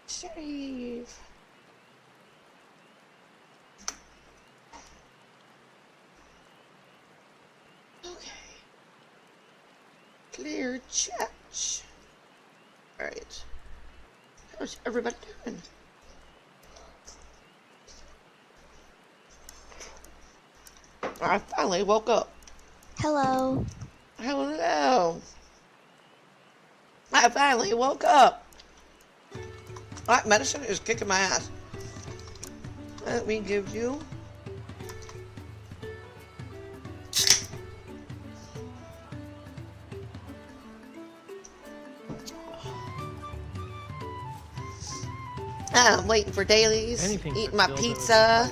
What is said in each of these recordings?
Save. Okay. Clear chat. Alright. How's everybody doing? I finally woke up. Hello. Hello. I finally woke up. That medicine is kicking my ass. Let me give you I'm waiting for dailies, eating my pizza,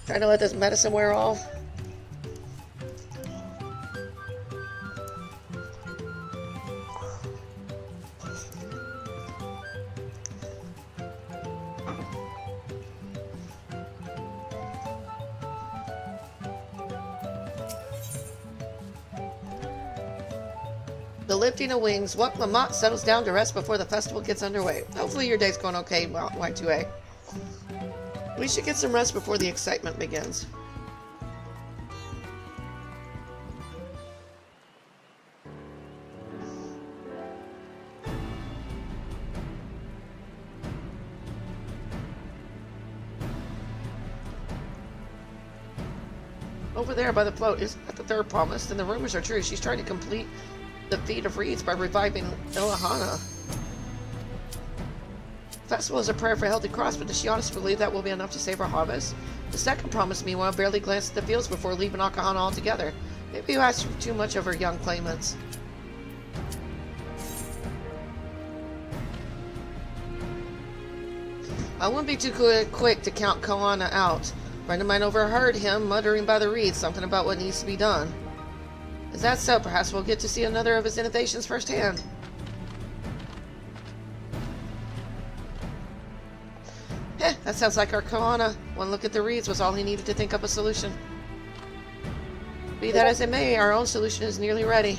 trying to let this medicine wear off. The lifting of wings. What Lamont settles down to rest before the festival gets underway. Hopefully your day's going okay, Y2A. We should get some rest before the excitement begins. Over there by the float, isn't that the third promise? And the rumors are true. She's trying to complete the feat of reeds by reviving Ilahana. Festival is a prayer for a healthy crops, but does she honestly believe that will be enough to save our harvest? The second promise, meanwhile, barely glanced at the fields before leaving Akahana altogether. Maybe you asked too much of her young claimants. I wouldn't be too quick to count Koana out. A friend of mine overheard him muttering by the reeds something about what needs to be done. Is that so? Perhaps we'll get to see another of his innovations firsthand. That sounds like our Koana. One look at the reeds was all he needed to think up a solution. Be that as it may, our own solution is nearly ready.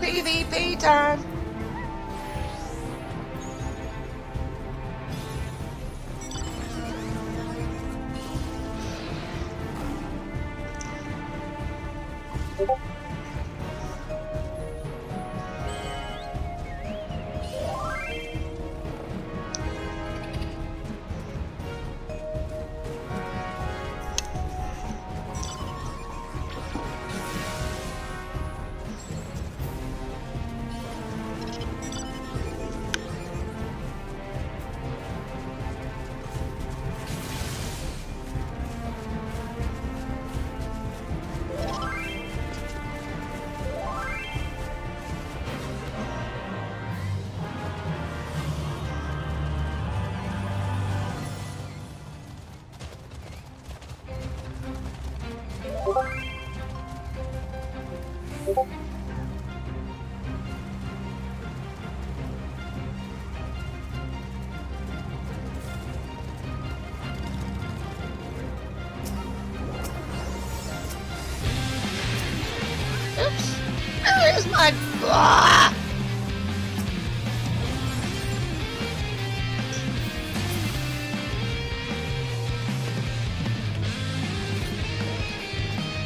PvP time! Oops. Where's my... Ah!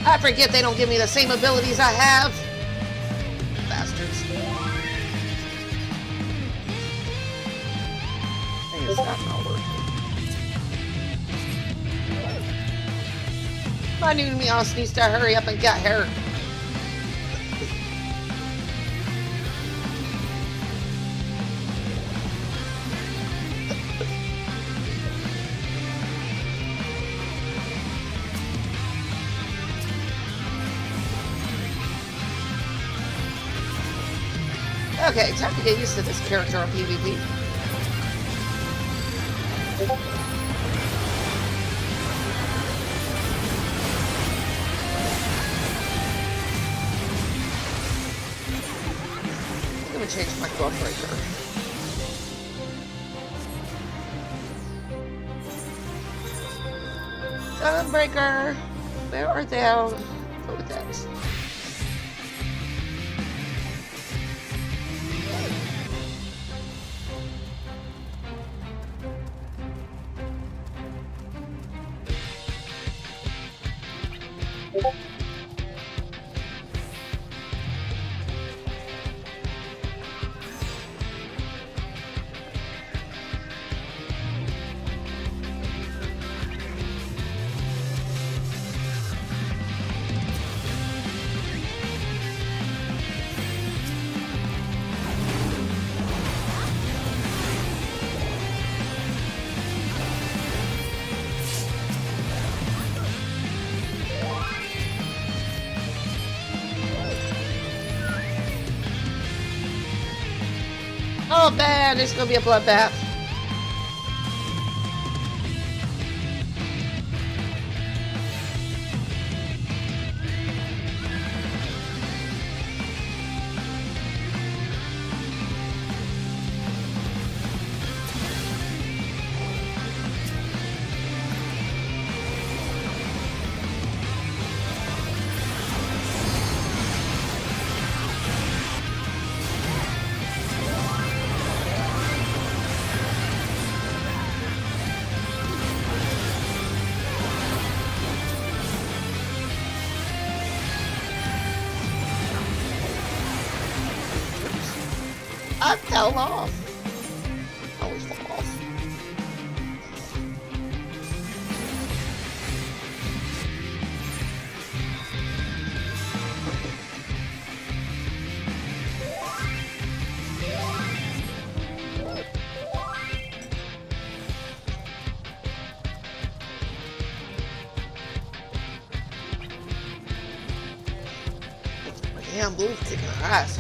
I forget they don't give me the same abilities I have. Bastards. is that not working? My new Meowth needs to hurry up and get here. Okay, time to get used to this character on PvP. I'm gonna change my Dawntrail. Sunbreaker! Where are thou? Go with that. Oh man, there's gonna be a bloodbath. I fell off. I always fall off. Damn, Blue's kicking her ass.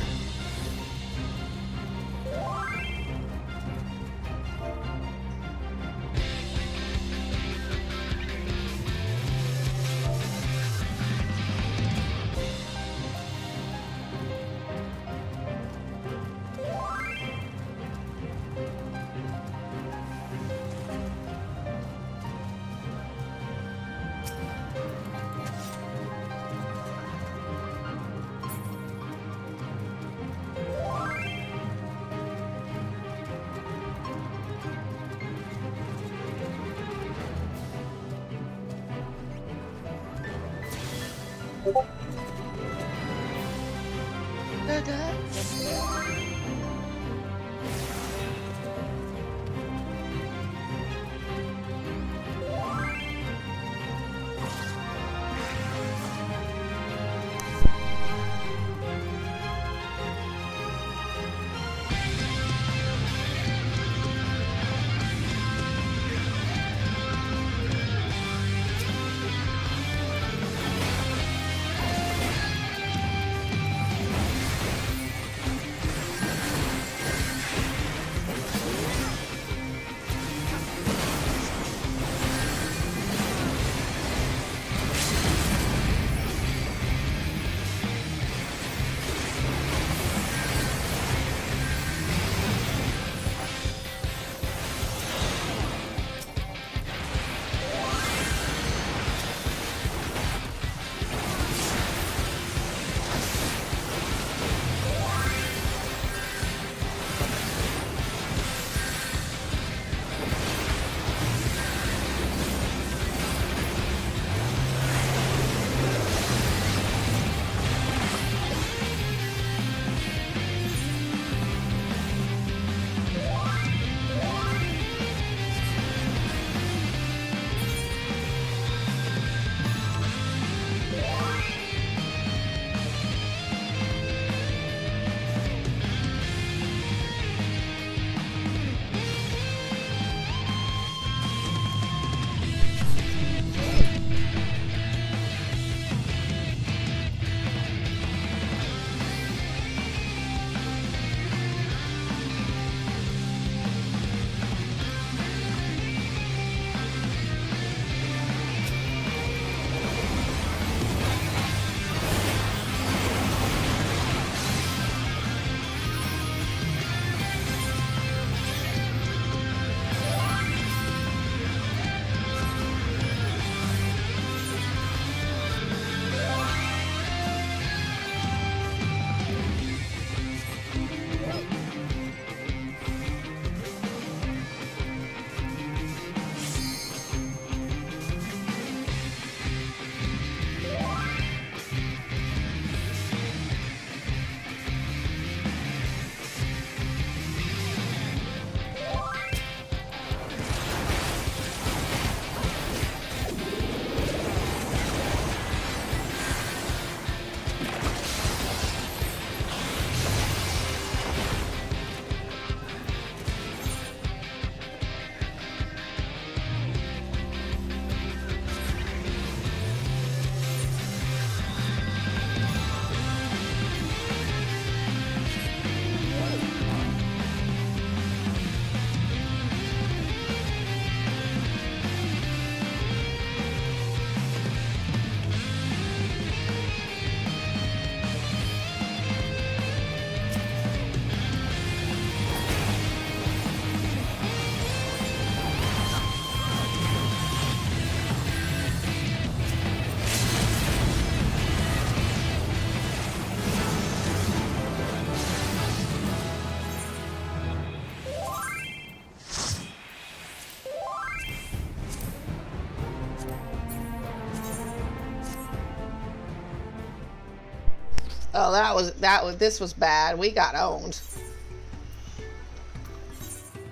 Oh, this was bad. We got owned.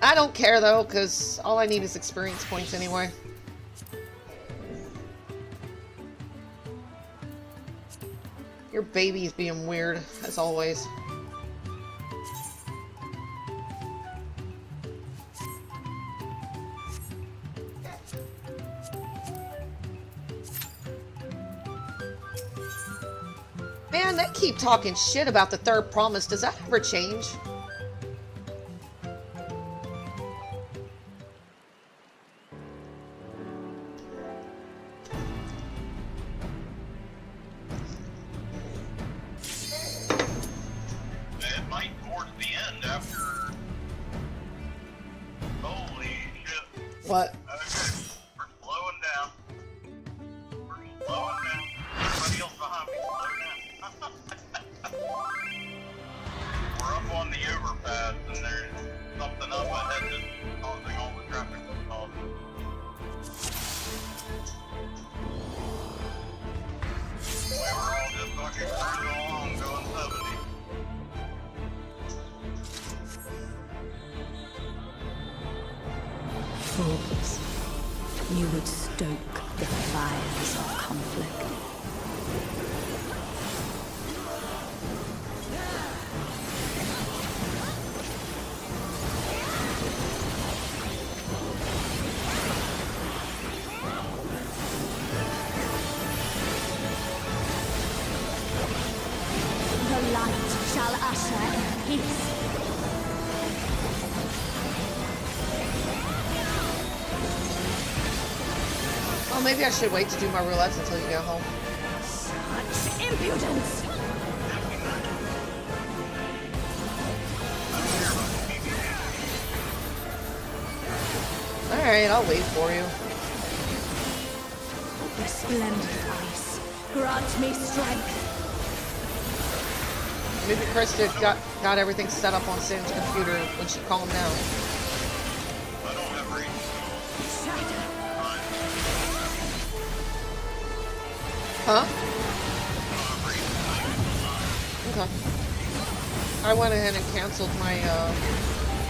I don't care though, because all I need is experience points anyway. Your baby's being weird, as always. Man, they keep talking shit about the third promise. Does that ever change? It might towards the end after. Holy shit. What? Okay, we're slowing down. We're slowing down. Everybody else behind me, slow down. We're up on the overpass and there's something up ahead that's causing all the traffic to cause. We were all just fucking cruising along going 70. Fools, you would stoke the fires of conflict. The light shall usher in peace. Oh, maybe I should wait to do my roulettes until you get home. Such impudence! Alright, I'll wait for you. Resplendent ice, grant me strength. Maybe Krista got everything set up on Sam's computer when she calmed down. I don't have reason. Shatter. Huh? Okay. I went ahead and canceled my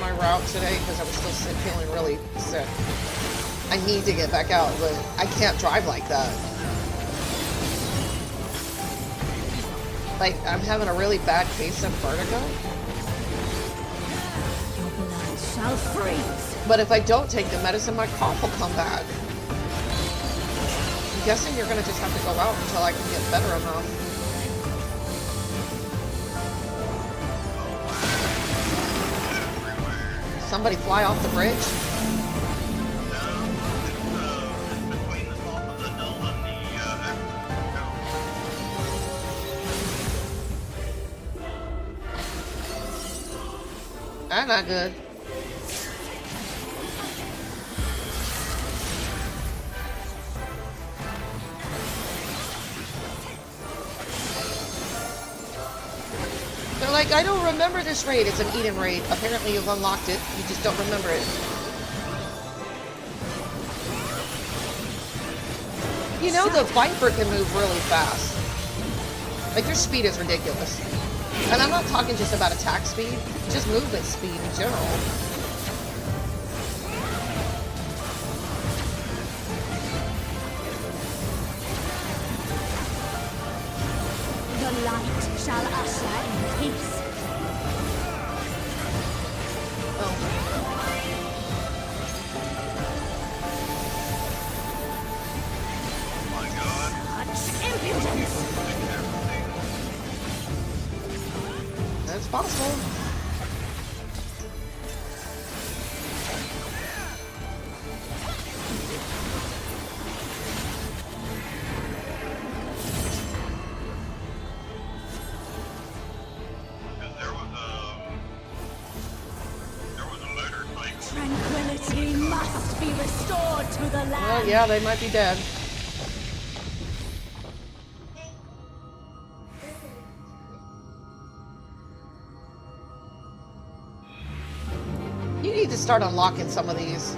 my route today because I was still sick, feeling really sick. I need to get back out, but I can't drive like that. Like, I'm having a really bad case of vertigo. Your blood shall freeze. But if I don't take the medicine, my cough will come back. I'm guessing you're gonna just have to go out until I can get better enough. Somebody fly off the bridge? Between the top of the hill and the That's not good. They're like, I don't remember this raid. It's an Eden raid. Apparently you've unlocked it. You just don't remember it. You know the Viper can move really fast. Like, their speed is ridiculous. And I'm not talking just about attack speed, just movement speed in general. The light shall usher in peace. Oh. my god. Such impudence. That's possible. There was a motorcycle. Tranquility must be restored to the land. Well, yeah, they might be dead. You need to start unlocking some of these.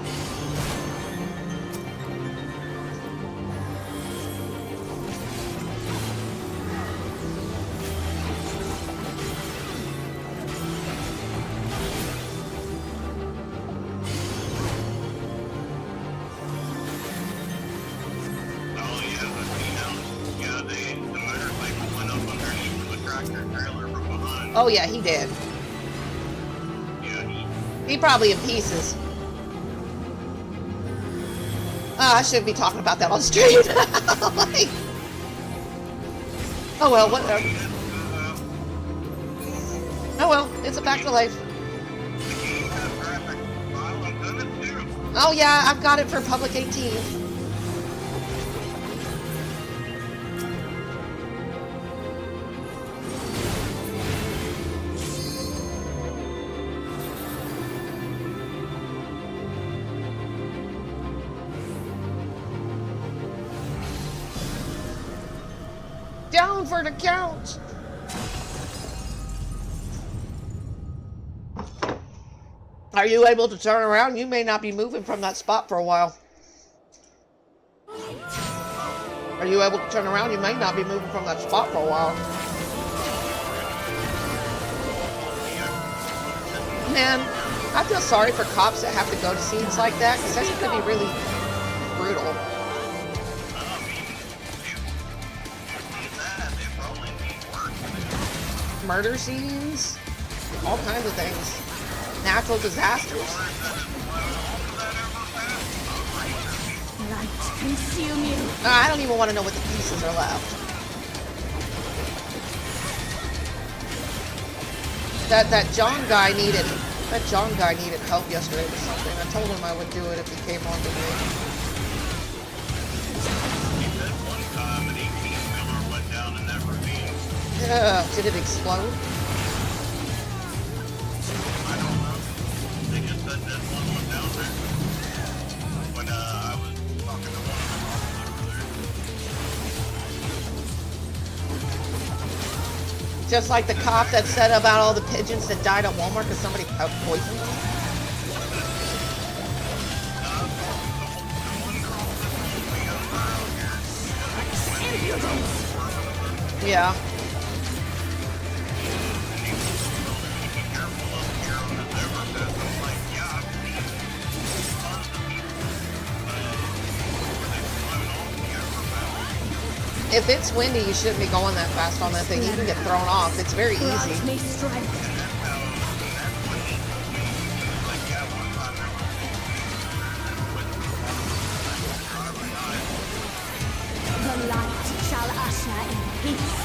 Oh yeah, he did. Yeah, He probably in pieces. I shouldn't be talking about that on stream. Like, oh well, whatever. Oh well, it's a back to life. Oh yeah, I've got it for public 18. Down for the count. Are you able to turn around? You may not be moving from that spot for a while. Are you able to turn around? You may not be moving from that spot for a while. Man, I feel sorry for cops that have to go to scenes like that, because that's going to be really brutal. Murder scenes, all kinds of things. Natural disasters. Light, consume you. I don't even want to know what the pieces are left. That John guy needed help yesterday with something. I told him I would do it if he came on to me. Yeah, did it explode? I don't know. They just said that one went down there. When I was talking to one of the officers over there. Just like the cop that said about all the pigeons that died at Walmart because somebody poisoned them? Yeah. If it's windy, you shouldn't be going that fast on that thing. You can get thrown off. It's very easy. The light shall usher in peace.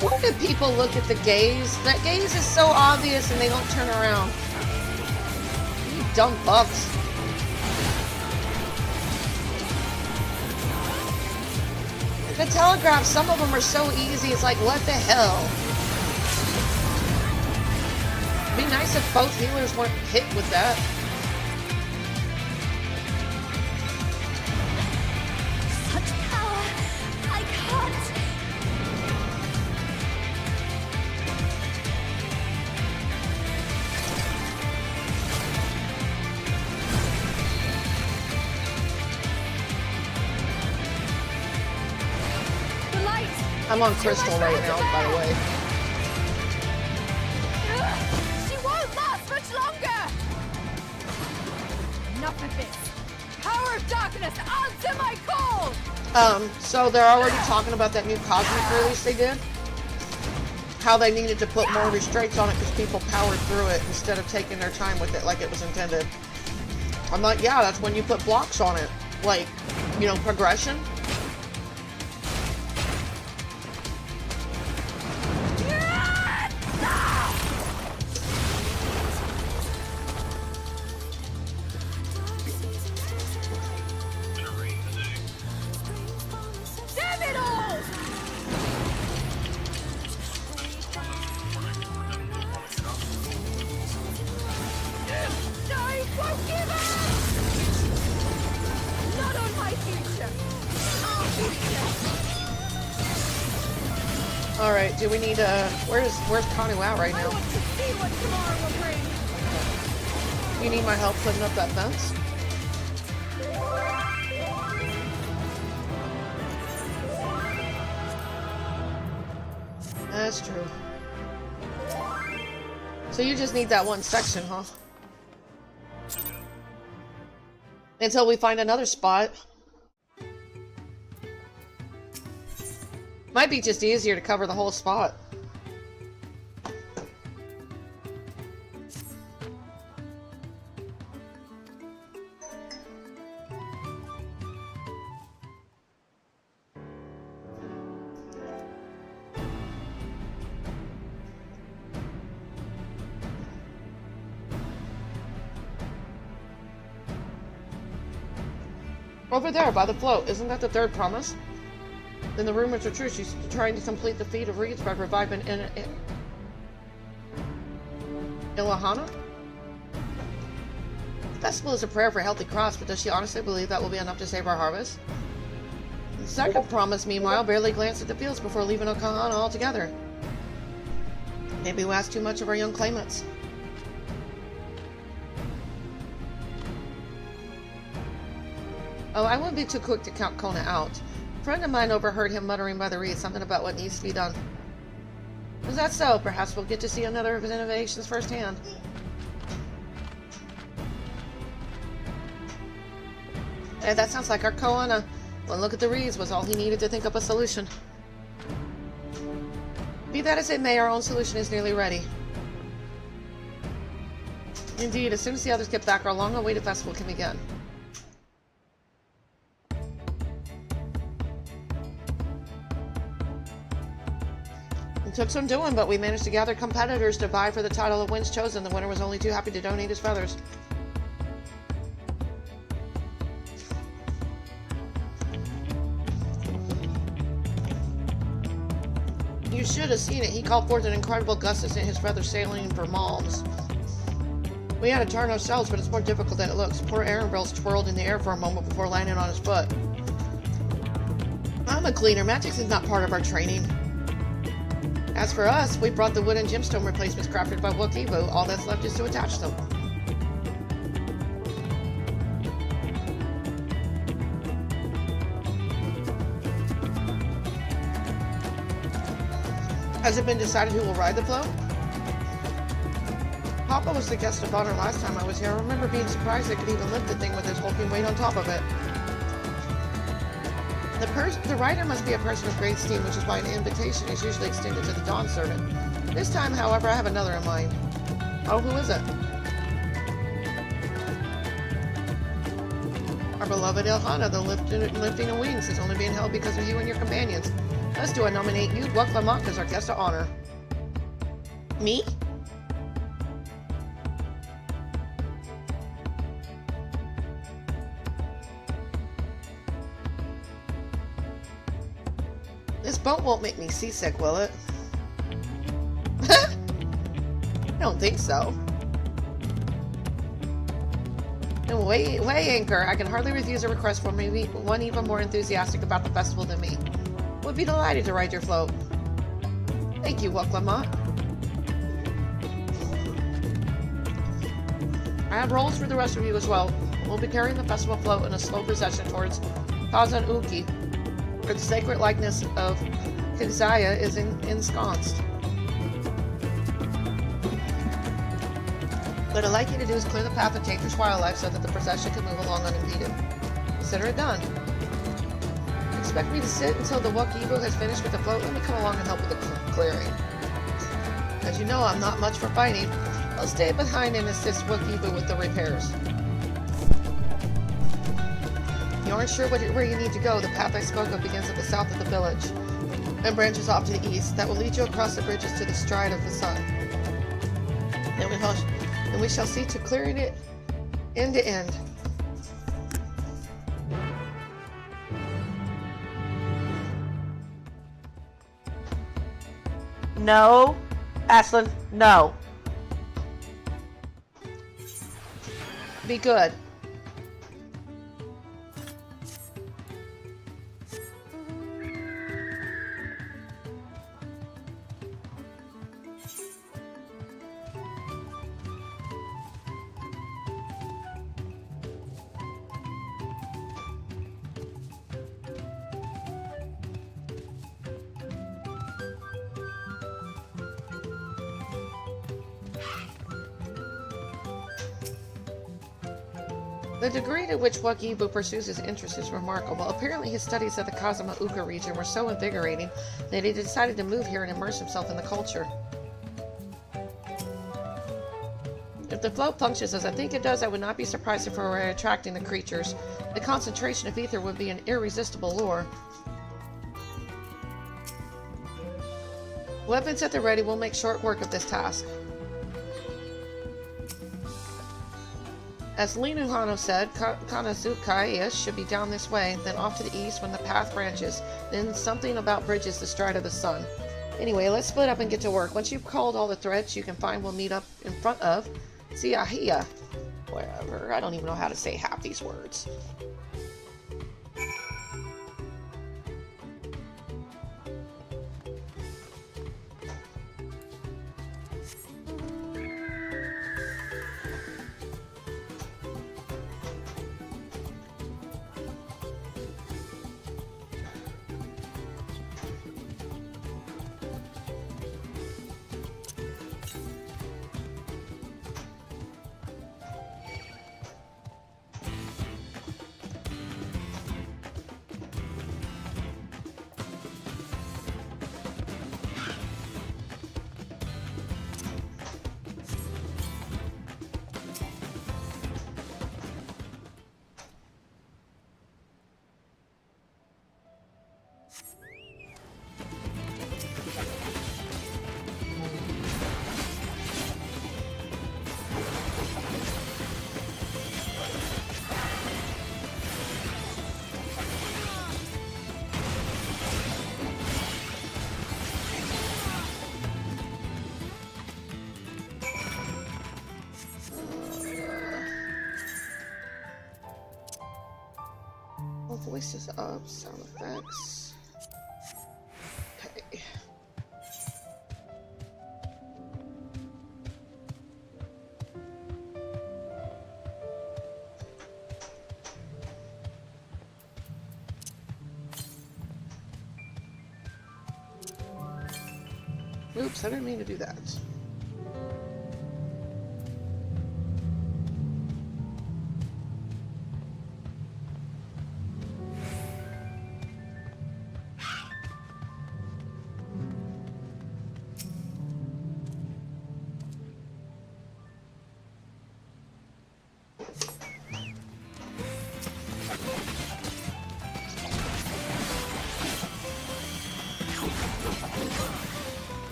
Why do people look at the gaze? That gaze is so obvious and they don't turn around. You dumb fucks. The telegraph, some of them are so easy, it's like, what the hell? It'd be nice if both healers weren't hit with that. Such power, I can't. The light. I'm on Crystal right now, by the way. She won't last much longer. Enough of this. Power of darkness, answer my call. So they're already talking about that new Cosmic release they did. How they needed to put more restraints on it because people powered through it instead of taking their time with it like it was intended. I'm like, yeah, that's when you put blocks on it. Like, you know, progression. Damn it all! I won't give up! Not on my future! Our future! Alright, do we need where's Kanu at right I now? want to see what tomorrow will bring! You need my help putting up that fence? That's true. So you just need that one section, huh? Until we find another spot. Might be just easier to cover the whole spot. Over there, by the float. Isn't that the third promise? Then the rumors are true. She's trying to complete the feat of reeds by reviving Ilahana? The festival is a prayer for healthy crops, but does she honestly believe that will be enough to save our harvest? The second promise, meanwhile, barely glanced at the fields before leaving Okahana altogether. Maybe we asked too much of our young claimants. Oh, I wouldn't be too quick to count Kona out. A friend of mine overheard him muttering by the reed something about what needs to be done. Is that so? Perhaps we'll get to see another of his innovations firsthand. Hey, that sounds like our Koana. One look at the reeds was all he needed to think up a solution. Be that as it may, our own solution is nearly ready. Indeed, as soon as the others get back, our long-awaited festival can begin. It took some doing, but we managed to gather competitors to vie for the title of Winds Chosen. The winner was only too happy to donate his feathers. You should have seen it. He called forth an incredible gust and sent his feathers sailing for Malms. We had to turn ourselves, but it's more difficult than it looks. Poor Aaronbrills twirled in the air for a moment before landing on his foot. I'm a cleaner. Magic is not part of our training. As for us, we brought the wooden gemstone replacements crafted by Wakivu. All that's left is to attach them. Has it been decided who will ride the float? Papa was the guest of honor last time I was here. I remember being surprised they could even lift the thing with his hulking weight on top of it. The rider must be a person of great esteem, which is why an invitation is usually extended to the Dawn servant. This time, however, I have another in mind. Oh, who is it? Our beloved Ilhana, the lifting of wings, is only being held because of you and your companions. Thus do I nominate you, Urqopacha, as our guest of honor. Me? This boat won't make me seasick, will it? I don't think so. And way Anchor, I can hardly refuse a request from maybe one even more enthusiastic about the festival than me. Would be delighted to ride your float. Thank you, Urqopacha. I have roles for the rest of you as well. We'll be carrying the festival float in a slow procession towards Kozama'uka, where the sacred likeness of Kozama'uka is ensconced. What I'd like you to do is clear the path of dangerous wildlife so that the procession can move along unimpeded. Consider it done. Expect me to sit until the Wakivu has finished with the float? Let me come along and help with the clearing. As you know, I'm not much for fighting. I'll stay behind and assist Wakivu with the repairs. You aren't sure where you need to go. The path I spoke of begins at the south of the village and branches off to the east. That will lead you across the bridges to the stride of the sun. And we shall see to clearing it end to end. No, Ashlyn, no. Be good. The degree to which Wagibu pursues his interest is remarkable. Apparently his studies of the Kozama'uka region were so invigorating that he decided to move here and immerse himself in the culture. If the float functions as I think it does, I would not be surprised if we were attracting the creatures. The concentration of ether would be an irresistible lure. Weapons at the ready, will make short work of this task. As Linuhano said, Kanazuka should be down this way, then off to the east when the path branches, then something about bridges the stride of the sun. Anyway, let's split up and get to work. Once you've called all the threads you can find, we'll meet up in front of Siahia. Whatever, I don't even know how to say half these words. Voices up, sound effects. Okay. Oops, I didn't mean to do that.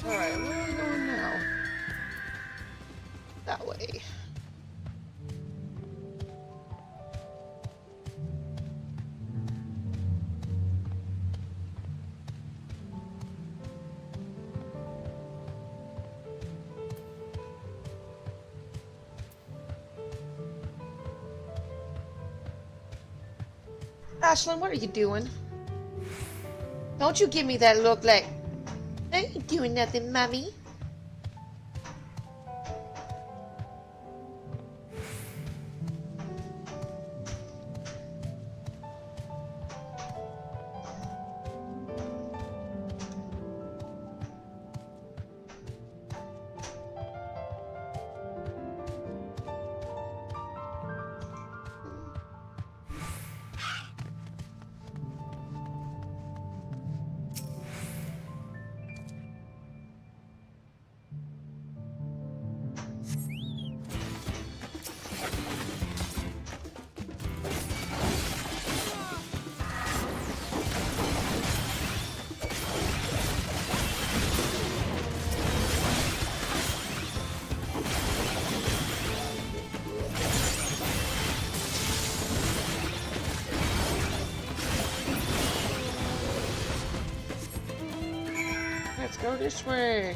Alright, where are we going now? That way. Ashlyn, what are you doing? Don't you give me that look like... I ain't doing nothing, Mommy. Let's go this way.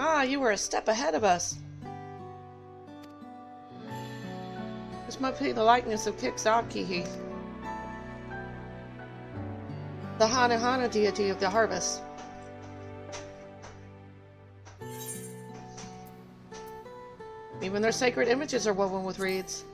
Ah, you were a step ahead of us. This must be the likeness of Kozama'uka, the Hana deity of the harvest. Even their sacred images are woven with reeds.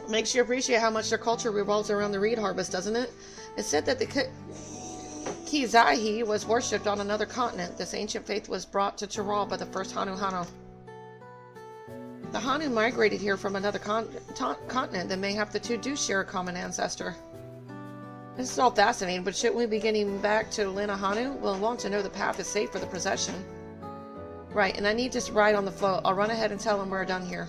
Makes you appreciate how much their culture revolves around the reed harvest, doesn't it? It's said that the Kozama'uka was worshipped on another continent. This ancient faith was brought to Tyrol by the first Hanu. The Hanu migrated here from another continent, and mayhap the two do share a common ancestor. This is all fascinating, but shouldn't we be getting back to Lina Hanu? We'll want to know the path is safe for the procession. Right, and I need to ride on the float. I'll run ahead and tell them we're done here.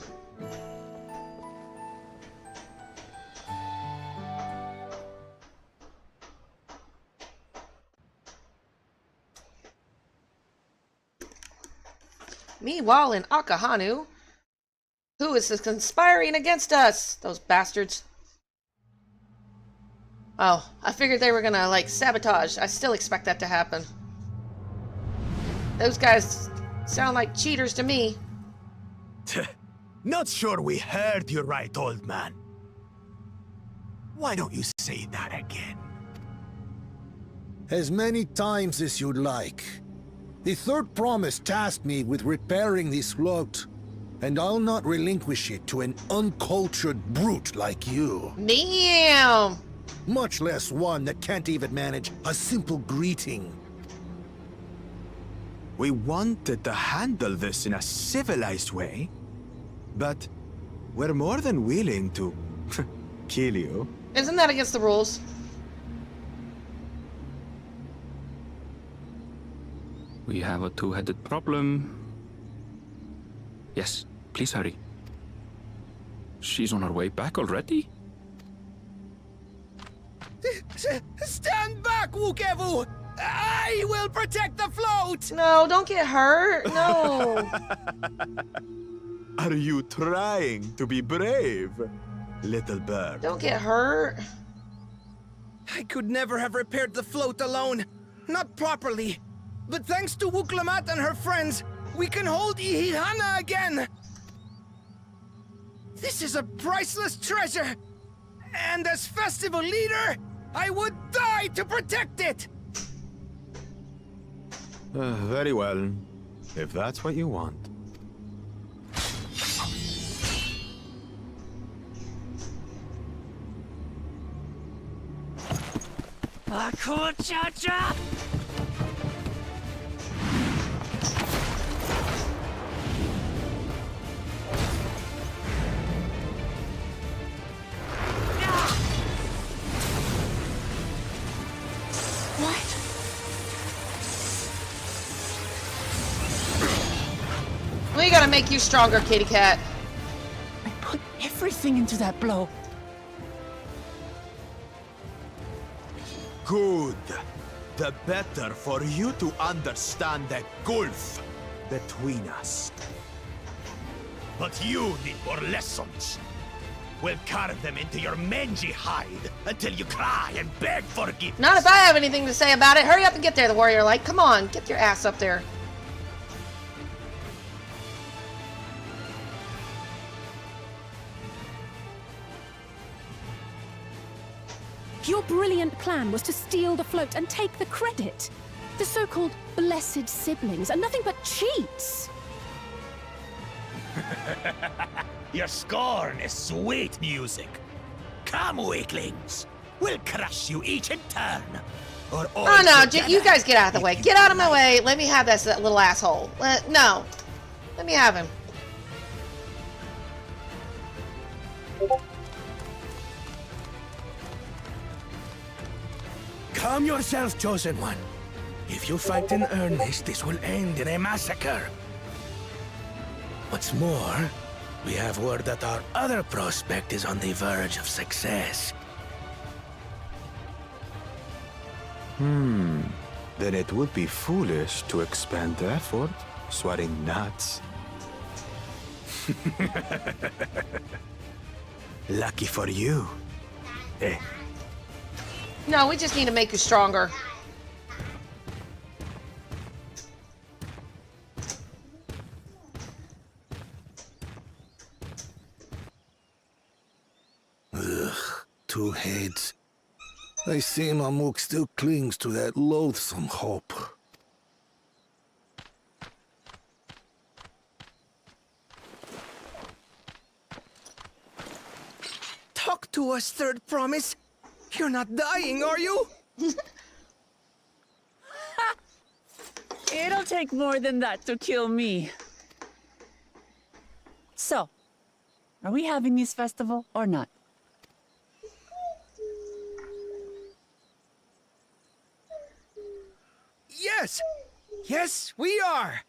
Meanwhile, in Akahanu, who is conspiring against us? Those bastards. Oh, I figured they were gonna, like, sabotage. I still expect that to happen. Those guys sound like cheaters to me. Not sure we heard you right, old man. Why don't you say that again? As many times as you'd like. The third promise tasked me with repairing this float, and I'll not relinquish it to an uncultured brute like you. Damn! Much less one that can't even manage a simple greeting. We wanted to handle this in a civilized way, but we're more than willing to kill you. Isn't that against the rules? We have a two-headed problem. Yes, please hurry. She's on her way back already? Stand back, Wukevu! I will protect the float! No, don't get hurt. No. Are you trying to be brave, little bird? Don't get hurt. I could never have repaired the float alone. Not properly. But thanks to Urqopacha and her friends, we can hold Ihihana again! This is a priceless treasure! And as festival leader, I would die to protect it! Very well, if that's what you want. Urqopacha! We gotta make you stronger, kitty cat. I put everything into that blow. Good. The better for you to understand the gulf between us. But you need more lessons. We'll carve them into your mangy hide until you cry and beg forgiveness. Not if I have anything to say about it. Hurry up and get there, the warrior light. Come on, get your ass up there. Your brilliant plan was to steal the float and take the credit. The so-called blessed siblings are nothing but cheats. Your scorn is sweet music. Come, weaklings. We'll crush you each in turn. Or all Oh no, together. you guys get out of the way. Get out of my way. Let me have that little asshole. No. Let me have him. Calm yourself, Chosen One. If you fight in earnest, this will end in a massacre. What's more, we have word that our other prospect is on the verge of success. Then it would be foolish to expend effort sweating nuts. Lucky for you. Eh? No, we just need to make you stronger. Two heads. I see Mamuk still clings to that loathsome hope. Talk to us, Third Promise. You're not dying, are you? It'll take more than that to kill me. So, are we having this festival or not? Yes! Yes, we are!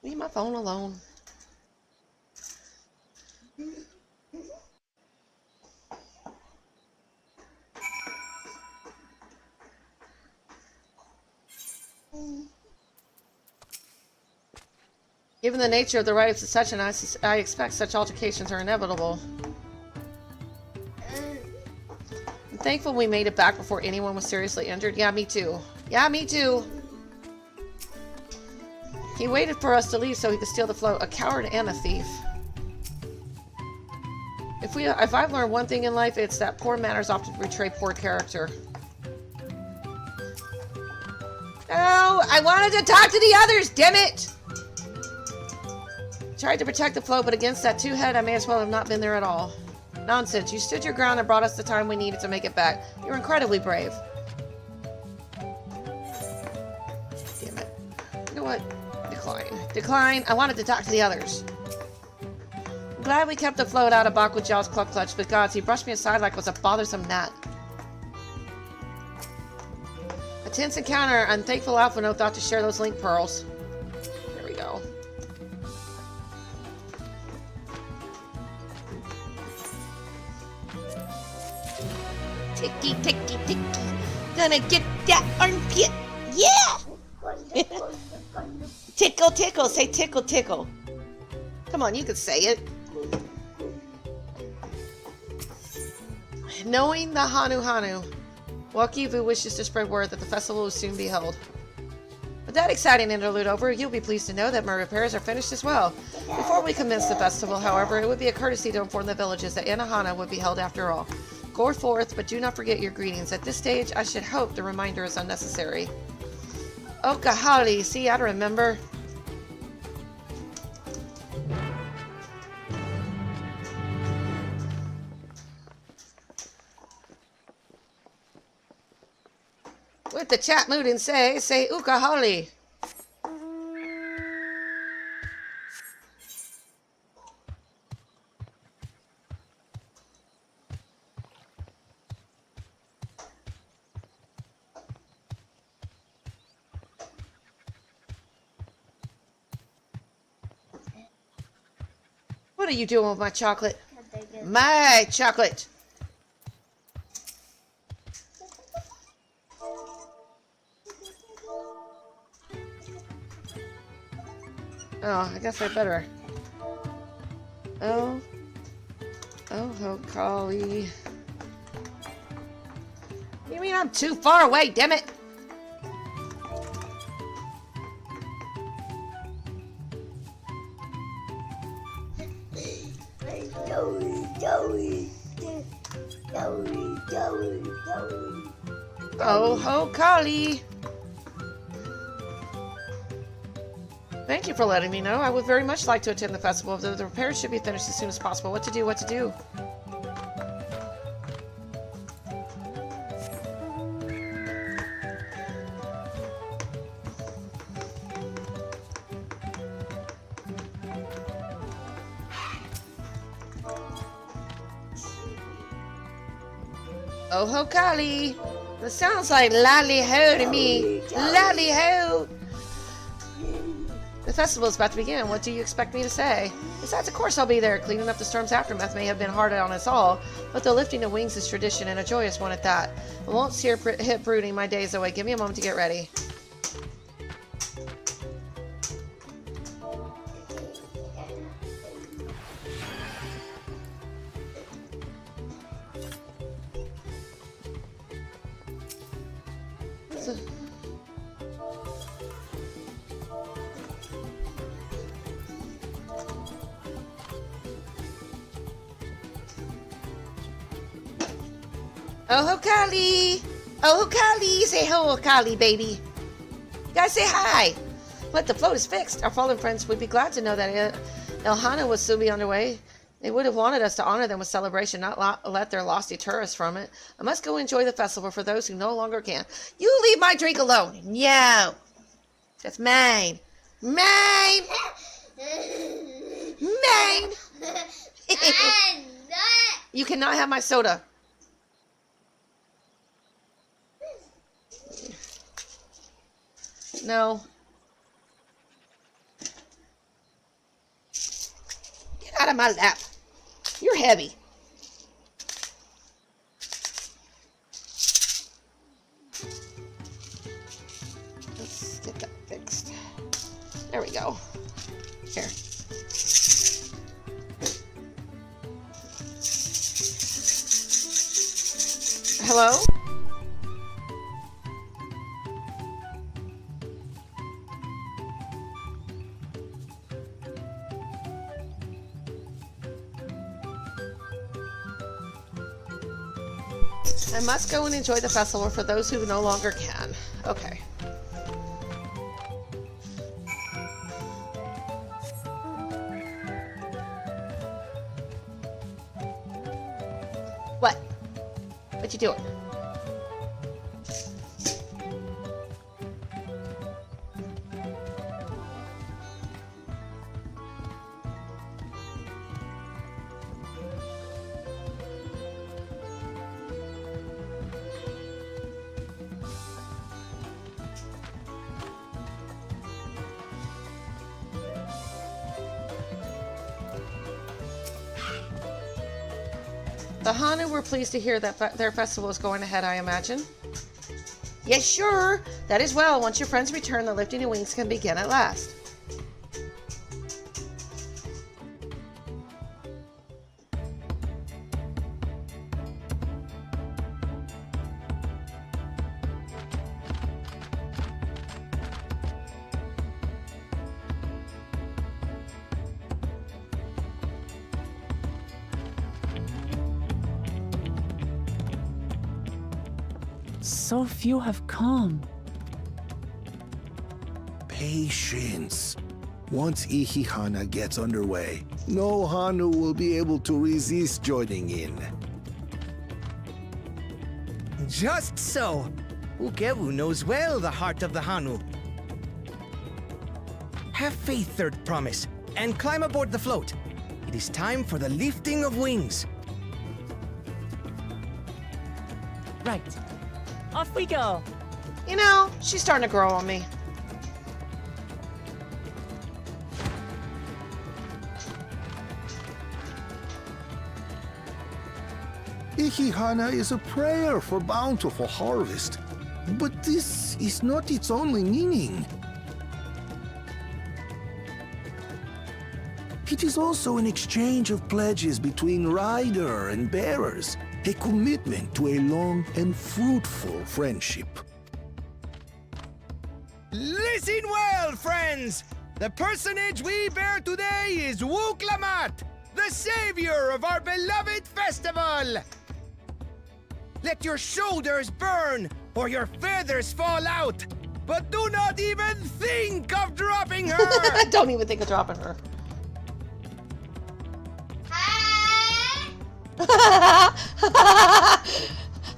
Leave my phone alone. Given the nature of the rite of succession, I expect such altercations are inevitable. I'm thankful we made it back before anyone was seriously injured. Yeah, me too. Yeah, me too. He waited for us to leave so he could steal the float. A coward and a thief. If I've learned one thing in life, it's that poor manners often betray poor character. No, I wanted to talk to the others, damn it! Tried to protect the float, but against that two-head, I may as well have not been there at all. Nonsense. You stood your ground and brought us the time we needed to make it back. You were incredibly brave. Damn it. You know what? Decline. Decline. I wanted to talk to the others. I'm glad we kept the float out of Bakujaw's club clutch, but gods, he brushed me aside like it was a bothersome gnat. A tense encounter. Unthankful Alphino thought to share those link pearls. There we go. Ticky, ticky, ticky. Gonna get that armpit. Yeah! Tickle, tickle. Say tickle, tickle. Come on, you can say it. Knowing the Hanu, Wakivu wishes to spread word that the festival will soon be held. With that exciting interlude over, you'll be pleased to know that my repairs are finished as well. Before we commence the festival, however, it would be a courtesy to inform the villages that Inahana would be held after all. Go forth, but do not forget your greetings. At this stage, I should hope the reminder is unnecessary. Okahali, see, I remember. With the chat mood and say Ukahali. What are you doing with my chocolate? My chocolate! Oh, I guess I better. Oh, Holly. You mean I'm too far away, damn it! Oh, Kali! Thank you for letting me know. I would very much like to attend the festival. The repairs should be finished as soon as possible. What to do, what to do? Oh, Kali! That sounds like lally-ho to me. Lally-ho! The festival is about to begin. What do you expect me to say? Besides, of course I'll be there. Cleaning up the storm's aftermath may have been hard on us all, but the lifting of wings is tradition and a joyous one at that. I won't hit brooding my days away. Give me a moment to get ready. Oh, Kali! Oh, Kali! Say hello, Kali, baby. Guys, say hi! But the float is fixed. Our fallen friends would be glad to know that Elhana will soon be underway. They would have wanted us to honor them with celebration, not let their losty tourists from it. I must go enjoy the festival for those who no longer can. You leave my drink alone! No! That's mine! Mine! Mine! You cannot have my soda. No. Get out of my lap. You're heavy. Let's get that fixed. There we go. Here. Hello? I must go and enjoy the festival for those who no longer can. Okay. What? What you doing? The Hanu were pleased to hear that their festival is going ahead, I imagine. Yes, sure. That is well. Once your friends return, the lifting of wings can begin at last. So few have come. Patience. Once Ihihana gets underway, no Hanu will be able to resist joining in. Just so. Ukewu knows well the heart of the Hanu. Have faith, Third Promise, and climb aboard the float. It is time for the lifting of wings. Right. Off we go. You know, she's starting to grow on me. Ihihana is a prayer for bountiful harvest. But this is not its only meaning. It is also an exchange of pledges between rider and bearers, a commitment to a long and fruitful friendship. Listen well, friends! The personage we bear today is Urqopacha, the savior of our beloved festival! Let your shoulders burn, or your feathers fall out! But do not even think of dropping her! I don't even think of dropping her.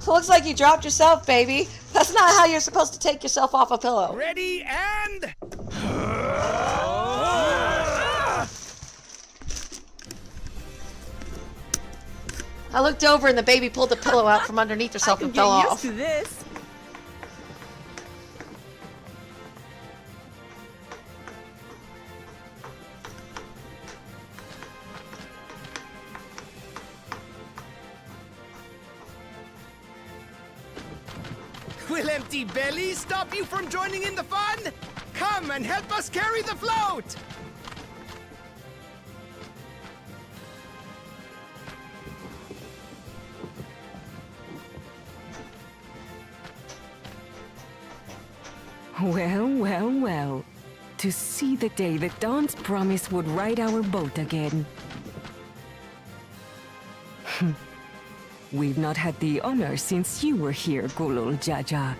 Looks like you dropped yourself, baby. That's not how you're supposed to take yourself off a pillow. Ready and... I looked over and the baby pulled the pillow out from underneath herself and fell I can off. get used to this. Will empty bellies stop you from joining in the fun? Come and help us carry the float! Well, well, well. To see the day that Dawn's promise would ride our boat again. We've not had the honor since you were here, Gulul Jaja.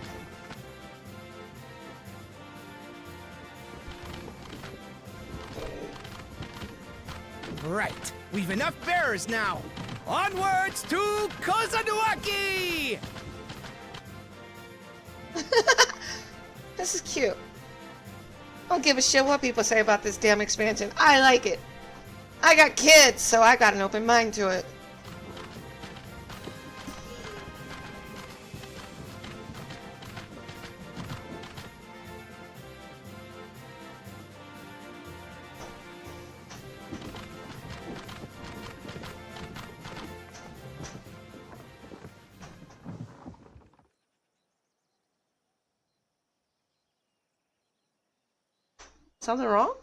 Right. We've enough bearers now. Onwards to Kozama'uka! This is cute. I don't give a shit what people say about this damn expansion. I like it. I got kids, so I got an open mind to it. Something wrong?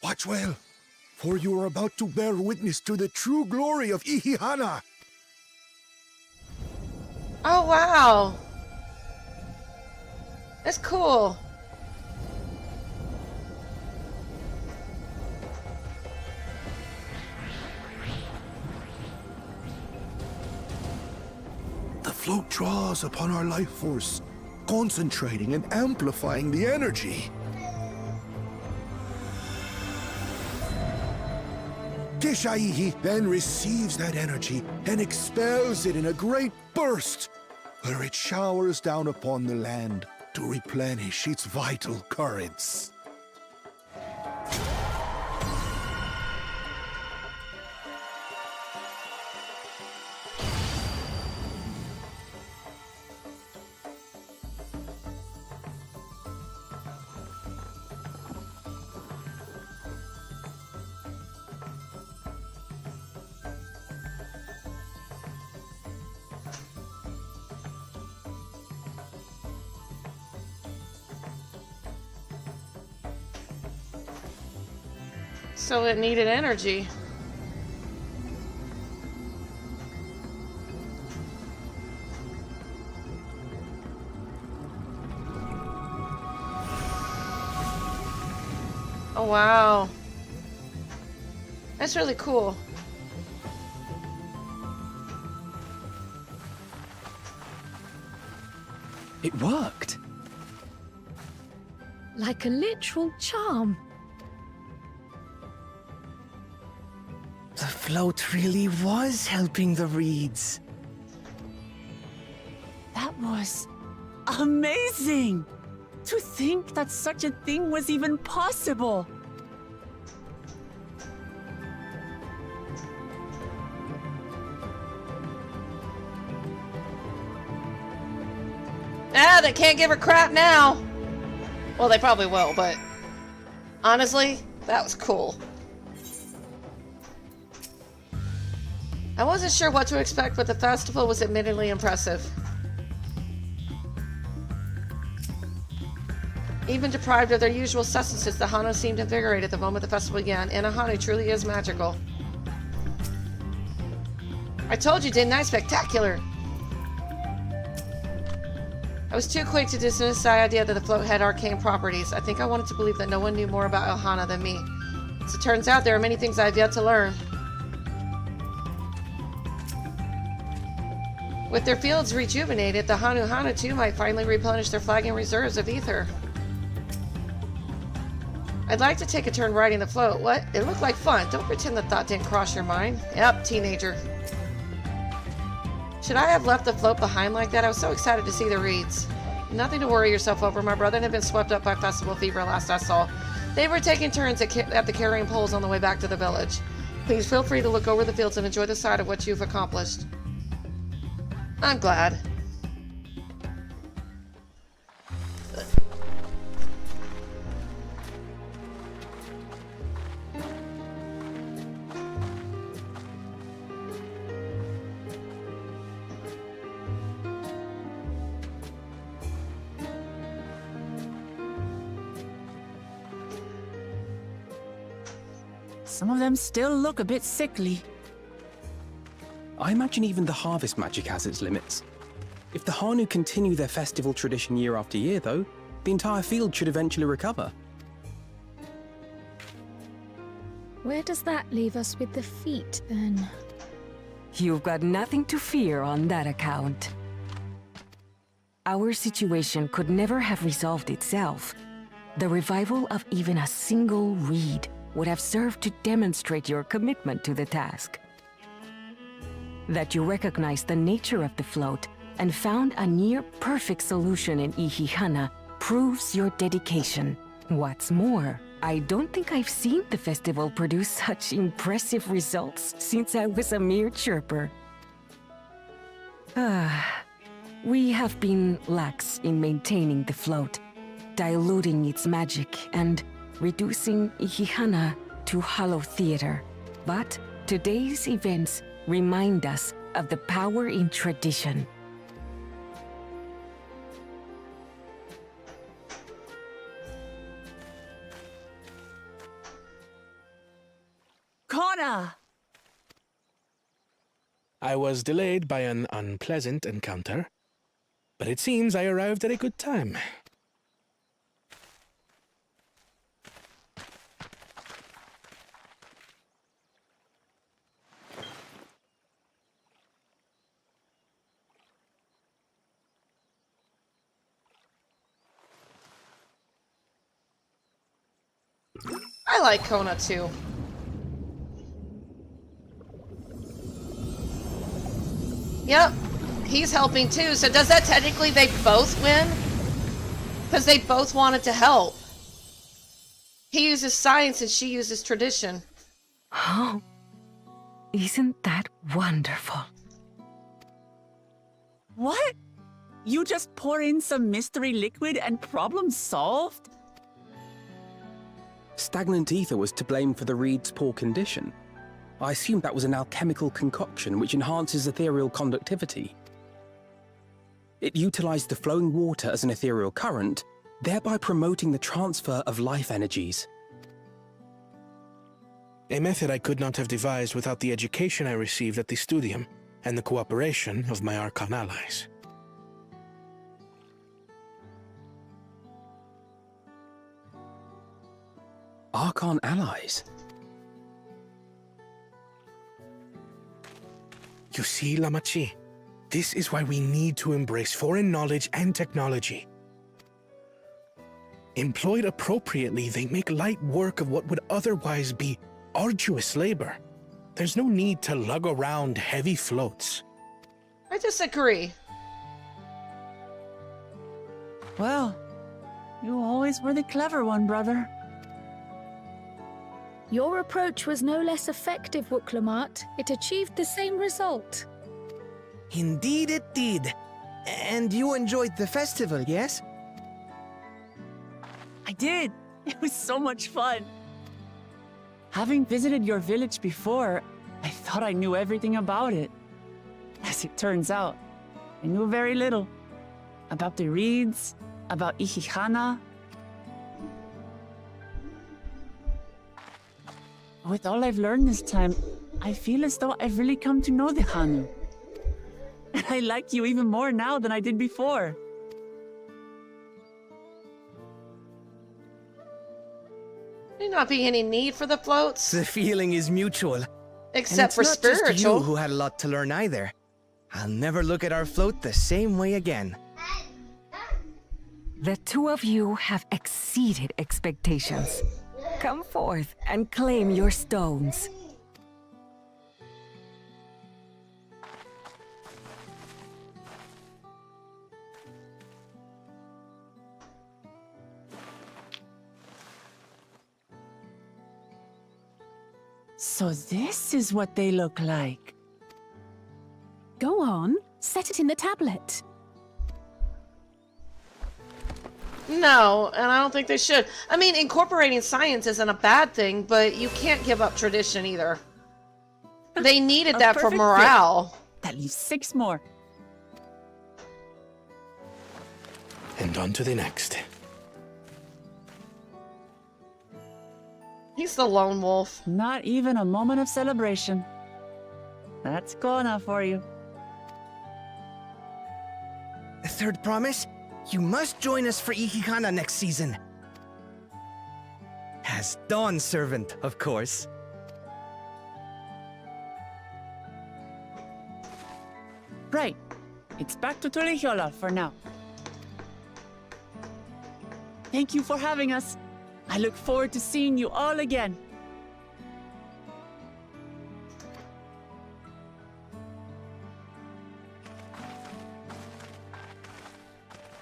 Watch well, for you are about to bear witness to the true glory of Ihihana. Oh, wow. That's cool. The float draws upon our life force, concentrating and amplifying the energy. Keshaihi then receives that energy and expels it in a great burst, where it showers down upon the land to replenish its vital currents. So it needed energy. Oh, wow. That's really cool. It worked. Like a literal charm. The float really was helping the reeds. That was amazing! To think that such a thing was even possible! Ah, they can't give her crap now. Well, they probably will, but honestly, that was cool. I wasn't sure what to expect, but the festival was admittedly impressive. Even deprived of their usual sustenance, the Hano seemed invigorated the moment the festival began, and a Hano truly is magical. I told you, didn't I? Spectacular! I was too quick to dismiss the idea that the float had arcane properties. I think I wanted to believe that no one knew more about Ohana than me. As it turns out, there are many things I have yet to learn. With their fields rejuvenated, the Hanu too might finally replenish their flagging reserves of ether. I'd like to take a turn riding the float. What? It looked like fun. Don't pretend the thought didn't cross your mind. Yep, teenager. Should I have left the float behind like that? I was so excited to see the reeds. Nothing to worry yourself over. My brother had been swept up by festival fever last I saw. They were taking turns at the carrying poles on the way back to the village. Please feel free to look over the fields and enjoy the sight of what you've accomplished. I'm glad. Some of them still look a bit sickly. I imagine even the harvest magic has its limits. If the Hanu continue their festival tradition year after year, though, the entire field should eventually recover. Where does that leave us with the feet, then? You've got nothing to fear on that account. Our situation could never have resolved itself. The revival of even a single reed would have served to demonstrate your commitment to the task. That you recognize the nature of the float and found a near-perfect solution in Ihihana proves your dedication. What's more, I don't think I've seen the festival produce such impressive results since I was a mere chirper. We have been lax in maintaining the float, diluting its magic and reducing Ihihana to hollow theater. But today's events remind us of the power in tradition. Kona! I was delayed by an unpleasant encounter, but it seems I arrived at a good time. I like Kona too. Yep, he's helping too. So does that technically they both win? Because they both wanted to help. He uses science and she uses tradition. Oh, isn't that wonderful? What? You just pour in some mystery liquid and problem solved? Stagnant ether was to blame for the reed's poor condition. I assumed that was an alchemical concoction which enhances ethereal conductivity. It utilized the flowing water as an ethereal current, thereby promoting the transfer of life energies. A method I could not have devised without the education I received at the studium and the cooperation of my Archon allies. Archon allies? You see, Lamachi, this is why we need to embrace foreign knowledge and technology. Employed appropriately, they make light work of what would otherwise be arduous labor. There's no need to lug around heavy floats. I disagree. Well, you always were the clever one, brother. Your approach was no less effective, Urqopacha. It achieved the same result. Indeed it did. And you enjoyed the festival, yes? I did. It was so much fun. Having visited your village before, I thought I knew everything about it. As it turns out, I knew very little. About the reeds, about Ihihana. With all I've learned this time, I feel as though I've really come to know the Hanu. And I like you even more now than I did before. There not be any need for the floats. The feeling is mutual. Except for and it's not just spiritual. you who had a lot to learn either. I'll never look at our float the same way again. The two of you have exceeded expectations. Come forth and claim your stones. So this is what they look like. Go on, set it in the tablet. No, and I don't think they should. I mean, incorporating science isn't a bad thing, but you can't give up tradition either. They needed that for perfect morale. fit. That leaves 6 more. And on to the next. He's the lone wolf. Not even a moment of celebration. That's Kona for you. third promise. You must join us for Ikikana next season. As Dawn servant, of course. Right. It's back to Tulihiola for now. Thank you for having us. I look forward to seeing you all again.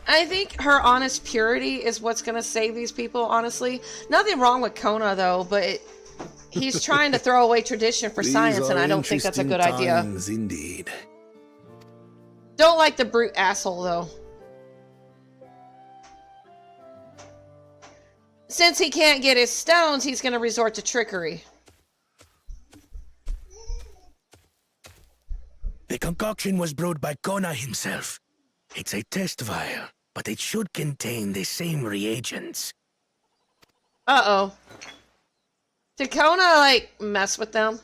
I think her honest purity is what's going to save these people, honestly. Nothing wrong with Kona, though, but he's trying to throw away tradition for science, and I don't think that's a good idea. Indeed. Don't like the brute asshole, though. Since he can't get his stones, he's going to resort to trickery. The concoction was brewed by Kona himself. It's a test vial, but it should contain the same reagents. Uh-oh. Did Kona, like, mess with them?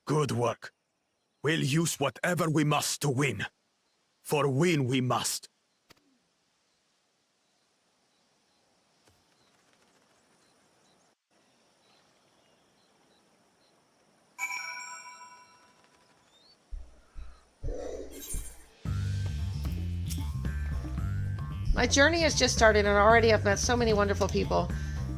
Good work. We'll use whatever we must to win. For win we must. My journey has just started and already I've met so many wonderful people.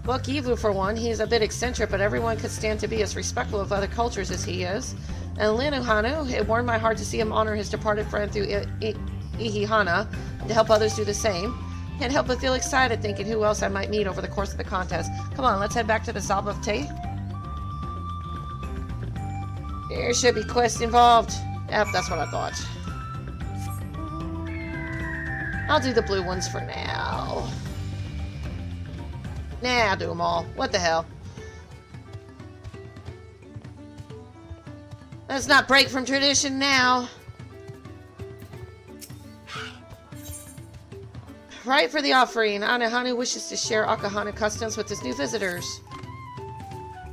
Well, Givu, for one, he's a bit eccentric, but everyone could stand to be as respectful of other cultures as he is. And Linuhanu, it warmed my heart to see him honor his departed friend through Ihihana, and to help others do the same. Can't help but feel excited thinking who else I might meet over the course of the contest. Come on, let's head back to the Zaba of Te. There should be quests involved. Yep, that's what I thought. I'll do the blue ones for now. Nah, I'll do them all. What the hell? Let's not break from tradition now. Right for the offering. Anahanu wishes to share Akahana customs with his new visitors.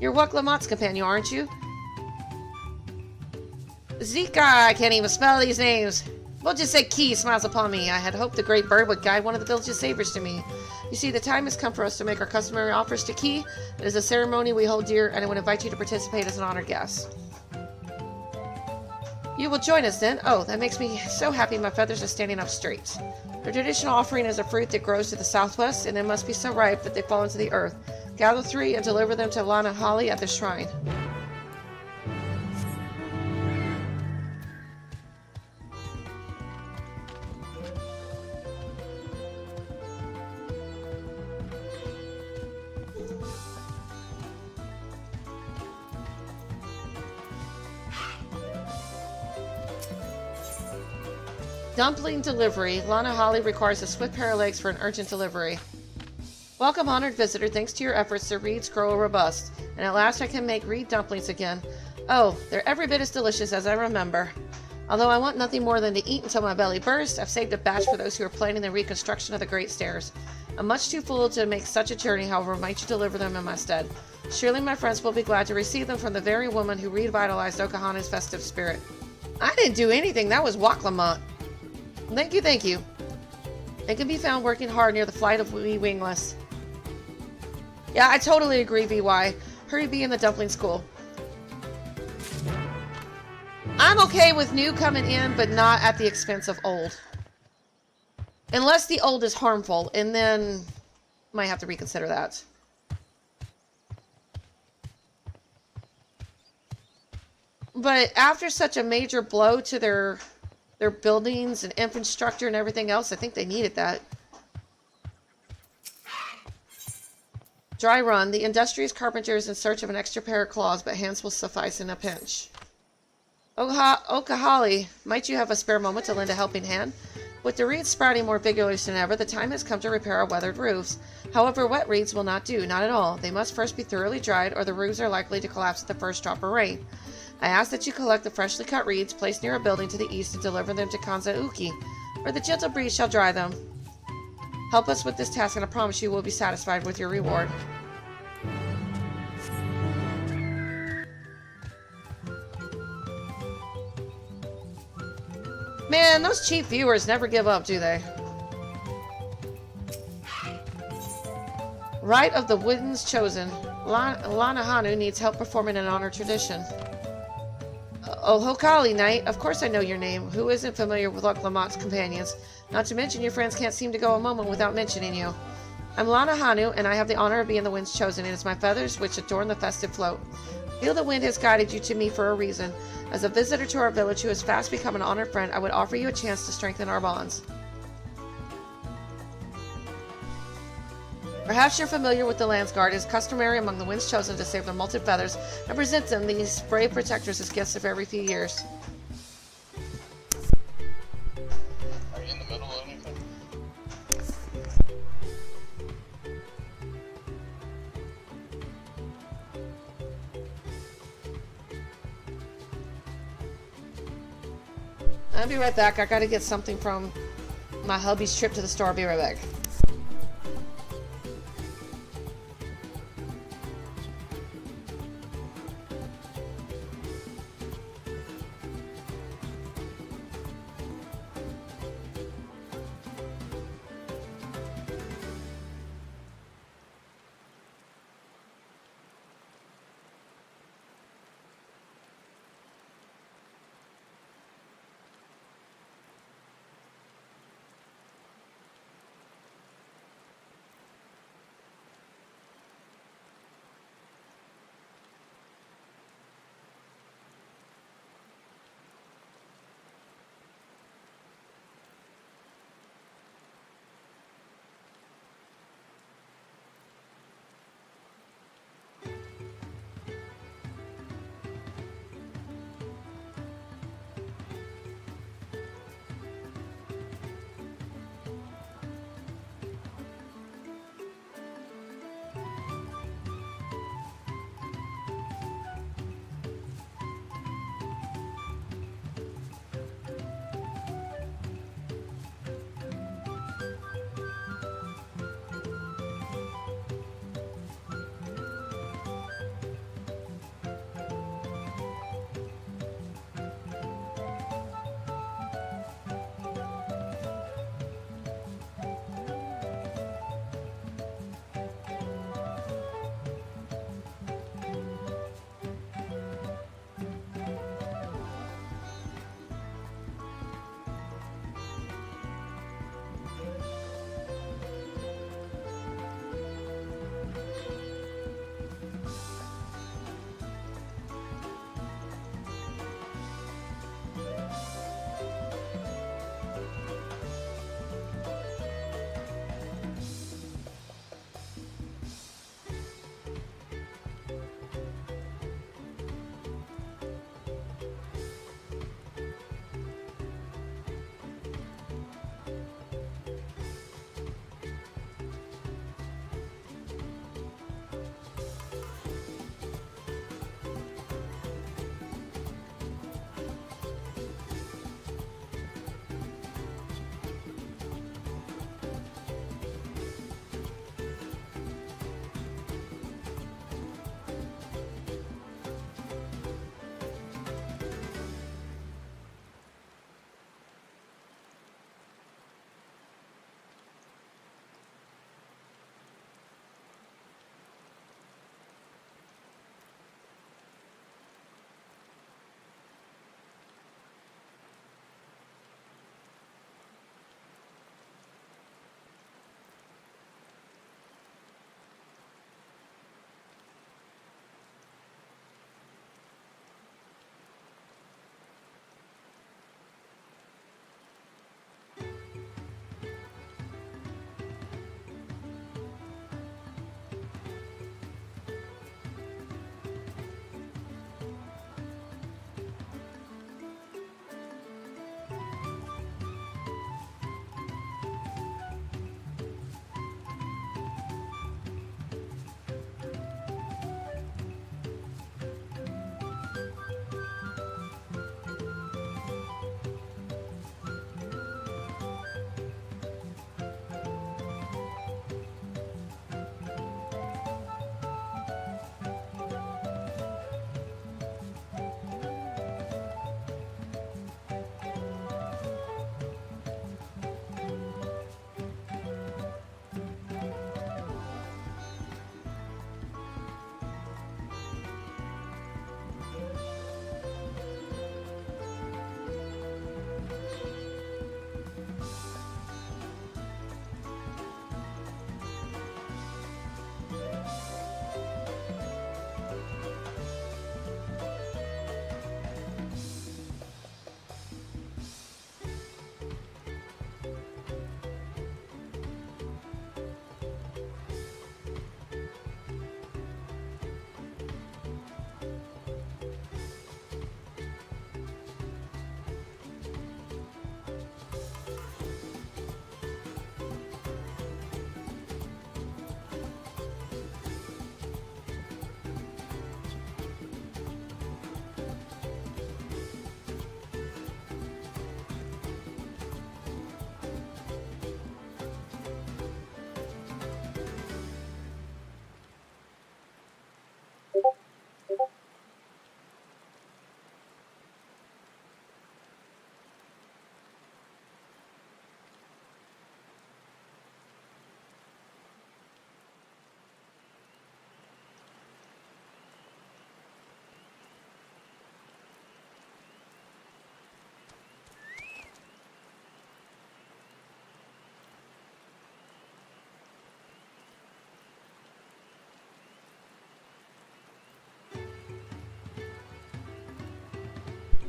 You're Wuklamat's companion, aren't you? Zika, I can't even spell these names. We'll just say Key smiles upon me. I had hoped the great bird would guide one of the village's saviors to me. You see, the time has come for us to make our customary offers to Key. It is a ceremony we hold dear, and I would invite you to participate as an honored guest. You will join us then? Oh, that makes me so happy my feathers are standing up straight. The traditional offering is a fruit that grows to the southwest, and it must be so ripe that they fall into the earth. Gather 3 and deliver them to Lana Holly at the shrine. Dumpling delivery. Lana Holly requires a swift pair of legs for an urgent delivery. Welcome, honored visitor. Thanks to your efforts, the reeds grow robust, and at last I can make reed dumplings again. Oh, they're every bit as delicious as I remember. Although I want nothing more than to eat until my belly bursts, I've saved a batch for those who are planning the reconstruction of the Great Stairs. I'm much too full to make such a journey, however, might you deliver them in my stead. Surely my friends will be glad to receive them from the very woman who revitalized Okahana's festive spirit. I didn't do anything. That was Waklamont. Thank you, thank you. They can be found working hard near the flight of wee wingless. Yeah, I totally agree, VY. Hurry be in the dumpling school. I'm okay with new coming in, but not at the expense of old. Unless the old is harmful, and then might have to reconsider that. But after such a major blow to their buildings and infrastructure and everything else, I think they needed that. Dry run. The industrious carpenter is in search of an extra pair of claws, but hands will suffice in a pinch. Okahali, might you have a spare moment to lend a helping hand? With the reeds sprouting more vigorously than ever, the time has come to repair our weathered roofs. However, wet reeds will not do, not at all. They must first be thoroughly dried, or the roofs are likely to collapse at the first drop of rain. I ask that you collect the freshly cut reeds placed near a building to the east and deliver them to Kozama'uka, where the gentle breeze shall dry them. Help us with this task, and I promise you will be satisfied with your reward. Man, those cheap viewers never give up, do they? Rite of the Winds Chosen. Lana Hanu needs help performing an honor tradition. Oh, Hokali Knight, of course I know your name. Who isn't familiar with Urqopacha's companions? Not to mention your friends can't seem to go a moment without mentioning you. I'm Lana Hanu, and I have the honor of being the Wind's Chosen, and it's my feathers which adorn the festive float. Feel the wind has guided you to me for a reason. As a visitor to our village who has fast become an honored friend, I would offer you a chance to strengthen our bonds. Perhaps you're familiar with the Landsguard. It is customary among the Winds Chosen to save their molted feathers and present them these brave protectors as gifts of every few years. Are you in the middle of anything? I'll be right back. I gotta get something from my hubby's trip to the store. I'll be right back.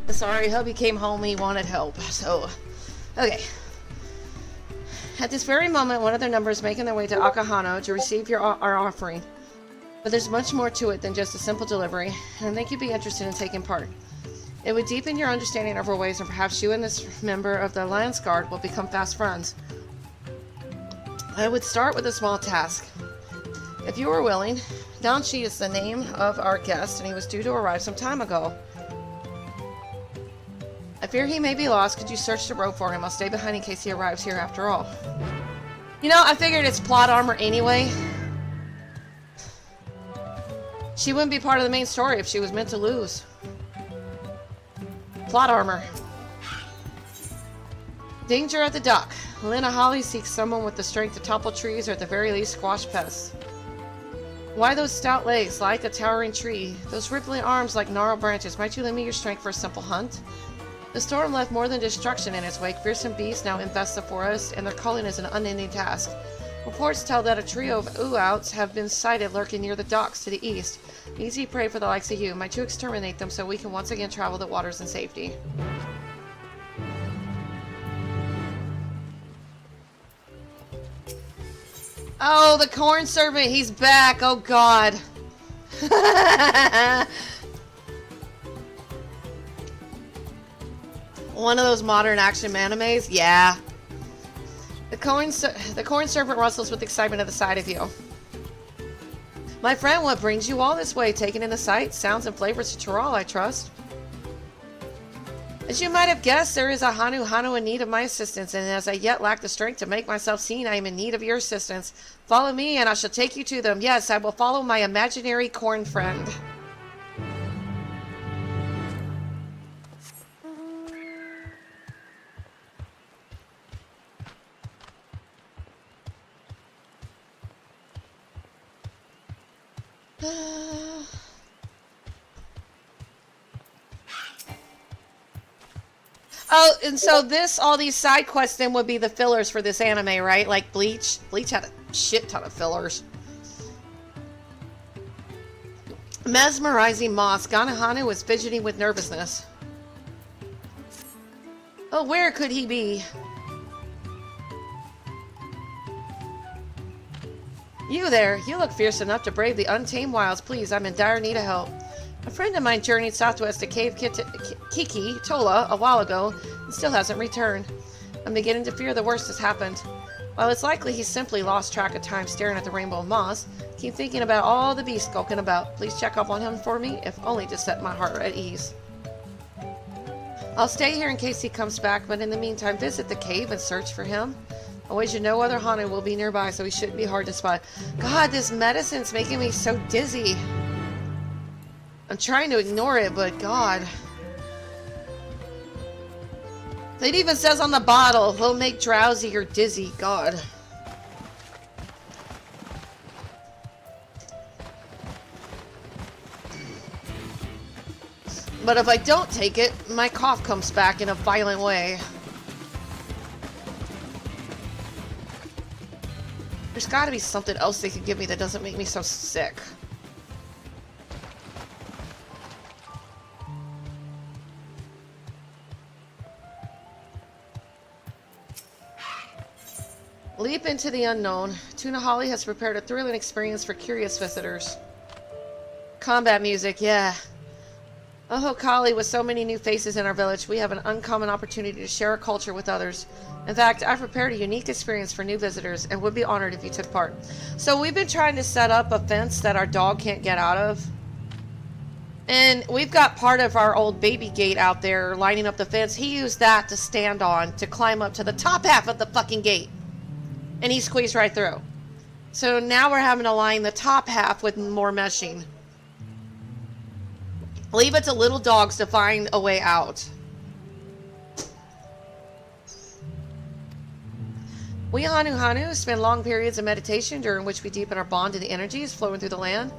Sorry, hubby came home, he wanted help, so... Okay. At this very moment, one of their numbers is making their way to Akahano to receive our offering. But there's much more to it than just a simple delivery, and I think you'd be interested in taking part. It would deepen your understanding of our ways, and perhaps you and this member of the Lance Guard will become fast friends. I would start with a small task. If you were willing, Dawntrail is the name of our guest, and he was due to arrive some time ago. I fear he may be lost. Could you search the road for him? I'll stay behind in case he arrives here after all. You know, I figured it's plot armor anyway. She wouldn't be part of the main story if she was meant to lose. Plot armor. Danger at the dock. Lena Holly seeks someone with the strength to topple trees or at the very least squash pests. Why those stout legs like a towering tree? Those rippling arms like gnarled branches. Might you lend me your strength for a simple hunt? The storm left more than destruction in its wake. Fearsome beasts now infest the forest, and their culling is an unending task. Reports tell that a trio of Ooouts have been sighted lurking near the docks to the east. Easy prey for the likes of you. Might you exterminate them so we can once again travel the waters in safety? Oh, the corn serpent, he's back. Oh, God. One of those modern action animes? Yeah. The corn serpent rustles with excitement at the sight of you. My friend, what brings you all this way? Taking in the sights, sounds, and flavors of Tural, I trust. As you might have guessed, there is a Hanu in need of my assistance, and as I yet lack the strength to make myself seen, I am in need of your assistance. Follow me, and I shall take you to them. Yes, I will follow my imaginary corn friend. Oh, and so all these side quests then would be the fillers for this anime, right? Like Bleach. Bleach had a shit ton of fillers. Mesmerizing moss. Ganahanu was fidgeting with nervousness. Oh, where could he be? You there. You look fierce enough to brave the untamed wilds. Please, I'm in dire need of help. A friend of mine journeyed southwest to Cave Kiki Tola a while ago and still hasn't returned. I'm beginning to fear the worst has happened. While it's likely he's simply lost track of time staring at the rainbow of moss, keep thinking about all the beasts skulking about. Please check up on him for me, if only to set my heart at ease. I'll stay here in case he comes back, but in the meantime, visit the cave and search for him. I wager no other Hanu will be nearby, so he shouldn't be hard to spot. God, this medicine's making me so dizzy. I'm trying to ignore it, but God. It even says on the bottle, he'll make drowsy or dizzy. God. But if I don't take it, my cough comes back in a violent way. There's gotta be something else they could give me that doesn't make me so sick. Leap into the unknown. Tuna Holly has prepared a thrilling experience for curious visitors. Combat music, yeah. Oh, Kali, with so many new faces in our village, we have an uncommon opportunity to share our culture with others. In fact, I've prepared a unique experience for new visitors and would be honored if you took part. So we've been trying to set up a fence that our dog can't get out of. And we've got part of our old baby gate out there lining up the fence. He used that to stand on to climb up to the top half of the fucking gate. And he squeezed right through. So now we're having to line the top half with more meshing. Leave it to little dogs to find a way out. We Hanu spend long periods of meditation during which we deepen our bond to the energies flowing through the land.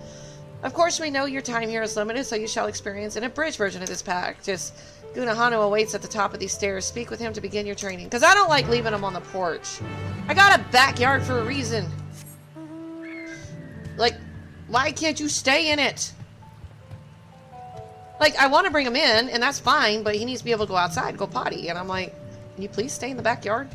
Of course, we know your time here is limited, so you shall experience an abridged version of this practice. Gunahanu awaits at the top of these stairs. Speak with him to begin your training. Because I don't like leaving him on the porch. I got a backyard for a reason. Like, why can't you stay in it? Like, I want to bring him in, and that's fine, but he needs to be able to go outside and go potty. And I'm like, can you please stay in the backyard?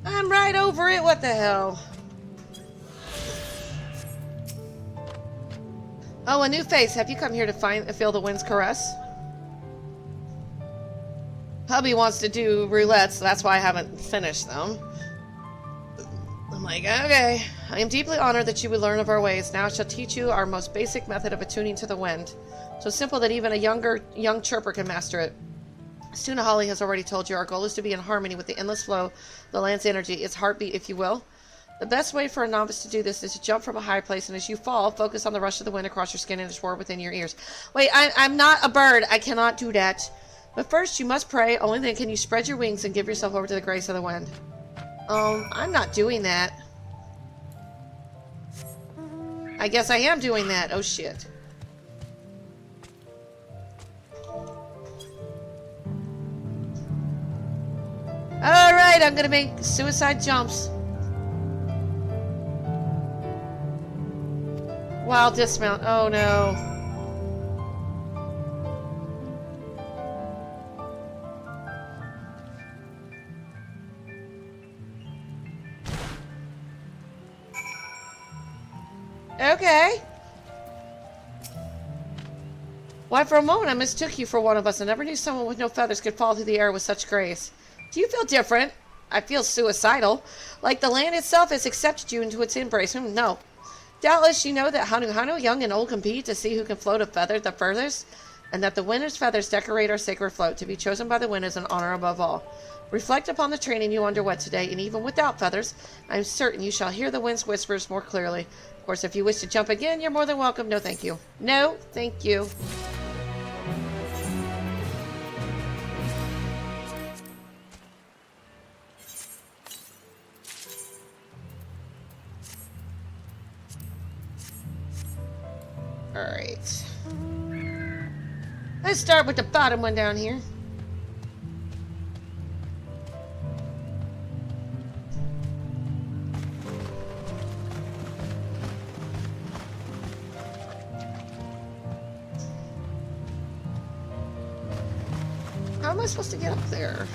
I'm right over it. What the hell? Oh, a new face. Have you come here to feel the wind's caress? Hubby wants to do roulettes, so that's why I haven't finished them. I'm like, okay. I am deeply honored that you would learn of our ways. Now I shall teach you our most basic method of attuning to the wind. So simple that even a young chirper can master it. Stuna Holly has already told you our goal is to be in harmony with the endless flow of the land's energy, its heartbeat, if you will. The best way for a novice to do this is to jump from a high place, and as you fall, focus on the rush of the wind across your skin and its roar within your ears. Wait, I'm not a bird. I cannot do that. But first, you must pray. Only then can you spread your wings and give yourself over to the grace of the wind. I'm not doing that. I guess I am doing that. Oh, shit. Alright, I'm gonna make suicide jumps. Wild dismount. Oh no. Okay. Why, for a moment I mistook you for one of us. I never knew someone with no feathers could fall through the air with such grace. Do you feel different? I feel suicidal. Like the land itself has accepted you into its embrace. No. Doubtless you know that Hanu, young and old, compete to see who can float a feather the furthest, and that the winner's feathers decorate our sacred float. To be chosen by the wind is an honor above all. Reflect upon the training you underwent today, and even without feathers, I am certain you shall hear the wind's whispers more clearly. Of course, if you wish to jump again, you're more than welcome. No, thank you. No, thank you. Alright. Let's start with the bottom one down here. How am I supposed to get up there?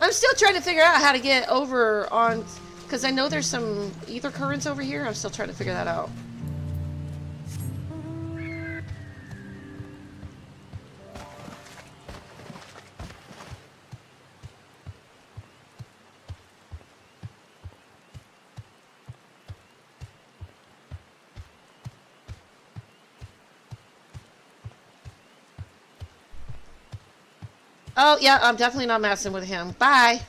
I'm still trying to figure out how to get over on... Because I know there's some ether currents over here. I'm still trying to figure that out. Oh, yeah, I'm definitely not messing with him. Bye.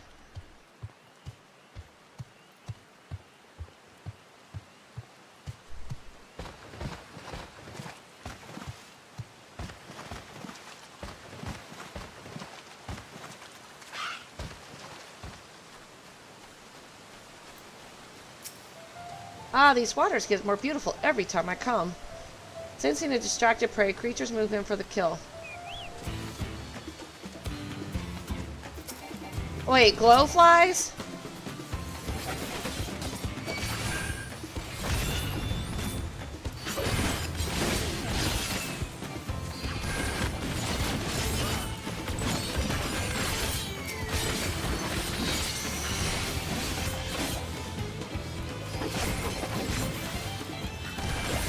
Ah, these waters get more beautiful every time I come. Sensing a distracted prey, creatures move in for the kill. Wait, glowflies?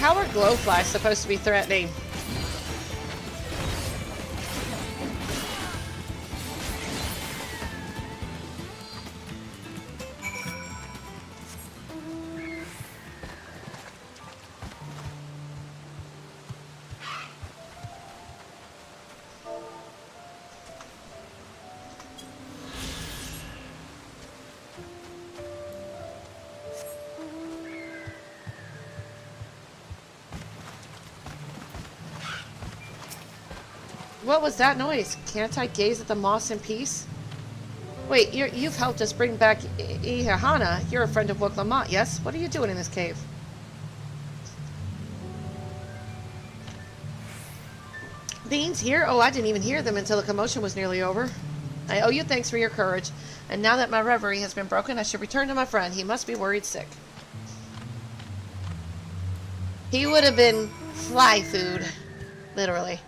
How are glowflies supposed to be threatening? What was that noise? Can't I gaze at the moss in peace? Wait, you've helped us bring back Ihahana. You're a friend of Urqopacha, yes? What are you doing in this cave? Beans here? Oh, I didn't even hear them until the commotion was nearly over. I owe you thanks for your courage. And now that my reverie has been broken, I should return to my friend. He must be worried sick. He would have been fly food. Literally.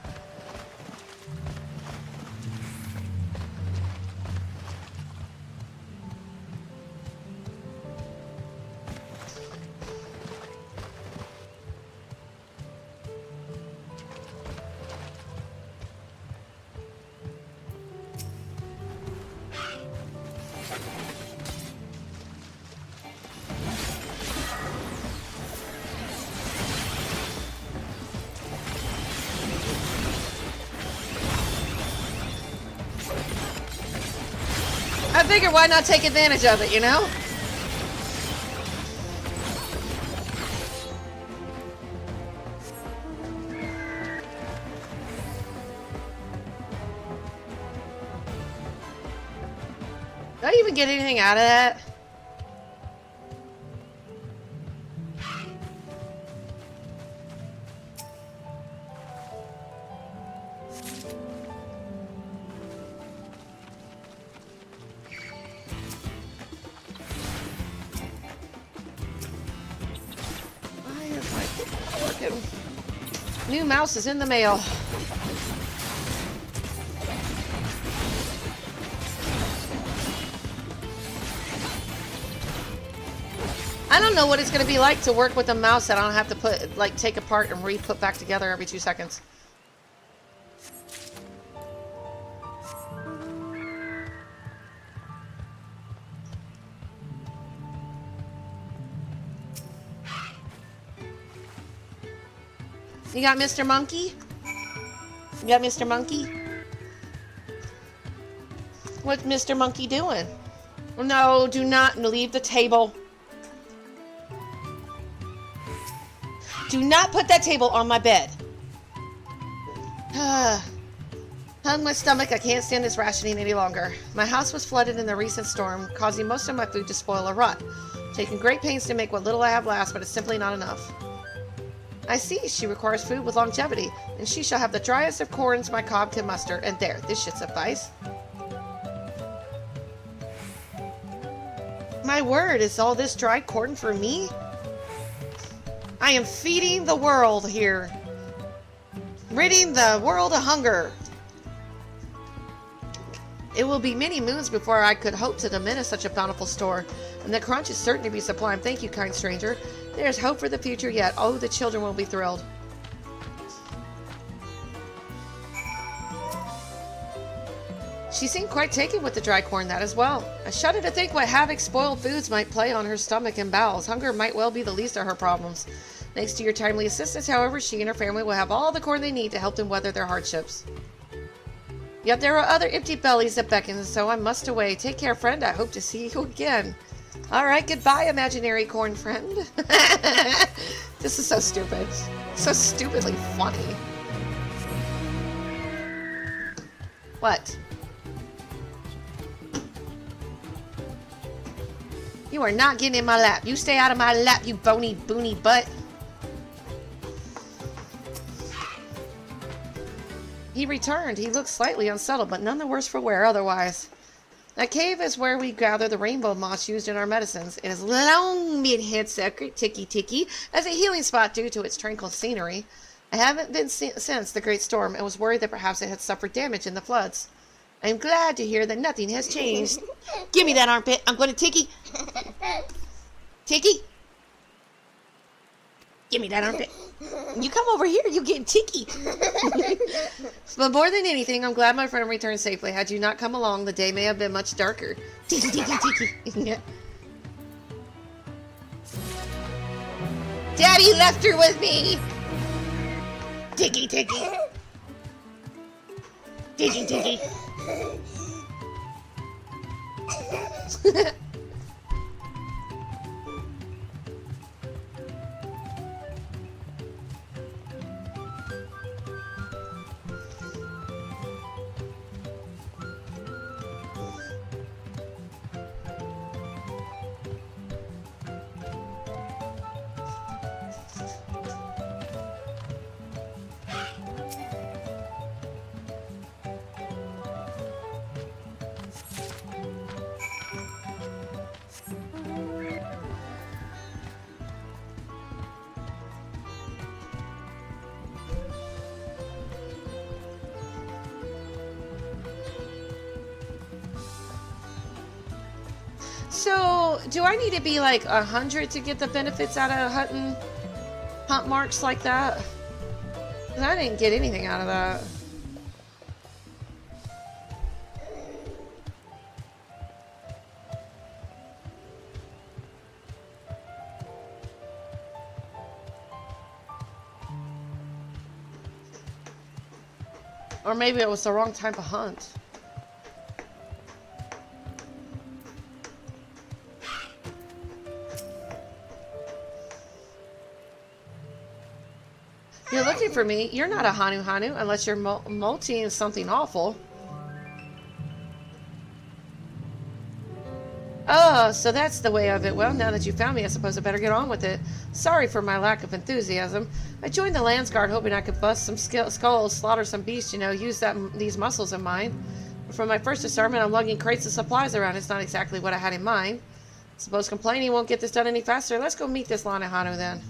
I figured why not take advantage of it, you know? Did I even get anything out of that? New mouse is in the mail. I don't know what it's going to be like to work with a mouse that I don't have to put, like, take apart and re-put back together every 2 seconds. You got Mr. Monkey? You got Mr. Monkey? What's Mr. Monkey doing? No, do not leave the table. Do not put that table on my bed. Hung my stomach. I can't stand this rationing any longer. My house was flooded in the recent storm, causing most of my food to spoil or rot. Taking great pains to make what little I have last, but it's simply not enough. I see, she requires food with longevity, and she shall have the driest of corns my cob can muster, and there, this should suffice. My word, is all this dry corn for me? I am feeding the world here. Ridding the world of hunger. It will be many moons before I could hope to diminish such a bountiful store, and the crunch is certain to be sublime. Thank you, kind stranger. There's hope for the future yet. Oh, the children will be thrilled. She seemed quite taken with the dry corn, that as well. I shudder to think what havoc spoiled foods might play on her stomach and bowels. Hunger might well be the least of her problems. Thanks to your timely assistance, however, she and her family will have all the corn they need to help them weather their hardships. Yet there are other empty bellies that beckon, so I must away. Take care, friend. I hope to see you again. Alright, goodbye, imaginary corn friend. This is so stupid. So stupidly funny. What? You are not getting in my lap. You stay out of my lap, you bony, boony butt. He returned. He looked slightly unsettled, but none the worse for wear otherwise. That cave is where we gather the rainbow moss used in our medicines. It has long been had sacred Tiki as a healing spot due to its tranquil scenery. I haven't been since the great storm and was worried that perhaps it had suffered damage in the floods. I am glad to hear that nothing has changed. Give me that armpit. I'm going to Tiki. Tiki. Give me that armpit. You come over here, you get Tiki. But more than anything, I'm glad my friend returned safely. Had you not come along, the day may have been much darker. Tiki, Tiki, Tiki. Daddy left her with me. Tiki, Tiki. Tiki, Tiki. So, do I need to be like 100 to get the benefits out of hunting hunt marks like that? 'Cause I didn't get anything out of that. Or maybe it was the wrong time to hunt. You're looking for me. You're not a Hanu Hanu unless you're multiing something awful. Oh, so that's the way of it. Well, now that you found me, I suppose I better get on with it. Sorry for my lack of enthusiasm. I joined the Landsguard hoping I could bust some skulls, slaughter some beasts, you know, use these muscles of mine. From my first assignment, I'm lugging crates of supplies around. It's not exactly what I had in mind. Suppose complaining won't get this done any faster. Let's go meet this Lana Hanu then.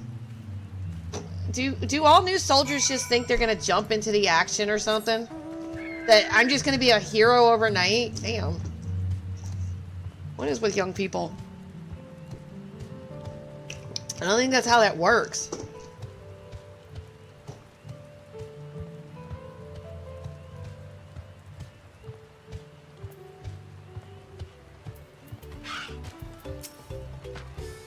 Do all new soldiers just think they're gonna jump into the action or something? That I'm just gonna be a hero overnight? Damn. What is with young people? I don't think that's how that works.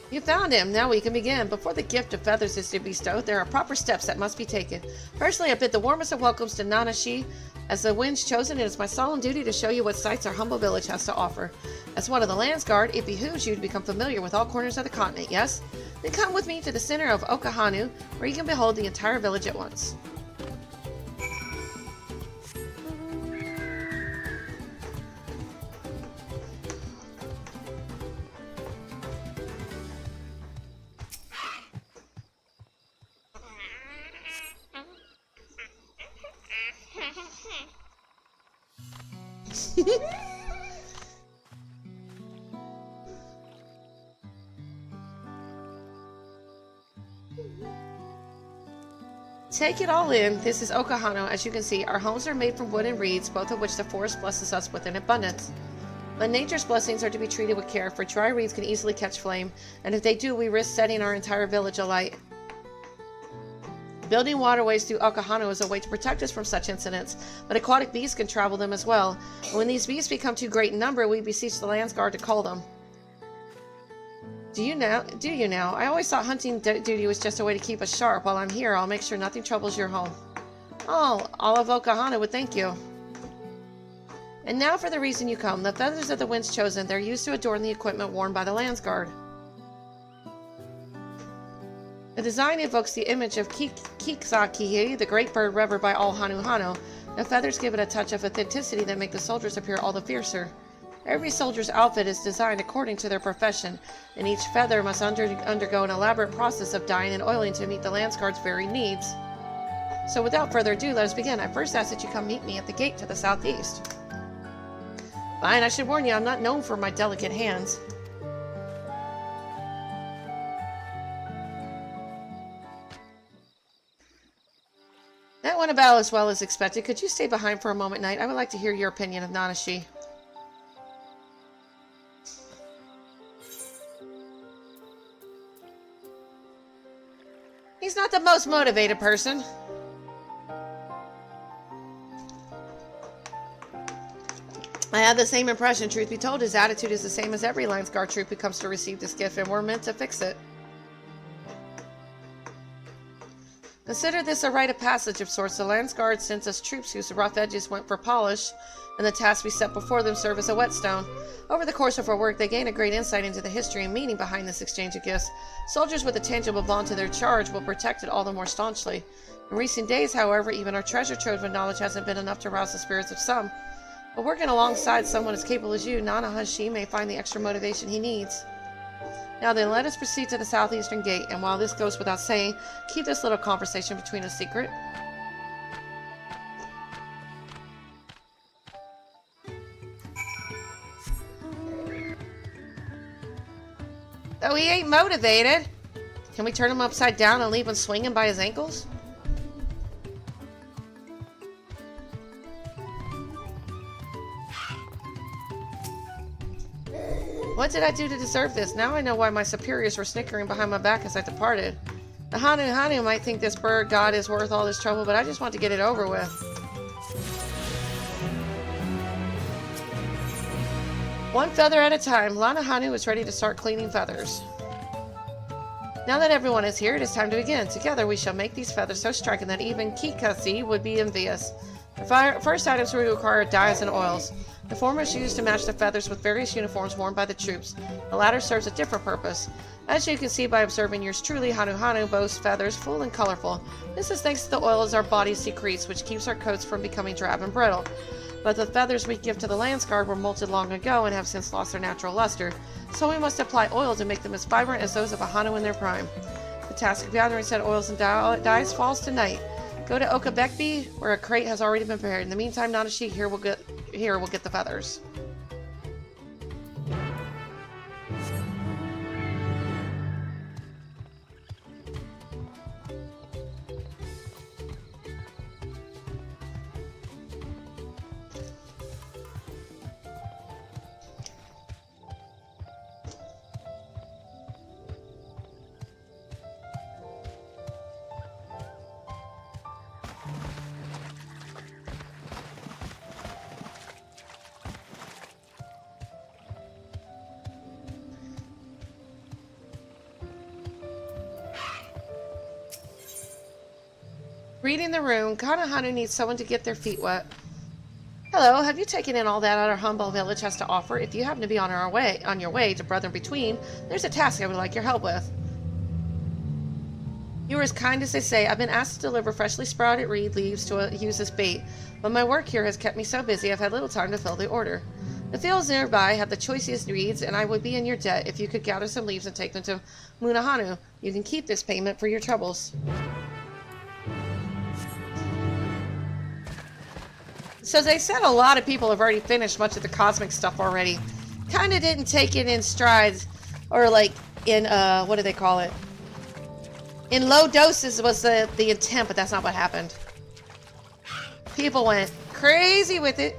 You found him. Now we can begin. Before the gift of feathers is to be bestowed, there are proper steps that must be taken. Personally, I bid the warmest of welcomes to Nanashi. As the wind's chosen, it is my solemn duty to show you what sights our humble village has to offer. As one of the Landsguard, it behooves you to become familiar with all corners of the continent, yes? Then come with me to the center of Okahanu, where you can behold the entire village at once. Take it all in. This is Okahano. As you can see, our homes are made from wood and reeds, both of which the forest blesses us with in abundance. But nature's blessings are to be treated with care, for dry reeds can easily catch flame, and if they do, we risk setting our entire village alight. Building waterways through Okahano is a way to protect us from such incidents, but aquatic beasts can travel them as well. And when these beasts become too great in number, we beseech the Landsguard to cull them. Do you now? I always thought hunting duty was just a way to keep us sharp. While I'm here, I'll make sure nothing troubles your home. Oh, all of Okahana would thank you. And now for the reason you come. The feathers of the wind's chosen. They're used to adorn the equipment worn by the Landsguard. The design evokes the image of Kiksakihi, the great bird revered by all Hanu Hano. The feathers give it a touch of authenticity that make the soldiers appear all the fiercer. Every soldier's outfit is designed according to their profession, and each feather must undergo an elaborate process of dyeing and oiling to meet the Landsguard's varied needs. So without further ado, let us begin. I first ask that you come meet me at the gate to the southeast. Fine, I should warn you, I'm not known for my delicate hands. That went about as well as expected. Could you stay behind for a moment, Knight? I would like to hear your opinion of Nanashi. He's not the most motivated person. I have the same impression. Truth be told, his attitude is the same as every Landsguard troop who comes to receive this gift, and we're meant to fix it. Consider this a rite of passage of sorts. The Landsguard sends us troops whose rough edges went for polish, and the tasks we set before them serve as a whetstone. Over the course of our work, they gain a great insight into the history and meaning behind this exchange of gifts. Soldiers with a tangible bond to their charge will protect it all the more staunchly. In recent days, however, even our treasure trove of knowledge hasn't been enough to rouse the spirits of some. But working alongside someone as capable as you, Nanahashi may find the extra motivation he needs. Now then, let us proceed to the southeastern gate, and while this goes without saying, keep this little conversation between us secret. Though he ain't motivated, can we turn him upside down and leave him swinging by his ankles? What did I do to deserve this? Now I know why my superiors were snickering behind my back as I departed. The Hanu might think this bird god is worth all this trouble, but I just want to get it over with. One feather at a time, Lana Hanu is ready to start cleaning feathers. Now that everyone is here, it is time to begin. Together we shall make these feathers so striking that even Kikasi would be envious. The first items we require dyes and oils. The former is used to match the feathers with various uniforms worn by the troops. The latter serves a different purpose. As you can see by observing yours truly, Hanu boasts feathers full and colorful. This is thanks to the oils our body secretes, which keeps our coats from becoming drab and brittle. But the feathers we give to the Landsguard were molted long ago and have since lost their natural luster, so we must apply oil to make them as vibrant as those of a Hanu in their prime. The task of gathering said oils and dyes falls tonight. Go to Urqopacha, where a crate has already been prepared. In the meantime, Nanashi here will get the feathers. Reading the room, Hanu needs someone to get their feet wet. Hello, have you taken in all that our humble village has to offer? If you happen to be on your way to Brethren Between, there's a task I would like your help with. You are as kind as they say. I've been asked to deliver freshly sprouted reed leaves to use as bait, but my work here has kept me so busy I've had little time to fill the order. The fields nearby have the choicest reeds, and I would be in your debt if you could gather some leaves and take them to Munahanu. You can keep this payment for your troubles. So they said a lot of people have already finished much of the cosmic stuff already. Kind of didn't take it in strides, or like in, what do they call it? In low doses was the intent, but that's not what happened. People went crazy with it.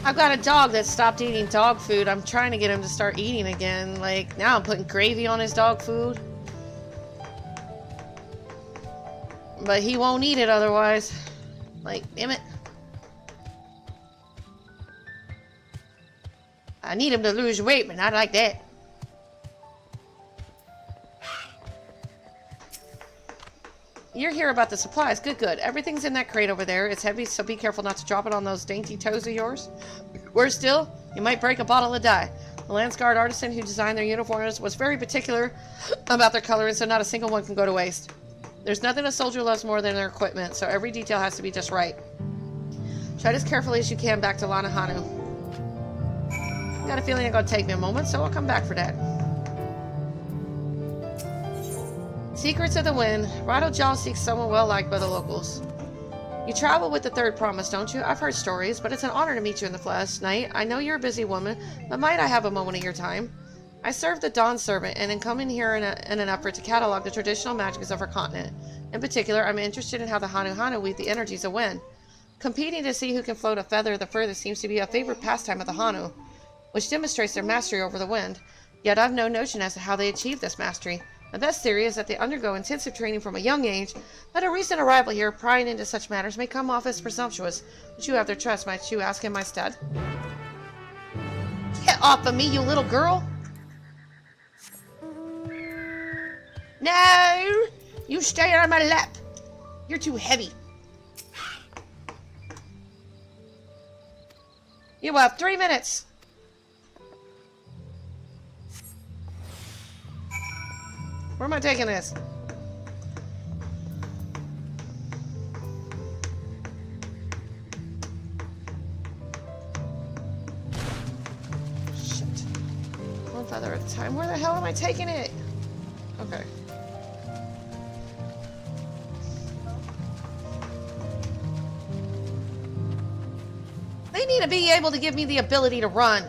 I've got a dog that stopped eating dog food. I'm trying to get him to start eating again. Like, now I'm putting gravy on his dog food. But he won't eat it otherwise. Like, damn it. I need him to lose weight, but not like that. You're here about the supplies. Good, good. Everything's in that crate over there. It's heavy, so be careful not to drop it on those dainty toes of yours. Worse still, you might break a bottle of dye. The Landsguard artisan who designed their uniforms was very particular about their color, and so not a single one can go to waste. There's nothing a soldier loves more than their equipment, so every detail has to be just right. Tread as carefully as you can back to Lana Hanu. Got a feeling it's gonna take me a moment, so I'll come back for that. Secrets of the Wind. Rado Jal seeks someone well liked by the locals. You travel with the Third Promise, don't you? I've heard stories, but it's an honor to meet you in the flesh. Knight, I know you're a busy woman, but might I have a moment of your time? I serve the Dawn Servant, and am coming here in an effort to catalog the traditional magics of our continent. In particular, I'm interested in how the Hanu weave the energies of wind. Competing to see who can float a feather the furthest seems to be a favorite pastime of the Hanu, which demonstrates their mastery over the wind. Yet I've no notion as to how they achieve this mastery. My best theory is that they undergo intensive training from a young age, but a recent arrival here, prying into such matters, may come off as presumptuous. Would you have their trust? Might you ask in my stead? Get off of me, you little girl! No! You stay on my lap! You're too heavy. You have 3 minutes. Where am I taking this? Shit. One feather at a time. Where the hell am I taking it? Okay. They need to be able to give me the ability to run.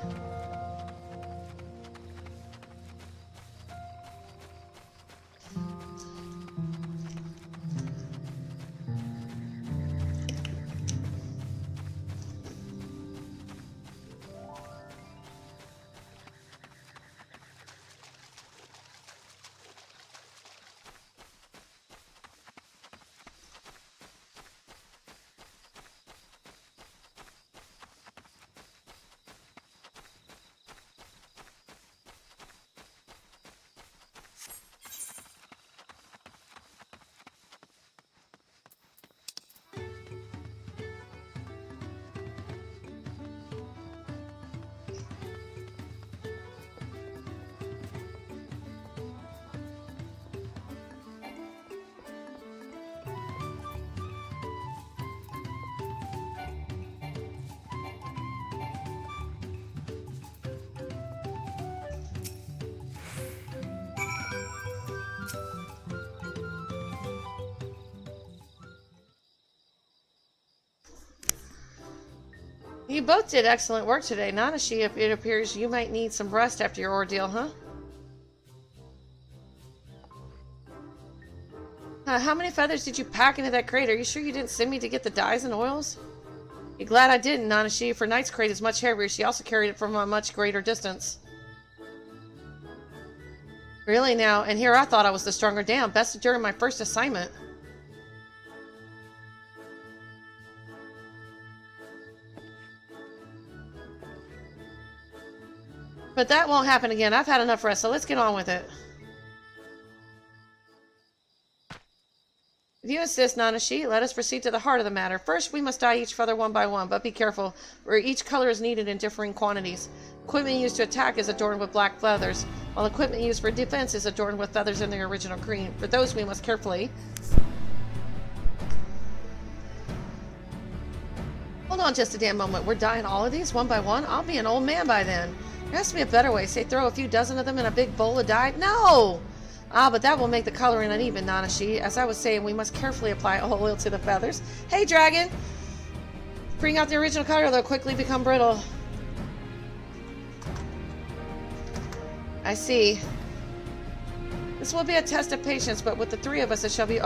You both did excellent work today. Nanashi, it appears you might need some rest after your ordeal, huh? How many feathers did you pack into that crate? Are you sure you didn't send me to get the dyes and oils? Be glad I didn't, Nanashi, for Knight's crate is much heavier. She also carried it from a much greater distance. Really now? And here I thought I was the stronger. Damn, bested during my first assignment. But that won't happen again. I've had enough rest, so let's get on with it. If you insist, Nanashi, let us proceed to the heart of the matter. First, we must dye each feather one by one, but be careful, for each color is needed in differing quantities. Equipment used to attack is adorned with black feathers, while equipment used for defense is adorned with feathers in their original green. For those, we must carefully... Hold on just a damn moment. We're dyeing all of these one by one? I'll be an old man by then. There has to be a better way. Say throw a few dozen of them in a big bowl of dye? No! Ah, but that will make the coloring uneven, Nanashi. As I was saying, we must carefully apply oil to the feathers. Hey, dragon! Bring out the original color, they'll quickly become brittle. I see. This will be a test of patience, but with the three of us, it shall be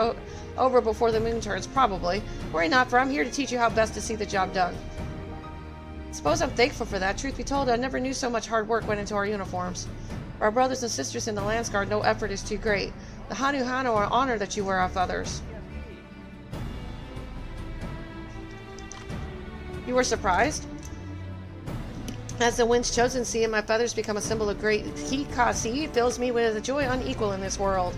over before the moon turns, probably. Worry not, for I'm here to teach you how best to see the job done. Suppose I'm thankful for that. Truth be told, I never knew so much hard work went into our uniforms. For our brothers and sisters in the Landsguard, no effort is too great. The Hanu are honored that you wear our feathers. You were surprised? As the wind's chosen, seeing my feathers become a symbol of great Hikasi fills me with a joy unequal in this world.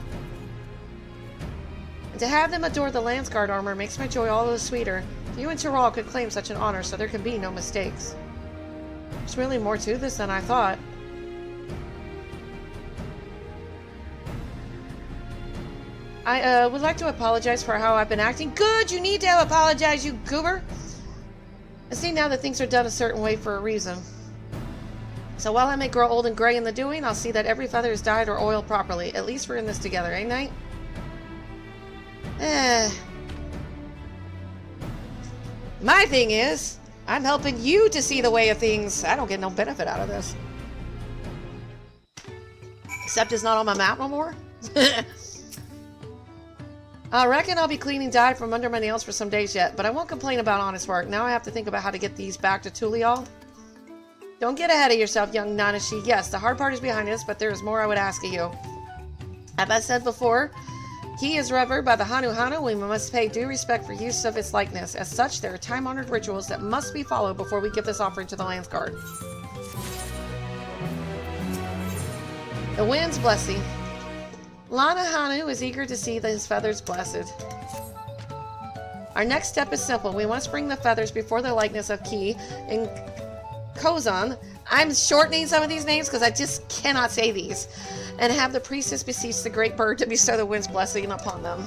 And to have them adore the Landsguard armor makes my joy all the sweeter. You and Tyrrell could claim such an honor, so there can be no mistakes. There's really more to this than I thought. I would like to apologize for how I've been acting. Good! You need to apologize, you goober! I see now that things are done a certain way for a reason. So while I may grow old and gray in the doing, I'll see that every feather is dyed or oiled properly. At least we're in this together, eh, Knight? My thing is, I'm helping you to see the way of things. I don't get no benefit out of this. Except it's not on my map no more. I reckon I'll be cleaning dye from under my nails for some days yet, but I won't complain about honest work. Now I have to think about how to get these back to Tulial. Don't get ahead of yourself, young Nanashi. Yes, the hard part is behind us, but there is more I would ask of you. As I said before, he is revered by the Hanu Hanu. We must pay due respect for use of its likeness. As such, there are time-honored rituals that must be followed before we give this offering to the Lance Guard. The wind's blessing. Lana Hanu is eager to see his feathers blessed. Our next step is simple. We must bring the feathers before the likeness of Ki and Kozan. I'm shortening some of these names because I just cannot say these. And have the priestess beseech the great bird to bestow the wind's blessing upon them.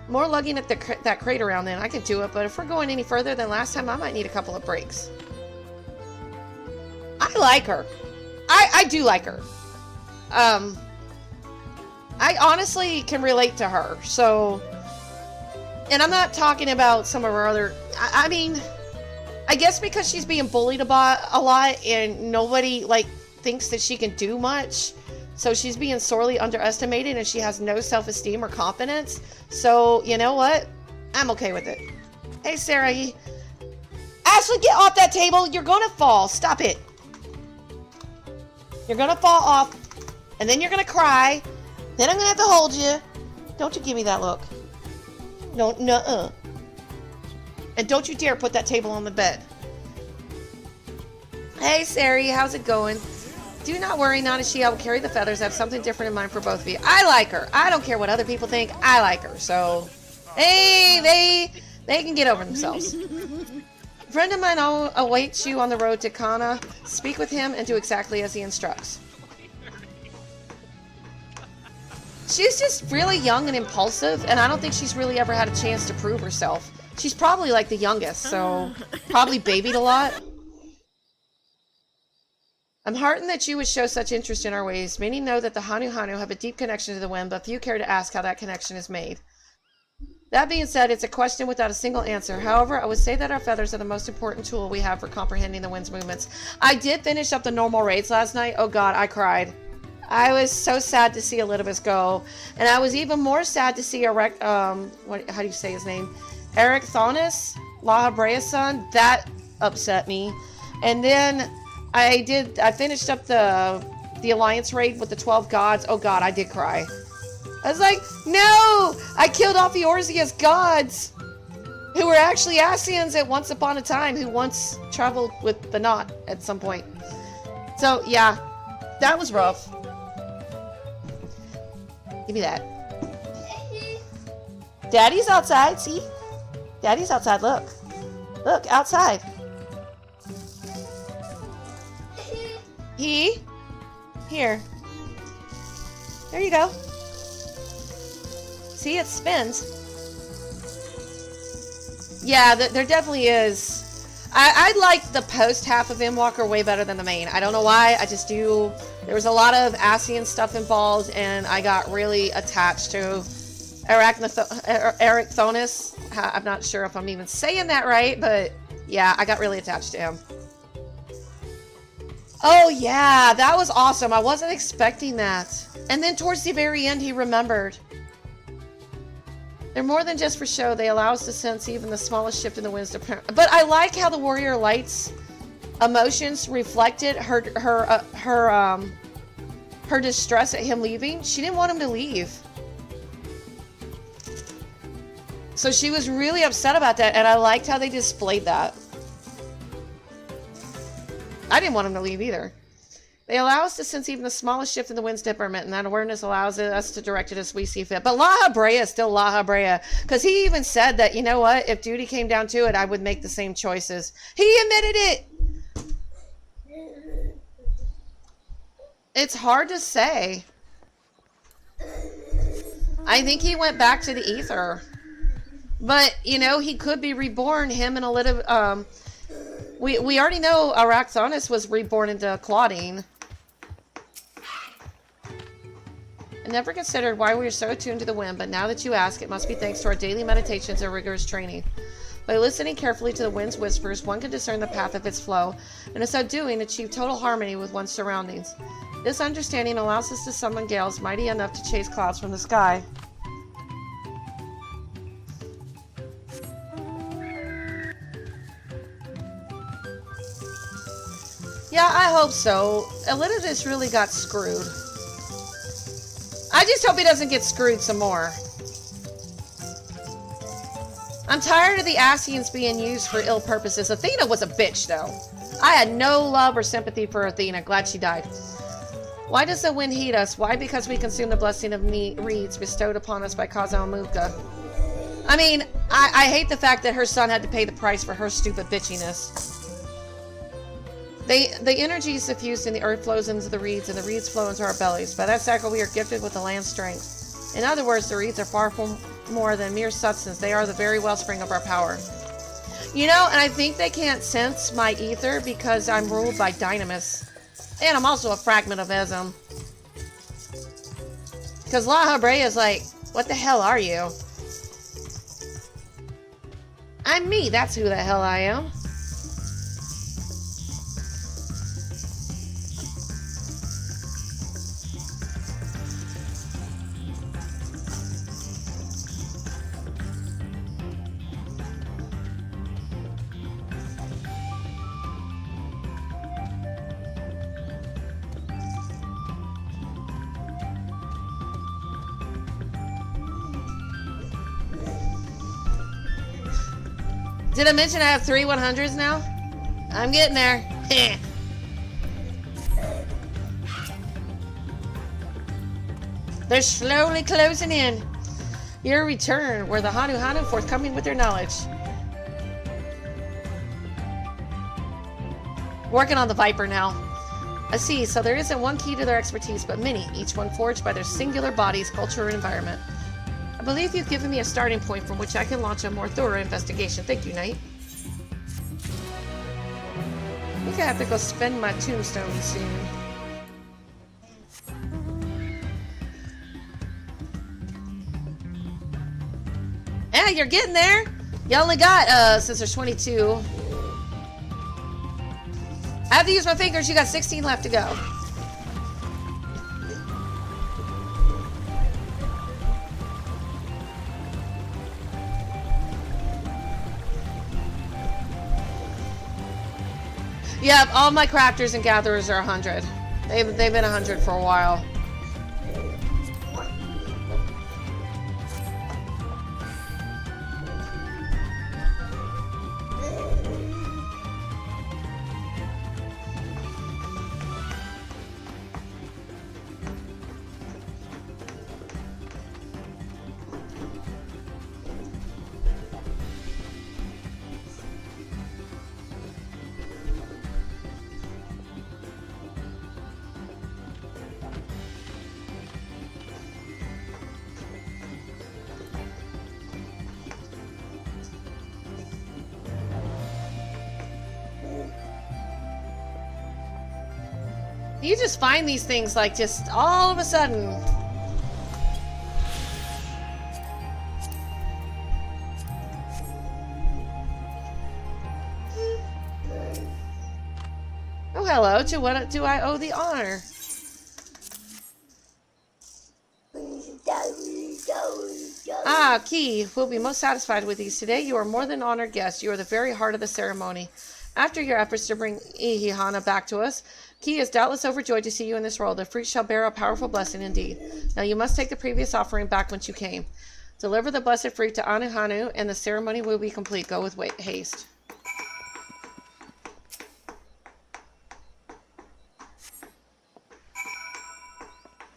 More lugging at that crate around then. I could do it, but if we're going any further than last time, I might need a couple of breaks. I like her. I do like her. I honestly can relate to her, so... And I'm not talking about some of her other... I mean, I guess because she's being bullied a lot and nobody, like, thinks that she can do much, so she's being sorely underestimated and she has no self-esteem or confidence. So, you know what? I'm okay with it. Hey, Sarah. Ashley, get off that table! You're gonna fall! Stop it! You're gonna fall off, and then you're gonna cry. Then I'm gonna have to hold you. Don't you give me that look. No, nuh-uh. And don't you dare put that table on the bed. Hey, Sari, how's it going? Do not worry, not as she. I will carry the feathers. I have something different in mind for both of you. I like her. I don't care what other people think. I like her. So, hey, they can get over themselves. A friend of mine awaits you on the road to Kana. Speak with him and do exactly as he instructs. She's just really young and impulsive, and I don't think she's really ever had a chance to prove herself. She's probably like the youngest, so probably babied a lot. I'm heartened that you would show such interest in our ways. Many know that the Hanu Hanu have a deep connection to the wind, but few care to ask how that connection is made. That being said, it's a question without a single answer. However, I would say that our feathers are the most important tool we have for comprehending the wind's movements. I did finish up the normal raids last night. Oh god, I cried. I was so sad to see Elidibus go, and I was even more sad to see how do you say his name? Eric Thonis, La Habrea's son. That upset me. And then I finished up the Alliance raid with the 12 gods. Oh god, I did cry. I was like, no! I killed off Eorzea's gods! Who were actually Ascians at once upon a time, who once traveled with the Knot at some point. So, yeah. That was rough. Give me that. Daddy's outside, see? Daddy's outside, look. Look, outside. Here. There you go. See, it spins. Yeah, there definitely is. I like the post half of Endwalker way better than the main. I don't know why, I just do. There was a lot of Ascian stuff involved, and I got really attached to Eric Thonis. I'm not sure if I'm even saying that right, but yeah, I got really attached to him. Oh yeah, that was awesome. I wasn't expecting that. And then towards the very end, he remembered. They're more than just for show. They allow us to sense even the smallest shift in the winds. But I like how the Warrior Light's emotions reflected her distress at him leaving. She didn't want him to leave. So she was really upset about that, and I liked how they displayed that. I didn't want him to leave either. They allow us to sense even the smallest shift in the wind's temperament, and that awareness allows us to direct it as we see fit. But La Habrea is still La Habrea, because he even said that, you know what, if duty came down to it, I would make the same choices. He admitted it! It's hard to say. I think he went back to the ether. But, you know, he could be reborn, him and a little, we already know Araxonis was reborn into Claudine. I never considered why we are so attuned to the wind, but now that you ask, it must be thanks to our daily meditations and rigorous training. By listening carefully to the wind's whispers, one can discern the path of its flow, and in so doing, achieve total harmony with one's surroundings. This understanding allows us to summon gales mighty enough to chase clouds from the sky. Yeah, I hope so. Elidibus really got screwed. I just hope he doesn't get screwed some more. I'm tired of the Asians being used for ill purposes. Athena was a bitch, though. I had no love or sympathy for Athena. Glad she died. Why does the wind heat us? Why? Because we consume the blessing of reeds bestowed upon us by Kozama'uka. I mean, I hate the fact that her son had to pay the price for her stupid bitchiness. The energy is suffused in the earth flows into the reeds, and the reeds flow into our bellies. By that cycle, we are gifted with the land's strength. In other words, the reeds are far more than mere substance. They are the very wellspring of our power. You know, and I think they can't sense my ether because I'm ruled by Dynamis. And I'm also a fragment of Esm. Because La Habrea is like, what the hell are you? I'm me, that's who the hell I am. Did I mention I have 3 100s now? I'm getting there. They're slowly closing in. Your return, were the Hanu Hanu forthcoming with their knowledge. Working on the Viper now. I see, so there isn't one key to their expertise, but many, each one forged by their singular bodies, culture, and environment. I believe you've given me a starting point from which I can launch a more thorough investigation. Thank you, Knight. I think I have to go spend my tombstone soon. Yeah, you're getting there. You only got, since there's 22. I have to use my fingers. You got 16 left to go. Yeah, all my crafters and gatherers are 100. They've been 100 for a while. You just find these things like just all of a sudden. Oh, hello. To what do I owe the honor? Ah, Key, we'll be most satisfied with these today. You are more than honored guests. You are the very heart of the ceremony. After your efforts to bring Ihihana back to us, Key is doubtless overjoyed to see you in this role. The fruit shall bear a powerful blessing indeed. Now you must take the previous offering back whence you came. Deliver the blessed fruit to Anuhanu, and the ceremony will be complete. Go with haste.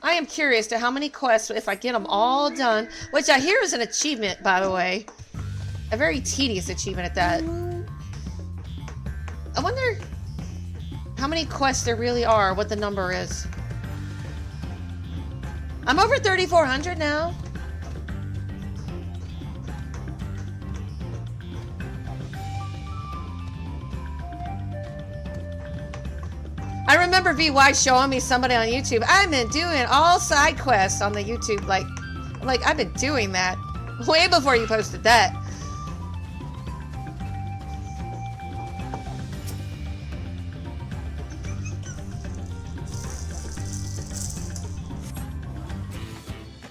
I am curious to how many quests, if I get them all done, which I hear is an achievement, by the way. A very tedious achievement at that. I wonder how many quests there really are, what the number is. I'm over 3,400 now. I remember VY showing me somebody on YouTube. I've been doing all side quests on the YouTube. Like I've been doing that way before you posted that.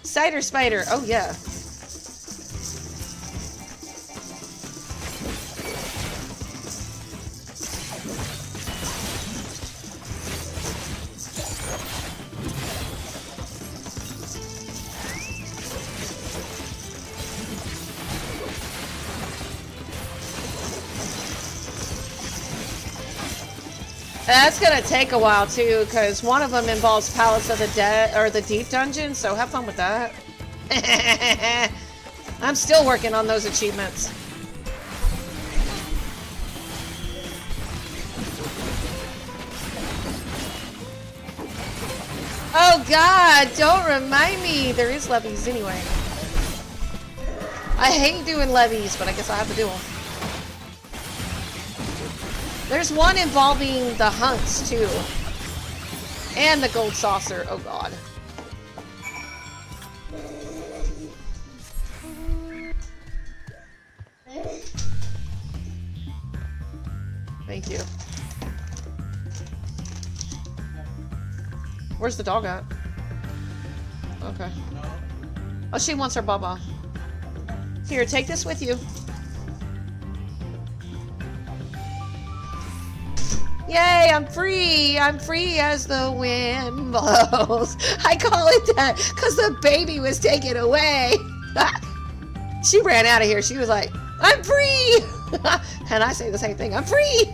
Cider Spider. Oh, yeah. That's gonna take a while too, because one of them involves Palace of the Dead or the Deep Dungeon, so have fun with that. I'm still working on those achievements. Oh god, don't remind me! There is levies anyway. I hate doing levies, but I guess I have to do them. There's one involving the hunts, too. And the gold saucer. Oh, God. Thank you. Where's the dog at? Okay. Oh, she wants her baba. Here, take this with you. Yay, I'm free! I'm free as the wind blows. I call it that because the baby was taken away. She ran out of here. She was like, I'm free! And I say the same thing, I'm free!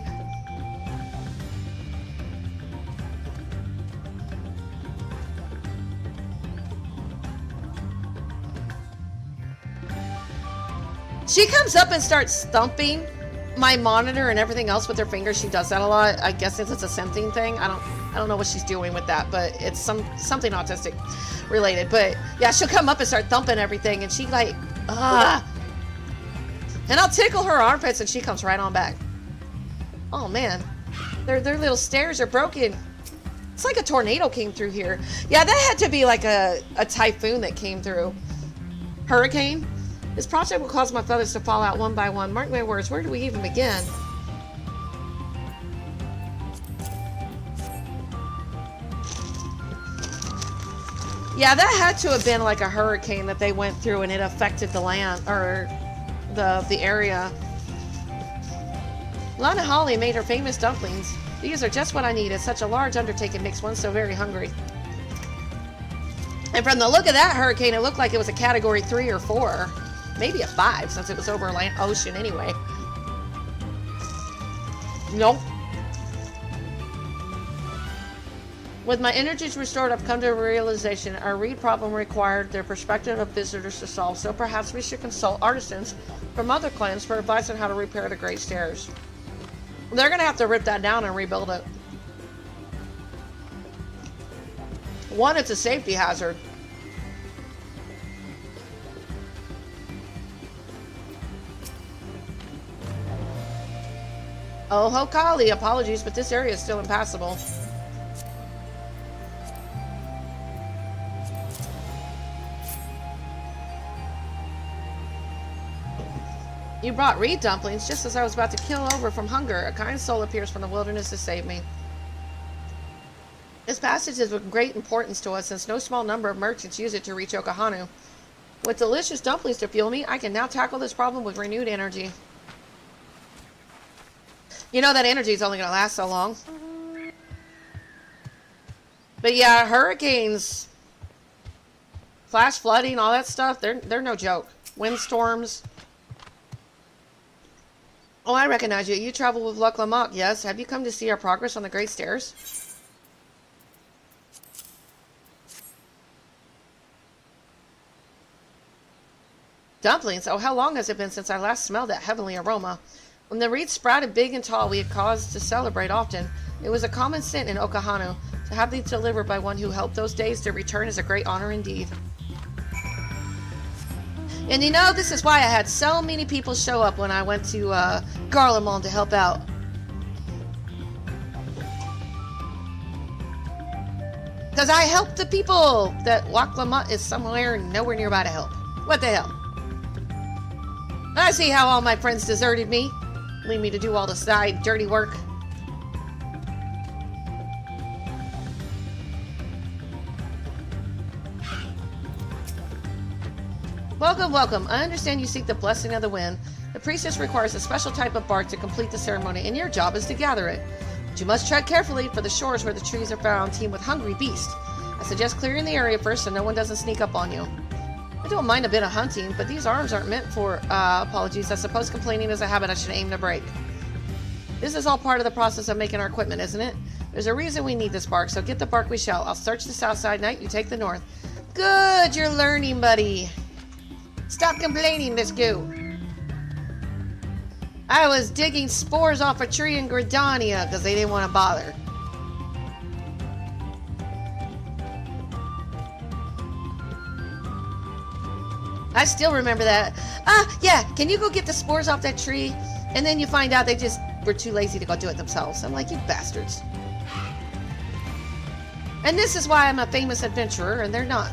She comes up and starts thumping my monitor and everything else with her fingers. She does that a lot. I guess it's a sensing thing. I don't know what she's doing with that, but it's something autistic related. But yeah, she'll come up and start thumping everything, and she like, and I'll tickle her armpits, and she comes right on back. Oh man, their little stairs are broken. It's like a tornado came through here. Yeah, that had to be like a typhoon that came through. Hurricane. This project will cause my feathers to fall out one by one. Mark my words, where do we even begin? Yeah, that had to have been like a hurricane that they went through and it affected the land, or the area. Lana Holly made her famous dumplings. These are just what I need. It's such a large undertaking, makes one so very hungry. And from the look of that hurricane, it looked like it was a category 3 or 4. Maybe a 5, since it was over ocean anyway. Nope. With my energies restored, I've come to a realization our reed problem required the perspective of visitors to solve, so perhaps we should consult artisans from other clans for advice on how to repair the Great Stairs. They're gonna have to rip that down and rebuild it. One, it's a safety hazard. Oh, ho, Kali, apologies, but this area is still impassable. You brought reed dumplings just as I was about to kill over from hunger. A kind soul appears from the wilderness to save me. This passage is of great importance to us since no small number of merchants use it to reach Okahanu. With delicious dumplings to fuel me, I can now tackle this problem with renewed energy. You know that energy is only going to last so long. But yeah, hurricanes, flash flooding, all that stuff, they're no joke. Windstorms. Oh, I recognize you. You travel with Urqopacha, yes? Have you come to see our progress on the Great Stairs? Dumplings? Oh, how long has it been since I last smelled that heavenly aroma? When the reeds sprouted big and tall, we had cause to celebrate often. It was a common sin in Okahanu. To have these delivered by one who helped those days to return is a great honor indeed. And you know, this is why I had so many people show up when I went to Garlemald to help out. Because I helped the people that Urqopacha is somewhere nowhere nearby to help. What the hell? I see how all my friends deserted me. Leave me to do all the side dirty work. Welcome, welcome. I understand you seek the blessing of the wind. The priestess requires a special type of bark to complete the ceremony, and your job is to gather it. But you must tread carefully, for the shores where the trees are found teem with hungry beasts. I suggest clearing the area first so no one doesn't sneak up on you. I don't mind a bit of hunting, but these arms aren't meant for, apologies. I suppose complaining is a habit I should aim to break. This is all part of the process of making our equipment, isn't it? There's a reason we need this bark, so get the bark we shall. I'll search the south side, Knight. You take the north. Good, you're learning, buddy. Stop complaining, Miss Goo. I was digging spores off a tree in Gridania because they didn't want to bother. I still remember that. Yeah, can you go get the spores off that tree? And then you find out they just were too lazy to go do it themselves. I'm like, you bastards. And this is why I'm a famous adventurer, and they're not.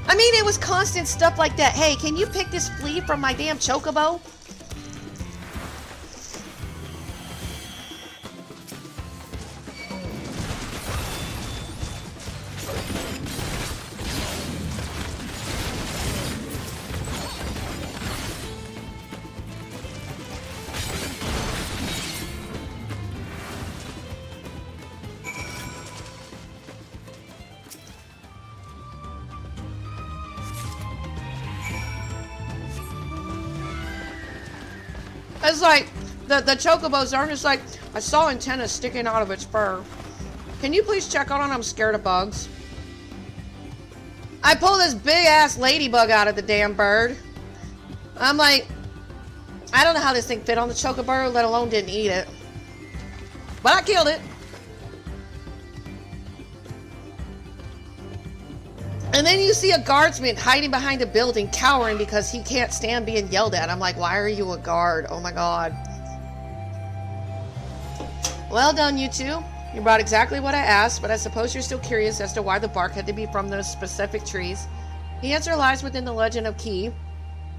I mean, it was constant stuff like that. Hey, can you pick this flea from my damn chocobo? It's like, the chocobos aren't just like, I saw antennas sticking out of its fur. Can you please check on it? I'm scared of bugs. I pull this big ass ladybug out of the damn bird. I'm like, I don't know how this thing fit on the chocobo, let alone didn't eat it. But I killed it. And then you see a guardsman hiding behind a building, cowering because he can't stand being yelled at. I'm like, why are you a guard? Oh my god. Well done, you two. You brought exactly what I asked, but I suppose you're still curious as to why the bark had to be from those specific trees. The answer lies within the legend of Ki.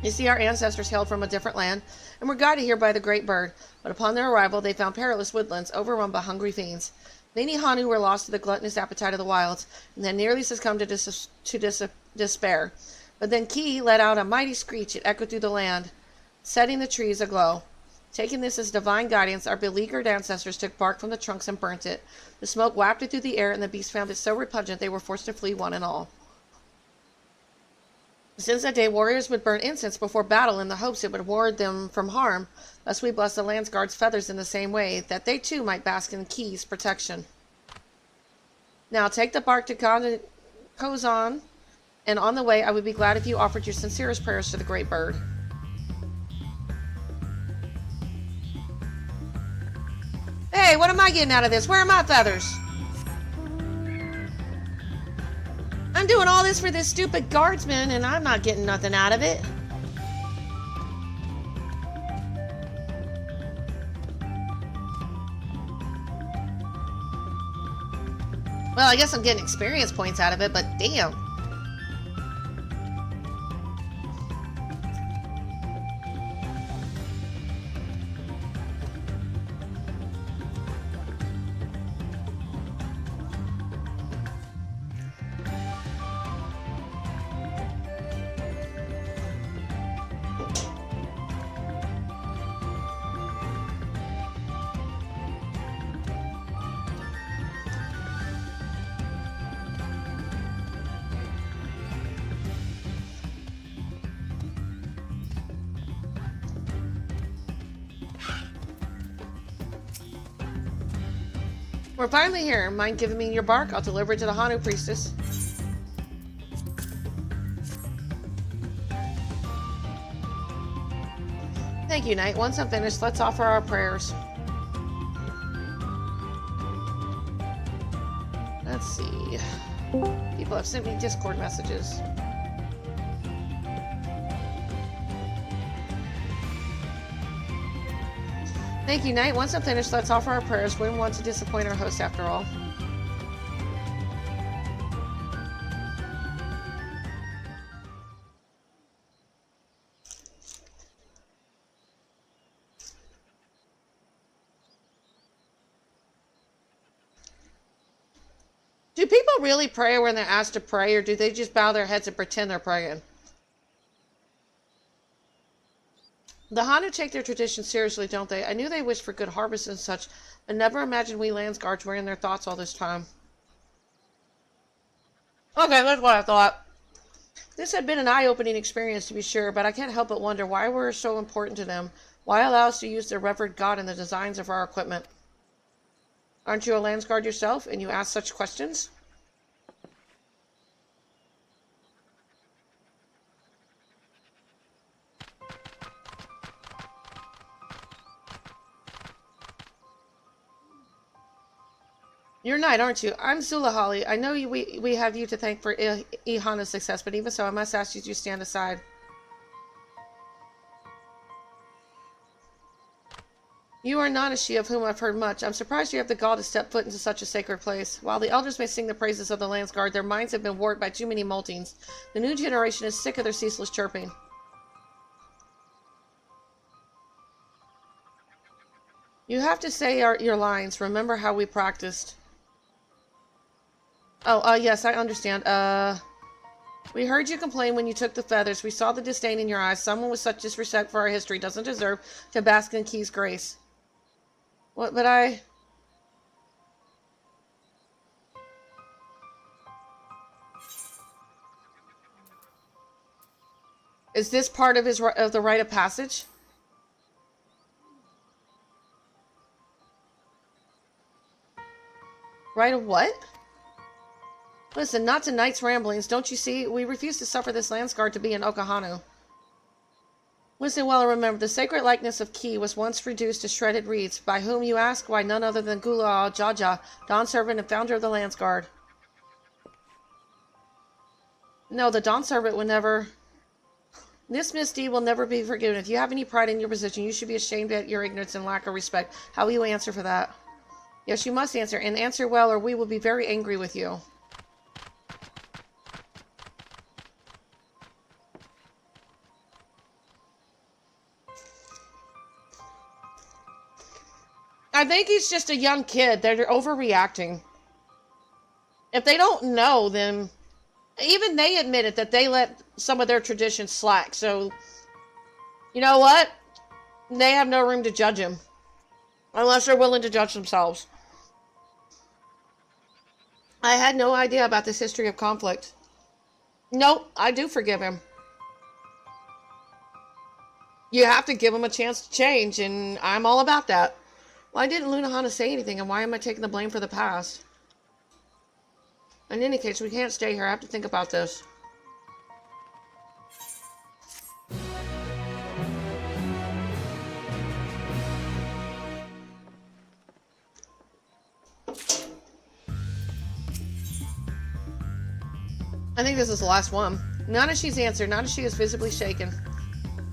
You see, our ancestors hailed from a different land, and were guided here by the great bird. But upon their arrival, they found perilous woodlands overrun by hungry fiends. Many Hanu were lost to the gluttonous appetite of the wilds, and then nearly succumbed to despair. But then Ki let out a mighty screech. It echoed through the land, setting the trees aglow. Taking this as divine guidance, our beleaguered ancestors took bark from the trunks and burnt it. The smoke wafted through the air, and the beasts found it so repugnant they were forced to flee one and all. Since that day, warriors would burn incense before battle in the hopes it would ward them from harm. Thus we bless the land's guards' feathers in the same way, that they too might bask in Ki's protection. Now take the bark to Kozan, and on the way I would be glad if you offered your sincerest prayers to the great bird. Hey, what am I getting out of this? Where are my feathers? I'm doing all this for this stupid guardsman, and I'm not getting nothing out of it. Well, I guess I'm getting experience points out of it, but damn. We're finally here. Mind giving me your bark? I'll deliver it to the Hanu priestess. Thank you, Knight. Once I'm finished, let's offer our prayers. Let's see. People have sent me Discord messages. Thank you, Knight. Once I'm finished, let's offer our prayers. We don't want to disappoint our host after all. Do people really pray when they're asked to pray, or do they just bow their heads and pretend they're praying? The Hanu take their tradition seriously, don't they? I knew they wished for good harvests and such, but never imagined we landsguards were in their thoughts all this time. Okay, that's what I thought. This had been an eye-opening experience, to be sure, but I can't help but wonder why we're so important to them. Why allow us to use the revered god in the designs of our equipment? Aren't you a Landsguard yourself, and you ask such questions? You're a knight, aren't you? I'm Zulahali. I know we have you to thank for Ihana's success, but even so, I must ask you to stand aside. You are not a she of whom I've heard much. I'm surprised you have the gall to step foot into such a sacred place. While the elders may sing the praises of the Landsguard, their minds have been warped by too many moltings. The new generation is sick of their ceaseless chirping. You have to say your lines. Remember how we practiced. Oh, yes, I understand. We heard you complain when you took the feathers. We saw the disdain in your eyes. Someone with such disrespect for our history doesn't deserve to bask in Key's grace. What, but I... Is this part of the rite of passage? Rite of what? Listen, not tonight's ramblings. Don't you see? We refuse to suffer this Landsguard to be in Okahanu. Listen well and remember, the sacred likeness of Key was once reduced to shredded reeds. By whom, you ask? Why, none other than Gula Jaja, Dawn Servant and founder of the Landsguard. No, the Dawn Servant would never... This misdeed will never be forgiven. If you have any pride in your position, you should be ashamed at your ignorance and lack of respect. How will you answer for that? Yes, you must answer, and answer well, or we will be very angry with you. I think he's just a young kid. They're overreacting. If they don't know, then... Even they admitted that they let some of their traditions slack. So, you know what? They have no room to judge him. Unless they're willing to judge themselves. I had no idea about this history of conflict. Nope, I do forgive him. You have to give him a chance to change, and I'm all about that. Why didn't Lunahana say anything, and why am I taking the blame for the past? In any case, we can't stay here. I have to think about this. I think this is the last one. Nanashi's answer. Nanashi is visibly shaken.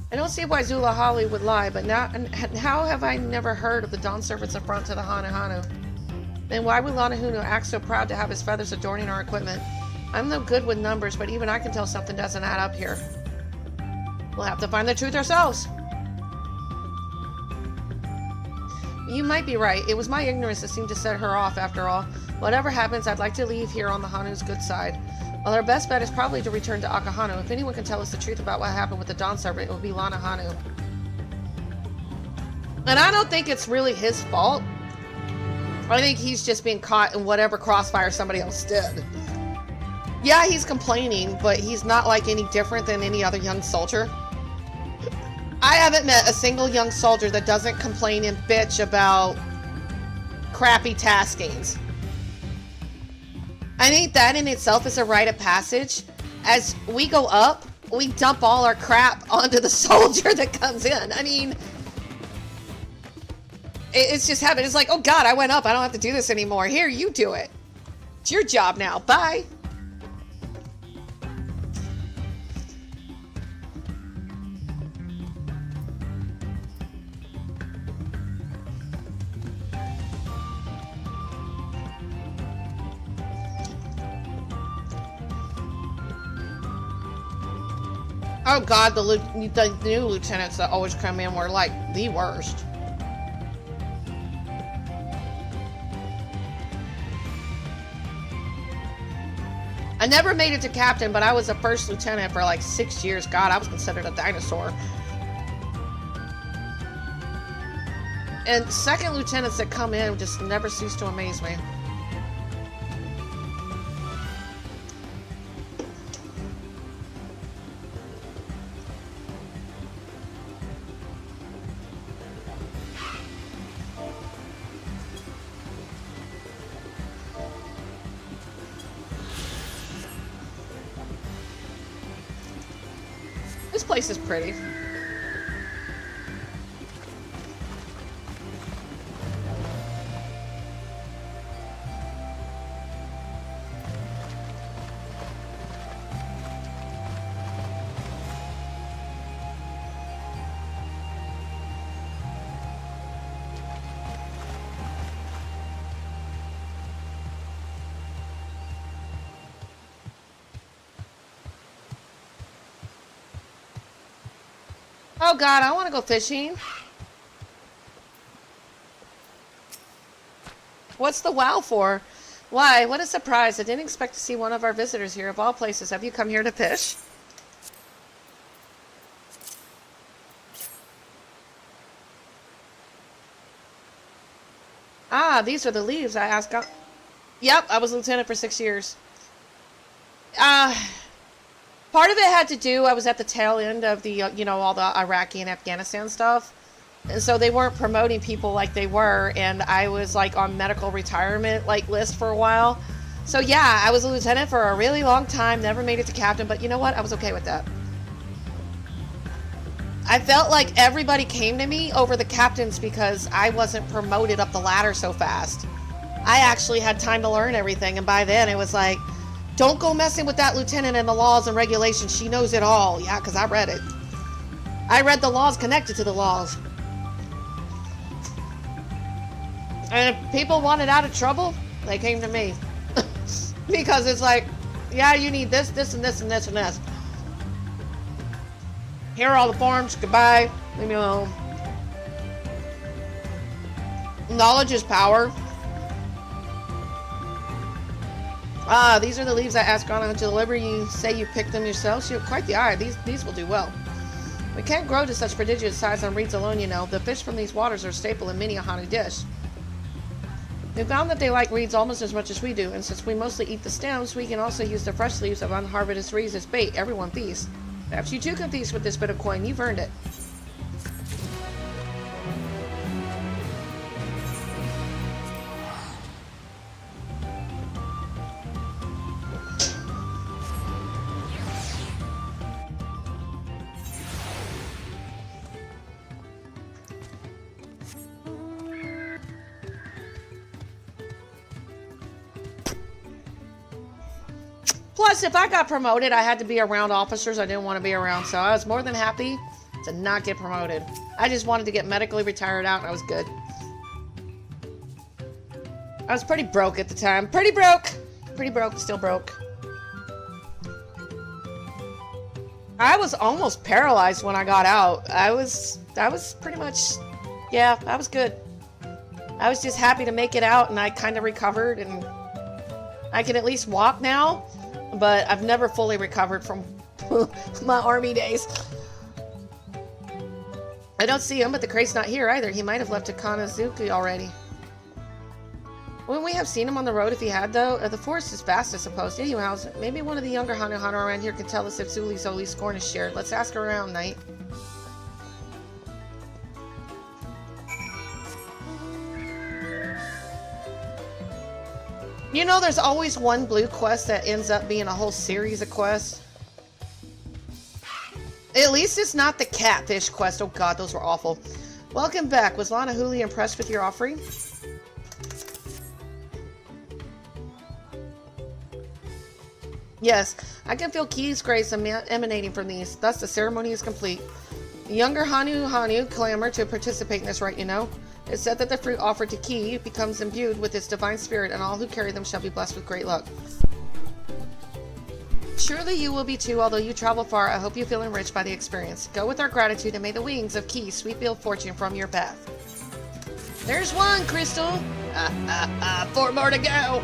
I don't see why Zulahali would lie, but now, how have I never heard of the Dawn Servant's affront to the Hanahanu? Then why would Lanahunu act so proud to have his feathers adorning our equipment? I'm no good with numbers, but even I can tell something doesn't add up here. We'll have to find the truth ourselves. You might be right. It was my ignorance that seemed to set her off, after all. Whatever happens, I'd like to leave here on the Hanu's good side. Well, our best bet is probably to return to Akahanu. If anyone can tell us the truth about what happened with the Dawn Servant, it will be Lanahanu. And I don't think it's really his fault. I think he's just being caught in whatever crossfire somebody else did. Yeah, he's complaining, but he's not like any different than any other young soldier. I haven't met a single young soldier that doesn't complain and bitch about crappy taskings. I think that in itself is a rite of passage. As we go up, we dump all our crap onto the soldier that comes in. I mean, it's just habit. It's like, oh God, I went up. I don't have to do this anymore. Here, you do it. It's your job now. Bye. Oh God, the new lieutenants that always come in were like the worst. I never made it to captain, but I was a first lieutenant for like 6 years. God, I was considered a dinosaur. And second lieutenants that come in just never cease to amaze me. This place is pretty. Oh god, I want to go fishing. What's the wow for? Why? What a surprise. I didn't expect to see one of our visitors here. Of all places, have you come here to fish? Ah, these are the leaves I asked. Yep, I was lieutenant for 6 years. Part of it had to do, I was at the tail end of the, you know, all the Iraqi and Afghanistan stuff. And so they weren't promoting people like they were. And I was like on medical retirement like list for a while. So yeah, I was a lieutenant for a really long time. Never made it to captain. But you know what? I was okay with that. I felt like everybody came to me over the captains because I wasn't promoted up the ladder so fast. I actually had time to learn everything. And by then it was like, don't go messing with that lieutenant and the laws and regulations. She knows it all. Yeah, because I read it. I read the laws connected to the laws. And if people wanted out of trouble, they came to me. Because it's like, yeah, you need this, this, and this, and this, and this. Here are all the forms. Goodbye. Leave me alone. Knowledge is power. Ah, these are the leaves I asked Grana to deliver. You say you picked them yourselves? You have quite the eye. These will do well. We can't grow to such prodigious size on reeds alone, you know. The fish from these waters are a staple in many a Hanu dish. We found that they like reeds almost as much as we do, and since we mostly eat the stems, we can also use the fresh leaves of unharvested reeds as bait. Everyone feasts. Perhaps you too can feast with this bit of coin. You've earned it. Plus, if I got promoted, I had to be around officers I didn't want to be around, so I was more than happy to not get promoted. I just wanted to get medically retired out, and I was good. I was pretty broke at the time. Pretty broke! Pretty broke, still broke. I was almost paralyzed when I got out. I was pretty much, yeah, I was good. I was just happy to make it out, and I kind of recovered, and I can at least walk now. But I've never fully recovered from my army days. I don't see him, but the crate's not here either. He might have left to Kozama'uka already. Wouldn't we have seen him on the road if he had, though? The forest is vast, I suppose. Anyways, maybe one of the younger Hanu around here can tell us if Zuli's scorn is shared. Let's ask around, Knight. You know, there's always one blue quest that ends up being a whole series of quests. At least it's not the catfish quest. Oh god, those were awful. Welcome back. Was Lana Huli impressed with your offering? Yes, I can feel Ki's grace emanating from these. Thus, the ceremony is complete. The younger Hanu clamor to participate in this rite, you know. It's said that the fruit offered to Ki becomes imbued with its divine spirit, and all who carry them shall be blessed with great luck. Surely you will be too, although you travel far. I hope you feel enriched by the experience. Go with our gratitude, and may the wings of Ki sweep ill fortune from your path. There's one, Crystal! 4 more to go!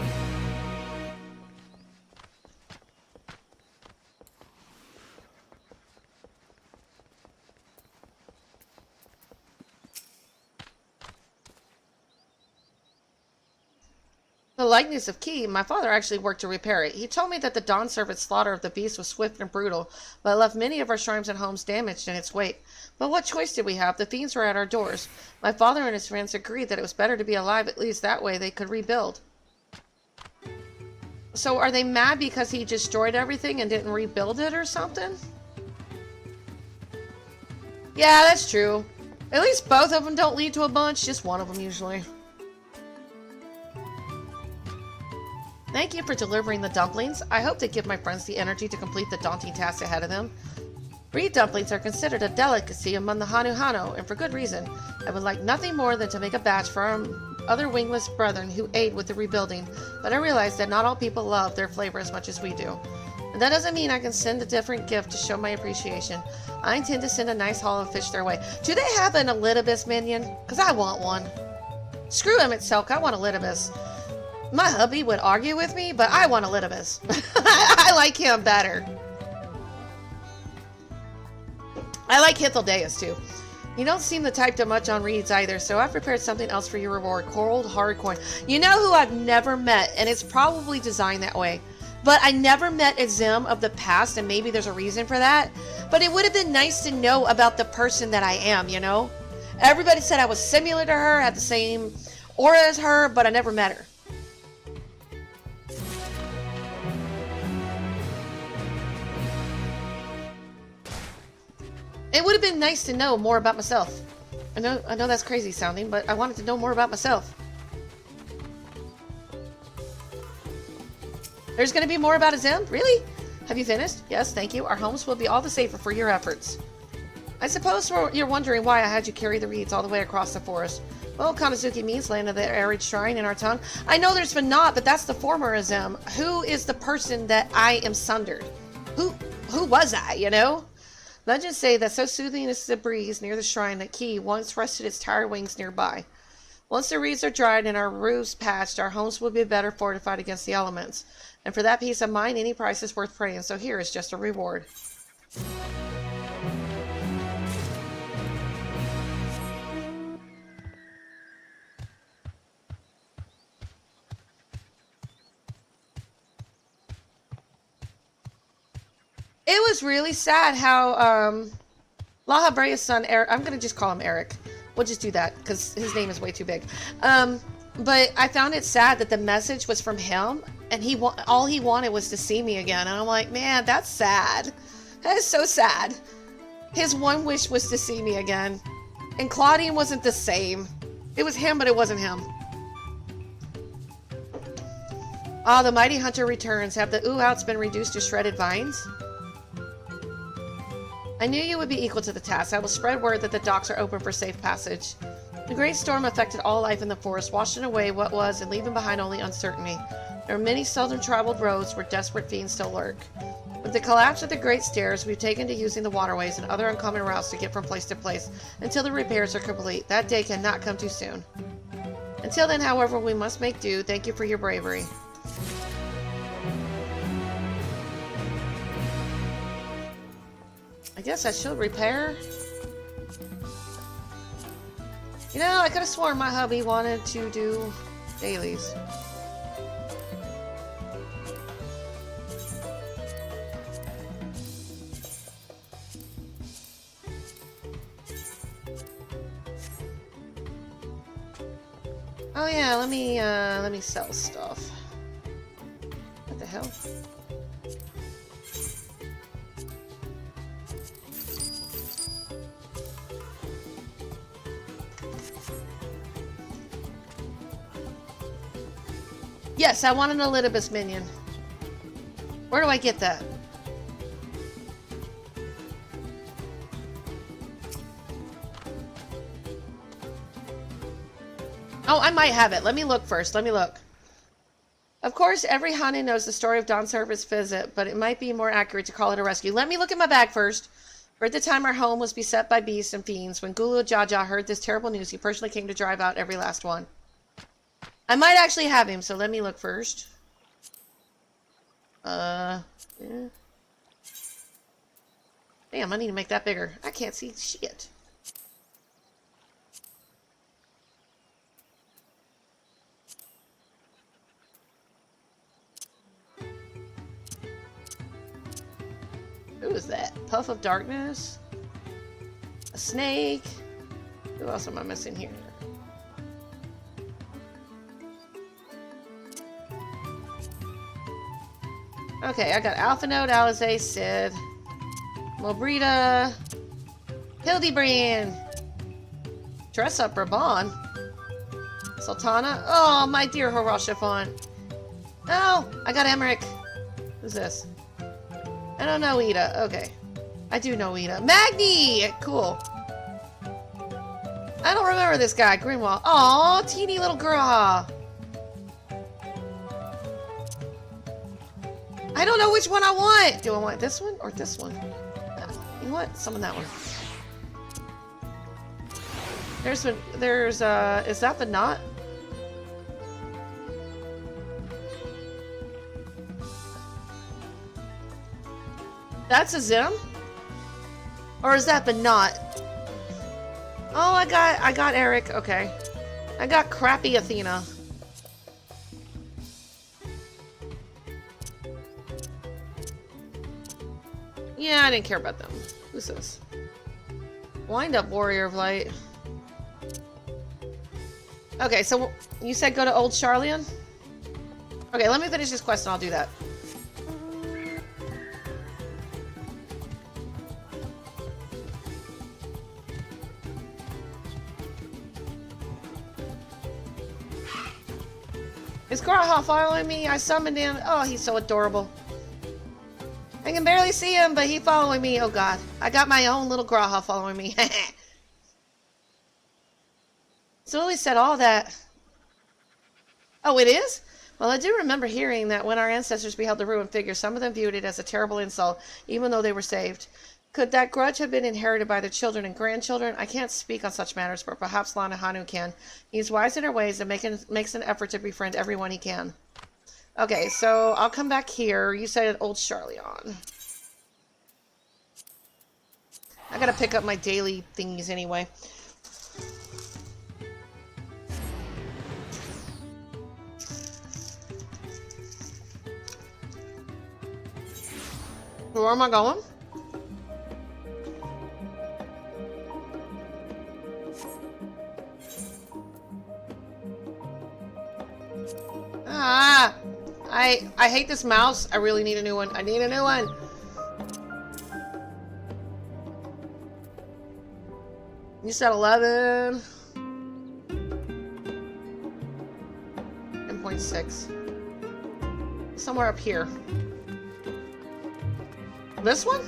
The likeness of Ki, my father actually worked to repair it. He told me that the dawn servant's slaughter of the beast was swift and brutal, but left many of our shrines and homes damaged in its wake. But what choice did we have? The fiends were at our doors. My father and his friends agreed that it was better to be alive, at least that way they could rebuild. So are they mad because he destroyed everything and didn't rebuild it or something? Yeah, that's true. At least both of them don't lead to a bunch, just one of them usually. Thank you for delivering the dumplings. I hope they give my friends the energy to complete the daunting tasks ahead of them. Reed dumplings are considered a delicacy among the Hanu, and for good reason. I would like nothing more than to make a batch for our other wingless brethren who aid with the rebuilding, but I realize that not all people love their flavor as much as we do. And that doesn't mean I can send a different gift to show my appreciation. I intend to send a nice haul of fish their way. Do they have an Elidibus minion? Because I want one. Screw him itself, I want Elidibus. My hubby would argue with me, but I want Elidibus. I like him better. I like Hithildeus too. You don't seem the type to much on reeds either, so I've prepared something else for your reward. Cold hard coin. You know who I've never met, and it's probably designed that way. But I never met a Zim of the past, and maybe there's a reason for that. But it would have been nice to know about the person that I am, you know? Everybody said I was similar to her, had the same aura as her, but I never met her. It would have been nice to know more about myself. I know that's crazy sounding, but I wanted to know more about myself. There's going to be more about a Zim? Really? Have you finished? Yes, thank you. Our homes will be all the safer for your efforts. I suppose you're wondering why I had you carry the reeds all the way across the forest. Well, Kanazuki means land of the arid shrine in our tongue. I know there's Vanat, but that's the former Azim. Who is the person that I am sundered? Who was I, you know? Legends say that so soothing is the breeze near the shrine that Ki once rested its tired wings nearby. Once the reeds are dried and our roofs patched, our homes will be better fortified against the elements. And for that peace of mind, any price is worth paying, so here is just a reward. It was really sad how La Habrea's son, Eric, I'm going to just call him Eric. We'll just do that because his name is way too big. But I found it sad that the message was from him and all he wanted was to see me again. And I'm like, man, that's sad. That is so sad. His one wish was to see me again. And Claudian wasn't the same. It was him, but it wasn't him. Ah, the mighty hunter returns. Have the ooh-outs been reduced to shredded vines? I knew you would be equal to the task. I will spread word that the docks are open for safe passage. The great storm affected all life in the forest, washing away what was and leaving behind only uncertainty. There are many seldom traveled roads where desperate fiends still lurk. With the collapse of the Great Stairs, we've taken to using the waterways and other uncommon routes to get from place to place until the repairs are complete. That day cannot come too soon. Until then, however, we must make do. Thank you for your bravery. I guess I should repair. You know, I could have sworn my hubby wanted to do dailies. Oh yeah, let me sell stuff. What the hell? Yes, I want an Elidibus minion. Where do I get that? Oh, I might have it. Let me look first. Let me look. Of course, every Hanin knows the story of Dawntrail's visit, but it might be more accurate to call it a rescue. Let me look at my bag first. For at the time our home was beset by beasts and fiends. When Gulu Jaja heard this terrible news, he personally came to drive out every last one. I might actually have him, so let me look first. Yeah. Damn, I need to make that bigger. I can't see shit. Who is that? Puff of Darkness? A snake? Who else am I missing here? Okay, I got Alpha Node, Alizé, Sid, Mobrita, Hildebrand! Dress up Raban. Sultana? Oh, my dear Harashafon. Oh, I got Emmerich. Who's this? I don't know Ida. Okay. I do know Ida. Magni! Cool. I don't remember this guy. Greenwald. Aw, teeny little girl. I don't know which one I want. Do I want this one or this one? You know what? Summon that one. Is that the knot? That's a Zim? Or is that the knot? Oh, I got Eric. Okay. I got crappy Athena. Yeah, I didn't care about them. Who's this? Wind up, Warrior of Light. Okay, so you said go to Old Charlian? Okay, let me finish this quest and I'll do that. Is Graha following me? I summoned him. Oh, he's so adorable. I can barely see him, but he's following me. Oh god. I got my own little Graha following me. So Lily said all that. Oh, it is? Well, I do remember hearing that when our ancestors beheld the ruined figure, some of them viewed it as a terrible insult, even though they were saved. Could that grudge have been inherited by their children and grandchildren? I can't speak on such matters, but perhaps Lana Hanu can. He's wise in her ways and makes an effort to befriend everyone he can. Okay, so I'll come back here. You said Old Charlion. I gotta pick up my daily thingies anyway. Where am I going? Ah! I hate this mouse. I really need a new one. I need a new one. You said 11. 10.6. Somewhere up here. This one?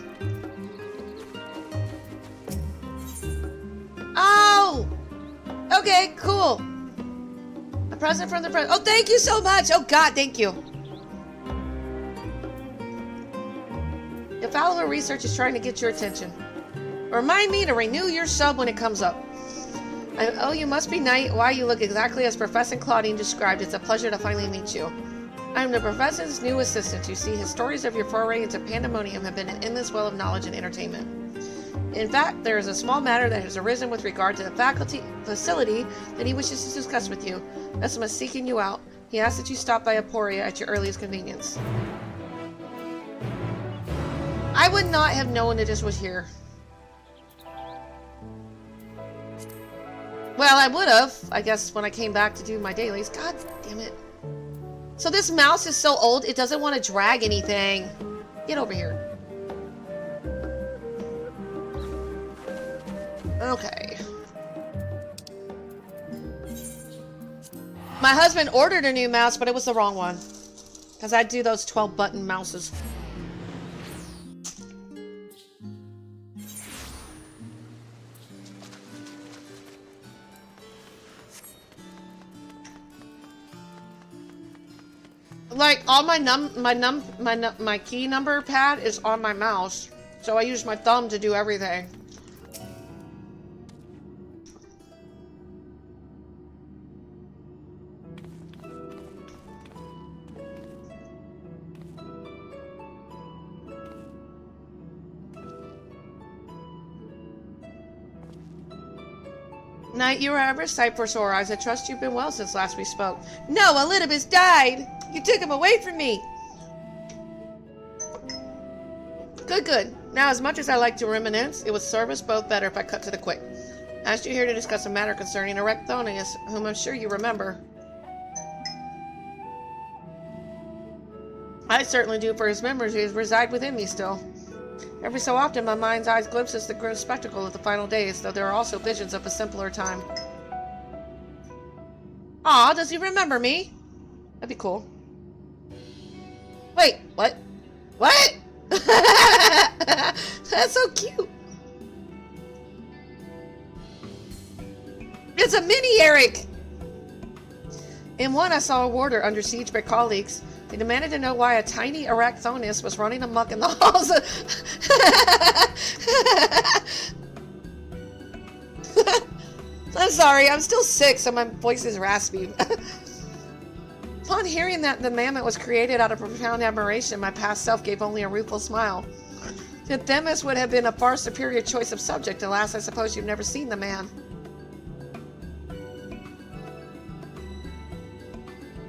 Oh! Okay, cool. A present from the president. Oh, thank you so much. Oh, God, thank you. Your follower research is trying to get your attention. Remind me to renew your sub when it comes up. Oh, you must be knight. Why, you look exactly as Professor Claudine described. It's a pleasure to finally meet you. I'm the professor's new assistant. You see, his stories of your foray into pandemonium have been an endless well of knowledge and entertainment. In fact, there is a small matter that has arisen with regard to the facility that he wishes to discuss with you. Esma is seeking you out. He asks that you stop by Aporia at your earliest convenience. I would not have known that this was here. Well, I would have, I guess, when I came back to do my dailies. God damn it. So this mouse is so old, it doesn't want to drag anything. Get over here. Okay. My husband ordered a new mouse, but it was the wrong one. Because I do those 12-button mouses. Like, all my key number pad is on my mouse, so I use my thumb to do everything. Knight, you were at risk sight for sore eyes. I trust you've been well since last we spoke. No, Elidibus died! You took him away from me! Good, good. Now, as much as I like to reminisce, it would serve us both better if I cut to the quick. I asked you here to discuss a matter concerning Erecthonius, whom I'm sure you remember. I certainly do, for his memories reside within me still. Every so often, my mind's eye glimpses the grim spectacle of the final days, though there are also visions of a simpler time. Aw, does he remember me? That'd be cool. Wait, what? What? That's so cute. It's a mini Eric! In one, I saw a warder under siege by colleagues. They demanded to know why a tiny Arachthonus was running amok in the halls of... I'm sorry, I'm still sick, so my voice is raspy. Upon hearing that the mammoth was created out of profound admiration, my past self gave only a rueful smile. That Themis would have been a far superior choice of subject. Alas, I suppose you've never seen the man.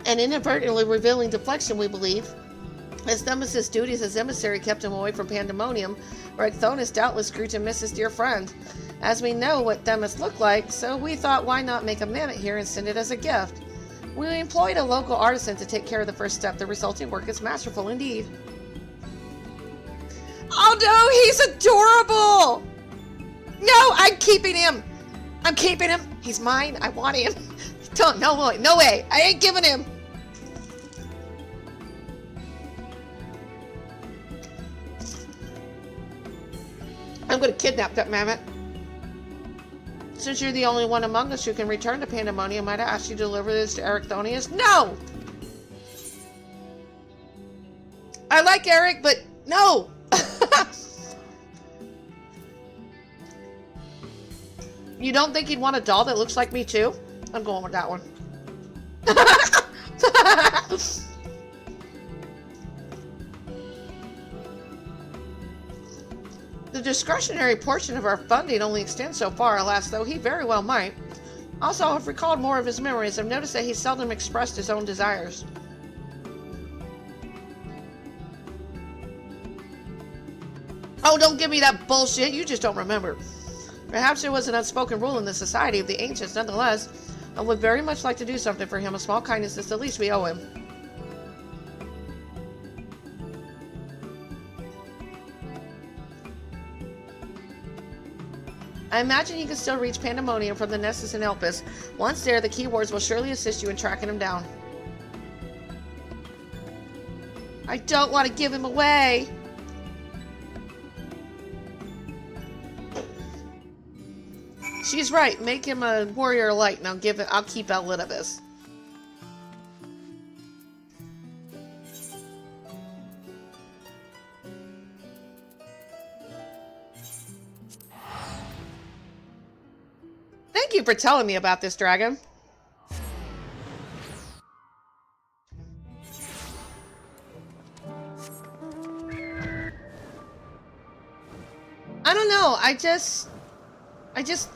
An inadvertently revealing deflection, we believe. As Themis' duties as emissary kept him away from Pandemonium, Arachthonus doubtless grew to miss his dear friend. As we know what Themis looked like, so we thought why not make a mammoth here and send it as a gift. We employed a local artisan to take care of the first step. The resulting work is masterful indeed. Oh no, he's adorable! No, I'm keeping him! I'm keeping him! He's mine, I want him! No way, I ain't giving him! I'm gonna kidnap that mammoth. Since you're the only one among us who can return to Pandemonium, might I ask you to deliver this to Arachthonius? No! I like Eric, but no! You don't think he'd want a doll that looks like me too? I'm going with that one. The discretionary portion of our funding only extends so far, alas, though he very well might. Also, I've recalled more of his memories. I've noticed that he seldom expressed his own desires. Oh, don't give me that bullshit. You just don't remember. Perhaps there was an unspoken rule in the society of the ancients. Nonetheless, I would very much like to do something for him. A small kindness is the least we owe him. I imagine you can still reach Pandemonium from the Nessus in Elpis. Once there, the keywords will surely assist you in tracking him down. I don't want to give him away. She's right. Make him a warrior light, and I'll keep Elidibus. Thank you for telling me about this, dragon. I don't know. I just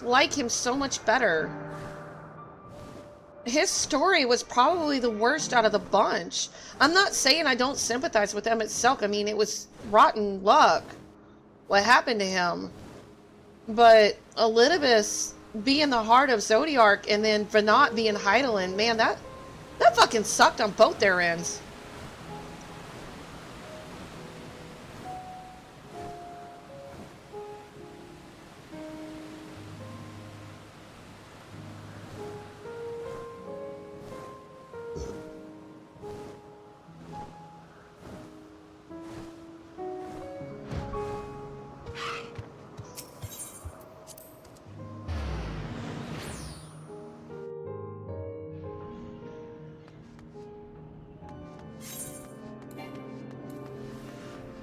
like him so much better. His story was probably the worst out of the bunch. I'm not saying I don't sympathize with Emmett Silk. I mean, it was rotten luck what happened to him. But Elidibus being the heart of Zodiark and then Venat being Hydaelyn, man, that fucking sucked on both their ends.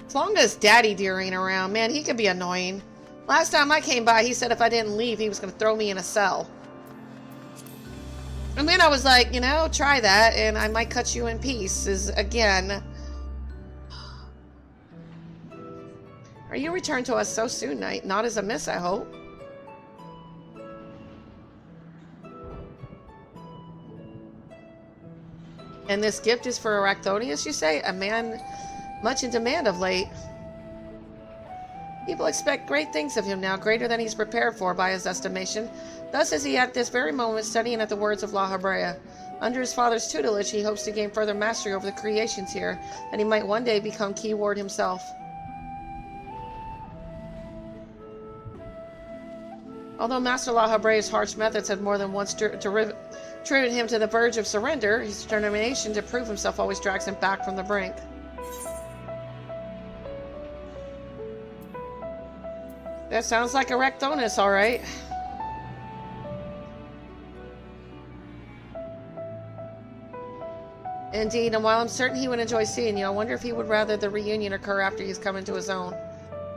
As long as Daddy Deer ain't around, man, he can be annoying. Last time I came by, he said if I didn't leave, he was going to throw me in a cell. And then I was like, you know, try that, and I might cut you in pieces again. Are you returned to us so soon, Knight? Not as a miss, I hope. And this gift is for Arachthonius, you say? A man much in demand of late. People expect great things of him now, greater than he's prepared for by his estimation. Thus is he at this very moment studying at the words of La Habrea. Under his father's tutelage, he hopes to gain further mastery over the creations here, and he might one day become Keyword himself. Although Master La Habre's harsh methods had more than once driven him to the verge of surrender, his determination to prove himself always drags him back from the brink. That sounds like a Rectonus, alright. Indeed, and while I'm certain he would enjoy seeing you, I wonder if he would rather the reunion occur after he's come into his own.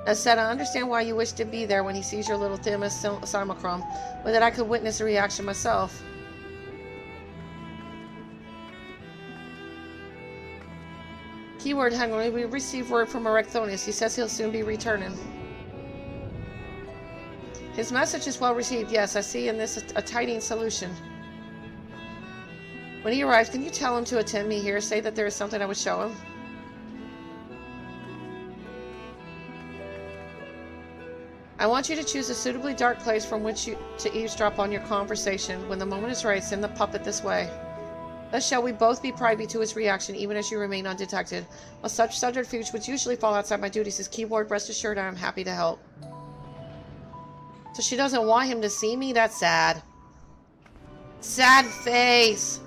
As said, I understand why you wish to be there when he sees your little Themis simulacrum, but that I could witness a reaction myself. Keyword, Henry, we received word from Erecthonius. He says he'll soon be returning. His message is well received, yes. I see in this a tidying solution. When he arrives, can you tell him to attend me here? Say that there is something I would show him. I want you to choose a suitably dark place from which to eavesdrop on your conversation. When the moment is right, send the puppet this way. Thus shall we both be privy to his reaction, even as you remain undetected. While such subterfuge would usually fall outside my duties as keyboard, rest assured I am happy to help. So she doesn't want him to see me? That's sad. Sad face.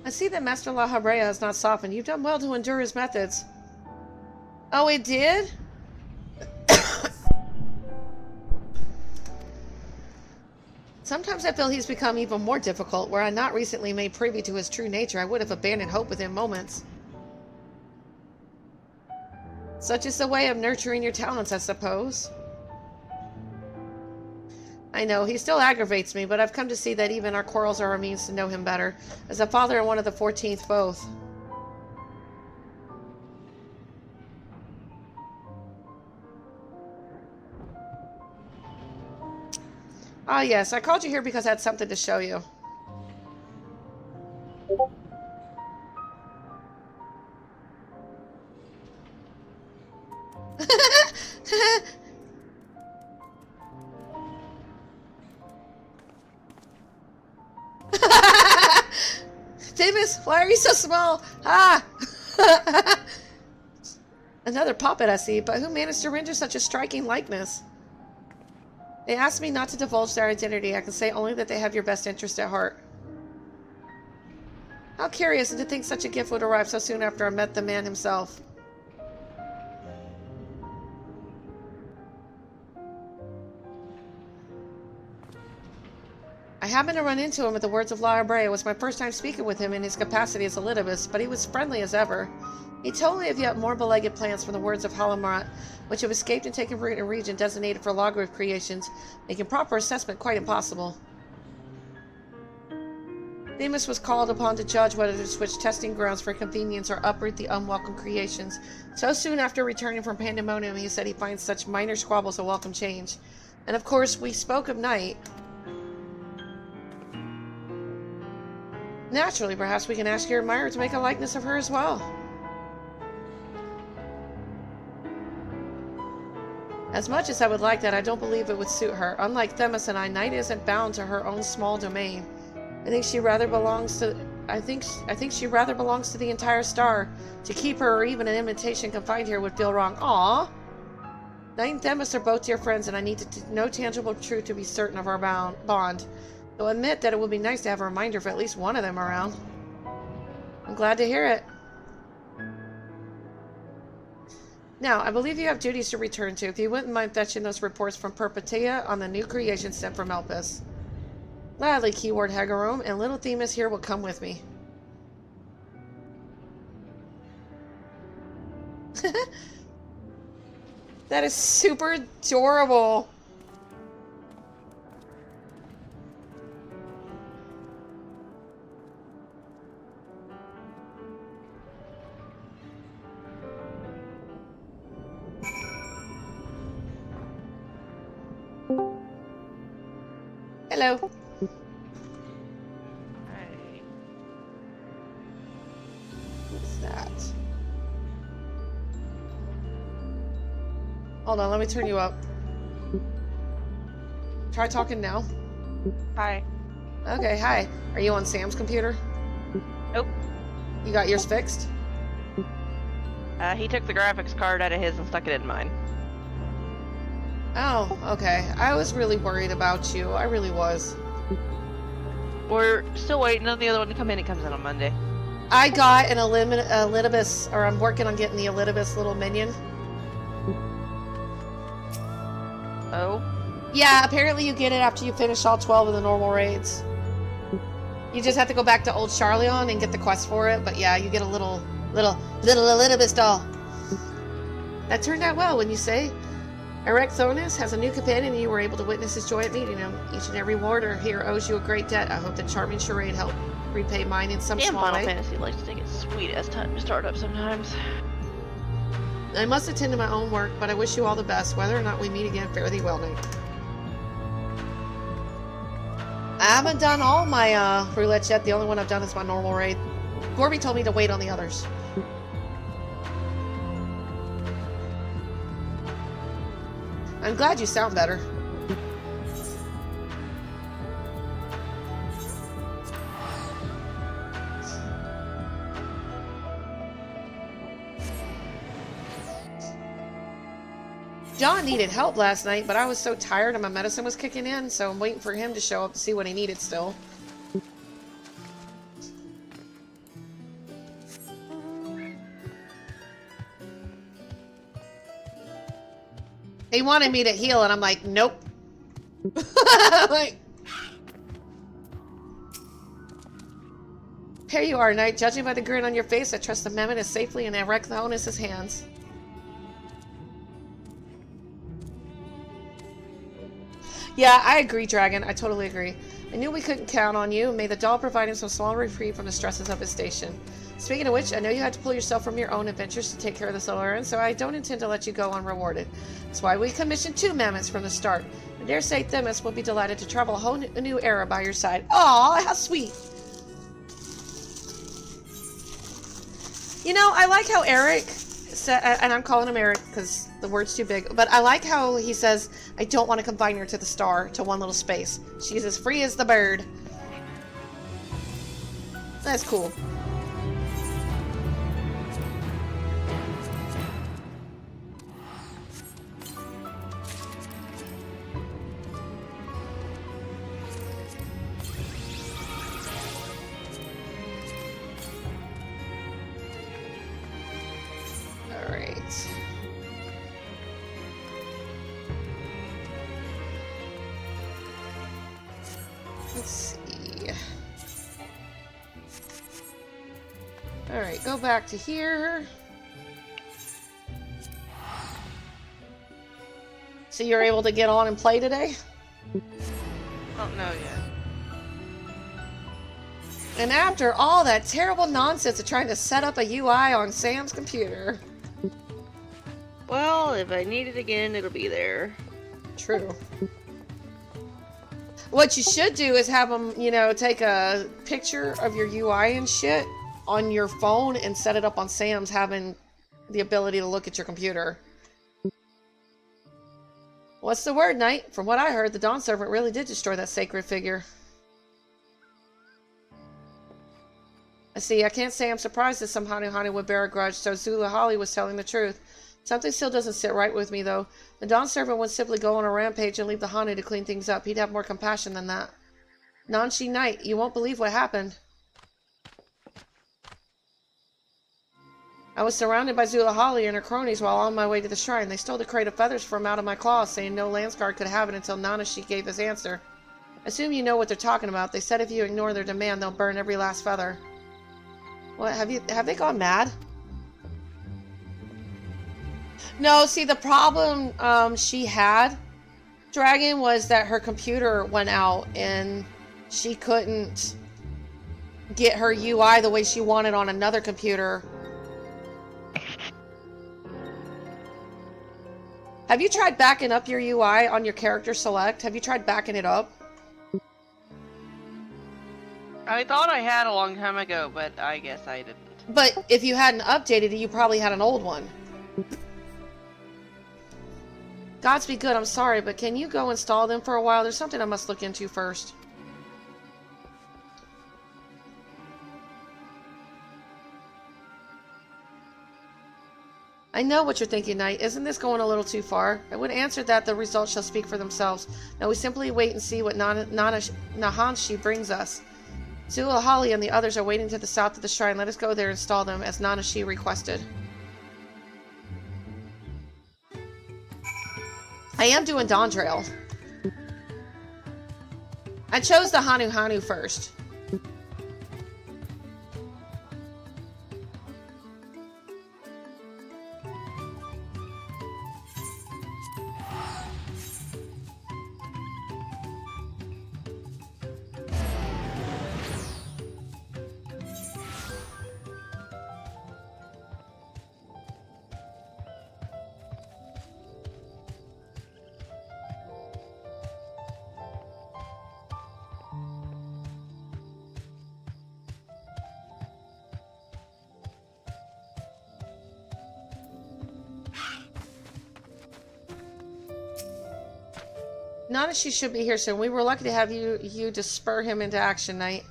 I see that Master La Habrea has not softened. You've done well to endure his methods. Oh, it did? Sometimes I feel he's become even more difficult. Were I not recently made privy to his true nature, I would have abandoned hope within moments. Such is the way of nurturing your talents, I suppose. I know, he still aggravates me, but I've come to see that even our quarrels are a means to know him better, as a father and one of the 14th both. Ah, yes, I called you here because I had something to show you. Davis, why are you so small? Ah! Another puppet, I see, but who managed to render such a striking likeness? They asked me not to divulge their identity. I can say only that they have your best interest at heart. How curious, and to think such a gift would arrive so soon after I met the man himself. I happened to run into him at the Words of La Habrea. It was my first time speaking with him in his capacity as a Litibus, but he was friendly as ever. He told me of yet more beleaguered plants from the Words of Halamat, which have escaped and taken root in a region designated for lawgrave creations, making proper assessment quite impossible. Themis was called upon to judge whether to switch testing grounds for convenience or uproot the unwelcome creations. So soon after returning from Pandemonium, he said he finds such minor squabbles a welcome change. And of course, we spoke of night. Naturally, perhaps we can ask your admirer to make a likeness of her as well. As much as I would like that, I don't believe it would suit her. Unlike Themis and I, Night isn't bound to her own small domain. I think she rather belongs to the entire star. To keep her or even an imitation confined here would feel wrong. Aww. Night and Themis are both dear friends, and I need no tangible truth to be certain of our bond. Though admit that it would be nice to have a reminder of at least one of them around. I'm glad to hear it. Now, I believe you have duties to return to. If you wouldn't mind fetching those reports from Perpetua on the new creation sent from Elpis. Gladly, keyword Hagarom, and little Themis here will come with me. That is super adorable. Hello. Hold on, let me turn you up. Try talking now. Hi. Okay, hi. Are you on Sam's computer? Nope. You got yours fixed? He took the graphics card out of his and stuck it in mine. Oh, okay. I was really worried about you. I really was. We're still waiting on the other one to come in. It comes in on Monday. I got an Elidibus, or I'm working on getting the Elidibus little minion. Oh? Yeah, apparently you get it after you finish all 12 of the normal raids. You just have to go back to Old Charleon and get the quest for it, but yeah, you get a little Elidibus doll. That turned out well, wouldn't you say? Urqopacha has a new companion and you were able to witness his joy at meeting him. Each and every warder here owes you a great debt. I hope the charming charade helped repay mine in some small Final way. Fantasy likes to take its sweet ass time to start up sometimes. I must attend to my own work, but I wish you all the best. Whether or not we meet again, fare thee well, Nick. I haven't done all my roulettes yet. The only one I've done is my normal raid. Gorby told me to wait on the others. I'm glad you sound better. John needed help last night, but I was so tired and my medicine was kicking in, so I'm waiting for him to show up to see what he needed still. He wanted me to heal, and I'm like, nope. Like, here you are, Knight. Judging by the grin on your face, I trust the Mehmet is safely in Urqopacha's hands. Yeah, I agree, Dragon. I totally agree. I knew we couldn't count on you. May the doll provide him some small reprieve from the stresses of his station. Speaking of which, I know you had to pull yourself from your own adventures to take care of this little errand, so I don't intend to let you go unrewarded. That's why we commissioned 2 mammoths from the start. I dare say Themis will be delighted to travel a whole new era by your side. Aw, how sweet! You know, I like how Eric said, and I'm calling him Eric because the word's too big, but I like how he says, I don't want to confine her to the star, to one little space. She's as free as the bird. That's cool. Alright, go back to here. So you're able to get on and play today? Don't know yet. And after all that terrible nonsense of trying to set up a UI on Sam's computer. Well, if I need it again, it'll be there. True. What you should do is have them, you know, take a picture of your UI and shit on your phone and set it up on Sam's, having the ability to look at your computer. What's the word, Knight? From what I heard, the Dawn Servant really did destroy that sacred figure. I see, I can't say I'm surprised that some Hanu would bear a grudge, so Zula Holly was telling the truth. Something still doesn't sit right with me, though. The Dawn Servant would simply go on a rampage and leave the Hanu to clean things up. He'd have more compassion than that. Nanshi Knight, you won't believe what happened. I was surrounded by Zula Holly and her cronies while on my way to the shrine. They stole the crate of feathers from out of my claws, saying no Landsguard could have it until Nanashi gave his answer. I assume you know what they're talking about. They said if you ignore their demand, they'll burn every last feather. What, have they gone mad? No, see, the problem she had, Dragon, was that her computer went out and she couldn't get her UI the way she wanted on another computer. Have you tried backing up your UI on your character select? Have you tried backing it up? I thought I had a long time ago, but I guess I didn't. But if you hadn't updated it, you probably had an old one. Gods be good, I'm sorry, but can you go install them for a while? There's something I must look into first. I know what you're thinking, Knight. Isn't this going a little too far? I would answer that the results shall speak for themselves. Now we simply wait and see what Nahanshi brings us. Zulahali and the others are waiting to the south of the shrine. Let us go there and install them, as Nanashi requested. I am doing Dawntrail. I chose the Hanu first. Nanashi should be here soon. We were lucky to have you to spur him into action, Knight.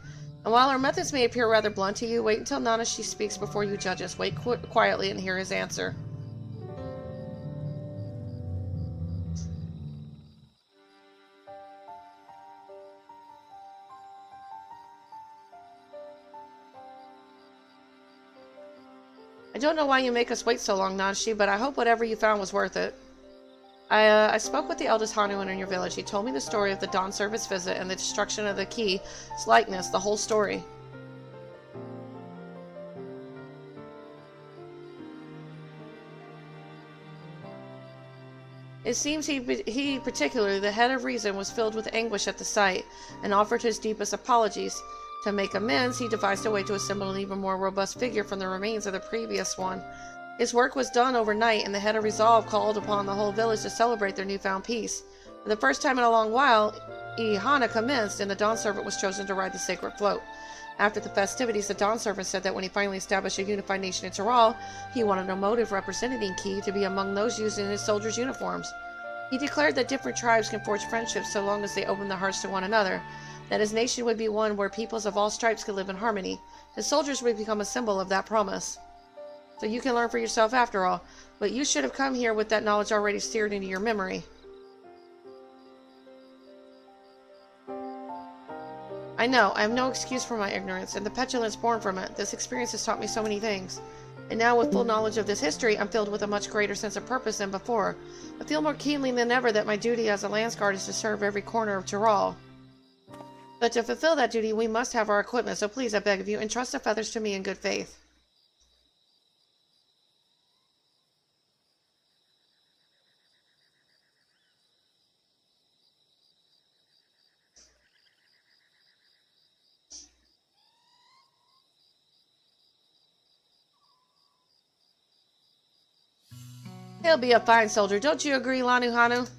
And while our methods may appear rather blunt to you, wait until Nanashi speaks before you judge us. Wait quietly and hear his answer. I don't know why you make us wait so long, Nanashi, but I hope whatever you found was worth it. I spoke with the eldest Hanuan in your village. He told me the story of the dawn service visit and the destruction of the key's likeness, the whole story. It seems he particularly, the head of reason, was filled with anguish at the sight, and offered his deepest apologies. To make amends, he devised a way to assemble an even more robust figure from the remains of the previous one. His work was done overnight, and the head of resolve called upon the whole village to celebrate their newfound peace. For the first time in a long while, Ihana commenced, and the Dawn Servant was chosen to ride the sacred float. After the festivities, the Dawn Servant said that when he finally established a unified nation in Tyrol, he wanted a motive representing Key to be among those used in his soldiers' uniforms. He declared that different tribes can forge friendships so long as they open their hearts to one another, that his nation would be one where peoples of all stripes could live in harmony. His soldiers would become a symbol of that promise. So you can learn for yourself after all, but you should have come here with that knowledge already seared into your memory. I know, I have no excuse for my ignorance, and the petulance born from it. This experience has taught me so many things. And now, with full knowledge of this history, I'm filled with a much greater sense of purpose than before. I feel more keenly than ever that my duty as a Landsguard is to serve every corner of Tyrol. But to fulfill that duty, we must have our equipment, so please, I beg of you, entrust the feathers to me in good faith. He'll be a fine soldier, don't you agree, Lanuhanu?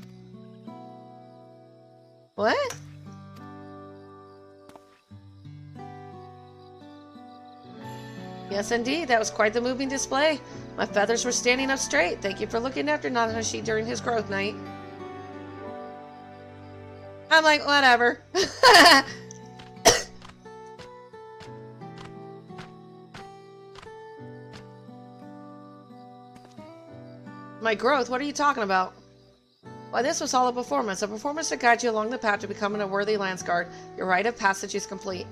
What? Yes, indeed. That was quite the moving display. My feathers were standing up straight. Thank you for looking after Nanahashi during his growth night. I'm like, whatever. My growth? What are you talking about? Why, this was all a performance to guide you along the path to becoming a worthy Landsguard. Your rite of passage is complete.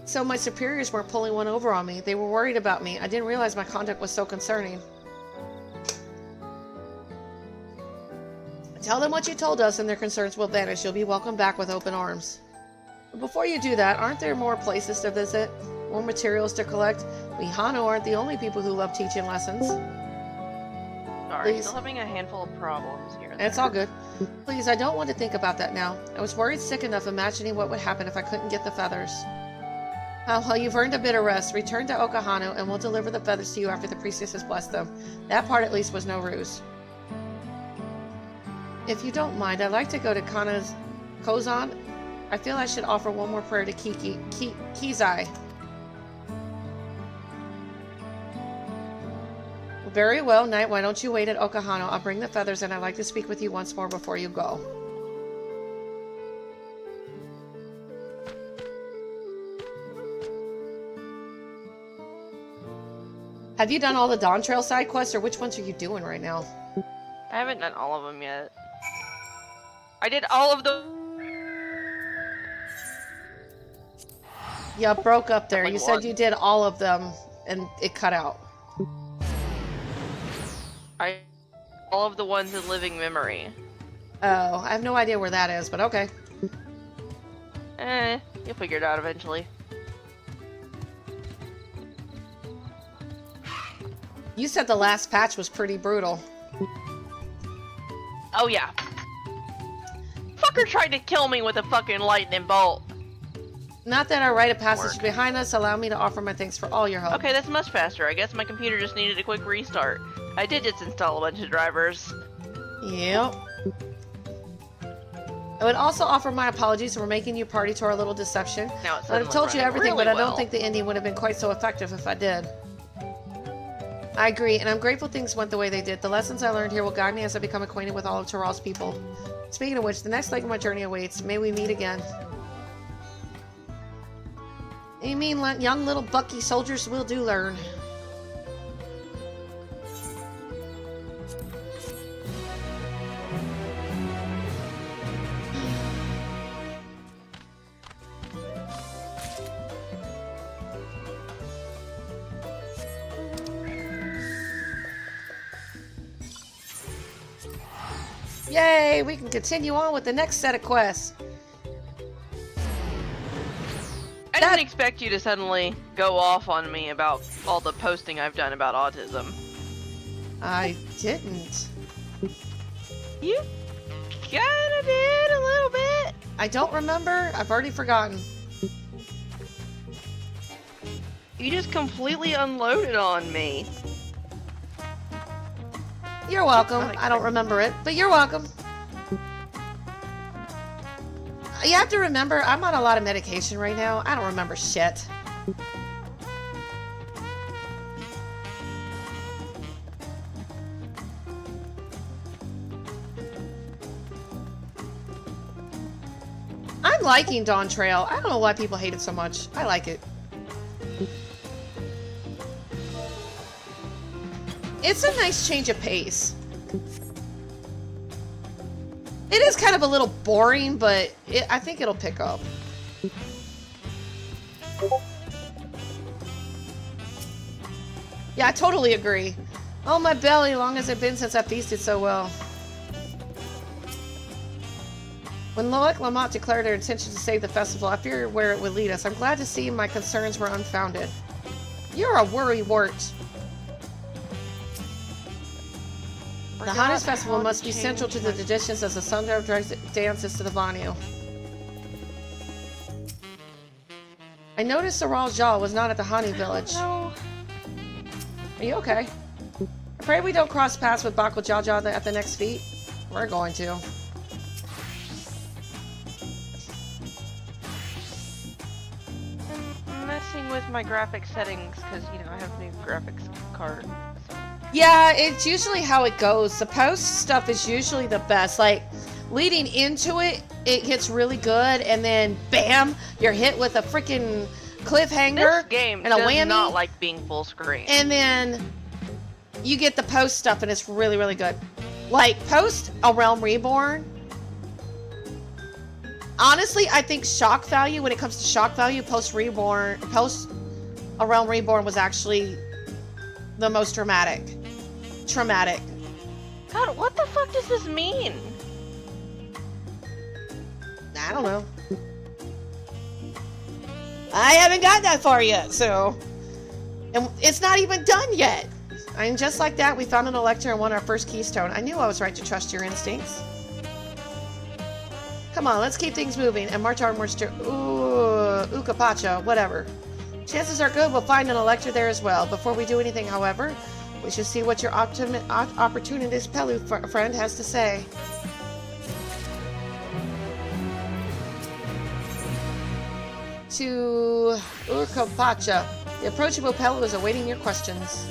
So my superiors weren't pulling one over on me. They were worried about me. I didn't realize my conduct was so concerning. Tell them what you told us and their concerns will vanish. You'll be welcomed back with open arms. But before you do that, aren't there more places to visit? More materials to collect? We Hano aren't the only people who love teaching lessons. Sorry, still having a handful of problems here. It's all good. Please, I don't want to think about that now. I was worried sick enough imagining what would happen if I couldn't get the feathers. Well, you've earned a bit of rest. Return to Okahano and we'll deliver the feathers to you after the priestess has blessed them. That part at least was no ruse. If you don't mind, I'd like to go to Kozan, I feel I should offer one more prayer to Kizai. Very well, Knight. Why don't you wait at Okahano? I'll bring the feathers, and I'd like to speak with you once more before you go. Have you done all the Dawntrail side quests, or which ones are you doing right now? I haven't done all of them yet. I did all of the... Yeah, broke up there. Like You what? said you did all of them, and it cut out. All of the ones in living memory. Oh, I have no idea where that is, but okay. You'll figure it out eventually. You said the last patch was pretty brutal. Oh yeah. Fucker tried to kill me with a fucking lightning bolt. Not that our rite of passage behind us. Allow me to offer my thanks for all your help. Okay, that's much faster. I guess my computer just needed a quick restart. I did just install a bunch of drivers. Yep. I would also offer my apologies for making you party to our little deception. Now it's I'd have told you running everything, really but I well. don't think the ending would have been quite so effective if I did. I agree, and I'm grateful things went the way they did. The lessons I learned here will guide me as I become acquainted with all of Terrell's people. Speaking of which, the next leg of my journey awaits. May we meet again. You mean young little Bucky soldiers will do learn. Yay, we can continue on with the next set of quests. I didn't expect you to suddenly go off on me about all the posting I've done about autism. I didn't. You kinda did a little bit. I don't remember. I've already forgotten. You just completely unloaded on me. You're welcome. I don't remember it, but you're welcome. You have to remember, I'm on a lot of medication right now. I don't remember shit. I'm liking Dawntrail. I don't know why people hate it so much. I like it. It's a nice change of pace. It is kind of a little boring, but I think it'll pick up. Yeah, I totally agree. Oh, my belly, long has it been since I feasted so well. When Loic Lamont declared her intention to save the festival, I feared where it would lead us. I'm glad to see my concerns were unfounded. You're a worrywart. The Hannes Festival must be central to the traditions as the Sundar dances to the Vanyu. I noticed Saral Jal was not at the Hani village. No. Are you okay? I pray we don't cross paths with Bako Jaja at the next feat. We're going to. I'm messing with my graphics settings because, you know, I have a new graphics card. Yeah, it's usually how it goes. The post stuff is usually the best. Like, leading into it, it gets really good, and then bam, you're hit with a freaking cliffhanger This game and a does whammy. not like being full screen. And then you get the post stuff, and it's really, really good. Like, post A Realm Reborn. Honestly, I think shock value, when it comes to shock value, post A Realm Reborn was actually the most dramatic. Traumatic. God, what the fuck does this mean? I don't know. I haven't got that far yet, so... And it's not even done yet! And just like that, we found an elector and won our first keystone. I knew I was right to trust your instincts. Come on, let's keep things moving and march onwards to... Urqopacha, whatever. Chances are good we'll find an elector there as well. Before we do anything, however, we should see what your opportunist Pelu friend has to say. to Urqopacha. The approachable Pelo is awaiting your questions.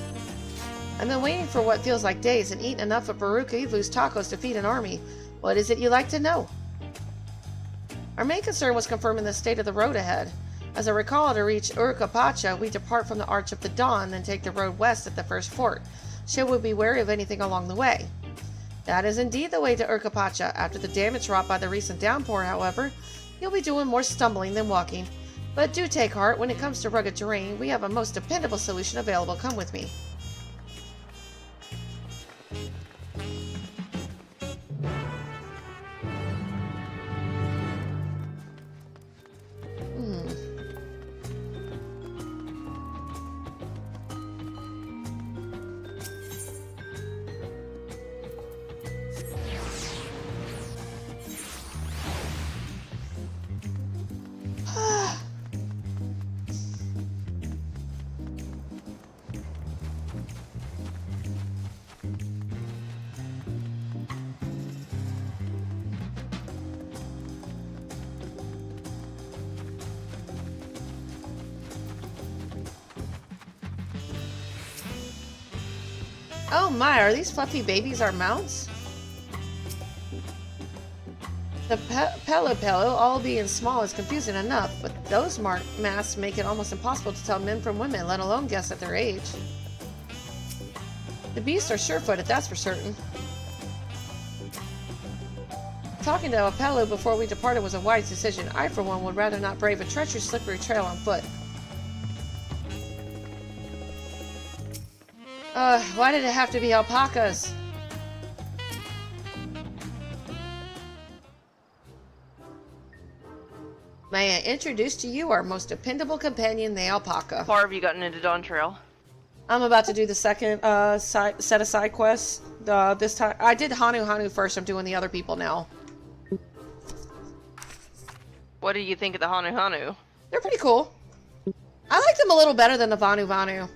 I've been waiting for what feels like days and eaten enough of FFXIV's tacos to feed an army. What is it you'd like to know? Our main concern was confirming the state of the road ahead. As I recall, to reach Urqopacha, we depart from the Arch of the Dawn, then take the road west at the first fort. Should we be wary of anything along the way? That is indeed the way to Urqopacha. After the damage wrought by the recent downpour, however, you'll be doing more stumbling than walking. But do take heart, when it comes to rugged terrain, we have a most dependable solution available. Come with me. Oh my, are these fluffy babies our mounts? The Pelo, all being small, is confusing enough, but those masks make it almost impossible to tell men from women, let alone guess at their age. The beasts are sure-footed, that's for certain. Talking to a Pelo before we departed was a wise decision. I, for one, would rather not brave a treacherous, slippery trail on foot. Why did it have to be alpacas? May I introduce to you our most dependable companion, the alpaca. How far have you gotten into Dawntrail? I'm about to do the second set of side quests. This time, I did Hanu first. I'm doing the other people now. What do you think of the Hanu? They're pretty cool. I like them a little better than the Vanu.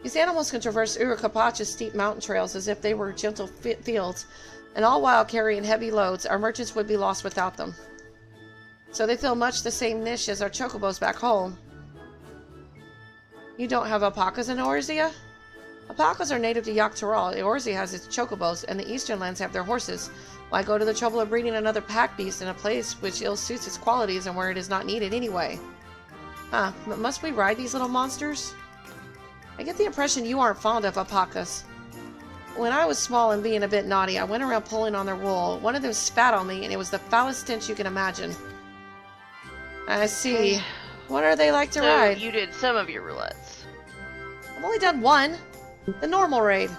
These animals can traverse Urqopacha's steep mountain trails as if they were gentle fields, and all while carrying heavy loads. Our merchants would be lost without them. So they fill much the same niche as our chocobos back home. You don't have alpacas in Eorzea? Alpacas are native to Yaktaral. Eorzea has its chocobos, and the eastern lands have their horses. Why go to the trouble of breeding another pack beast in a place which ill suits its qualities and where it is not needed anyway? Huh, but must we ride these little monsters? I get the impression you aren't fond of alpacas. When I was small and being a bit naughty, I went around pulling on their wool. One of them spat on me, and it was the foulest stench you can imagine. I see. What are they like to ride? You did some of your roulettes. I've only done one. The normal raid.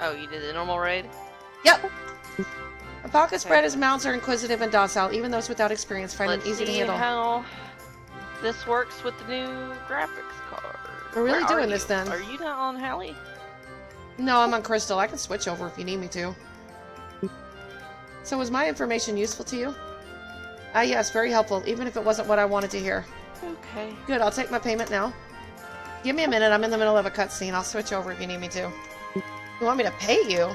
Oh, you did the normal raid? Yep. Alpaca spread his mounts are inquisitive and docile. Even those without experience find them easy to handle. How this works with the new graphics card. We're really doing this then. Are you not on Hallie? No, I'm on Crystal. I can switch over if you need me to. So was my information useful to you? Ah, yes, very helpful, even if it wasn't what I wanted to hear. Okay. Good, I'll take my payment now. Give me a minute, I'm in the middle of a cutscene. I'll switch over if you need me to. You want me to pay you?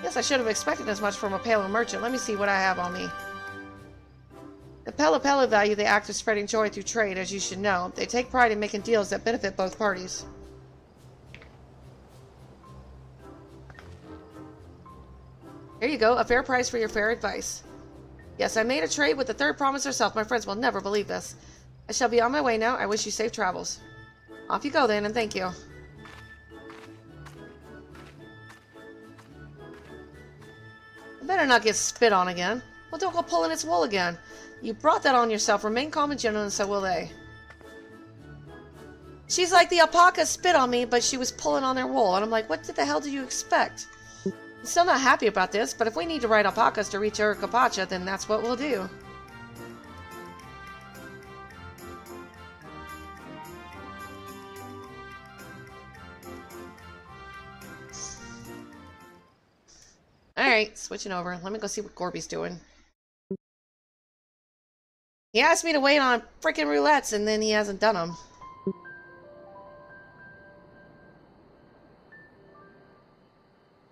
Yes, I should have expected as much from a Pelo merchant. Let me see what I have on me. The Pelo value the act of spreading joy through trade, as you should know. They take pride in making deals that benefit both parties. Here you go, a fair price for your fair advice. Yes, I made a trade with the third province herself. My friends will never believe this. I shall be on my way now. I wish you safe travels. Off you go then, and thank you. I better not get spit on again. Well, don't go pulling its wool again. You brought that on yourself. Remain calm and gentle, and so will they. She's like, the alpaca spit on me, but she was pulling on their wool. And I'm like, what the hell do you expect? I'm still not happy about this, but if we need to ride alpacas to reach Urqopacha, then that's what we'll do. Alright, switching over. Let me go see what Gorby's doing. He asked me to wait on freaking roulettes, and then he hasn't done them.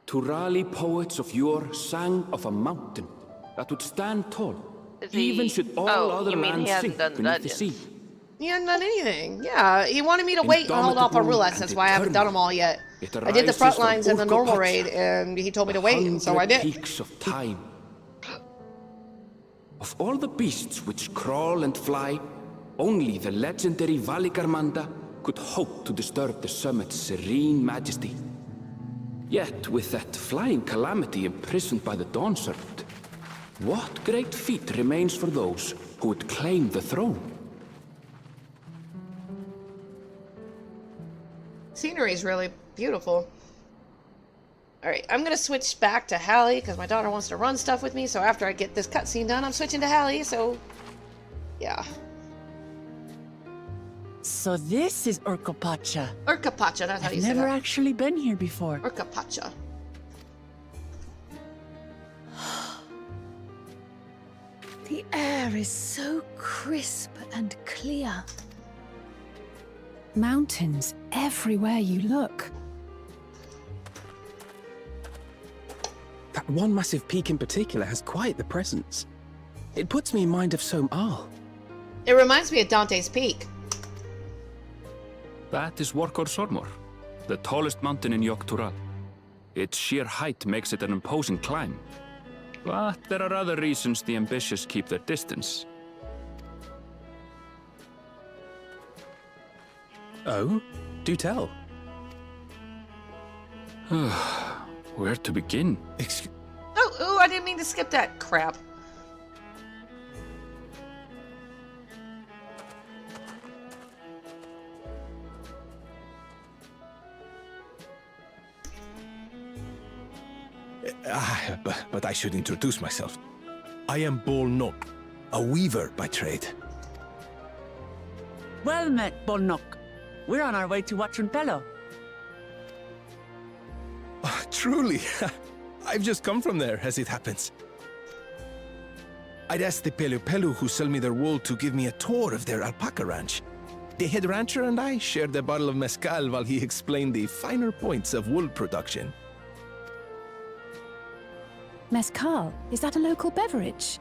To rally poets of yore sang of a mountain, that would stand tall, Is even he- should all oh, other you mean he lands hasn't sink done the beneath the dungeons. sea. He hadn't done anything. Yeah, he wanted me to wait and hold off on Indomitable roulettes. That's why I haven't done them all yet. It I did the arises front from lines in the normal Urqopacha, raid, and he told me to wait, and so I 100 did. peaks of time. Of all the beasts which crawl and fly, only the legendary Valigarmanda could hope to disturb the summit's serene majesty. Yet, with that flying calamity imprisoned by the Dawn Serpent, what great feat remains for those who would claim the throne? Scenery is really beautiful. Alright, I'm gonna switch back to Hallie, because my daughter wants to run stuff with me, so after I get this cutscene done, I'm switching to Hallie, so... yeah. So this is Urqopacha. Urqopacha, that's how you I've say never that. actually been here before. Urqopacha. The air is so crisp and clear. Mountains everywhere you look. That one massive peak in particular has quite the presence. It puts me in mind of Som-Al. It reminds me of Dante's Peak. That is Urqopacha, the tallest mountain in Yogg-Tural. Its sheer height makes it an imposing climb. But there are other reasons the ambitious keep their distance. Oh? Do tell. Where to begin? Oh, I didn't mean to skip that crap. But I should introduce myself. I am Bolnok, a weaver by trade. Well met, Bolnok. We're on our way to Dawntrail. Truly, I've just come from there, as it happens. I'd asked the Pelu who sell me their wool to give me a tour of their alpaca ranch. The head rancher and I shared a bottle of mezcal while he explained the finer points of wool production. Mezcal, is that a local beverage?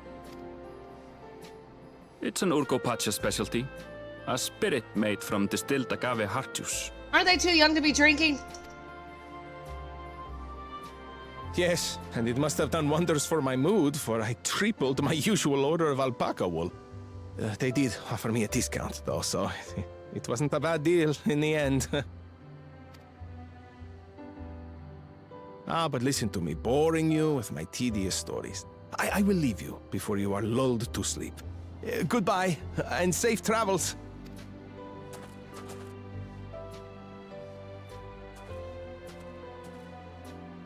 It's an Urqopacha specialty. A spirit made from distilled agave heart juice. Aren't they too young to be drinking? Yes, and it must have done wonders for my mood, for I tripled my usual order of alpaca wool. They did offer me a discount, though, so it wasn't a bad deal in the end. But listen to me, boring you with my tedious stories. I will leave you before you are lulled to sleep. Goodbye, and safe travels.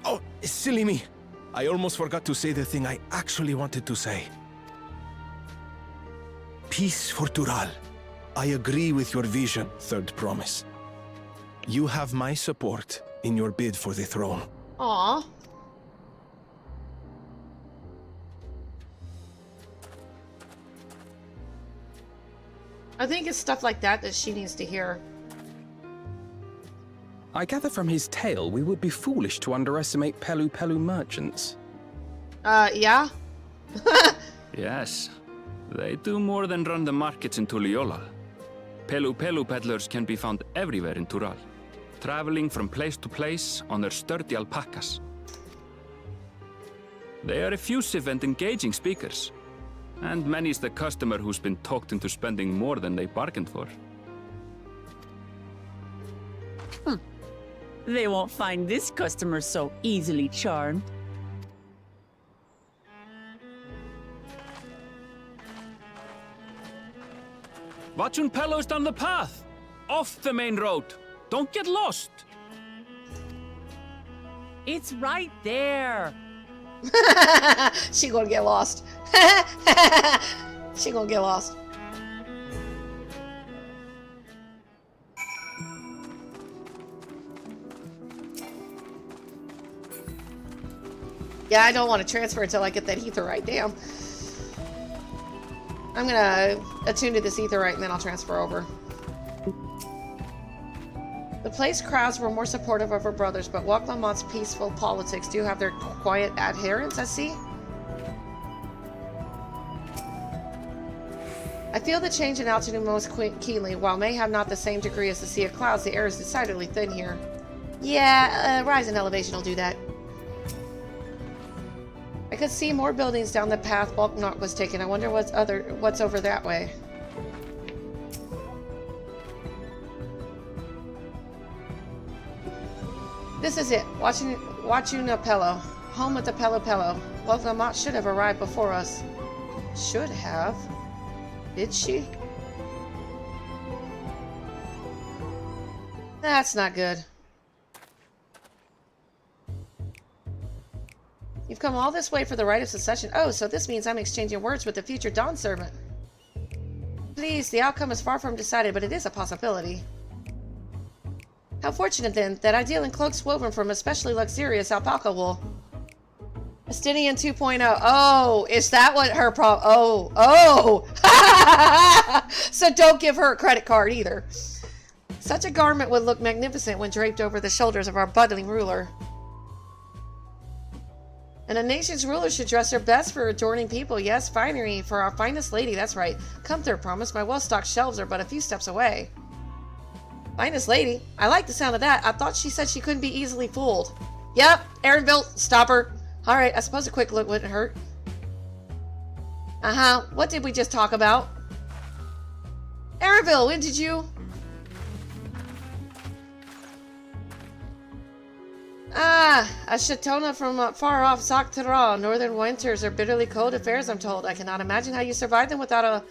Oh, silly me. I almost forgot to say the thing I actually wanted to say. Peace for Tural. I agree with your vision, Third Promise. You have my support in your bid for the throne. Aww. I think it's stuff like that that she needs to hear. I gather from his tale we would be foolish to underestimate Pelu merchants. Yeah? Yes. They do more than run the markets in Tuliyollal. Pelu peddlers can be found everywhere in Tural, traveling from place to place on their sturdy alpacas. They are effusive and engaging speakers, and many's the customer who's been talked into spending more than they bargained for. They won't find this customer so easily charmed. Watchun Pello's down the path! Off the main road! Don't get lost! It's right there! She gonna get lost. She gonna get lost. Yeah, I don't want to transfer until I get that etherite. Damn. I'm gonna attune to this etherite and then I'll transfer over. The place crowds were more supportive of her brothers, but Urqopacha's peaceful politics do have their quiet adherents, I see. I feel the change in altitude most keenly. While may have not the same degree as the sea of clouds, the air is decidedly thin here. Yeah, rise in elevation will do that. I could see more buildings down the path Bulknot was taken. I wonder what's over that way. This is it. Wachunapello. Home of the Pelo Pelo. Well, Lamont should have arrived before us. Should have? Did she? That's not good. You've come all this way for the rite of succession. Oh, so this means I'm exchanging words with the future Dawn servant. Please, the outcome is far from decided, but it is a possibility. How fortunate, then, that I deal in cloaks woven from especially luxurious alpaca wool. Estinian 2.0. Oh, is that what her problem? Oh. So don't give her a credit card either. Such a garment would look magnificent when draped over the shoulders of our budding ruler. And a nation's ruler should dress her best for adorning people. Yes, finery for our finest lady. That's right. Come, Third Promise. My well-stocked shelves are but a few steps away. Finest lady? I like the sound of that. I thought she said she couldn't be easily fooled. Yep, Aaronville, stop her. Alright, I suppose a quick look wouldn't hurt. Uh-huh, what did we just talk about? Aaronville, when did you... Ah, a Shatona from far off Soktara. Northern winters are bitterly cold affairs, I'm told. I cannot imagine how you survive them without a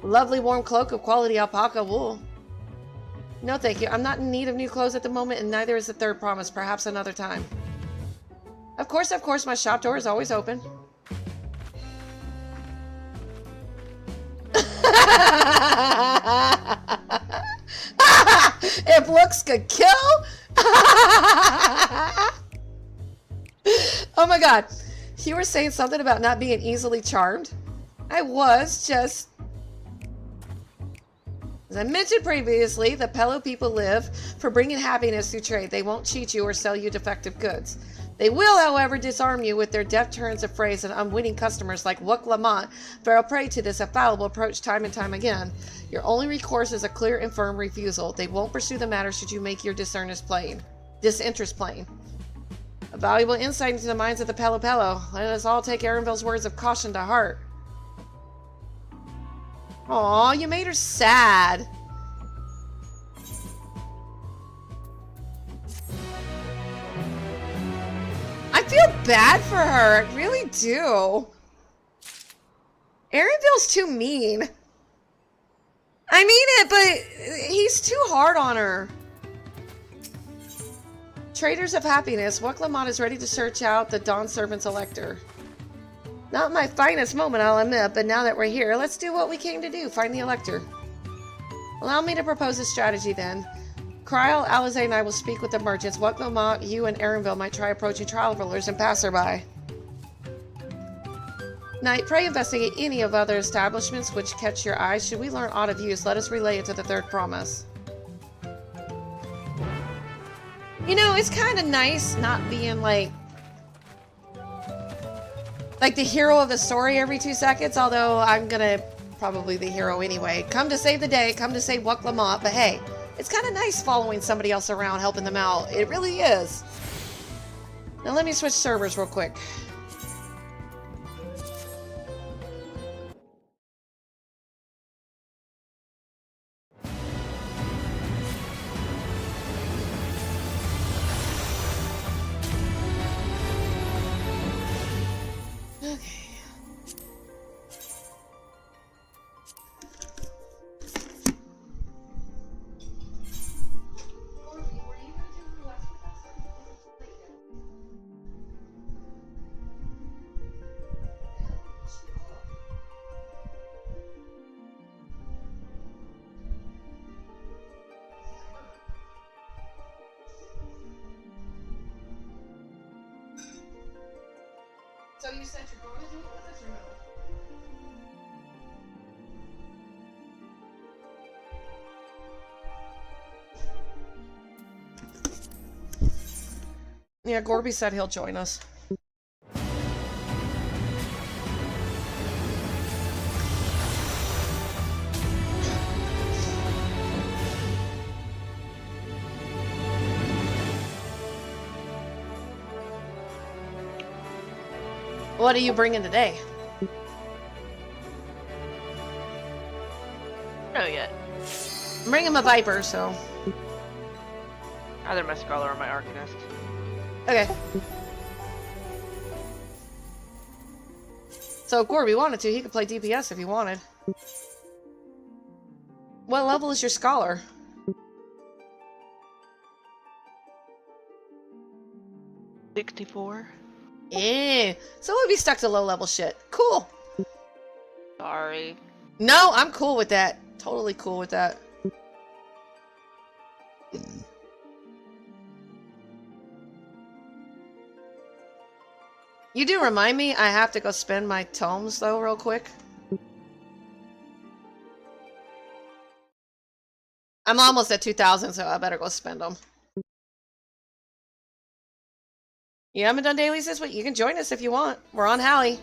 lovely warm cloak of quality alpaca wool. No, thank you. I'm not in need of new clothes at the moment, and neither is the Third Promise. Perhaps another time. Of course, my shop door is always open. If looks could kill? Oh my god. You were saying something about not being easily charmed? I was just... As I mentioned previously, the Pelo people live for bringing happiness through trade. They won't cheat you or sell you defective goods. They will, however, disarm you with their deft turns of phrase and unwitting customers like Wuk Lamont fell prey to this infallible approach time and time again. Your only recourse is a clear and firm refusal. They won't pursue the matter should you make your disinterest plain. A valuable insight into the minds of the Pelo Pelo. Let us all take Aaronville's words of caution to heart. Aw, you made her sad. I feel bad for her. I really do. Aaronville's too mean. I mean it, but he's too hard on her. Traders of happiness. Wuk Lamont is ready to search out the Dawn Servant's elector. Not my finest moment, I'll admit, but now that we're here, let's do what we came to do, find the elector. Allow me to propose a strategy then. Kryl, Alizé, and I will speak with the merchants. Wuk Lamont, you and Aaronville might try approaching travelers and passerby. Knight, pray investigate any of other establishments which catch your eye. Should we learn aught of use, let us relay it to the Third Promise. You know, it's kind of nice not being like the hero of the story every 2 seconds, although I'm gonna probably the hero anyway. Come to save the day, come to save Wuk Lamont, but hey, it's kind of nice following somebody else around, helping them out. It really is. Now let me switch servers real quick. So you said you're going to do it with us or no? Yeah, Gorby said he'll join us. What are you bringing today? No yet. I'm bringing my Viper, so... Either my Scholar or my Arcanist. Okay. So if Gorby wanted to, he could play DPS if he wanted. What level is your Scholar? 64. Yeah. So we'll be stuck to low level shit. Cool. Sorry. No, I'm cool with that. Totally cool with that. You do remind me, I have to go spend my tomes though real quick. I'm almost at 2,000, so I better go spend them. You haven't done dailies this week? You can join us if you want. We're on Hallie.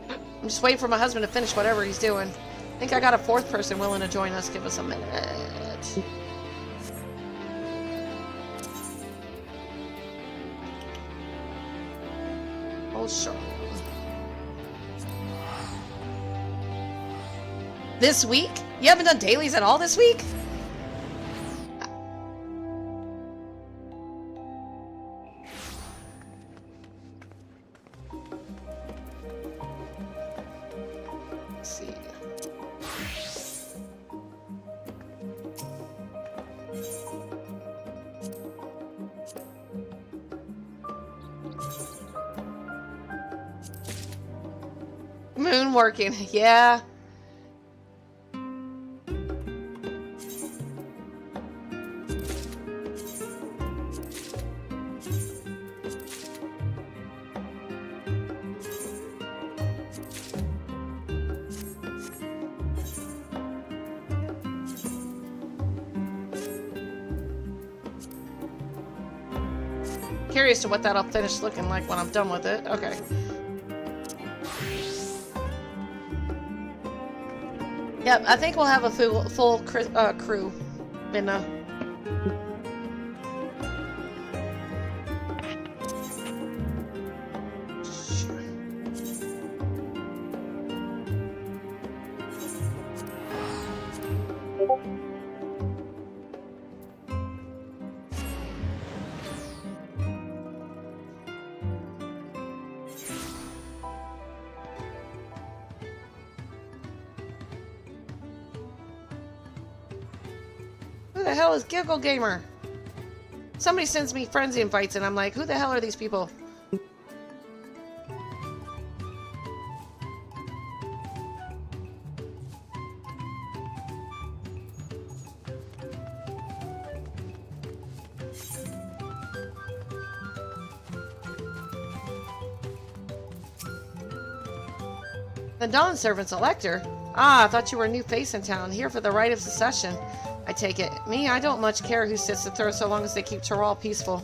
I'm just waiting for my husband to finish whatever he's doing. I think I got a fourth person willing to join us. Give us a minute. Oh, sure. This week? You haven't done dailies at all this week? Let's see. Moon working, yeah. Curious to what that'll finish looking like when I'm done with it. Okay. Yep, I think we'll have a full crew. Minna. Who the hell is Giggle Gamer? Somebody sends me friends invites and I'm like, who the hell are these people? The Dawn Servant's Elector? Ah, I thought you were a new face in town, here for the rite of secession. I take it. Me, I don't much care who sits the throne so long as they keep Tyrol peaceful.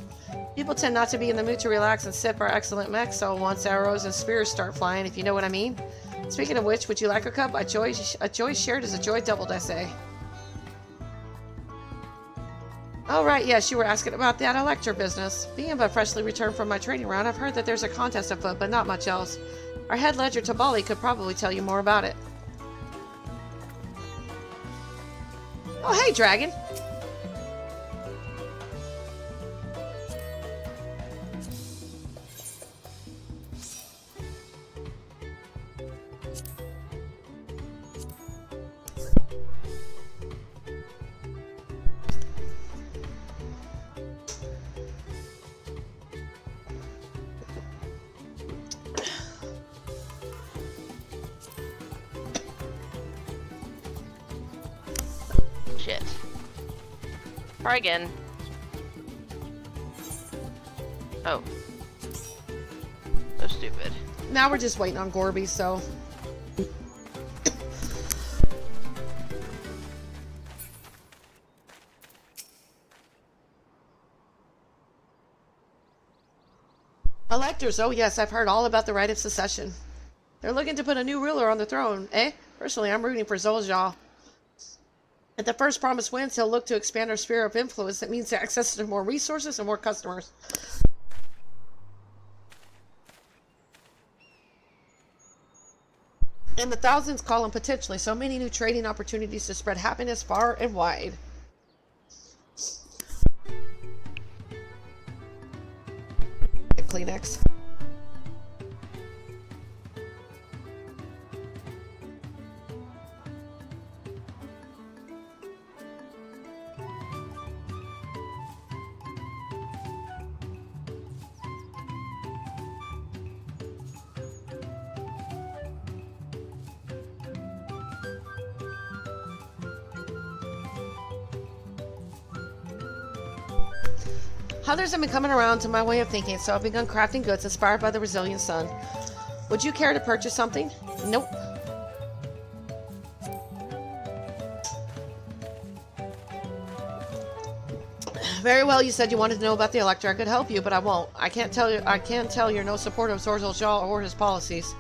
People tend not to be in the mood to relax and sip our excellent mech, so once arrows and spears start flying, if you know what I mean. Speaking of which, would you like a cup? A joy shared is a joy doubled, I say. Oh right, yes, you were asking about that Elector business. Being but freshly returned from my training round, I've heard that there's a contest afoot, but not much else. Our head ledger Tabali could probably tell you more about it. Oh, hey, Dragon! Shit. Try again. Oh. So stupid. Now we're just waiting on Gorby, so... Electors, oh yes, I've heard all about the rite of secession. They're looking to put a new ruler on the throne, eh? Personally, I'm rooting for Zoljaw. If the first promise wins, he'll look to expand our sphere of influence. That means access to more resources and more customers. And the thousands call them potentially. So many new trading opportunities to spread happiness far and wide. Get Kleenex. Others have been coming around to my way of thinking, so I've begun crafting goods inspired by the resilient sun. Would you care to purchase something? Nope. Very well, you said you wanted to know about the Elector. I could help you, but I won't. I can't tell you're no supporter of Zorzal Shaw or his policies.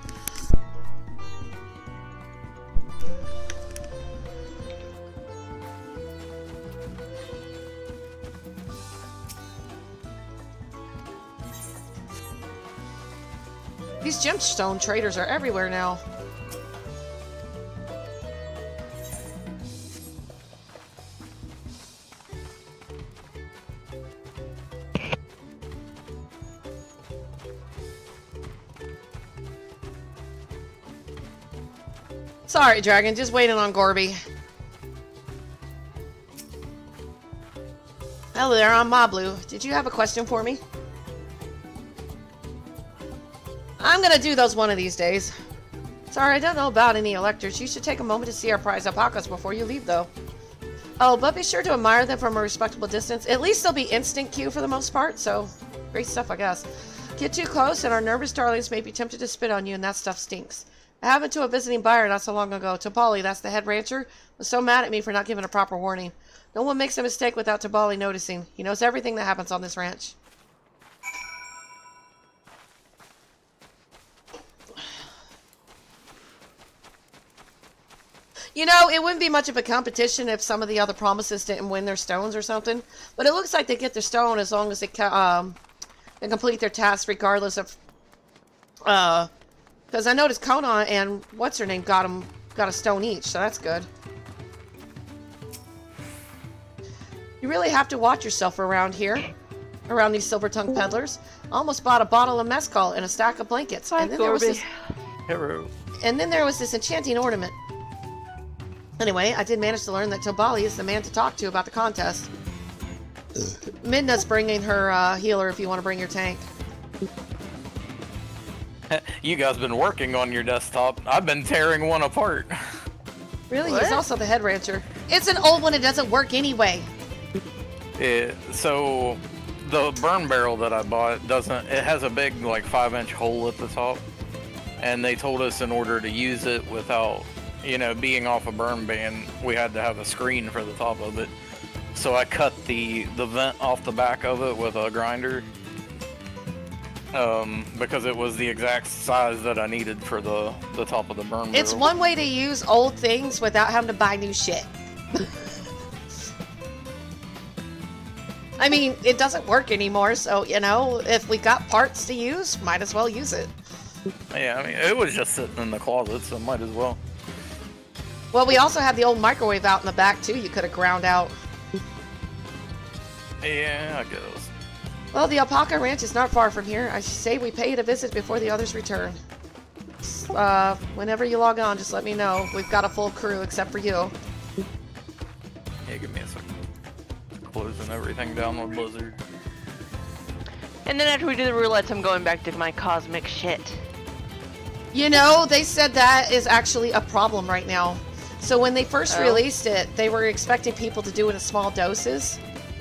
These gemstone traders are everywhere now. Sorry, Dragon, just waiting on Gorby. Hello there, I'm Mablu. Did you have a question for me? I'm gonna do those one of these days. Sorry, I don't know about any electors. You should take a moment to see our prize alpacas before you leave, though. Oh, but be sure to admire them from a respectable distance. At least they'll be instant Q for the most part, so great stuff, I guess. Get too close, and our nervous darlings may be tempted to spit on you, and that stuff stinks. It happened to a visiting buyer not so long ago. Tabali, that's the head rancher, was so mad at me for not giving a proper warning. No one makes a mistake without Tabali noticing. He knows everything that happens on this ranch. You know, it wouldn't be much of a competition if some of the other promises didn't win their stones or something. But it looks like they get their stone as long as they complete their task regardless of... Because I noticed Kona and what's-her-name got a stone each, so that's good. You really have to watch yourself around here. Around these silver-tongued peddlers. I almost bought a bottle of mezcal and a stack of blankets. Hi, and then there was this... Hello. And then there was this enchanting ornament. Anyway, I did manage to learn that Tabali is the man to talk to about the contest. Midna's bringing her healer if you want to bring your tank. You guys been working on your desktop. I've been tearing one apart. Really? What? He's also the head rancher. It's an old one, it doesn't work anyway. So the burn barrel that I bought it has a big like 5-inch hole at the top. And they told us in order to use it without, you know, being off a burn ban, we had to have a screen for the top of it. So I cut the vent off the back of it with a grinder. Because it was the exact size that I needed for the top of the burn barrel. It's one way to use old things without having to buy new shit. I mean, it doesn't work anymore, so, you know, if we got parts to use, might as well use it. Yeah, I mean, it was just sitting in the closet, so might as well. Well, we also have the old microwave out in the back, too, you could have ground out. Yeah, I guess. Well, the Alpaca Ranch is not far from here. I say we pay it a visit before the others return. Whenever you log on, just let me know. We've got a full crew except for you. Yeah, give me a second. Closing everything down with Blizzard. And then after we do the roulettes, I'm going back to my cosmic shit. You know, they said that is actually a problem right now. So when they first released it, they were expecting people to do it in small doses.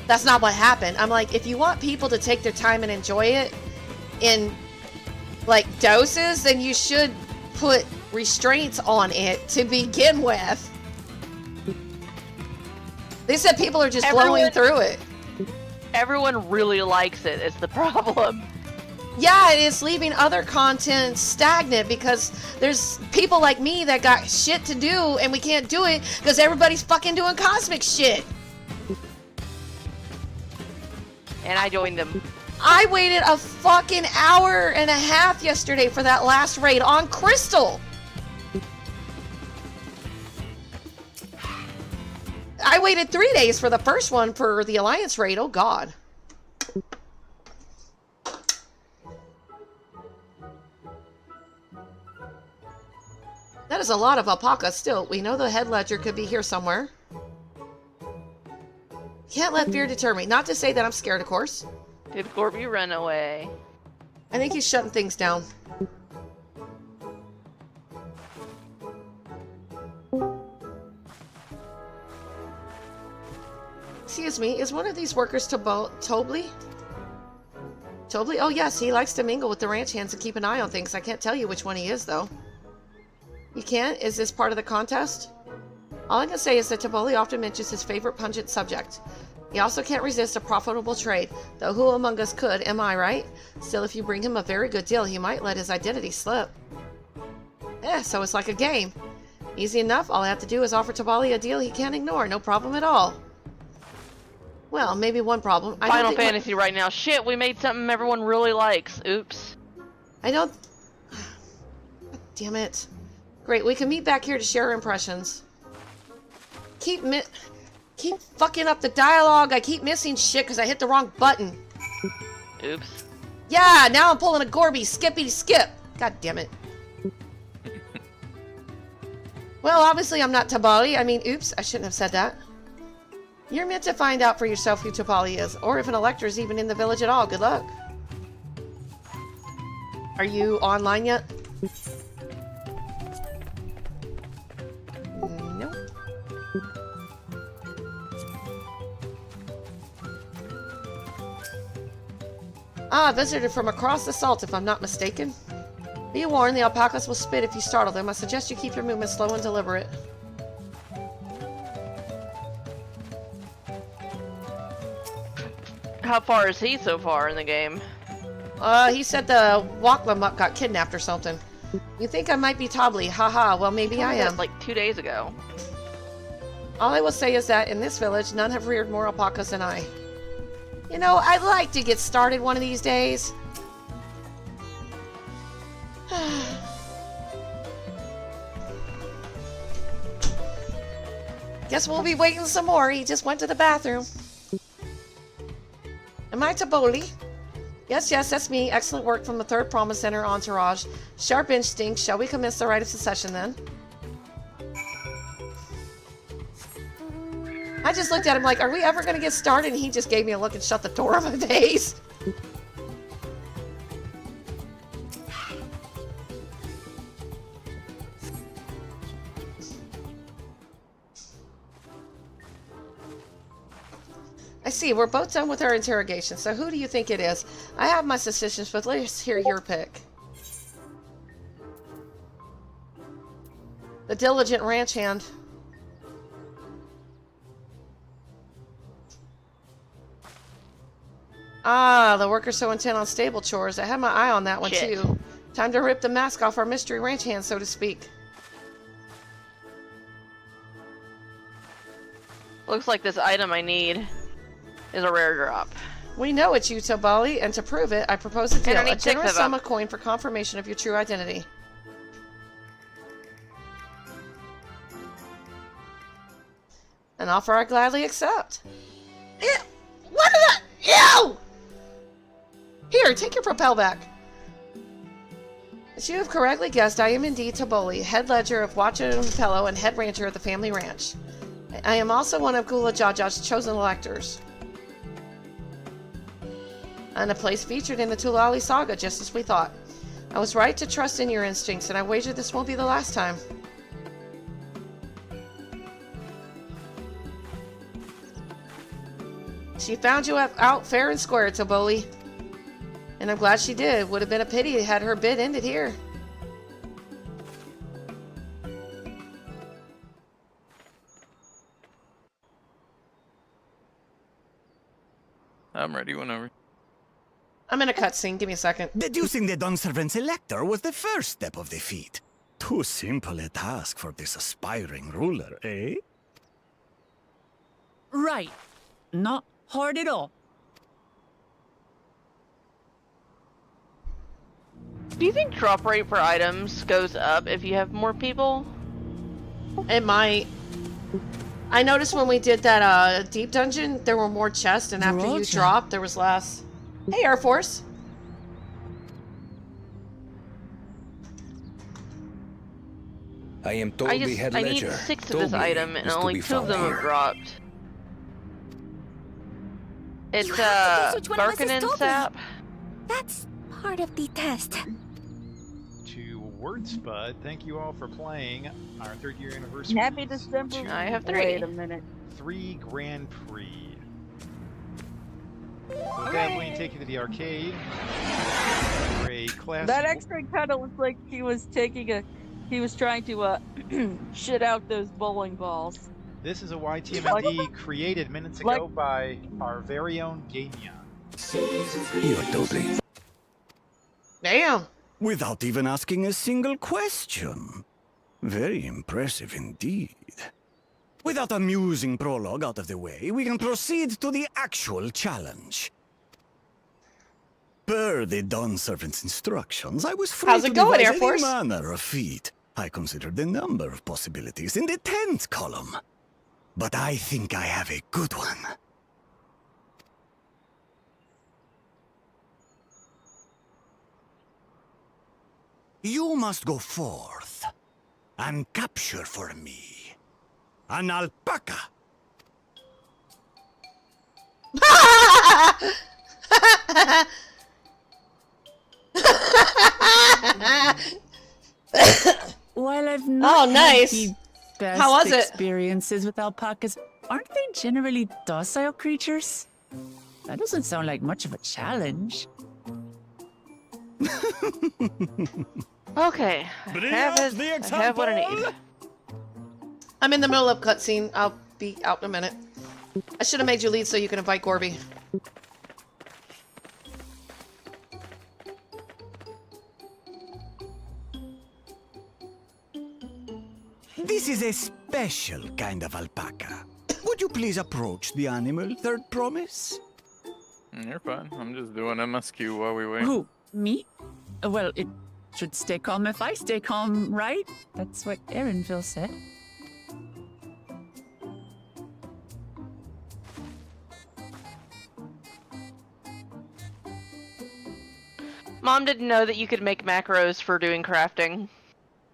That's not what happened. I'm like, if you want people to take their time and enjoy it in, like, doses, then you should put restraints on it to begin with. They said people are just blowing through it. Everyone really likes it, is the problem. Yeah, it is leaving other content stagnant because there's people like me that got shit to do and we can't do it because everybody's fucking doing cosmic shit. And I joined them. I waited a fucking hour and a half yesterday for that last raid on Crystal. I waited 3 days for the first one for the Alliance raid. Oh, God. That is a lot of alpaca. Still, we know the head ledger could be here somewhere. Can't let fear deter me. Not to say that I'm scared, of course. Did Corby run away? I think he's shutting things down. Excuse me, is one of these workers Tobley? Tobley? Oh yes, he likes to mingle with the ranch hands and keep an eye on things. I can't tell you which one he is, though. You can't? Is this part of the contest? All I can say is that Tobley often mentions his favorite pungent subject. He also can't resist a profitable trade, though who among us could, am I right? Still, if you bring him a very good deal, he might let his identity slip. So it's like a game. Easy enough, all I have to do is offer Tobley a deal he can't ignore, no problem at all. Well, maybe one problem. Final Fantasy right now. Shit, we made something everyone really likes. Oops. I don't... Damn it. Great, we can meet back here to share impressions. Keep fucking up the dialogue. I keep missing shit because I hit the wrong button. Oops. Yeah, now I'm pulling a Gorby. Skippy skip. God damn it. Well, obviously I'm not Tobley. I mean, oops, I shouldn't have said that. You're meant to find out for yourself who Tobley is, or if an elector is even in the village at all. Good luck. Are you online yet? Nope. Ah, visitor from across the salt, if I'm not mistaken. Be warned, the alpacas will spit if you startle them. I suggest you keep your movements slow and deliberate. How far is he so far in the game? He said the Waklamuk got kidnapped or something. You think I might be Tobley? Haha, well maybe I am. Like 2 days ago. All I will say is that in this village, none have reared more alpacas than I. You know, I'd like to get started one of these days. Guess we'll be waiting some more. He just went to the bathroom. Am I Tobley? Yes, yes, that's me. Excellent work from the Third Promise Center entourage. Sharp instincts. Shall we commence the rite of secession then? I just looked at him like, are we ever going to get started? And he just gave me a look and shut the door in my face. I see, we're both done with our interrogation, so who do you think it is? I have my suspicions, but let's hear your pick. The diligent ranch hand. Ah, the worker so intent on stable chores. I had my eye on that one too. Time to rip the mask off our mystery ranch hand, so to speak. Looks like this item I need is a rare drop. We know it's you, Tobley, and to prove it, I propose a deal. And I need a generous 6 of them. sum of coin for confirmation of your true identity. An offer I gladly accept. Ew! What is that? Ew! Here, take your propel back. As you have correctly guessed, I am indeed Tobley, head ledger of Wacha and Pello and head rancher of the family ranch. I am also one of Gula Jaja's chosen electors. And a place featured in the Tulali saga, just as we thought. I was right to trust in your instincts, and I wager this won't be the last time. She found you out fair and square, Tobley. And I'm glad she did. Would have been a pity had her bid ended here. I'm ready whenever. I'm in a cutscene. Give me a second. Deducing the Dunservant's elector was the first step of the feat. Too simple a task for this aspiring ruler, eh? Right. Not hard at all. Do you think drop rate for items goes up if you have more people? It might. I noticed when we did that deep dungeon, there were more chests, and after you Roger. dropped, there was less. Hey, Air Force. I am told I the just head I need ledger 6 of told this me item, and is to only be 2 of found them have here. dropped. It's have to guess which one of us is Barkanen Toby. sap. That's part of the test. To Wordspud, thank you all for playing our 3rd year anniversary. Happy December. I have 3. Wait a minute. 3 Grand Prix. So with that, I'm going to take you to the arcade for a classic. That X-ray kind of looked like he was taking a. He was trying to shit out those bowling balls. This is a YTMND created minutes ago by our very own Gania. You're totally. Damn. Without even asking a single question. Very impressive indeed. With that amusing prologue out of the way, we can proceed to the actual challenge. Per the Dawn Servant's instructions, I was free How's to it going, devise Air Force? any manner of feat. I considered the number of possibilities in the 10th column. But I think I have a good one. You must go forth and capture for me an alpaca. While I've not nice. had the best How was it? experiences with alpacas, aren't they generally docile creatures? That doesn't sound like much of a challenge. Okay, I have what I need. I'm in the middle of cutscene. I'll be out in a minute. I should have made you lead so you can invite Gorby. This is a special kind of alpaca. Would you please approach the animal, Third Promise? You're fine. I'm just doing MSQ while we wait. Who? Me? Well, it should stay calm if I stay calm, right? That's what Erinville said. Mom didn't know that you could make macros for doing crafting.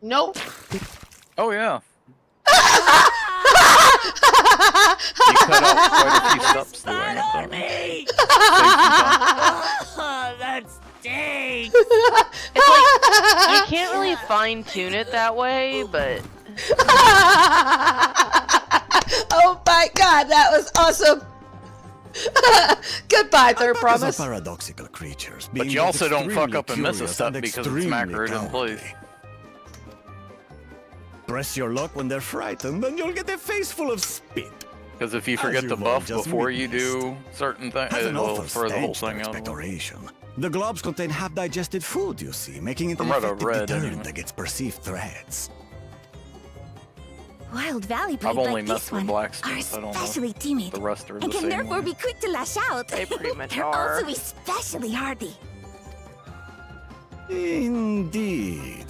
Nope. Oh yeah. You cut out quite a few steps doing it, though. Saves some time. That stinks! It's like, you can't really fine-tune it that way, but... Oh my god, that was awesome! Goodbye, Third Alpacas Promise. are paradoxical creatures. But being you also don't fuck extremely up and miss a curious step and because it's extremely macroed in cowardly. place. Press your luck when they're frightened, and you'll get a face full of spit. Because if you As forget you to will buff just before you witness. do certain things, Has an it'll awful throw the whole stench thing to out. expectoration. The globs contain half-digested food, you see, making it an I'm rather effective red, deterrent anyway. against perceived threats. Wild Valley blade I've only like messed this with one blacksmiths, are I don't know. especially timid The rest are and the can same therefore way. be quick to lash out. They pretty much They're are. also especially hardy. Indeed.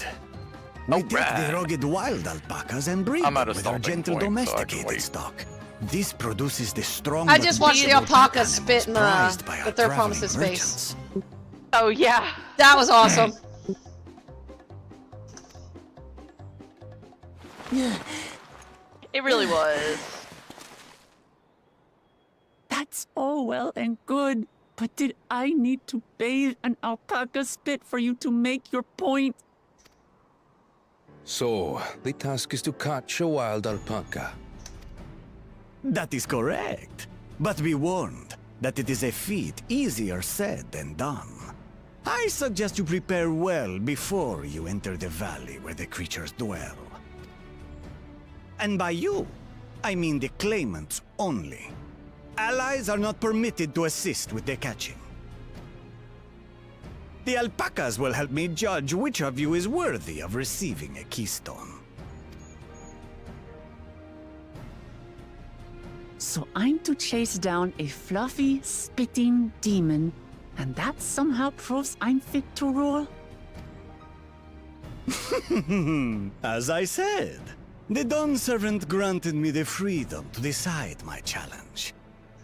We take the Alright. rugged wild alpacas and breed I'm them at a with our stopping gentle point, so I can domesticated wait. stock. This produces the strong. I just watched the alpaca animals spit in prized by our the Third traveling Promise's face. merchants. Oh yeah. That was awesome. It really was. That's all well and good, but did I need to bathe an alpaca spit for you to make your point? So, the task is to catch a wild alpaca. That is correct. But be warned that it is a feat easier said than done. I suggest you prepare well before you enter the valley where the creatures dwell. And by you, I mean the claimants only. Allies are not permitted to assist with the catching. The alpacas will help me judge which of you is worthy of receiving a keystone. So I'm to chase down a fluffy, spitting demon, and that somehow proves I'm fit to rule? As I said, The Dawn Servant granted me the freedom to decide my challenge.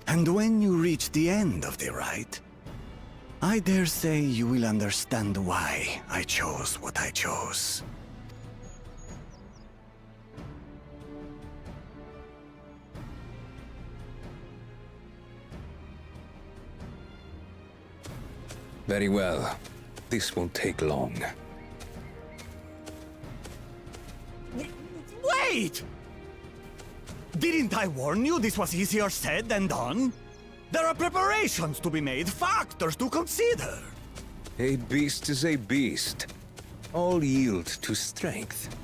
And when you reach the end of the rite, I dare say you will understand why I chose what I chose. Very well. This won't take long. Wait! Didn't I warn you this was easier said than done? There are preparations to be made, factors to consider. A beast is a beast. All yield to strength.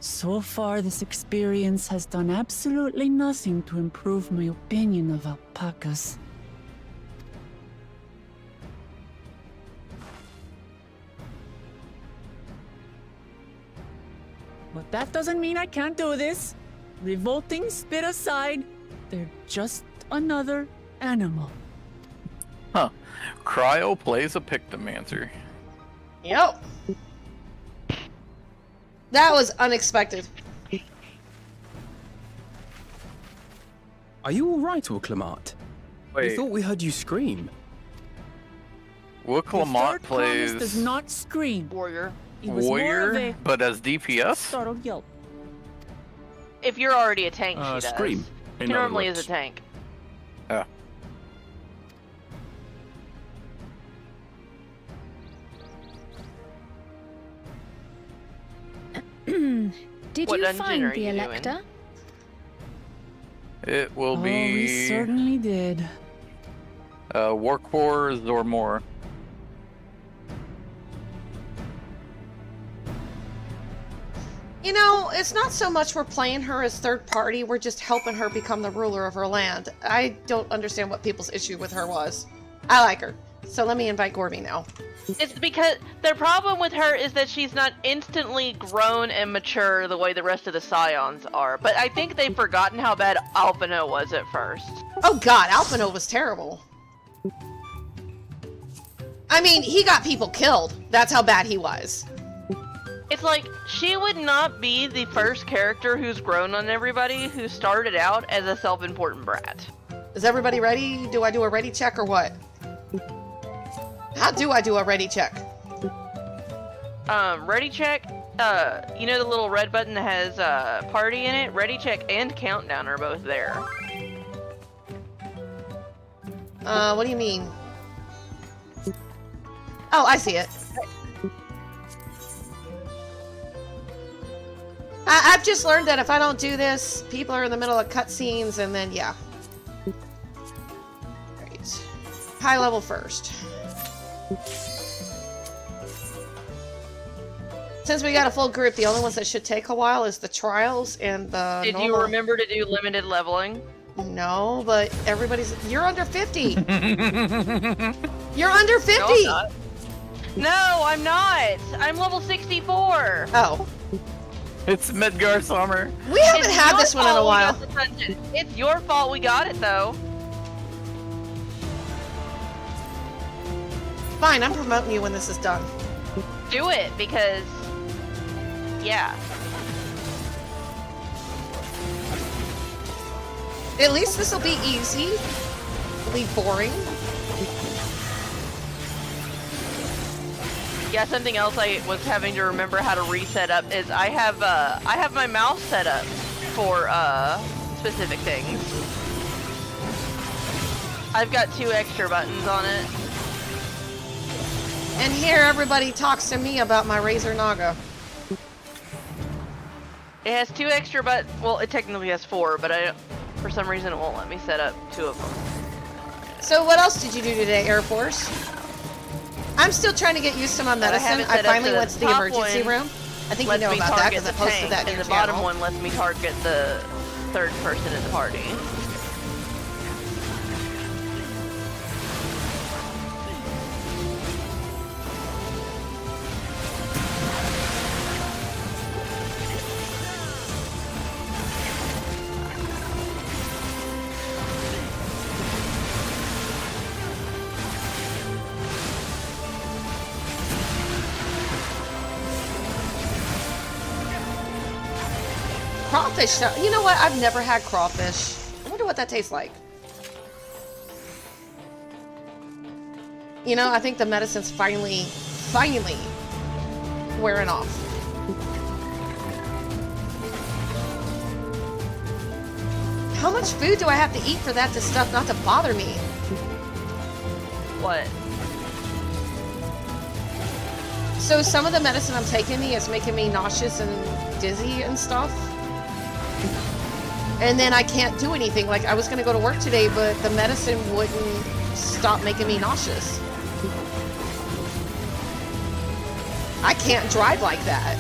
So far, this experience has done absolutely nothing to improve my opinion of alpacas. But that doesn't mean I can't do this. Revolting spit aside, they're just another animal. Huh. Cryo plays a Pictomancer. Yep. That was unexpected. Are you alright, Urqopacha? I Wait. thought we heard you scream. Urqopacha plays does not scream. Warrior. It was more of warrior, a but as DPS? startled yelp. If you're already a tank, she does. Scream, She in other normally is words. a tank. Yeah. Did What you dungeon find are the you doing? Elector? It will Oh, we be certainly did. Workhorse or more. You know, it's not so much we're playing her as third party, we're just helping her become the ruler of her land. I don't understand what people's issue with her was. I like her. So let me invite Gorby now. It's because the problem with her is that she's not instantly grown and mature the way the rest of the Scions are. But I think they've forgotten how bad Alphino was at first. Oh god, Alphino was terrible. I mean, he got people killed. That's how bad he was. It's like, she would not be the first character who's grown on everybody who started out as a self-important brat. Is everybody ready? Do I do a ready check or what? How do I do a ready check? Ready check, you know the little red button that has, party in it? Ready check and countdown are both there. What do you mean? Oh, I see it. I've just learned that if I don't do this, people are in the middle of cutscenes, and then, yeah. Right. High level first. Since we got a full group, the only ones that should take a while is the trials and the Did you remember to do limited leveling? No, but everybody's... You're under 50! You're under 50! No, I'm not. No, I'm not! I'm level 64! Oh. It's Midgar Summer. We haven't had this one in a while. It's your fault we got it, though. Fine, I'm promoting you when this is done. Do it, because... yeah. At least this will be easy. It'll be boring. Yeah, something else I was having to remember how to reset up is I have my mouse set up for specific things. I've got 2 extra buttons on it. And here everybody talks to me about my Razer Naga. It has 2 extra well, it technically has 4, but for some reason it won't let me set up 2 of them. So what else did you do today, Air Force? I'm still trying to get used to my medicine. I finally went to the emergency room. I think you know about that because I posted that in your and the bottom channel. one lets me target the 3rd person in the party. crawfish. You know what? I've never had crawfish. I wonder what that tastes like. You know, I think the medicine's finally wearing off. How much food do I have to eat for that stuff not to bother me? What? So some of the medicine I'm taking me is making me nauseous and dizzy and stuff. And then I can't do anything. Like, I was going to go to work today, but the medicine wouldn't stop making me nauseous. I can't drive like that.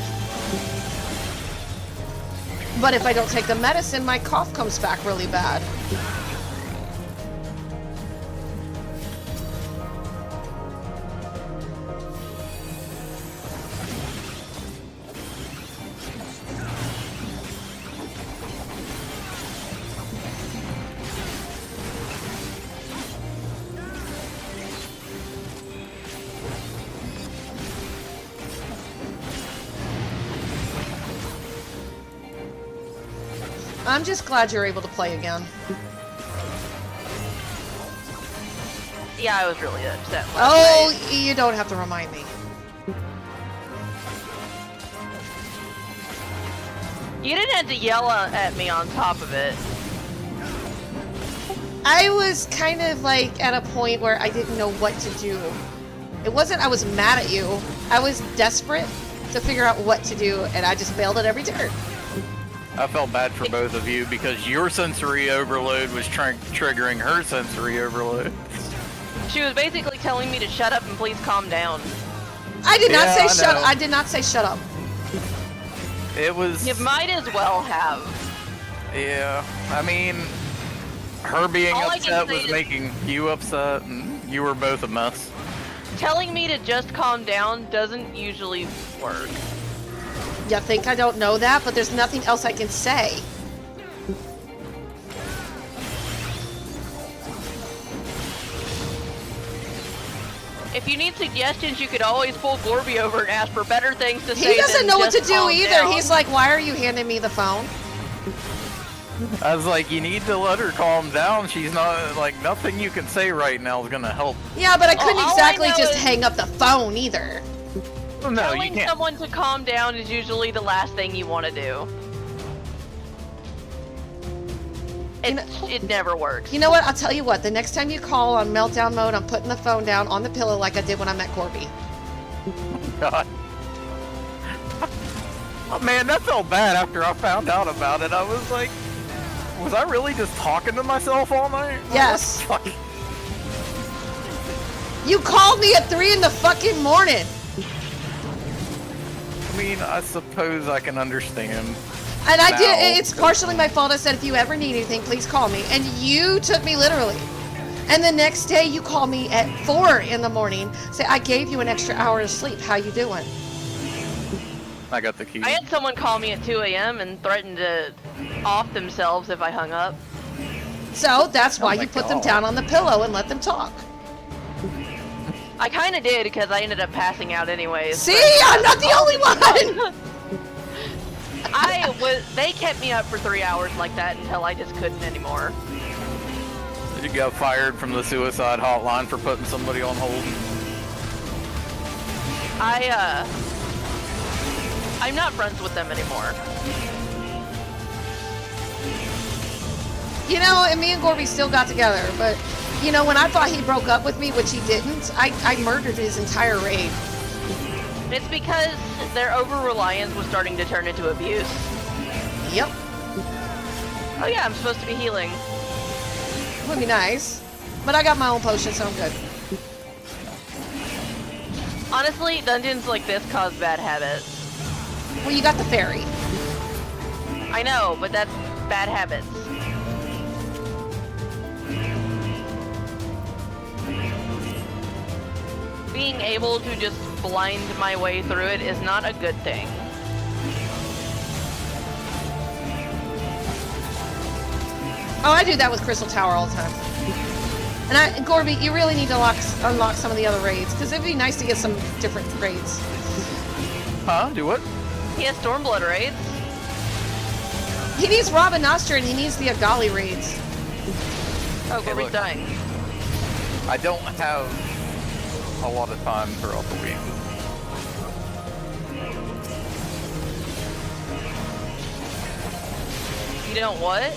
But if I don't take the medicine, my cough comes back really bad. I'm just glad you're able to play again. Yeah, I was really upset. Oh, you don't have to remind me. You didn't have to yell at me on top of it. I was kind of like at a point where I didn't know what to do. It wasn't I was mad at you. I was desperate to figure out what to do, and I just failed at every turn. I felt bad for both of you because your sensory overload was triggering her sensory overload. She was basically telling me to shut up and please calm down. I did not say shut up. I did not say shut up. It was... You might as well have. Yeah, I mean, her being All upset was making you upset, and you were both a mess. Telling me to just calm down doesn't usually work. You think I don't know that, but there's nothing else I can say. If you need suggestions, you could always pull Gorby over and ask for better things to say. He doesn't know what to do calm either. down. He's like, why are you handing me the phone? I was like, you need to let her calm down. She's not, like, nothing you can say right now is gonna help. Yeah, but I couldn't all exactly I know just is- hang up the phone either. Well, no, you Telling can't. someone to calm down is usually the last thing you want to do. It never works. You know what? I'll tell you what. The next time you call on meltdown mode, I'm putting the phone down on the pillow like I did when I met Corby. God. Oh man, that felt bad after I found out about it. I was like, was I really just talking to myself all night? Yes. What the fuck? You called me at 3 in the fucking morning. I mean, I suppose I can understand. And I now. did. It's partially my fault. I said, if you ever need anything, please call me. And you took me literally. And the next day, you call me at 4 in the morning. Say, I gave you an extra hour of sleep. How you doing? I got the key. I had someone call me at 2 a.m. and threaten to off themselves if I hung up. So that's why my you put them God. down on the pillow and let them talk. I kind of did because I ended up passing out anyways. See, I'm not the only one. They kept me up for 3 hours like that until I just couldn't anymore. You got fired from the suicide hotline for putting somebody on hold. I'm not friends with them anymore. You know, and me and Gorby still got together, but, you know, when I thought he broke up with me, which he didn't, I murdered his entire raid. It's because their over-reliance was starting to turn into abuse. Yep. Oh yeah, I'm supposed to be healing. Would be nice. But I got my own potion, so I'm good. Honestly, dungeons like this cause bad habits. Well, you got the fairy. I know, but that's bad habits. Being able to just blind my way through it is not a good thing. Oh, I do that with Crystal Tower all the time. And Gorby, you really need to unlock some of the other raids, because it'd be nice to get some different raids. Huh? Do what? He has Stormblood raids. He needs Robin Nostra and he needs the Agali raids. Oh, Hey, Gorby's look. dying. I don't have a lot of time throughout the week. You don't what?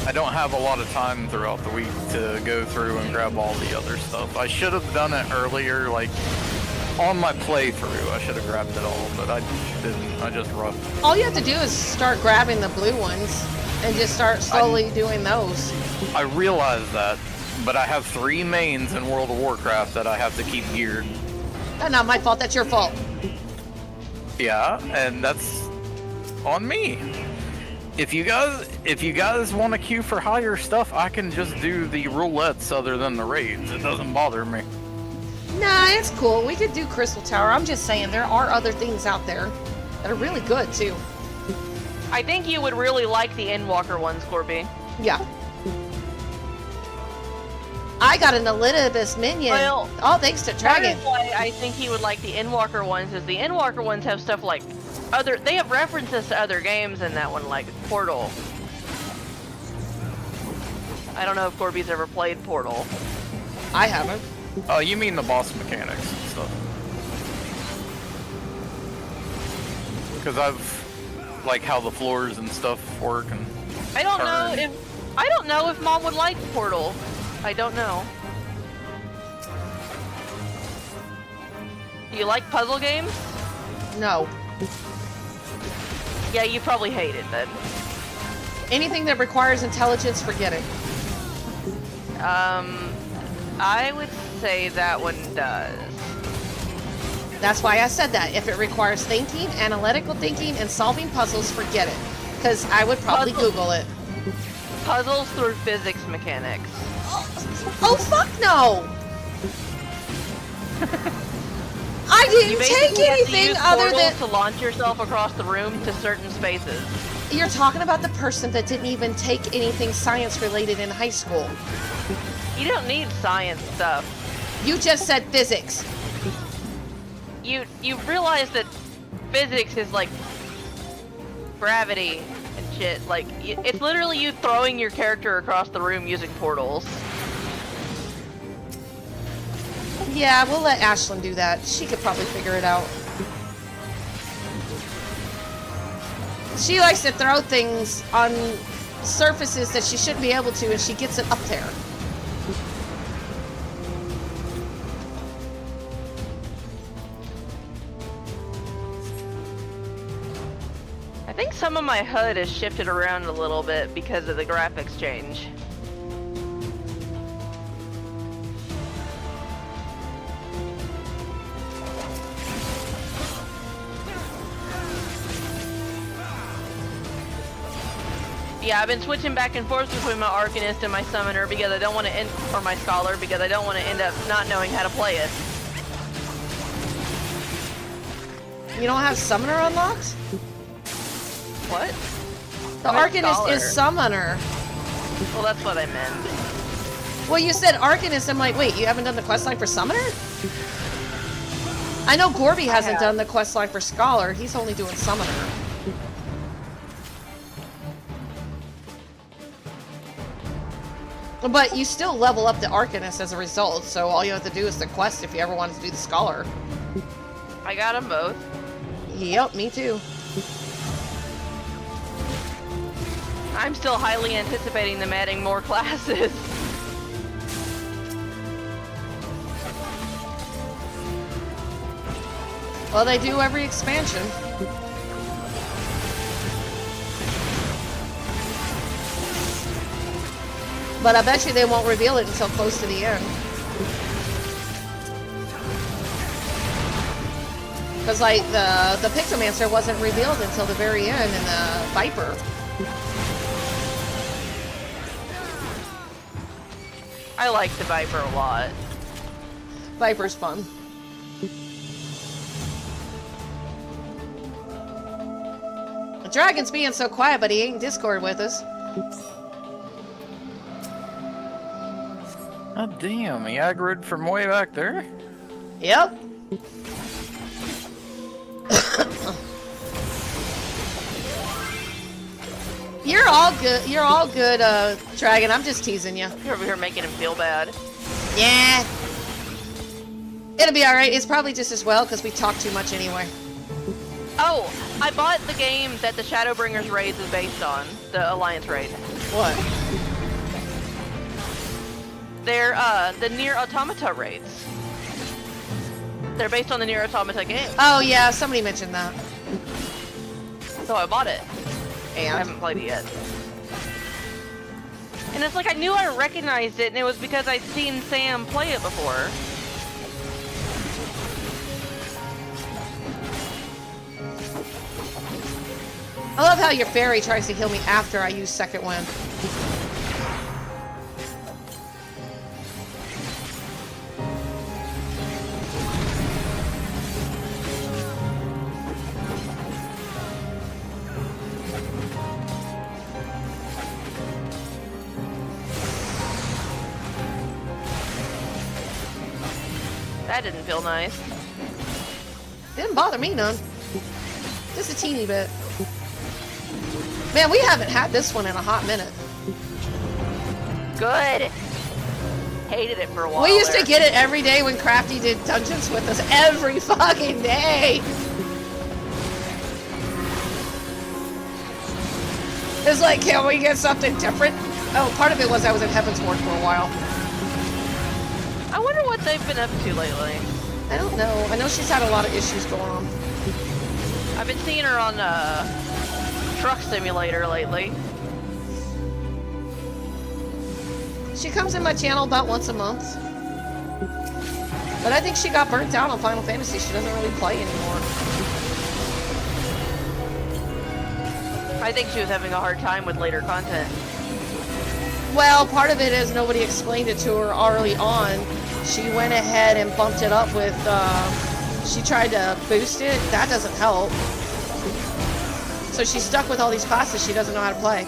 I don't have a lot of time throughout the week to go through and grab all the other stuff. I should have done it earlier, like on my playthrough. I should have grabbed it all, but I didn't. I just rushed. All you have to do is start grabbing the blue ones and just start slowly doing those. I realize that, but I have 3 mains in World of Warcraft that I have to keep geared. That's not my fault, that's your fault. Yeah, and that's on me. If you guys want to queue for higher stuff, I can just do the roulettes other than the raids. It doesn't bother me. Nah, it's cool. We could do Crystal Tower. I'm just saying there are other things out there that are really good too. I think you would really like the Endwalker ones, Corby. Yeah. I got an Elizabeth minion. Well, oh, thanks to Dragon. Part of why I think he would like the Endwalker ones is the Endwalker ones have stuff like they have references to other games in that one, like Portal. I don't know if Corby's ever played Portal. I haven't. Oh, you mean the boss mechanics and stuff? Because I've like how the floors and stuff work, and I don't know if Mom would like Portal. I don't know. Do you like puzzle games? No. Yeah, you probably hate it then. Anything that requires intelligence, forget it. I would say that one does. That's why I said that. If it requires thinking, analytical thinking, and solving puzzles, forget it. Because I would probably Google it. Puzzles through physics mechanics. Oh, fuck no! I didn't take anything other than to launch yourself across the room to certain spaces. You're talking about the person that didn't even take anything science related in high school. You don't need science stuff. You just said physics. You realize that physics is like gravity and shit. Like it's literally you throwing your character across the room using portals. Yeah, we'll let Ashlyn do that. She could probably figure it out. She likes to throw things on surfaces that she shouldn't be able to, and she gets it up there. I think some of my HUD has shifted around a little bit because of the graphics change. Yeah, I've been switching back and forth between my Arcanist and my Summoner because I don't want to or my Scholar because I don't want to end up not knowing how to play it. You don't have Summoner unlocked? What? The Arcanist is Summoner. Well, that's what I meant. Well, you said Arcanist. I'm like, wait, you haven't done the questline for Summoner? I know Gorby hasn't done the questline for Scholar. He's only doing Summoner. But you still level up the Arcanist as a result, so all you have to do is the quest if you ever wanted to do the Scholar. I got them both. Yep, me too. I'm still highly anticipating them adding more classes. Well, they do every expansion. But I bet you they won't reveal it until close to the end. Because, like, the Pixelmancer wasn't revealed until the very end in the Viper. I like the Viper a lot. Viper's fun. The Dragon's being so quiet, but he ain't in Discord with us. Oh damn, he aggroed from way back there? Yep. You're all good. You're all good, Dragon. I'm just teasing you. You're over here making him feel bad. Yeah. It'll be alright. It's probably just as well because we talk too much anyway. Oh, I bought the game that the Shadowbringers raids is based on. The Alliance raid. What? They're, the Nier Automata raids. They're based on the Nier Automata game. Oh, yeah. Somebody mentioned that. So I bought it. And? I haven't played it yet. And it's like I knew I recognized it, and it was because I'd seen Sam play it before. I love how your fairy tries to heal me after I use second wind. That didn't feel nice. Didn't bother me none. Just a teeny bit. Man, we haven't had this one in a hot minute. Good. Hated it for a while. We used there. to get it every day when Crafty did dungeons with us. Every fucking day. It's like, can we get something different? Oh, part of it was I was in Heavensward for a while. I wonder what they've been up to lately. I don't know. I know she's had a lot of issues going on. I've been seeing her on Truck Simulator lately. She comes in my channel about once a month. But I think she got burnt out on Final Fantasy. She doesn't really play anymore. I think she was having a hard time with later content. Well, part of it is nobody explained it to her early on. She went ahead and bumped it up with, she tried to boost it. That doesn't help. So she's stuck with all these classes she doesn't know how to play.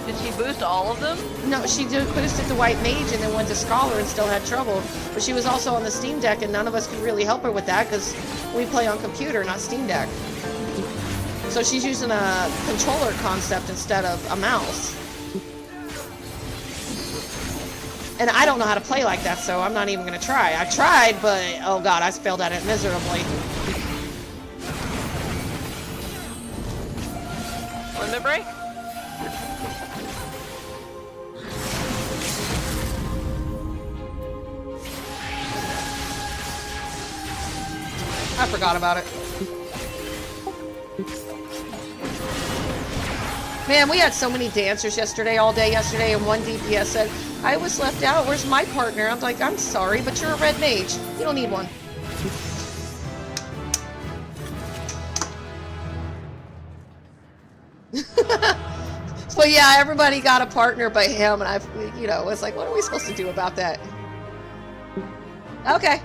Did she boost all of them? No, she boosted the White Mage and then went to Scholar and still had trouble. But she was also on the Steam Deck and none of us could really help her with that because we play on computer, not Steam Deck. So she's using a controller concept instead of a mouse. And I don't know how to play like that, so I'm not even going to try. I tried, but oh god, I failed at it miserably. Limit break? I forgot about it. Man, we had so many dancers all day yesterday, and one DPS said, I was left out, where's my partner? I'm like, I'm sorry, but you're a red mage. You don't need one. But yeah, everybody got a partner but him, and I, you know, was like, what are we supposed to do about that? Okay.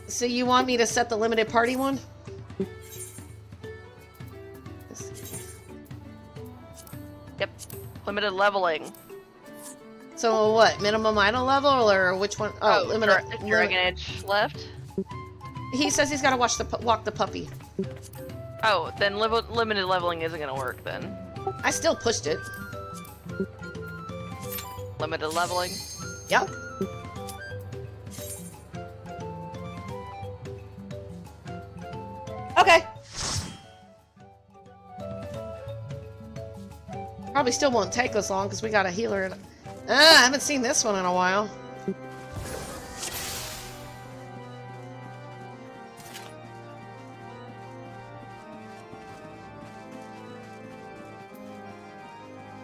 So you want me to set the limited party one? Yep. Limited leveling. So what? Minimum idol level or which one? Oh, limited. Dragon Age left. He says he's got to walk the puppy. Oh, then limited leveling isn't gonna work then. I still pushed it. Limited leveling. Yep. Okay. Probably still won't take us long because we got a healer. I haven't seen this one in a while.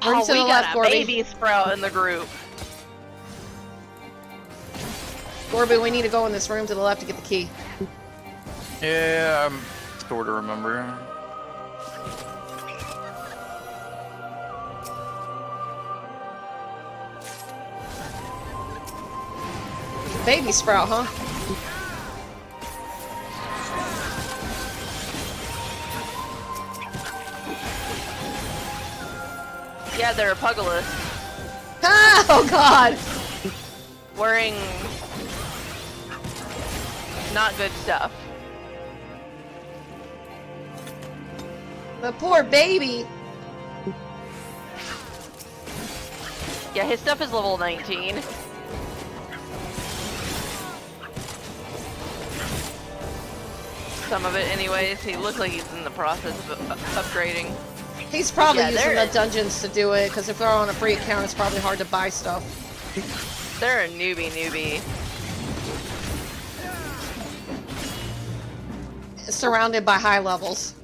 Oh, to we the got left, a Gorby. baby sprout in the group. Gorby, we need to go in this room to the left to get the key. Yeah, I'm sort of remember. Baby sprout, huh? Yeah, they're a pugilist. Oh God! Wearing not good stuff. The poor baby. Yeah, his stuff is level 19. Some of it anyways. He looks like he's in the process of upgrading. He's probably Yeah, using they're- the dungeons to do it, because if they're on a free account, it's probably hard to buy stuff. They're a newbie. Surrounded by high levels.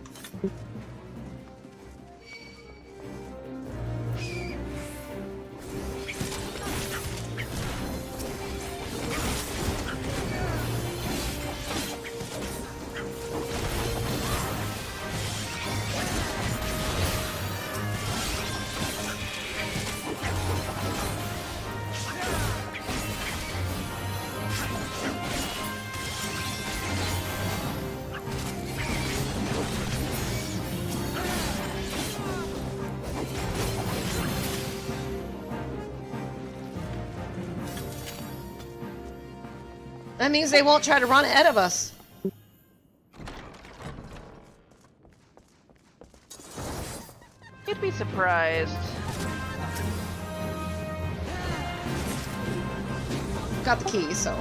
That means they won't try to run ahead of us. You'd be surprised. Got the key, so.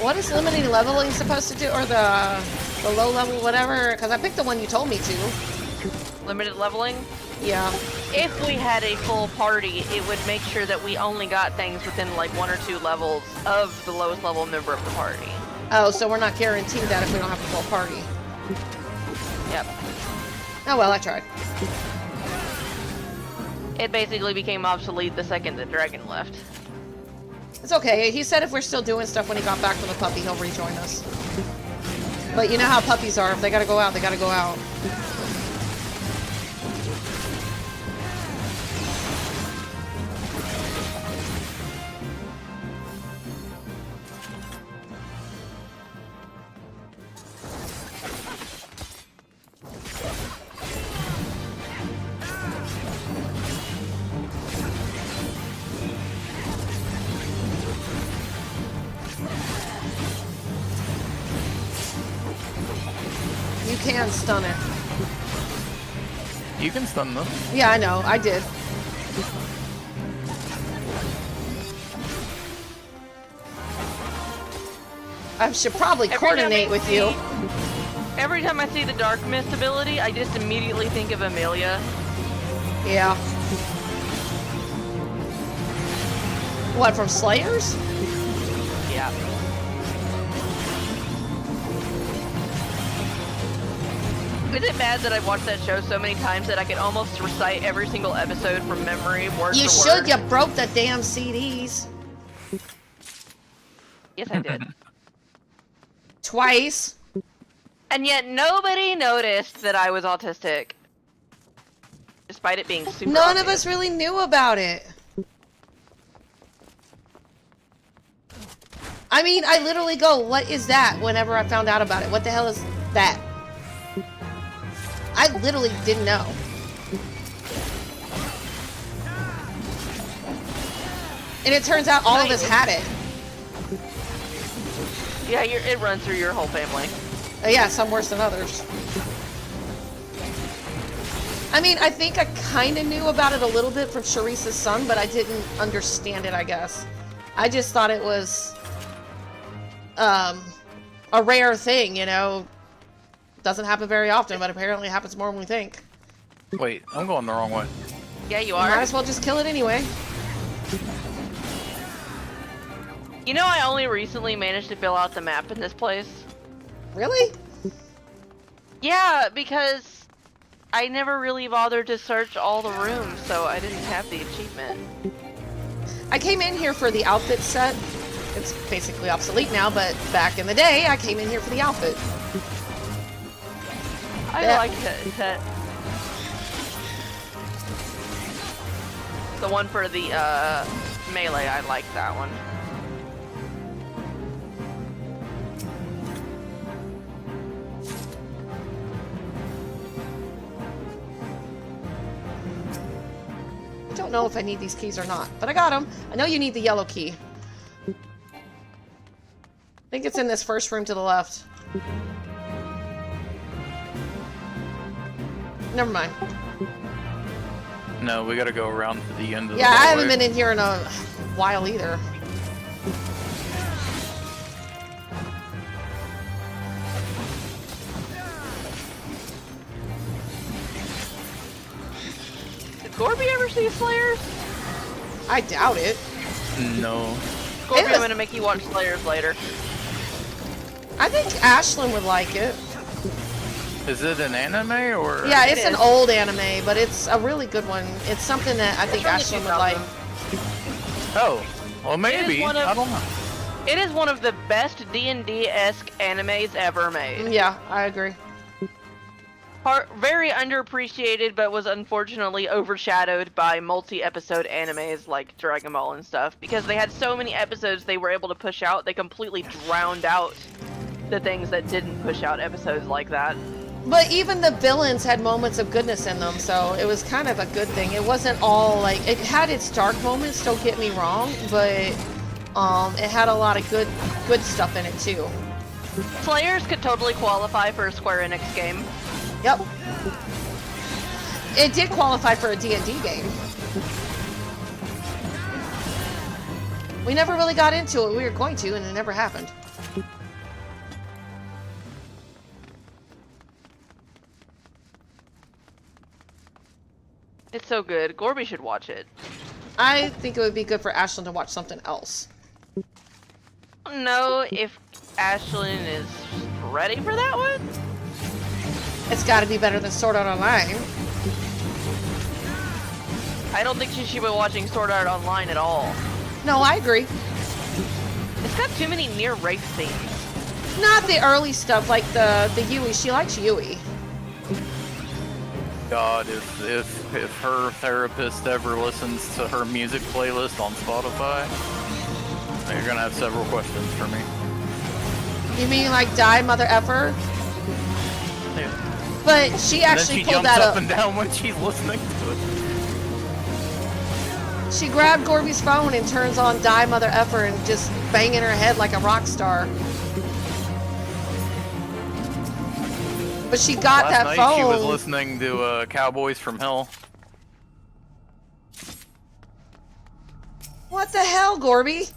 What is limiting leveling supposed to do, or the low level whatever? Because I picked the one you told me to. Limited leveling? Yeah. If we had a full party, it would make sure that we only got things within like 1 or 2 levels of the lowest level member of the party. Oh, so we're not guaranteed that if we don't have a full party. Yep. Oh well, I tried. It basically became obsolete the second the dragon left. It's okay. He said if we're still doing stuff when he got back from the puppy, he'll rejoin us. But you know how puppies are. If they gotta go out, they gotta go out. You can stun it. You can stun them. Yeah, I know. I did. I should probably coordinate with you. Every time I see the Dark Mist ability, I just immediately think of Amelia. Yeah. What, from Slayers? Yeah. Is it bad that I've watched that show so many times that I can almost recite every single episode from memory, word You for should. word? You broke the damn CDs. Yes, I did. Twice. And yet nobody noticed that I was autistic. Despite it being super None obvious. of us really knew about it. I mean, I literally go, what is that? Whenever I found out about it. What the hell is that? I literally didn't know. And it turns out all of us had it. Yeah, it runs through your whole family. Yeah, some worse than others. I mean, I think I kind of knew about it a little bit from Sharice's son, but I didn't understand it, I guess. I just thought it was a rare thing, you know. Doesn't happen very often, but apparently it happens more than we think. Wait, I'm going the wrong way. Yeah, you Might are. as well just kill it anyway. You know, I only recently managed to fill out the map in this place. Really? Yeah, because I never really bothered to search all the rooms, so I didn't have the achievement. I came in here for the outfit set, It's basically obsolete now, but back in the day, I came in here for the outfit. I like that. The one for the melee, I like that one. I don't know if I need these keys or not, but I got them. I know you need the yellow key. I think it's in this first room to the left. Never mind. No, we gotta go around to the end of the Yeah, I hallway. haven't been in here in a while either. Did Gorby ever see Slayers? I doubt it. No. Gorby, I'm gonna make you watch Slayers later. I think Ashlyn would like it. Is it an anime or? Yeah, it's an old anime, but it's a really good one. It's something that I think from the Ashlyn would like. 2000s. Oh, well maybe. It is I don't know. It is one of the best D&D-esque animes ever made. Yeah, I agree. Very underappreciated, but was unfortunately overshadowed by multi-episode animes like Dragon Ball and stuff. Because they had so many episodes they were able to push out, they completely drowned out the things that didn't push out episodes like that. But even the villains had moments of goodness in them, so it was kind of a good thing. It wasn't all like, it had its dark moments, don't get me wrong, but it had a lot of good stuff in it too. Slayers could totally qualify for a Square Enix game. Yep. It did qualify for a D&D game. We never really got into it. We were going to, and it never happened. It's so good. Gorby should watch it. I think it would be good for Ashlyn to watch something else. I don't know if Ashlyn is ready for that one. It's got to be better than Sword Art Online. I don't think she should be watching Sword Art Online at all. No, I agree. It's got too many near rape scenes. Not the early stuff like the Yui. She likes Yui. God, if her therapist ever listens to her music playlist on Spotify, you're gonna have several questions for me. You mean like Die Mother Effer? Yeah. But she actually and then she pulled jumps that up up. and down when she's listening to it. She grabbed Gorby's phone and turns on Die Mother Effer and just banging her head like a rock star. But she got Last that night phone. she was listening to Cowboys from Hell. What the hell, Gorby?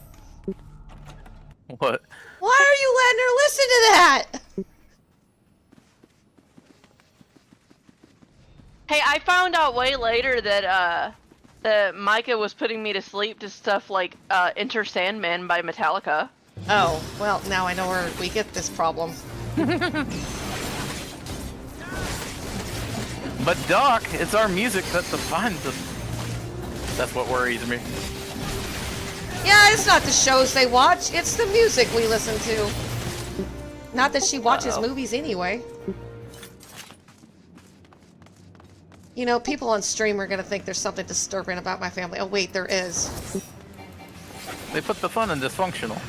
What? Why are you letting her listen to that? Hey, I found out way later that that Micah was putting me to sleep to stuff like Enter Sandman by Metallica. Oh, well, now I know where we get this problem. But Doc, it's our music that defines us. That's what worries me. Yeah, it's not the shows they watch, it's the music we listen to. Not that she watches movies anyway. You know, people on stream are gonna think there's something disturbing about my family. Oh wait, there is. They put the fun in dysfunctional.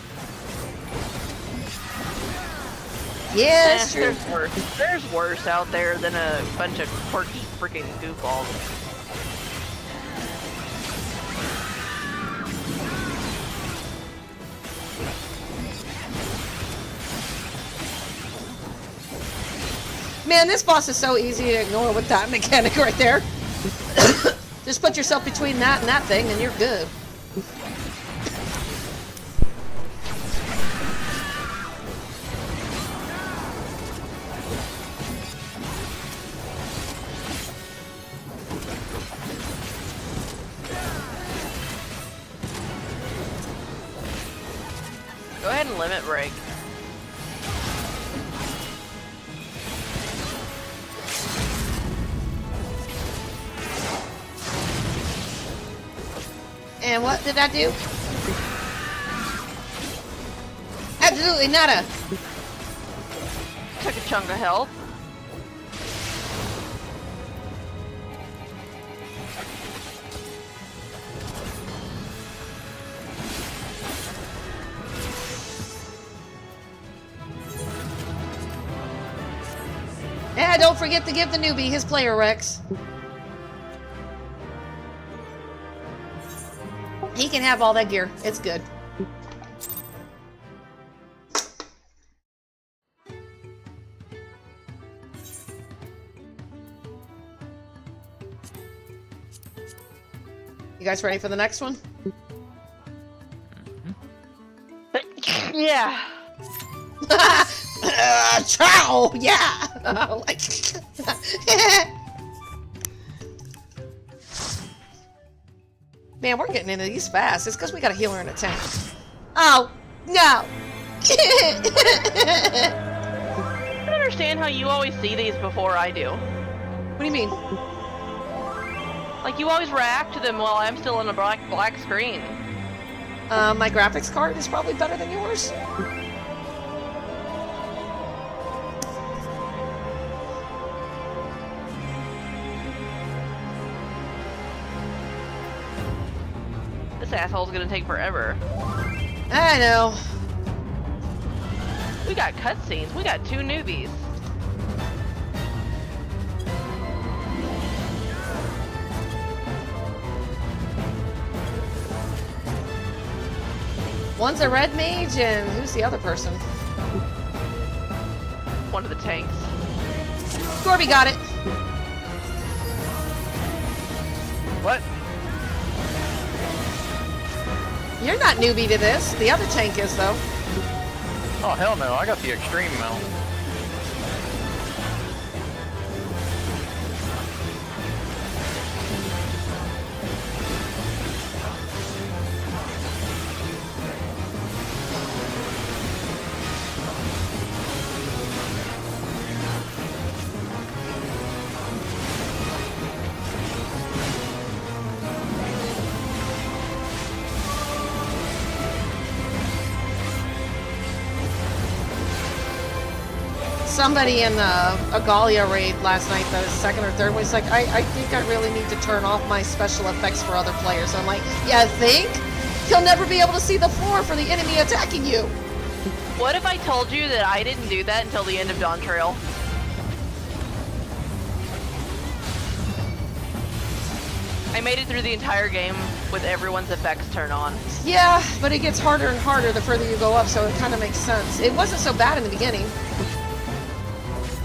Yeah, that's true. There's worse. There's worse out there than a bunch of quirky freaking goofballs. Man, this boss is so easy to ignore with that mechanic right there. Just put yourself between that and that thing and you're good. Go ahead and limit break. And what did I do? Absolutely nada. Took a chunk of health. Yeah, don't forget to give the newbie his player Rex. He can have all that gear. It's good. You guys ready for the next one? Yeah. Trow! Yeah! Like... Man, we're getting into these fast. It's because we got a healer in a tank. Oh, no! I don't understand how you always see these before I do. What do you mean? Like, you always react to them while I'm still on a black screen. My graphics card is probably better than yours. This asshole's gonna take forever. I know. We got cutscenes. We got 2 newbies. One's a red mage, and who's the other person? One of the tanks. Gorby got it. What? You're not newbie to this. The other tank is, though. Oh, hell no. I got the extreme mount. Somebody in a Galia raid last night, the second or third, was like, I think I really need to turn off my special effects for other players. I'm like, yeah, think? You'll never be able to see the floor for the enemy attacking you. What if I told you that I didn't do that until the end of Dawntrail? I made it through the entire game with everyone's effects turned on. Yeah, but it gets harder and harder the further you go up, so it kind of makes sense. It wasn't so bad in the beginning.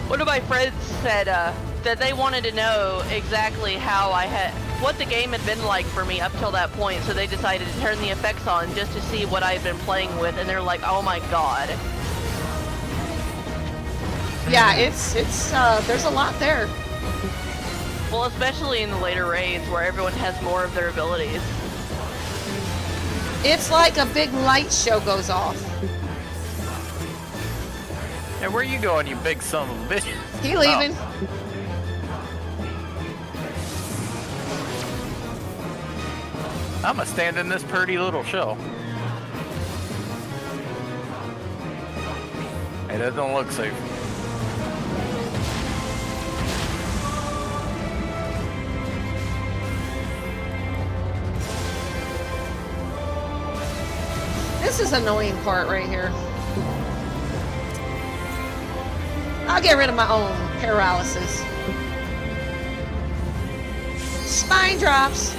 One of my friends said that they wanted to know exactly what the game had been like for me up till that point, so they decided to turn the effects on just to see what I had been playing with, and they're like, oh my god. Yeah, it's there's a lot there. Well, especially in the later raids where everyone has more of their abilities. It's like a big light show goes off. Hey, where you going, you big son of a bitch? He leaving. Oh. I'm gonna stand in this pretty little shell. Hey, that don't look safe. This is annoying part right here. I'll get rid of my own paralysis. Spine drops.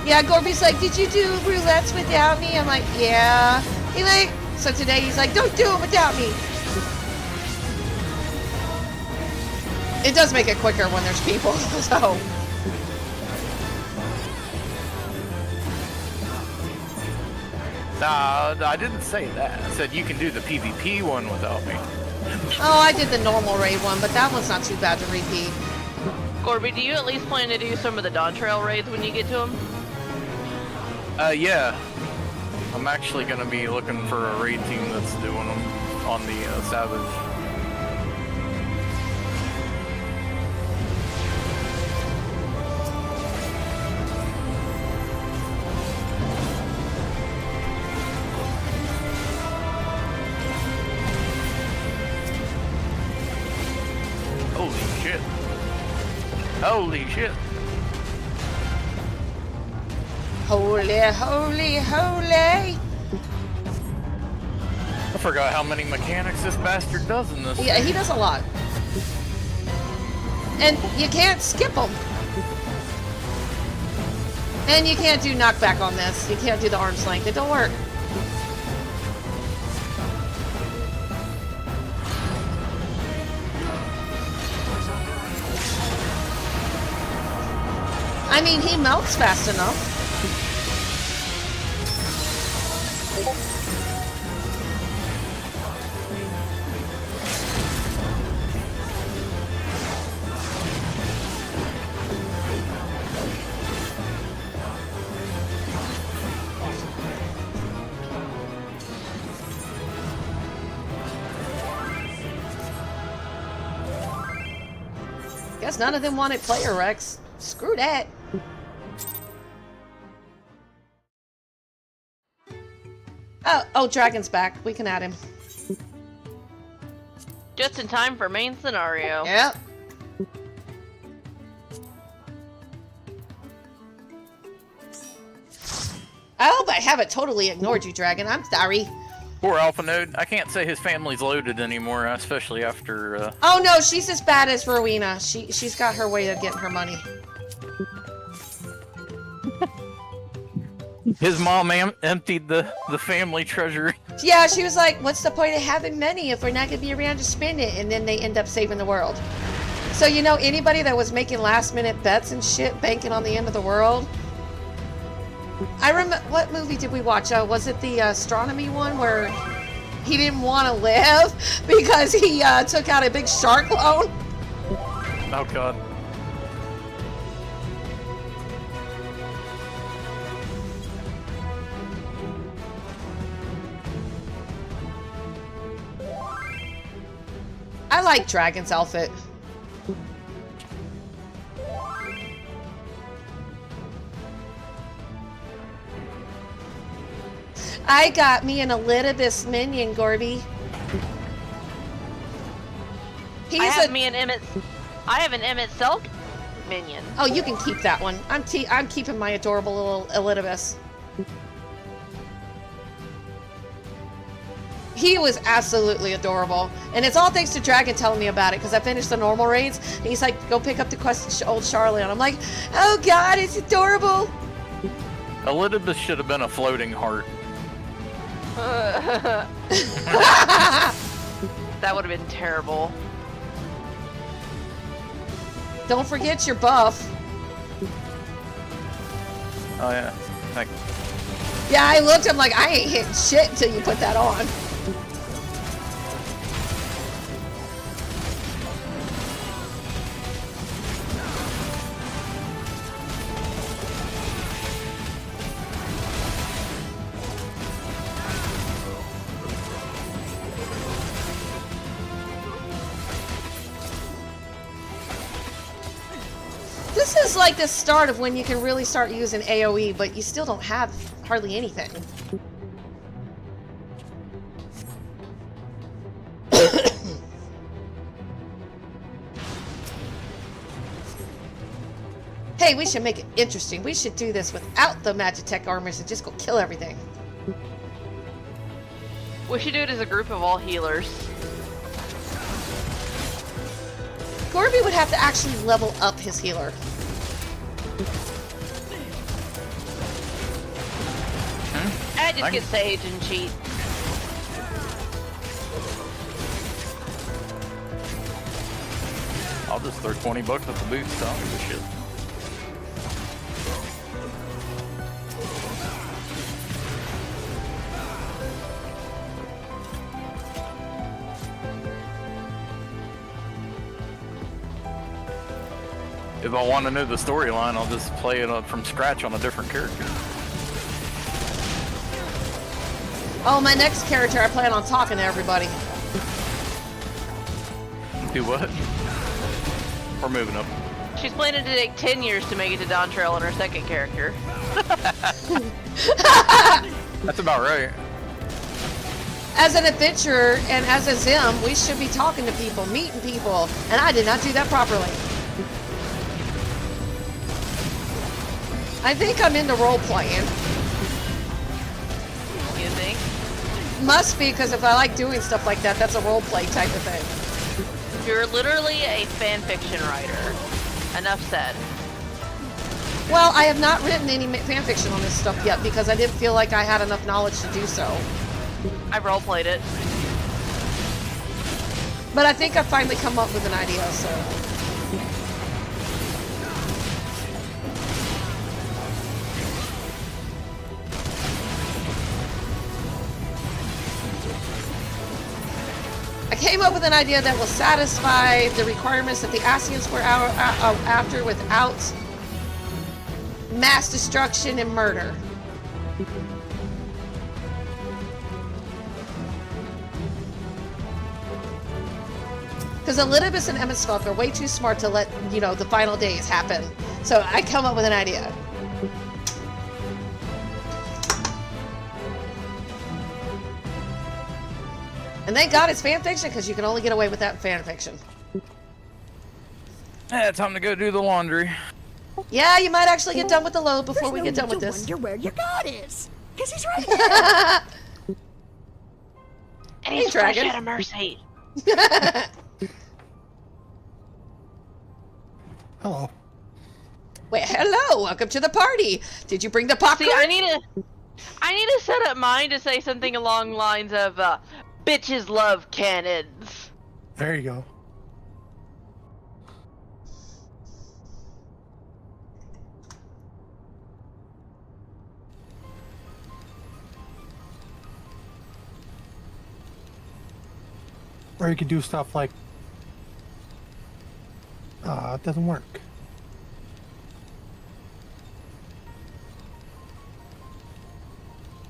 Yeah, Gorby's like, did you do roulettes without me? I'm like, yeah. He's like, so today he's like, don't do it without me. It does make it quicker when there's people, so. Nah, I didn't say that. I said you can do the PvP one without me. Oh, I did the normal raid one, but that one's not too bad to repeat. Gorby, do you at least plan to do some of the Dawntrail raids when you get to them? Yeah. I'm actually gonna be looking for a raid team that's doing them on the Savage. Holy shit. Holy shit. Holy, holy, holy! I forgot how many mechanics this bastard does in this. Yeah, he does a lot. And you can't skip them. And you can't do knockback on this. You can't do the arm's length. It don't work. I mean, he melts fast enough. Guess none of them wanted player Rex. Screw that. Oh, Dragon's back. We can add him. Just in time for main scenario. Yep. I hope I haven't totally ignored you, Dragon. I'm sorry. Poor Alpha Node. I can't say his family's loaded anymore, especially after. Oh no, she's as bad as Rowena. She's got her way of getting her money. His mom emptied the family treasury. Yeah, she was like, what's the point of having money if we're not going to be around to spend it? And then they end up saving the world. So, you know, anybody that was making last minute bets and shit, banking on the end of the world. I remember, what movie did we watch? Was it the astronomy one where he didn't want to live because he took out a big shark loan? Oh, God. I like Dragon's outfit. I got me an Elidibus minion, Gorby. I have an Emmett Selk minion. Oh, you can keep that one. I'm keeping my adorable little Elidibus. He was absolutely adorable. And it's all thanks to Dragon telling me about it, because I finished the normal raids, and he's like, go pick up the quest of Old Charlotte. And I'm like, oh God, it's adorable. Elidibus should have been a floating heart. That would have been terrible. Don't forget your buff. Oh yeah, thank you. Yeah, I looked, I'm like, I ain't hitting shit until you put that on. This is like the start of when you can really start using AoE, but you still don't have hardly anything. Hey, we should make it interesting. We should do this without the Magitech armors and just go kill everything. We should do it as a group of all healers. Gorby would have to actually level up his healer. I just get Sage and cheat. I'll just throw 20 bucks at the boots. I don't give a shit. If I want to know the storyline, I'll just play it from scratch on a different character. Oh, my next character, I plan on talking to everybody. Do what? We're moving up. She's planning to take 10 years to make it to Dawntrail on her second character. That's about right. As an adventurer and as a Zim, we should be talking to people, meeting people, and I did not do that properly. I think I'm into role-playing. You think? Must be, because if I like doing stuff like that, that's a role-play type of thing. You're literally a fanfiction writer. Enough said. Well, I have not written any fanfiction on this stuff yet because I didn't feel like I had enough knowledge to do so. I roleplayed it. But I think I've finally come up with an idea, so... I came up with an idea that will satisfy the requirements that the Asians were after without mass destruction and murder. Because Elidibus and Emmetskulk are way too smart to let, you know, the final days happen. So I come up with an idea. And thank God it's fanfiction, because you can only get away with that in fanfiction. Yeah, time to go do the laundry. Yeah, you might actually get done with the load before we get done with this. Wonder where your god is, because he's right there. And he's fresh out of mercy. Hello. Wait, hello, welcome to the party. Did you bring the popcorn? See, I need to set up mine to say something along the lines of, bitches love cannons. There you go. Or you could do stuff like, it doesn't work.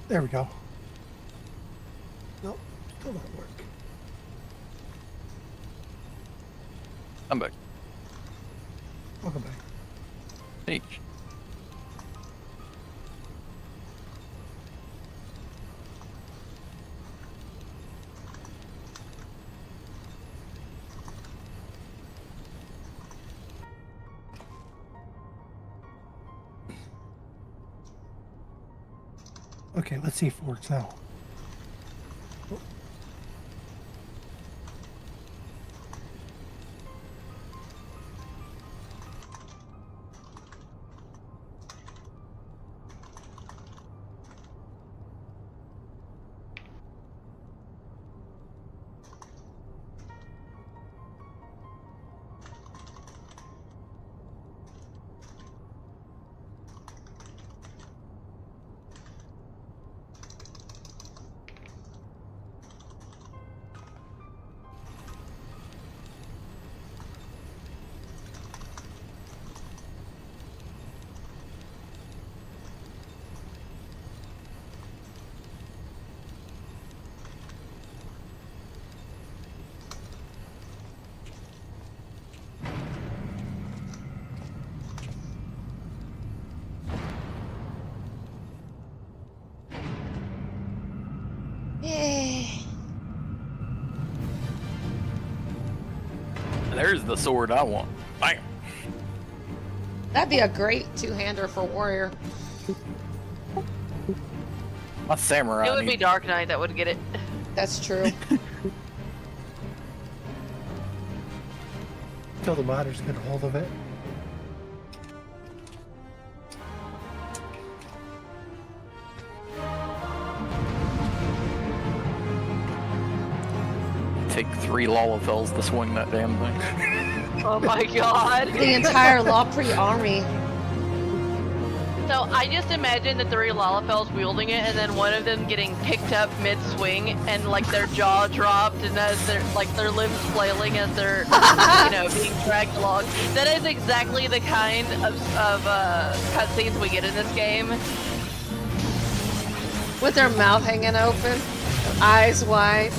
There we go. Nope, still not work. I'm back. Welcome back. Hey. Okay, let's see if it works now. There's the sword I want. Bam. That'd be a great two-hander for warrior. My samurai. It would be Dark Knight that would get it. That's true. Until the modders get a hold of it. Take 3 Lalafels to swing that damn thing. Oh my god. The entire Lawpree army. So I just imagine the three Lalafels wielding it, and then one of them getting picked up mid-swing, and like their jaw dropped, and as their their limbs flailing as they're being dragged along. That is exactly the kind of cutscenes we get in this game. With their mouth hanging open, eyes wide.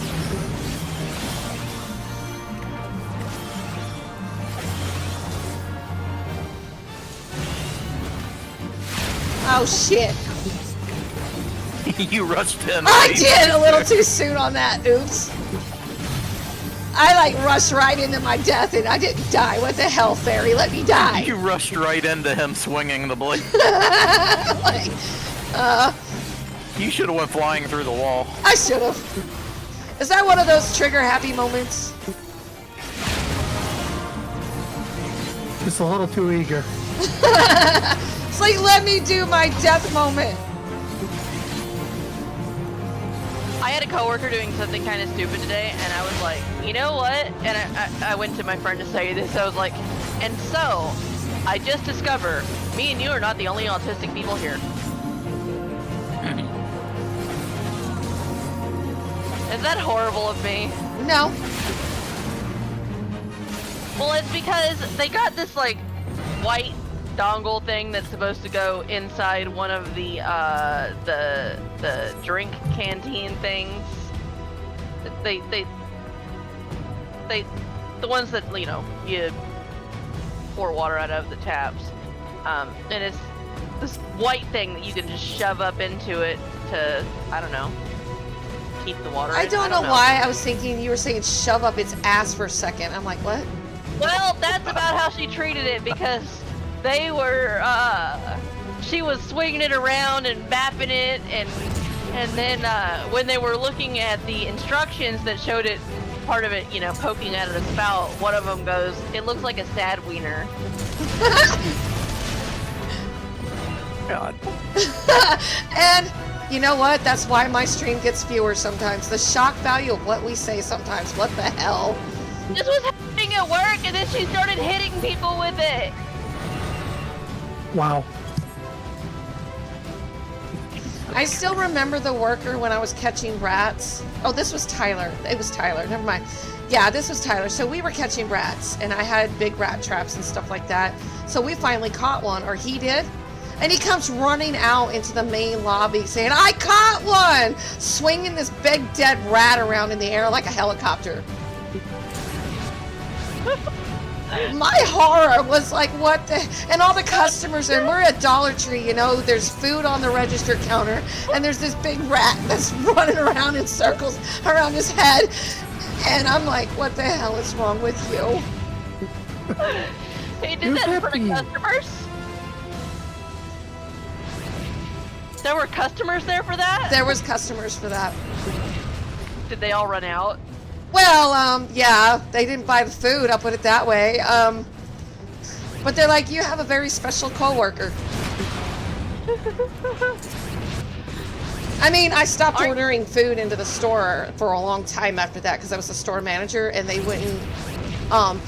Oh shit. You rushed in. I did a little too soon on that. Oops. I like rushed right into my death and I didn't die. What the hell, fairy? Let me die. You rushed right into him swinging the blade. You should have went flying through the wall. I should have. Is that one of those trigger happy moments? Just a little too eager. It's like, let me do my death moment. I had a coworker doing something kind of stupid today, and I was like, you know what? And I went to my friend to say this. I was like, and so, I just discovered, me and you are not the only autistic people here. Is that horrible of me? No. Well, it's because they got this like white dongle thing that's supposed to go inside one of the drink canteen things. They the ones that you pour water out of the taps. And it's this white thing that you can just shove up into it to, I don't know, keep the water in. I don't know why I was thinking you were saying shove up its ass for a second. I'm like, what? Well, that's about how she treated it, because they were, she was swinging it around and bapping it, and then when they were looking at the instructions that showed it, part of it, poking out of the spout, one of them goes, it looks like a sad wiener. God. And you know what? That's why my stream gets viewers sometimes. The shock value of what we say sometimes. What the hell? This was happening at work, and then she started hitting people with it. Wow. I still remember the worker when I was catching rats. Oh, this was Tyler. It was Tyler. Never mind. Yeah, this was Tyler. So we were catching rats, and I had big rat traps and stuff like that. So we finally caught one, or he did. And he comes running out into the main lobby saying, I caught one! Swinging this big dead rat around in the air like a helicopter. My horror was like, what the... And all the customers, and we're at Dollar Tree, there's food on the register counter, and there's this big rat that's running around in circles around his head. And I'm like, what the hell is wrong with you? He did that for the customers? There were customers there for that? There was customers for that. Did they all run out? Well, yeah, they didn't buy the food, I'll put it that way. But they're like, you have a very special coworker. I mean, I stopped ordering food into the store for a long time after that because I was the store manager and they wouldn't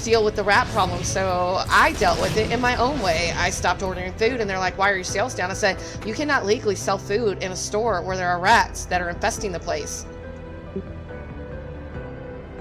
deal with the rat problem. So I dealt with it in my own way. I stopped ordering food and they're like, why are your sales down? I said, you cannot legally sell food in a store where there are rats that are infesting the place.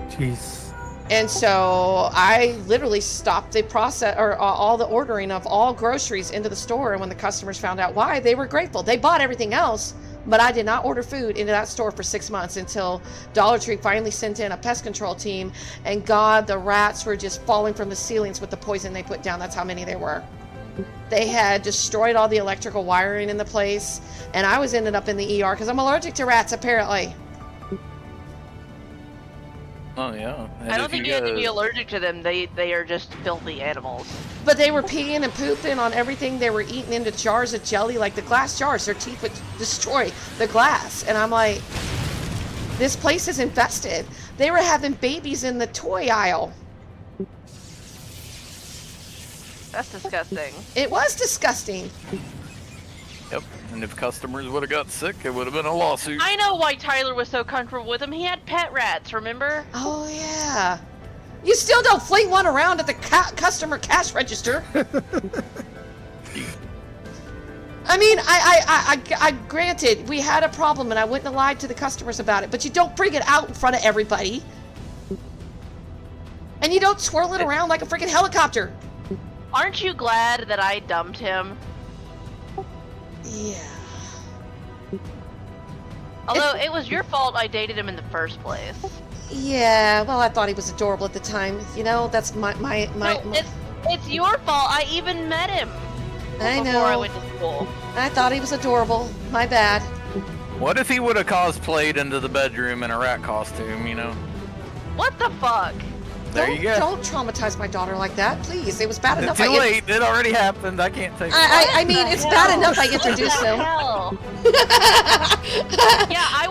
Jeez. And so I literally stopped the process or all the ordering of all groceries into the store. And when the customers found out why, they were grateful. They bought everything else, but I did not order food into that store for 6 months until Dollar Tree finally sent in a pest control team. And God, the rats were just falling from the ceilings with the poison they put down. That's how many there were. They had destroyed all the electrical wiring in the place. And I was ended up in the ER because I'm allergic to rats, apparently. Oh yeah. And I don't think you have to be allergic to them. They are just filthy animals. But they were peeing and pooping on everything. They were eating into jars of jelly, like the glass jars. Their teeth would destroy the glass. And I'm like, this place is infested. They were having babies in the toy aisle. That's disgusting. It was disgusting. Yep. And if customers would have got sick, it would have been a lawsuit. I know why Tyler was so comfortable with them. He had pet rats, remember? Oh, yeah. You still don't fling one around at the customer cash register. I mean, I granted, we had a problem and I wouldn't have lied to the customers about it, but you don't bring it out in front of everybody. And you don't swirl it around like a freaking helicopter. Aren't you glad that I dumped him? Yeah. Although it was your fault I dated him in the first place. Yeah, well, I thought he was adorable at the time. You know, that's my. It's your fault. I even met him. I know. Before I went to school. I thought he was adorable. My bad. What if he would have cosplayed into the bedroom in a rat costume, you know? What the fuck? There you go. Don't traumatize my daughter like that, please. It was bad enough. Too late. It already happened. I can't take it. I mean, it's bad enough I introduced him. Yeah, I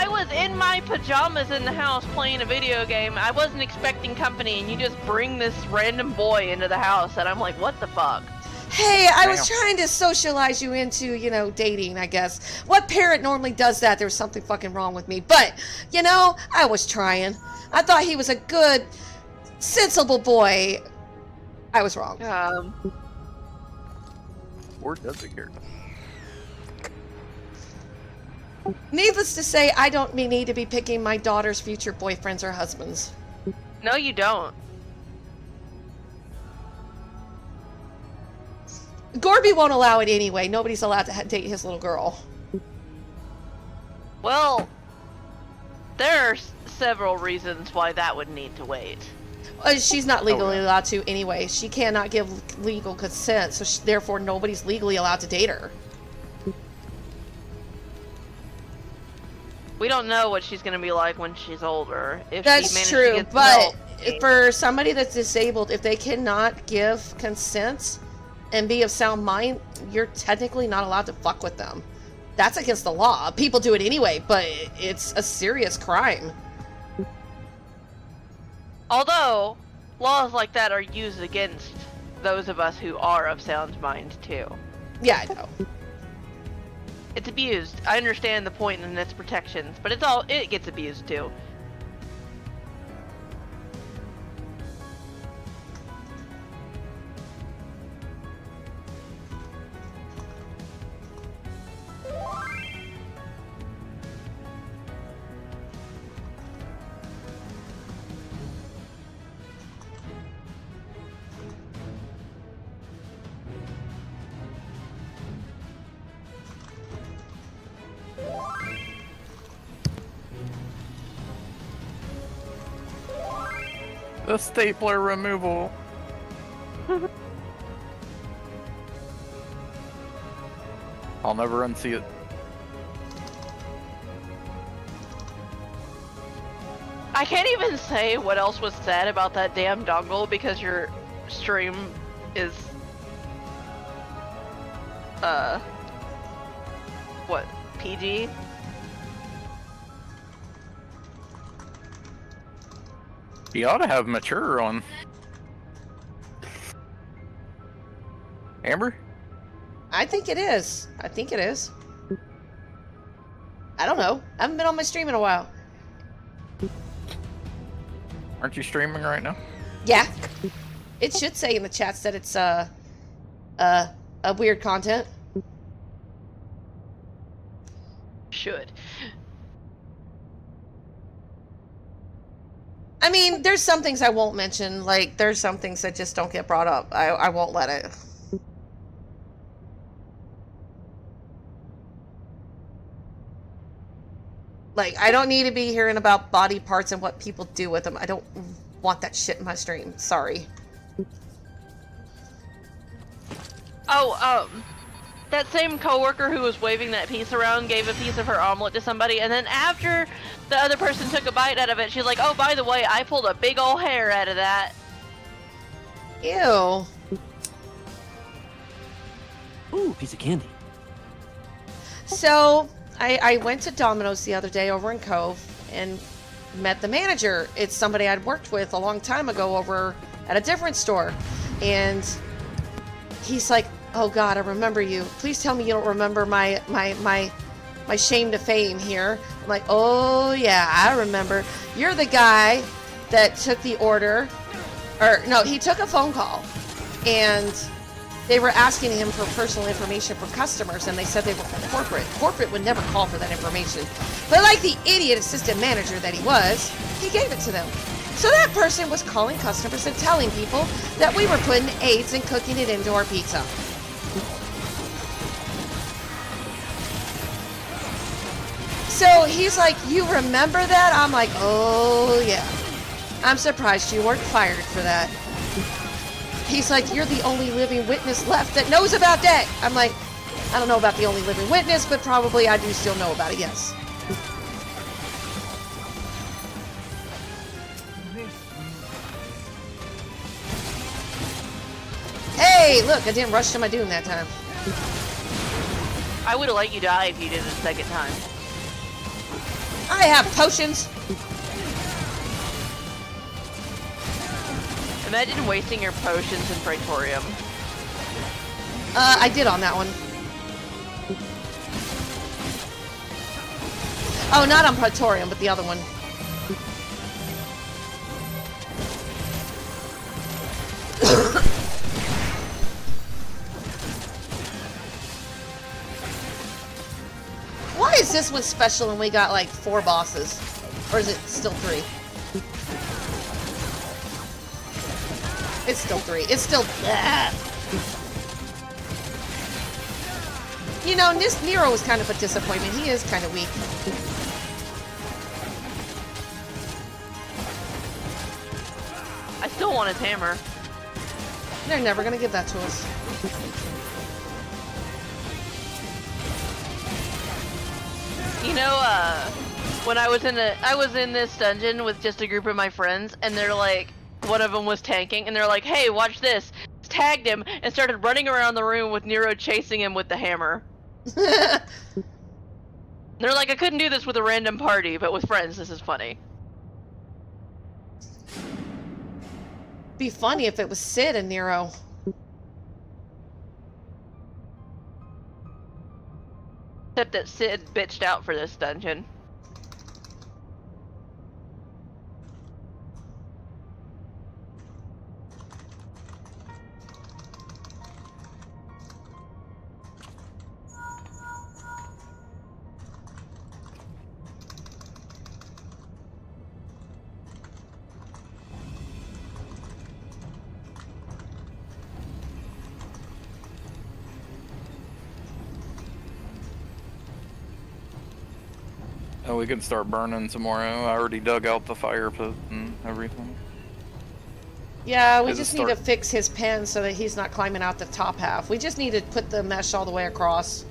was in my pajamas in the house playing a video game. I wasn't expecting company, and you just bring this random boy into the house, and I'm like, what the fuck? Hey, I was trying to socialize you into, you know, dating, I guess. What parent normally does that? There was something fucking wrong with me. But, you know, I was trying. I thought he was a good, sensible boy. I was wrong. Or does it care? Needless to say, I don't need to be picking my daughter's future boyfriends or husbands. No, you don't. Gorby won't allow it anyway. Nobody's allowed to date his little girl. Well, there are several reasons why that would need to wait. She's not legally allowed to anyway. She cannot give legal consent, so therefore nobody's legally allowed to date her. We don't know what she's going to be like when she's older. If That's she true, to get but for somebody that's disabled, if they cannot give consent and be of sound mind, you're technically not allowed to fuck with them. That's against the law. People do it anyway, but it's a serious crime. Although, laws like that are used against those of us who are of sound mind, too. Yeah, I know. It's abused. I understand the point in its protections, but it gets abused, too. The stapler removal. I'll never unsee it. I can't even say what else was said about that damn dongle because your stream is what, PG? You ought to have mature on. Amber? I think it is. I think it is. I don't know. I haven't been on my stream in a while. Aren't you streaming right now? Yeah. It should say in the chats that it's weird content. Should. I mean, there's some things I won't mention. Like, there's some things that just don't get brought up. I won't let it. Like, I don't need to be hearing about body parts and what people do with them. I don't want that shit in my stream. Sorry. Oh, that same coworker who was waving that piece around gave a piece of her omelet to somebody, and then after the other person took a bite out of it, she's like, oh, by the way, I pulled a big ol' hair out of that. Ew. Ooh, piece of candy. So, I went to Domino's the other day over in Cove and met the manager. It's somebody I'd worked with a long time ago over at a different store. And he's like, oh God, I remember you. Please tell me you don't remember my shame to fame here. I'm like, oh yeah, I remember. You're the guy that took the order, or no, he took a phone call and They were asking him for personal information for customers, and they said they were from corporate. Corporate would never call for that information. But like the idiot assistant manager that he was, he gave it to them. So that person was calling customers and telling people that we were putting AIDS and cooking it into our pizza. So he's like, you remember that? I'm like, oh yeah. I'm surprised you weren't fired for that. He's like, you're the only living witness left that knows about that. I'm like, I don't know about the only living witness, but probably I do still know about it, yes. Hey, look, I didn't rush to my doom that time. I would have let you die if you did it a second time. I have potions. Imagine wasting your potions in Praetorium. I did on that one. Oh, not on Praetorium, but the other one. Why is this one special and we got like 4 bosses? Or is it still 3? It's still 3. It's still... You know, Nero was kind of a disappointment. He is kind of weak. I still want his hammer. They're never gonna give that to us. You know, when I was in this dungeon with just a group of my friends, and they're like, one of them was tanking, and they're like, hey, watch this. Tagged him and started running around the room with Nero chasing him with the hammer. They're like, I couldn't do this with a random party, but with friends, this is funny. Be funny if it was Sid and Nero. Except that Sid bitched out for this dungeon. Oh, we can start burning tomorrow. I already dug out the fire pit and everything. Yeah, we Does it just need to fix his pen so that he's not climbing out the top half. We just need to put the mesh all the way across.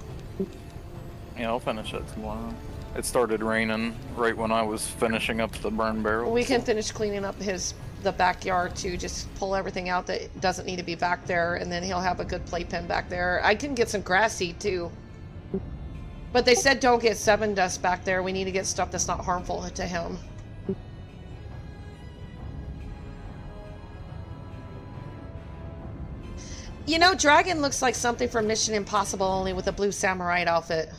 Yeah, I'll finish it tomorrow. It started raining right when I was finishing up the burn barrel. We can finish cleaning up the backyard too. Just pull everything out that doesn't need to be back there, and then he'll have a good playpen back there. I can get some grass seed too. But they said don't get 7 dust back there. We need to get stuff that's not harmful to him. You know, Dragon looks like something from Mission Impossible, only with a blue samurai outfit.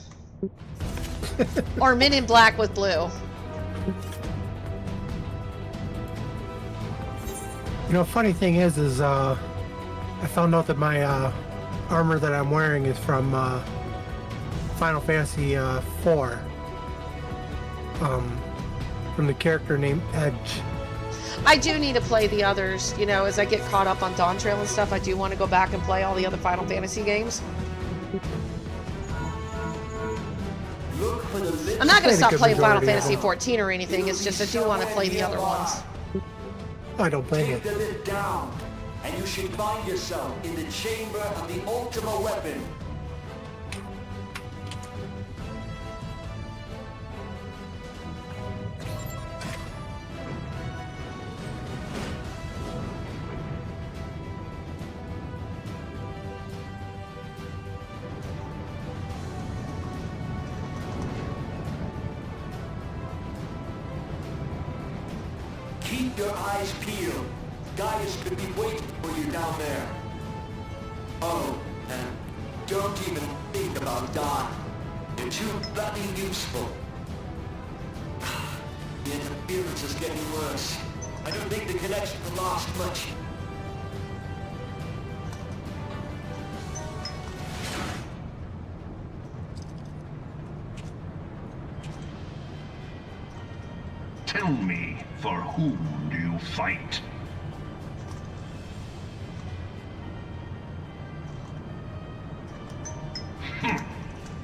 Or Men in Black with blue. You know, funny thing is I found out that my armor that I'm wearing is from Final Fantasy IV. From the character named Edge. I do need to play the others, you know, as I get caught up on Dawntrail and stuff. I do want to go back and play all the other Final Fantasy games. I'm not going to stop playing Final Fantasy XIV or anything, it's just I do want to play the other ones. I don't blame you. Take the lid down, and you should find yourself in the chamber of the Ultima weapon. Keep your eyes peeled. Gaius could be waiting for you down there. Oh, and don't even think about dying. You're too bloody useful. The interference is getting worse. I don't think the connection will last much. Tell me, for whom do you fight?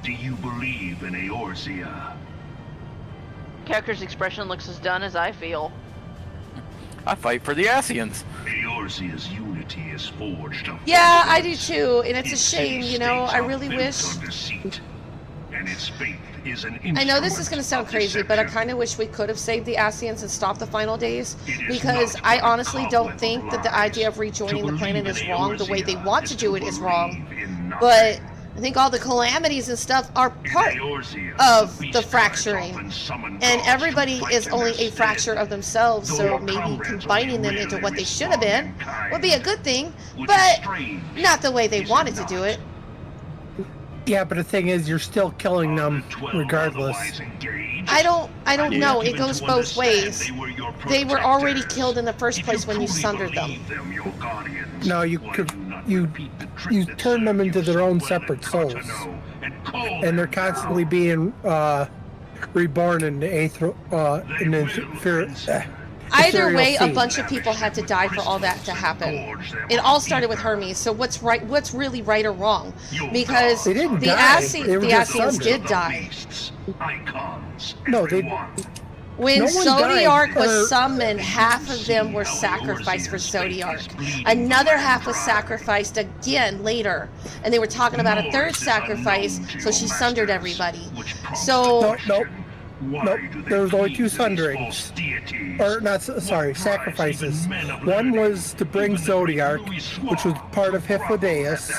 Do you believe in Eorzea? Character's expression looks as done as I feel. I fight for the Asians. Eorzea's unity is forged up. Yeah, I do too, and it's a shame, you know. I really wish. And its faith is an I know this is going to sound crazy, but I kind of wish we could have saved the Asians and stopped the final days, because I honestly don't think that the idea of rejoining the planet is wrong. The way they want to do it is wrong, but I think all the calamities and stuff are part of the fracturing, and everybody is only a fracture of themselves, so maybe combining them into what they should have been would be a good thing, but not the way they wanted to do it. Yeah, but the thing is, you're still killing them regardless. I don't know. It goes both ways. They were already killed in the first place when you sundered them. No, you turn them into their own separate souls, and they're constantly being reborn in the Either way, a bunch of people had to die for all that to happen. It all started with Hermes. So what's right? What's really right or wrong? Because the Asians did die. No, they. When No one Zodiark died, was summoned, half of them were sacrificed for Zodiark. Another half was sacrificed again later. And they were talking about a third sacrifice, so she sundered everybody. So... Nope, there was only two sunderings. Or, not, sorry, sacrifices. One was to bring Zodiark, which was part of Hyphodeus,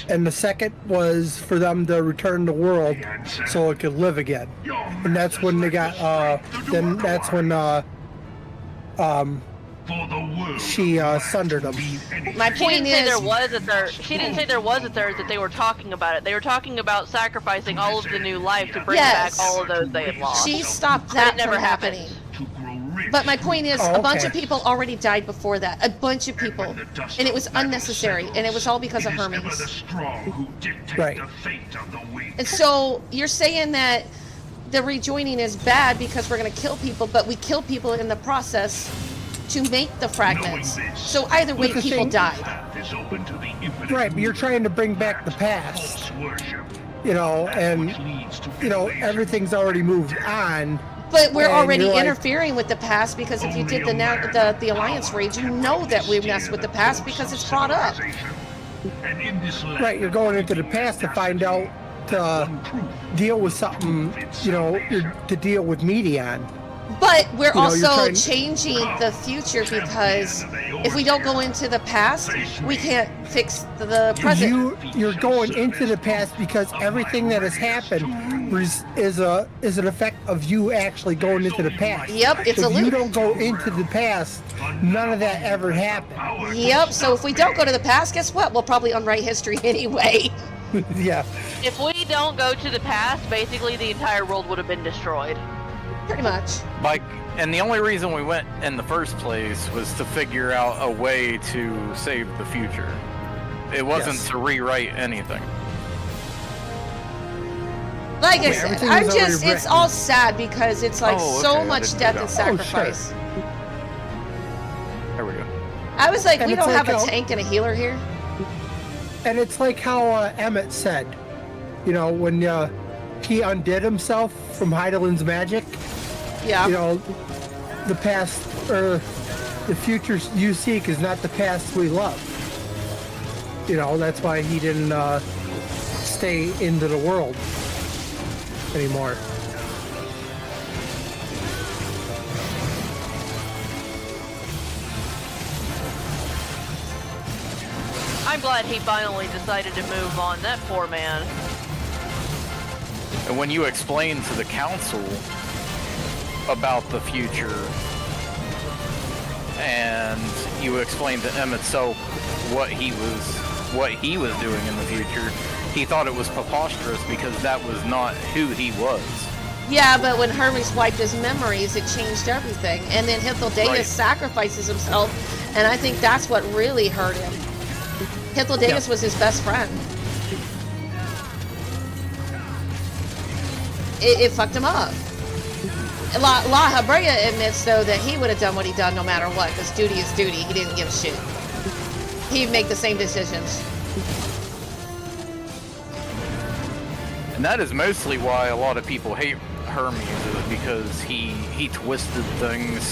and the second was for them to return the world so it could live again. And that's when they got, then that's when, she sundered them. My point is, there was a third. She didn't say there was a third. That they were talking about it. They were talking about sacrificing all of the new life to bring back all of those they had lost. She stopped that never from happening. But my point is, a bunch of people already died before that. A bunch of people, and it was unnecessary, and it was all because of Hermes. Right. And so you're saying that the rejoining is bad because we're going to kill people, but we kill people in the process to make the fragments. So either way, people died. Right, but you're trying to bring back the past. You know, and, you know, everything's already moved on. But we're already interfering with the past, because if you did the Alliance raid, you know that we messed with the past because it's brought up. Right, you're going into the past to find out, to deal with something, you know, to deal with Medion. But we're also changing the future, because if we don't go into the past, we can't fix the present. You're going into the past because everything that has happened is an effect of you actually going into the past. Yep, it's a loop. If you don't go into the past, none of that ever happened. Yep, so if we don't go to the past, guess what? We'll probably unwrite history anyway. Yeah. If we don't go to the past, basically the entire world would have been destroyed. Pretty much. Like, and the only reason we went in the first place was to figure out a way to save the future. It wasn't to rewrite anything. Like I said, it's all sad because it's like so much death and sacrifice. There we go. I was like, And we it's don't like have a tank and a healer here. And it's like how Emmett said, you know, when he undid himself from Heidelin's magic. Yeah. You know, the past, or the future you seek is not the past we love. You know, that's why he didn't stay into the world anymore. I'm glad he finally decided to move on. That poor man. And when you explain to the council about the future, and you explained to Emmett so what he was doing in the future, he thought it was preposterous because that was not who he was. Yeah, but when Hermes wiped his memories, it changed everything. And then Hyphodeus sacrifices himself, and I think that's what really hurt him. Hyphodeus was his best friend. It fucked him up. La Habrea admits, though, that he would have done what he done no matter what, because duty is duty. He didn't give a shit. He'd make the same decisions. And that is mostly why a lot of people hate Hermes, is because he twisted things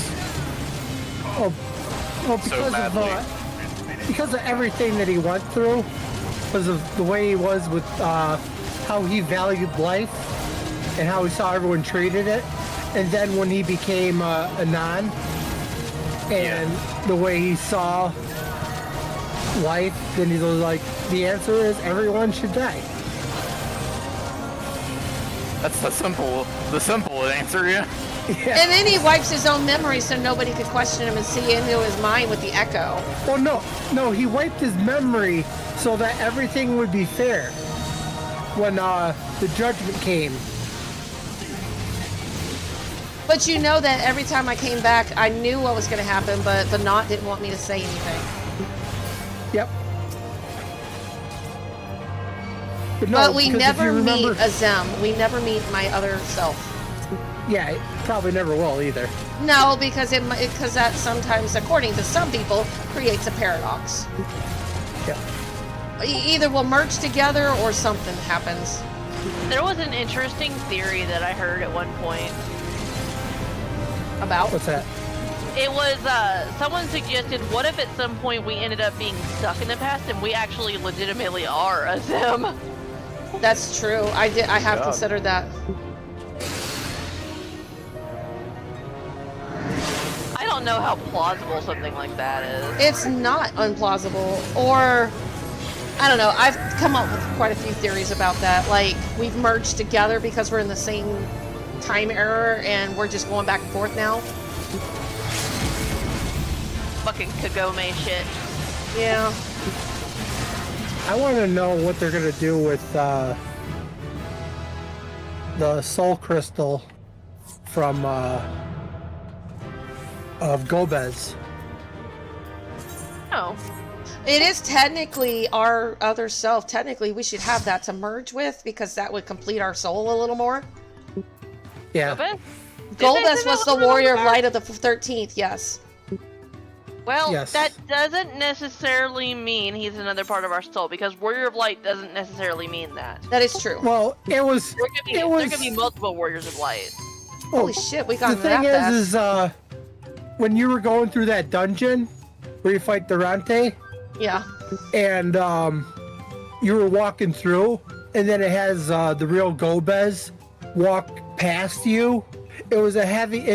so badly. Because of everything that he went through, because of the way he was with how he valued life and how he saw everyone treated it, and then when he became a non, and the way he saw life, then he was like, the answer is everyone should die. That's the simple answer, yeah. And then he wipes his own memory so nobody could question him and see into his mind with the echo. Well, no, he wiped his memory so that everything would be fair when the judgment came. But you know that every time I came back, I knew what was going to happen, but the Knot didn't want me to say anything. Yep. But we never meet Azem. We never meet my other self. Yeah, probably never will either. No, because that sometimes, according to some people, creates a paradox. Yeah. Either we'll merge together or something happens. There was an interesting theory that I heard at one point. About? What's that? It was, someone suggested, what if at some point we ended up being stuck in the past and we actually legitimately are Azem? That's true. I have considered that. I don't know how plausible something like that is. It's not unplausible, or I don't know. I've come up with quite a few theories about that. Like, we've merged together because we're in the same time era and we're just going back and forth now. Fucking Kagome shit. Yeah. I want to know what they're going to do with the soul crystal from of Gobez. Oh. It is technically our other self. Technically, we should have that to merge with because that would complete our soul a little more. Yeah. Golbez was the warrior of light of the 13th, yes. Well, Yes. that doesn't necessarily mean he's another part of our soul, because Warrior of Light doesn't necessarily mean that. That is true. Well, it was. There could be multiple Warriors of Light. Holy shit, we got The into that thing fast. when you were going through that dungeon where you fight Durante, Yeah. and you were walking through, and then it has the real Gobez walk past you. It was a heavy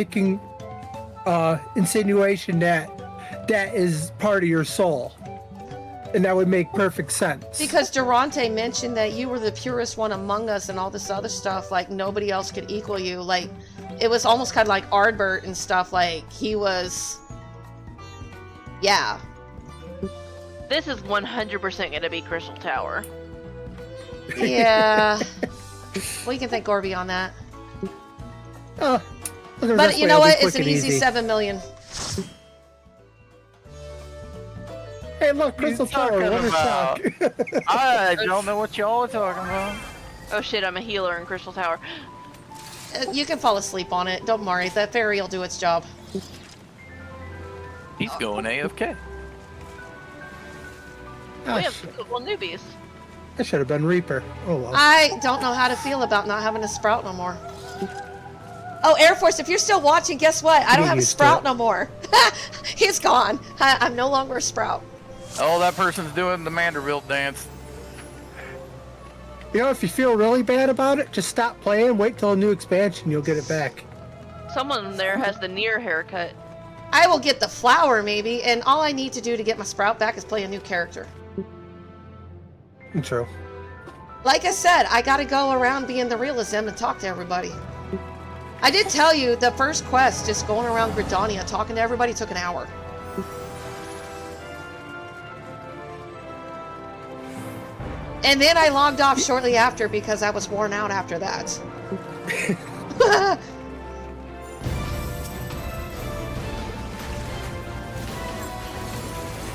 insinuation that is part of your soul, and that would make perfect sense. Because Durante mentioned that you were the purest one among us and all this other stuff, like nobody else could equal you. Like, it was almost kind of like Ardbert and stuff, like he was... Yeah. This is 100% going to be Crystal Tower. Yeah. Well, you can thank Gorby on that. The But best you way know will be what? It's quick an and easy easy. 7 million. Hey, look, Crystal Tower, what a shock. I don't know what y'all are talking about. Oh shit, I'm a healer in Crystal Tower. You can fall asleep on it. Don't worry. That fairy will do its job. He's going AFK. Oh, We have shit. multiple newbies. That should have been Reaper. Oh well. I don't know how to feel about not having a Sprout no more. Oh, Air Force, if you're still watching, guess what? I don't have a used to Sprout it. no more. He's gone. I'm no longer a Sprout. Oh, that person's doing the Manderville dance. You know, if you feel really bad about it, just stop playing, wait till a new expansion, you'll get it back. Someone there has the near haircut. I will get the flower, maybe, and all I need to do to get my Sprout back is play a new character. True. Like I said, I gotta go around being the realism and talk to everybody. I did tell you, the first quest, just going around Gridania, talking to everybody, took an hour. And then I logged off shortly after because I was worn out after that.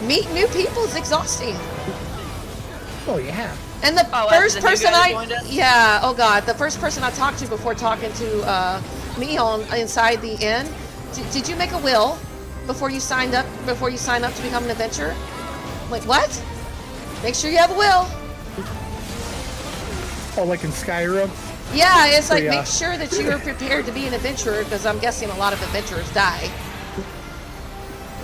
Meet new people is exhausting. Oh, yeah. And the Oh, first as the new person guy joined us? yeah, oh god, the first person I talked to before talking to me on inside the inn. Did you make a will before you signed up? Before you sign up to become an adventurer? I'm like, what? Make sure you have a will. Oh, like in Skyrim? Yeah, it's like, Yeah. make sure that you are prepared to be an adventurer, because I'm guessing a lot of adventurers die.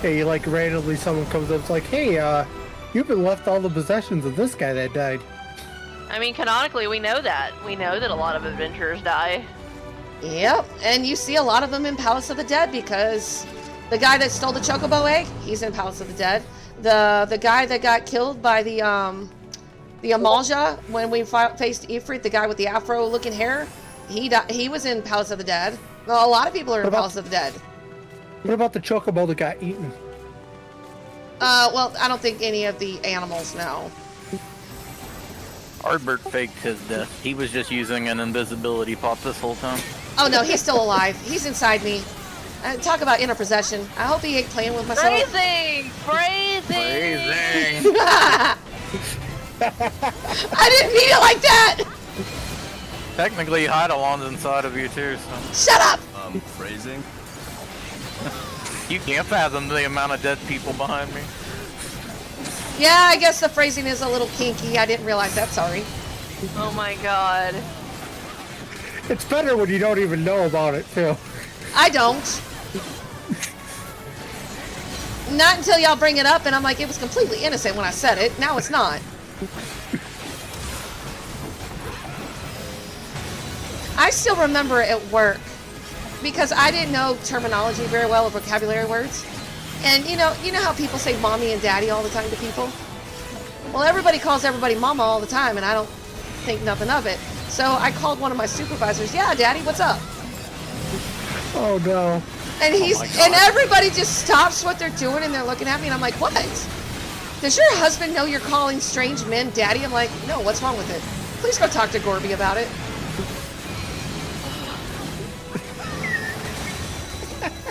Hey, like randomly someone comes up, it's like, hey, you've been left all the possessions of this guy that died. I mean, canonically, we know that. We know that a lot of adventurers die. Yep, and you see a lot of them in Palace of the Dead, because the guy that stole the chocobo egg, he's in Palace of the Dead. The guy that got killed by the Amalja when we faced Ifrit, the guy with the afro-looking hair, he was in Palace of the Dead. Well, a lot of people are in Palace of the Dead. What about the chocobo that got eaten? Well, I don't think any of the animals know. Ardbert faked his death. He was just using an invisibility pop this whole time. Oh no, he's still alive. He's inside me. Talk about inner possession. I hope he ain't playing with myself. Phrasing! Phrasing! I didn't mean it like that! Technically, Eidolon's inside of you too, so. Shut up! Phrasing? You can't fathom the amount of dead people behind me. Yeah, I guess the phrasing is a little kinky. I didn't realize that, sorry. Oh my god. It's better when you don't even know about it, too. I don't. Not until y'all bring it up, and I'm like, it was completely innocent when I said it. Now it's not. I still remember it at work, because I didn't know terminology very well, or vocabulary words. And you know how people say mommy and daddy all the time to people? Well, everybody calls everybody mama all the time, and I don't think nothing of it. So I called one of my supervisors, yeah, daddy, what's up? Oh no. And and everybody just stops what they're doing and they're looking at me and I'm like, what? Does your husband know you're calling strange men daddy? I'm like, no, what's wrong with it? Please go talk to Gorby about it.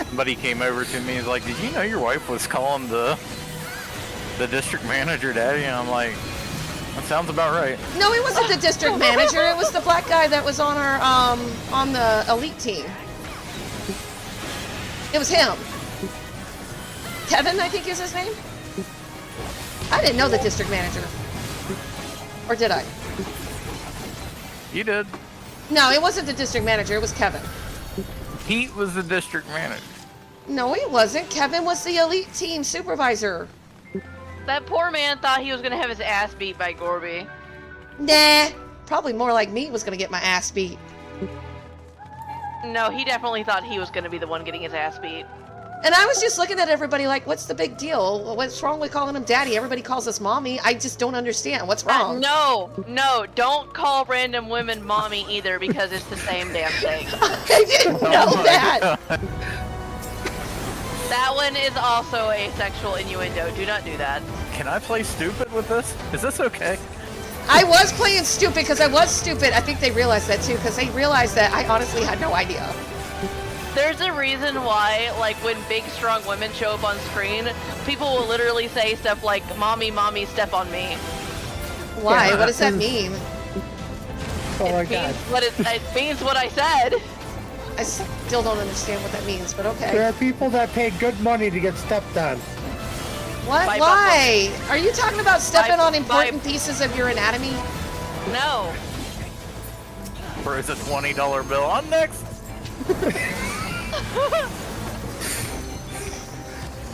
Somebody came over to me, he's like, did you know your wife was calling the district manager daddy? And I'm like, that sounds about right. No, it wasn't the district manager. It was the black guy that was on our on the elite team. It was him. Kevin, I think is his name. I didn't know the district manager. Or did I? You did. No, it wasn't the district manager. It was Kevin. Pete was the district manager. No, he wasn't. Kevin was the elite team supervisor. That poor man thought he was gonna have his ass beat by Gorby. Nah, probably more like me was gonna get my ass beat. No, he definitely thought he was gonna be the one getting his ass beat. And I was just looking at everybody like, what's the big deal? What's wrong with calling him daddy? Everybody calls us mommy. I just don't understand. What's wrong? No, don't call random women mommy either because it's the same damn thing. I didn't know that. That one is also a sexual innuendo. Do not do that. Can I play stupid with this? Is this okay? I was playing stupid because I was stupid. I think they realized that too, because they realized that I honestly had no idea. There's a reason why, like, when big, strong women show up on screen, people will literally say stuff like, mommy, mommy, step on me. Why? What does that mean? Oh my god. It means what I said. I still don't understand what that means, but okay. There are people that pay good money to get stepped on. What? By Why? Are you talking about stepping By- on important pieces of your anatomy? No. Or is a $20 bill? On next.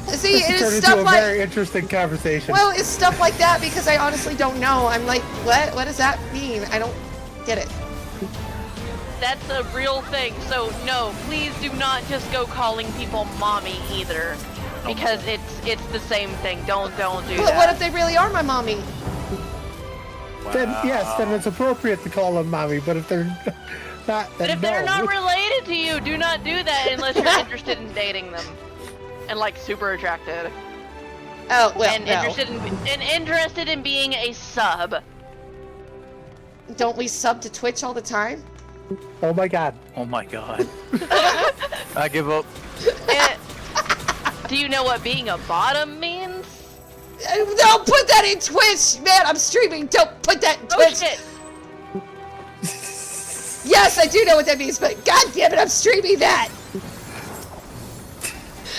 See, This it's turned stuff into a like. very interesting conversation. Well, it's stuff like that because I honestly don't know. I'm like, what? What does that mean? I don't get it. That's a real thing. So no, please do not just go calling people mommy either, because it's the same thing. Don't do But that. what if they really are my mommy? Then yes, then it's appropriate to call them mommy. But if they're not, then But if no. they're not related to you, do not do that unless you're interested in dating them, and like super attracted. Oh well, and no. interested in being a sub. Don't we sub to Twitch all the time? Oh my god. Oh my god. I give up. Do you know what being a bottom means? Don't put that in Twitch, man. I'm streaming. Don't put that in Oh Twitch. shit! Yes, I do know what that means, but god damn it, I'm streaming that!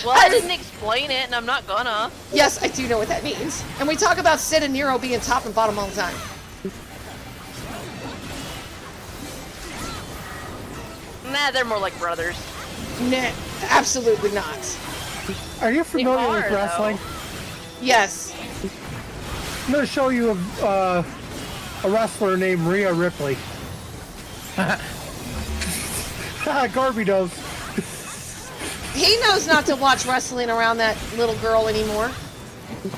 Well, I didn't explain it, and I'm not gonna. Yes, I do know what that means. And we talk about Sid and Nero being top and bottom all the time. Nah, they're more like brothers. Nah, absolutely not. Are you familiar with wrestling? Yes. I'm going to show you a wrestler named Rhea Ripley. Garby knows. He knows not to watch wrestling around that little girl anymore.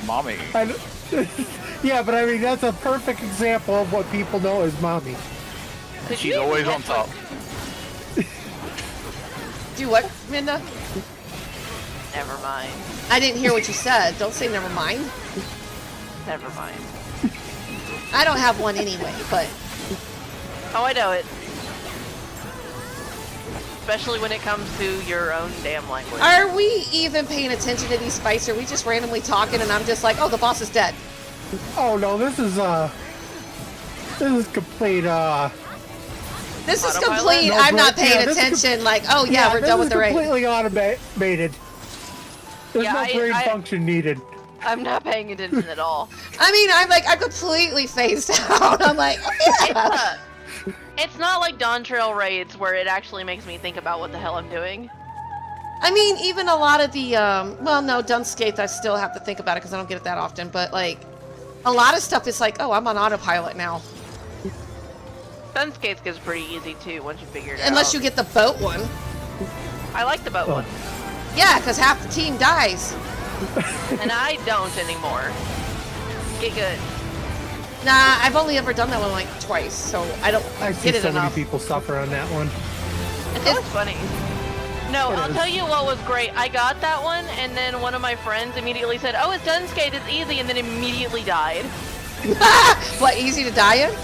Mommy. Yeah, but I mean, that's a perfect example of what people know as mommy. She's always on top. Do what, Minda? Never mind. I didn't hear what you said. Don't say never mind. Never mind. I don't have one anyway, but... Oh, I know it. Especially when it comes to your own damn language. Are we even paying attention to these spice? Are we just randomly talking and I'm just like, oh, the boss is dead? Oh, no, this is complete, This is complete, no, I'm not paying attention, like, oh yeah, we're done with the raid. This is completely automated. There's no brain function needed. I'm not paying attention at all. I mean, I'm completely phased out. I'm like, oh, yeah. It's not like Dawntrail raids where it actually makes me think about what the hell I'm doing. I mean, even a lot of the, well, no, Dunscape, I still have to think about it because I don't get it that often, but like, a lot of stuff is like, oh, I'm on autopilot now. Dunscape gets pretty easy too once you figure it out. Unless you get the boat one. I like the boat one. Yeah, because half the team dies. And I don't anymore. Get good. Nah, I've only ever done that one like twice, so I don't get it so enough. Many people suffer on that one. It's always funny. No, I'll tell you what was great. I got that one, and then one of my friends immediately said, "Oh, it's Dunscape, it's easy," and then immediately died. What, easy to die in?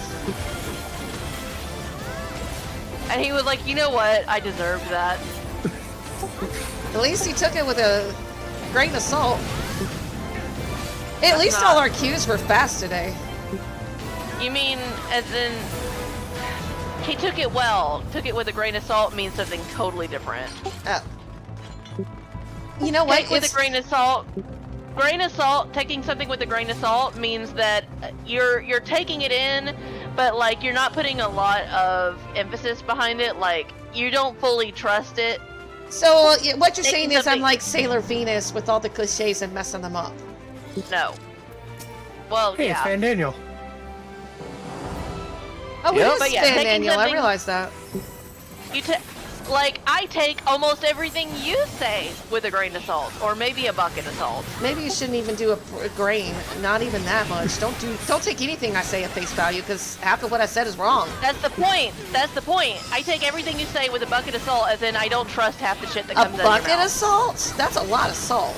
And he was like, "You know what? I deserved that." At least he took it with a grain of salt. At That's least not... all our cues were fast today. You mean, as in, he took it well. Took it with a grain of salt means something totally different. Oh. You know what? Take with a grain of salt. Grain of salt, taking something with a grain of salt means that you're taking it in, but like you're not putting a lot of emphasis behind it. Like you don't fully trust it. So what you're saying is I'm like Sailor Venus with all the cliches and messing them up. No. Well, hey, yeah. It's Van Daniel. Oh, Yep. it is But yeah, Van Daniel. I realized that. Like, I take almost everything you say with a grain of salt, or maybe a bucket of salt. Maybe you shouldn't even do a grain. Not even that much. Don't take anything I say at face value, because half of what I said is wrong. That's the point. That's the point. I take everything you say with a bucket of salt, as in I don't trust half the shit that comes out of your mouth. A bucket of salt? That's a lot of salt.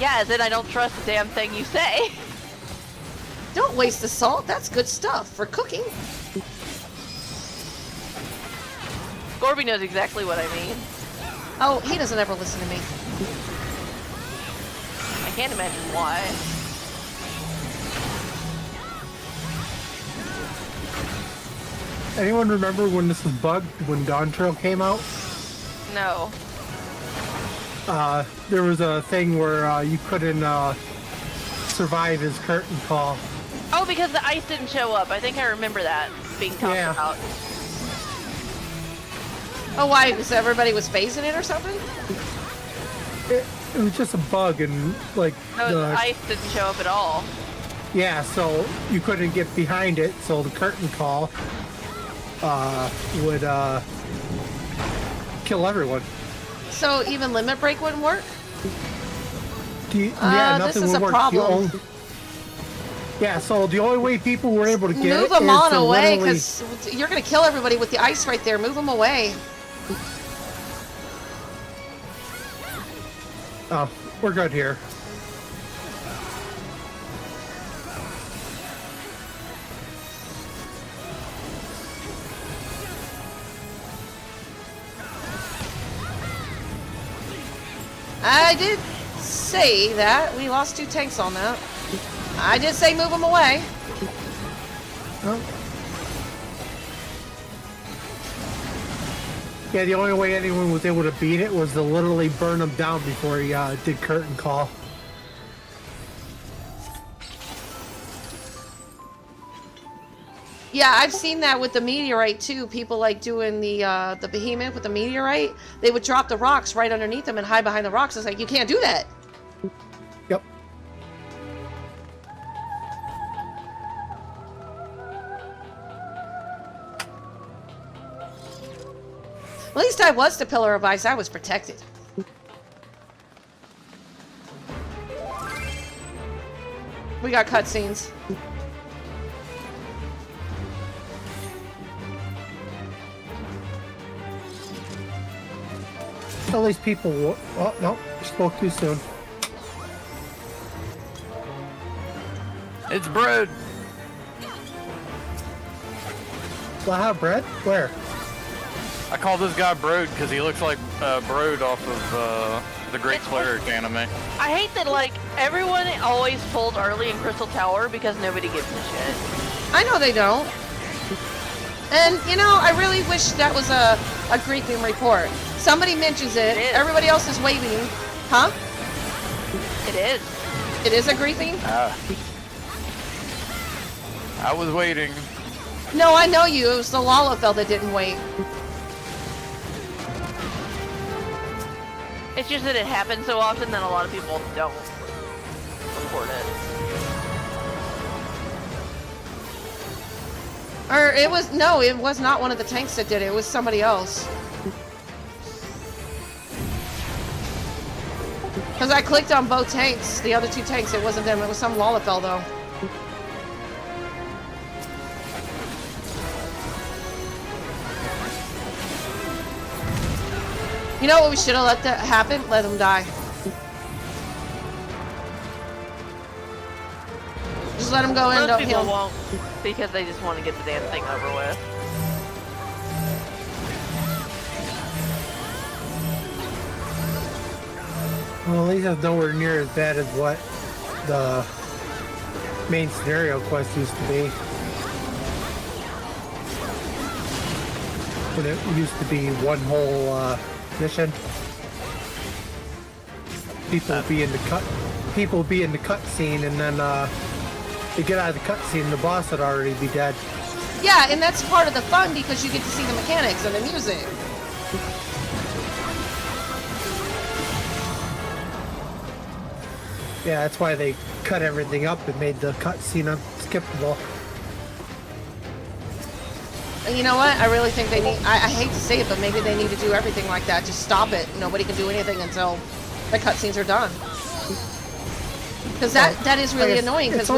Yeah, as in I don't trust the damn thing you say. Don't waste the salt. That's good stuff for cooking. Gorby knows exactly what I mean. Oh, he doesn't ever listen to me. I can't imagine why. Anyone remember when this was bugged, when Dawntrail came out? No. There was a thing where you couldn't survive his curtain call. Oh, because the ice didn't show up. I think I remember that being talked about. Oh, why? Because everybody was phasing it or something? It was just a bug, and like No, the ice didn't show up at all. Yeah, so you couldn't get behind it, so the curtain call would kill everyone. So even limit break wouldn't work? Yeah, nothing this is would a work. problem. Yeah, so the only way people were able to get Move it them is on to away, literally- because you're going to kill everybody with the ice right there. Move them away. Oh, we're good here. I did say that. We lost 2 tanks on that. I did say move them away. Oh. Yeah, the only way anyone was able to beat it was to literally burn him down before he did curtain call. Yeah, I've seen that with the meteorite too. People like doing the behemoth with the meteorite. They would drop the rocks right underneath them and hide behind the rocks. It's like, you can't do that. Yep. At least I was the pillar of ice. I was protected. We got cutscenes. At least people. Oh no, spoke too soon. It's Brood. Wow, Brett? Where? I call this guy Brood because he looks like Brood off of the Great Cleric anime. I hate that, like, everyone always pulls early in Crystal Tower because nobody gives a shit. I know they don't. And, you know, I really wish that was a griefing report. Somebody mentions it, everybody else is waiting. Huh? It is. It is a griefing? I was waiting. No, I know you. It was the Lalafell that didn't wait. It's just that it happens so often that a lot of people don't report it. Or it was, no, it was not one of the tanks that did it. It was somebody else. Because I clicked on both tanks, the other two tanks. It wasn't them. It was some Lalafell, though. You know what we should have let that happen? Let them die. Just let them go in, Most don't people heal. won't because they just want to get the damn thing over with. Well, at least it's nowhere near as bad as what the main scenario quest used to be. When it used to be one whole mission. People be in the cutscene, and then they get out of the cutscene, the boss would already be dead. Yeah, and that's part of the fun because you get to see the mechanics and the music. Yeah, that's why they cut everything up and made the cutscene unskippable. And you know what? I really think they need, I hate to say it, but maybe they need to do everything like that. Just stop it. Nobody can do anything until the cutscenes are done. Because that is really annoying. Because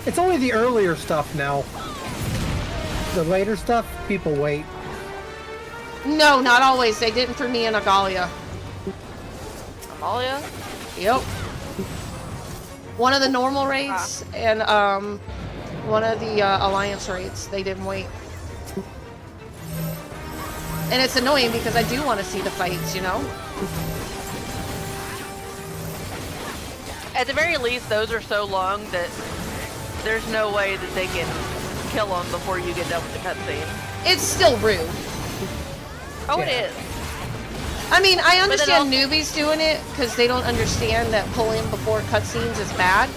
it's only the earlier stuff now. The later stuff, people wait. No, not always. They didn't for me in Agalia. Agalia? Yep. One of the normal raids and one of the alliance raids. They didn't wait. And it's annoying because I do want to see the fights, you know? At the very least, those are so long that there's no way that they can kill them before you get done with the cutscene. It's still rude. Oh, it is. I mean, I understand newbies doing it because they don't understand that pulling before cutscenes is bad,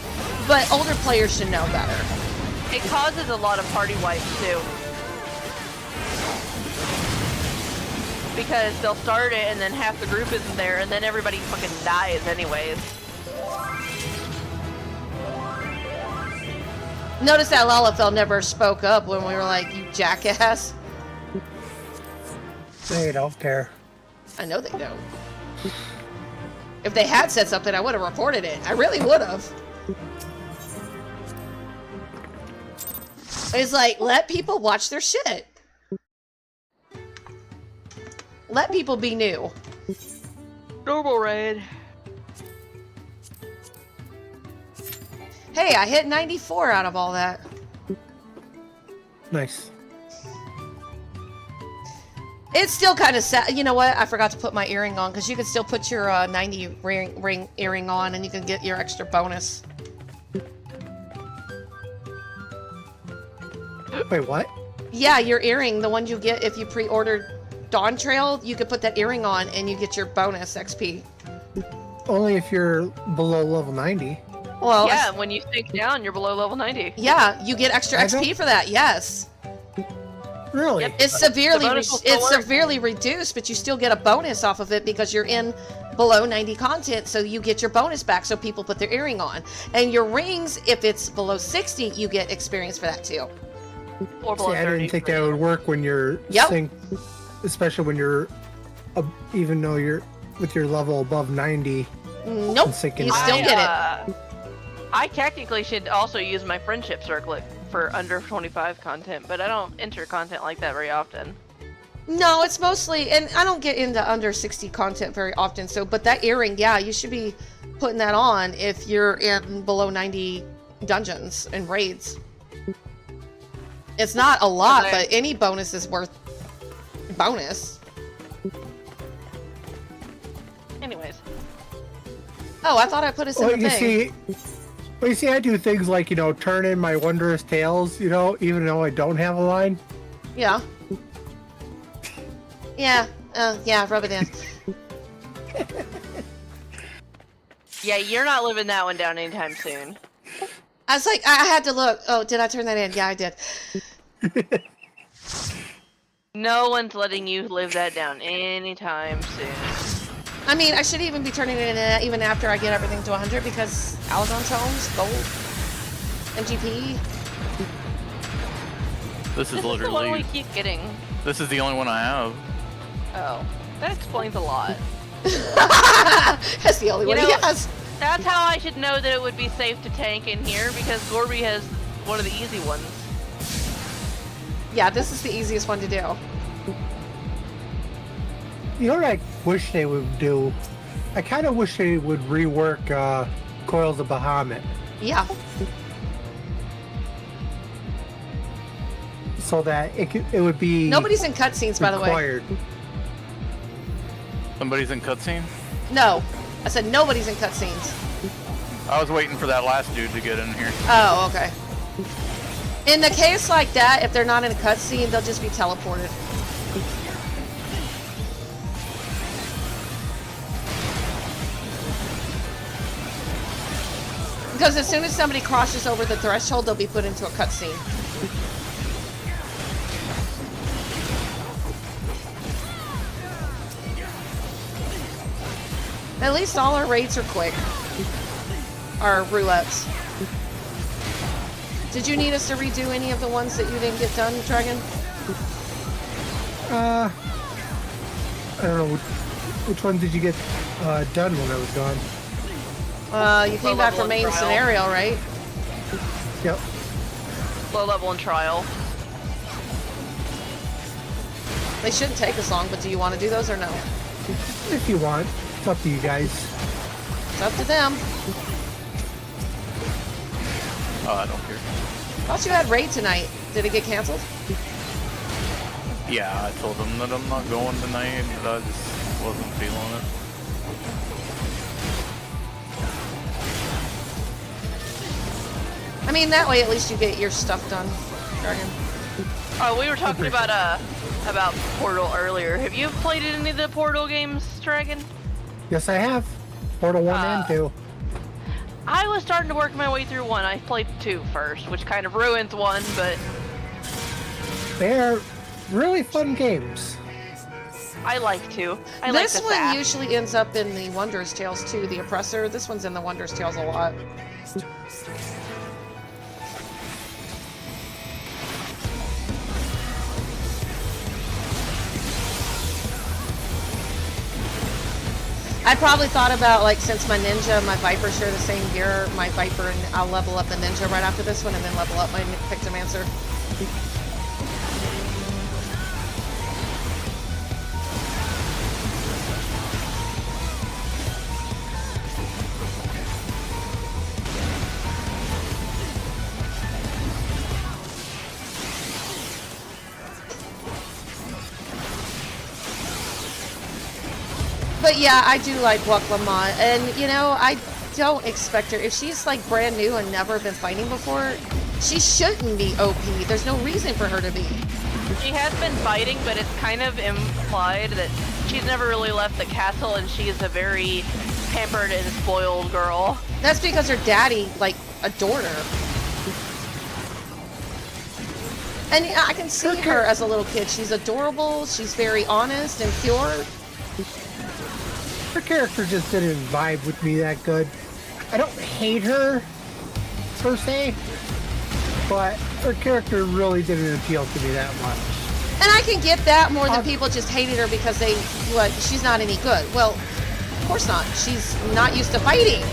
but older players should know better. It causes a lot of party wipes too. Because they'll start it and then half the group isn't there and then everybody fucking dies anyways. Notice that Lalafell never spoke up when we were like, you jackass. They don't care. I know they don't. If they had said something, I would have reported it. I really would have. It's like, let people watch their shit. Let people be new. Normal raid. Hey, I hit 94 out of all that. Nice. It's still kind of sad. You know what? I forgot to put my earring on because you can still put your 90 ring earring on and you can get your extra bonus. Wait, what? Yeah, your earring, the one you get if you pre-ordered Dawntrail, you could put that earring on and you get your bonus XP. Only if you're below level 90. Well, yeah, when you sink down, you're below level 90. Yeah, you get extra XP for that. Yes. Really? Yep. It's severely reduced, but you still get a bonus off of it because you're in below 90 content, so you get your bonus back. So people put their earring on, and your rings, if it's below 60, you get experience for that too. Or See, below I 30. didn't think that would work when you're synced, especially when you're, even though you're with your level above 90. Nope, you still get it. I technically should also use my friendship circlet for under 25 content, but I don't enter content like that very often. No, it's mostly, and I don't get into under 60 content very often, so, but that earring, yeah, you should be putting that on if you're in below 90 dungeons and raids. It's not a lot, but any bonus is worth bonus. Anyways. Oh, I thought I put us in the thing. Well, you see, I do things like, turn in my wondrous tales, even though I don't have a line. Yeah. Yeah, rub it in. Yeah, you're not living that one down anytime soon. I was like, I had to look. Oh, did I turn that in? Yeah, I did. No one's letting you live that down anytime soon. I mean, I should even be turning it in even after I get everything to 100 because Alazon Tomes, Gold, MGP. This is the one we literally. keep getting. This is the only one I have. Oh, that explains a lot. That's the only one he has. That's how I should know that it would be safe to tank in here, because Gorby has one of the easy ones. Yeah, this is the easiest one to do. You know what I wish they would do? I kind of wish they would rework Coils of Bahamut. Yeah. So that it would be... Nobody's in cutscenes, by the way. Somebody's in cutscene? No. I said nobody's in cutscenes. I was waiting for that last dude to get in here. Oh, okay. In the case like that, if they're not in a cutscene, they'll just be teleported. Because as soon as somebody crosses over the threshold, they'll be put into a cutscene. At least all our raids are quick. Our roulettes. Did you need us to redo any of the ones that you didn't get done, Dragon? I don't know. Which one did you get done when I was gone? You came back from main scenario, right? Yep. Low level and trial. They shouldn't take us long, but do you want to do those or no? If you want. It's up to you guys. It's up to them. Oh, I don't care. Thought you had raid tonight. Did it get canceled? Yeah, I told them that I'm not going tonight, but I just wasn't feeling it. I mean, that way at least you get your stuff done, Dragon. Oh, we were talking about Portal earlier. Have you played any of the Portal games, Dragon? Yes, I have. Portal 1 and 2. I was starting to work my way through 1. I played 2 first, which kind of ruins 1, but... They're really fun games. I like 2. This one usually ends up in the Wondrous Tales too, the Oppressor. This one's in the Wondrous Tales a lot. I probably thought about, like, since my Ninja and my Viper share the same gear, my Viper, and I'll level up the Ninja right after this one and then level up my Pictomancer. But yeah, I do like Urqopacha, and I don't expect her, if she's like brand new and never been fighting before, she shouldn't be OP. There's no reason for her to be. She has been fighting, but it's kind of implied that she's never really left the castle, and she is a very pampered and spoiled girl. That's because her daddy, like, adored her. And yeah, I can see her as a little kid. She's adorable, she's very honest and pure. Her character just didn't vibe with me that good. I don't hate her, per se, but her character really didn't appeal to me that much. And I can get that more than people just hated her because she's not any good. Well, of course not. She's not used to fighting.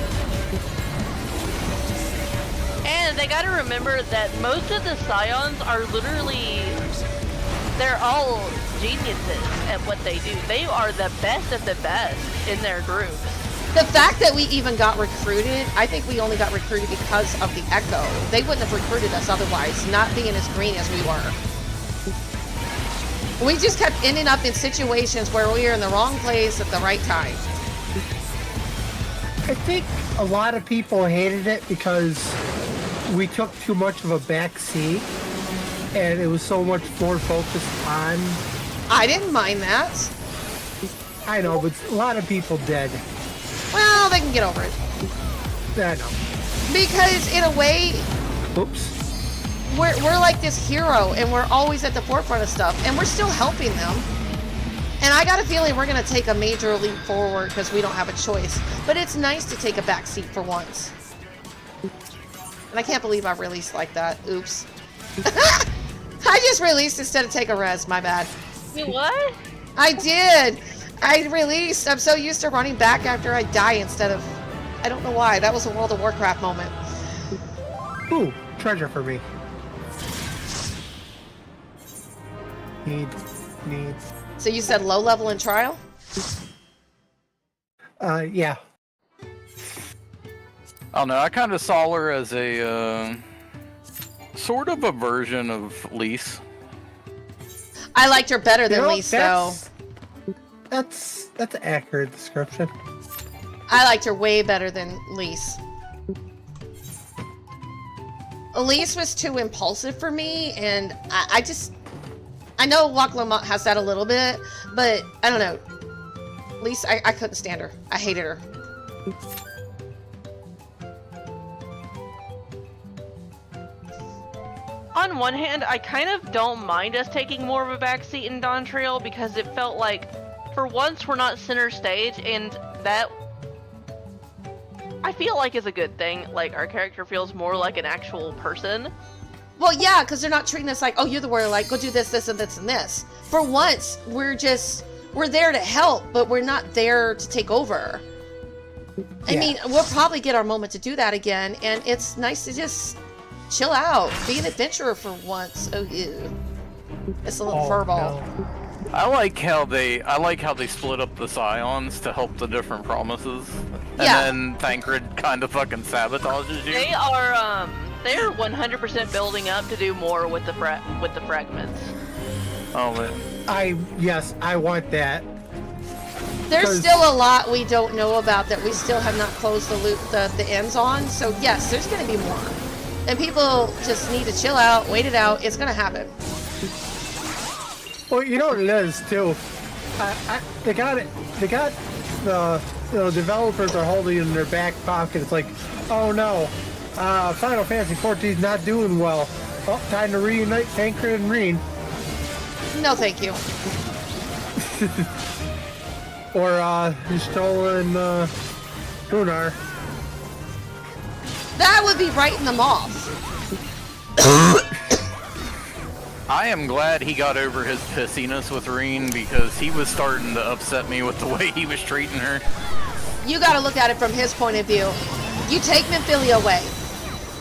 And they gotta remember that most of the Scions are literally, they're all geniuses at what they do. They are the best of the best in their groups. The fact that we even got recruited, I think we only got recruited because of the Echo. They wouldn't have recruited us otherwise, not being as green as we were. We just kept ending up in situations where we were in the wrong place at the right time. I think a lot of people hated it because we took too much of a back seat and it was so much more focused on... I didn't mind that. I know, but a lot of people did. Well, they can get over it. I know. Because in a way... Oops. We're like this hero, and we're always at the forefront of stuff, and we're still helping them. And I got a feeling we're going to take a major leap forward because we don't have a choice. But it's nice to take a back seat for once. And I can't believe I released like that. Oops. I just released instead of take a res. My bad. You what? I did. I released. I'm so used to running back after I die instead of... I don't know why. That was a World of Warcraft moment. Ooh, treasure for me. Need. So you said low level in trial? Yeah. I don't know, I kind of saw her as a, sort of a version of Lise. I liked her better than Lise, though. That's an accurate description. I liked her way better than Lise. Lise was too impulsive for me, and I know Waklamot has that a little bit, but I don't know. Lise, I couldn't stand her. I hated her. On one hand, I kind of don't mind us taking more of a backseat in Dawntrail because it felt like, for once, we're not center stage, and that I feel like is a good thing. Like, our character feels more like an actual person. Well, yeah, because they're not treating us like, oh, you're the warrior, like, go do this, this, and this, and this. For once, we're there to help, but we're not there to take over. I mean, we'll probably get our moment to do that again, and it's nice to just chill out, be an adventurer for once. Oh, ew. It's a little furball. No. I like how they split up the Scions to help the different promises, and then Thancred kind of fucking sabotages you. They are 100% building up to do more with the fragments. Oh man. I want that. There's still a lot we don't know about that we still have not closed the ends on. So yes, there's going to be more, and people just need to chill out, wait it out. It's going to happen. Well, you know what it is too. They got it. They got the developers are holding it in their back pocket. It's like, oh no, Final Fantasy XIV is not doing well. Oh, time to reunite Tancred and Reen. No, thank you. Or stolen Lunar. That would be writing them off. I am glad he got over his pissiness with Reen because he was starting to upset me with the way he was treating her. You got to look at it from his point of view. You take Minfilia away,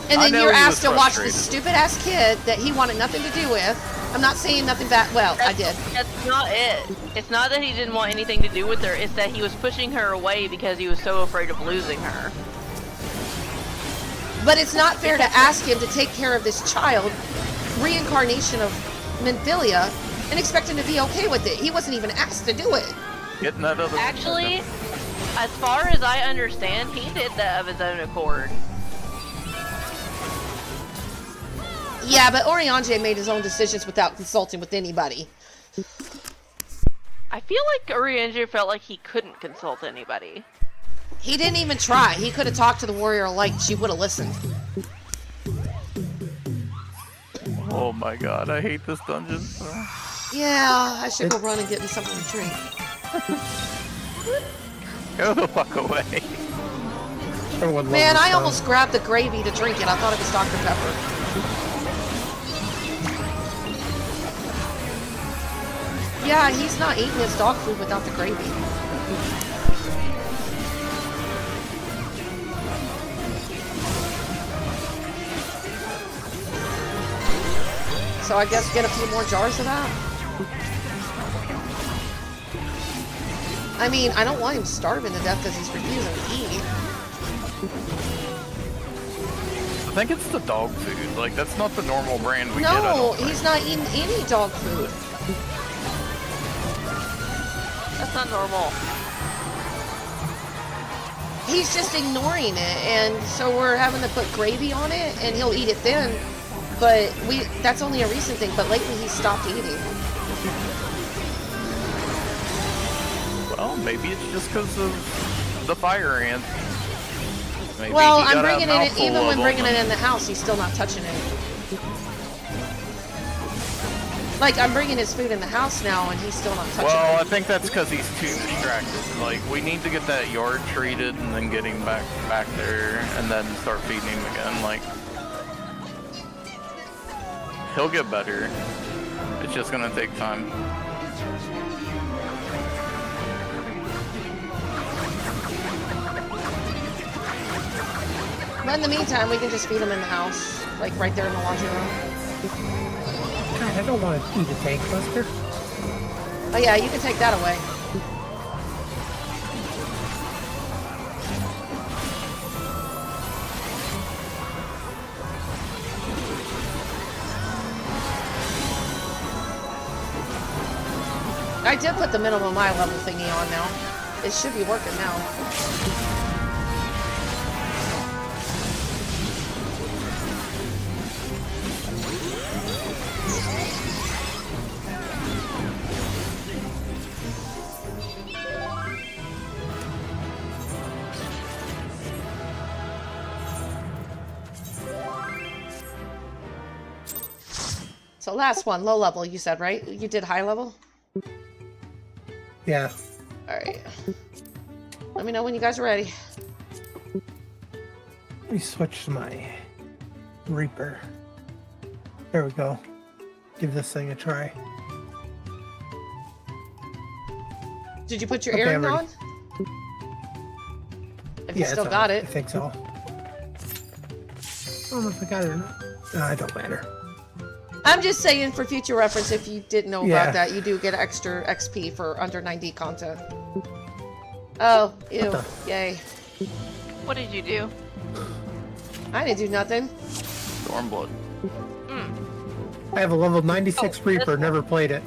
and then you're asked to watch this stupid-ass kid that he wanted nothing to do with. I'm not saying nothing bad. Well, I did. That's not it. It's not that he didn't want anything to do with her. It's that he was pushing her away because he was so afraid of losing her. But it's not fair to ask him to take care of this child, reincarnation of Minfilia, and expect him to be okay with it. He wasn't even asked to do it. Getting that other. Actually, as far as I understand, he did that of his own accord. Yeah, but Oriange made his own decisions without consulting with anybody. I feel like Urianger felt like he couldn't consult anybody. He didn't even try. He could have talked to the warrior of light. She would have listened. Oh my god, I hate this dungeon. Yeah, I should go run and get me something to drink. Go the fuck away. Man, I almost grabbed the gravy to drink it. I thought it was Dr. Pepper. Yeah, he's not eating his dog food without the gravy. So I guess get a few more jars of that. I mean, I don't want him starving to death because he's refusing to eat. I think it's the dog food. Like, that's not the normal brand we get. No, he's not eating any dog food. That's not normal. He's just ignoring it, and so we're having to put gravy on it, and he'll eat it then. But that's only a recent thing, but lately he's stopped eating. Well, maybe it's just because of the fire ant. Maybe Well, he I'm got a bringing it, mouthful even of when them bringing it and- in the house, he's still not touching it. Like, I'm bringing his food in the house now, and he's still not touching Well, I it. think that's because he's too distracted. Like, we need to get that yard treated and then get him back there and then start feeding him again. Like, he'll get better. It's just gonna take time. But in the meantime, we can just feed him in the house, like right there in the laundry room. God, I don't want to eat a tank buster. Oh yeah, you can take that away. I did put the minimum eye level thingy on now. It should be working now. So last one, low level, you said, right? You did high level? Yeah. Alright. Let me know when you guys are ready. Let me switch to my Reaper. There we go. Give this thing a try. Did you put your Okay, earring I'm on? ready. If you it's still on. got it. I think so. I don't know if I got it or not. No, it don't matter. I'm just saying for future reference, if you didn't know Yeah. about that, you do get extra XP for under 9D content. Oh, ew. Yay. What did you do? I didn't do nothing. Stormblood. I have a level 96 Reaper, never played it.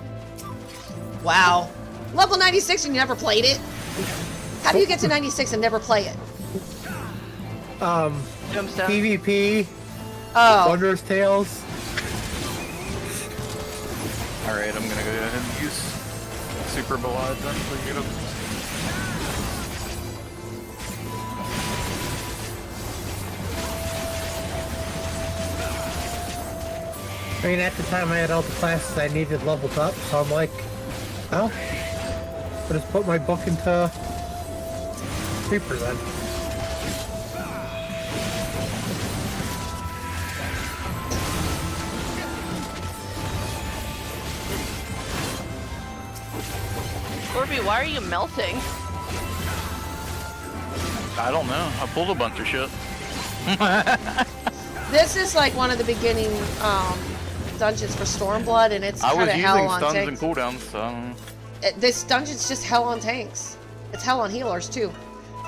Wow. Level 96 and you never played it? How do you get to 96 and never play it? PvP. Oh. Wondrous Tales. Alright, I'm gonna go ahead and use Super Ballad then to get him. I mean, at the time I had all the classes I needed leveled up, so I'm like, well, I'll just put my book into Reaper then. Corby, why are you melting? I don't know. I pulled a bunch of shit. This is like one of the beginning dungeons for Stormblood, and it's I kind was of using hell on stuns and tanks. cooldowns, so... This dungeon's just hell on tanks. It's hell on healers, too.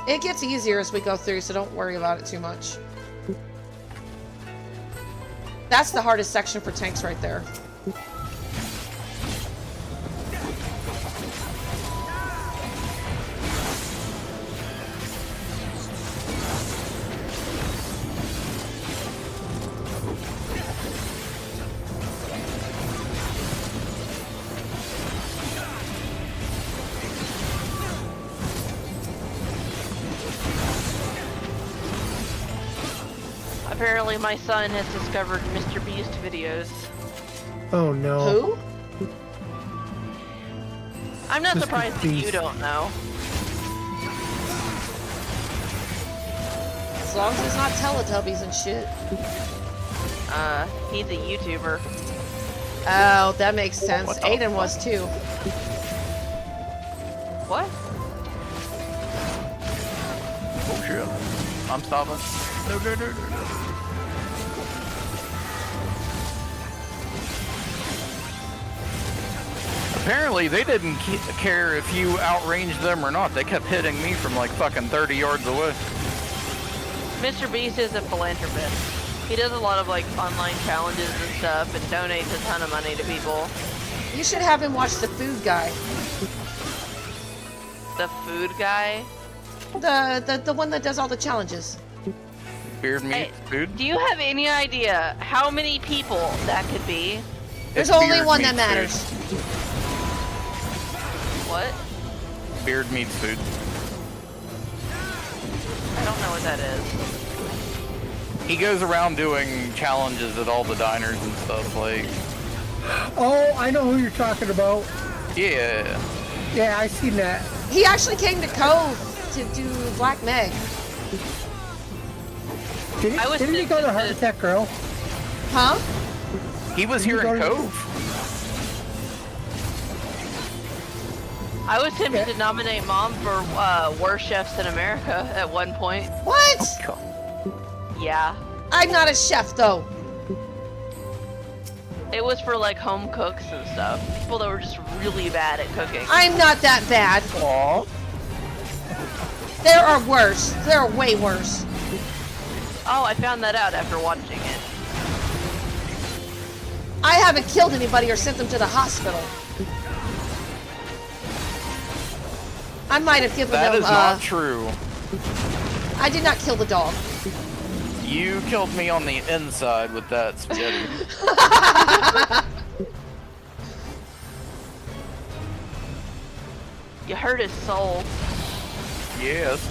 It gets easier as we go through, so don't worry about it too much. That's the hardest section for tanks right there. Apparently my son has discovered Mr. Beast videos. Oh no. Who? I'm not Mr. surprised that you Beast. don't know. As long as it's not Teletubbies and shit. He's a YouTuber. Oh, that makes sense. What the Aiden was too. What? Oh shit. I'm stopping. No. Apparently they didn't care if you outranged them or not. They kept hitting me from like fucking 30 yards away. Mr. Beast is a philanthropist. He does a lot of like online challenges and stuff and donates a ton of money to people. You should have him watch the food guy. The food guy? The one that does all the challenges. Beard meat, food? Do you have any idea how many people that could be? There's It's only beard one that meat matters. food. What? Beard meats food. I don't know what that is. He goes around doing challenges at all the diners and stuff, like... Oh, I know who you're talking about. Yeah. Yeah, I seen that. He actually came to Cove to do Black Meg. Didn't he go to Heart Attack Girl? Huh? He was here in Cove. I was tempted to nominate Mom for Worst Chefs in America at one point. What? Yeah. I'm not a chef though. It was for like home cooks and stuff. People that were just really bad at cooking. I'm not that bad. Aww. There are worse. There are way worse. Oh, I found that out after watching it. I haven't killed anybody or sent them to the hospital. I might have given That them. is not true. I did not kill the dog. You killed me on the inside with that spaghetti. You hurt his soul. Yes.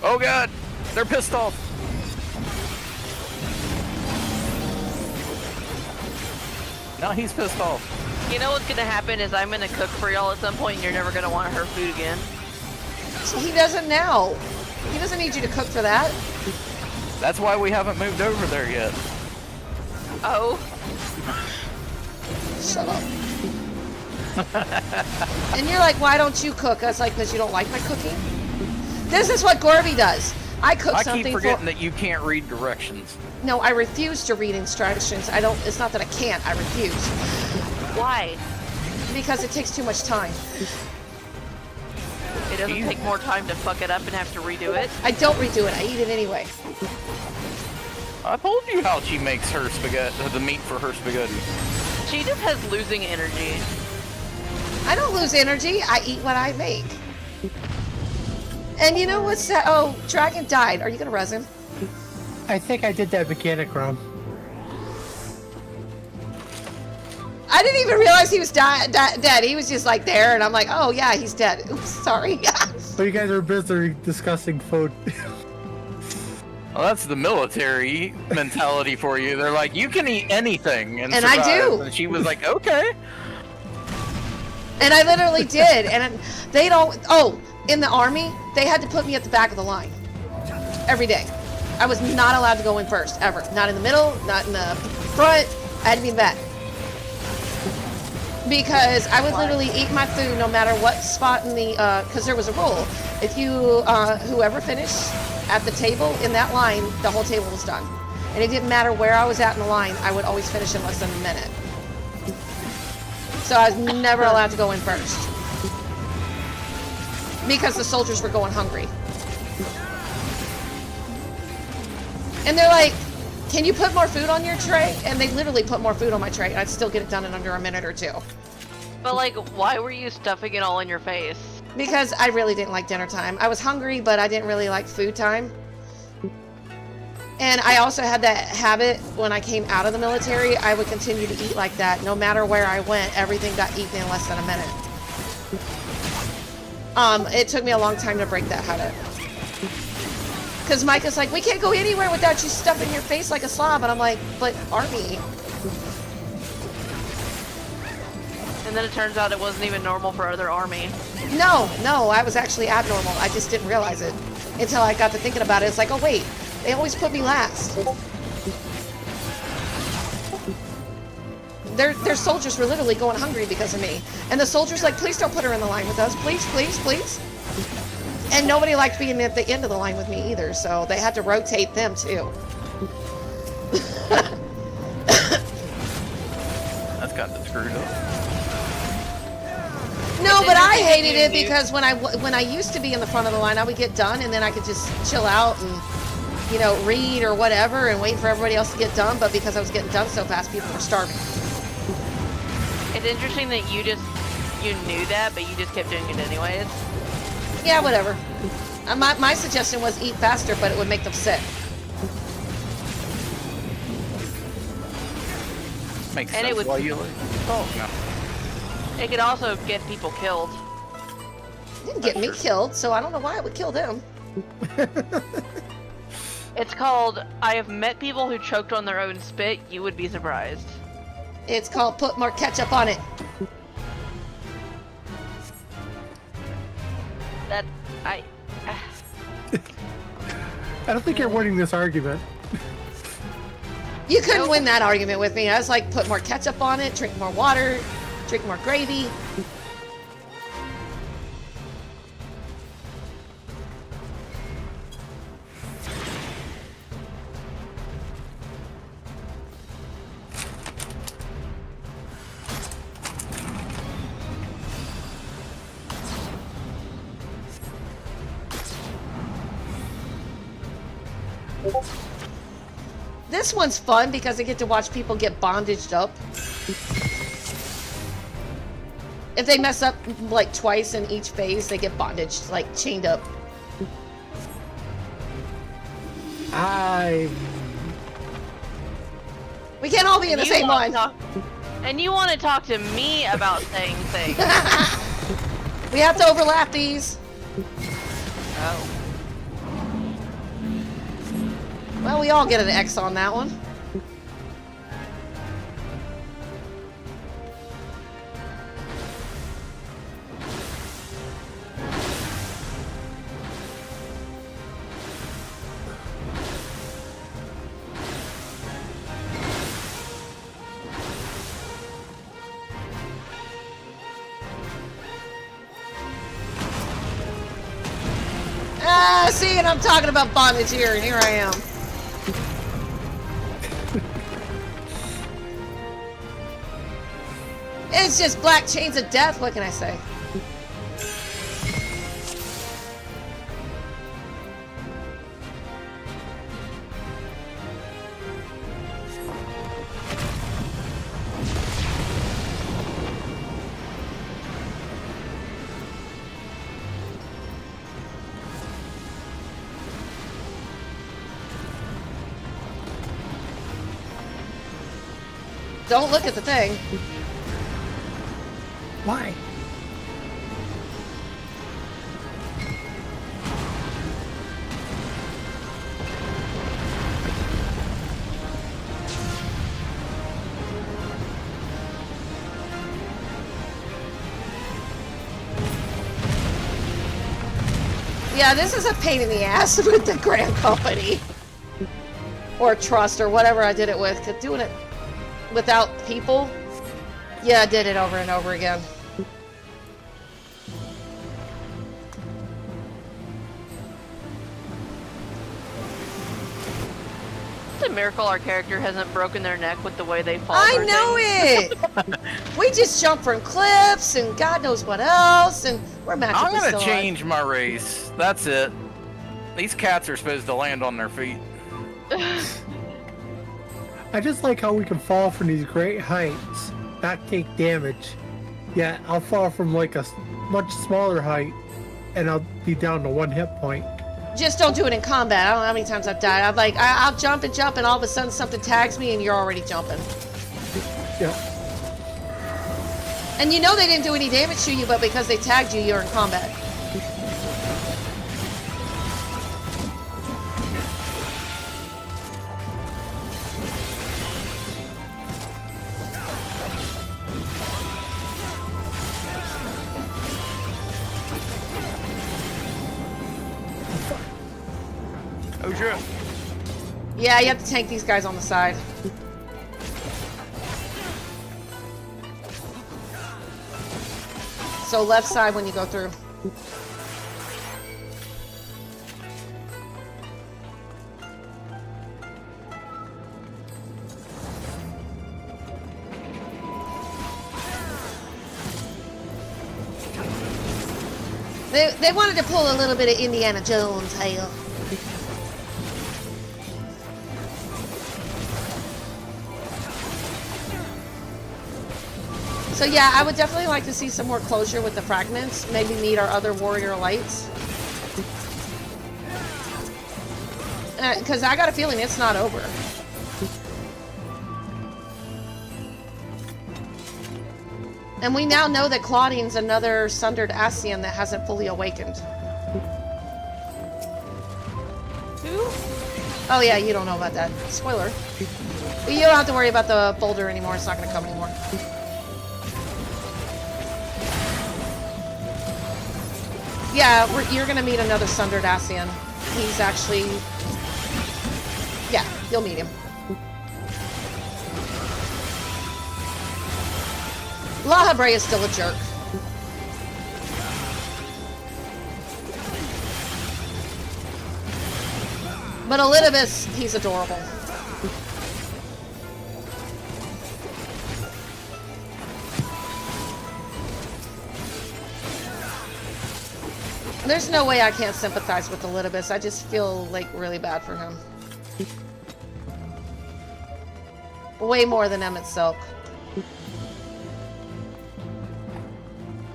Oh god! They're pissed off! Now he's pissed off. You know what's gonna happen is I'm gonna cook for y'all at some point and you're never gonna want her food again. So he doesn't now. He doesn't need you to cook for that. That's why we haven't moved over there yet. Oh. Shut up. And you're like, why don't you cook? I was like, because you don't like my cooking? This is what Gorby does. I cook something keep forgetting that you can't read directions. No, I refuse to read instructions. I don't. It's not that I can't. I refuse. Why? Because it takes too much time. It doesn't take more time to fuck it up and have to redo it? I don't redo it. I eat it anyway. I told you how she makes her spaghetti, the meat for her spaghetti. She just has losing energy. I don't lose energy. I eat what I make. And you know what's that? Oh, Dragon died. Are you gonna res him? I think I did that mechanic run. I didn't even realize he was dead. He was just like there, and I'm like, oh yeah, he's dead. Oops, sorry. But you guys are busy discussing food. Well, that's the military mentality for you. They're like, you can eat anything and I survive. do. And she was like, okay. And I literally did. And they don't. Oh, in the army, they had to put me at the back of the line every day. I was not allowed to go in first ever. Not in the middle. Not in the front. I had to be in the back. Because I would literally eat my food no matter what spot in the, because there was a rule. If you, whoever finished at the table in that line, the whole table was done. And it didn't matter where I was at in the line, I would always finish in less than a minute. So I was never allowed to go in first. Because the soldiers were going hungry. And they're like, can you put more food on your tray? And they literally put more food on my tray, and I'd still get it done in under a minute or two. But like, why were you stuffing it all in your face? Because I really didn't like dinner time. I was hungry, but I didn't really like food time. And I also had that habit when I came out of the military, I would continue to eat like that. No matter where I went, everything got eaten in less than a minute. It took me a long time to break that habit. Because Micah's like, we can't go anywhere without you stuffing your face like a slob. And I'm like, but Army. And then it turns out it wasn't even normal for other Army. No, I was actually abnormal. I just didn't realize it until I got to thinking about it. It's like, oh wait, they always put me last. Their soldiers were literally going hungry because of me. And the soldiers like, please don't put her in the line with us. Please, please, please. And nobody liked being at the end of the line with me either, so they had to rotate them too. That's got the screwed up. No, but I hated it because when I used to be in the front of the line, I would get done and then I could just chill out and, you know, read or whatever and wait for everybody else to get done. But because I was getting done so fast, people were starving. It's interesting that you knew that, but you just kept doing it anyways. Yeah, whatever. My suggestion was eat faster, but it would make them sick. Makes And sense. it would. Why you like? Oh no. It could also get people killed. It didn't get me killed, so I don't know why it would kill them. It's called, I have met people who choked on their own spit. You would be surprised. It's called put more ketchup on it. That, I don't think you're winning this argument. You couldn't win that argument with me. I was like, put more ketchup on it, drink more water, drink more gravy. This one's fun because I get to watch people get bondaged up. If they mess up like twice in each phase, they get bondaged, like chained up. We can't all be in the same line. And you want to talk to me about saying things. We have to overlap these. Oh. Well, we all get an X on that one. See, and I'm talking about bondage here, and here I am. It's just black chains of death, what can I say? Don't look at the thing. Why? Yeah, this is a pain in the ass with the Grand Company. Or Trust, or whatever I did it with. 'Cause doing it without people, yeah, I did it over and over again. It's a miracle our character hasn't broken their neck with the way they fall. I know it! We just jump from cliffs and God knows what else, and we're magically I'm gonna still change my race. That's it. These cats are supposed to land on their feet. I just like how we can fall from these great heights, not take damage. Yeah, I'll fall from like a much smaller height, and I'll be down to 1 hit point. Just don't do it in combat. I don't know how many times I've died. I'm like, I'll jump and jump, and all of a sudden something tags me, and you're already jumping. Yeah. And you know they didn't do any damage to you, but because they tagged you, you're in combat. shit. Yeah, you have to tank these guys on the side. So left side when you go through. They wanted to pull a little bit of Indiana Jones, hell. So yeah, I would definitely like to see some more closure with the fragments. Maybe meet our other warrior lights. Because I got a feeling it's not over. And we now know that Claudine's another Sundered Ascian that hasn't fully awakened. Who? Oh yeah, you don't know about that. Spoiler. But you don't have to worry about the boulder anymore. It's not going to come anymore. Yeah, you're going to meet another Sundered Ascian. He's actually... Yeah, you'll meet him. La Habrea is still a jerk. But Elidibus, he's adorable. There's no way I can't sympathize with Elidibus. I just feel like really bad for him. Way more than Emmett Silk.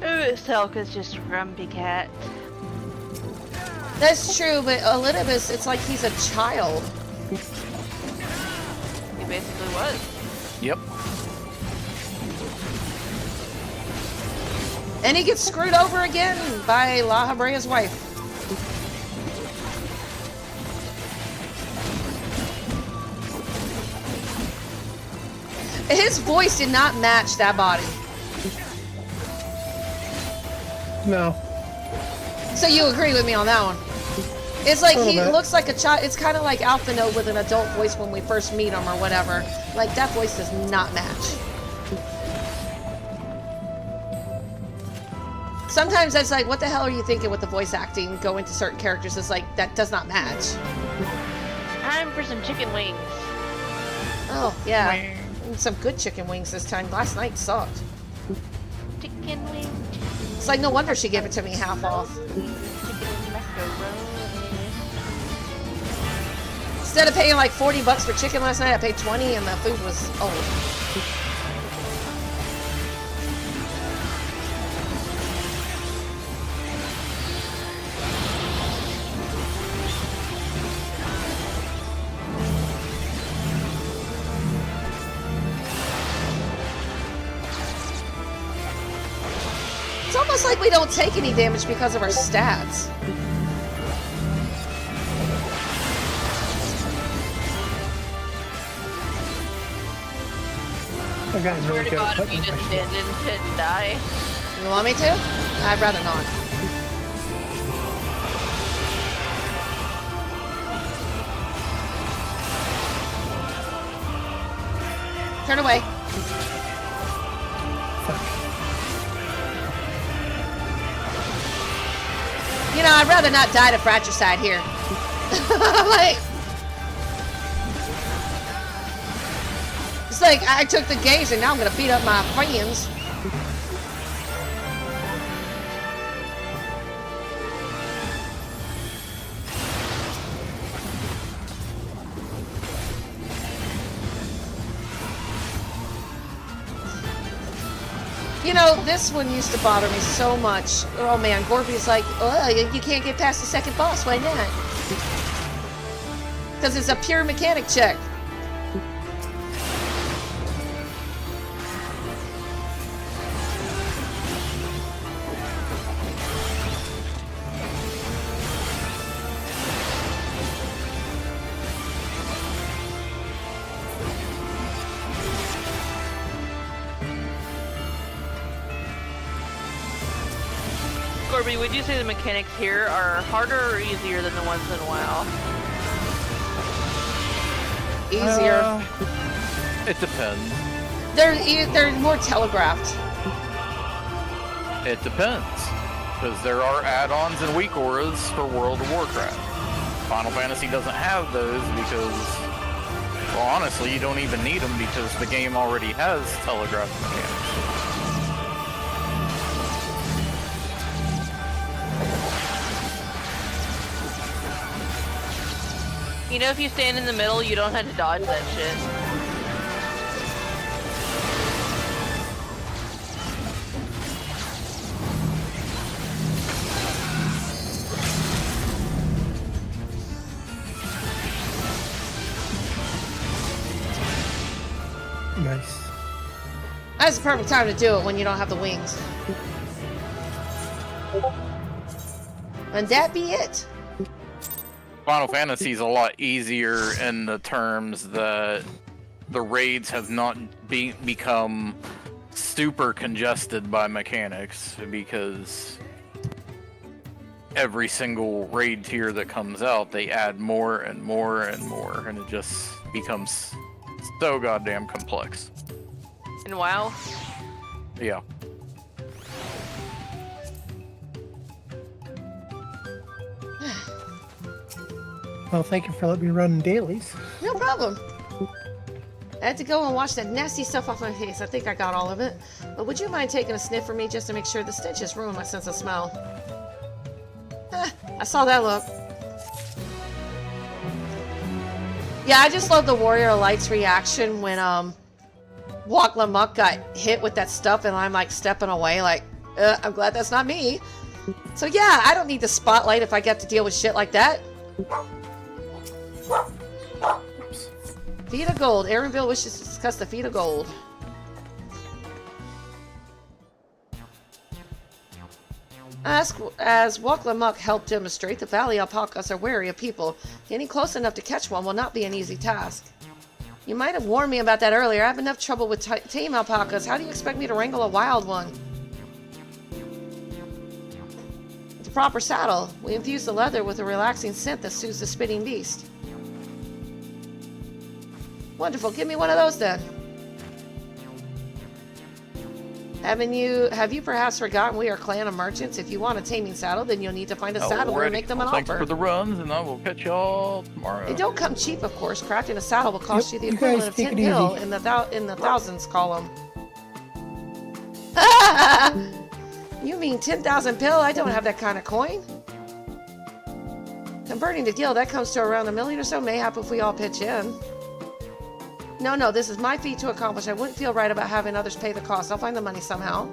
Ooh, Silk is just a grumpy cat. That's true, but Elidibus, it's like he's a child. He basically was. Yep. And he gets screwed over again by La Habrea's wife. His voice did not match that body. No. So you agree with me on that one? It's like he bit. looks like a child. It's kind of like Alphino with an adult voice when we first meet him or whatever. Like that voice does not match. Sometimes it's like, what the hell are you thinking with the voice acting? Go into certain characters. It's like, that does not match. Time for some chicken wings. Oh, yeah. Some good chicken wings this time. Last night sucked. Chicken wings. It's like, no wonder she gave it to me half off. Instead of paying like 40 bucks for chicken last night, I paid 20 and the food was old. It's almost like we don't take any damage because of our stats. That guy's Swear really to good God, at if you putting just my shit. stand in shit and die. You want me to? I'd rather not. Turn away. You know, I'd rather not die to fratricide here. Like, it's like I took the gaze and now I'm gonna beat up my friends. You know, this one used to bother me so much. Oh man, Gorby's like, oh, you can't get past the second boss, why not? Because it's a pure mechanic check. Gorby, would you say the mechanics here are harder or easier than the ones in WoW? Easier. It depends. They're more telegraphed. It depends. Because there are add-ons and weak auras for World of Warcraft. Final Fantasy doesn't have those because, well, honestly, you don't even need them because the game already has telegraph mechanics. You know, if you stand in the middle, you don't have to dodge that shit. Nice. That's the perfect time to do it when you don't have the wings. And that be it. Final Fantasy is a lot easier in the terms that the raids have not become super congested by mechanics, because every single raid tier that comes out, they add more and more and more, and it just becomes so goddamn complex. And WoW? Yeah. Well, thank you for letting me run dailies. No problem. I had to go and wash that nasty stuff off my face. I think I got all of it. But would you mind taking a sniff for me just to make sure the stench has ruined my sense of smell? I saw that look. Yeah, I just love the Warrior of Light's reaction when Waklamuk got hit with that stuff and I'm like stepping away like, I'm glad that's not me. So yeah, I don't need the spotlight if I get to deal with shit like that. Feet of Gold. Aaronville wishes to discuss the Feet of Gold. As Waklamuk helped demonstrate, the valley alpacas are wary of people. Getting close enough to catch one will not be an easy task. You might have warned me about that earlier. I have enough trouble with tame alpacas. How do you expect me to wrangle a wild one? With the proper saddle, we infuse the leather with a relaxing scent that soothes the spitting beast. Wonderful. Give me one of those then. Have you perhaps forgotten we are a clan of merchants? If you want a taming saddle, then you'll need to find a saddle and make them an Thanks offer. for the runs, and I will catch y'all tomorrow. They don't come cheap, of course. Crafting a saddle will cost you the you equivalent guys of take 10 it mil easy. in the thousands column. You mean 10,000 pill? I don't have that kind of coin. Converting to gil, that comes to around $1 million or so, mayhap if we all pitch in. No, this is my feat to accomplish. I wouldn't feel right about having others pay the cost. I'll find the money somehow.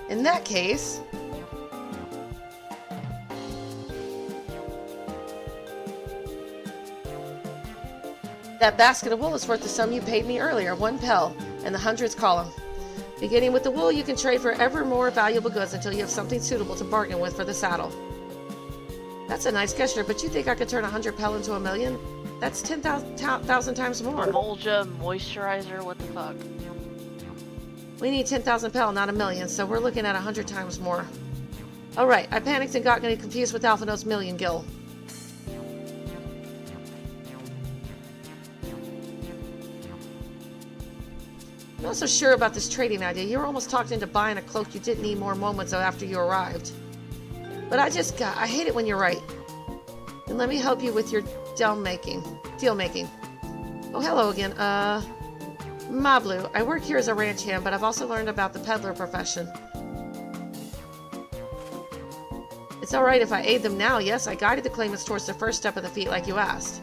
In that case... that basket of wool is worth the sum you paid me earlier, 1 pel, and the hundreds column. Beginning with the wool, you can trade for ever more valuable goods until you have something suitable to bargain with for the saddle. That's a nice gesture, but you think I could turn 100 pel into $1 million? That's 10,000 times more. Emulja, moisturizer, what the fuck? We need 10,000 pel, not $1 million, so we're looking at 100 times more. Oh right, I panicked and got confused with Alphino's million gil. I'm not so sure about this trading idea. You were almost talked into buying a cloak you didn't need more moments after you arrived. But I hate it when you're right. And let me help you with your deal making. Oh, hello again. Mablu, I work here as a ranch hand, but I've also learned about the peddler profession. It's alright if I aid them now. Yes, I guided the claimants towards the first step of the feat like you asked.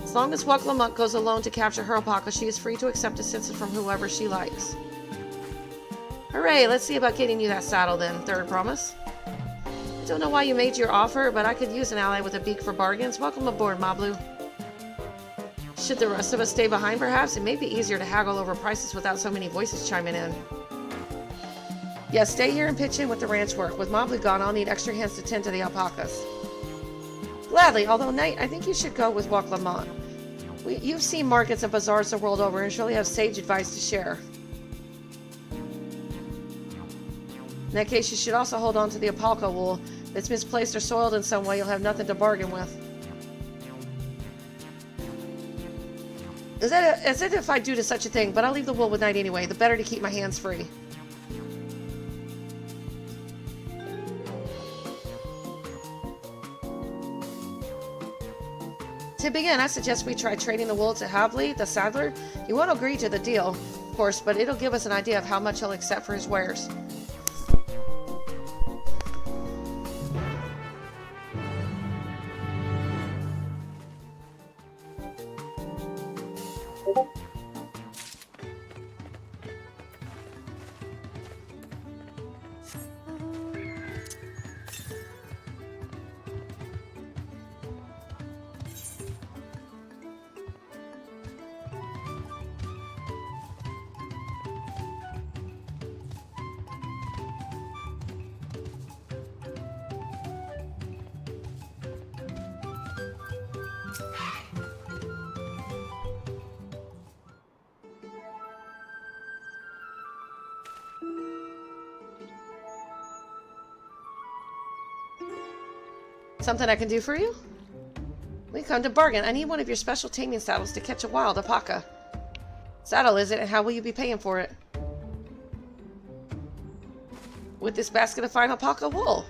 As long as Waklamuk goes alone to capture Urqopacha, she is free to accept assistance from whoever she likes. Hooray, let's see about getting you that saddle then, third promise. I don't know why you made your offer, but I could use an ally with a beak for bargains. Welcome aboard, Mablu. Should the rest of us stay behind, perhaps? It may be easier to haggle over prices without so many voices chiming in. Yes, stay here and pitch in with the ranch work. With Mablu gone, I'll need extra hands to tend to the alpacas. Gladly, although Knight, I think you should go with Waklamuk. You've seen markets and bazaars the world over and surely have sage advice to share. that case, you should also hold on to the alpaca wool. If it's misplaced or soiled in some way, you'll have nothing to bargain with. As if I'd do to such a thing, but I'll leave the wool with night anyway. The better to keep my hands free. To begin, I suggest we try trading the wool to Havli, the saddler. He won't agree to the deal, of course, but it'll give us an idea of how much he'll accept for his wares. Something I can do for you? We come to bargain. I need one of your special taming saddles to catch a wild alpaca. Saddle is it, and how will you be paying for it? With this basket of fine alpaca wool.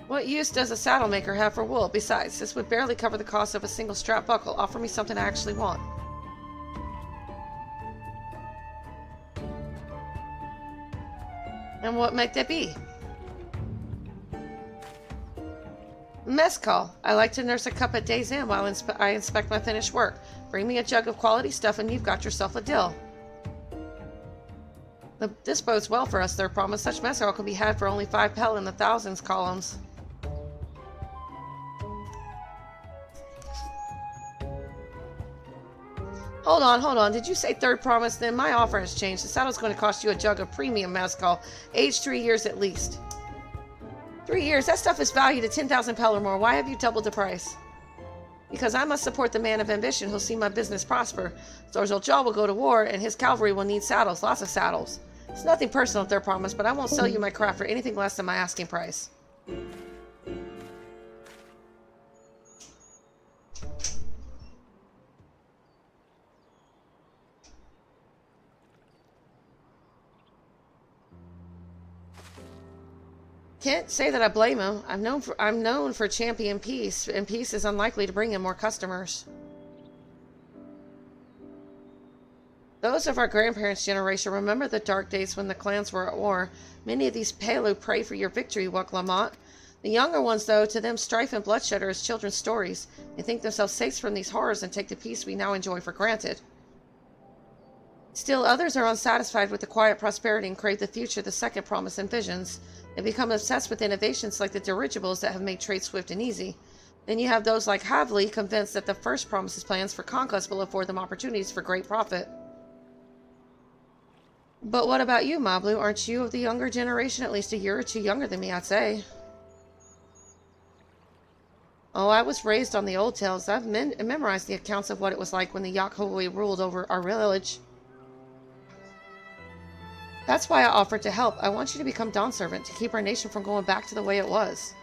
What use does a saddle maker have for wool? Besides, this would barely cover the cost of a single strap buckle. Offer me something I actually want. And what might that be? Mezcal. I like to nurse a cup at day's end while I inspect my finished work. Bring me a jug of quality stuff and you've got yourself a deal. This bodes well for us, third promise. Such mezcal can be had for only 5 pel in the thousands columns. Hold on. Did you say third promise? Then my offer has changed. The saddle's going to cost you a jug of premium mezcal, aged 3 years at least. 3 years? That stuff is valued at 10,000 pel or more. Why have you doubled the price? Because I must support the man of ambition who'll see my business prosper. Zorzal will go to war, and his cavalry will need saddles, lots of saddles. It's nothing personal, third promise, but I won't sell you my craft for anything less than my asking price. Can't say that I blame him. I'm known for champion peace, and peace is unlikely to bring in more customers. Those of our grandparents' generation remember the dark days when the clans were at war. Many of these Palu pray for your victory, Urqopacha. The younger ones, though, to them strife and bloodshed are as children's stories. They think themselves safe from these horrors and take the peace we now enjoy for granted. Still, others are unsatisfied with the quiet prosperity and crave the future the second promise envisions. They become obsessed with innovations like the dirigibles that have made trade swift and easy. Then you have those like Havli, convinced that the first promise's plans for conquest will afford them opportunities for great profit. But what about you, Mablu? Aren't you of the younger generation? At least a year or two younger than me, I'd say. Oh, I was raised on the old tales. I've memorized the accounts of what it was like when the Yakhoi ruled over our village. That's why I offered to help. I want you to become Dawn Servant, to keep our nation from going back to the way it was.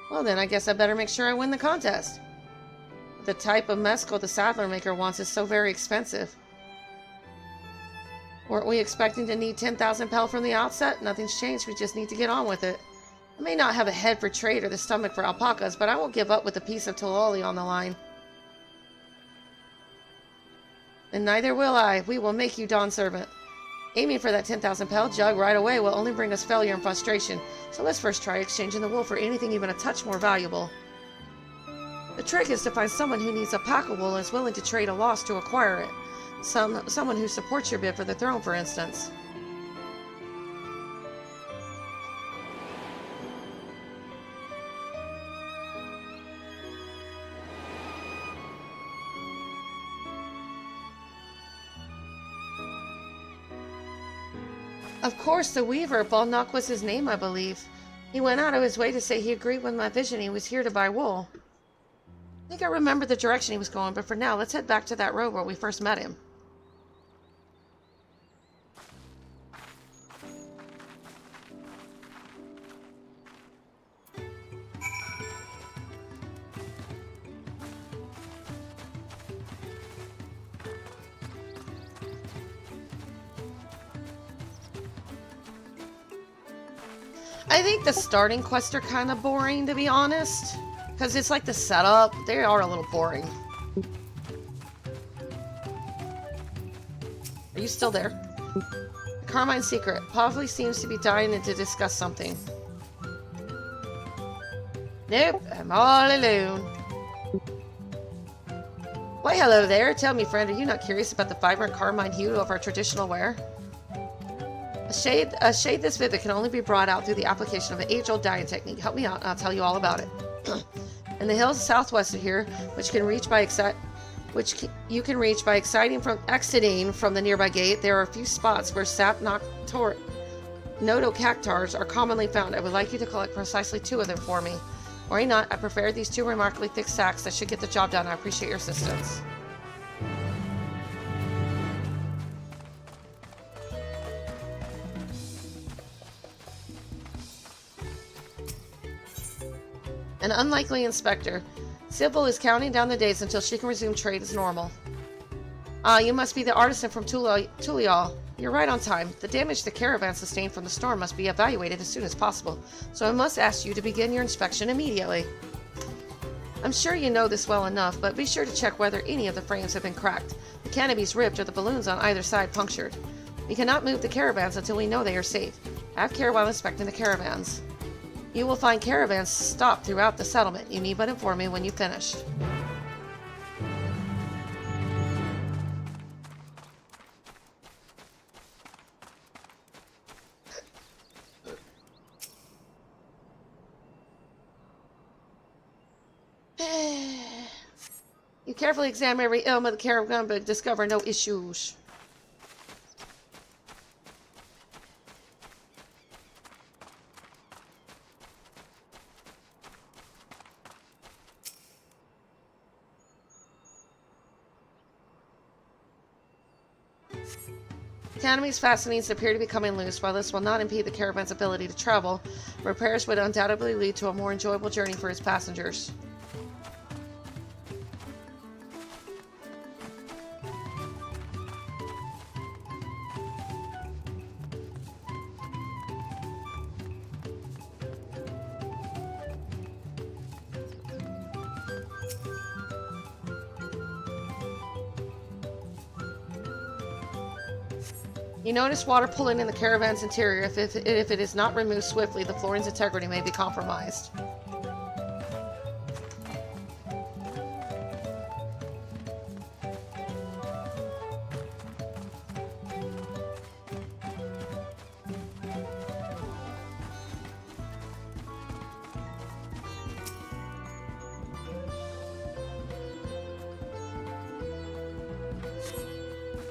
Well then, I guess I better make sure I win the contest. The type of mezcal the saddler maker wants is so very expensive. Weren't we expecting to need 10,000 pel from the outset? Nothing's changed, we just need to get on with it. I may not have a head for trade or the stomach for alpacas, but I won't give up with a piece of Tololi on the line. And neither will I. We will make you Dawn Servant. Aiming for that 10,000 pel jug right away will only bring us failure and frustration, so let's first try exchanging the wool for anything even a touch more valuable. The trick is to find someone who needs alpaca wool and is willing to trade a loss to acquire it. Someone who supports your bid for the throne, for instance. Of course, the weaver, Balnock was his name, I believe. He went out of his way to say he agreed with my vision. He was here to buy wool. think I remember the direction he was going, but for now, let's head back to that road where we first met him. I think the starting quests are kind of boring, to be honest. Because it's like the setup. They are a little boring. Are you still there? The Carmine Secret. Probably seems to be dying to discuss something. Nope, I'm all alone. Why, hello there. Tell me, friend, are you not curious about the vibrant carmine hue of our traditional wear? A shade this vivid can only be brought out through the application of an age-old dyeing technique. Help me out, and I'll tell you all about it. In the hills southwest of here, which you can reach by exiting from the nearby gate, there are a few spots where sap nodocactars are commonly found. I would like you to collect precisely 2 of them for me. Worry not, I prepared these 2 remarkably thick sacks that should get the job done. I appreciate your assistance. An unlikely inspector. Sybil is counting down the days until she can resume trade as normal. Ah, you must be the artisan from Tulial. You're right on time. The damage the caravan sustained from the storm must be evaluated as soon as possible, so I must ask you to begin your inspection immediately. I'm sure you know this well enough, but be sure to check whether any of the frames have been cracked, the canopies ripped, or the balloons on either side punctured. We cannot move the caravans until we know they are safe. Have care while inspecting the caravans. You will find caravans stopped throughout the settlement. You need but inform me when you've finished. You carefully examine every element of the caravan but discover no issues. Canopies fastenings appear to be coming loose. While this will not impede the caravan's ability to travel, repairs would undoubtedly lead to a more enjoyable journey for its passengers. You notice water pulling in the caravan's interior. If it is not removed swiftly, the flooring's integrity may be compromised.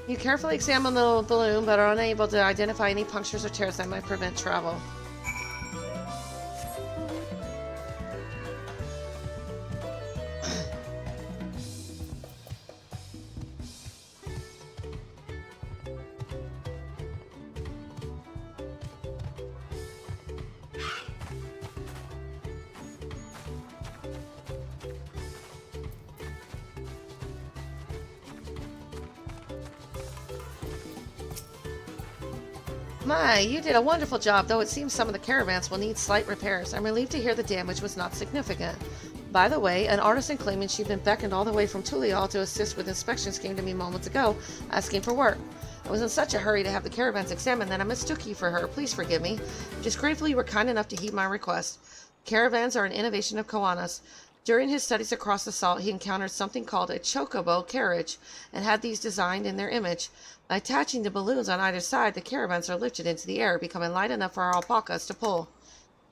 You carefully examine the balloon, but are unable to identify any punctures or tears that might prevent travel. My, you did a wonderful job, though it seems some of the caravans will need slight repairs. I'm relieved to hear the damage was not significant. By the way, an artisan claiming she'd been beckoned all the way from Tulial to assist with inspections came to me moments ago, asking for work. I was in such a hurry to have the caravans examined that I mistook you for her. Please forgive me. Just grateful you were kind enough to heed my request. Caravans are an innovation of Koana's. During his studies across the salt, he encountered something called a chocobo carriage and had these designed in their image. By attaching the balloons on either side, the caravans are lifted into the air, becoming light enough for our alpacas to pull.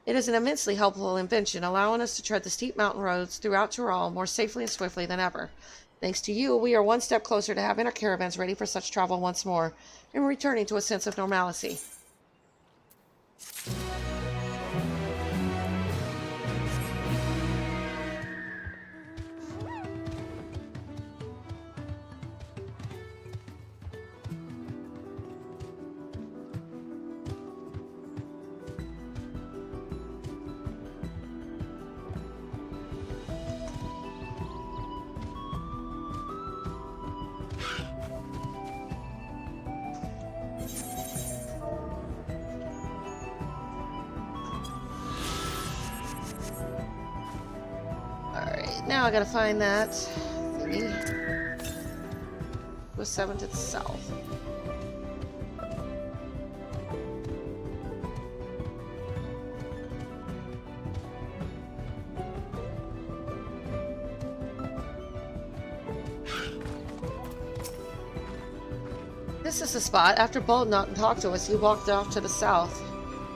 It is an immensely helpful invention, allowing us to tread the steep mountain roads throughout Tyrol more safely and swiftly than ever. Thanks to you, we are one step closer to having our caravans ready for such travel once more, and returning to a sense of normalcy. Now I gotta find that thingy. Go 7 to the south. This is the spot. After Boldnock talked to us, he walked off to the south.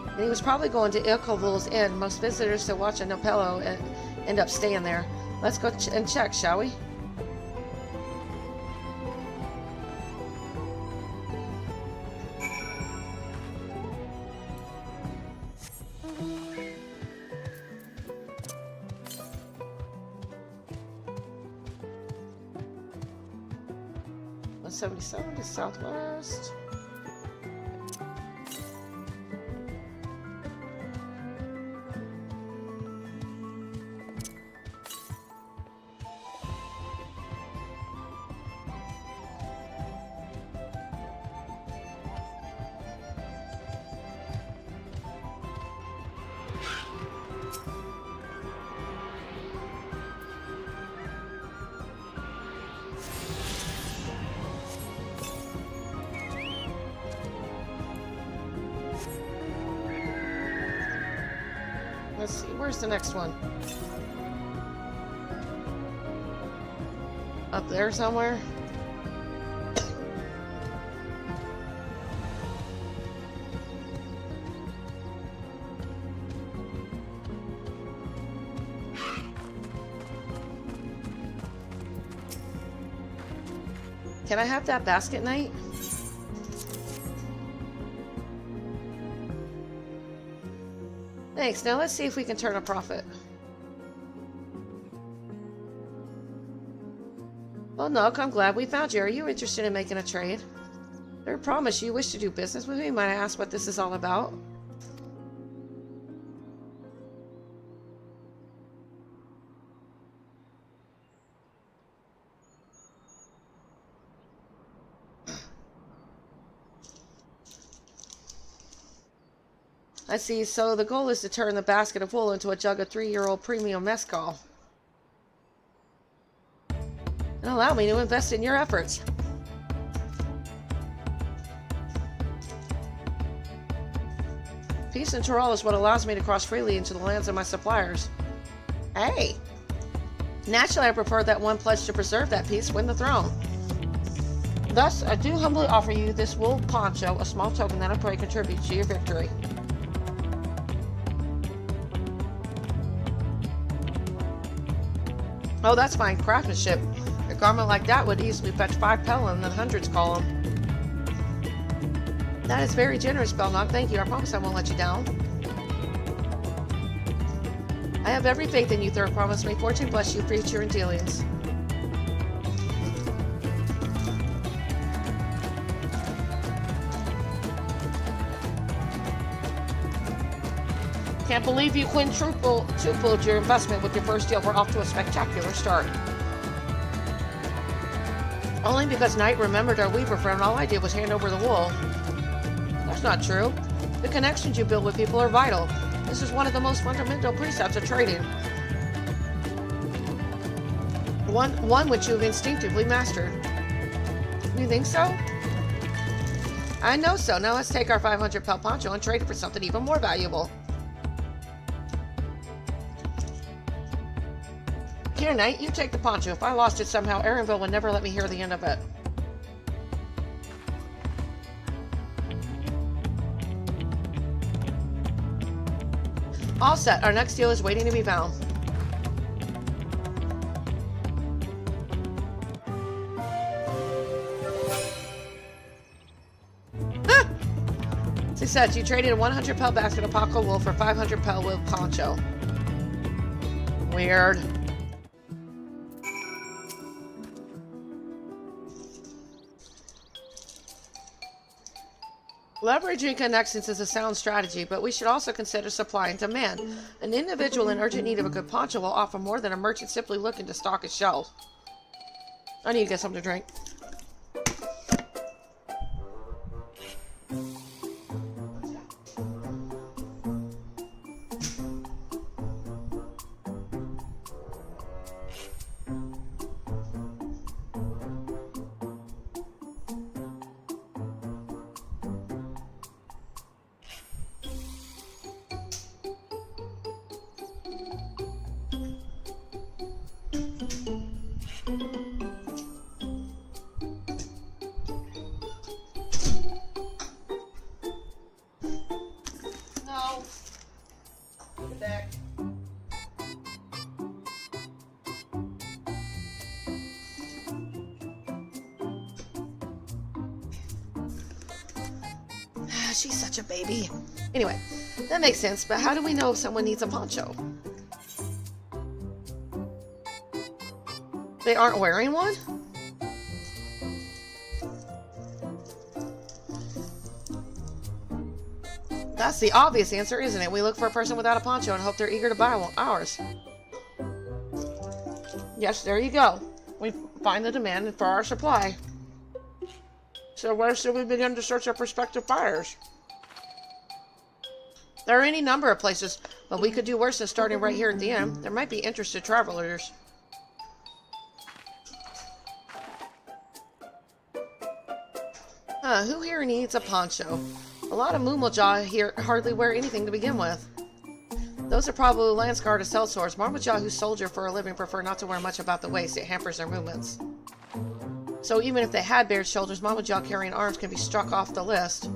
And he was probably going to Urqopacha's Inn. Most visitors to watch a Nopello end up staying there. Let's go and check, shall we? $177 to southwest. Let's see, where's the next one? Up there somewhere? Can I have that basket night? Thanks. Now let's see if we can turn a profit. Well, Nook, I'm glad we found you. Are you interested in making a trade? I promise you wish to do business with me. Might I ask what this is all about? I see, so the goal is to turn the basket of wool into a jug of 3-year-old premium mezcal. And allow me to invest in your efforts. Peace in Tyrol is what allows me to cross freely into the lands of my suppliers. Hey! Naturally, I prefer that one pledge to preserve that peace win the throne. Thus, I do humbly offer you this wool poncho, a small token that I pray contributes to your victory. Oh, that's fine craftsmanship. A garment like that would easily fetch 5 pelham in the hundreds column. That is very generous, Belknock. Thank you. I promise I won't let you down. I have every faith in you, Thur. Promise me. Fortune bless you, future and dealings. Can't believe you quintupled your investment with your first deal. We're off to a spectacular start. Only because Knight remembered our weaver friend, all I did was hand over the wool. That's not true. The connections you build with people are vital. This is one of the most fundamental precepts of trading. One which you've instinctively mastered. You think so? I know so. Now let's take our 500 pel poncho and trade it for something even more valuable. Here, Knight, you take the poncho. If I lost it somehow, Aaronville would never let me hear the end of it. All set. Our next deal is waiting to be found. Ah! Success. You traded a 100 pel basket of Paco wool for 500 pel wool poncho. Weird. Leveraging connections is a sound strategy, but we should also consider supply and demand. An individual in urgent need of a good poncho will offer more than a merchant simply looking to stock his shelves. I need to get something to drink. she's such a baby. Anyway, that makes sense, but how do we know if someone needs a poncho? They aren't wearing one? That's the obvious answer, isn't it? We look for a person without a poncho and hope they're eager to buy ours. Yes, there you go. We find the demand for our supply. So where should we begin to search our prospective buyers? There are any number of places, but we could do worse than starting right here at the inn. There might be interested travelers. Who here needs a poncho? A lot of Mumajaw here hardly wear anything to begin with. Those are probably Landsguard or sellswords. Marmajaw who soldier for a living prefer not to wear much about the waist. It hampers their movements. So even if they had bared shoulders, Marmajaw carrying arms can be struck off the list.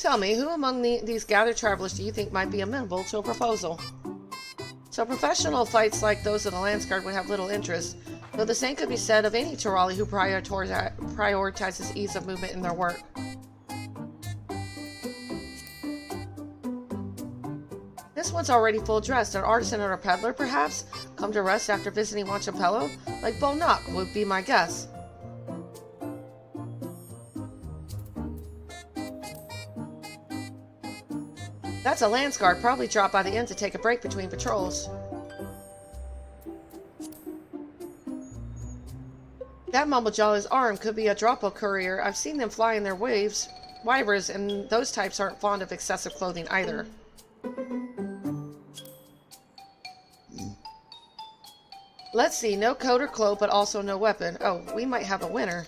Tell me, who among these gathered travelers do you think might be amenable to a proposal? So professional fights like those of the Landsguard would have little interest, though the same could be said of any Turali who prioritizes ease of movement in their work. This one's already full dressed, an artisan or a peddler perhaps, come to rest after visiting Wanchapello, like Bonak would be my guess. That's a Landsguard, probably dropped by the inn to take a break between patrols. That Mumblejaw's arm could be a Dropo courier. I've seen them fly in their wyvers, and those types aren't fond of excessive clothing either. Let's see, no coat or cloak, but also no weapon. Oh, we might have a winner.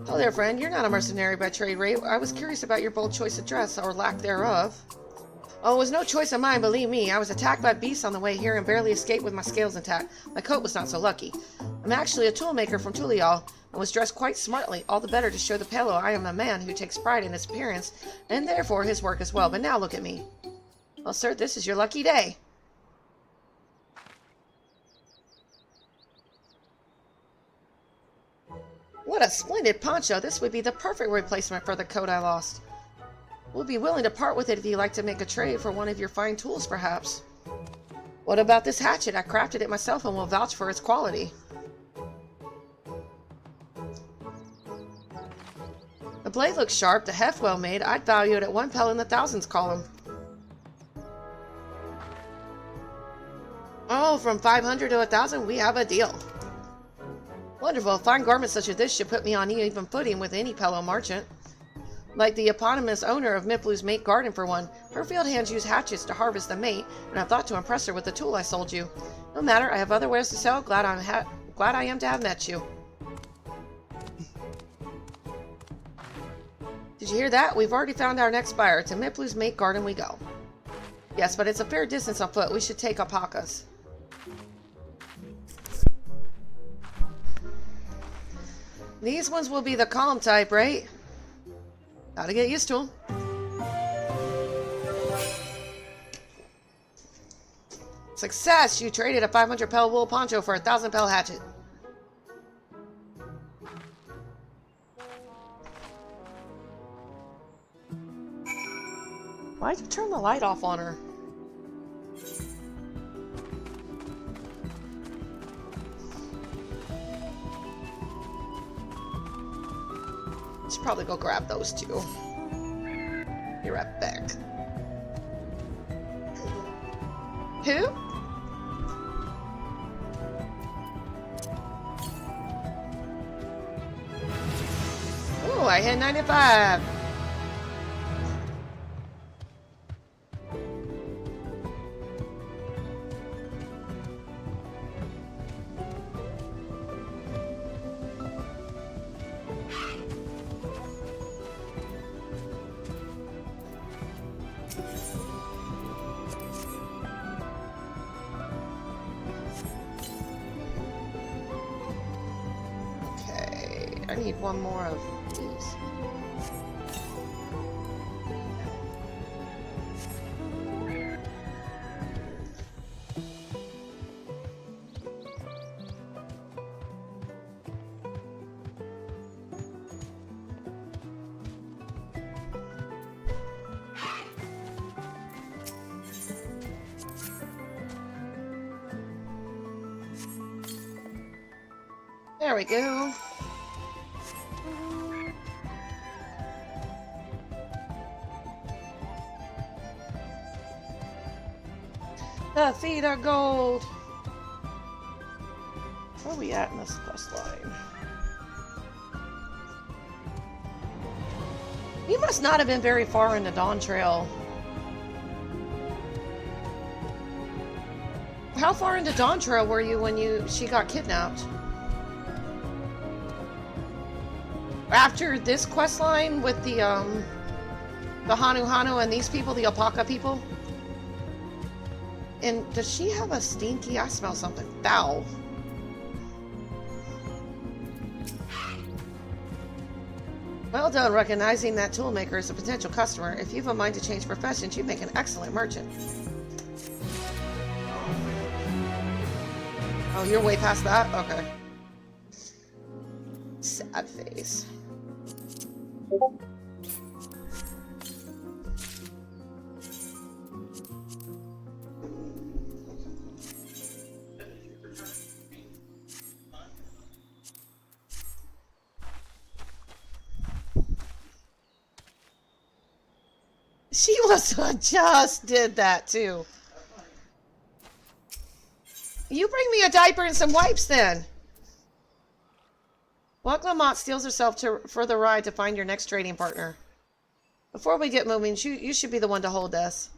Oh there, friend. You're not a mercenary by trade, Ray. I was curious about your bold choice of dress, or lack thereof. Oh, it was no choice of mine, believe me. I was attacked by beasts on the way here and barely escaped with my scales intact. My coat was not so lucky. I'm actually a toolmaker from Tulial, and was dressed quite smartly, all the better to show the Pelo I am a man who takes pride in his appearance, and therefore his work as well. But now look at me. Well, sir, this is your lucky day. What a splendid poncho. This would be the perfect replacement for the coat I lost. We'll be willing to part with it if you'd like to make a trade for one of your fine tools, perhaps. What about this hatchet? I crafted it myself and will vouch for its quality. The blade looks sharp, the heft well made. I'd value it at 1 pel in the thousands column. Oh, from 500 to 1,000, we have a deal. Wonderful. A fine garment such as this should put me on even footing with any Pelo merchant. Like the eponymous owner of Miplu's mate garden for one. Her field hands use hatchets to harvest the mate, and I thought to impress her with the tool I sold you. No matter, I have other wares to sell. Glad I am to have met you. Did you hear that? We've already found our next buyer. To Miplu's mate garden we go. Yes, but it's a fair distance on foot. We should take alpacas. These ones will be the calm type, right? Gotta get used to them. Success! You traded a 500 pel wool poncho for a 1,000 pel hatchet. Why'd you turn the light off on her? Should probably go grab those two. Be right back. Who? Ooh, I hit 95. Okay. need one more of these. There we go. The feet are gold. Where are we at in this quest line? You must not have been very far into Dawntrail. How far into Dawntrail were you when she got kidnapped? After this quest line with the Hanu Hanu and these people, the Urqopacha people? And does she have a stinky? I smell something foul. Well done recognizing that toolmaker as a potential customer. If you've a mind to change professions, you make an excellent merchant. Oh, you're way past that? Okay. Sad face. She just did that too. You bring me a diaper and some wipes then. Urqopacha steals herself for the ride to find your next trading partner. Before we get moving, you should be the one to hold this.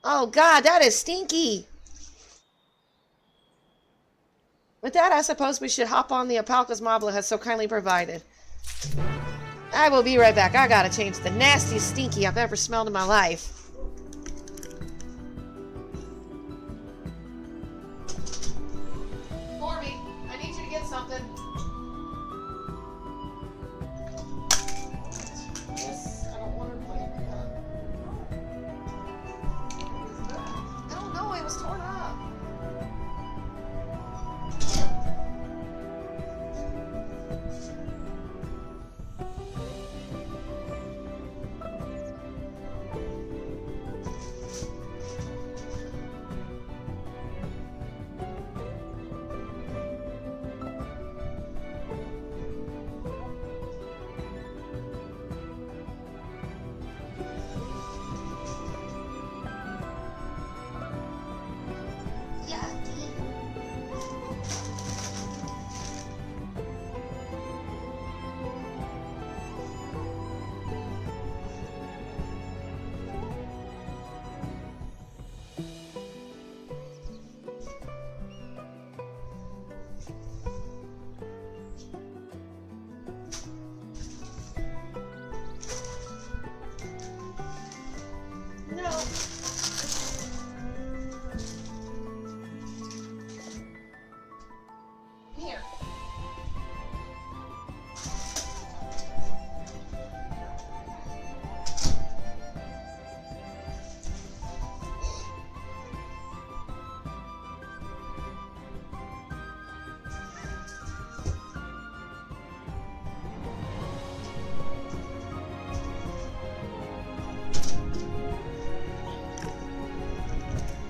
Oh god, that is stinky. With that, I suppose we should hop on the Apalca's Mabla has so kindly provided. I will be right back. I gotta change the nastiest stinky I've ever smelled in my life. Corby, I need you to get something. Yes, I don't want her to play with that. I don't know, it was torn up.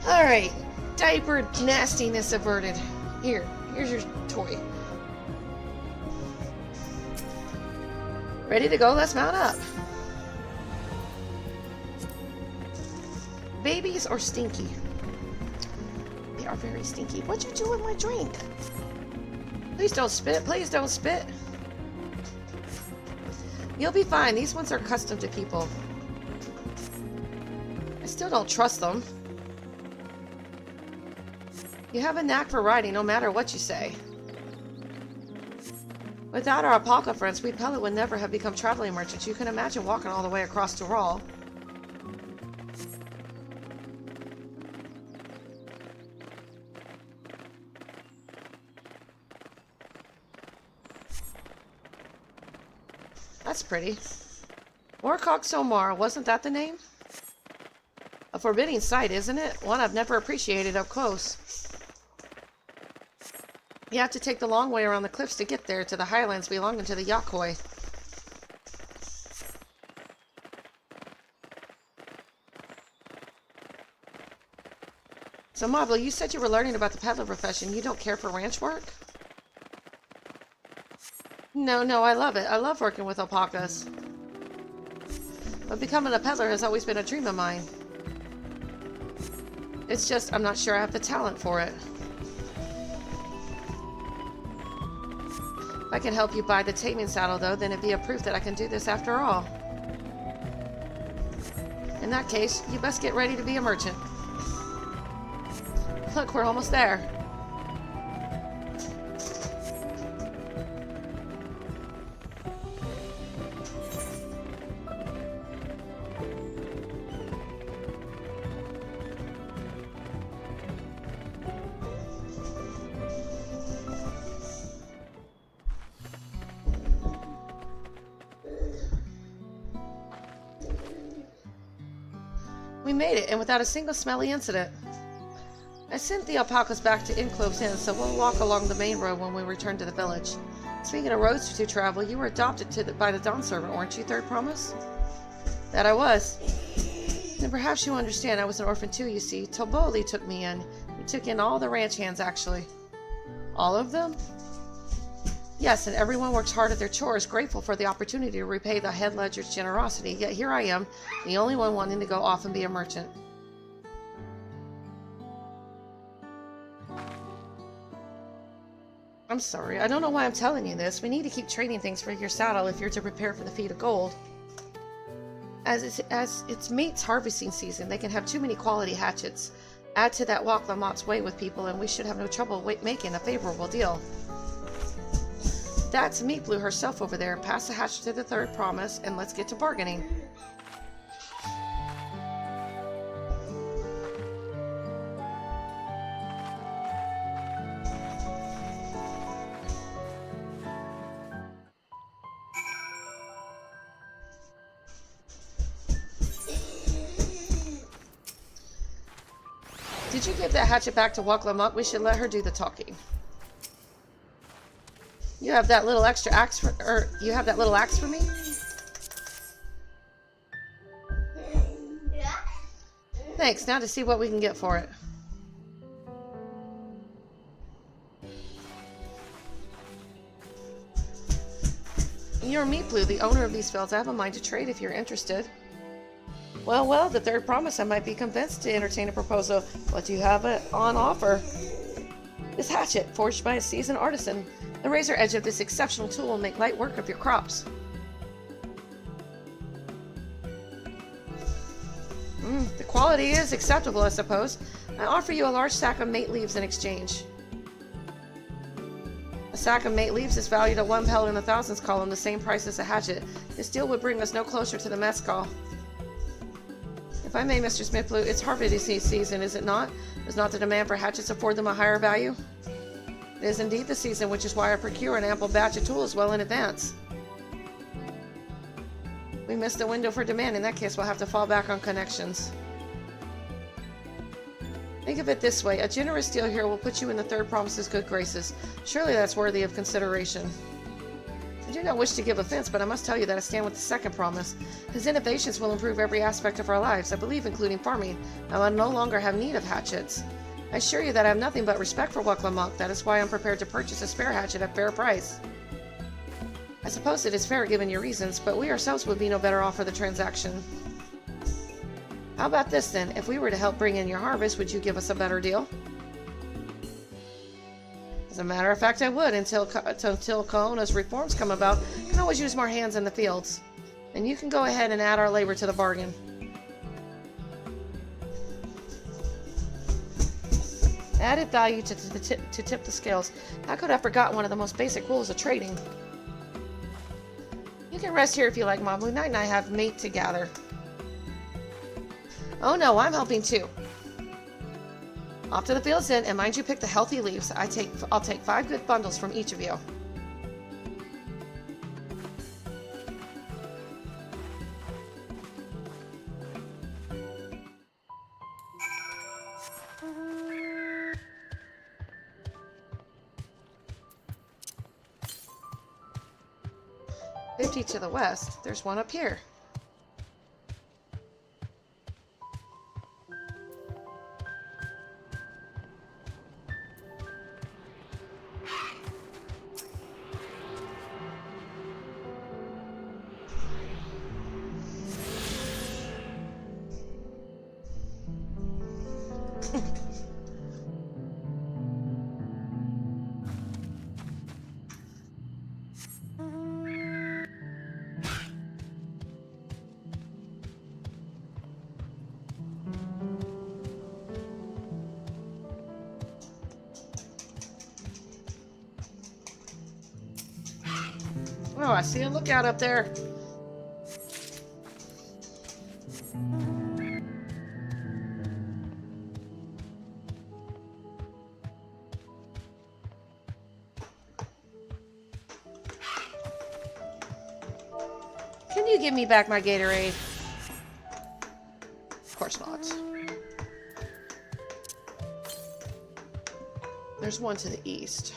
Alright, diaper nastiness averted. Here's your toy. Ready to go? Let's mount up. Babies are stinky. They are very stinky. What'd you do with my drink? Please don't spit. Please don't spit. You'll be fine. These ones are accustomed to people. I still don't trust them. You have a knack for riding, no matter what you say. Without our Urqopacha friends, we Pellet would never have become traveling merchants. You can imagine walking all the way across Dawntrail. That's pretty. Urqopacha, wasn't that the name? A forbidding sight, isn't it? One I've never appreciated up close. You have to take the long way around the cliffs to get there, to the highlands belonging to the Yakoi. So, Mablo, you said you were learning about the peddler profession. You don't care for ranch work? No, I love it. I love working with alpacas. But becoming a peddler has always been a dream of mine. It's just, I'm not sure I have the talent for it. If I can help you buy the taming saddle, though, then it'd be a proof that I can do this after all. In that case, you best get ready to be a merchant. Look, we're almost there. We made it, and without a single smelly incident. I sent the alpacas back to Enclove's Inn, so we'll walk along the main road when we return to the village. Speaking of roads to travel, you were adopted by the Dawn servant, weren't you, Third Promise? That I was. Then perhaps you understand I was an orphan too, you see. Toboli took me in. He took in all the ranch hands, actually. All of them? Yes, and everyone works hard at their chores, grateful for the opportunity to repay the head ledger's generosity, yet here I am, the only one wanting to go off and be a merchant. I'm sorry, I don't know why I'm telling you this. We need to keep trading things for your saddle if you're to prepare for the feat of gold. As it's mate's harvesting season, they can have too many quality hatchets. Add to that walk Lamott's way with people, and we should have no trouble making a favorable deal. That's Meat Blue herself over there. Pass the hatchet to the Third Promise, and let's get to bargaining. Did you give that hatchet back to Lamont? We should let her do the talking. You have that little extra axe for, you have that little axe for me? Thanks, now to see what we can get for it. You're Meat Blue, the owner of these fields. I have a mind to trade if you're interested. Well, the Third Promise, I might be convinced to entertain a proposal. What do you have on offer? This hatchet, forged by a seasoned artisan. The razor edge of this exceptional tool will make light work of your crops. The quality is acceptable, I suppose. I offer you a large sack of mate leaves in exchange. A sack of mate leaves is valued at 1 pellet in the thousands column, the same price as a hatchet. This deal would bring us no closer to the mezcal. If I may, Mr. Smithblue, it's harvesting season, is it not? Does not the demand for hatchets afford them a higher value? It is indeed the season, which is why I procure an ample batch of tools well in advance. We missed the window for demand. In that case, we'll have to fall back on connections. Think of it this way. A generous deal here will put you in the Third Promise's good graces. Surely that's worthy of consideration. I do not wish to give offense, but I must tell you that I stand with the Second Promise. His innovations will improve every aspect of our lives, I believe, including farming. I will no longer have need of hatchets. I assure you that I have nothing but respect for Urqopacha. That is why I'm prepared to purchase a spare hatchet at fair price. I suppose it is fair given your reasons, but we ourselves would be no better off for the transaction. How about this then? If we were to help bring in your harvest, would you give us a better deal? As a matter of fact, I would, until Kaona's reforms come about. I can always use more hands in the fields. And you can go ahead and add our labor to the bargain. Added value to tip the scales. How could I forgot one of the most basic rules of trading? You can rest here if you like, Mabu. Night and I have meat to gather. Oh no, I'm helping too. Off to the fields then, and mind you pick the healthy leaves. I'll take 5 good bundles from each of you. 50 to the west. There's one up here. Oh, I see a lookout up there. Can you give me back my Gatorade? Of course not. There's one to the east.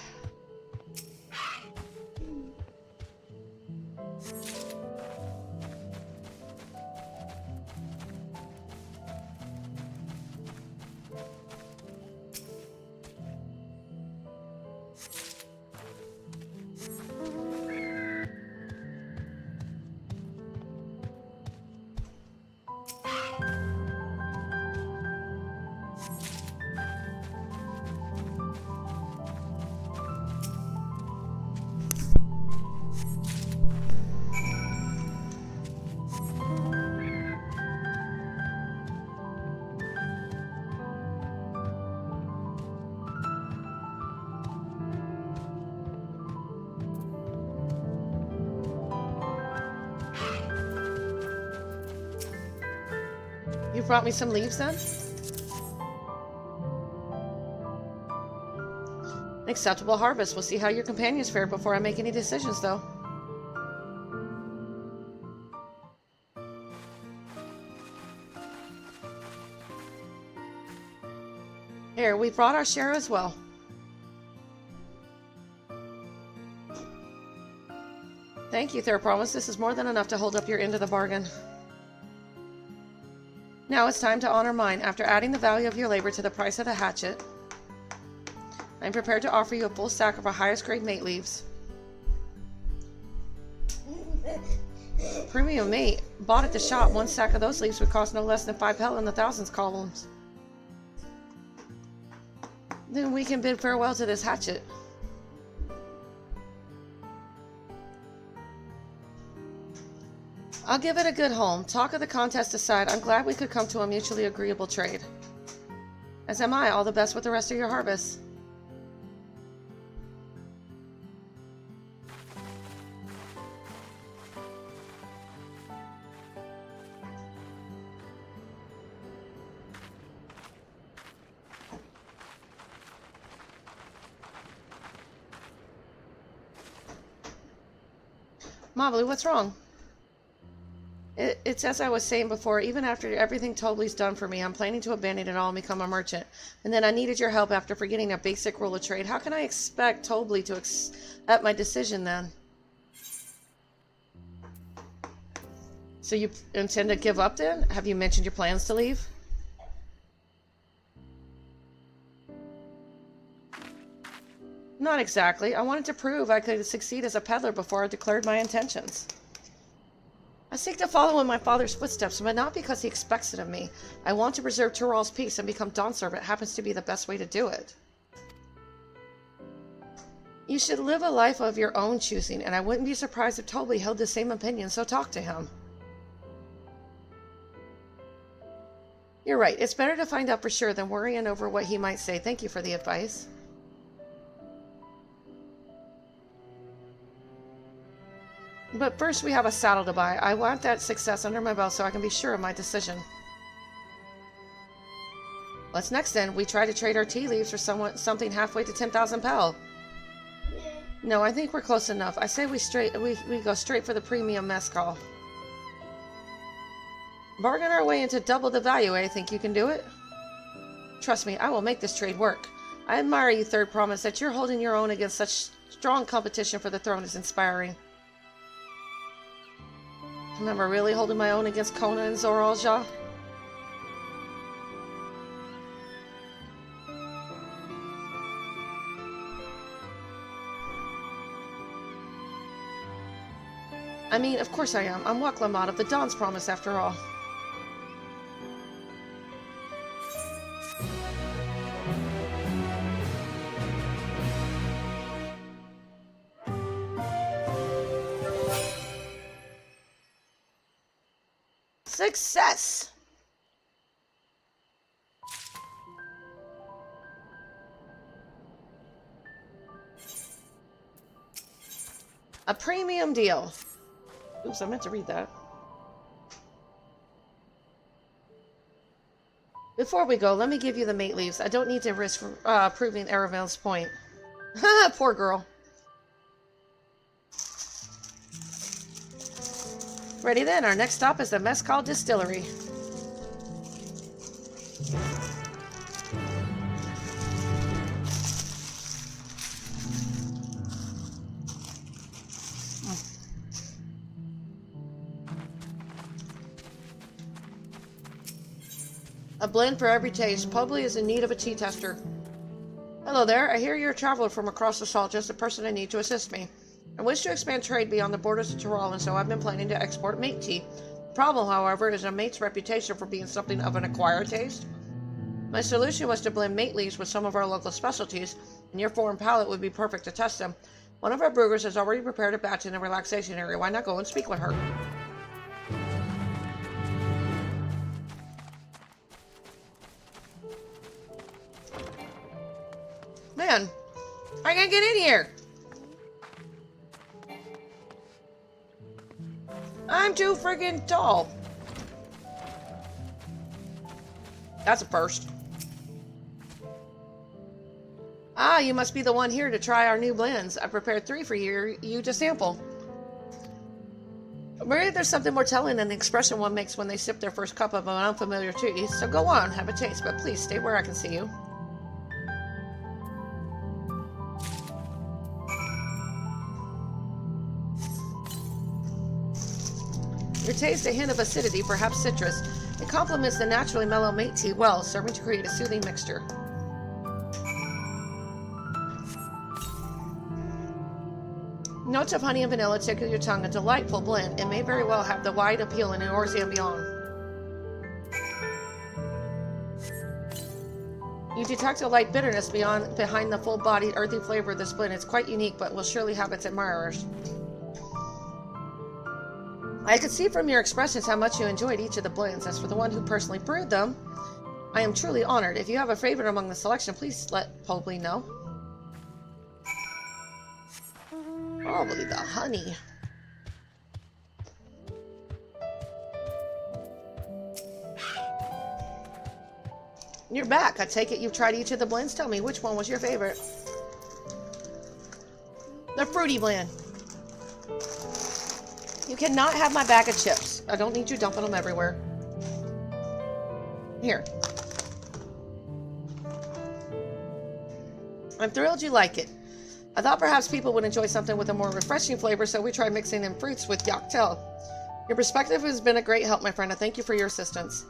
You brought me some leaves then? Acceptable harvest. We'll see how your companions fare before I make any decisions, though. Here, we brought our share as well. Thank you, Third Promise. This is more than enough to hold up your end of the bargain. Now it's time to honor mine. After adding the value of your labor to the price of the hatchet, I'm prepared to offer you a full stack of our highest grade mate leaves. Premium mate. Bought at the shop, one stack of those leaves would cost no less than 5 pel in the thousands columns. Then we can bid farewell to this hatchet. I'll give it a good home. Talk of the contest aside, I'm glad we could come to a mutually agreeable trade. As am I. All the best with the rest of your harvest. Mavlu, what's wrong? It's as I was saying before, even after everything Tobley's done for me, I'm planning to abandon it all and become a merchant. And then I needed your help after forgetting a basic rule of trade. How can I expect Tobley to accept my decision then? So you intend to give up then? Have you mentioned your plans to leave? Not exactly. I wanted to prove I could succeed as a peddler before I declared my intentions. I seek to follow in my father's footsteps, but not because he expects it of me. I want to preserve Tyrell's peace and become Dawnservant. Happens to be the best way to do it. You should live a life of your own choosing, and I wouldn't be surprised if Tobley held the same opinion, so talk to him. You're right. It's better to find out for sure than worrying over what he might say. Thank you for the advice. But first we have a saddle to buy. I want that success under my belt so I can be sure of my decision. What's next then? We try to trade our tea leaves for something halfway to 10,000 pel. No, I think we're close enough. I say we go straight for the premium mezcal. Bargain our way into double the value, eh? Think you can do it? Trust me, I will make this trade work. I admire you, Third Promise. That you're holding your own against such strong competition for the throne is inspiring. Remember really holding my own against Kona and Zoralja? I mean, of course I am. I'm Urqopacha of the Dawn's Promise, after all. Success! A premium deal. Oops, I meant to read that. Before we go, let me give you the mate leaves. I don't need to risk proving Aravel's point. Poor girl. Ready then, our next stop is the Mezcal Distillery. A blend for every taste. Probably is in need of a tea tester. Hello there, I hear you're a traveler from across the salt, just the person I need to assist me. I wish to expand trade beyond the borders of Tyrol, and so I've been planning to export mate tea. The problem, however, is a mate's reputation for being something of an acquired taste. My solution was to blend mate leaves with some of our local specialties, and your foreign palate would be perfect to test them. One of our brewers has already prepared a batch in the relaxation area. Why not go and speak with her? Man, I can't get in here. I'm too friggin' tall. That's a first. Ah, you must be the one here to try our new blends. I prepared 3 for you to sample. Maybe there's something more telling than the expression one makes when they sip their first cup of an unfamiliar tea. So go on, have a taste, but please stay where I can see you. Your taste a hint of acidity, perhaps citrus. It complements the naturally mellow mate tea well, serving to create a soothing mixture. Notes of honey and vanilla tickle your tongue, a delightful blend. It may very well have the wide appeal in Eorzea and beyond. You detect a light bitterness behind the full-bodied, earthy flavor of this blend. It's quite unique, but will surely have its admirers. I could see from your expressions how much you enjoyed each of the blends. As for the one who personally brewed them, I am truly honored. If you have a favorite among the selection, please let Pobley know. Probably the honey. You're back. I take it you've tried each of the blends. Tell me, which one was your favorite? The fruity blend. You cannot have my bag of chips. I don't need you dumping them everywhere. Here. I'm thrilled you like it. I thought perhaps people would enjoy something with a more refreshing flavor, so we tried mixing in fruits with Yachtel. Your perspective has been a great help, my friend. I thank you for your assistance.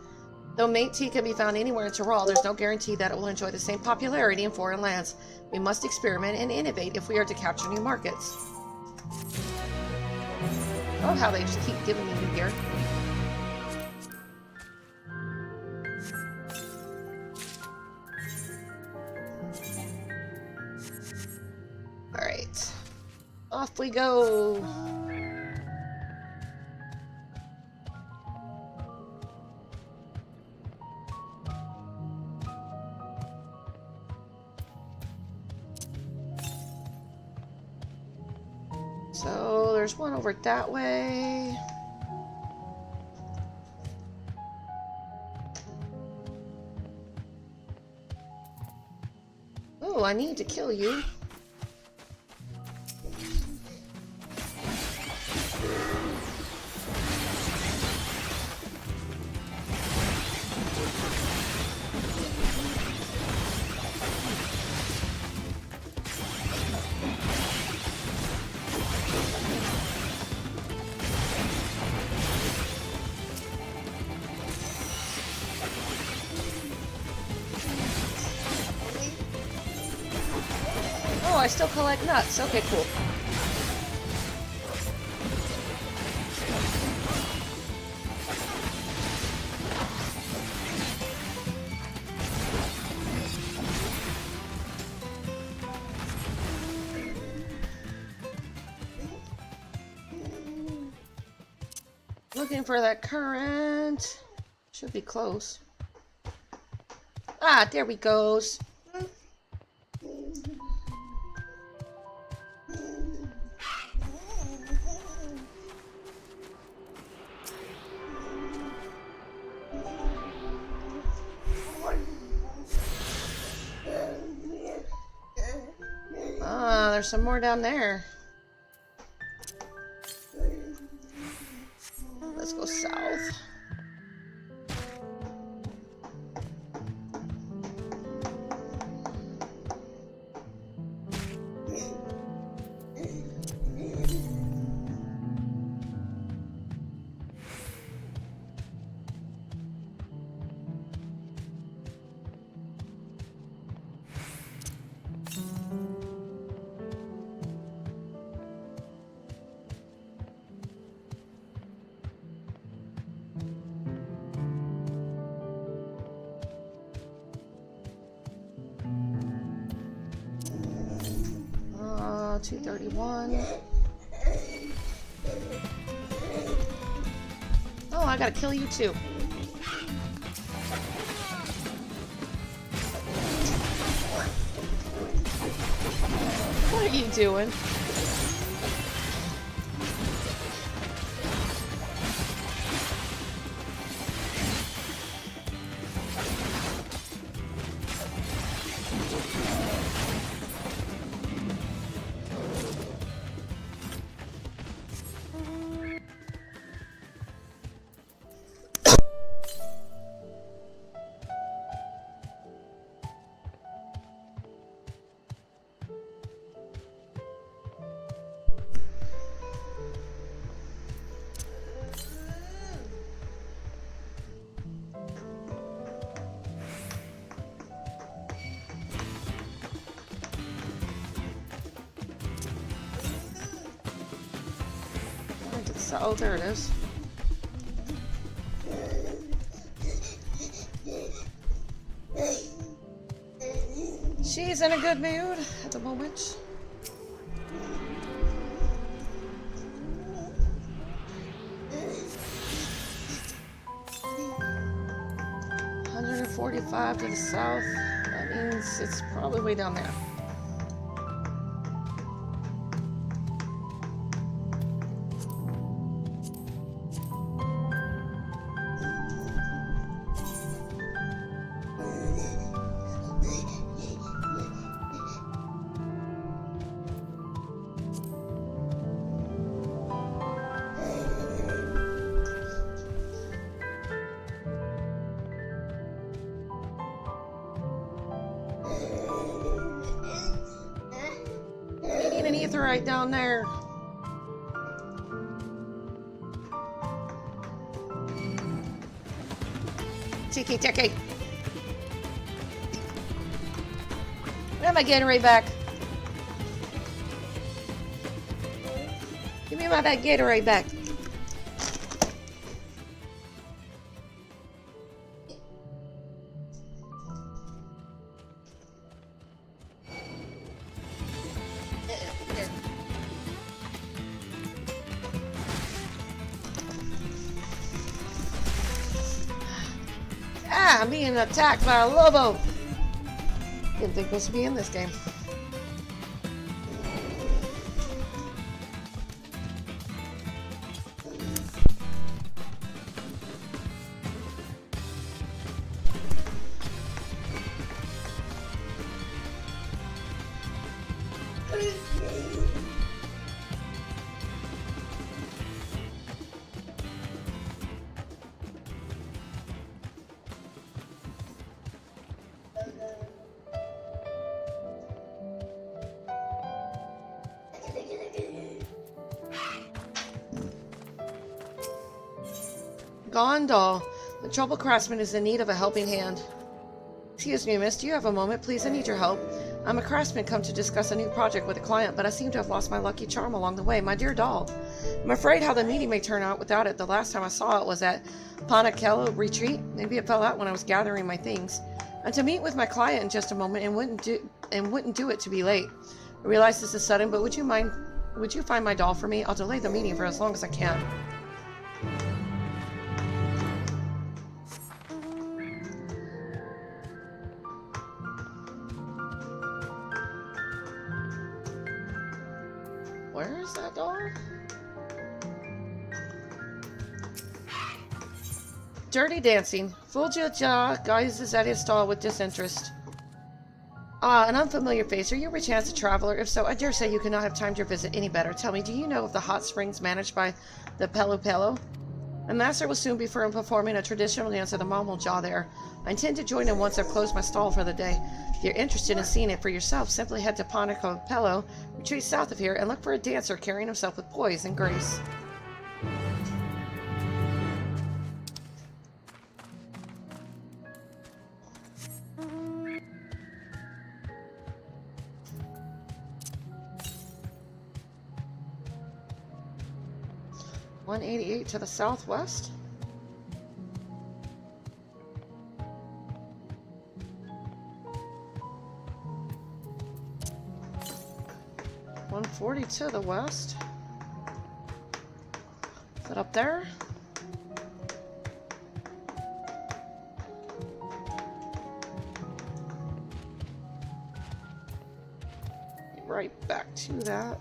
Though mate tea can be found anywhere in Tyrol, there's no guarantee that it will enjoy the same popularity in foreign lands. We must experiment and innovate if we are to capture new markets. I love how they just keep giving me new gear. Alright. Off we go. So there's one over that way. Oh, I need to kill you. I still collect nuts. Okay, cool. Looking for that current. Should be close. Ah, there we goes. Ah, there's some more down there. Let's go south. Uh, 231. Oh, I gotta kill you too. What are you doing? Oh, there it is. She's in a good mood at the moment. $145 to the south. That means it's probably way down there. Right down there. Tiki tiki. Where am I getting right back? Give me my that Gatorade back. I'm being attacked by a Lobo. Didn't think this would be in this game. Gondal, the trouble craftsman is in need of a helping hand. Excuse me, miss, do you have a moment? Please, I need your help. I'm a craftsman come to discuss a new project with a client, but I seem to have lost my lucky charm along the way. My dear doll. I'm afraid how the meeting may turn out without it. The last time I saw it was at Panakello Retreat. Maybe it fell out when I was gathering my things. I'm to meet with my client in just a moment and wouldn't do it to be late. I realize this is sudden, but would you find my doll for me? I'll delay the meeting for as long as I can. Where is that doll? Dirty Dancing. Fulja gazes at his stall with disinterest. Ah, an unfamiliar face. Are you perchance a traveler? If so, I dare say you cannot have timed your visit any better. Tell me, do you know of the hot springs managed by the Pelu Pelu? My master will soon be performing a traditional dance at the Mamulja there. I intend to join him once I've closed my stall for the day. If you're interested in seeing it for yourself, simply head to Panakello, retreat south of here, and look for a dancer carrying himself with poise and grace. $188 to the southwest. $140 to the west. Is it up there? Right back to that.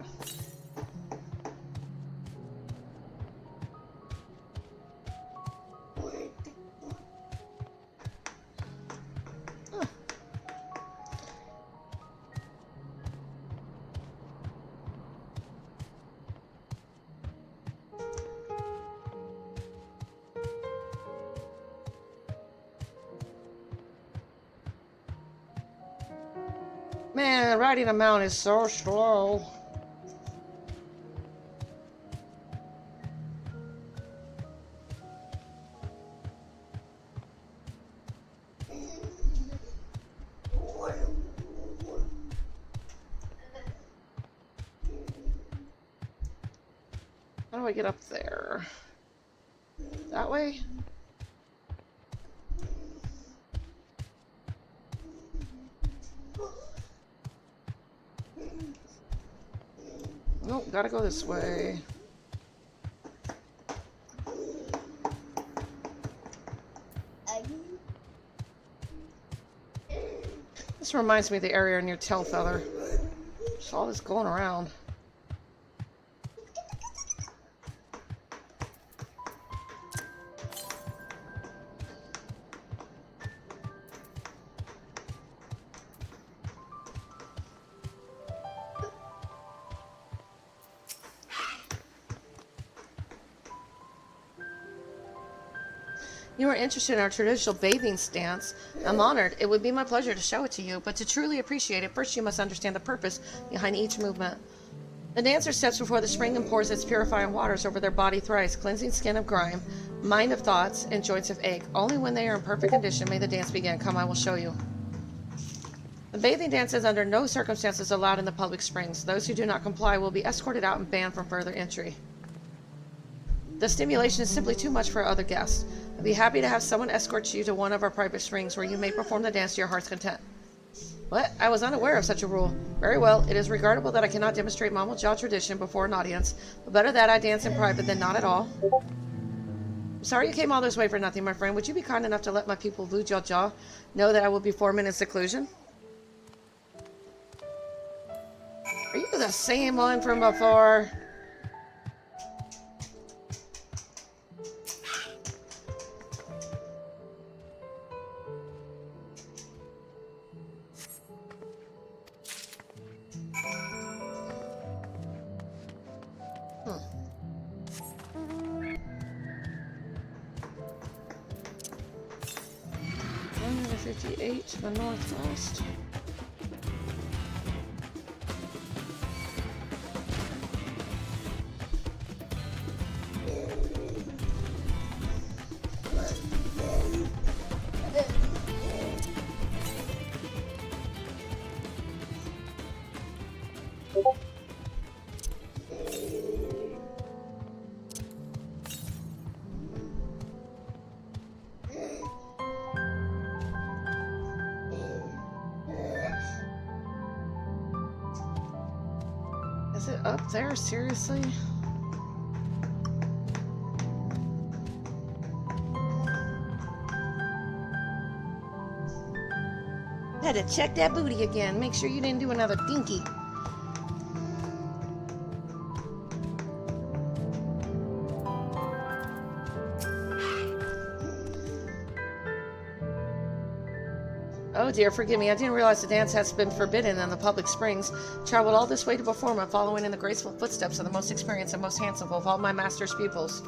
Man, riding a mount is so slow. How do I get up there? That way? Nope, gotta go this way. This reminds me of the area near Tailfeather. Just all this going around. You are interested in our traditional bathing stance. I'm honored. It would be my pleasure to show it to you, but to truly appreciate it, first you must understand the purpose behind each movement. The dancer steps before the spring and pours its purifying waters over their body thrice, cleansing skin of grime, mind of thoughts, and joints of ache. Only when they are in perfect condition may the dance begin. Come, I will show you. The bathing dance is under no circumstances allowed in the public springs. Those who do not comply will be escorted out and banned from further entry. The stimulation is simply too much for other guests. I'd be happy to have someone escort you to one of our private springs where you may perform the dance to your heart's content. What? I was unaware of such a rule. Very well, it is regrettable that I cannot demonstrate Mamulja tradition before an audience, but better that I dance in private than not at all. I'm sorry you came all this way for nothing, my friend. Would you be kind enough to let my people Vujaja know that I will be performing in seclusion? Are you the same one from before? To the northwest. Up there? Seriously? Had to check that booty again. Make sure you didn't do another dinky. Oh dear, forgive me. I didn't realize the dance has been forbidden in the public springs. Traveled all this way to perform it, following in the graceful footsteps of the most experienced and most handsome of all my master's pupils.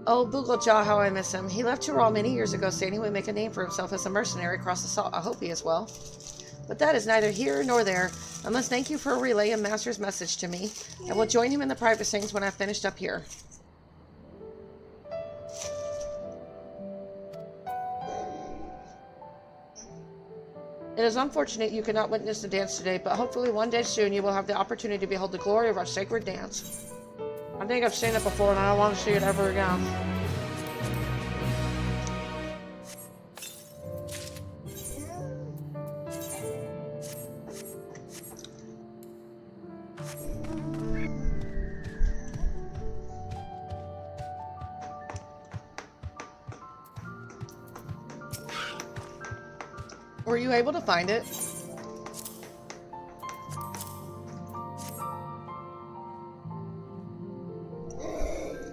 Oh, Urqopacha, how I miss him. He left Tyrol many years ago, saying he would make a name for himself as a mercenary across the salt. I hope he is well. But that is neither here nor there. I must thank you for relaying Master's message to me. I will join him in the private sings when I've finished up here. It is unfortunate you could not witness the dance today, but hopefully one day soon you will have the opportunity to behold the glory of our sacred dance. I think I've seen it before and I don't want to see it ever again. Were you able to find it?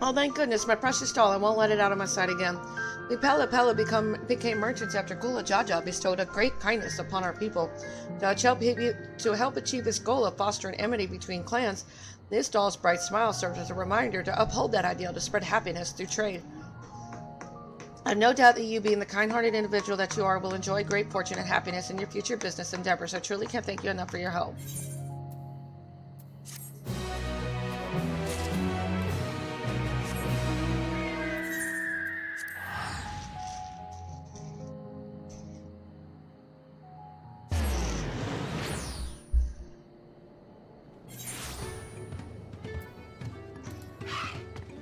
Oh, thank goodness, my precious doll. I won't let it out of my sight again. We Pella became merchants after Urqopacha bestowed a great kindness upon our people. To help achieve this goal of fostering amity between clans, this doll's bright smile serves as a reminder to uphold that ideal to spread happiness through trade. I have no doubt that you, being the kind-hearted individual that you are, will enjoy great fortune and happiness in your future business endeavors. I truly can't thank you enough for your help.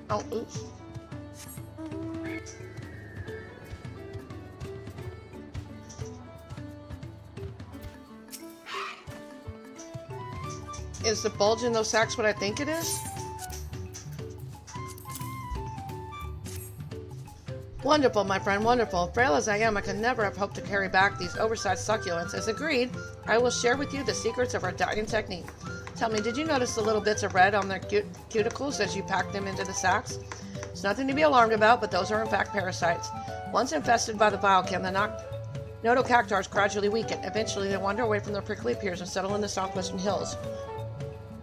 Oh, oops. Is the bulge in those sacks what I think it is? Wonderful, my friend, wonderful. Frail as I am, I could never have hoped to carry back these oversized succulents. As agreed, I will share with you the secrets of our dieting technique. Tell me, did you notice the little bits of red on their cuticles as you packed them into the sacks? It's nothing to be alarmed about, but those are in fact parasites. Once infested by the biochem, the nodocactars gradually weaken. Eventually, they wander away from their prickly peers and settle in the southwestern hills.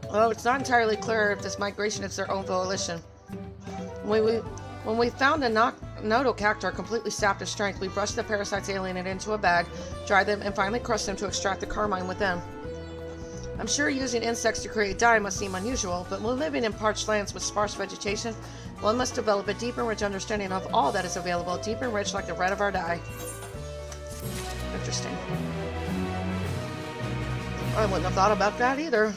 Although it's not entirely clear if this migration is their own volition. When we found a nodocactar completely sapped of strength, we brushed the parasites alienated into a bag, dried them, and finally crushed them to extract the carmine within. I'm sure using insects to create dye must seem unusual, but when living in parched lands with sparse vegetation, one must develop a deep and rich understanding of all that is available, deep and rich like the red of our dye. Interesting. I wouldn't have thought about that either.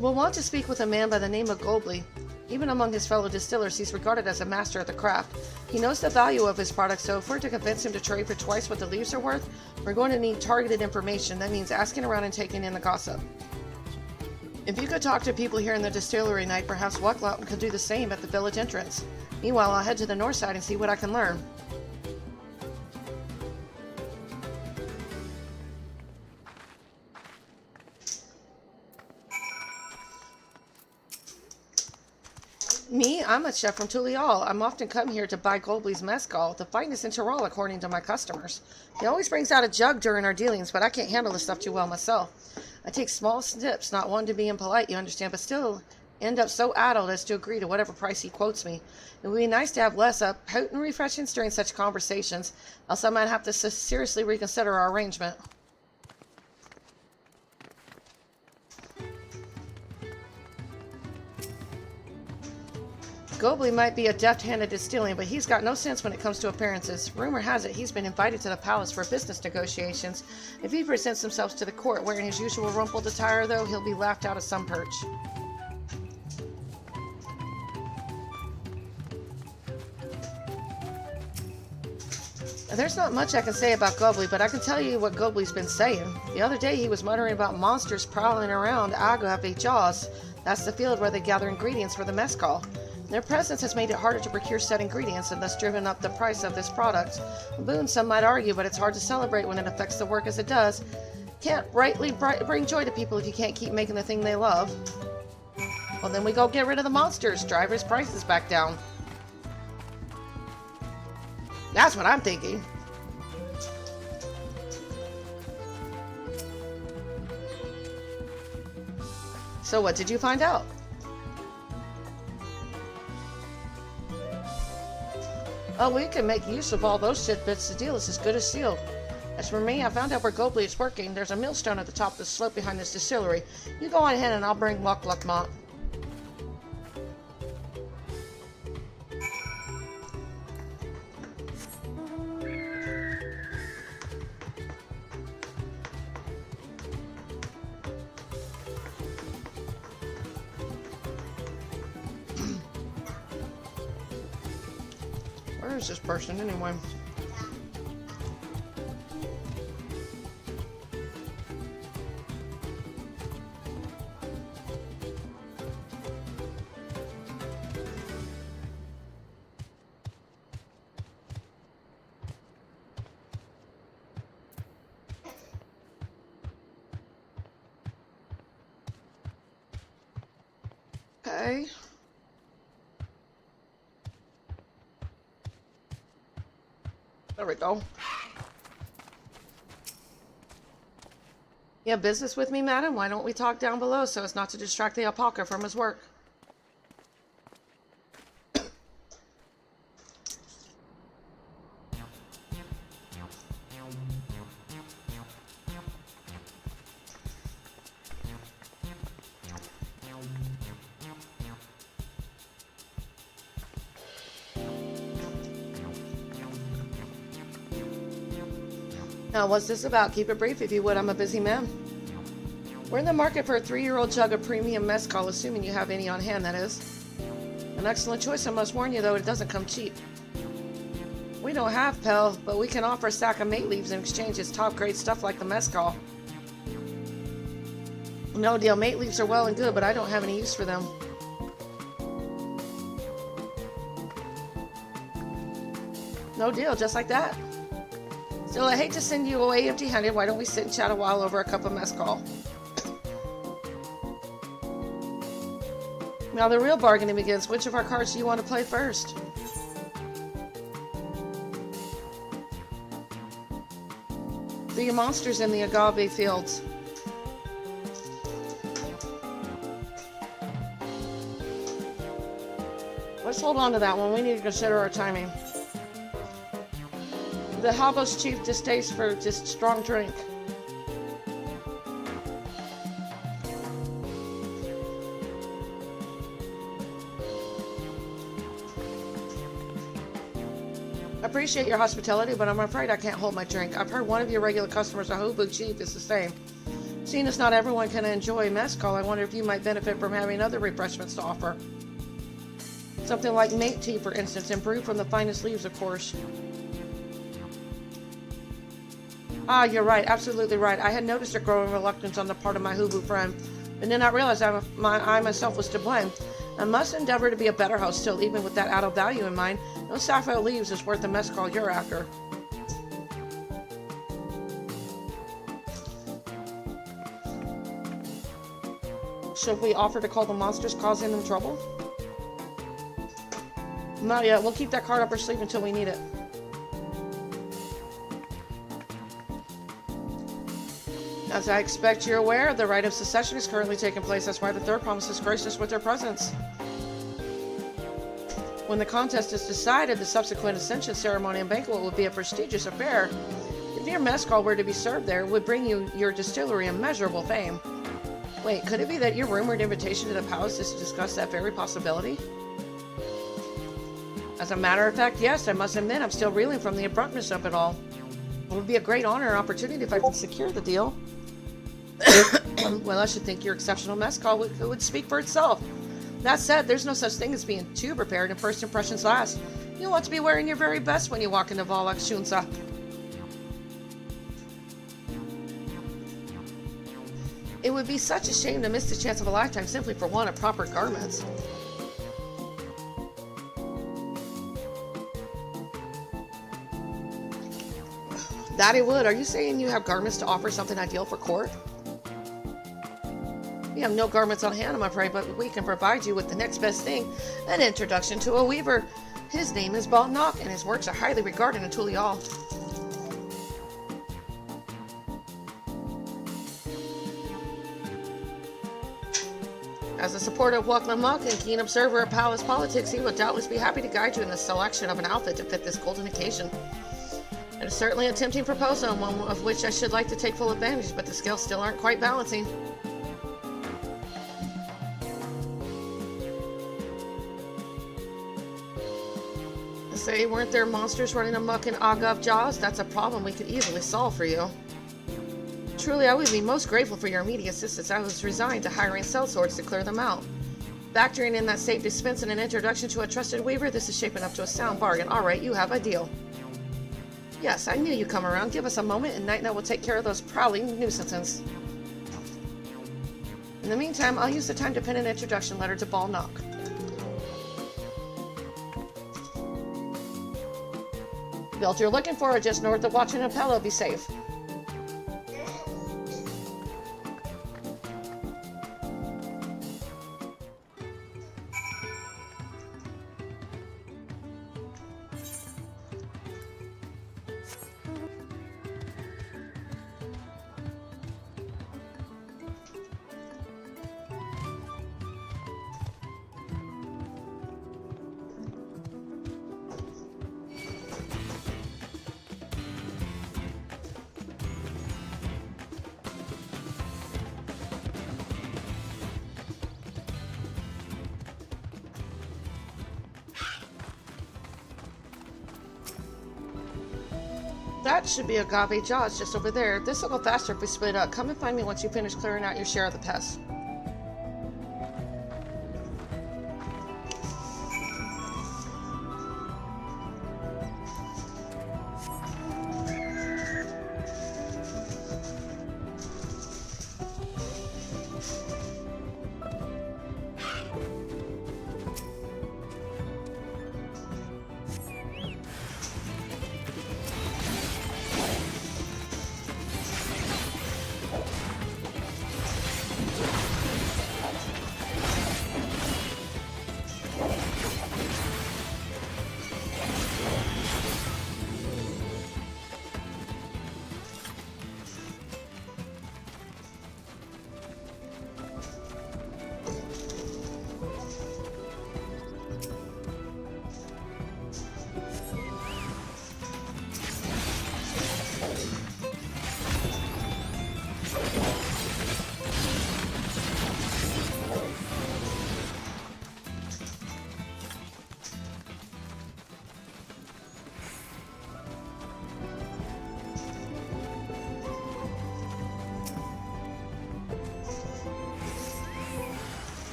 We'll want to speak with a man by the name of Goldbley. Even among his fellow distillers, he's regarded as a master at the craft. He knows the value of his product, so if we're to convince him to trade for twice what the leaves are worth, we're going to need targeted information. That means asking around and taking in the gossip. If you could talk to people here in the distillery night, perhaps Urqopacha could do the same at the village entrance. Meanwhile, I'll head to the north side and see what I can learn. Me? I'm a chef from Tulial. I'm often come here to buy Goldbley's mezcal, the finest in Tyrol according to my customers. He always brings out a jug during our dealings, but I can't handle this stuff too well myself. I take small snips, not one to be impolite, you understand, but still end up so addled as to agree to whatever price he quotes me. It would be nice to have less potent refreshments during such conversations, else I might have to seriously reconsider our arrangement. Goldbley might be a deft-hand at distilling, but he's got no sense when it comes to appearances. Rumor has it he's been invited to the palace for business negotiations. If he presents himself to the court wearing his usual rumpled attire, though, he'll be laughed out of some perch. There's not much I can say about Gobly, but I can tell you what Gobly's been saying. The other day he was muttering about monsters prowling around Agave Jaws. That's the field where they gather ingredients for the mezcal. Their presence has made it harder to procure said ingredients and thus driven up the price of this product. A boon, some might argue, but it's hard to celebrate when it affects the work as it does. Can't rightly bring joy to people if you can't keep making the thing they love. Well, then we go get rid of the monsters, drive his prices back down. That's what I'm thinking. So what did you find out? Oh, we can make use of all those tidbits. The deal is as good as sealed. As for me, I found out where Gobly is working. There's a millstone at the top of the slope behind this distillery. You go on ahead and I'll bring Urqopacha. Where is this person anyway? Okay. There we go. You have business with me, madam? Why don't we talk down below so as not to distract the alpaca from his work? Now, what's this about? Keep it brief if you would. I'm a busy man. We're in the market for a 3-year-old jug of premium mezcal, assuming you have any on hand, that is. An excellent choice, I must warn you, though, it doesn't come cheap. We don't have Pel, but we can offer a sack of mate leaves in exchange. It's top-grade stuff like the mezcal. No deal. Mate leaves are well and good, but I don't have any use for them. No deal, just like that. Still, I hate to send you away empty-handed. Why don't we sit and chat a while over a cup of mezcal? Now the real bargaining begins. Which of our cards do you want to play first? The monsters in the agave fields. Let's hold on to that one. We need to consider our timing. The Habos chief distaste for just strong drink. I appreciate your hospitality, but I'm afraid I can't hold my drink. I've heard one of your regular customers, a Hobu chief, is the same. Seeing as not everyone can enjoy mezcal, I wonder if you might benefit from having other refreshments to offer. Something like mate tea, for instance, and brewed from the finest leaves, of course. Ah, you're right, absolutely right. I had noticed a growing reluctance on the part of my Hobu friend, and then I realized I myself was to blame. I must endeavor to be a better host still, even with that added value in mind. No sapphire leaves is worth the mezcal you're after. Should we offer to call the monsters causing them trouble? Not yet. We'll keep that card up our sleeve until we need it. As I expect you're aware, the rite of secession is currently taking place. That's why the third promises graced us with their presence. When the contest is decided, the subsequent ascension ceremony and banquet will be a prestigious affair. If your mezcal were to be served there, it would bring you your distillery immeasurable fame. Wait, could it be that your rumored invitation to the palace is to discuss that very possibility? As a matter of fact, yes, I must admit I'm still reeling from the abruptness of it all. It would be a great honor and opportunity if I could secure the deal. Well, I should think your exceptional mezcal would speak for itself. That said, there's no such thing as being too prepared and first impressions last. You'll want to be wearing your very best when you walk into FFXIV. It would be such a shame to miss the chance of a lifetime simply for want of proper garments. That it would. Are you saying you have garments to offer something ideal for court? We have no garments on hand, I'm afraid, but we can provide you with the next best thing, an introduction to a weaver. His name is Balnock, and his works are highly regarded in Tulial. As a supporter of Urqopacha and keen observer of palace politics, he will doubtless be happy to guide you in the selection of an outfit to fit this golden occasion. It is certainly a tempting proposal, and one of which I should like to take full advantage, but the scales still aren't quite balancing. Say, weren't there monsters running amok in Agav Jaws? That's a problem we could easily solve for you. Truly, I would be most grateful for your immediate assistance. I was resigned to hiring sellswords to clear them out. Factoring in that safe dispense and an introduction to a trusted weaver, this is shaping up to a sound bargain. Alright, you have a deal. Yes, I knew you'd come around. Give us a moment and Night Night will take care of those prowling nuisances. In the meantime, I'll use the time to pen an introduction letter to Balnock. Built you're looking for are just north of Wachinapello. Be safe. That should be Agave Jaws just over there. This will go faster if we split up. Come and find me once you finish clearing out your share of the pests.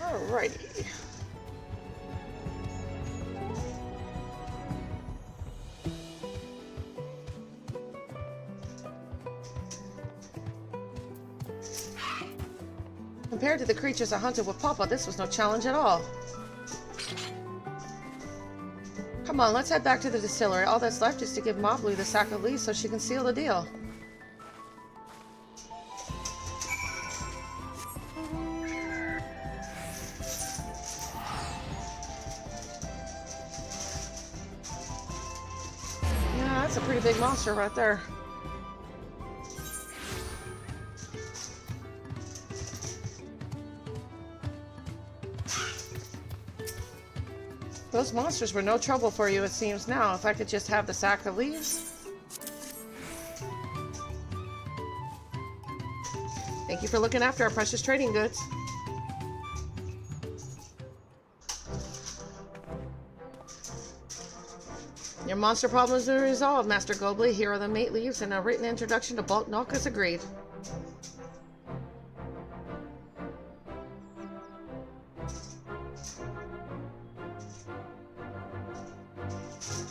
Alrighty. Compared to the creatures I hunted with Papa, this was no challenge at all. Come on, let's head back to the distillery. All that's left is to give Moblu the sack of leaves so she can seal the deal. Yeah, that's a pretty big monster right there. Those monsters were no trouble for you, it seems now. If I could just have the sack of leaves. Thank you for looking after our precious trading goods. Your monster problem is resolved, Master Gobley. Here are the mate leaves and a written introduction to Balnock as agreed.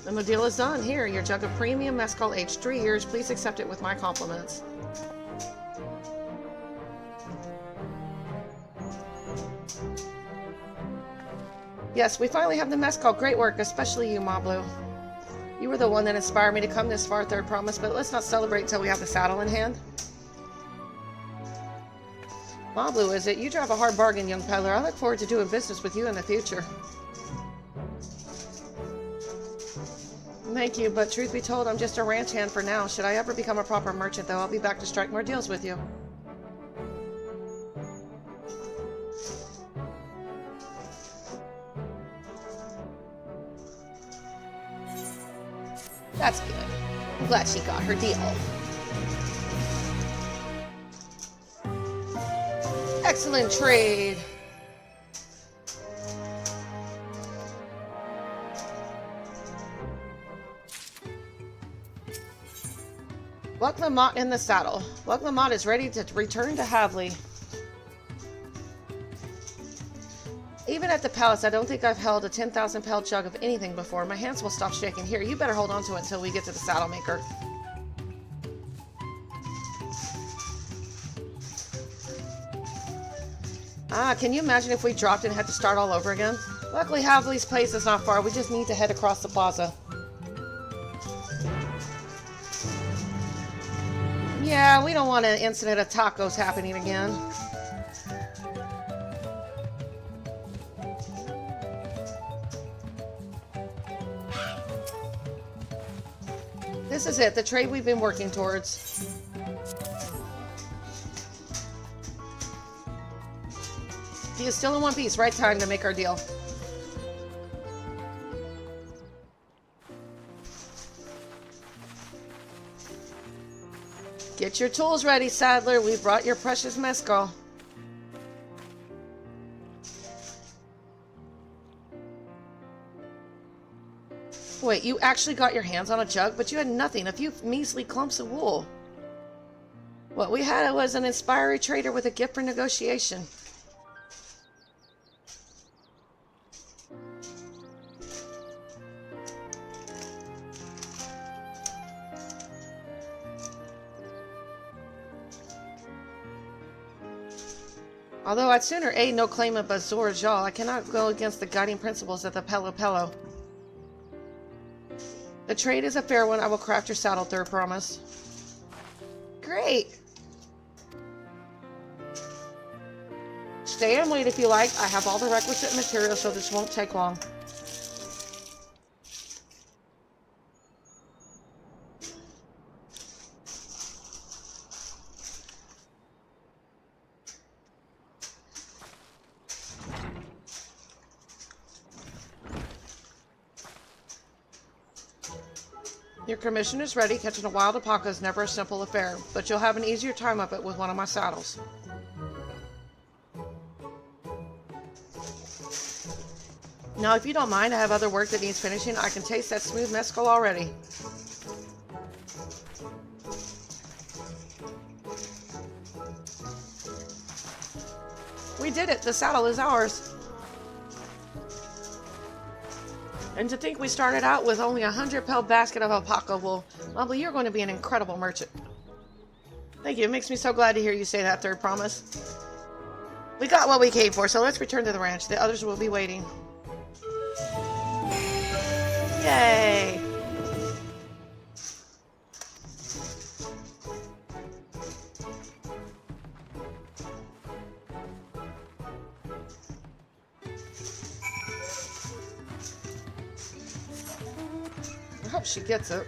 The deal is done. Here, your jug of premium mezcal aged 3 years. Please accept it with my compliments. Yes, we finally have the mezcal. Great work, especially you, Mablu. You were the one that inspired me to come this far, Third Promise, but let's not celebrate until we have the saddle in hand. Mablu, is it? You drive a hard bargain, young peddler. I look forward to doing business with you in the future. Thank you, but truth be told, I'm just a ranch hand for now. Should I ever become a proper merchant, though, I'll be back to strike more deals with you. That's good. I'm glad she got her deal. Excellent trade. Urqopacha in the saddle. Urqopacha is ready to return to Havli. Even at the palace, I don't think I've held a 10,000 pound jug of anything before. My hands will stop shaking. Here, you better hold on to it until we get to the saddle maker. Ah, can you imagine if we dropped and had to start all over again? Luckily, Havli's place is not far. We just need to head across the plaza. Yeah, we don't want an incident of tacos happening again. This is it, the trade we've been working towards. He is still in one piece, right time to make our deal. Get your tools ready, saddler. We've brought your precious mezcal. Wait, you actually got your hands on a jug, but you had nothing, a few measly clumps of wool. What we had was an inspiring trader with a gift for negotiation. Although I'd sooner aid no claim of Bazor Jal, I cannot go against the guiding principles of the Pelo Pelo. The trade is a fair one. I will craft your saddle, Third Promise. Great! Stay and wait if you like. I have all the requisite materials, so this won't take long. Your commission is ready. Catching a wild alpaca is never a simple affair, but you'll have an easier time of it with one of my saddles. Now, if you don't mind, I have other work that needs finishing. I can taste that smooth mezcal already. We did it! The saddle is ours! And to think we started out with only a 100-pound basket of alpaca wool. Lovely, you're going to be an incredible merchant. Thank you. It makes me so glad to hear you say that, Third Promise. We got what we came for, so let's return to the ranch. The others will be waiting. Yay! I hope she gets it.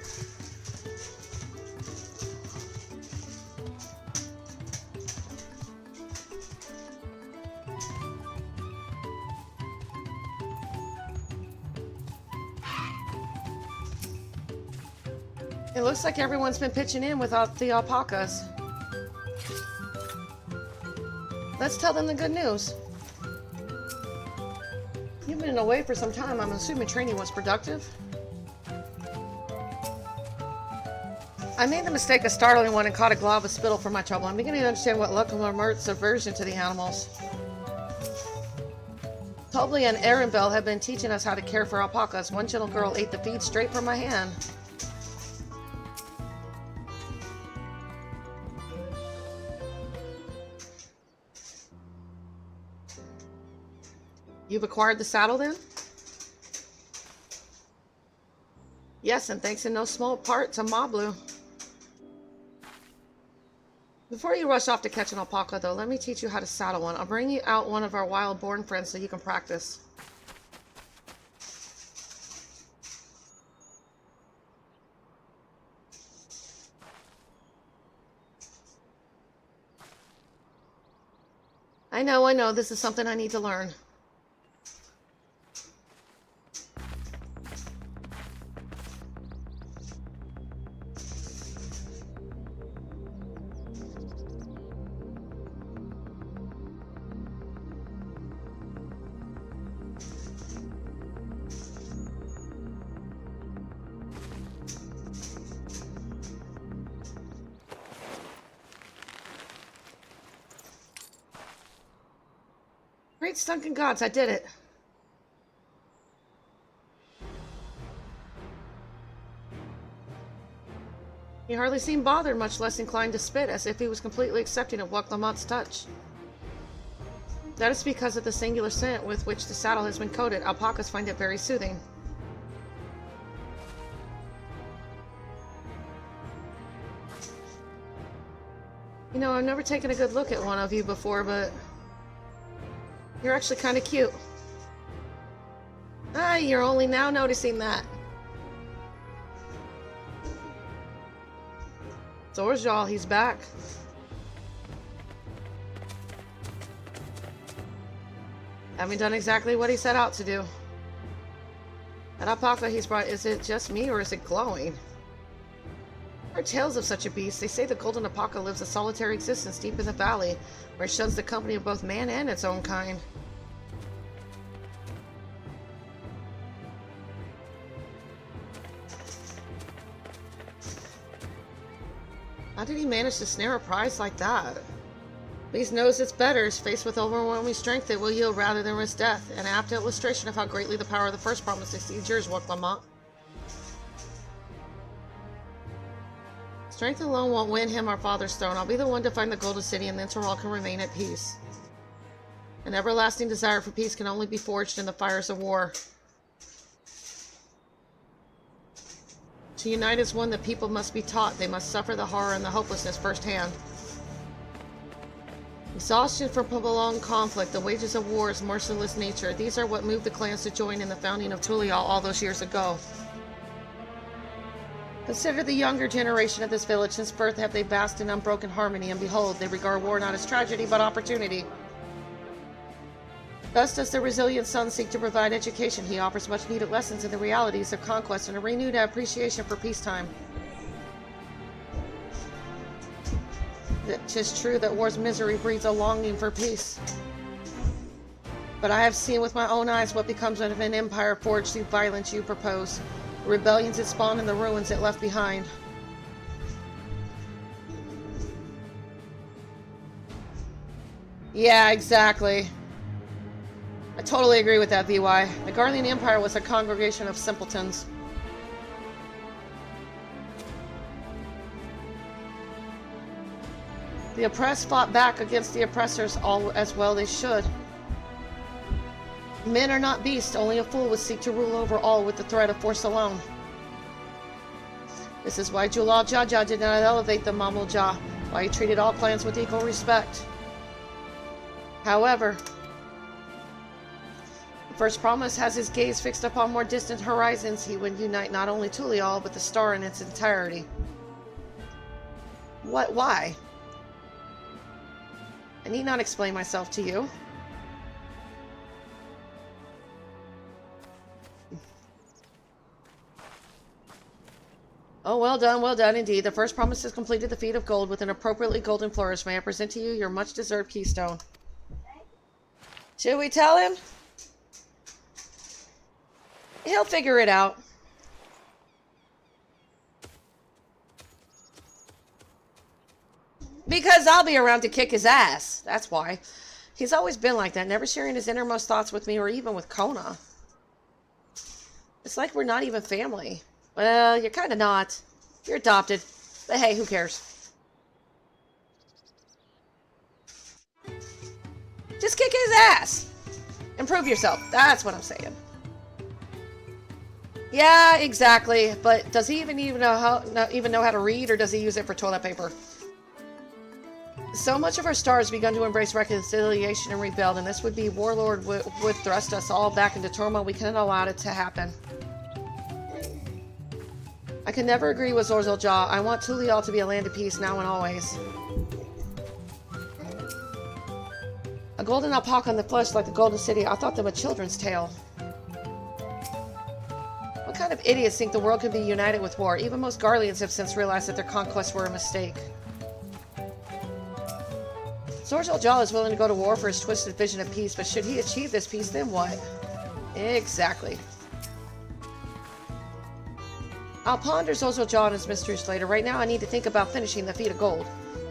It looks like everyone's been pitching in without the alpacas. Let's tell them the good news. You've been away for some time. I'm assuming training was productive? I made the mistake of startling one and caught a glob of spittle for my trouble. I'm beginning to understand what Urqopacha's aversion to the animals. Tobli and Arendelle have been teaching us how to care for alpacas. One gentle girl ate the feed straight from my hand. You've acquired the saddle then? Yes, and thanks in no small part to Mablu. Before you rush off to catch an alpaca, though, let me teach you how to saddle one. I'll bring you out one of our wild-born friends so you can practice. I know, this is something I need to learn. Great stunken gods, I did it. He hardly seemed bothered, much less inclined to spit, as if he was completely accepting of Urqopacha's touch. That is because of the singular scent with which the saddle has been coated. Alpacas find it very soothing. You know, I've never taken a good look at one of you before, but you're actually kind of cute. Ah, you're only now noticing that. Zorzal, he's back. Having done exactly what he set out to do. That alpaca he's brought, is it just me or is it glowing? There are tales of such a beast. They say the golden alpaca lives a solitary existence deep in the valley, where it shuns the company of both man and its own kind. How did he manage to snare a prize like that? Beast knows its betters. Faced with overwhelming strength, it will yield rather than risk death. An apt illustration of how greatly the power of the first promise exceeds yours, Urqopacha. Strength alone won't win him our father's throne. I'll be the one to find the Golden City, and then Toral can remain at peace. An everlasting desire for peace can only be forged in the fires of war. To unite as one, the people must be taught. They must suffer the horror and the hopelessness firsthand. Exhaustion from prolonged conflict, the wages of war's merciless nature. These are what moved the clans to join in the founding of Tulial all those years ago. Consider the younger generation of this village. Since birth have they basked in unbroken harmony, and behold, they regard war not as tragedy, but opportunity. Thus does the resilient son seek to provide education. He offers much needed lessons in the realities of conquest and a renewed appreciation for peacetime. It is true that war's misery breeds a longing for peace. But I have seen with my own eyes what becomes of an empire forged through violence you propose. The rebellions it spawned and the ruins it left behind. Yeah, exactly. I totally agree with that, VY. The Garlean Empire was a congregation of simpletons. The oppressed fought back against the oppressors, all as well they should. Men are not beasts, only a fool would seek to rule over all with the threat of force alone. This is why Julal Jaja did not elevate the Mamulja, why he treated all clans with equal respect. However, the first promise has his gaze fixed upon more distant horizons. He would unite not only Tulial, but the star in its entirety. What? Why? I need not explain myself to you. Oh, well done indeed. The first promise has completed the feat of gold with an appropriately golden flourish. May I present to you your much-deserved keystone? Should we tell him? He'll figure it out. Because I'll be around to kick his ass. That's why. He's always been like that, never sharing his innermost thoughts with me or even with Kona. It's like we're not even family. Well, you're kind of not. You're adopted. But hey, who cares? Just kick his ass. Improve yourself. That's what I'm saying. Yeah, exactly. But does he even know how to read, or does he use it for toilet paper? So much of our stars begun to embrace reconciliation and rebuild, and this would-be warlord would thrust us all back into turmoil. We couldn't allow it to happen. I can never agree with Zorzal Jaw. I want Tulial to be a land of peace now and always. A golden alpaca in the flesh like the Golden City. I thought them a children's tale. What kind of idiots think the world could be united with war? Even most Garleans have since realized that their conquests were a mistake. Zorzal Jaw is willing to go to war for his twisted vision of peace, but should he achieve this peace, then what? Exactly. I'll ponder Zorzal Jaw and his mysteries later. Right now, I need to think about finishing the feat of gold.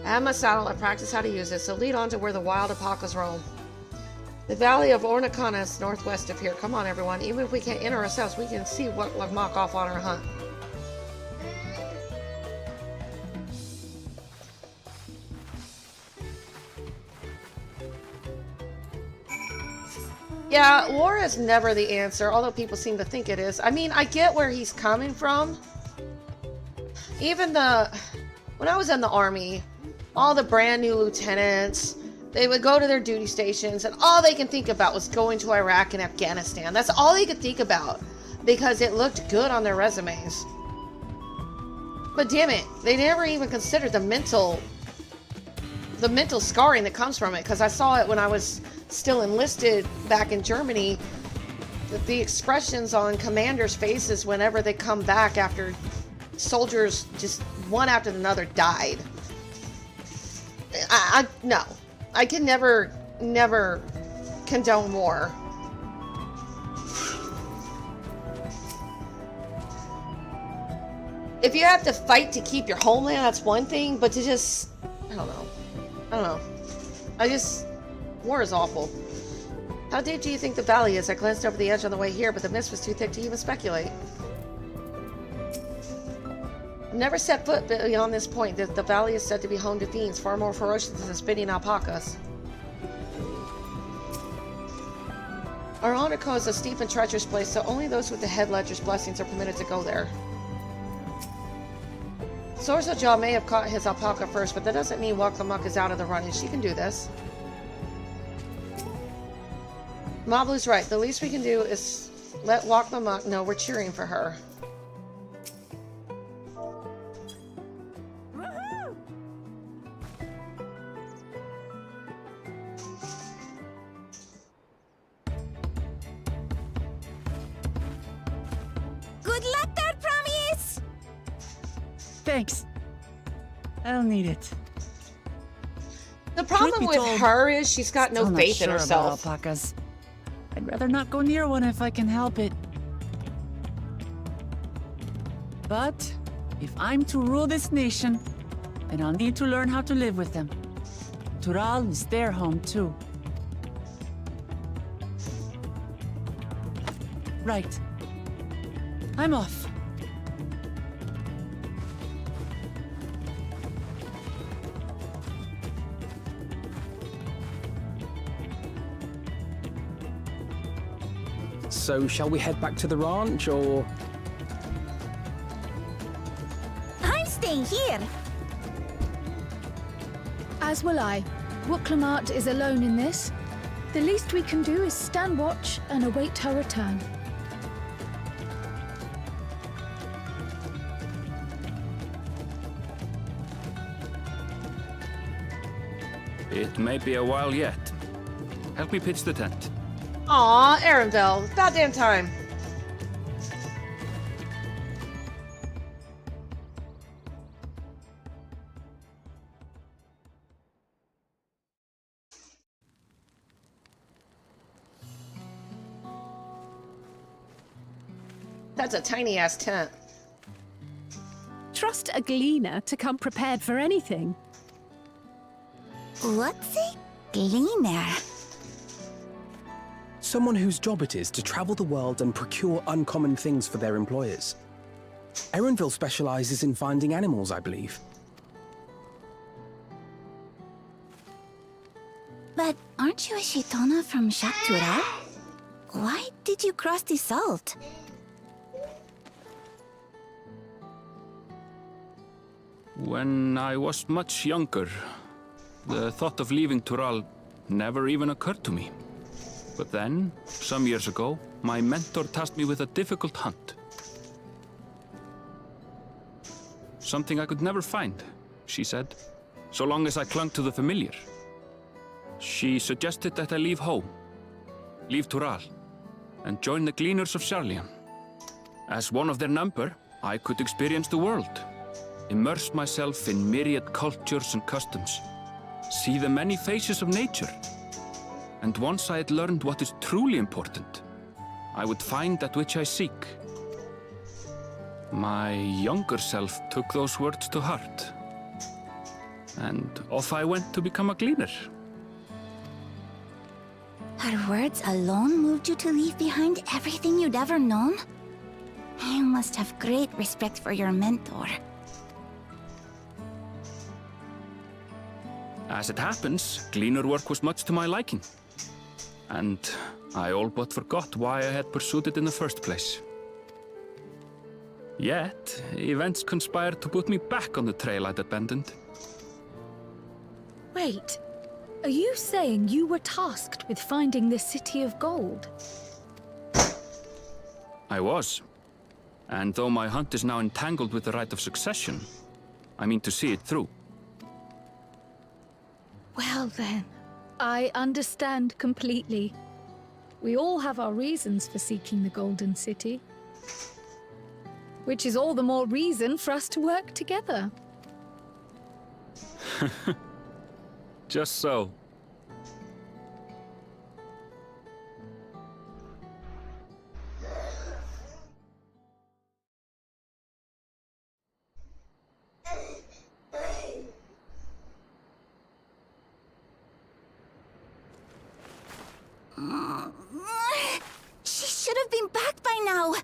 I have my saddle and practice how to use it, so lead on to where the wild alpacas roam. The valley of Urqopacha is northwest of here. Come on, everyone. Even if we can't enter ourselves, we can see what will mock off on our hunt. Yeah, war is never the answer, although people seem to think it is. I mean, I get where he's coming from. Even when I was in the army, all the brand new lieutenants, they would go to their duty stations, and all they can think about was going to Iraq and Afghanistan. That's all they could think about, because it looked good on their resumes. But damn it, they never even considered the mental scarring that comes from it, because I saw it when I was still enlisted back in Germany. The expressions on commanders' faces whenever they come back after soldiers just one after another died. No, I can never condone war. If you have to fight to keep your homeland, that's one thing, but to just, I don't know. War is awful. How deep do you think the valley is? I glanced over the edge on the way here, but the mist was too thick to even speculate. I've never set foot beyond this point. The valley is said to be home to fiends, far more ferocious than the spitting alpacas. Urqopacha is a steep and treacherous place, so only those with the head ledger's blessings are permitted to go there. Zorzal Jaw may have caught his alpaca first, but that doesn't mean Urqopacha is out of the running. She can do this. Mablu's right. The least we can do is let Urqopacha know we're cheering for her. Good luck there, Promise! Thanks. I don't need it. The problem with her is she's got no faith in herself. Alpacas. I'd rather not go near one if I can help it. But if I'm to rule this nation, then I'll need to learn how to live with them. Tural is their home too. Right. I'm off. So, shall we head back to the ranch, or...? I'm staying here. As will I. Urqopacha is alone in this. The least we can do is stand watch and await her return. It may be a while yet. Help me pitch the tent. Aw, Arenville, about damn time. That's a tiny ass tent. Trust a gleaner to come prepared for anything. What's a gleaner? Someone whose job it is to travel the world and procure uncommon things for their employers. Erenville specializes in finding animals, I believe. But aren't you a Shitona from Shaktura? Why did you cross the salt? When I was much younger, the thought of leaving Tural never even occurred to me. But then, some years ago, my mentor tasked me with a difficult hunt. Something I could never find, she said, so long as I clung to the familiar. She suggested that I leave home, leave Tural, and join the Gleaners of Sharlayan. As one of their number, I could experience the world, immerse myself in myriad cultures and customs, see the many faces of nature. And once I had learned what is truly important, I would find that which I seek. My younger self took those words to heart, and off I went to become a gleaner. Her words alone moved you to leave behind everything you'd ever known? You must have great respect for your mentor. As it happens, gleaner work was much to my liking, and I all but forgot why I had pursued it in the first place. Yet, events conspired to put me back on the trail I'd abandoned. Wait, are you saying you were tasked with finding the City of Gold? I was. And though my hunt is now entangled with the right of succession, I mean to see it through. Well then, I understand completely. We all have our reasons for seeking the Golden City. Which is all the more reason for us to work together. Just so. She should have been back by now.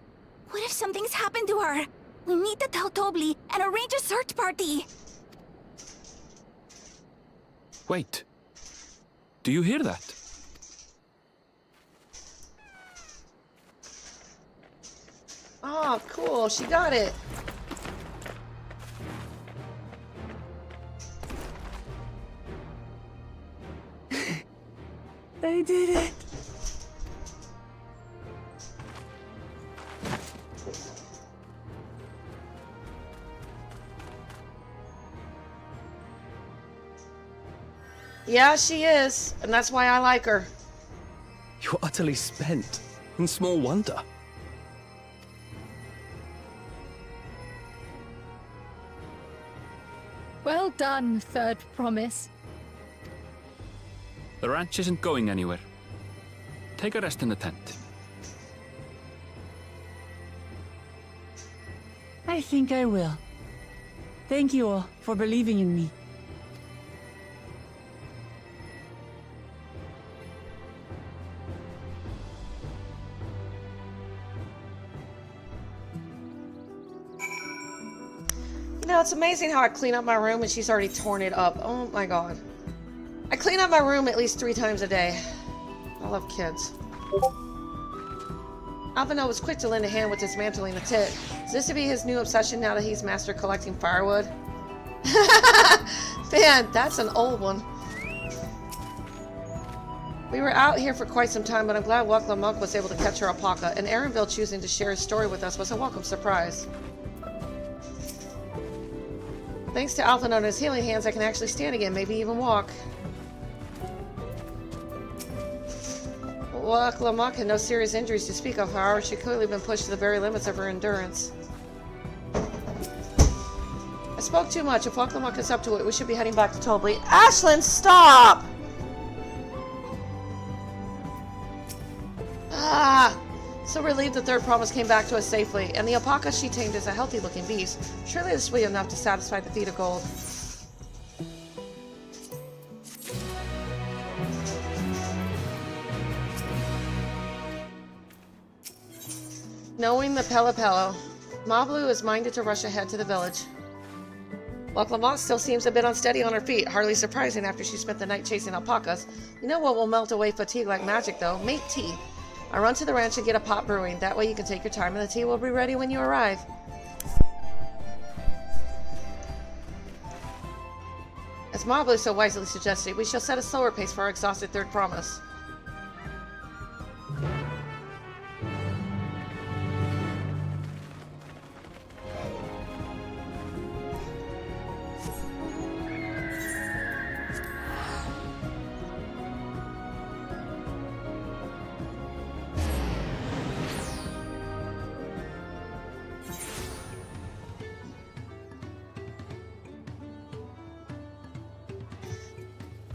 What if something's happened to her? We need to tell Tobli and arrange a search party. Wait. Do you hear that? Oh, cool. She got it. They did it. Yeah, she is. And that's why I like her. You're utterly spent, and small wonder. Well done, Third Promise. The ranch isn't going anywhere. Take a rest in the tent. I think I will. Thank you all for believing in me. You know, it's amazing how I clean up my room and she's already torn it up. Oh my god. I clean up my room at least 3 times a day. I love kids. Alvino was quick to lend a hand with dismantling the tit. Is this to be his new obsession now that he's mastered collecting firewood? Man, that's an old one. We were out here for quite some time, but I'm glad Urqopacha was able to catch Urqopacha, and Erenville choosing to share his story with us was a welcome surprise. Thanks to Alvino and his healing hands, I can actually stand again, maybe even walk. Urqopacha had no serious injuries to speak of, however, she'd clearly been pushed to the very limits of her endurance. I spoke too much. If Urqopacha's up to it, we should be heading back to Tobli. Ashlyn, stop! Ah! So relieved the Third Promise came back to us safely, and the alpaca she tamed is a healthy-looking beast. Surely this will be enough to satisfy the feat of gold. Knowing the Pelopello, Mablu is minded to rush ahead to the village. While Clement still seems a bit unsteady on her feet, hardly surprising after she spent the night chasing alpacas. You know what will melt away fatigue like magic, though? Mate tea. I run to the ranch and get a pot brewing. That way you can take your time and the tea will be ready when you arrive. As Mablu so wisely suggested, we shall set a slower pace for our exhausted third promise.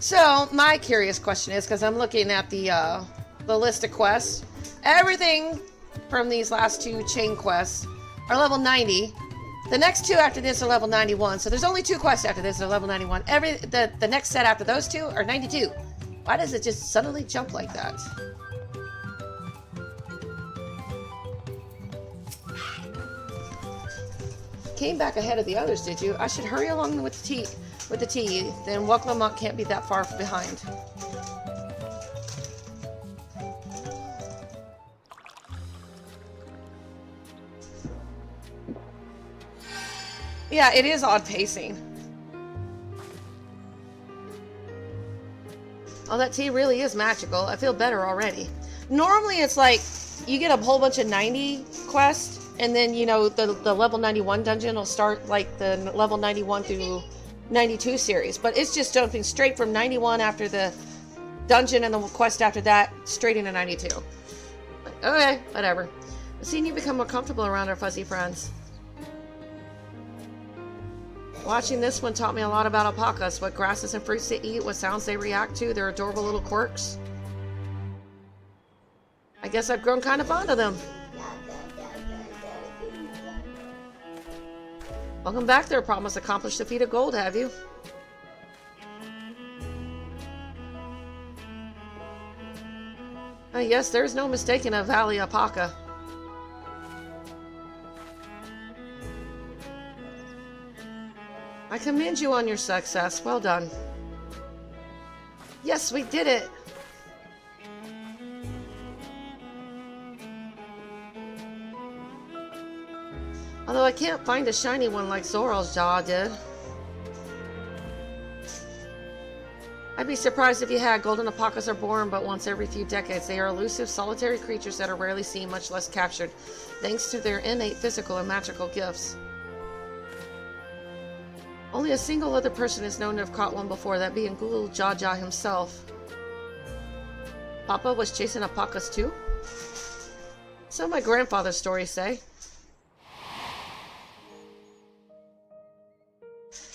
So, my curious question is, because I'm looking at the list of quests, everything from these last two chain quests are level 90. The next two after this are level 91, so there's only two quests after this that are level 91. The next set after those two are 92. Why does it just suddenly jump like that? Came back ahead of the others, did you? I should hurry along with the tea. Then Urqopacha can't be that far behind. Yeah, it is odd pacing. Oh, that tea really is magical. I feel better already. Normally it's like you get a whole bunch of 90 quests, and then, you know, the level 91 dungeon will start like the level 91 through 92 series, but it's just jumping straight from 91 after the dungeon and the quest after that straight into 92. Okay, whatever. I've seen you become more comfortable around our fuzzy friends. Watching this one taught me a lot about alpacas, what grasses and fruits they eat, what sounds they react to, their adorable little quirks. I guess I've grown kind of fond of them. Welcome back there, Promise. Accomplished the feat of gold, have you? Yes, there's no mistaking a Valley Alpaca. I commend you on your success. Well done. Yes, we did it. Although I can't find a shiny one like Zoral's jaw did. I'd be surprised if you had. Golden alpacas are born but once every few decades. They are elusive, solitary creatures that are rarely seen, much less captured, thanks to their innate physical and magical gifts. Only a single other person is known to have caught one before, that being Gulu Jaja himself. Papa was chasing alpacas too? So my grandfather's stories say.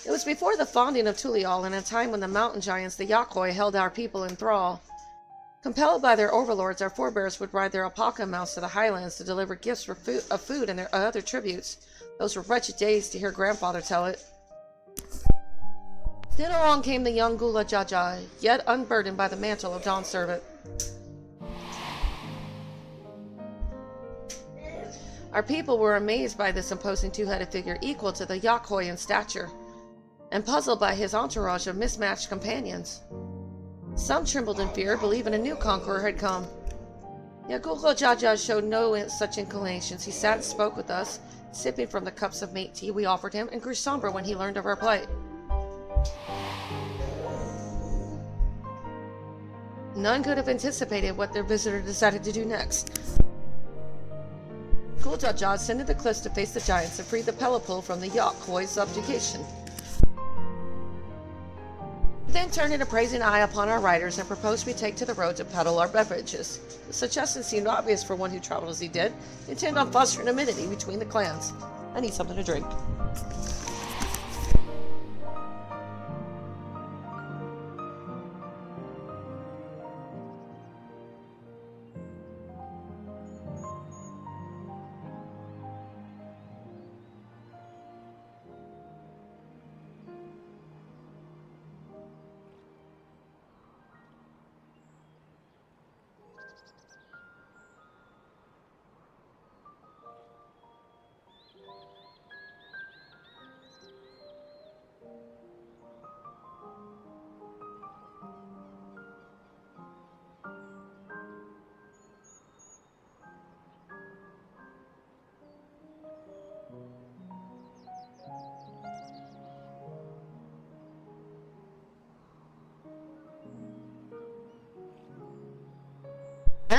It was before the founding of Tulial, in a time when the mountain giants, the Yakoi, held our people in thrall. Compelled by their overlords, our forebears would ride their alpaca mounts to the highlands to deliver gifts of food and their other tributes. Those were wretched days, to hear grandfather tell it. Then along came the young Gula Jaja, yet unburdened by the mantle of Dawn Servant. Our people were amazed by this imposing two-headed figure equal to the Yakoi in stature, and puzzled by his entourage of mismatched companions. Some trembled in fear, believing a new conqueror had come. Yet Gulu Jaja showed no such inclinations. He sat and spoke with us, sipping from the cups of mate tea we offered him, and grew somber when he learned of our plight. None could have anticipated what their visitor decided to do next. Gulu Jaja ascended the cliffs to face the giants and free the Pelopel from the Yakoi's subjugation. Then turned an appraising eye upon our riders and proposed we take to the road to peddle our beverages. The suggestion seemed obvious for one who traveled as he did, intent on fostering amity between the clans. I need something to drink.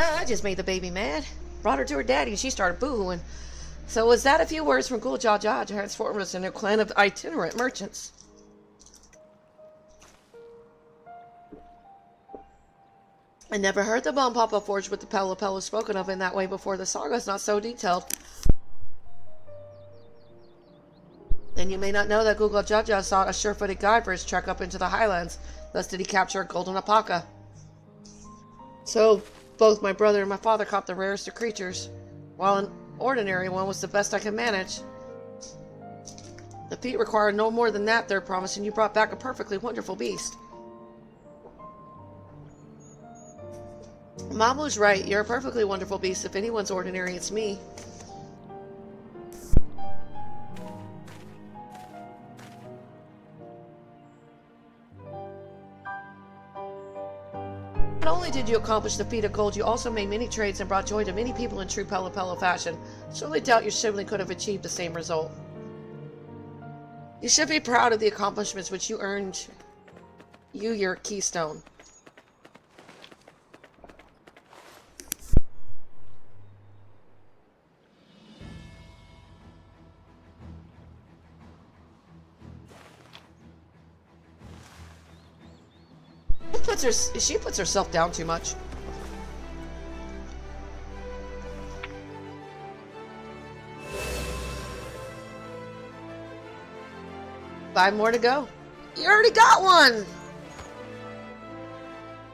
I just made the baby mad. Brought her to her daddy and she started boo-hooing. So was that a few words from Urqopacha transformed us into a clan of itinerant merchants. I never heard the Bone Papa forged with the Pelo spoken of in that way before. The saga is not so detailed. Then you may not know that Urqopacha sought a sure-footed guide for his trek up into the highlands. Thus did he capture a golden alpaca. So, both my brother and my father caught the rarest of creatures, while an ordinary one was the best I could manage. The feat required no more than that, they're promising you brought back a perfectly wonderful beast. Mamu's right, you're a perfectly wonderful beast. If anyone's ordinary, it's me. Not only did you accomplish the feat of gold, you also made many trades and brought joy to many people in true Pelo fashion. Surely doubt your sibling could have achieved the same result. You should be proud of the accomplishments which you earned your keystone. She puts herself down too much. Five more to go. You already got one!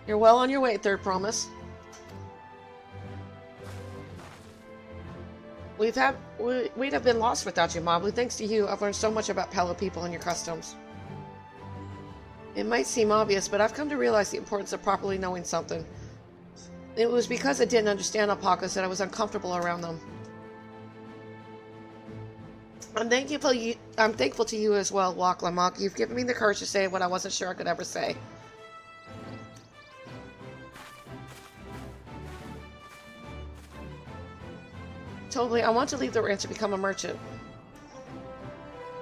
You're well on your way, third promise. We'd have been lost without you, Mobley. Thanks to you, I've learned so much about Pelo people and your customs. It might seem obvious, but I've come to realize the importance of properly knowing something. It was because I didn't understand alpacas that I was uncomfortable around them. I'm thankful to you as well, Urqopacha. You've given me the courage to say what I wasn't sure I could ever say. Totally, I want to leave the ranch and become a merchant.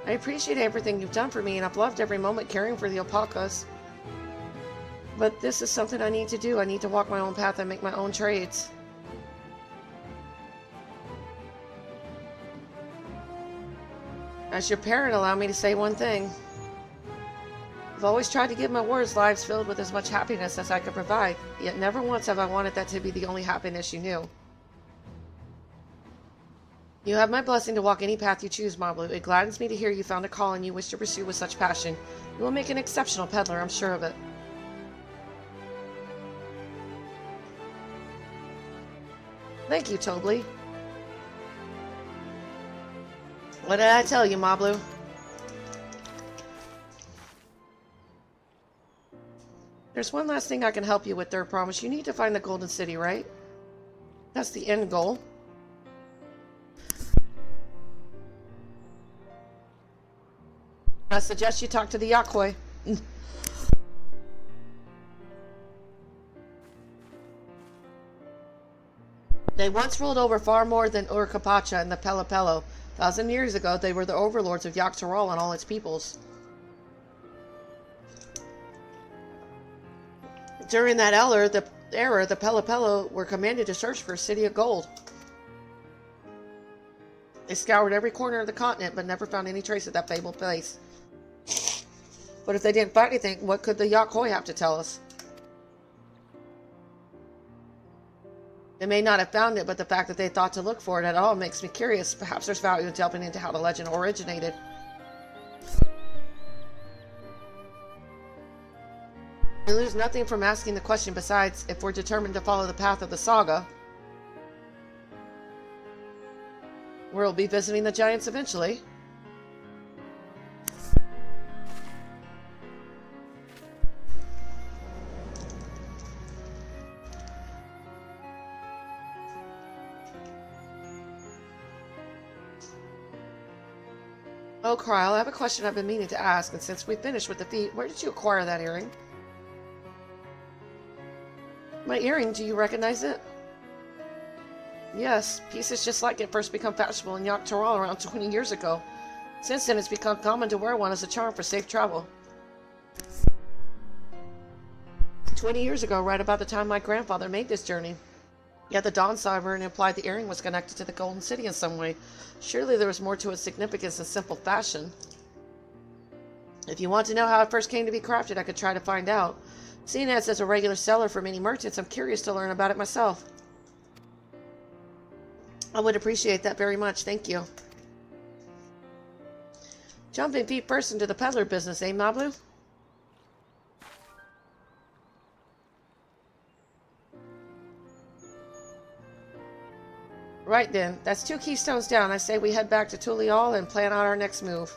I appreciate everything you've done for me, and I've loved every moment caring for the alpacas. But this is something I need to do. I need to walk my own path and make my own trades. As your parent, allow me to say one thing. I've always tried to give my words lives filled with as much happiness as I could provide, yet never once have I wanted that to be the only happiness you knew. You have my blessing to walk any path you choose, Mablu. It gladdens me to hear you found a calling you wish to pursue with such passion. You will make an exceptional peddler, I'm sure of it. Thank you, Tobly. What did I tell you, Mablu? There's one last thing I can help you with, third promise. You need to find the Golden City, right? That's the end goal. I suggest you talk to the Yakoi. They once ruled over far more than Urqopacha and the Pelo. 1,000 years ago, they were the overlords of Dawntrail and all its peoples. During that era, the Pelo were commanded to search for a city of gold. They scoured every corner of the continent, but never found any trace of that fabled place. But if they didn't find anything, what could the Yakoi have to tell us? They may not have found it, but the fact that they thought to look for it at all makes me curious. Perhaps there's value in delving into how the legend originated. We lose nothing from asking the question. Besides, if we're determined to follow the path of the saga, we'll be visiting the giants eventually. Oh, Kryl, I have a question I've been meaning to ask, and since we finished with the feat, where did you acquire that earring? My earring, do you recognize it? Yes, pieces just like it first became fashionable in Dawntrail around 20 years ago. Since then, it's become common to wear one as a charm for safe travel. 20 years ago, right about the time my grandfather made this journey. Yet the Dawn Sovereign implied the earring was connected to the Golden City in some way. Surely there was more to its significance than simple fashion. If you want to know how it first came to be crafted, I could try to find out. Seeing as it's a regular seller for many merchants, I'm curious to learn about it myself. I would appreciate that very much, thank you. Jumping feet first into the peddler business, eh, Mablu? Right then, that's 2 keystones down. I say we head back to Tulial and plan out our next move.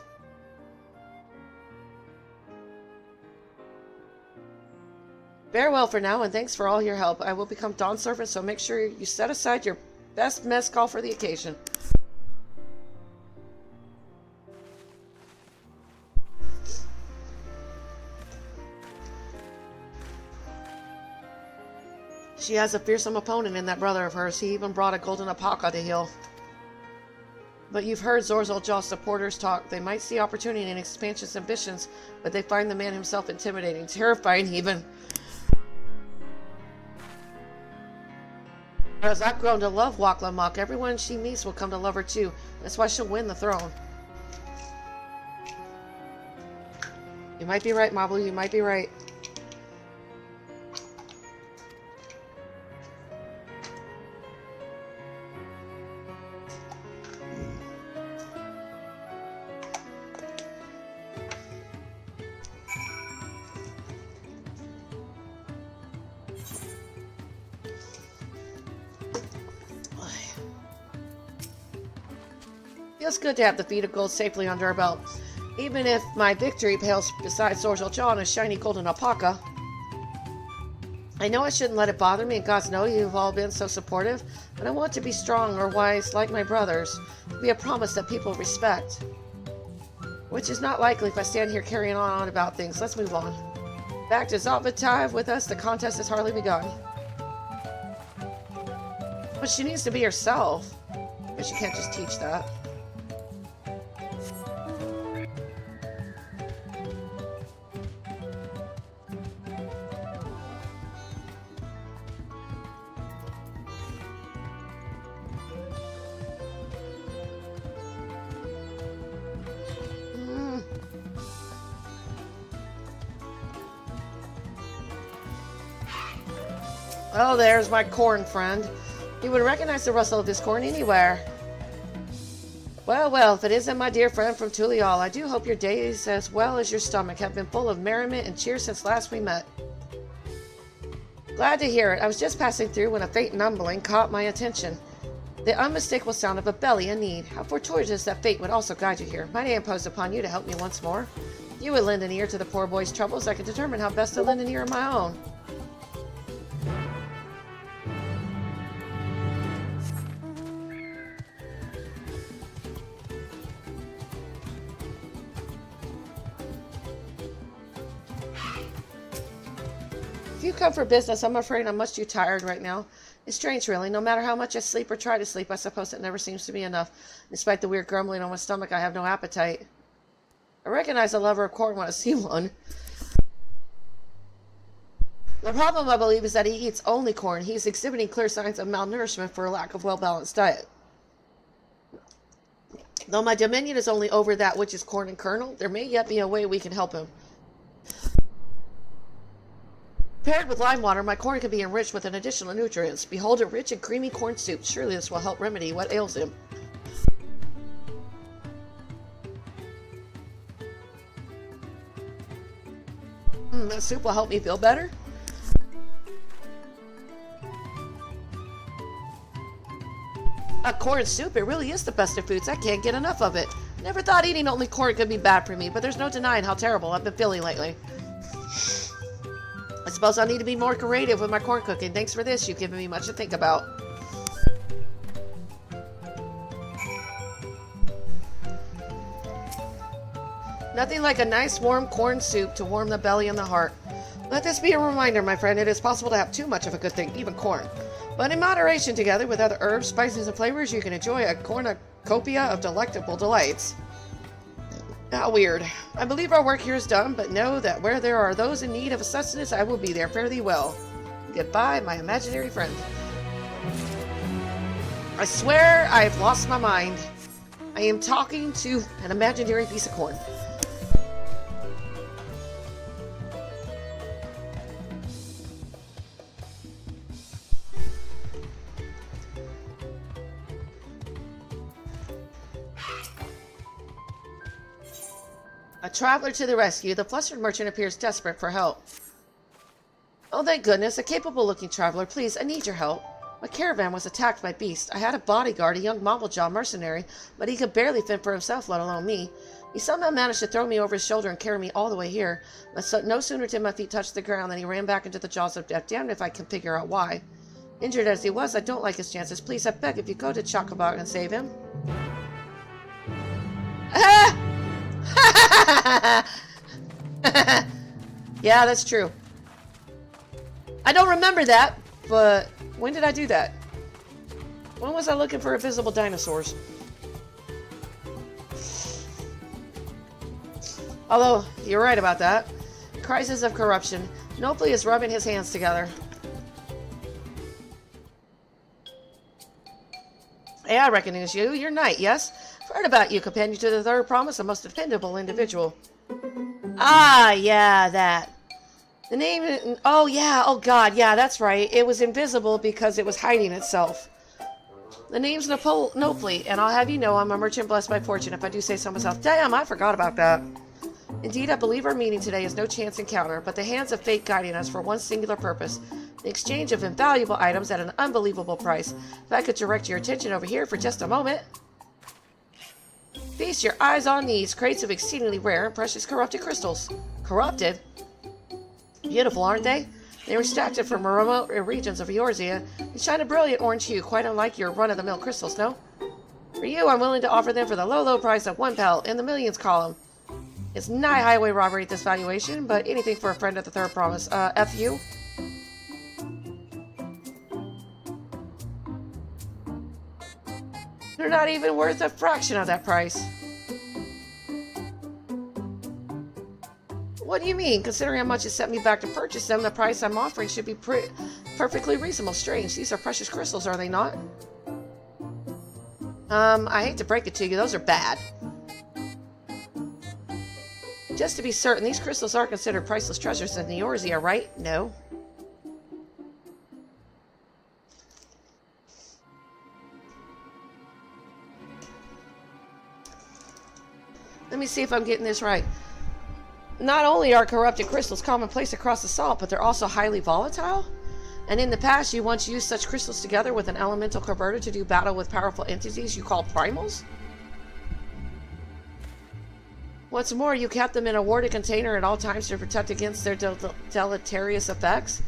Farewell for now, and thanks for all your help. I will become Dawn Servant, so make sure you set aside your best mess call for the occasion. She has a fearsome opponent in that brother of hers. He even brought a golden Urqopacha to heal. But you've heard Zorzal Jaw's supporters talk. They might see opportunity in expansion's ambitions, but they find the man himself intimidating, terrifying even. Whereas I've grown to love Urqopacha, everyone she meets will come to love her too. That's why she'll win the throne. You might be right, Mablu, you might be right. Feels good to have the feet of gold safely under our belt. Even if my victory pales beside Zorzal Jaw and a shiny golden Urqopacha. I know I shouldn't let it bother me, and gods know you've all been so supportive, but I want to be strong or wise like my brothers, to be a promise that people respect. Which is not likely if I stand here carrying on about things. Let's move on. Back to Zalvativ with us, the contest has hardly begun. But she needs to be herself. But she can't just teach that. Oh, there's my corn friend. You would recognize the rustle of this corn anywhere. Well, well, if it isn't my dear friend from Tulial, I do hope your days as well as your stomach have been full of merriment and cheer since last we met. Glad to hear it. I was just passing through when a faint mumbling caught my attention. The unmistakable sound of a belly in need. How fortuitous that fate would also guide you here. Might I impose upon you to help me once more? You would lend an ear to the poor boy's troubles. I can determine how best to lend an ear of my own. If you come for business, I'm afraid I'm much too tired right now. It's strange, really. No matter how much I sleep or try to sleep, I suppose it never seems to be enough. Despite the weird grumbling on my stomach, I have no appetite. I recognize a lover of corn when I see one. The problem, I believe, is that he eats only corn. He is exhibiting clear signs of malnourishment for a lack of well-balanced diet. Though my dominion is only over that which is corn and kernel, there may yet be a way we can help him. Paired with lime water, my corn can be enriched with an additional nutrients. Behold a rich and creamy corn soup. Surely this will help remedy what ails him. That soup will help me feel better? A corn soup, it really is the best of foods. I can't get enough of it. Never thought eating only corn could be bad for me, but there's no denying how terrible I've been feeling lately. I suppose I need to be more creative with my corn cooking. Thanks for this. You've given me much to think about. Nothing like a nice warm corn soup to warm the belly and the heart. Let this be a reminder, my friend. It is possible to have too much of a good thing, even corn. But in moderation, together with other herbs, spices, and flavors, you can enjoy a cornucopia of delectable delights. How weird. I believe our work here is done, but know that where there are those in need of sustenance, I will be there. Fare thee well. Goodbye, my imaginary friend. I swear I've lost my mind. I am talking to an imaginary piece of corn. A traveler to the rescue. The flustered merchant appears desperate for help. Oh, thank goodness. A capable-looking traveler. Please, I need your help. My caravan was attacked by beasts. I had a bodyguard, a young Mobblejaw mercenary, but he could barely fend for himself, let alone me. He somehow managed to throw me over his shoulder and carry me all the way here. But no sooner did my feet touch the ground than he ran back into the jaws of death. Damned if I can figure out why. Injured as he was, I don't like his chances. Please, I beg if you go to Chocobo and save him. Yeah, that's true. I don't remember that, but when did I do that? When was I looking for invisible dinosaurs? Although, you're right about that. Crisis of corruption. Nopely is rubbing his hands together. Hey, I recognize you. You're Knight, yes? I've heard about you, companion to the Third Promise, a most dependable individual. Ah, yeah, that. The name... Oh, yeah. Oh, God. Yeah, that's right. It was invisible because it was hiding itself. The name's Nopely, and I'll have you know I'm a merchant blessed by fortune, if I do say so myself. Damn, I forgot about that. Indeed, I believe our meeting today is no chance encounter, but the hands of fate guiding us for one singular purpose. The exchange of invaluable items at an unbelievable price. If I could direct your attention over here for just a moment... Feast your eyes on these crates of exceedingly rare and precious corrupted crystals. Corrupted? Beautiful, aren't they? They were extracted from remote regions of Eorzea and shine a brilliant orange hue, quite unlike your run-of-the-mill crystals, no? For you, I'm willing to offer them for the low, low price of 1 pel in the millions column. It's nigh highway robbery at this valuation, but anything for a friend of the Third Promise. F you? They're not even worth a fraction of that price. What do you mean? Considering how much it set me back to purchase them, the price I'm offering should be perfectly reasonable. Strange. These are precious crystals, are they not? I hate to break it to you, those are bad. Just to be certain, these crystals are considered priceless treasures in the Eorzea, right? No. Let me see if I'm getting this right. Not only are corrupted crystals commonplace across the salt, but they're also highly volatile? And in the past, you once used such crystals together with an elemental converter to do battle with powerful entities you call primals? What's more, you kept them in a warded container at all times to protect against their deleterious effects?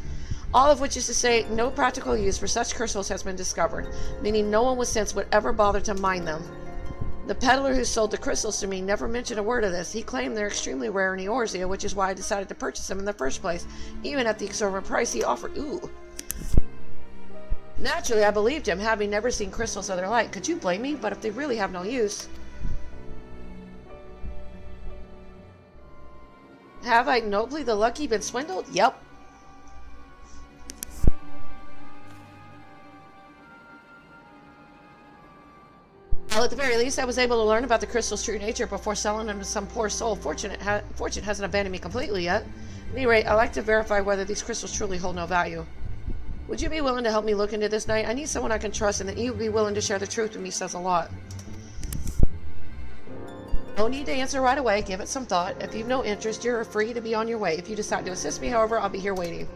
All of which is to say, no practical use for such crystals has been discovered, meaning no one with sense would ever bother to mine them. The peddler who sold the crystals to me never mentioned a word of this. He claimed they're extremely rare in Eorzea, which is why I decided to purchase them in the first place, even at the exorbitant price he offered. Ooh. Naturally, I believed him, having never seen crystals of their like. Could you blame me? But if they really have no use... Have I nobly the lucky been swindled? Yep. Well, at the very least, I was able to learn about the crystal's true nature before selling them to some poor soul. Fortune hasn't abandoned me completely yet. At any rate, I'd like to verify whether these crystals truly hold no value. Would you be willing to help me look into this, Knight? I need someone I can trust, and that you would be willing to share the truth with me says a lot. No need to answer right away. Give it some thought. If you've no interest, you're free to be on your way. If you decide to assist me, however, I'll be here waiting.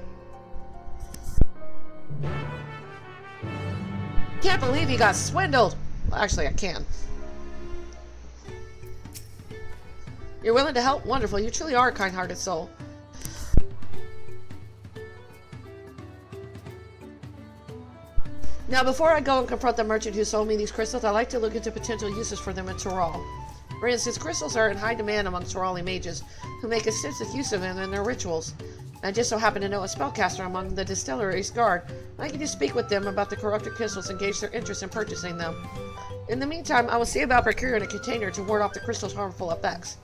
Can't believe you got swindled! Well, actually, I can. You're willing to help? Wonderful. You truly are a kind-hearted soul. Now, before I go and confront the merchant who sold me these crystals, I'd like to look into potential uses for them in Tural. For instance, crystals are in high demand among Turali mages, who make extensive use of them in their rituals. I just so happen to know a spellcaster among the distillery's guard. I can just speak with them about the corrupted crystals and gauge their interest in purchasing them. In the meantime, I will see about procuring a container to ward off the crystal's harmful effects.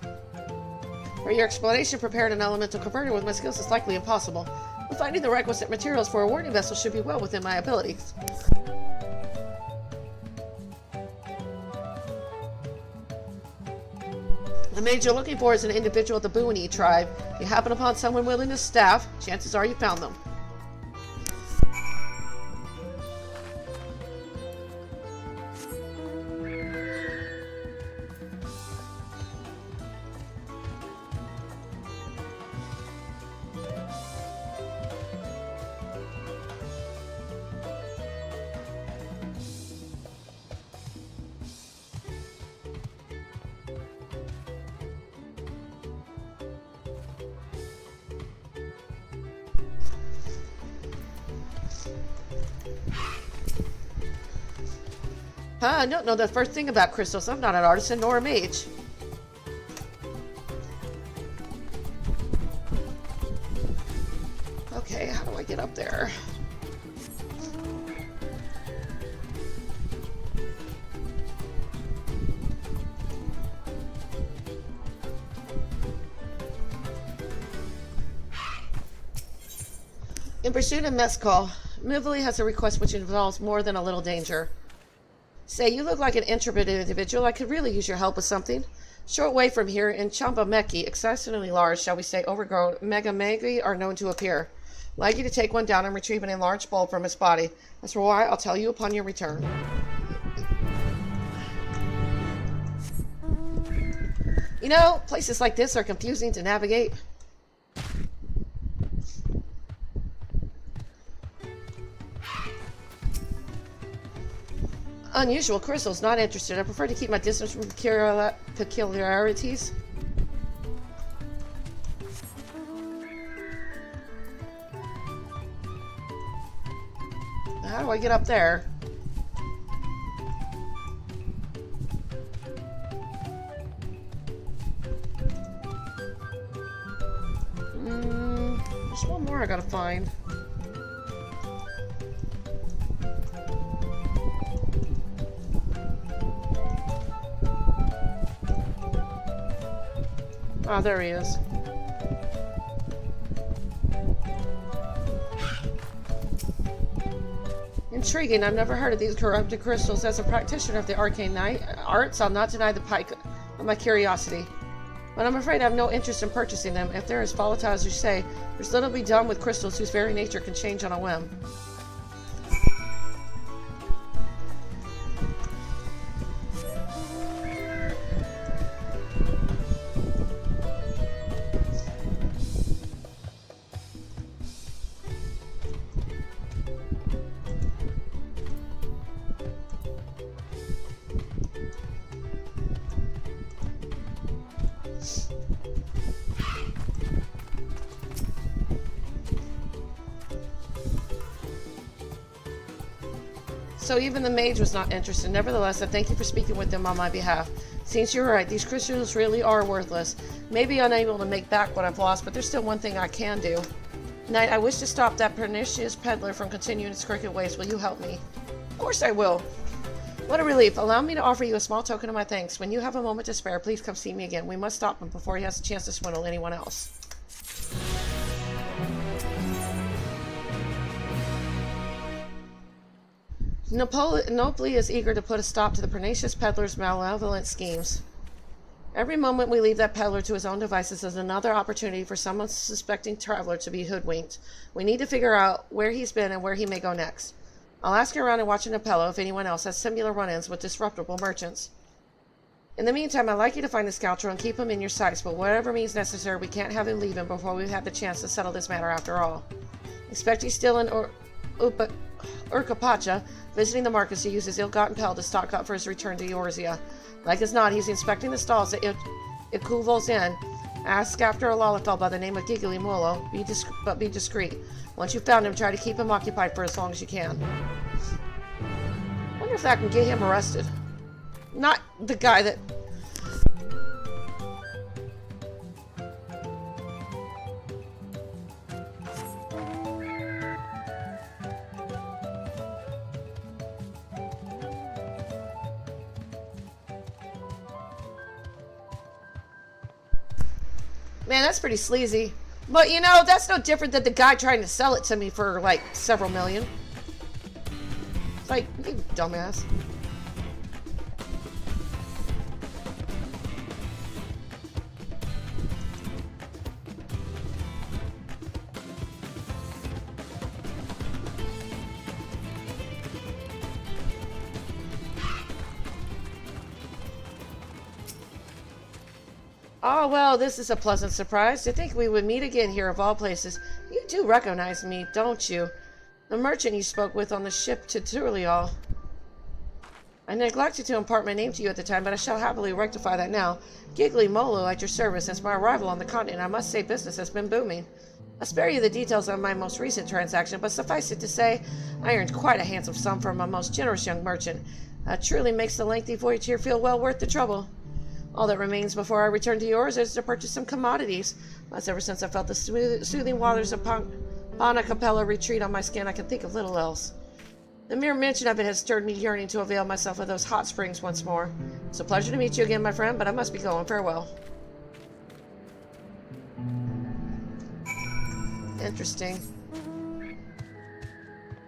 For your explanation, preparing an elemental converter with my skills is likely impossible, but finding the requisite materials for a warding vessel should be well within my abilities. The mage you're looking for is an individual of the Buini tribe. If you happen upon someone willing to staff, chances are you found them. I don't know the first thing about crystals. I'm not an artisan nor a mage. Okay, how do I get up there? In pursuit of Mescal, Mivali has a request which involves more than a little danger. Say, you look like an intrepid individual. I could really use your help with something. Short way from here, in Champameki, exceptionally large, shall we say overgrown, megamagi are known to appear. I'd like you to take one down and retrieve an enlarged bulb from its body. As for why, I'll tell you upon your return. You know, places like this are confusing to navigate. Unusual crystals, not interested. I prefer to keep my distance from peculiarities. How do I get up there? There's one more I gotta find. Ah, there he is. Intriguing. I've never heard of these corrupted crystals. As a practitioner of the arcane arts, I'll not deny the pike of my curiosity. But I'm afraid I have no interest in purchasing them. If they're as volatile as you say, there's little to be done with crystals whose very nature can change on a whim. So even the mage was not interested. Nevertheless, I thank you for speaking with them on my behalf. Seems you're right, these crystals really are worthless. Maybe unable to make back what I've lost, but there's still one thing I can do. Knight, I wish to stop that pernicious peddler from continuing his crooked ways. Will you help me? Of course I will. What a relief. Allow me to offer you a small token of my thanks. When you have a moment to spare, please come see me again. We must stop him before he has a chance to swindle anyone else. Nopli is eager to put a stop to the pernicious peddler's malevolent schemes. Every moment we leave that peddler to his own devices is another opportunity for some unsuspecting traveler to be hoodwinked. We need to figure out where he's been and where he may go next. I'll ask around and watch in Apello if anyone else has similar run-ins with disreputable merchants. In the meantime, I'd like you to find the scoundrel and keep him in your sights, but whatever means necessary, we can't have him leave him before we've had the chance to settle this matter after all. Expect he's still in Urqopacha, visiting the markets to use his ill-gotten pellet to stock up for his return to Eorzea. Like as not, he's inspecting the stalls at Ikuvol's Inn. Ask after a Lalafell by the name of Giggly Molo, but be discreet. Once you've found him, try to keep him occupied for as long as you can. Wonder if that can get him arrested. Not the guy that... Man, that's pretty sleazy. But, you know, that's no different than the guy trying to sell it to me for, like, several million. It's like, you dumbass. Oh, well, this is a pleasant surprise. To think we would meet again here of all places. You do recognize me, don't you? The merchant you spoke with on the ship to Turlial. I neglected to impart my name to you at the time, but I shall happily rectify that now. Giggly Molo at your service. Since my arrival on the continent, I must say business has been booming. I'll spare you the details of my most recent transaction, but suffice it to say, I earned quite a handsome sum from a most generous young merchant. Truly makes the lengthy voyage here feel well worth the trouble. All that remains before I return to yours is to purchase some commodities. That's ever since I felt the soothing waters of Pana Capella retreat on my skin, I can think of little else. The mere mention of it has stirred me yearning to avail myself of those hot springs once more. It's a pleasure to meet you again, my friend, but I must be going. Farewell. Interesting.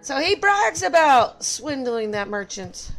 So he brags about swindling that merchant.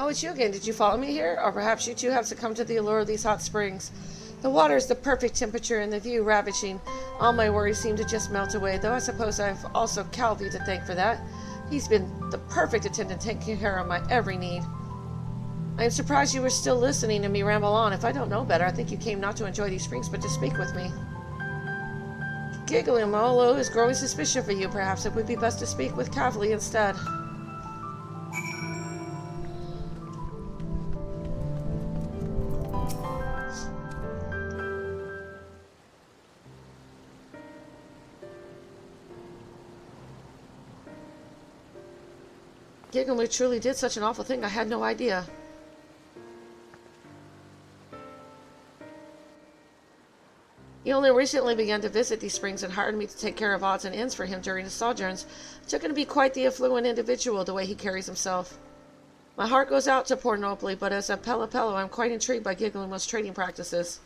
Oh, it's you again. Did you follow me here? Or perhaps you too have succumbed to the allure of these hot springs. The water is the perfect temperature and the view ravishing. All my worries seem to just melt away, though I suppose I've also Calvi to thank for that. He's been the perfect attendant, taking care of my every need. I am surprised you were still listening to me ramble on. If I don't know better, I think you came not to enjoy these springs, but to speak with me. Giggly Molo is growing suspicion for you. Perhaps it would be best to speak with Calvi instead. Giggly truly did such an awful thing, I had no idea. He only recently began to visit these springs and hired me to take care of odds and ends for him during his sojourns. I took him to be quite the affluent individual, the way he carries himself. My heart goes out to poor Nopli, but as a Pelopello, I'm quite intrigued by Giggly's trading practices.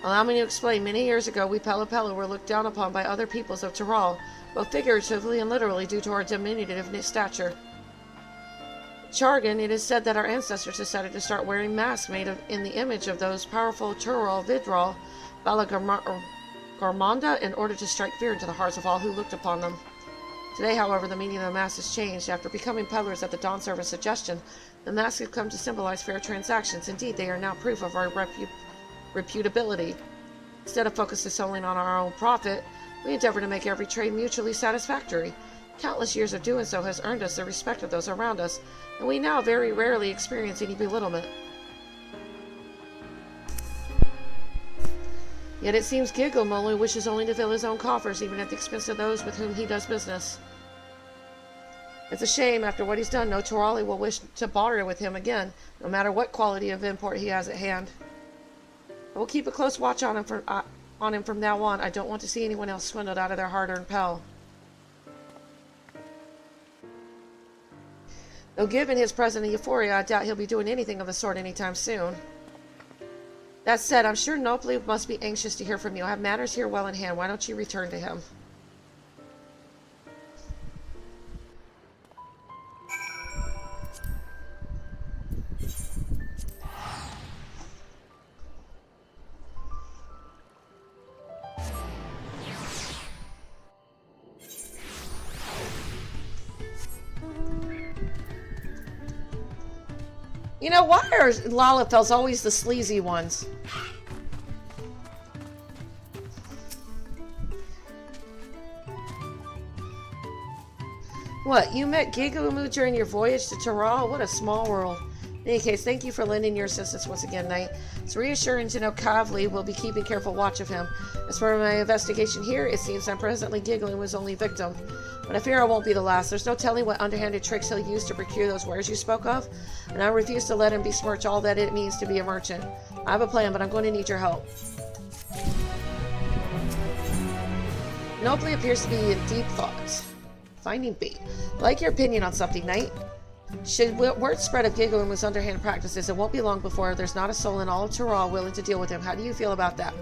Allow me to explain. Many years ago, we Pelopello were looked down upon by other peoples of Tyrol, both figuratively and literally due to our diminutive stature. Jargon, it is said that our ancestors decided to start wearing masks made in the image of those powerful Tyrol Vidral Balagarmanda in order to strike fear into the hearts of all who looked upon them. Today, however, the meaning of the mask has changed. After becoming peddlers at the Dawn Servant's suggestion, the masks have come to symbolize fair transactions. Indeed, they are now proof of our reputability. Instead of focusing solely on our own profit, we endeavor to make every trade mutually satisfactory. Countless years of doing so has earned us the respect of those around us, and we now very rarely experience any belittlement. Yet it seems Gigglemolo wishes only to fill his own coffers, even at the expense of those with whom he does business. It's a shame. After what he's done, no Torali will wish to barter with him again, no matter what quality of import he has at hand. I will keep a close watch on him from now on. I don't want to see anyone else swindled out of their hard-earned pel. Though given his present euphoria, I doubt he'll be doing anything of the sort anytime soon. That said, I'm sure Nopli must be anxious to hear from you. I have matters here well in hand. Why don't you return to him? You know, why are Lalafels always the sleazy ones? What, you met Gigamu during your voyage to Tyrol? What a small world. In any case, thank you for lending your assistance once again, Knight. It's reassuring to know Kavli will be keeping careful watch of him. As for my investigation here, it seems I'm presently Giggling was only victim. But I fear I won't be the last. There's no telling what underhanded tricks he'll use to procure those wares you spoke of, and I refuse to let him besmirch all that it means to be a merchant. I have a plan, but I'm going to need your help. Nobly appears to be in deep thought. Finding bait. Like your opinion on something, Knight. Should word spread of Giggling underhand practices, it won't be long before there's not a soul in all of Tyrrell willing to deal with him. How do you feel about that?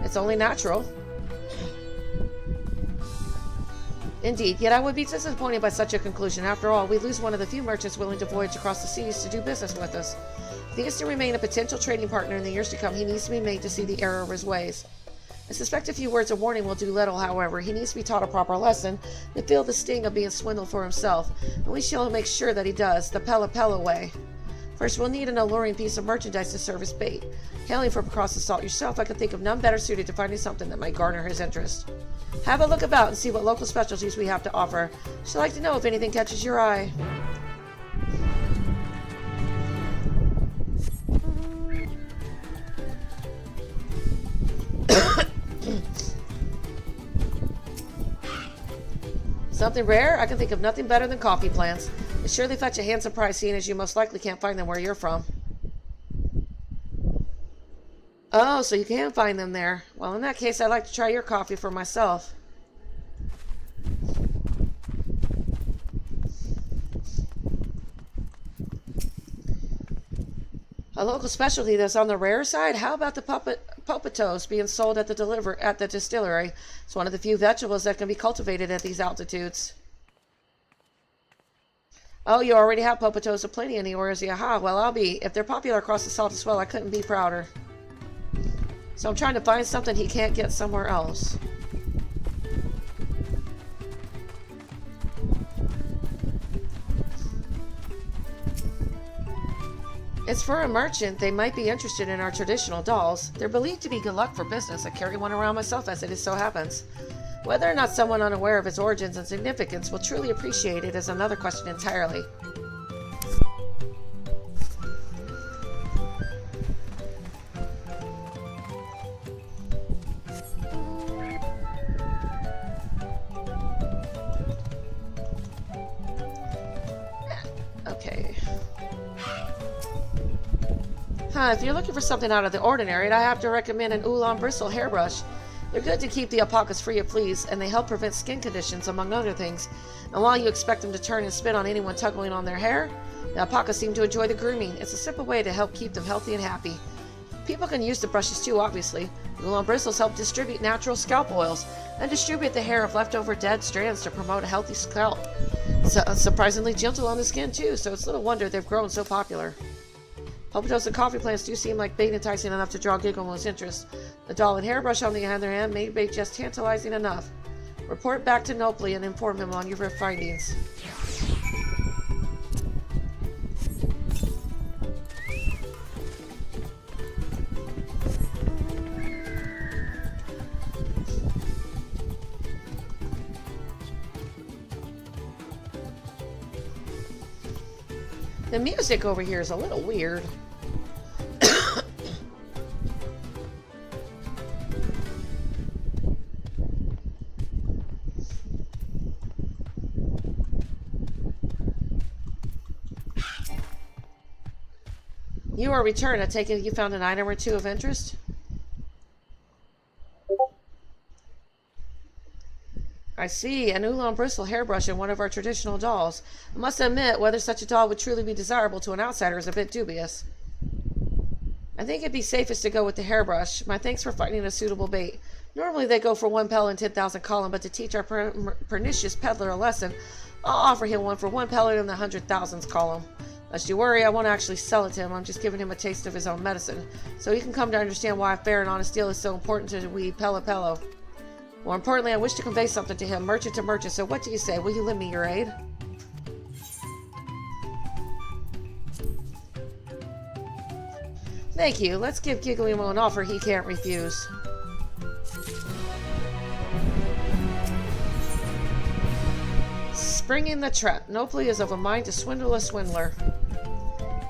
It's only natural. Indeed, yet I would be disappointed by such a conclusion. After all, we lose one of the few merchants willing to voyage across the seas to do business with us. If he is to remain a potential trading partner in the years to come, he needs to be made to see the error of his ways. I suspect a few words of warning will do little, however. He needs to be taught a proper lesson to feel the sting of being swindled for himself, and we shall make sure that he does, the Pella Pella way. First, we'll need an alluring piece of merchandise to serve as bait. Hailing from across the salt yourself, I could think of none better suited to finding something that might garner his interest. Have a look about and see what local specialties we have to offer. She'd like to know if anything catches your eye. Something rare? I can think of nothing better than coffee plants. They surely fetch a handsome price, seeing as you most likely can't find them where you're from. Oh, so you can find them there. Well, in that case, I'd like to try your coffee for myself. A local specialty that's on the rare side? How about the popatos being sold at the distillery? It's one of the few vegetables that can be cultivated at these altitudes. Oh, you already have popatos aplenty in the Orzi. Aha, well, if they're popular across the salt as well, I couldn't be prouder. So I'm trying to find something he can't get somewhere else. It's for a merchant. They might be interested in our traditional dolls. They're believed to be good luck for business. I carry one around myself as it so happens. Whether or not someone unaware of its origins and significance will truly appreciate it is another question entirely. Okay. If you're looking for something out of the ordinary, I have to recommend an Ulan bristle hairbrush. They're good to keep the alpacas free of fleas, and they help prevent skin conditions, among other things. And while you expect them to turn and spit on anyone tugging on their hair, the alpacas seem to enjoy the grooming. It's a simple way to help keep them healthy and happy. People can use the brushes too, obviously. Ulan bristles help distribute natural scalp oils and distribute the hair of leftover dead strands to promote a healthy scalp. It's surprisingly gentle on the skin too, so it's little wonder they've grown so popular. Popatos and coffee plants do seem like bait enticing enough to draw Gigglemo's interest. The doll and hairbrush, on the other hand, may be just tantalizing enough. Report back to Nopley and inform him on your findings. The music over here is a little weird. You are returned. I take it you found an item or two of interest? I see, an Ulan bristle hairbrush and one of our traditional dolls. I must admit, whether such a doll would truly be desirable to an outsider is a bit dubious. I think it'd be safest to go with the hairbrush. My thanks for finding a suitable bait. Normally they go for 1 pellet and 10,000 column, but to teach our pernicious peddler a lesson, I'll offer him one for 1 pellet in the 100,000s column. Lest you worry, I won't actually sell it to him. I'm just giving him a taste of his own medicine, so he can come to understand why a fair and honest deal is so important to we Pello. More importantly, I wish to convey something to him, merchant to merchant, so what do you say? Will you lend me your aid? Thank you. Let's give Gigglymo an offer he can't refuse. Springing the trap. Nopley is of a mind to swindle a swindler.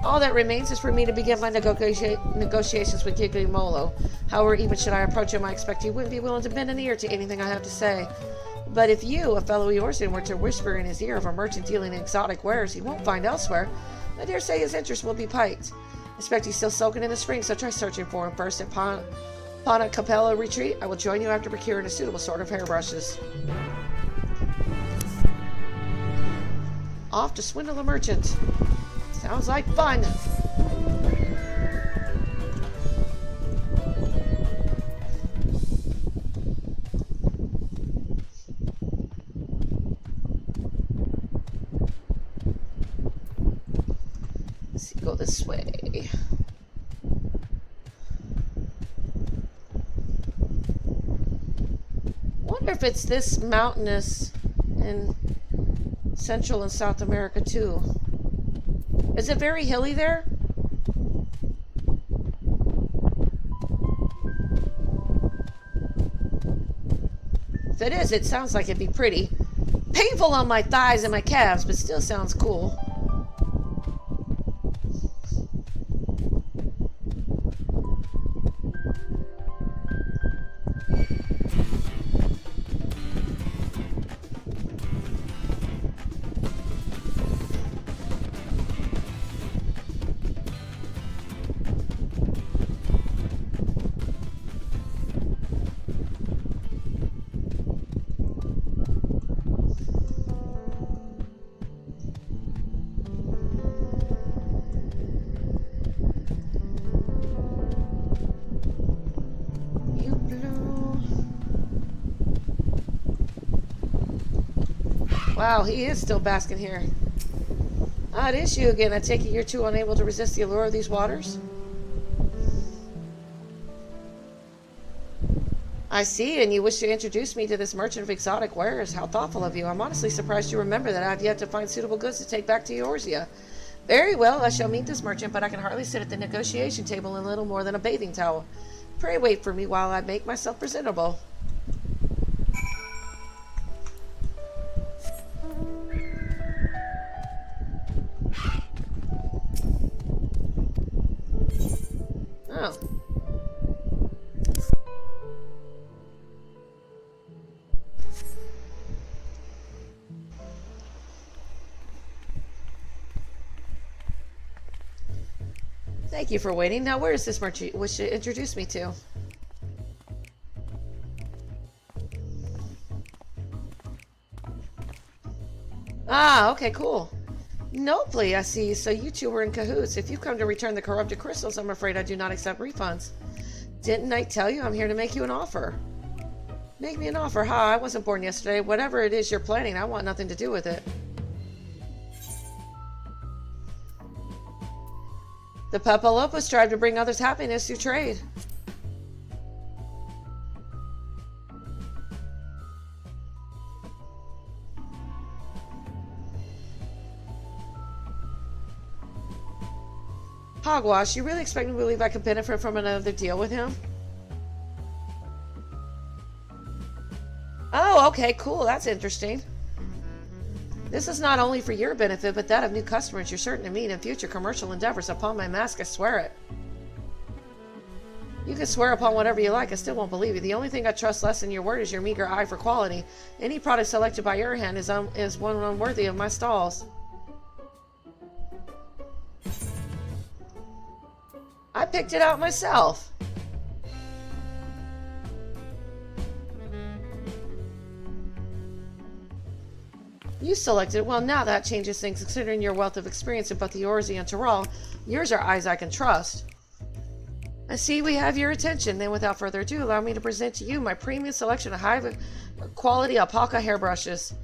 All that remains is for me to begin my negotiations with Giggly-Molo. However, even should I approach him, I expect he wouldn't be willing to bend an ear to anything I have to say. But if you, a fellow Eorzean, were to whisper in his ear of a merchant dealing in exotic wares he won't find elsewhere, I dare say his interest will be piqued. I expect he's still soaking in the spring, so try searching for him first. Upon a Capella retreat, I will join you after procuring a suitable sort of hairbrushes. Off to swindle a merchant. Sounds like fun. Let's see, go this way. Wonder if it's this mountainous in Central and South America too. Is it very hilly there? If it is, it sounds like it'd be pretty. Painful on my thighs and my calves, but still sounds cool. Wow, he is still basking here. Ah, it is you again. I take it you're too unable to resist the allure of these waters? I see, and you wish to introduce me to this merchant of exotic wares. How thoughtful of you. I'm honestly surprised you remember that I have yet to find suitable goods to take back to Eorzea. Very well, I shall meet this merchant, but I can hardly sit at the negotiation table in little more than a bathing towel. Pray wait for me while I make myself presentable. Oh. Thank you for waiting. Now, where is this merchant you wish to introduce me to? Ah, okay, cool. Nobly, I see. So you two were in cahoots. If you come to return the corrupted crystals, I'm afraid I do not accept refunds. Didn't I tell you I'm here to make you an offer? Make me an offer? Ha, I wasn't born yesterday. Whatever it is you're planning, I want nothing to do with it. The Papalopos strive to bring others happiness through trade. Hogwash, you really expect me to believe I could benefit from another deal with him? Oh, okay, cool. That's interesting. This is not only for your benefit, but that of new customers you're certain to meet in future commercial endeavors. Upon my mask, I swear it. You can swear upon whatever you like, I still won't believe you. The only thing I trust less than your word is your meager eye for quality. Any product selected by your hand is one unworthy of my stalls. I picked it out myself. You selected it. Well, now that changes things. Considering your wealth of experience in both the Eorzea and Tyrol, yours are eyes I can trust. I see we have your attention. Then, without further ado, allow me to present to you my premium selection of high-quality alpaca hairbrushes.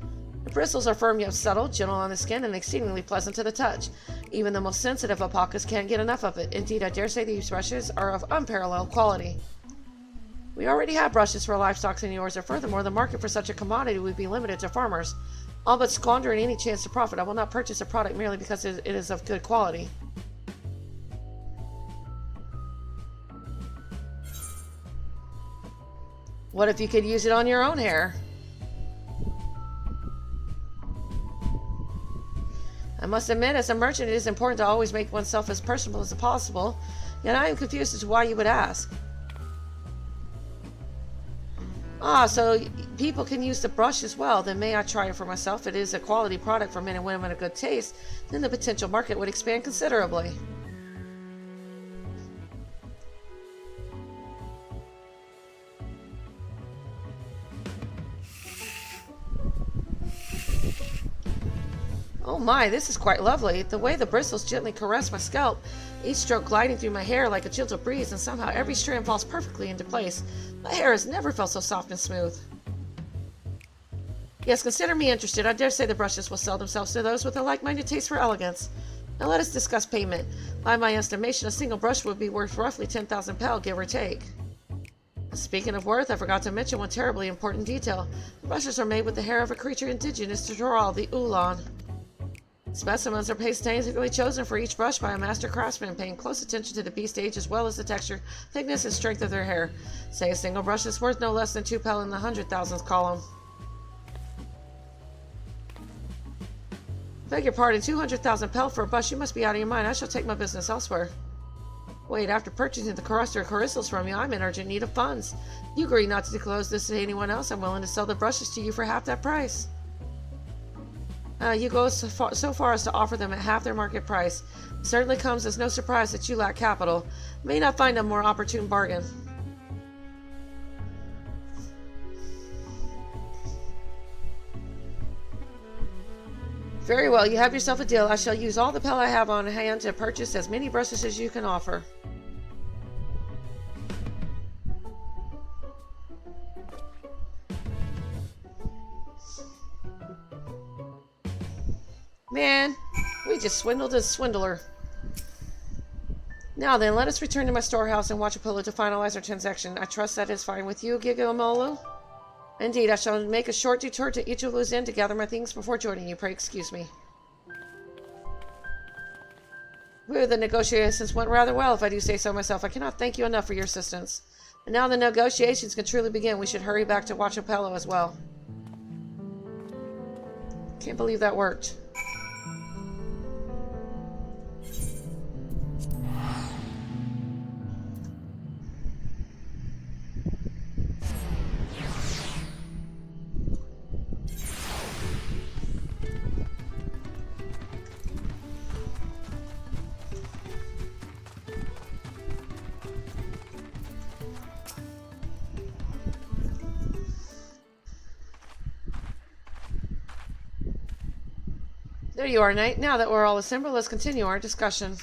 The bristles are firm yet subtle, gentle on the skin, and exceedingly pleasant to the touch. Even the most sensitive alpacas can't get enough of it. Indeed, I dare say these brushes are of unparalleled quality. We already have brushes for livestock in Eorzea. Furthermore, the market for such a commodity would be limited to farmers. All but squandering any chance to profit. I will not purchase a product merely because it is of good quality. What if you could use it on your own hair? I must admit, as a merchant, it is important to always make oneself as personable as possible. Yet I am confused as to why you would ask. Ah, so people can use the brush as well. Then may I try it for myself? It is a quality product for men and women of good taste. Then the potential market would expand considerably. Oh my, this is quite lovely. The way the bristles gently caress my scalp, each stroke gliding through my hair like a gentle breeze, and somehow every strand falls perfectly into place. My hair has never felt so soft and smooth. Yes, consider me interested. I dare say the brushes will sell themselves to those with a like-minded taste for elegance. Now let us discuss payment. By my estimation, a single brush would be worth roughly 10,000 pel, give or take. Speaking of worth, I forgot to mention one terribly important detail. The brushes are made with the hair of a creature indigenous to Toral, the Ulan. Specimens are painstakingly chosen for each brush by a master craftsman, paying close attention to the beast age as well as the texture, thickness, and strength of their hair. Say a single brush is worth no less than 2 pel in the 100,000th column. Beg your pardon, 200,000 pel for a brush? You must be out of your mind. I shall take my business elsewhere. Wait, after purchasing the crystals from you, I'm in urgent need of funds. You agree not to disclose this to anyone else. I'm willing to sell the brushes to you for half that price. You go so far as to offer them at half their market price. It certainly comes as no surprise that you lack capital. May not find a more opportune bargain. Very well, you have yourself a deal. I shall use all the pel I have on hand to purchase as many brushes as you can offer. Man, we just swindled a swindler. Now then, let us return to my storehouse and watch Apollo to finalize our transaction. I trust that is fine with you, Gigamolo? Indeed, I shall make a short detour to Ichilu's Inn to gather my things before joining you. Pray excuse me. Whew, the negotiations went rather well, if I do say so myself. I cannot thank you enough for your assistance. And now the negotiations can truly begin. We should hurry back to watch Apollo as well. Can't believe that worked. There you are, Knight. Now that we're all assembled, let's continue our discussion.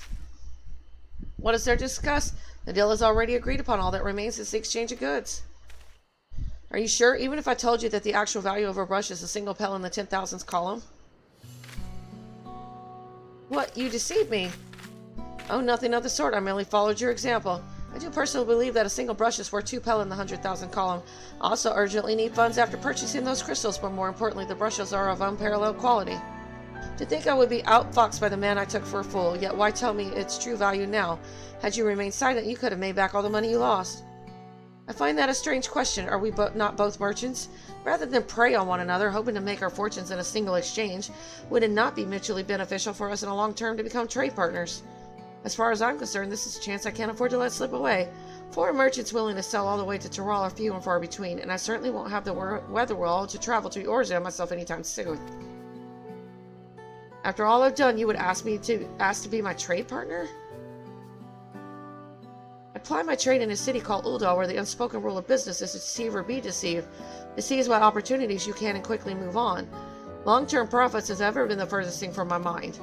What is there to discuss? The deal is already agreed upon. All that remains is the exchange of goods. Are you sure? Even if I told you that the actual value of a brush is a single pel in the 10,000th column? What? You deceived me. Oh, nothing of the sort. I merely followed your example. I do personally believe that a single brush is worth 2 pel in the 100,000th column. I also urgently need funds after purchasing those crystals, but more importantly, the brushes are of unparalleled quality. To think I would be outfoxed by the man I took for a fool, yet why tell me its true value now? Had you remained silent, you could have made back all the money you lost. I find that a strange question. Are we not both merchants? Rather than prey on one another, hoping to make our fortunes in a single exchange, would it not be mutually beneficial for us in the long term to become trade partners? As far as I'm concerned, this is a chance I can't afford to let slip away. Foreign merchants willing to sell all the way to Toral are few and far between, and I certainly won't have the wherewithal to travel to Urza myself anytime soon. After all I've done, you would ask to be my trade partner? I ply my trade in a city called Uldal, where the unspoken rule of business is to deceive or be deceived. To seize what opportunities you can and quickly move on. Long-term profits has ever been the furthest thing from my mind.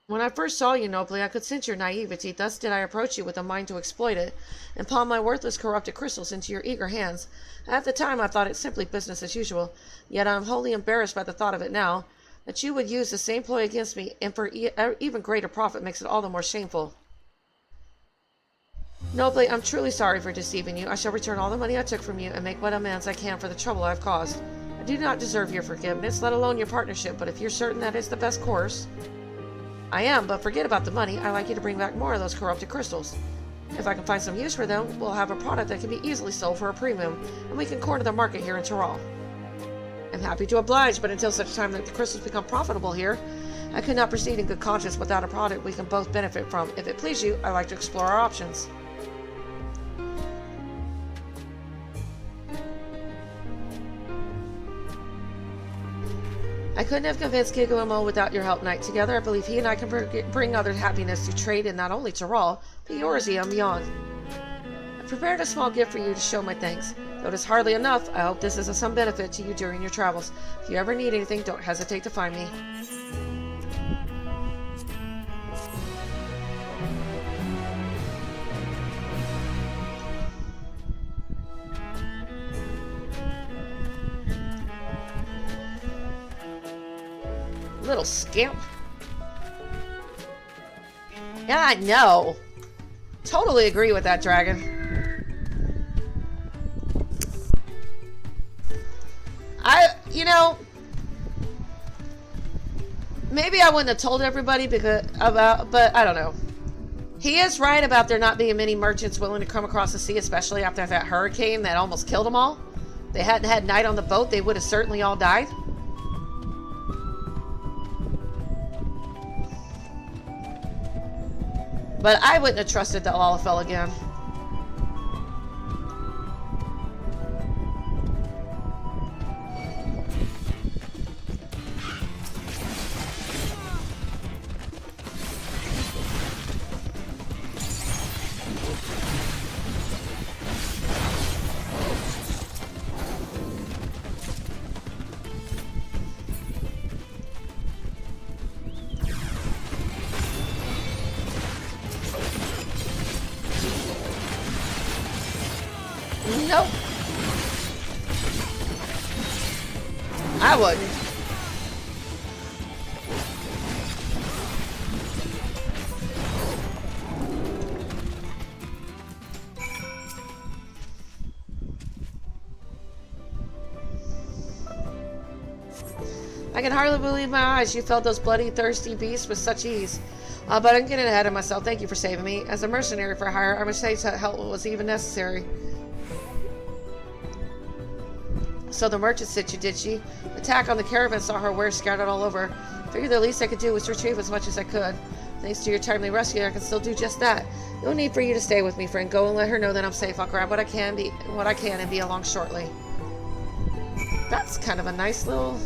When I first saw you, Nobly, I could sense your naivety. Thus did I approach you with a mind to exploit it, and palm my worthless corrupted crystals into your eager hands. At the time I thought it simply business as usual, yet I am wholly embarrassed by the thought of it now. That you would use the same ploy against me, and for even greater profit, makes it all the more shameful. Nobly, I'm truly sorry for deceiving you. I shall return all the money I took from you, and make what amends I can for the trouble I have caused. I do not deserve your forgiveness, let alone your partnership, but if you're certain that is the best course... I am, but forget about the money. I'd like you to bring back more of those corrupted crystals. If I can find some use for them, we'll have a product that can be easily sold for a premium, and we can corner the market here in Toral. I'm happy to oblige, but until such time that the crystals become profitable here, I could not proceed in good conscience without a product we can both benefit from. If it please you, I'd like to explore our options. I couldn't have convinced Gigamolo without your help, Knight. Together, I believe he and I can bring other happiness to trade in not only Toral, but Urza and beyond. prepared a small gift for you to show my thanks. Though it is hardly enough, I hope this is of some benefit to you during your travels. If you ever need anything, don't hesitate to find me. Little scamp. Yeah, I know. Totally agree with that, dragon. You know, maybe I wouldn't have told everybody but I don't know. He is right about there not being many merchants willing to come across the sea, especially after that hurricane that almost killed them all. If they hadn't had night on the boat, they would have certainly all died. But I wouldn't have trusted the Lalafell again. Nope. I wouldn't. I can hardly believe my eyes. You felt those bloody, thirsty beasts with such ease. But I'm getting ahead of myself. Thank you for saving me. As a mercenary for hire, I must say help was even necessary. So the merchant sent you, did she? Attack on the caravan saw her wares scattered all over. Figured the least I could do was retrieve as much as I could. Thanks to your timely rescue, I can still do just that. No need for you to stay with me, friend. Go and let her know that I'm safe. I'll grab what I can and be along shortly. That's kind of a nice little...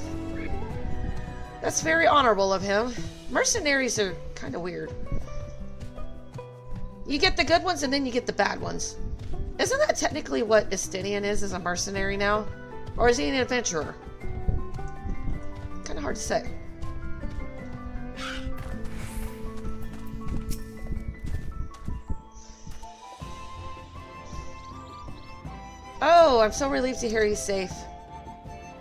That's very honorable of him. Mercenaries are kind of weird. You get the good ones and then you get the bad ones. Isn't that technically what Estinian is a mercenary now? Or is he an adventurer? Kind of hard to say. Oh, I'm so relieved to hear he's safe.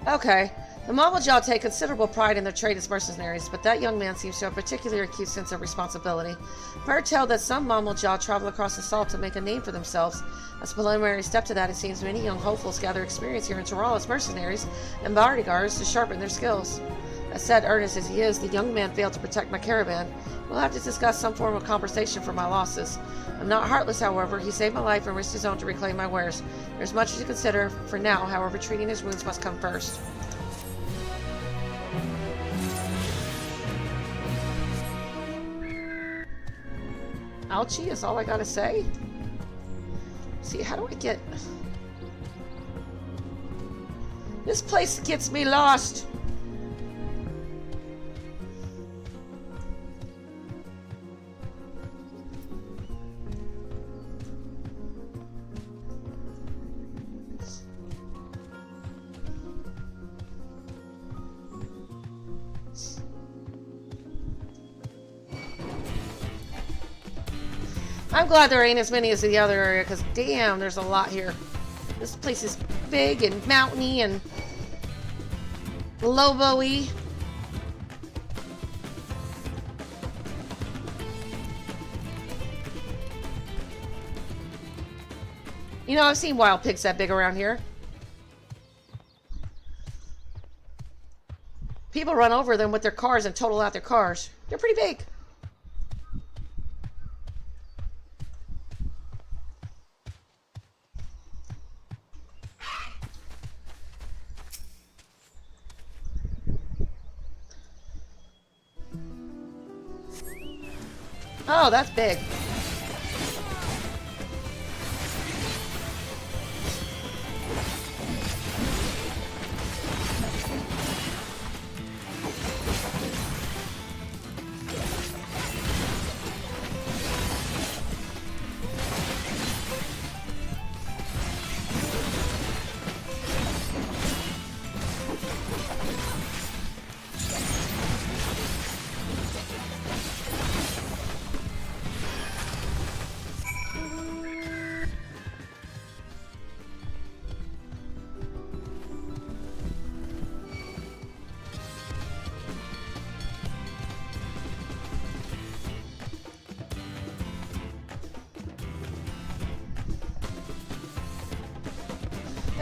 Okay. The Mamaljaw take considerable pride in their trade as mercenaries, but that young man seems to have a particularly acute sense of responsibility. I've heard tell that some Mamaljaw travel across the salt to make a name for themselves. As a preliminary step to that, it seems many young hopefuls gather experience here in Toral as mercenaries and bodyguards to sharpen their skills. As said, earnest as he is, the young man failed to protect my caravan. We'll have to discuss some form of compensation for my losses. I'm not heartless, however. He saved my life and risked his own to reclaim my wares. There's much to consider for now, however, treating his wounds must come first. Ouchie is all I gotta say. See, how do I get... This place gets me lost. I'm glad there ain't as many as the other area, because damn, there's a lot here. This place is big and mountainy and lobo-y. You know, I've seen wild pigs that big around here. People run over them with their cars and total out their cars. They're pretty big. Oh, that's big.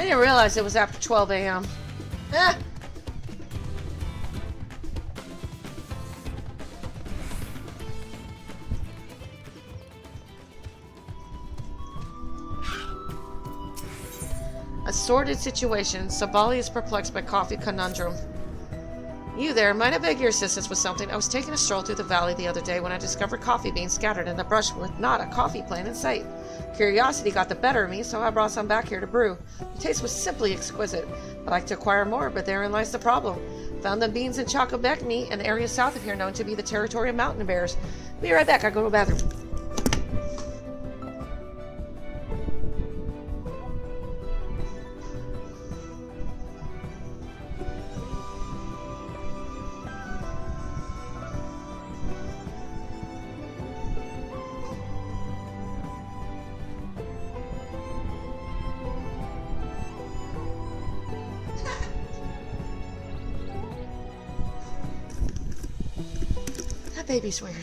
I didn't realize it was after 12 a.m. Eh. A sordid situation. Sabali is perplexed by coffee conundrum. You there, might I beg your assistance with something? I was taking a stroll through the valley the other day when I discovered coffee beans scattered in the brush with not a coffee plant in sight. Curiosity got the better of me, so I brought some back here to brew. The taste was simply exquisite. I'd like to acquire more, but therein lies the problem. Found the beans in Chacobecni, an area south of here known to be the territory of mountain bears. Be right back, I go to the bathroom. Baby's weird.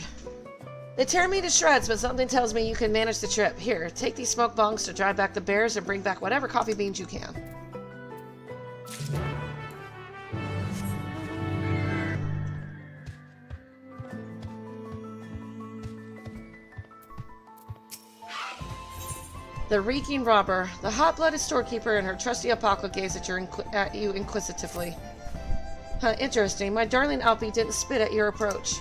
They tear me to shreds, but something tells me you can manage the trip. Here, take these smoke bongs to drive back the bears and bring back whatever coffee beans you can. The reeking robber. The hot-blooded storekeeper and her trusty Alpaca gaze at you inquisitively. Huh, interesting. My darling Alpi didn't spit at your approach.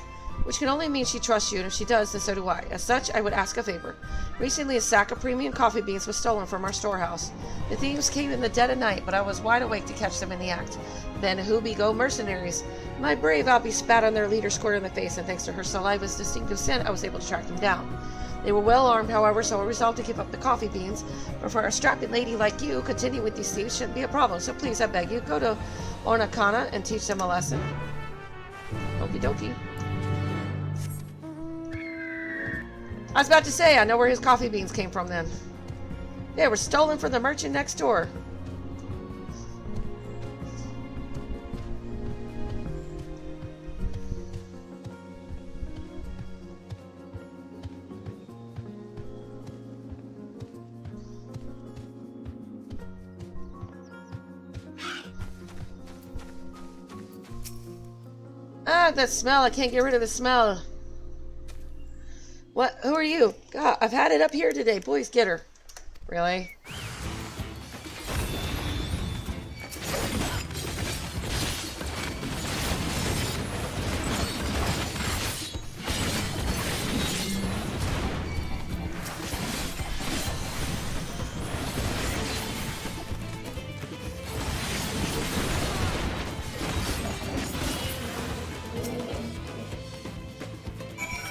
Which can only mean she trusts you, and if she does, then so do I. As such, I would ask a favor. Recently, a sack of premium coffee beans was stolen from our storehouse. The thieves came in the dead of night, but I was wide awake to catch them in the act. Then who be go mercenaries? My brave Alpi spat on their leader square in the face, and thanks to her saliva's distinctive scent, I was able to track them down. They were well armed, however, so I resolved to give up the coffee beans. But for a strapping lady like you, continuing with these thieves shouldn't be a problem. So please, I beg you, go to Urqopacha and teach them a lesson. Okie dokie. I was about to say, I know where his coffee beans came from then. They were stolen from the merchant next door. Ah, that smell. I can't get rid of the smell. What? Who are you? God, I've had it up here today. Boys, get her. Really?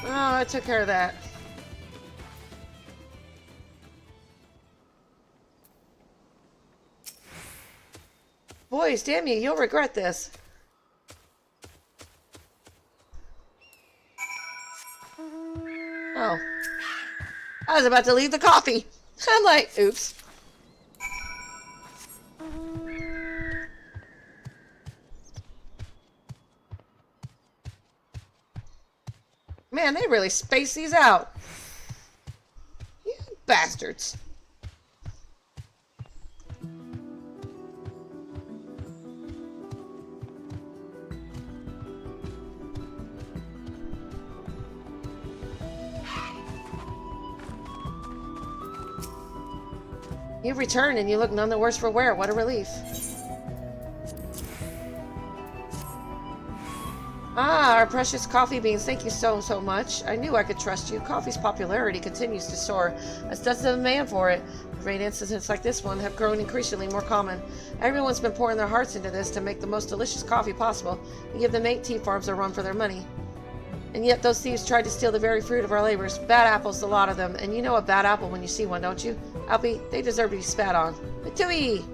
Oh, I took care of that. Boys, damn you, you'll regret this. Oh. I was about to leave the coffee. I'm like, oops. Man, they really space these out. You bastards. You've returned and you look none the worse for wear. What a relief. Ah, our precious coffee beans. Thank you so much. I knew I could trust you. Coffee's popularity continues to soar, as does the demand for it. Great incidents like this one have grown increasingly more common. Everyone's been pouring their hearts into this to make the most delicious coffee possible and give the mate tea farms a run for their money. And yet those thieves tried to steal the very fruit of our labors. Bad apples, a lot of them. And you know a bad apple when you see one, don't you? Alpi, they deserve to be spat on. Tui!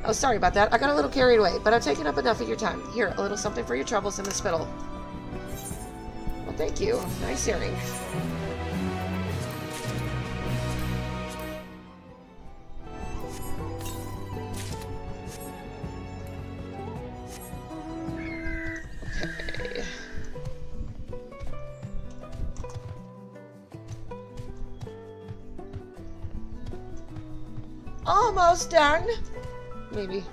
Oh, sorry about that. I got a little carried away, but I've taken up enough of your time. Here, a little something for your troubles in the spittle. Well, thank you. Nice hearing. Okay. Almost done. maybe.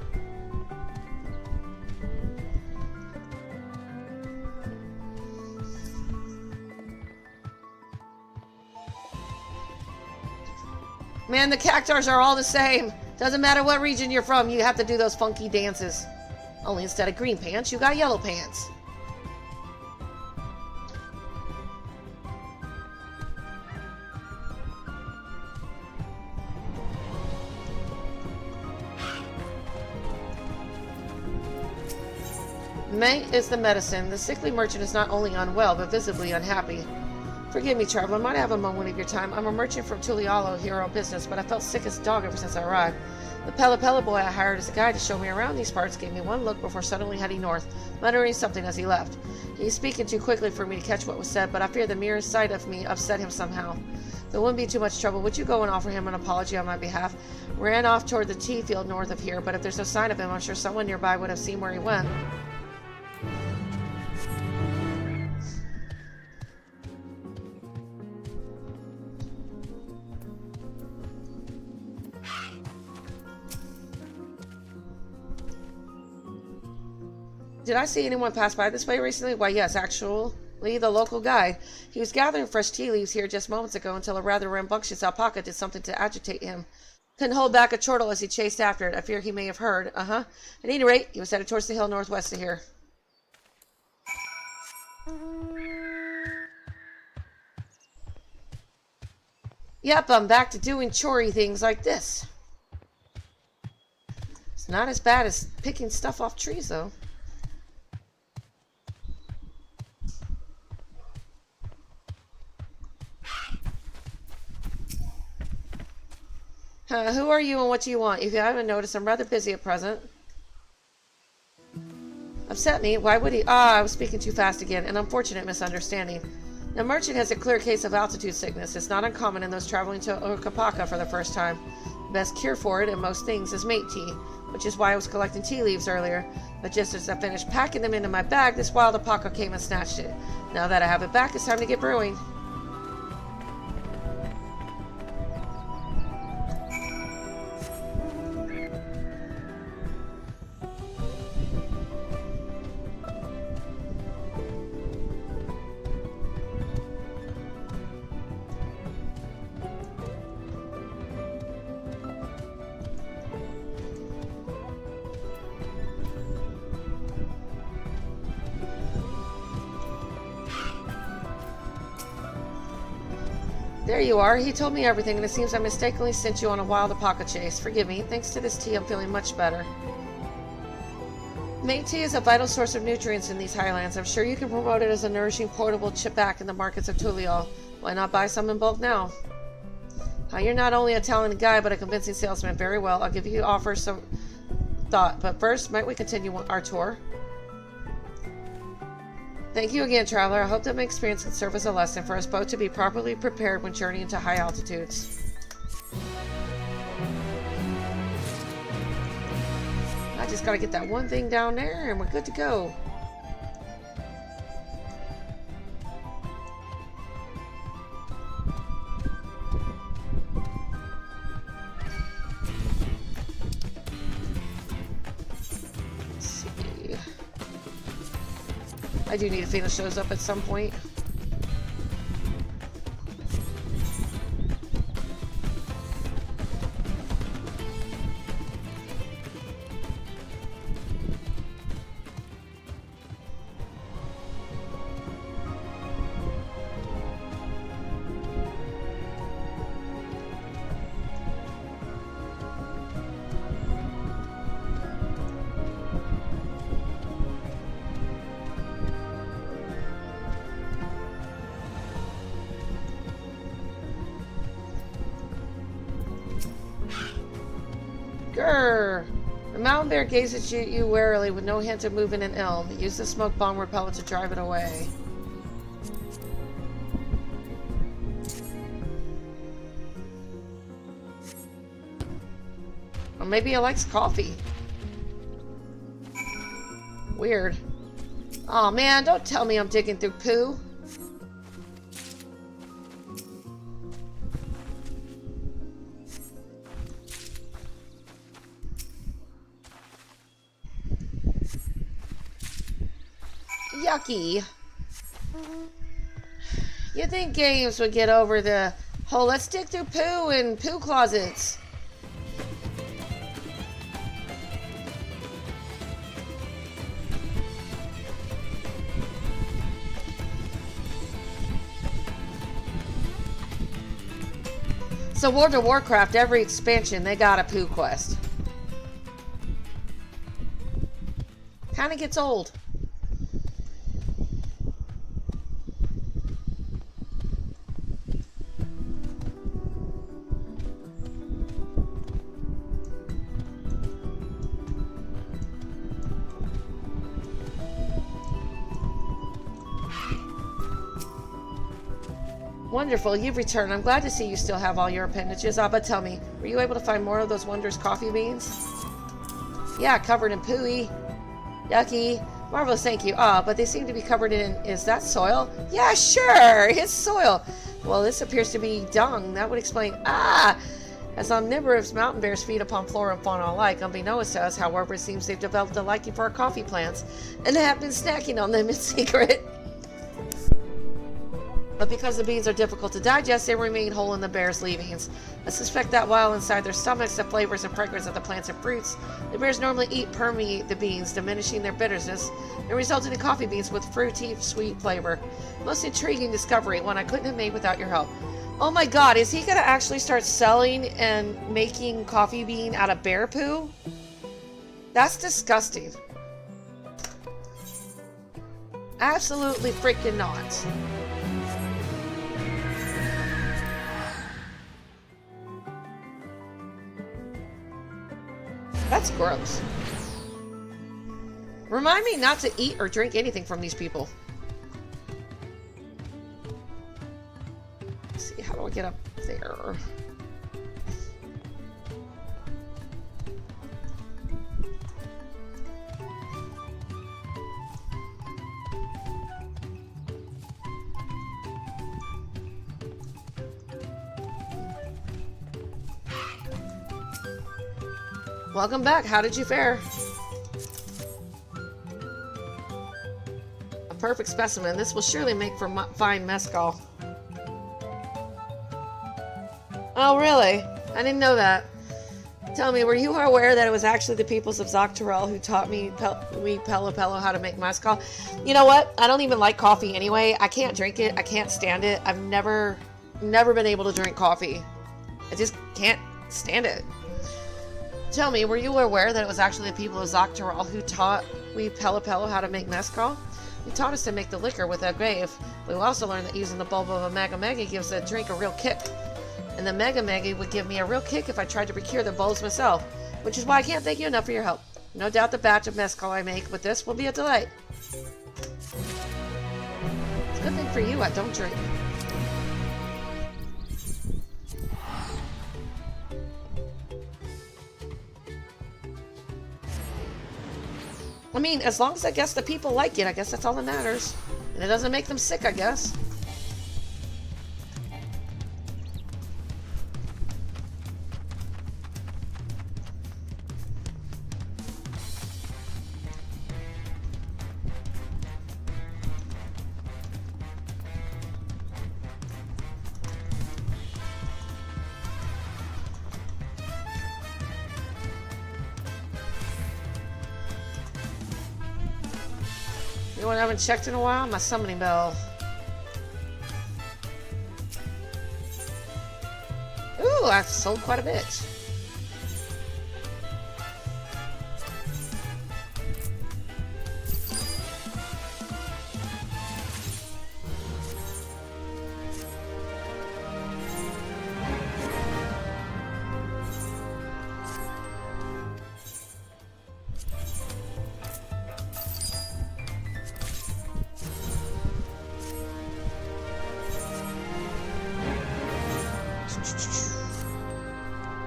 Man, the cactars are all the same. Doesn't matter what region you're from, you have to do those funky dances. Only instead of green pants, you got yellow pants. May is the medicine. The sickly merchant is not only unwell, but visibly unhappy. Forgive me, traveler, might I have a moment of your time? I'm a merchant from Tulialo here on business, but I felt sick as a dog ever since I arrived. The Pella boy I hired as a guide to show me around these parts gave me one look before suddenly heading north, muttering something as he left. He's speaking too quickly for me to catch what was said, but I fear the mere sight of me upset him somehow. If it wouldn't be too much trouble, would you go and offer him an apology on my behalf? Ran off toward the tea field north of here, but if there's no sign of him, I'm sure someone nearby would have seen where he went. Did I see anyone pass by this way recently? Why, yes, actually, the local guide. He was gathering fresh tea leaves here just moments ago until a rather rambunctious alpaca did something to agitate him. Couldn't hold back a chortle as he chased after it. I fear he may have heard. At any rate, he was headed towards the hill northwest of here. Yep, I'm back to doing chore-y things like this. It's not as bad as picking stuff off trees, though. Who are you and what do you want? If you haven't noticed, I'm rather busy at present. Upset me? Why would he? I was speaking too fast again. An unfortunate misunderstanding. The merchant has a clear case of altitude sickness. It's not uncommon in those traveling to Urqopacha for the first time. The best cure for it, in most things, is mate tea, which is why I was collecting tea leaves earlier. But just as I finished packing them into my bag, this wild alpaca came and snatched it. Now that I have it back, it's time to get brewing. There you are. He told me everything, and it seems I mistakenly sent you on a wild alpaca chase. Forgive me. Thanks to this tea, I'm feeling much better. Mate tea is a vital source of nutrients in these highlands. I'm sure you can promote it as a nourishing portable chip back in the markets of Tulial. Why not buy some in bulk now? You're not only a talented guy, but a convincing salesman. Very well. I'll give you offers some thought. But first, might we continue our tour? Thank you again, traveler. I hope that my experience can serve as a lesson for us both to be properly prepared when journeying to high altitudes. I just gotta get that one thing down there and we're good to go. I do need to finish those up at some point. Grrr! The mountain bear gazes at you warily with no hint of moving an elm. Use the smoke bomb repellent to drive it away. Or maybe it likes coffee. Weird. Aw, man, don't tell me I'm digging through poo. yucky. You think games would get over the whole let's dig through poo and poo closets? So World of Warcraft, every expansion, they got a poo quest. Kinda gets old. Wonderful, you've returned. I'm glad to see you still have all your appendages. But tell me, were you able to find more of those wondrous coffee beans? Yeah, covered in pooey. Yucky. Marvelous, thank you. But they seem to be covered in... Is that soil? Yeah, sure, it's soil. Well, this appears to be dung. That would explain... As omnivorous mountain bears feed upon flora and fauna alike, unbeknownst to us, however, it seems they've developed a liking for our coffee plants, and have been snacking on them in secret. But because the beans are difficult to digest, they remain whole in the bears' leavings. I suspect that while inside their stomachs, the flavors and fragrance of the plants and fruits the bears normally permeate the beans, diminishing their bitterness, and resulting in coffee beans with fruity, sweet flavor. Most intriguing discovery, one I couldn't have made without your help. Oh my god, is he gonna actually start selling and making coffee bean out of bear poo? That's disgusting. Absolutely freaking not. That's gross. Remind me not to eat or drink anything from these people. Let's see, how do I get up there? Welcome back. How did you fare? A perfect specimen. This will surely make for fine mezcal. Oh, really? I didn't know that. Tell me, were you aware that it was actually the peoples of Dawntrail who taught me, Pello how to make mezcal? You know what? I don't even like coffee anyway. I can't drink it. I can't stand it. I've never been able to drink coffee. I just can't stand it. Tell me, were you aware that it was actually the people of Dawntrail who taught Pello how to make mezcal? He taught us to make the liquor with agave. We also learned that using the bulb of a Mega gives the drink a real kick. And the Mega would give me a real kick if I tried to procure the bulbs myself, which is why I can't thank you enough for your help. No doubt the batch of mezcal I make with this will be a delight. It's a good thing for you, I don't drink. I mean, as long as I guess the people like it, I guess that's all that matters. And it doesn't make them sick, I guess. Anyone I haven't checked in a while? My summoning bell. Ooh, I've sold quite a bit.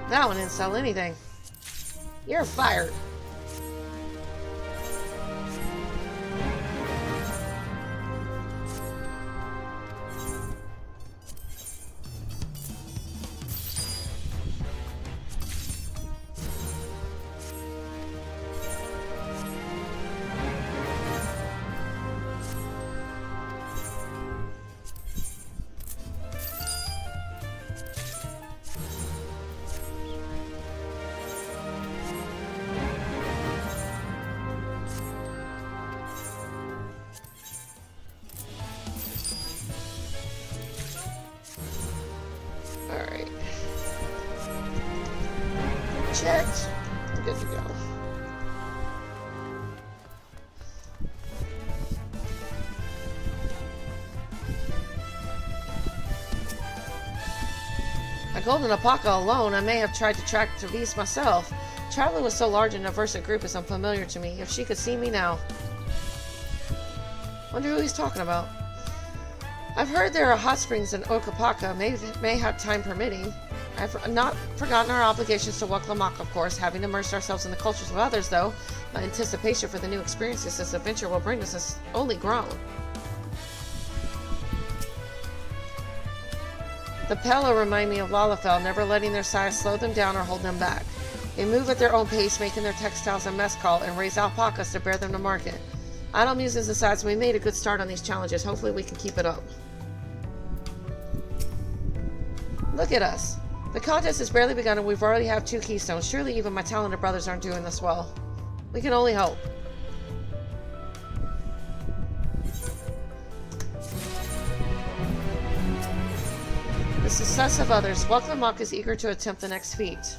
That one didn't sell anything. You're fired. checked. We're good to go. At Urqopacha alone, I may have tried to track Travis myself. Traveling with so large and diverse a group is unfamiliar to me. If she could see me now. Wonder who he's talking about. I've heard there are hot springs in Urqopacha, may have time permitting. I've not forgotten our obligations to Urqopacha, of course, having immersed ourselves in the cultures of others, though. My anticipation for the new experiences this adventure will bring us has only grown. The Pella remind me of Lalafell, never letting their size slow them down or hold them back. They move at their own pace, making their textiles and mezcal, and raise alpacas to bear them to market. Idle musings aside, we made a good start on these challenges. Hopefully we can keep it up. Look at us. The contest has barely begun and we've already have 2 keystones. Surely even my talented brothers aren't doing this well. We can only hope. The success of others. Urqopacha is eager to attempt the next feat.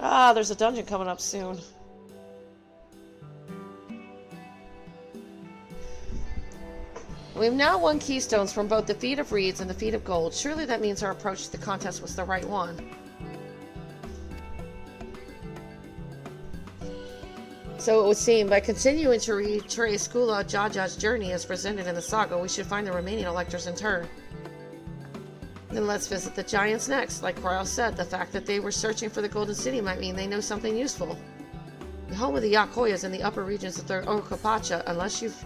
Ah, there's a dungeon coming up soon. We've now won keystones from both the Feat of Reeds and the Feat of Gold. Surely that means our approach to the contest was the right one. So it would seem, by continuing to retrace Urqopacha's journey as presented in the saga, we should find the remaining electors in turn. Then let's visit the giants next. Like Royal said, the fact that they were searching for the Golden City might mean they know something useful. The home of the Yakoya is in the upper regions of the Urqopacha. Unless you've,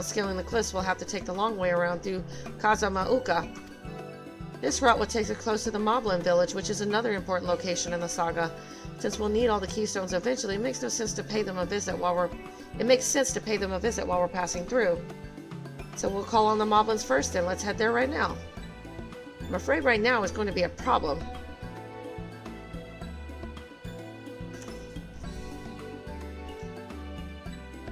scaling the cliffs, we'll have to take the long way around through Kozama'uka. This route will take us close to the Moblin village, which is another important location in the saga. Since we'll need all the keystones eventually, it makes sense to pay them a visit while we're passing through. So we'll call on the Moblins first, and let's head there right now. I'm afraid right now is going to be a problem.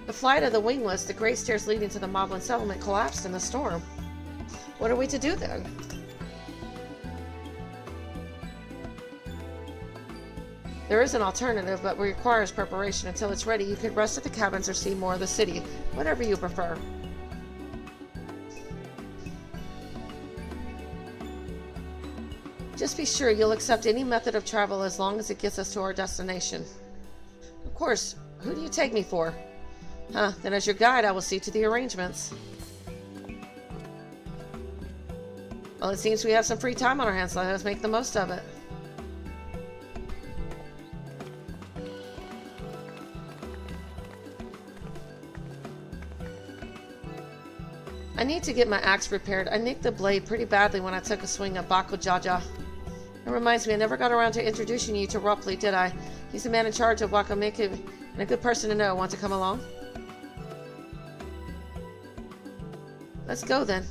The flight of the wingless, the great stairs leading to the Moblin settlement, collapsed in the storm. What are we to do then? There is an alternative, but requires preparation. Until it's ready, you could rest at the cabins or see more of the city. Whatever you prefer. Just be sure you'll accept any method of travel as long as it gets us to our destination. Of course, who do you take me for? Then as your guide, I will see to the arrangements. Well, it seems we have some free time on our hands, so let us make the most of it. I need to get my axe repaired. I nicked the blade pretty badly when I took a swing at Bakujaja. It reminds me, I never got around to introducing you to Rupley, did I? He's the man in charge of Wakamiki and a good person to know. Want to come along? Let's go then.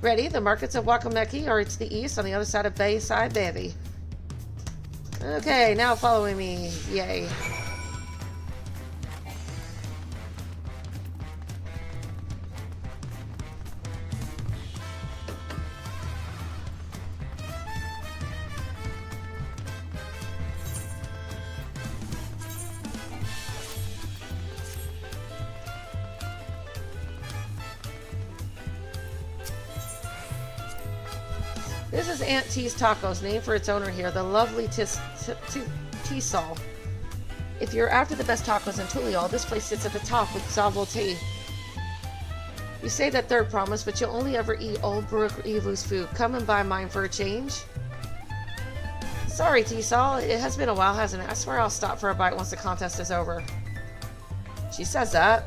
Ready? The markets of Wakamiki are to the east on the other side of Bayside Bevy. Okay, now following me. Yay. This is Aunt T's Tacos, named for its owner here, the lovely T-Sol. If you're after the best tacos in Tulial, this place sits at the top with Zavo tea. You say that third promise, but you'll only ever eat old Brook Evu's food. Come and buy mine for a change. Sorry, T-Sol. It has been a while, hasn't it? I swear I'll stop for a bite once the contest is over. She says that.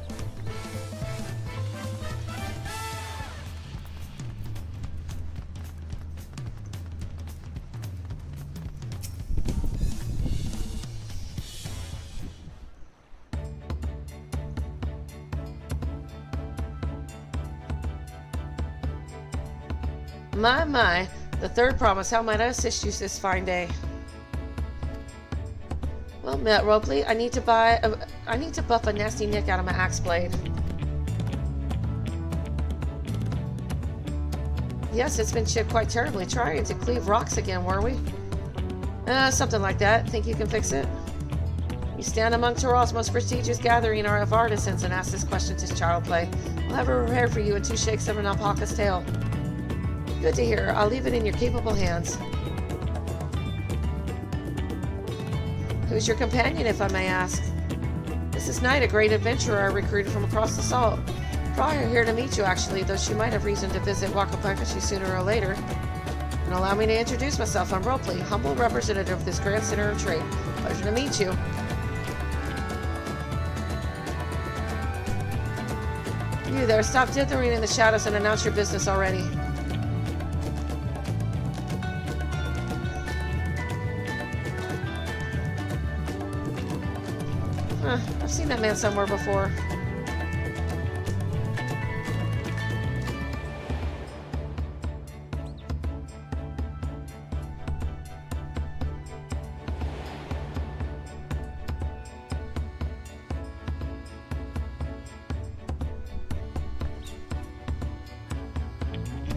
My, the third promise. How might I assist you this fine day? Well met, Ropley. I need to buff a nasty nick out of my axe blade. Yes, it's been chipped quite terribly. Trying to cleave rocks again, were we? Something like that. Think you can fix it? You stand among Toral's most prestigious gathering of artisans and ask this question to child play. We'll have it prepared for you in 2 shakes of an alpaca's tail. Good to hear. I'll leave it in your capable hands. Who's your companion, if I may ask? This is Knight, a great adventurer I recruited from across the salt. Probably here to meet you, actually, though she might have reason to visit Urqopacha sooner or later. And allow me to introduce myself. I'm Ropley, humble representative of this grand center of trade. Pleasure to meet you. You there, stop dithering in the shadows and announce your business already. Huh, I've seen that man somewhere before.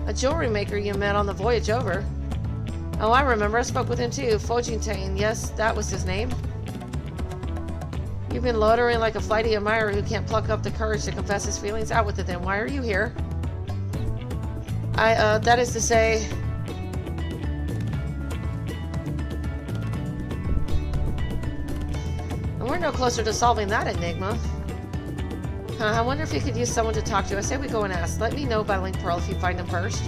A jewelry maker you met on the voyage over. Oh, I remember. I spoke with him too. Fojintain. Yes, that was his name. You've been loitering like a flighty admirer who can't pluck up the courage to confess his feelings. Out with it then. Why are you here? That is to say... we're no closer to solving that enigma. I wonder if you could use someone to talk to. I say we go and ask. Let me know by Link Pearl if you find him first.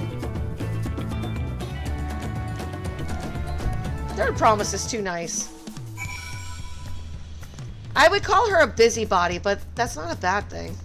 Third promise is too nice. I would call her a busybody, but that's not a bad thing.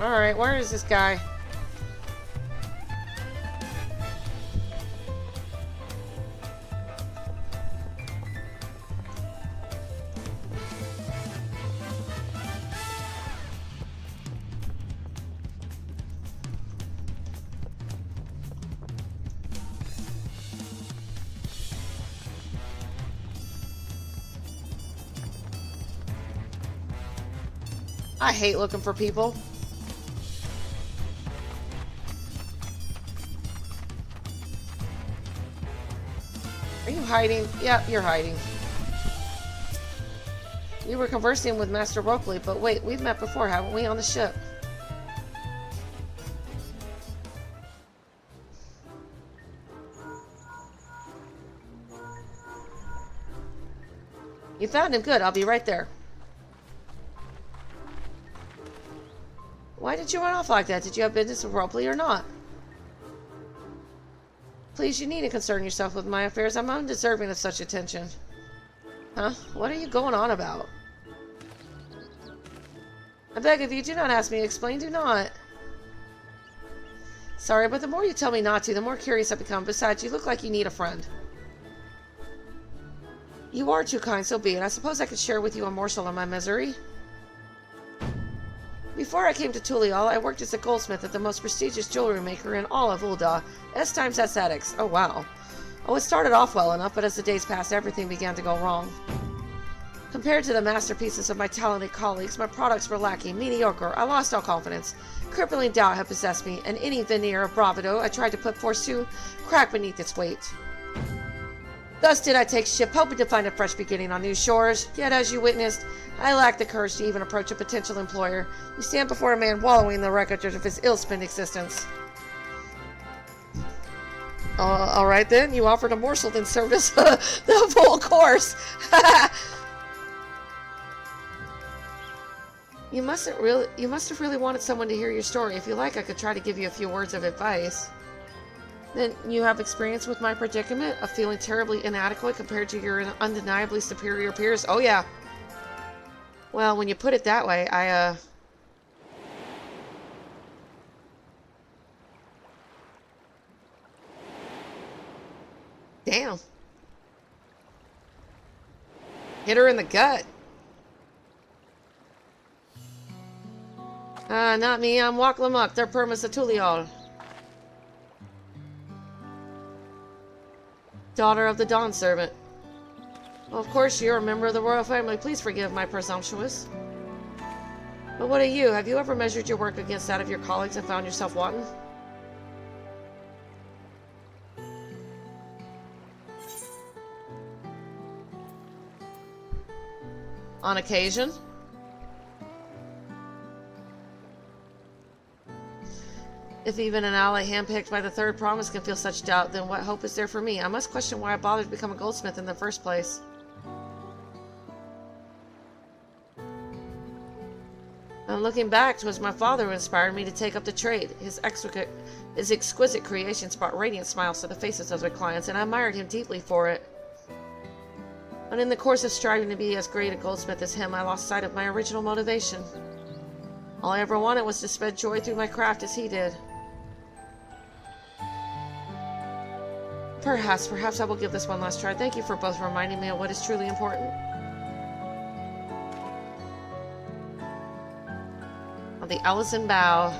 Alright, where is this guy? I hate looking for people. Are you hiding? Yeah, you're hiding. We were conversing with Master Ropley, but wait, we've met before, haven't we, on the ship? You found him, good, I'll be right there. Why did you run off like that? Did you have business with Ropley or not? Please, you need to concern yourself with my affairs. I'm undeserving of such attention. Huh? What are you going on about? I beg of you, do not ask me to explain. Do not. Sorry, but the more you tell me not to, the more curious I become. Besides, you look like you need a friend. You are too kind, so be it. I suppose I could share with you a morsel of my misery. Before I came to Tulial, I worked as a goldsmith at the most prestigious jewelry maker in all of Ul'dah, S times Aesthetics. Oh, wow. Oh, it started off well enough, but as the days passed, everything began to go wrong. Compared to the masterpieces of my talented colleagues, my products were lacking, mediocre. I lost all confidence. Crippling doubt had possessed me, and any veneer of bravado I tried to put forth to cracked beneath its weight. Thus did I take ship, hoping to find a fresh beginning on new shores. Yet, as you witnessed, I lacked the courage to even approach a potential employer. You stand before a man wallowing in the wreckage of his ill-spent existence. Alright then, you offered a morsel, then served us the full course. You must have really wanted someone to hear your story. If you like, I could try to give you a few words of advice. Then you have experience with my predicament of feeling terribly inadequate compared to your undeniably superior peers? Oh yeah. Well, when you put it that way, Damn. Hit her in the gut. Not me. I'm Urqopacha. They're Permas Atuliol. Daughter of the Dawn Servant. Well, of course, you're a member of the royal family. Please forgive my presumptuous. But what are you? Have you ever measured your work against that of your colleagues and found yourself wanting? On occasion? If even an ally handpicked by the third promise can feel such doubt, then what hope is there for me? I must question why I bothered to become a goldsmith in the first place. And looking back, 'twas my father who inspired me to take up the trade. His exquisite creations brought radiant smiles to the faces of their clients, and I admired him deeply for it. But in the course of striving to be as great a goldsmith as him, I lost sight of my original motivation. All I ever wanted was to spread joy through my craft as he did. Perhaps I will give this one last try. Thank you for both reminding me of what is truly important. On the Ellison bow.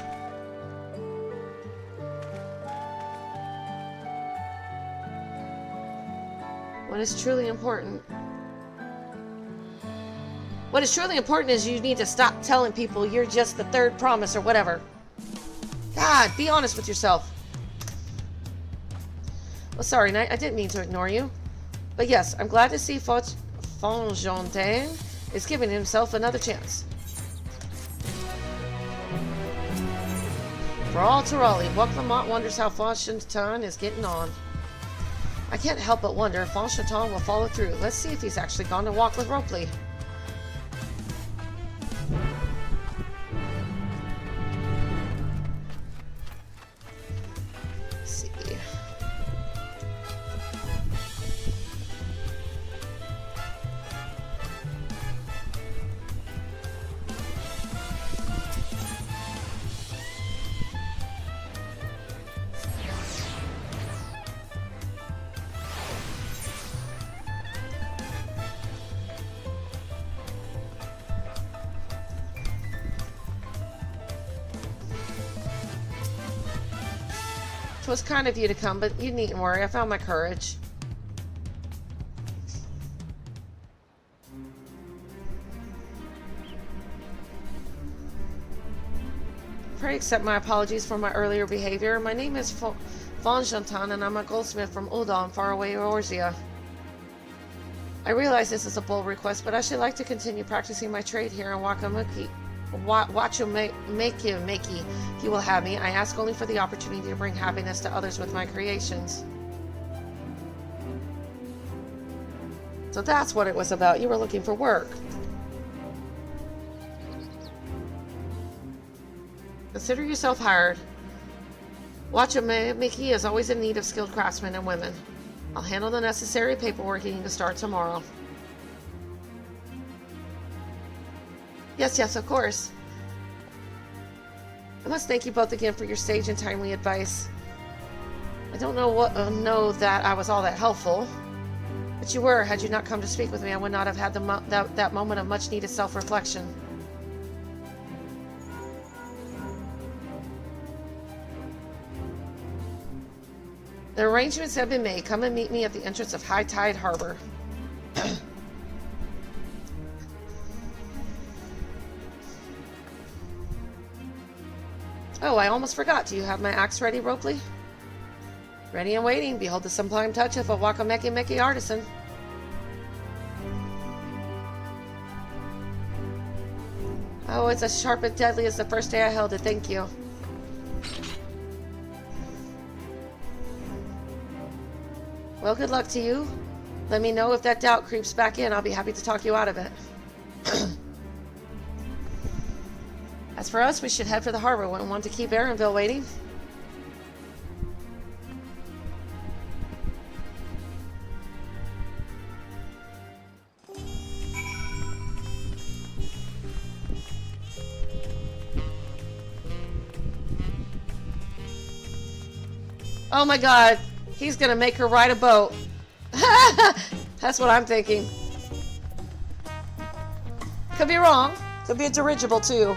What is truly important? What is truly important is you need to stop telling people you're just the third promise or whatever. God, be honest with yourself. Well, sorry, Knight, I didn't mean to ignore you. But yes, I'm glad to see Fonjontaine is giving himself another chance. For all Tirali, Urqopacha wonders how Fonjontaine is getting on. I can't help but wonder if Fonjontaine will follow through. Let's see if he's actually gone to walk with Ropley. It was kind of you to come, but you needn't worry. I found my courage. Pray accept my apologies for my earlier behavior. My name is Fonjontaine, and I'm a goldsmith from Udon, far away Orzia. I realize this is a bold request, but I should like to continue practicing my trade here in Wachumaki. If you will have me. I ask only for the opportunity to bring happiness to others with my creations. So that's what it was about. You were looking for work. Consider yourself hired. Wachumaki is always in need of skilled craftsmen and women. I'll handle the necessary paperwork you need to start tomorrow. Yes, of course. I must thank you both again for your sage and timely advice. I don't know that I was all that helpful, but you were. Had you not come to speak with me, I would not have had that moment of much-needed self-reflection. The arrangements have been made. Come and meet me at the entrance of High Tide Harbor. Oh, I almost forgot. Do you have my axe ready, Ropley? Ready and waiting. Behold the sublime touch of a Wachumaki artisan. Oh, it's as sharp and deadly as the first day I held it. Thank you. Well, good luck to you. Let me know if that doubt creeps back in. I'll be happy to talk you out of it. As for us, we should head for the harbor. Wouldn't want to keep Aaronville waiting. Oh my god, he's gonna make her ride a boat. That's what I'm thinking. Could be wrong. Could be a dirigible too.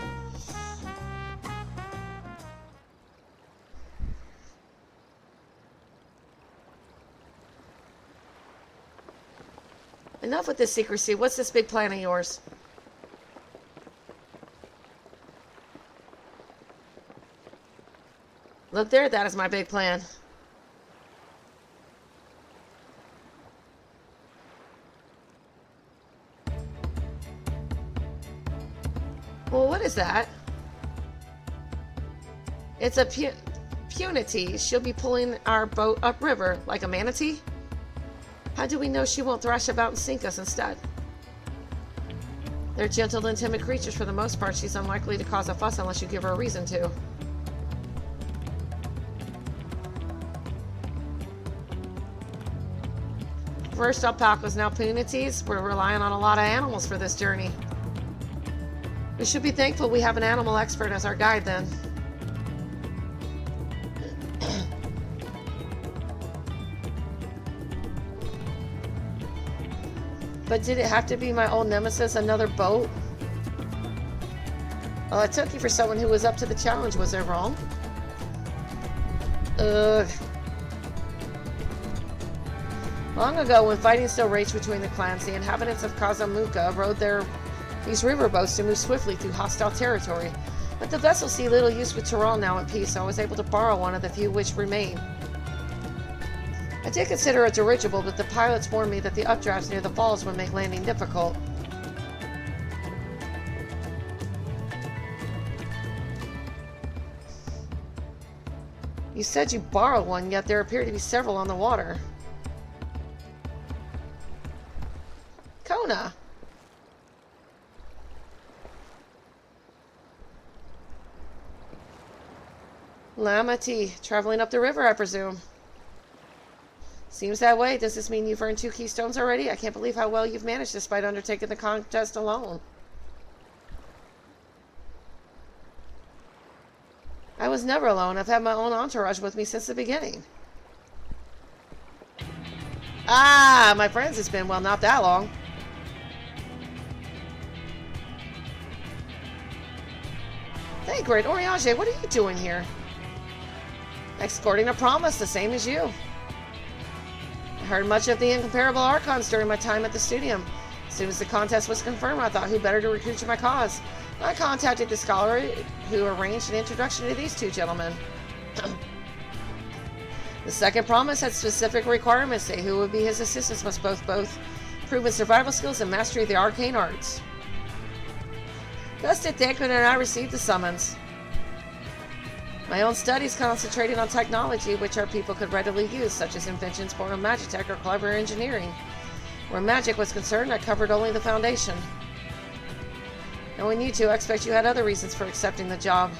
Enough with this secrecy. What's this big plan of yours? Look there, that is my big plan. Well, what is that? It's a punity. She'll be pulling our boat upriver like a manatee. How do we know she won't thrash about and sink us instead? They're gentle and timid creatures for the most part. She's unlikely to cause a fuss unless you give her a reason to. First alpacas, now punities. We're relying on a lot of animals for this journey. We should be thankful we have an animal expert as our guide then. But did it have to be my old nemesis, another boat? Well, I took you for someone who was up to the challenge. Was I wrong? Ugh. Long ago, when fighting still raged between the clans, the inhabitants of Kozama'uka rode these river boats to move swiftly through hostile territory. But the vessels see little use with Tyrol now at peace, so I was able to borrow one of the few which remain. I did consider a dirigible, but the pilots warned me that the updrafts near the falls would make landing difficult. You said you borrowed one, yet there appear to be several on the water. Kona! Lamati, traveling up the river, I presume. Seems that way. Does this mean you've earned 2 keystones already? I can't believe how well you've managed despite undertaking the contest alone. I was never alone. I've had my own entourage with me since the beginning. Ah, my friends, it's been, well, not that long. Hey, great Oriage, what are you doing here? Escorting a promise, the same as you. I heard much of the incomparable Archons during my time at the Studium. As soon as the contest was confirmed, I thought who better to recruit to my cause. I contacted the scholar who arranged an introduction to these 2 gentlemen. The second promise had specific requirements, say who would be his assistants must both proven survival skills and mastery of the arcane arts. Thus did Dankman and I receive the summons. My own studies concentrated on technology which our people could readily use, such as inventions born of magitech or clever engineering. Where magic was concerned, I covered only the foundation. Knowing you 2, I expect you had other reasons for accepting the job.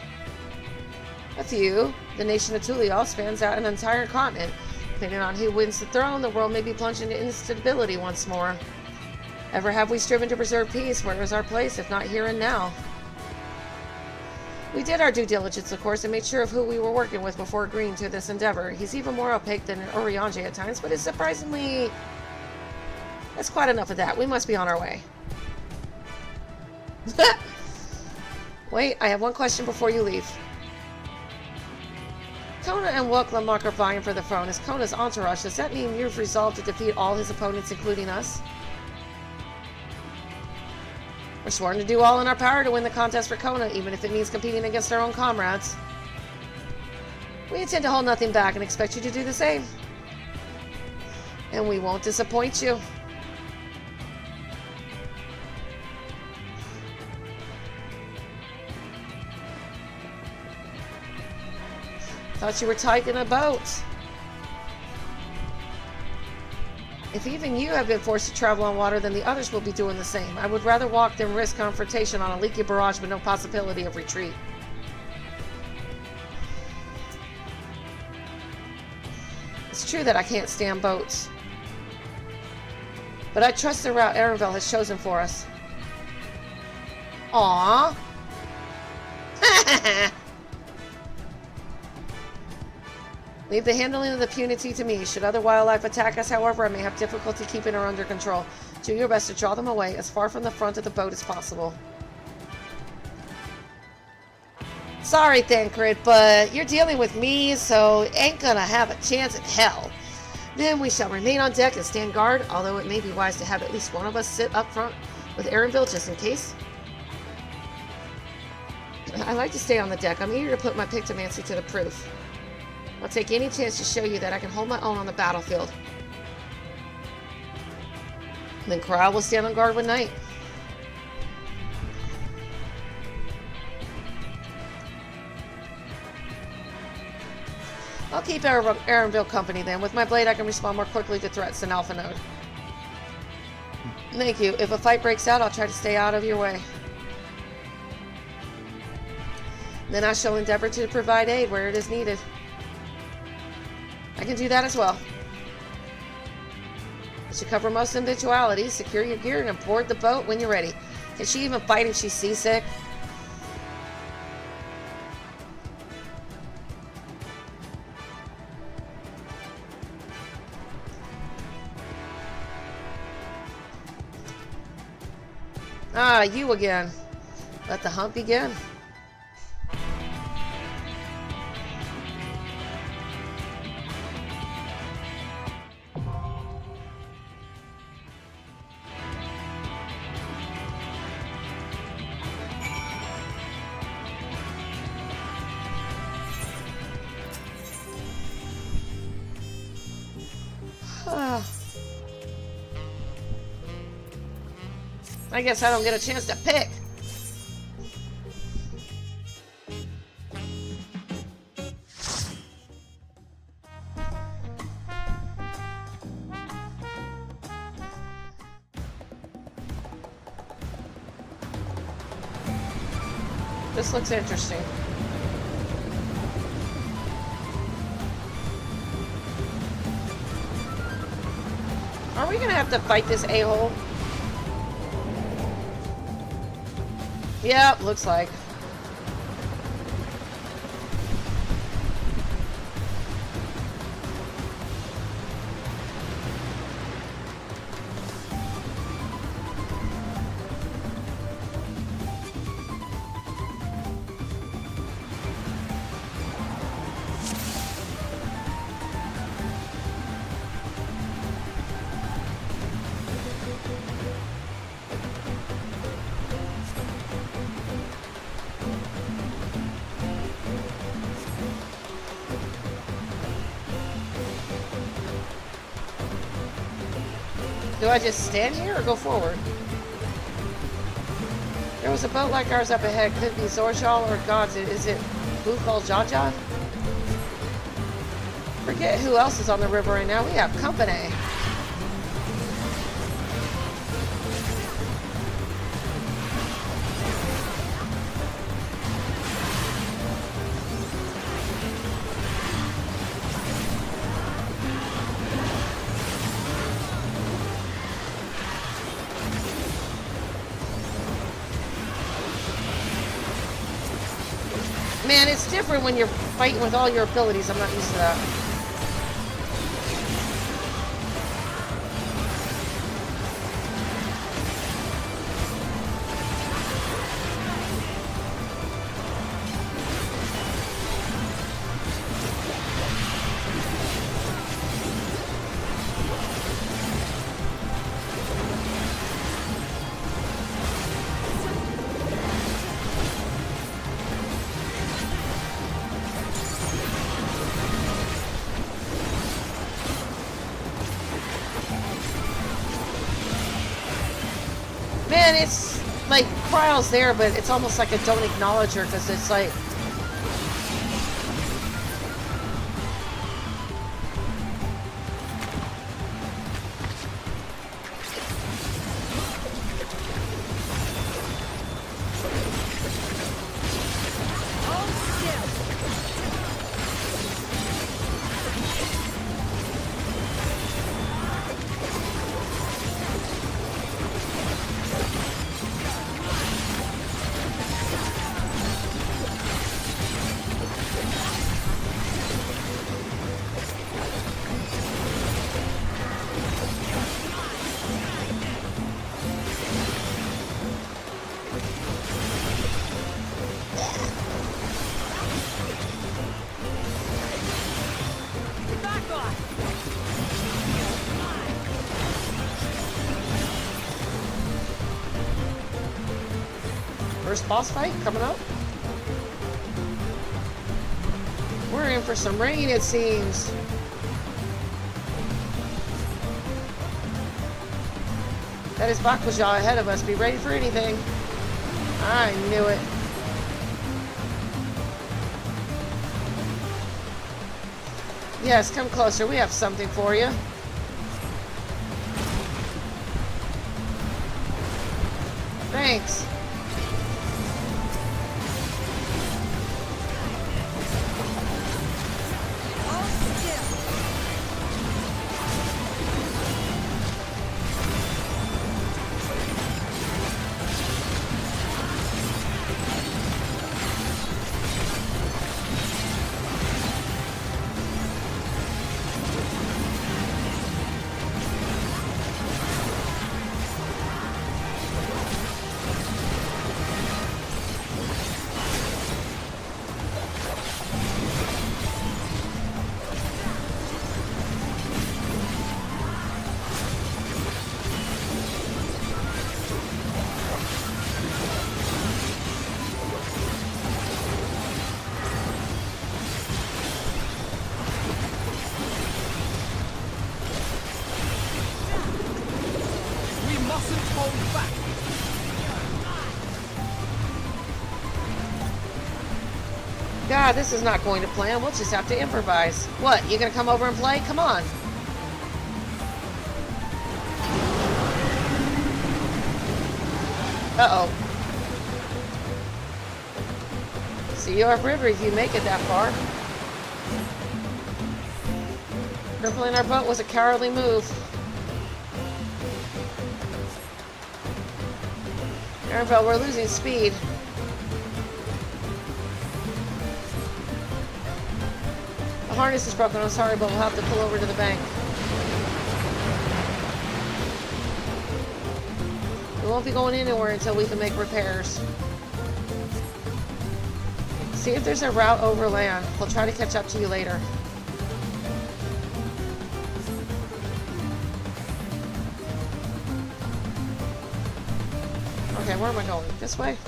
A few. The nation of Tulial spans out an entire continent. Depending on who wins the throne, the world may be plunged into instability once more. Ever have we striven to preserve peace? Where is our place, if not here and now? We did our due diligence, of course, and made sure of who we were working with before agreeing to this endeavor. He's even more opaque than an Oriange at times, but is surprisingly... That's quite enough of that. We must be on our way. Wait, I have one question before you leave. Kona and Urqopacha are vying for the throne. As Kona's entourage, does that mean you've resolved to defeat all his opponents, including us? We're sworn to do all in our power to win the contest for Kona, even if it means competing against our own comrades. We intend to hold nothing back and expect you to do the same. And we won't disappoint you. Thought you were tight in a boat. If even you have been forced to travel on water, then the others will be doing the same. I would rather walk than risk confrontation on a leaky barrage with no possibility of retreat. It's true that I can't stand boats. But I trust the route Erenville has chosen for us. Aww. Leave the handling of the punity to me. Should other wildlife attack us, however, I may have difficulty keeping her under control. Do your best to draw them away as far from the front of the boat as possible. Sorry, Thancred, but you're dealing with me, so ain't gonna have a chance in hell. Then we shall remain on deck and stand guard, although it may be wise to have at least one of us sit up front with Erenville just in case. I like to stay on the deck. I'm eager to put my pictomancy to the proof. I'll take any chance to show you that I can hold my own on the battlefield. And then Corral will stand on guard with night. I'll keep Erenville company then. With my blade, I can respond more quickly to threats than Alpha Node. Thank you. If a fight breaks out, I'll try to stay out of your way. Then I shall endeavor to provide aid where it is needed. I can do that as well. I should cover most eventualities. Secure your gear and board the boat when you're ready. Can she even fight if she's seasick? Ah, you again. Let the hunt begin. I guess I don't get a chance to pick. This looks interesting. Are we gonna have to fight this a-hole? Yep, looks like. Do I just stand here or go forward? There was a boat like ours up ahead. Could it be Zorjal or gods? Is it Urqopacha? Forget who else is on the river right now. We have company. Man, it's different when you're fighting with all your abilities. I'm not used to that. Man, it's like Kryle's there, but it's almost like I don't acknowledge her because it's like. First boss fight coming up. We're in for some rain, it seems. That is Bakuja ahead of us. Be ready for anything. I knew it. Yes, come closer. We have something for you. Thanks. God, this is not going to plan. We'll just have to improvise. What, you gonna come over and play? Come on. Uh-oh. See you upriver if you make it that far. Crippling our boat was a cowardly move. Arabelle, we're losing speed. The harness is broken, I'm sorry, but we'll have to pull over to the bank. We won't be going anywhere until we can make repairs. See if there's a route over land. We'll try to catch up to you later. Okay, where am I going? This way?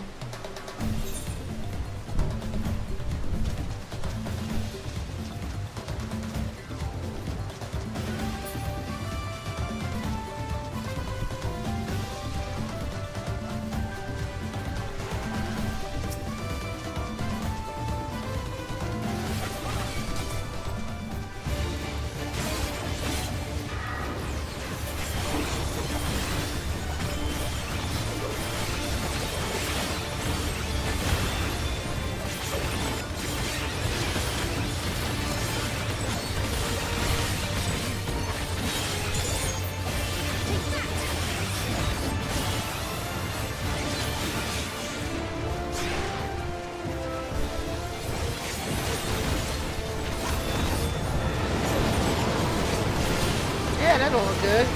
That don't look good.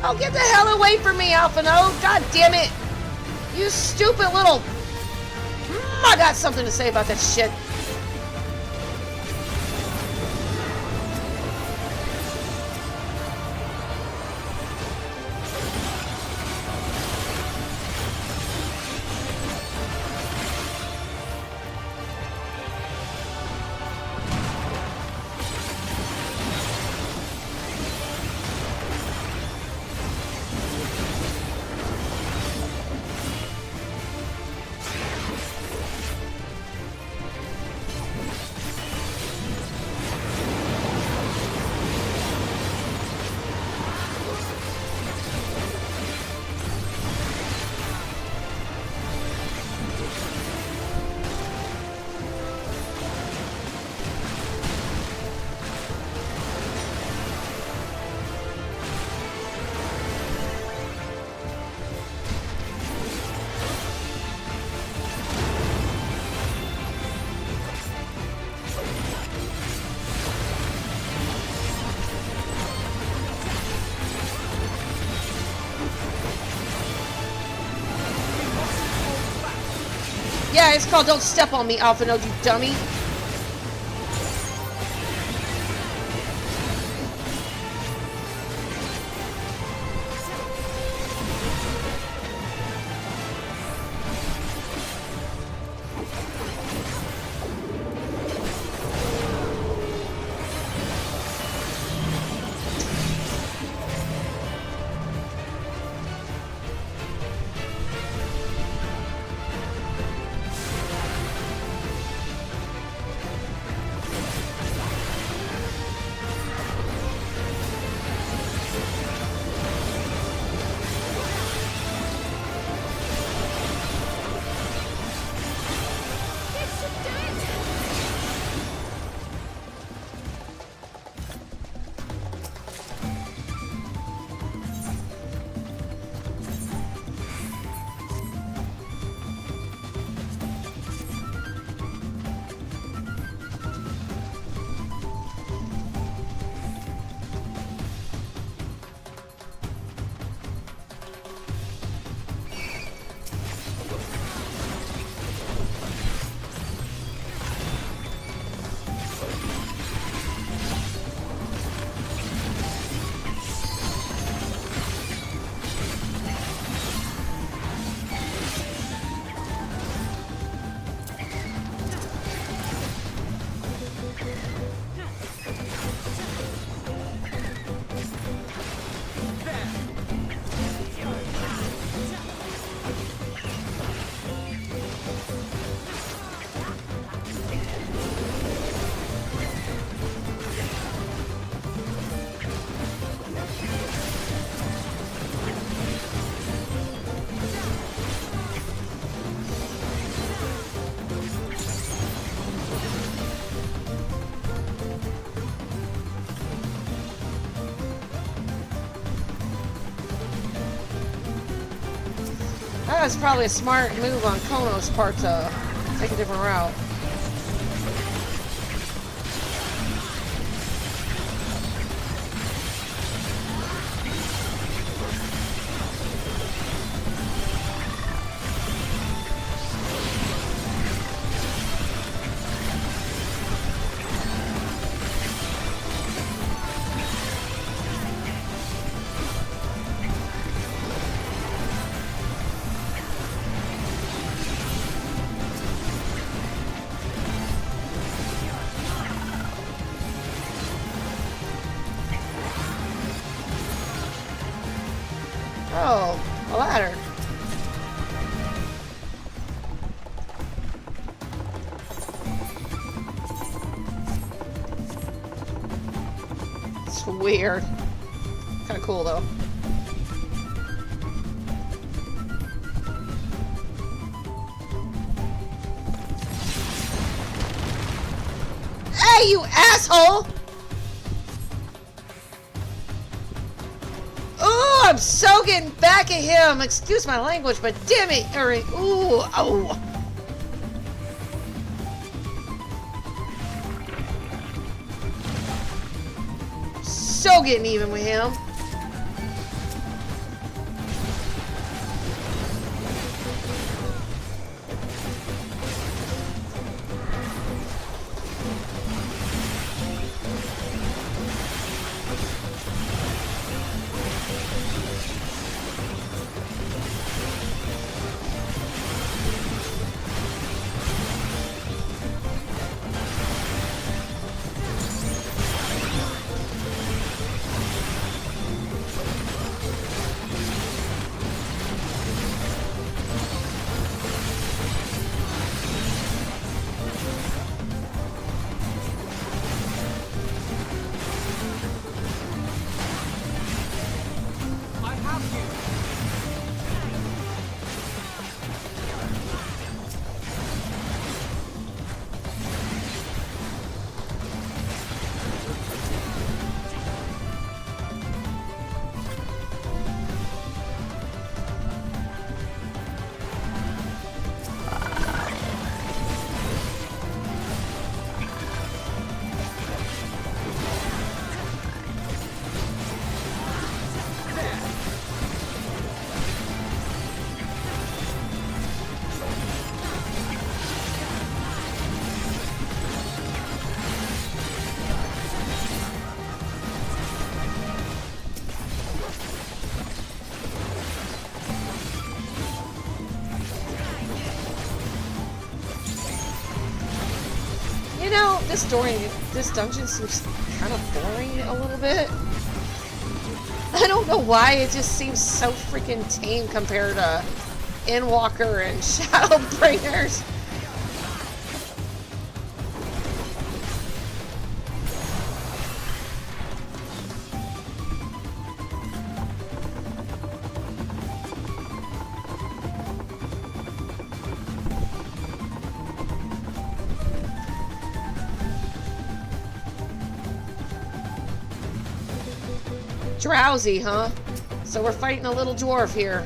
Oh, get the hell away from me, Alphino! God damn it! You stupid little... I got something to say about that shit. Yeah, it's called Don't Step on Me, Alpha Node, you dummy. That was probably a smart move on Kono's part to take a different route. Oh, a ladder. It's weird. Kind of cool though. Hey, you asshole! Ooh, I'm so getting back at him. Excuse my language, but damn it. Ooh, oh. So getting even with him. this dungeon seems kind of boring a little bit. I don't know why, it just seems so freaking tame compared to Endwalker and Shadowbringers. Drowsy, huh? So we're fighting a little dwarf here.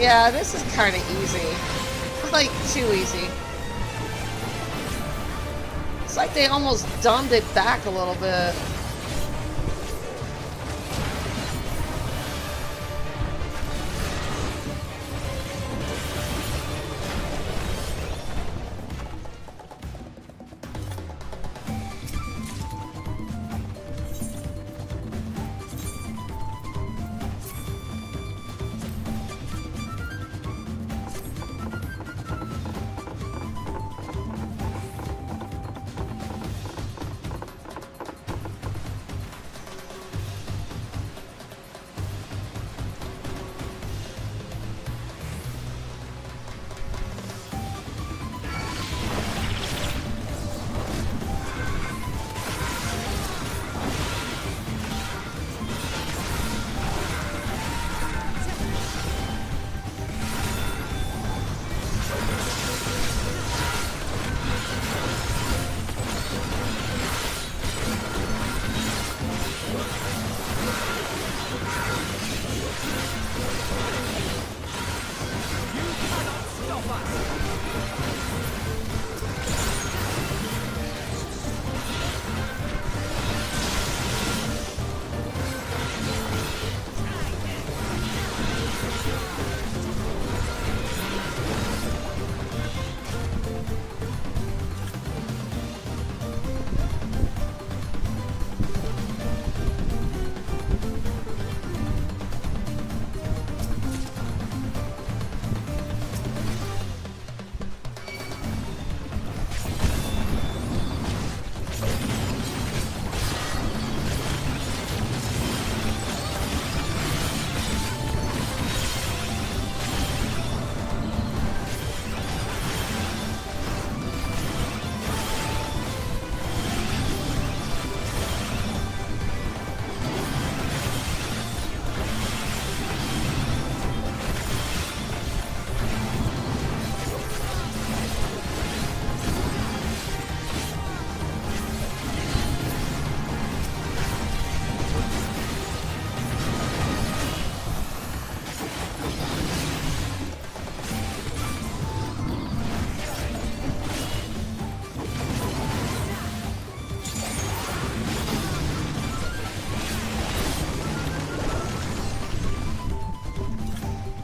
Yeah, this is kind of easy. Like, too easy. It's like they almost dumbed it back a little bit.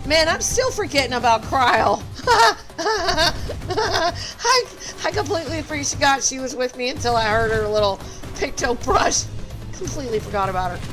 Man, I'm still forgetting about Cryle. I completely forgot she was with me until I heard her little picto brush. Completely forgot about her.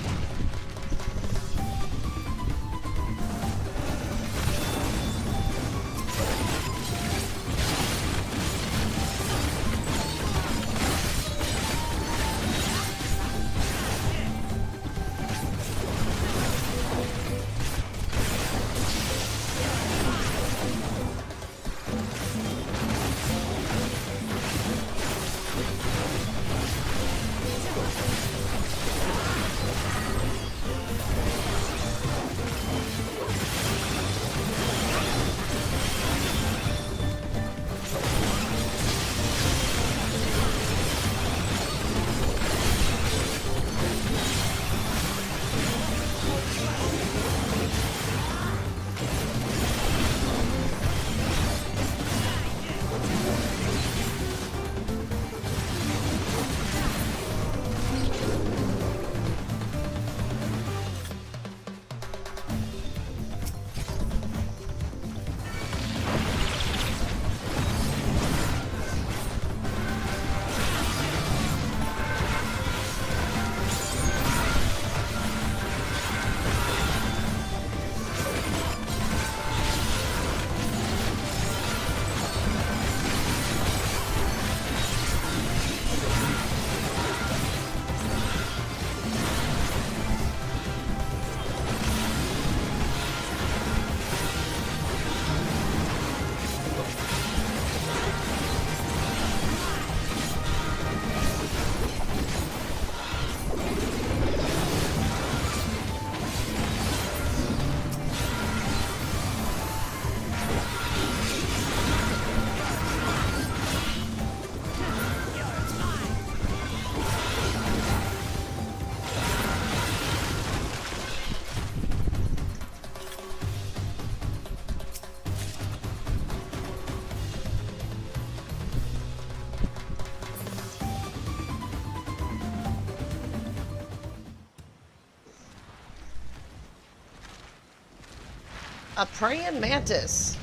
A praying mantis.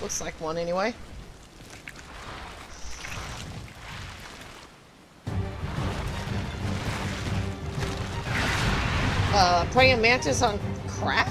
Looks like one anyway. Praying mantis on crack?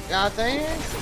God thanks.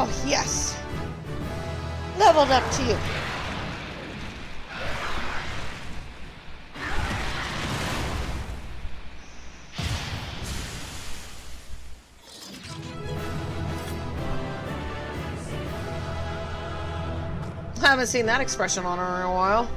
Oh, yes. Leveled up to you. I haven't seen that expression on her in a while.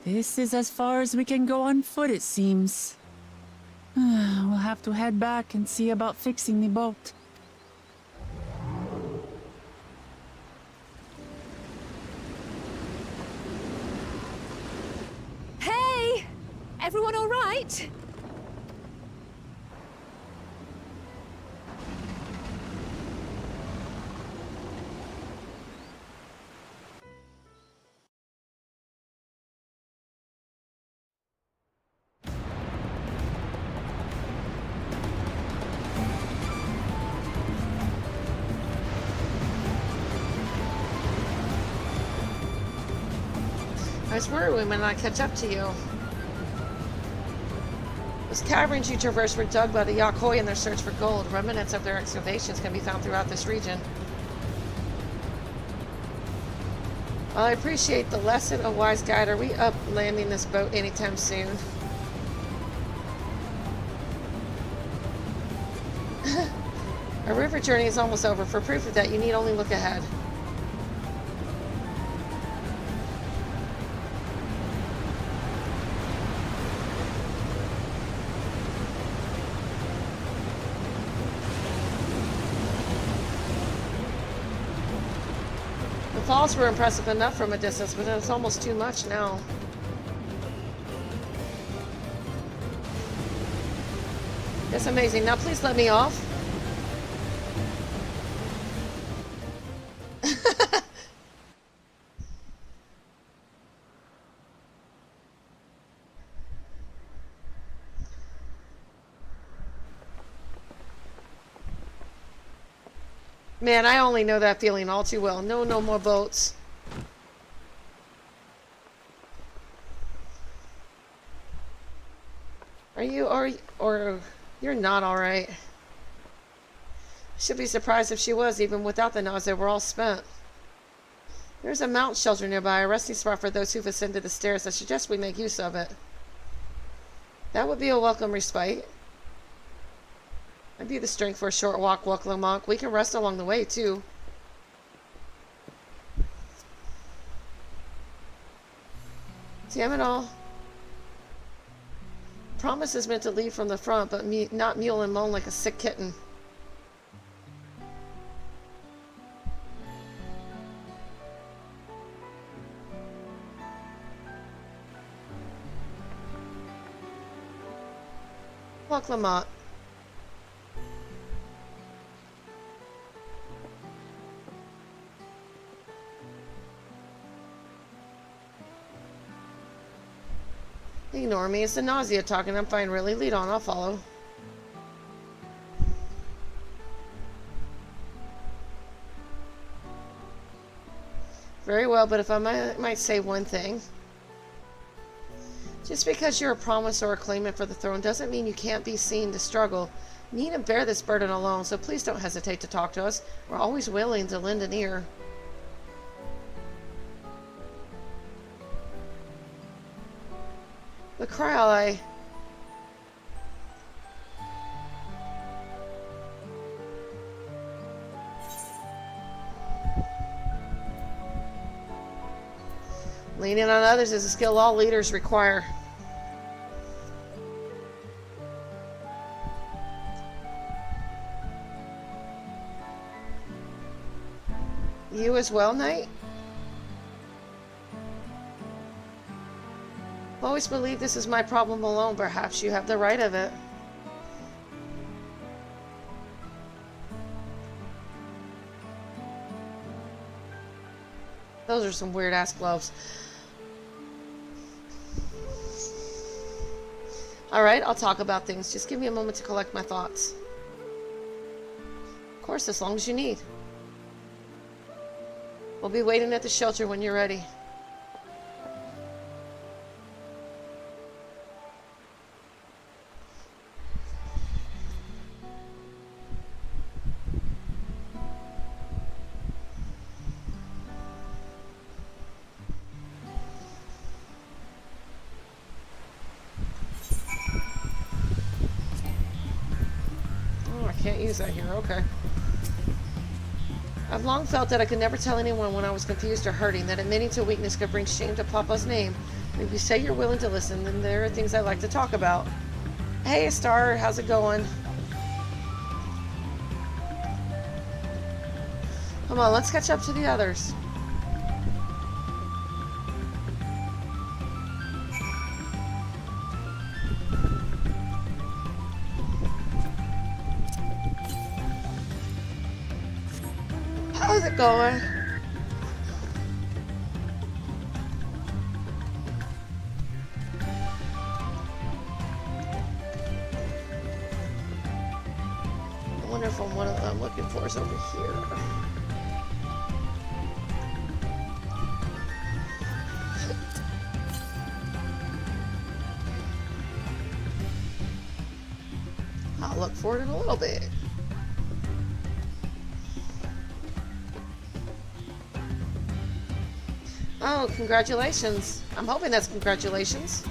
This is as far as we can go on foot, it seems. We'll have to head back and see about fixing the boat. Hey! Everyone all right? I was worried we might not catch up to you. Those caverns you traversed were dug by the Yakhoi in their search for gold. Remnants of their excavations can be found throughout this region. While I appreciate the lesson, a wise guide, are we up landing this boat anytime soon? Our river journey is almost over. For proof of that, you need only look ahead. The falls were impressive enough from a distance, but it's almost too much now. It's amazing. Now please let me off. Man, I only know that feeling all too well. No more boats. Are you, or you're not alright? Should be surprised if she was, even without the nausea. We're all spent. There's a mountain shelter nearby, a resting spot for those who've ascended the stairs. I suggest we make use of it. That would be a welcome respite. I'd be the strength for a short walk, Urqopacha. We can rest along the way, too. Damn it all. Promise is meant to lead from the front, but not mule and moan like a sick kitten. Urqopacha. Ignore me. It's the nausea talking. I'm fine, really. Lead on. I'll follow. Very well, but if I might say one thing. Just because you're a promise or a claimant for the throne doesn't mean you can't be seen to struggle. You need to bear this burden alone, so please don't hesitate to talk to us. We're always willing to lend an ear. The cry I... Leaning on others is a skill all leaders require. You as well, Knight? Always believe this is my problem alone. Perhaps you have the right of it. Those are some weird ass gloves. Alright, I'll talk about things. Just give me a moment to collect my thoughts. Of course, as long as you need. We'll be waiting at the shelter when you're ready. Can't use that here, okay. I've long felt that I could never tell anyone when I was confused or hurting, that admitting to weakness could bring shame to Papa's name. And if you say you're willing to listen, then there are things I'd like to talk about. Hey, Star, how's it going? Come on, let's catch up to the others. How's it going? I wonder if what I'm looking for is over here. I'll look for it in a little bit. Oh, congratulations. I'm hoping that's congratulations.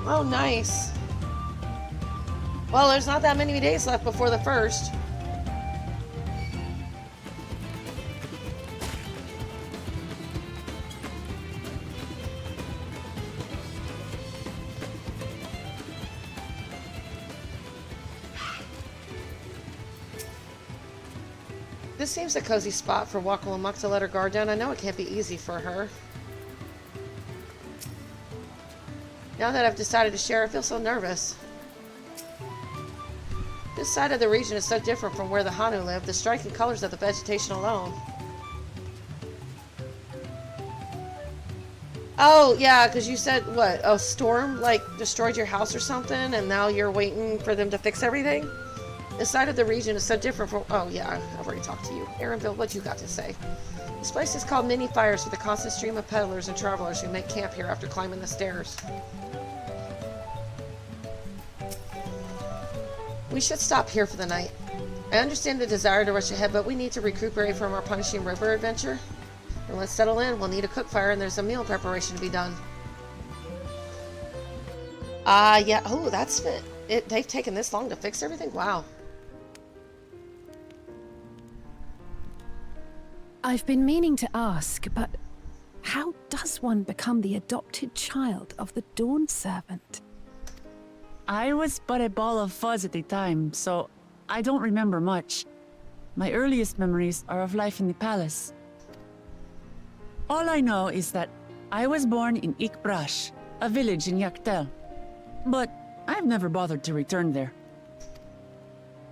Oh, nice. Well, there's not that many days left before the 1st. This seems a cozy spot for Urqopacha to let her guard down. I know it can't be easy for her. Now that I've decided to share, I feel so nervous. This side of the region is so different from where the Hanu live, the striking colors of the vegetation alone. Oh, yeah, because you said, what, a storm, like, destroyed your house or something, and now you're waiting for them to fix everything? This side of the region is so different from... Oh, yeah, I've already talked to you. Aaronville, what you got to say? This place is called Many Fires with a constant stream of peddlers and travelers who make camp here after climbing the stairs. We should stop here for the night. I understand the desire to rush ahead, but we need to recuperate from our punishing river adventure. And let's settle in. We'll need a cook fire, and there's a meal preparation to be done. Yeah. Oh, that's it. They've taken this long to fix everything? Wow. I've been meaning to ask, but how does one become the adopted child of the Dawn Servant? I was but a ball of fuzz at the time, so I don't remember much. My earliest memories are of life in the palace. All I know is that I was born in Urqopacha, a village in Yaktel. But I've never bothered to return there.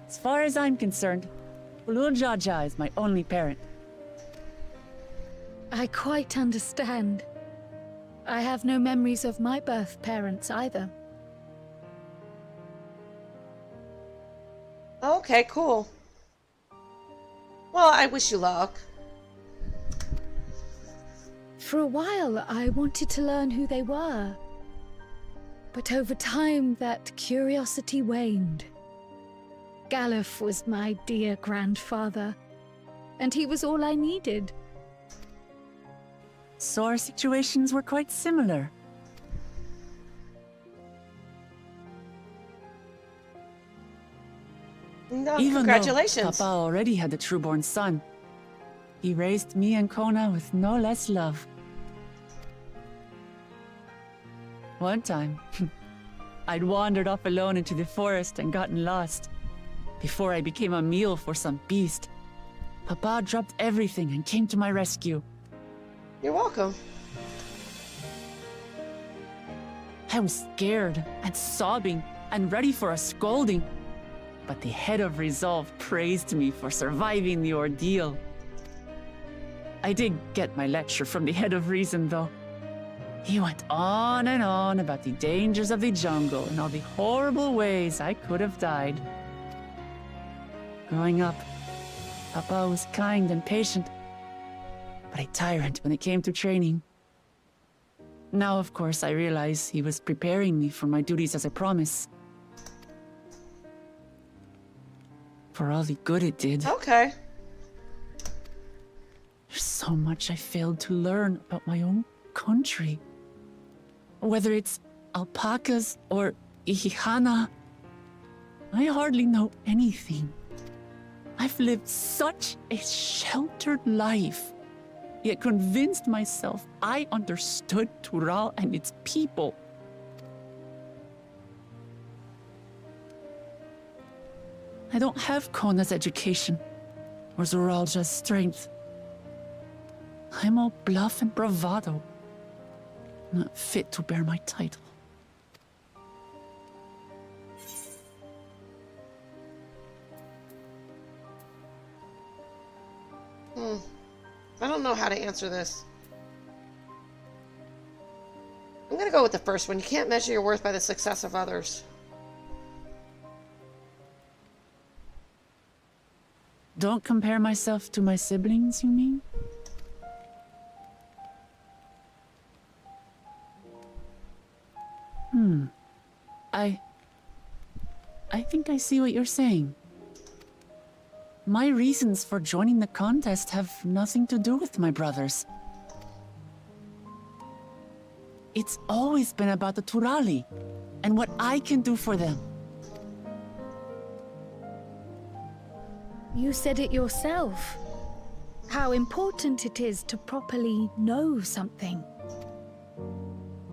As far as I'm concerned, Urqopacha is my only parent. I quite understand. I have no memories of my birth parents either. Okay, cool. Well, I wish you luck. For a while, I wanted to learn who they were. But over time, that curiosity waned. Galuf was my dear grandfather, and he was all I needed. So our situations were quite similar. No, Even congratulations. though Papa already had a trueborn son, he raised me and Kona with no less love. One time, I'd wandered off alone into the forest and gotten lost. Before I became a meal for some beast, Papa dropped everything and came to my rescue. You're welcome. I was scared and sobbing and ready for a scolding, but the head of resolve praised me for surviving the ordeal. I did get my lecture from the head of reason, though. He went on and on about the dangers of the jungle and all the horrible ways I could have died. Growing up, Papa was kind and patient, but a tyrant when it came to training. Now, of course, I realize he was preparing me for my duties as a promise. For all the good it did. Okay. There's so much I failed to learn about my own country. Whether it's alpacas or Ihihana, I hardly know anything. I've lived such a sheltered life, yet convinced myself I understood Tural and its people. I don't have Kona's education, or Zoralja's strength. I'm all bluff and bravado, not fit to bear my title. I don't know how to answer this. I'm gonna go with the first one. You can't measure your worth by the success of others. Don't compare myself to my siblings, you mean? I think I see what you're saying. My reasons for joining the contest have nothing to do with my brothers. It's always been about the Turali and what I can do for them. You said it yourself. How important it is to properly know something.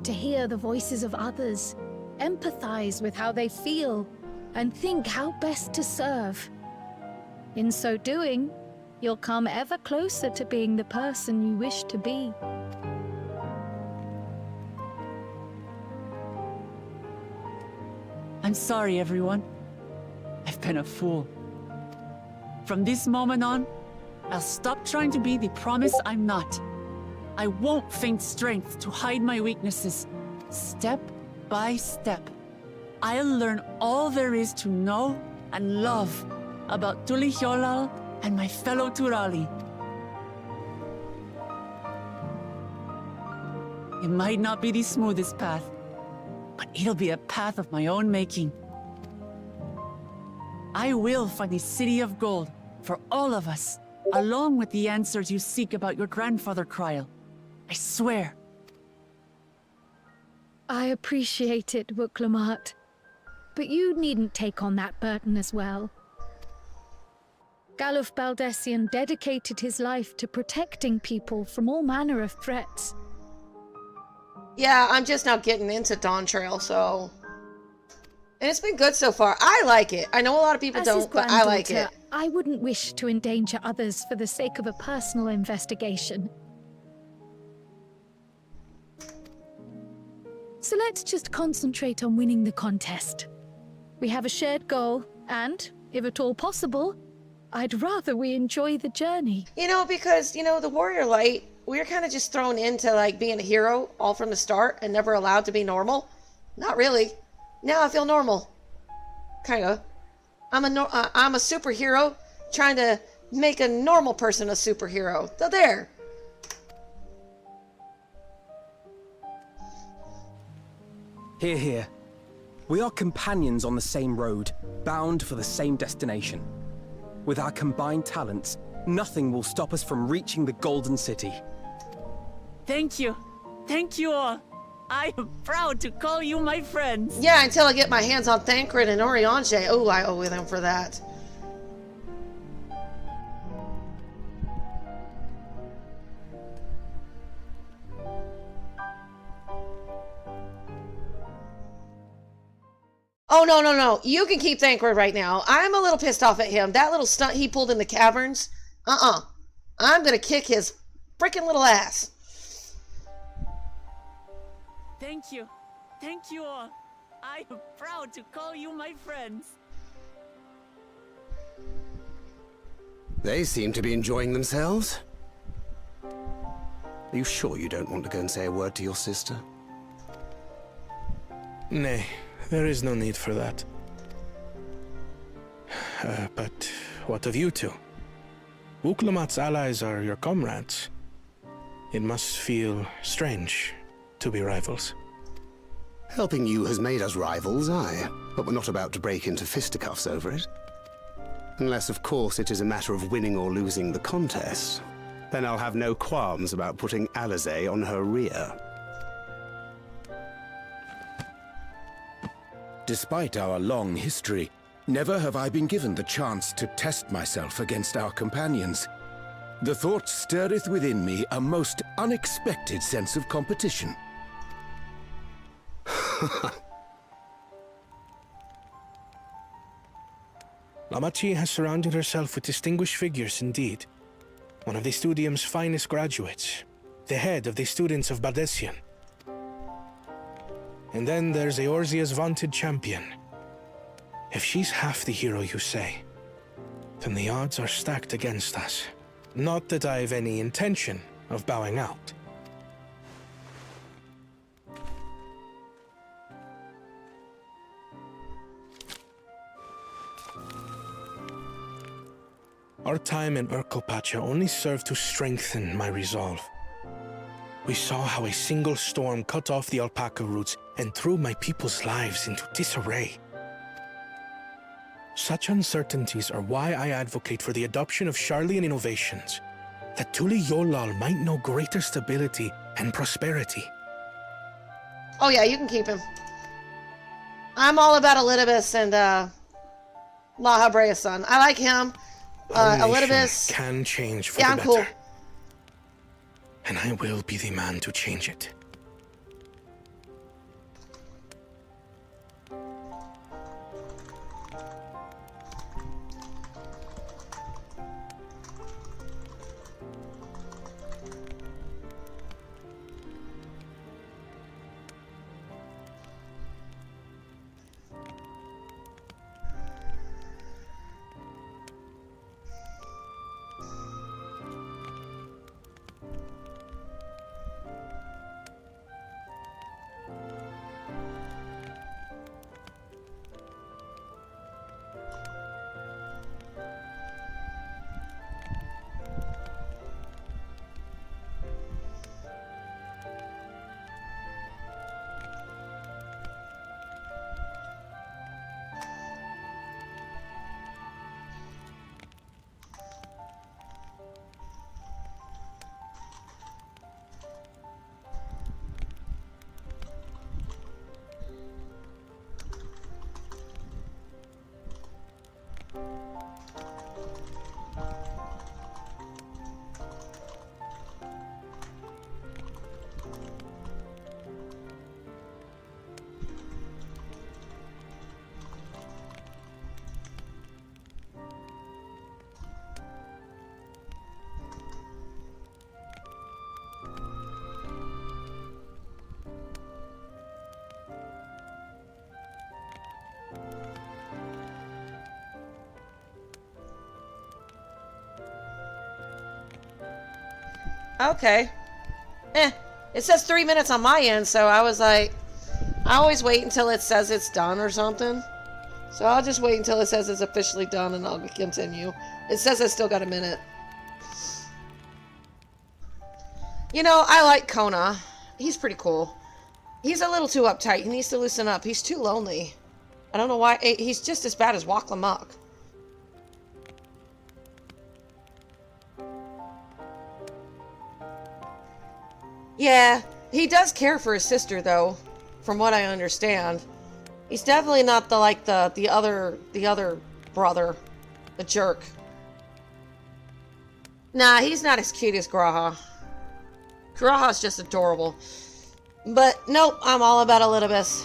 To hear the voices of others, empathize with how they feel, and think how best to serve. In so doing, you'll come ever closer to being the person you wish to be. I'm sorry, everyone. I've been a fool. From this moment on, I'll stop trying to be the promise I'm not. I won't feign strength to hide my weaknesses. Step by step, I'll learn all there is to know and love about Tulihyolal and my fellow Turali. It might not be the smoothest path, but it'll be a path of my own making. I will find the City of Gold for all of us, along with the answers you seek about your grandfather, Kryl. I swear. I appreciate it, Urqopacha, but you needn't take on that burden as well. Galuf Baldessian dedicated his life to protecting people from all manner of threats. Yeah, I'm just now getting into Dawntrail, so... And it's been good so far. I like it. I know a lot of people don't, but I like it. I wouldn't wish to endanger others for the sake of a personal investigation. So let's just concentrate on winning the contest. We have a shared goal, and, if at all possible, I'd rather we enjoy the journey. You know, because, you know, the Warrior Light, we were kind of just thrown into, like, being a hero all from the start and never allowed to be normal. Not really. Now I feel normal. Kind of. I'm a superhero trying to make a normal person a superhero. So there. Hear, hear. We are companions on the same road, bound for the same destination. With our combined talents, nothing will stop us from reaching the Golden City. Thank you. Thank you all. I am proud to call you my friends. Yeah, until I get my hands on Thancred and Oriange. Oh, I owe them for that. No, no, no, no. You can keep Thancred right now. I'm a little pissed off at him. That little stunt he pulled in the caverns. I'm gonna kick his freaking little ass. Thank you. Thank you all. I am proud to call you my friends. They seem to be enjoying themselves. Are you sure you don't want to go and say a word to your sister? Nay, there is no need for that. But what of you two? Urqopacha's allies are your comrades. It must feel strange to be rivals. Helping you has made us rivals, aye, but we're not about to break into fisticuffs over it. Unless, of course, it is a matter of winning or losing the contest. Then I'll have no qualms about putting Alize on her rear. Despite our long history, never have I been given the chance to test myself against our companions. The thought stirreth within me a most unexpected sense of competition. Lamachi has surrounded herself with distinguished figures indeed. One of the Studium's finest graduates, the head of the students of Bardessian. And then there's Eorzea's vaunted champion. If she's half the hero you say, then the odds are stacked against us. Not that I have any intention of bowing out. Our time in Urqopacha only served to strengthen my resolve. We saw how a single storm cut off the alpaca roots and threw my people's lives into disarray. Such uncertainties are why I advocate for the adoption of Sharlayan innovations, that Tuli Yolal might know greater stability and prosperity. Oh yeah, you can keep him. I'm all about Elidibus and La Habrea's son. I like him. Elidibus can change for the the I'm better. cool. And I will be the man to change it. Okay. It says 3 minutes on my end, so I was like, I always wait until it says it's done or something. So I'll just wait until it says it's officially done and I'll continue. It says I still got a minute. You know, I like Kona. He's pretty cool. He's a little too uptight. He needs to loosen up. He's too lonely. I don't know why. He's just as bad as Urqopacha. Yeah, he does care for his sister, though, from what I understand. He's definitely not the other brother, the jerk. Nah, he's not as cute as Graha. Graha's just adorable. But nope, I'm all about Elidibus.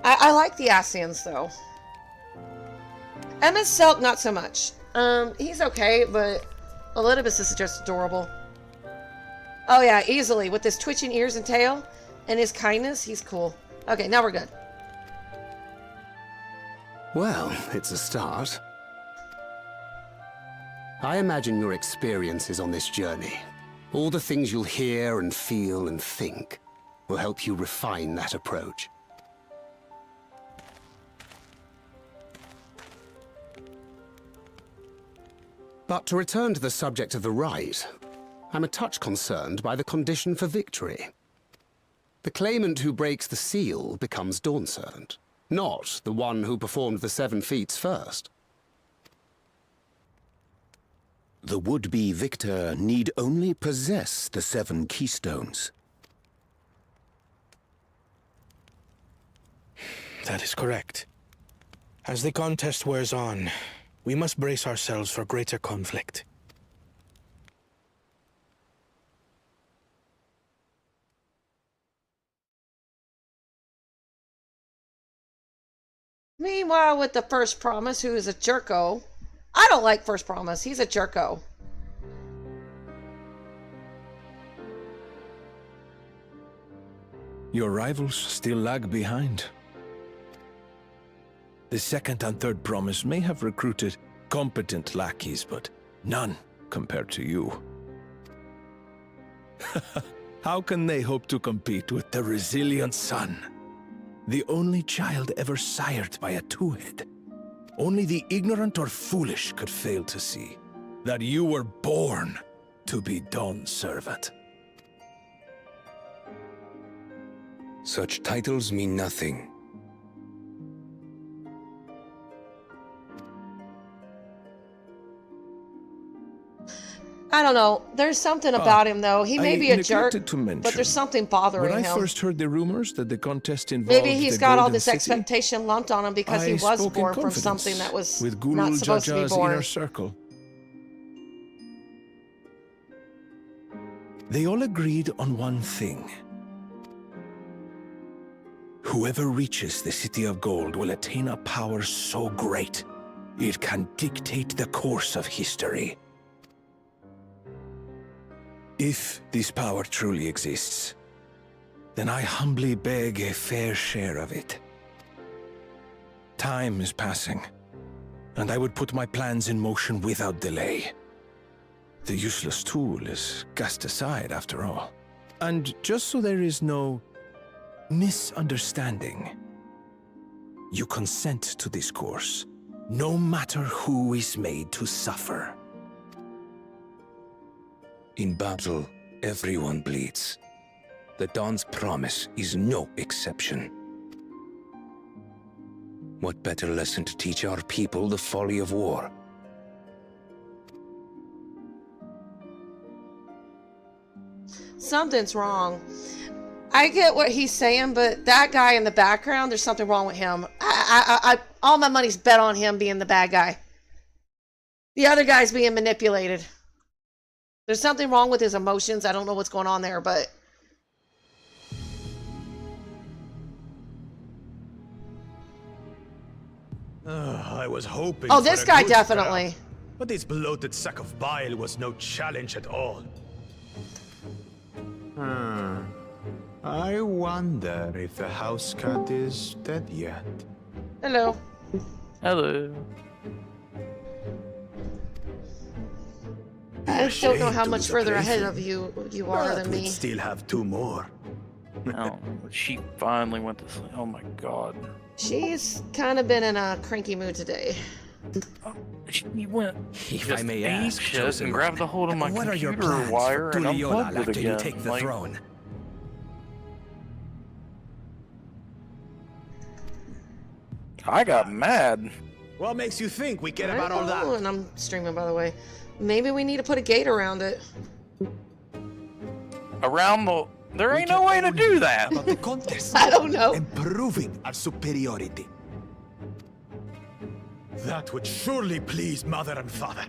I like the Asians, though. MS Selk, not so much. He's okay, but Elidibus is just adorable. Oh yeah, easily. With his twitching ears and tail, and his kindness, he's cool. Okay, now we're good. Well, it's a start. I imagine your experiences on this journey, all the things you'll hear and feel and think, will help you refine that approach. But to return to the subject of the rite, I'm a touch concerned by the condition for victory. The claimant who breaks the seal becomes Dawnservant, not the one who performed the 7 feats first. The would-be victor need only possess the 7 keystones. That is correct. As the contest wears on, we must brace ourselves for greater conflict. Meanwhile, with the First Promise, who is a jerko. I don't like First Promise. He's a jerko. Your rivals still lag behind. The second and third promise may have recruited competent lackeys, but none compared to you. How can they hope to compete with the resilient son? The only child ever sired by a two-head. Only the ignorant or foolish could fail to see that you were born to be Dawnservant. Such titles mean nothing. I don't know. There's something about him, though. He may be a jerk, but there's something bothering when him. I first heard the rumors that the contest involved Maybe he's got all this City, expectation lumped on him because he was born from something that was with not supposed to be Jaja's born. inner circle. They all agreed on one thing. Whoever reaches the City of Gold will attain a power so great, it can dictate the course of history. If this power truly exists, then I humbly beg a fair share of it. Time is passing, and I would put my plans in motion without delay. The useless tool is cast aside after all. And just so there is no misunderstanding, you consent to this course, no matter who is made to suffer. In battle, everyone bleeds. The Dawn's promise is no exception. What better lesson to teach our people the folly of war? Something's wrong. I get what he's saying, but that guy in the background, there's something wrong with him. All my money's bet on him being the bad guy. The other guy's being manipulated. There's something wrong with his emotions. I don't know what's going on there, but... I was hoping Oh, for this a guy good definitely. scrap, but this bloated sack of bile was no challenge at all. I wonder if the house cat is dead yet. Hello. Hello. I still don't know how to much lose a further ahead plaything, of you are but than we'd me. still have 2 more. Oh, she finally went to sleep. Oh my god. She's kind of been in a cranky mood today. She went If just I may ape ask, shit chosen and grabbed a one, hold of my what are your computer plans wire for and Tuliola unplugged it after again. you take the Like, throne? I got mad. What makes you think we care I about all know, that? and I'm streaming, by the way. Maybe we need to put a gate around it. Around the... There ain't no way to do that. About the contest. I don't know. And proving our superiority. That would surely please Mother and Father.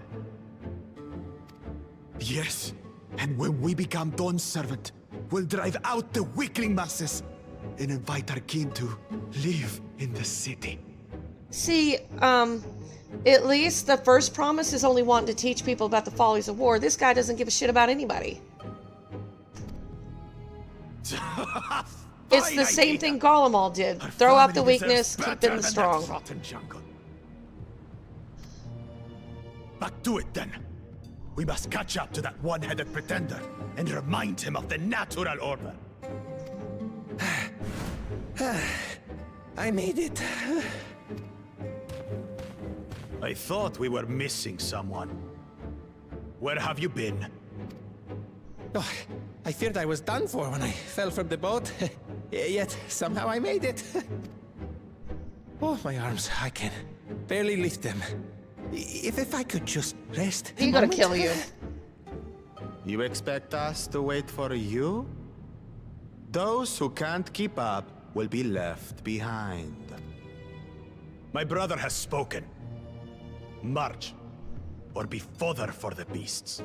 Yes, and when we become Dawn's servant, we'll drive out the weakling masses and invite our kin to live in the city. See, at least the first promise is only wanting to teach people about the follies of war. This guy doesn't give a shit about anybody. It's the same thing Gollum did. Throw out the weakness, keep in the strong. Back to it then. We must catch up to that one-headed pretender and remind him of the natural order. I made it. I thought we were missing someone. Where have you been? Oh, I feared I was done for when I fell from the boat. Yet somehow I made it. Oh, my arms, I can barely lift them. If I could just rest. He's gonna kill you. You expect us to wait for you? Those who can't keep up will be left behind. My brother has spoken. March, or be fodder for the beasts.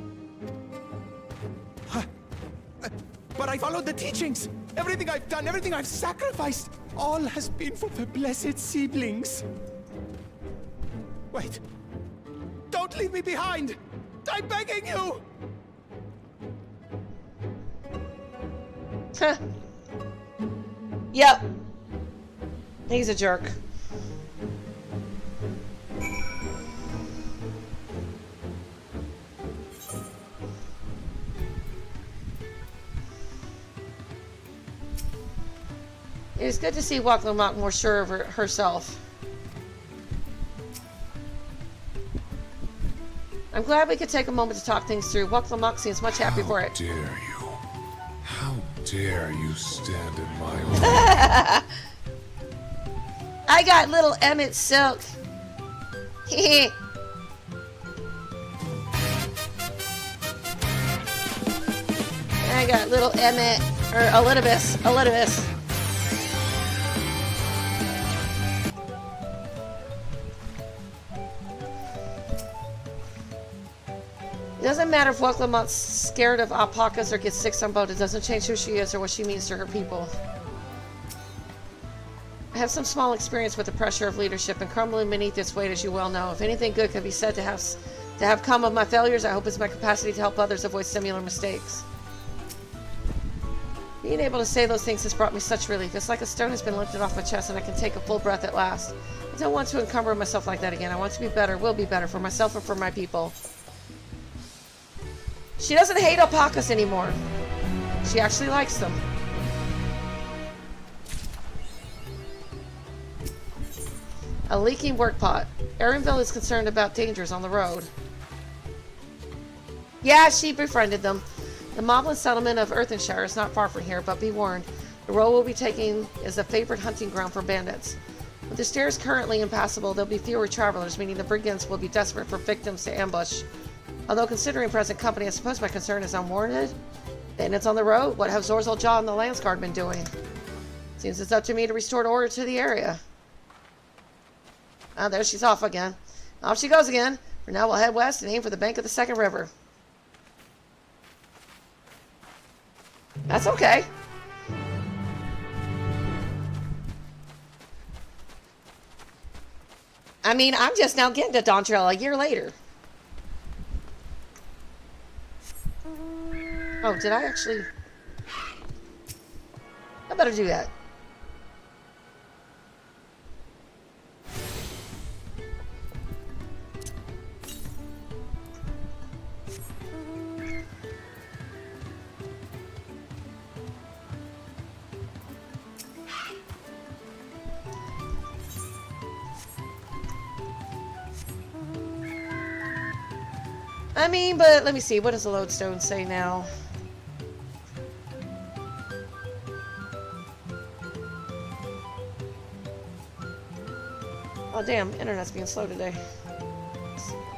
But I followed the teachings. Everything I've done, everything I've sacrificed, all has been for the blessed siblings. Wait. Don't leave me behind! I'm begging you! Huh. Yep. He's a jerk. It's good to see Urqopacha more sure of herself. I'm glad we could take a moment to talk things through. Urqopacha seems much happy for it. How dare you? How dare you stand in my way? I got little Emmett Silk. I got little Emmett, or Elidibus. It doesn't matter if Urqopacha's scared of alpacas or gets sick on boat. It doesn't change who she is or what she means to her people. I have some small experience with the pressure of leadership and crumbling beneath its weight, as you well know. If anything good can be said to have come of my failures, I hope it's my capacity to help others avoid similar mistakes. Being able to say those things has brought me such relief. It's like a stone has been lifted off my chest and I can take a full breath at last. I don't want to encumber myself like that again. I want to be better, will be better for myself and for my people. She doesn't hate alpacas anymore. She actually likes them. A leaking work pot. Erinville is concerned about dangers on the road. Yeah, she befriended them. The moblin settlement of Earthenshire is not far from here, but be warned, the road we'll be taking is a favorite hunting ground for bandits. With the stairs currently impassable, there'll be fewer travelers, meaning the brigands will be desperate for victims to ambush. Although considering present company, I suppose my concern is unwarranted. Bandits on the road? What have Zorzel Jaw and the Lance Guard been doing? Seems it's up to me to restore order to the area. Ah, there she's off again. Off she goes again. For now, we'll head west and aim for the bank of the second river. That's okay. I mean, I'm just now getting to Dawntrail a year later. Oh, did I actually? I better do that. I mean, but let me see. What does the lodestone say now? Oh damn, internet's being slow today.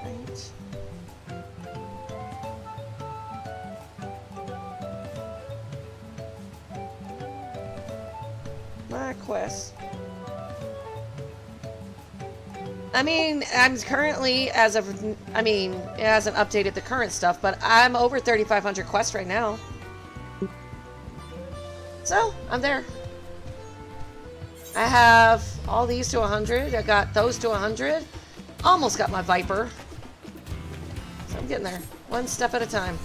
Right. My quest. I mean, I'm currently, as of, I mean, it hasn't updated the current stuff, but I'm over 3,500 quests right now. So, I'm there. I have all these to 100. I got those to 100. Almost got my Viper. So I'm getting there. One step at a time.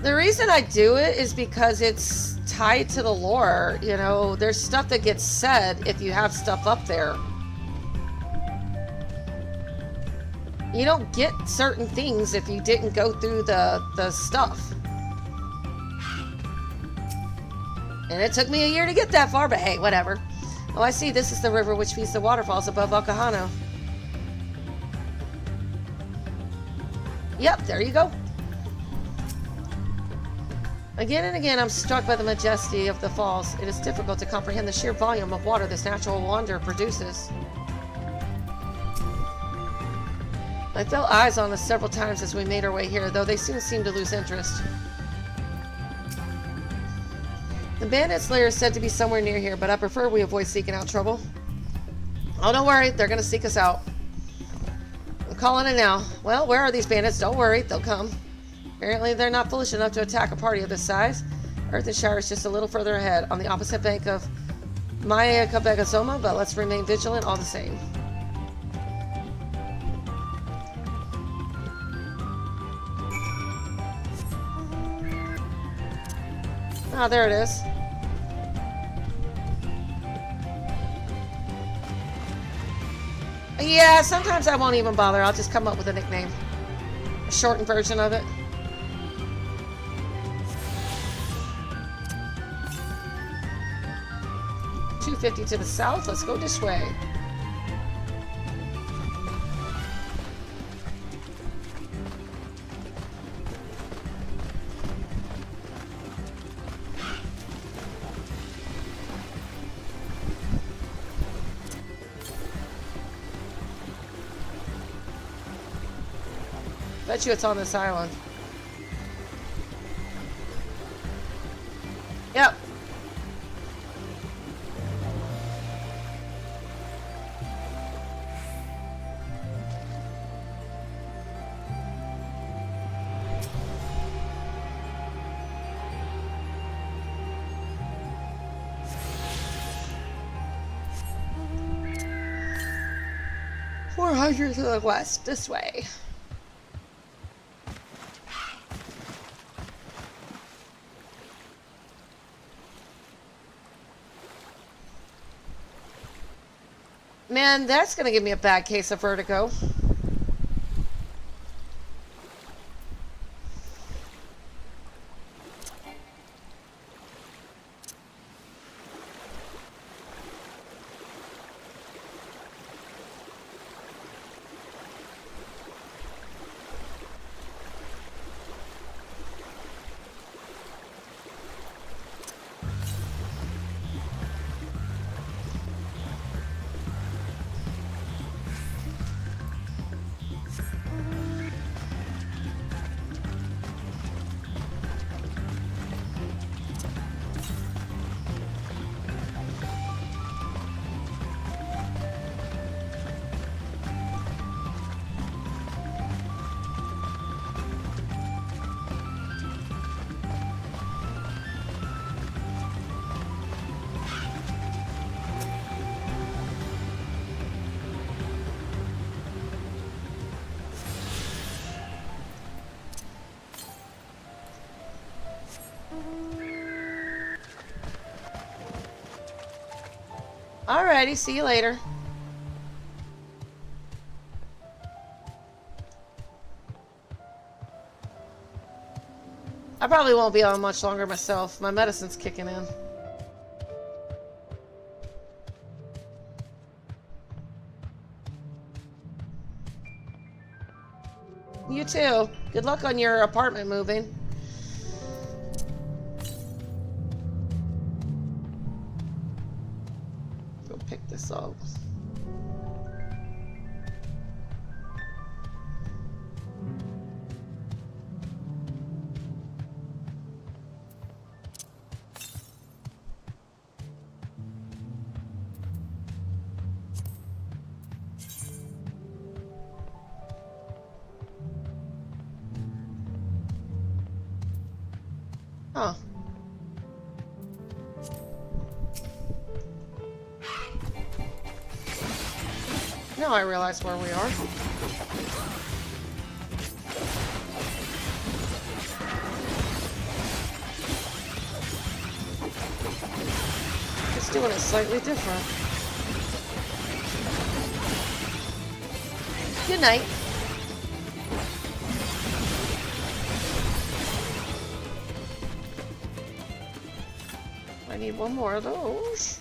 The reason I do it is because it's tied to the lore. You know, there's stuff that gets said if you have stuff up there. You don't get certain things if you didn't go through the stuff. And it took me a year to get that far, but hey, whatever. Oh, I see. This is the river which feeds the waterfalls above Urqopacha. Yep, there you go. Again and again, I'm struck by the majesty of the falls. It is difficult to comprehend the sheer volume of water this natural wonder produces. I felt eyes on us several times as we made our way here, though they soon seemed to lose interest. The bandits' lair is said to be somewhere near here, but I prefer we avoid seeking out trouble. Oh, don't worry, they're gonna seek us out. I'm calling it now. Well, where are these bandits? Don't worry, they'll come. Apparently, they're not foolish enough to attack a party of this size. Earthenshire is just a little further ahead, on the opposite bank of Kozama'uka, but let's remain vigilant all the same. Ah, there it is. Yeah, sometimes I won't even bother. I'll just come up with a nickname. A shortened version of it. $250 to the south. Let's go this way. Bet you it's on this island. Yep. $400 to the west, this way. Man, that's gonna give me a bad case of vertigo. Alrighty, see you later. I probably won't be on much longer myself. My medicine's kicking in. You too. Good luck on your apartment moving. Go pick this up. Huh. Now I realize where we are. Just doing it slightly different. Good night. I need one more of those.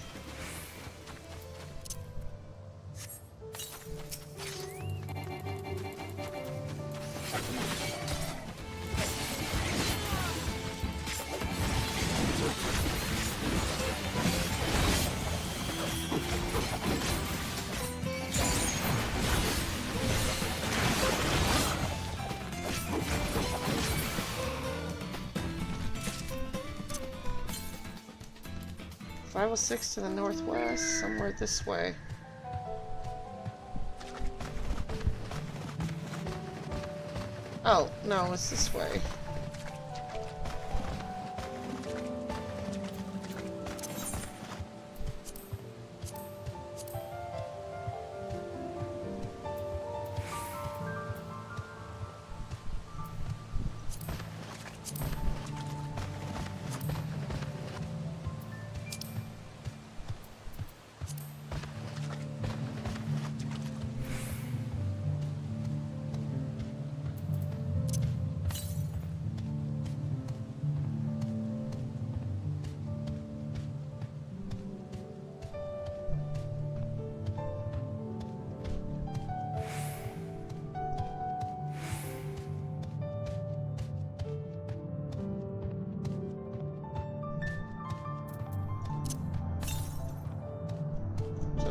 .506 to the northwest, somewhere this way. Oh, no, it's this way.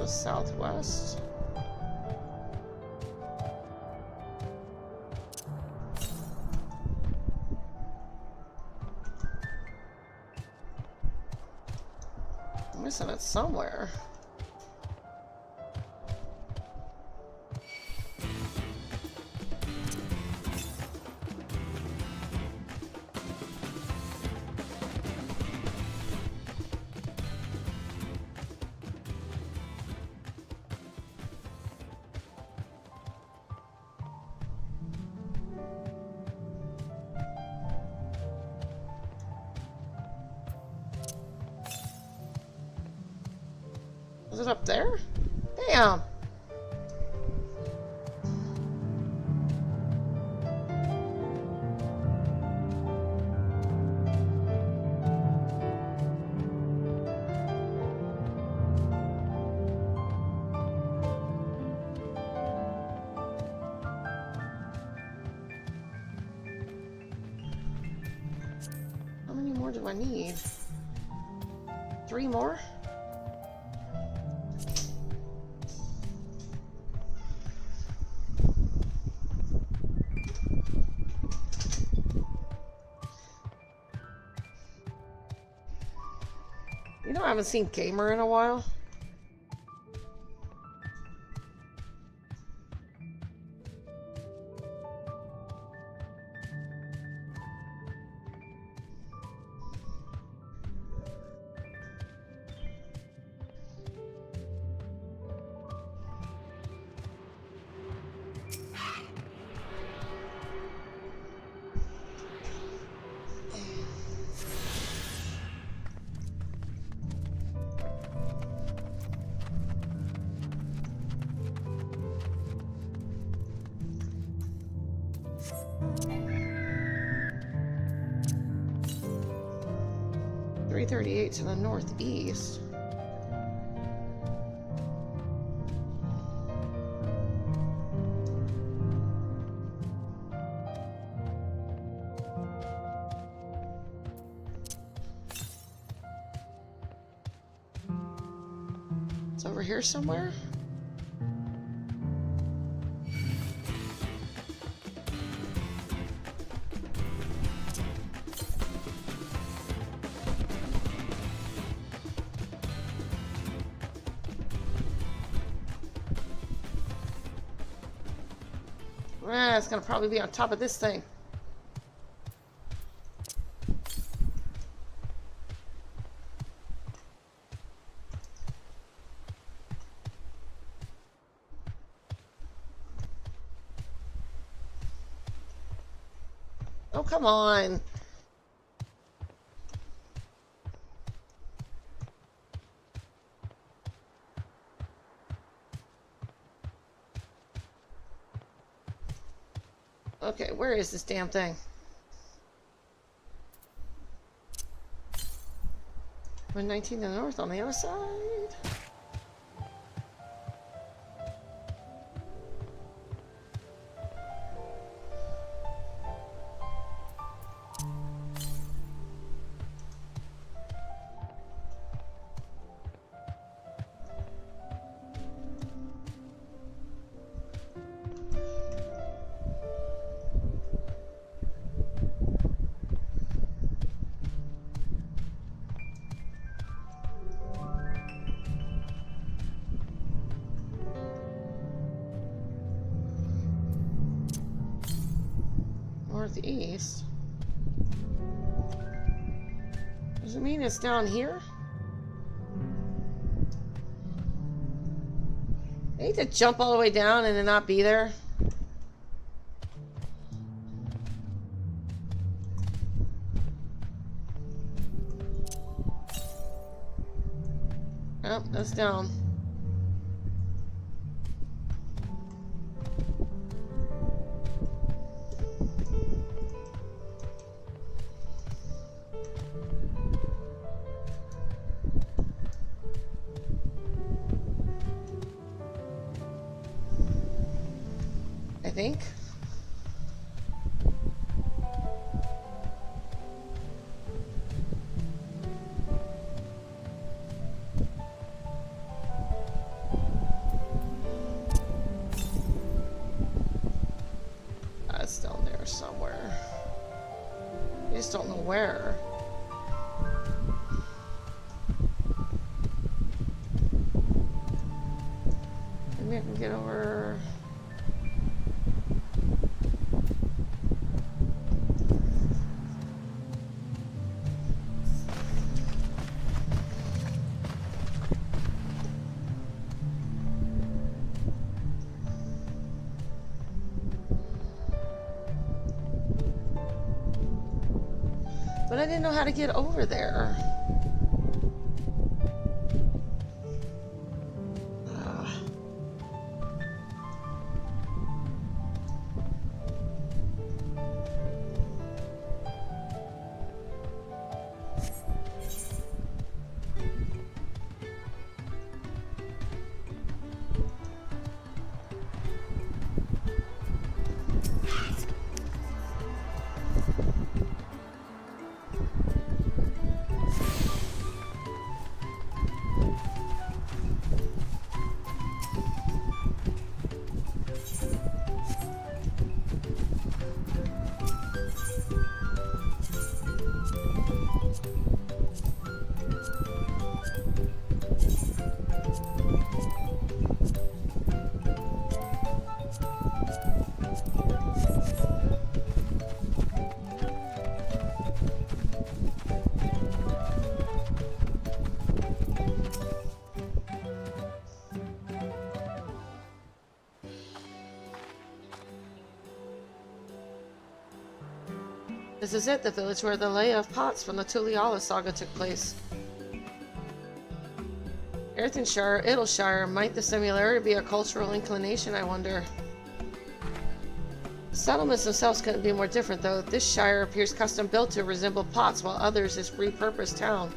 Southwest. I'm missing it somewhere. Is it up there? Damn. How many more do I need? 3 more? You know, I haven't seen Gamer in a while. .338 to the northeast. It's over here somewhere. It's gonna probably be on top of this thing. come on. Okay, where is this damn thing? 119 to the north on the other side. Northeast. Does it mean it's down here? I hate to jump all the way down and then not be there. Oh, that's down. I think. It's down there somewhere. I just don't know where. Maybe I can get over. But I didn't know how to get over there. This is it, the village where the lay of pots from the Tuliala saga took place. Earthenshire, Idleshire, might the similarity be a cultural inclination, I wonder? Settlements themselves couldn't be more different, though. This shire appears custom built to resemble pots, while others is repurposed town.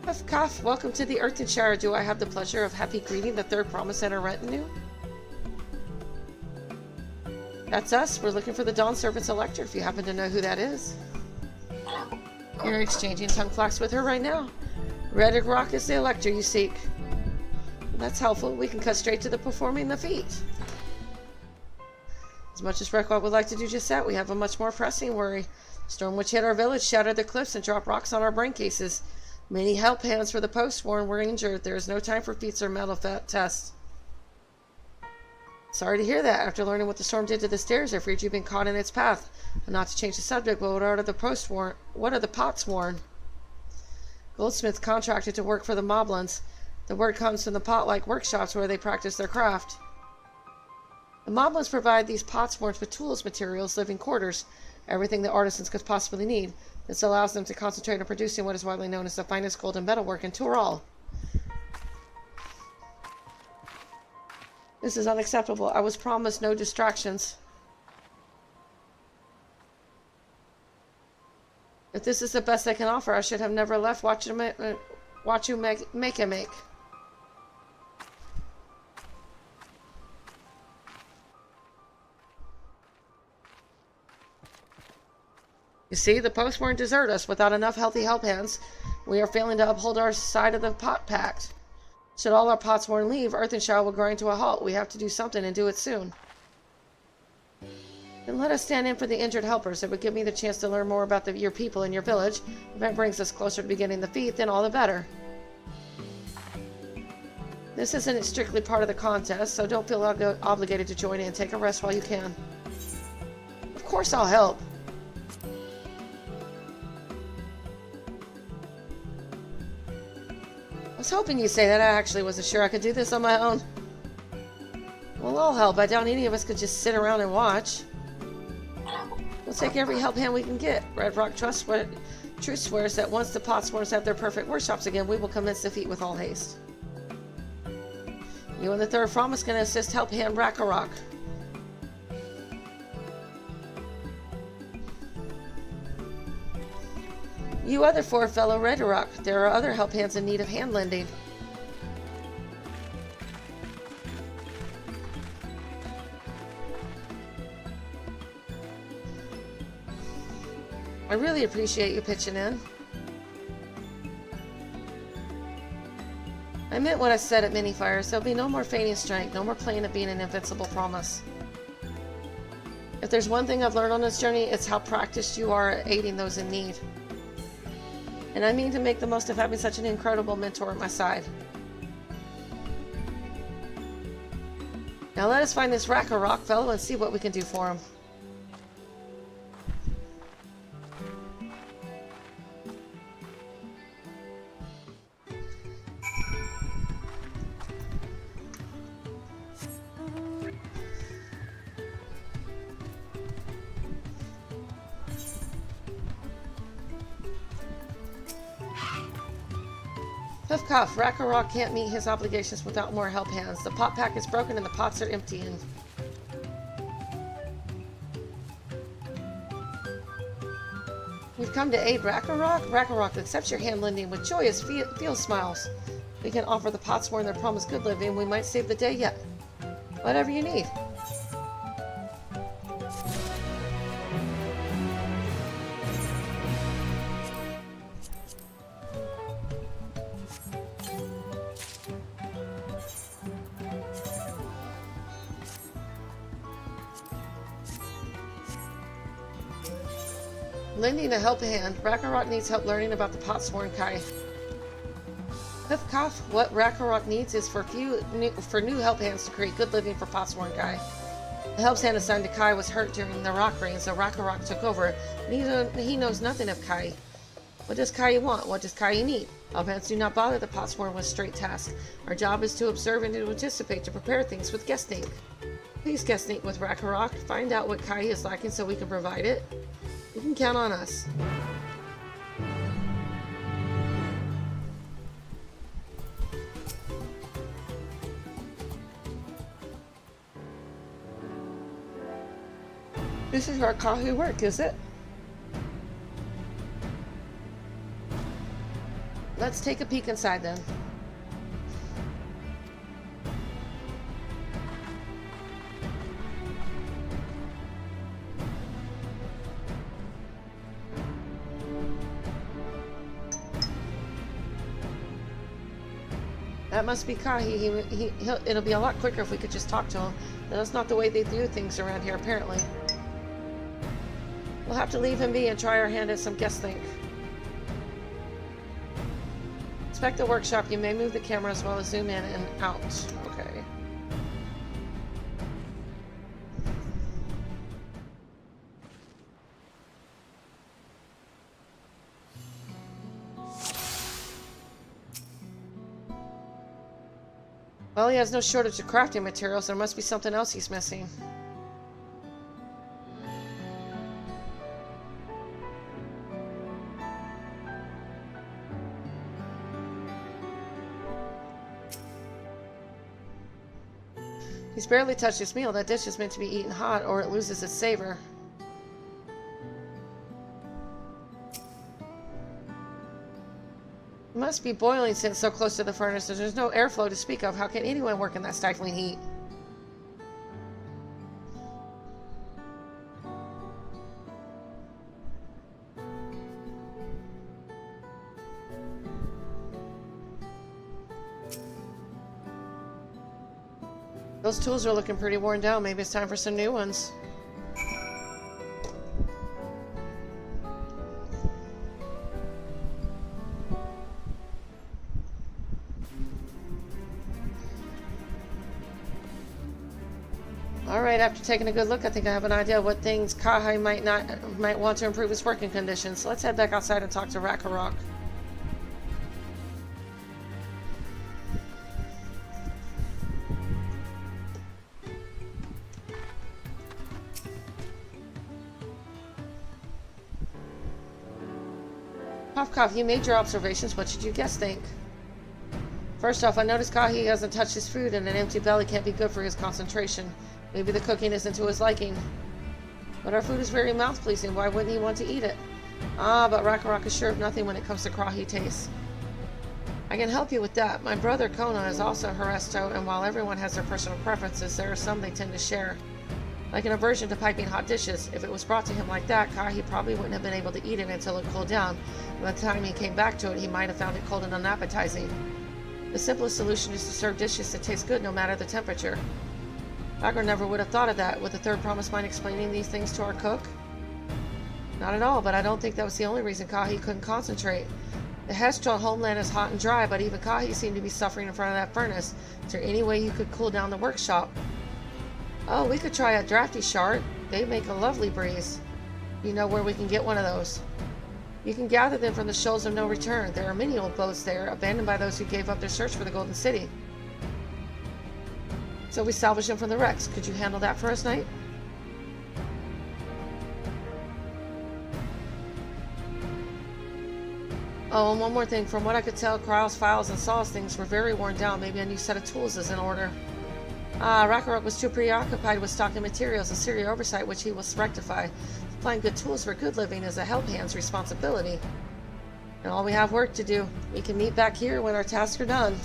FFXIV, welcome to the Earthenshire. Do I have the pleasure of happy greeting the third promise and her retinue? That's us. We're looking for the Dawn Servant's Elector, if you happen to know who that is. You're exchanging tongue flax with her right now. Red Rock is the Elector you seek. That's helpful. We can cut straight to the performing the feat. As much as Urqopacha would like to do just that, we have a much more pressing worry. Storm which hit our village, shattered the cliffs, and dropped rocks on our brain cases. Many help hands for the post-sworn were injured. There is no time for feats or metal tests. Sorry to hear that. After learning what the storm did to the stairs, I feared you've been caught in its path. And not to change the subject, but what are the pots-sworn? Goldsmiths contracted to work for the Moblins. The word comes from the pot-like workshops where they practice their craft. The Moblins provide these potsworns with tools, materials, living quarters, everything the artisans could possibly need. This allows them to concentrate on producing what is widely known as the finest golden metalwork in Tural. This is unacceptable. I was promised no distractions. If this is the best I can offer, I should have never left. Watch you make. You see, the post won't desert us. Without enough healthy help hands, we are failing to uphold our side of the pot pact. Should all our potsworn leave, Earthenshire will grind to a halt. We have to do something and do it soon. Then let us stand in for the injured helpers. It would give me the chance to learn more about your people and your village. If that brings us closer to beginning the feat, then all the better. This isn't strictly part of the contest, so don't feel obligated to join in. Take a rest while you can. Of course I'll help. I was hoping you'd say that. I actually wasn't sure I could do this on my own. Well, I'll help. I doubt any of us could just sit around and watch. We'll take every help hand we can get. Red Rock Truth swears that once the potsworns have their perfect workshops again, we will commence the feat with all haste. You and the third Fromus can assist help hand Rakarok. You other four fellow Redrock. There are other help hands in need of hand lending. I really appreciate you pitching in. I meant what I said at Minifires. There'll be no more feigning strength, no more playing at being an invincible promise. If there's one thing I've learned on this journey, it's how practiced you are at aiding those in need. And I mean to make the most of having such an incredible mentor at my side. Now let us find this Rakarok fellow and see what we can do for him. Huffcough, Rakarok can't meet his obligations without more help hands. The pot pack is broken and the pots are emptying. You've come to aid Rakarok? Rakarok accepts your hand lending with joyous field smiles. We can offer the potsworn their promised good living. We might save the day yet. Whatever you need. Lending a help hand, Rakarok needs help learning about the potsworn Kai. Huffcough, what Rakarok needs is for new help hands to create good living for potsworn Kai. The help hand assigned to Kai was hurt during the rock rain, so Rakarok took over. He knows nothing of Kai. What does Kai want? What does Kai need? Help hands do not bother the potsworn with straight tasks. Our job is to observe and to anticipate, to prepare things with guest ink. Please guest ink with Rakarok. Find out what Kai is lacking so we can provide it. You can count on us. This is our Kahu work, is it? Let's take a peek inside then. That must be Kahi. It'll be a lot quicker if we could just talk to him. That's not the way they do things around here, apparently. We'll have to leave him be and try our hand at some guest ink. Inspect the workshop. You may move the camera as well as zoom in and out. Okay. Well, he has no shortage of crafting materials. There must be something else he's missing. He's barely touched his meal. That dish is meant to be eaten hot or it loses its savor. It must be boiling since so close to the furnace. There's no airflow to speak of. How can anyone work in that stifling heat? Those tools are looking pretty worn down. Maybe it's time for some new ones. Alright, after taking a good look, I think I have an idea of what things Kahai might want to improve his working conditions. So let's head back outside and talk to Rakarok. Cough, you made your observations. What should you guess think? First off, I noticed Kahi hasn't touched his food, and an empty belly can't be good for his concentration. Maybe the cooking isn't to his liking. But our food is very mouth-pleasing. Why wouldn't he want to eat it? Ah, but Rakarok is sure of nothing when it comes to Krahi taste. I can help you with that. My brother Kona is also Haresto, and while everyone has their personal preferences, there are some they tend to share. Like an aversion to piping hot dishes. If it was brought to him like that, Kahi probably wouldn't have been able to eat it until it cooled down. By the time he came back to it, he might have found it cold and unappetizing. The simplest solution is to serve dishes that taste good no matter the temperature. Bagger never would have thought of that. Would the third promise mind explaining these things to our cook? Not at all, but I don't think that was the only reason Kahi couldn't concentrate. The Hestral homeland is hot and dry, but even Kahi seemed to be suffering in front of that furnace. Is there any way you could cool down the workshop? Oh, we could try a drafty shard. They make a lovely breeze. You know where we can get one of those? You can gather them from the Shoals of No Return. There are many old boats there, abandoned by those who gave up their search for the Golden City. So we salvage them from the wrecks. Could you handle that for us, Knight? Oh, and one more thing. From what I could tell, Kryle's files and Saw's things were very worn down. Maybe a new set of tools is in order. Ah, Rakarok was too preoccupied with stocking materials and serious oversight, which he will rectify. Supplying good tools for good living is a help-hand's responsibility. And all we have work to do. We can meet back here when our tasks are done.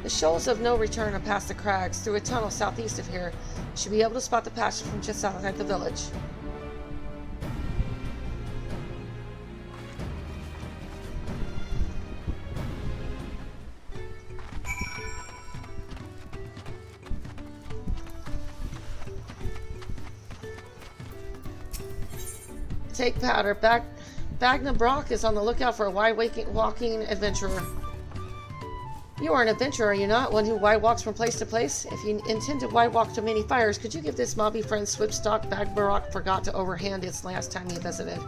The Shoals of No Return are past the crags, through a tunnel southeast of here. You should be able to spot the patch from just outside the village. Take powder. Bagna Brock is on the lookout for a wide-walking adventurer. You are an adventurer, are you not? One who wide-walks from place to place? If you intend to wide-walk to many fires, could you give this mobby friend Swipstock Bagbarock forgot to overhand its last time he visited?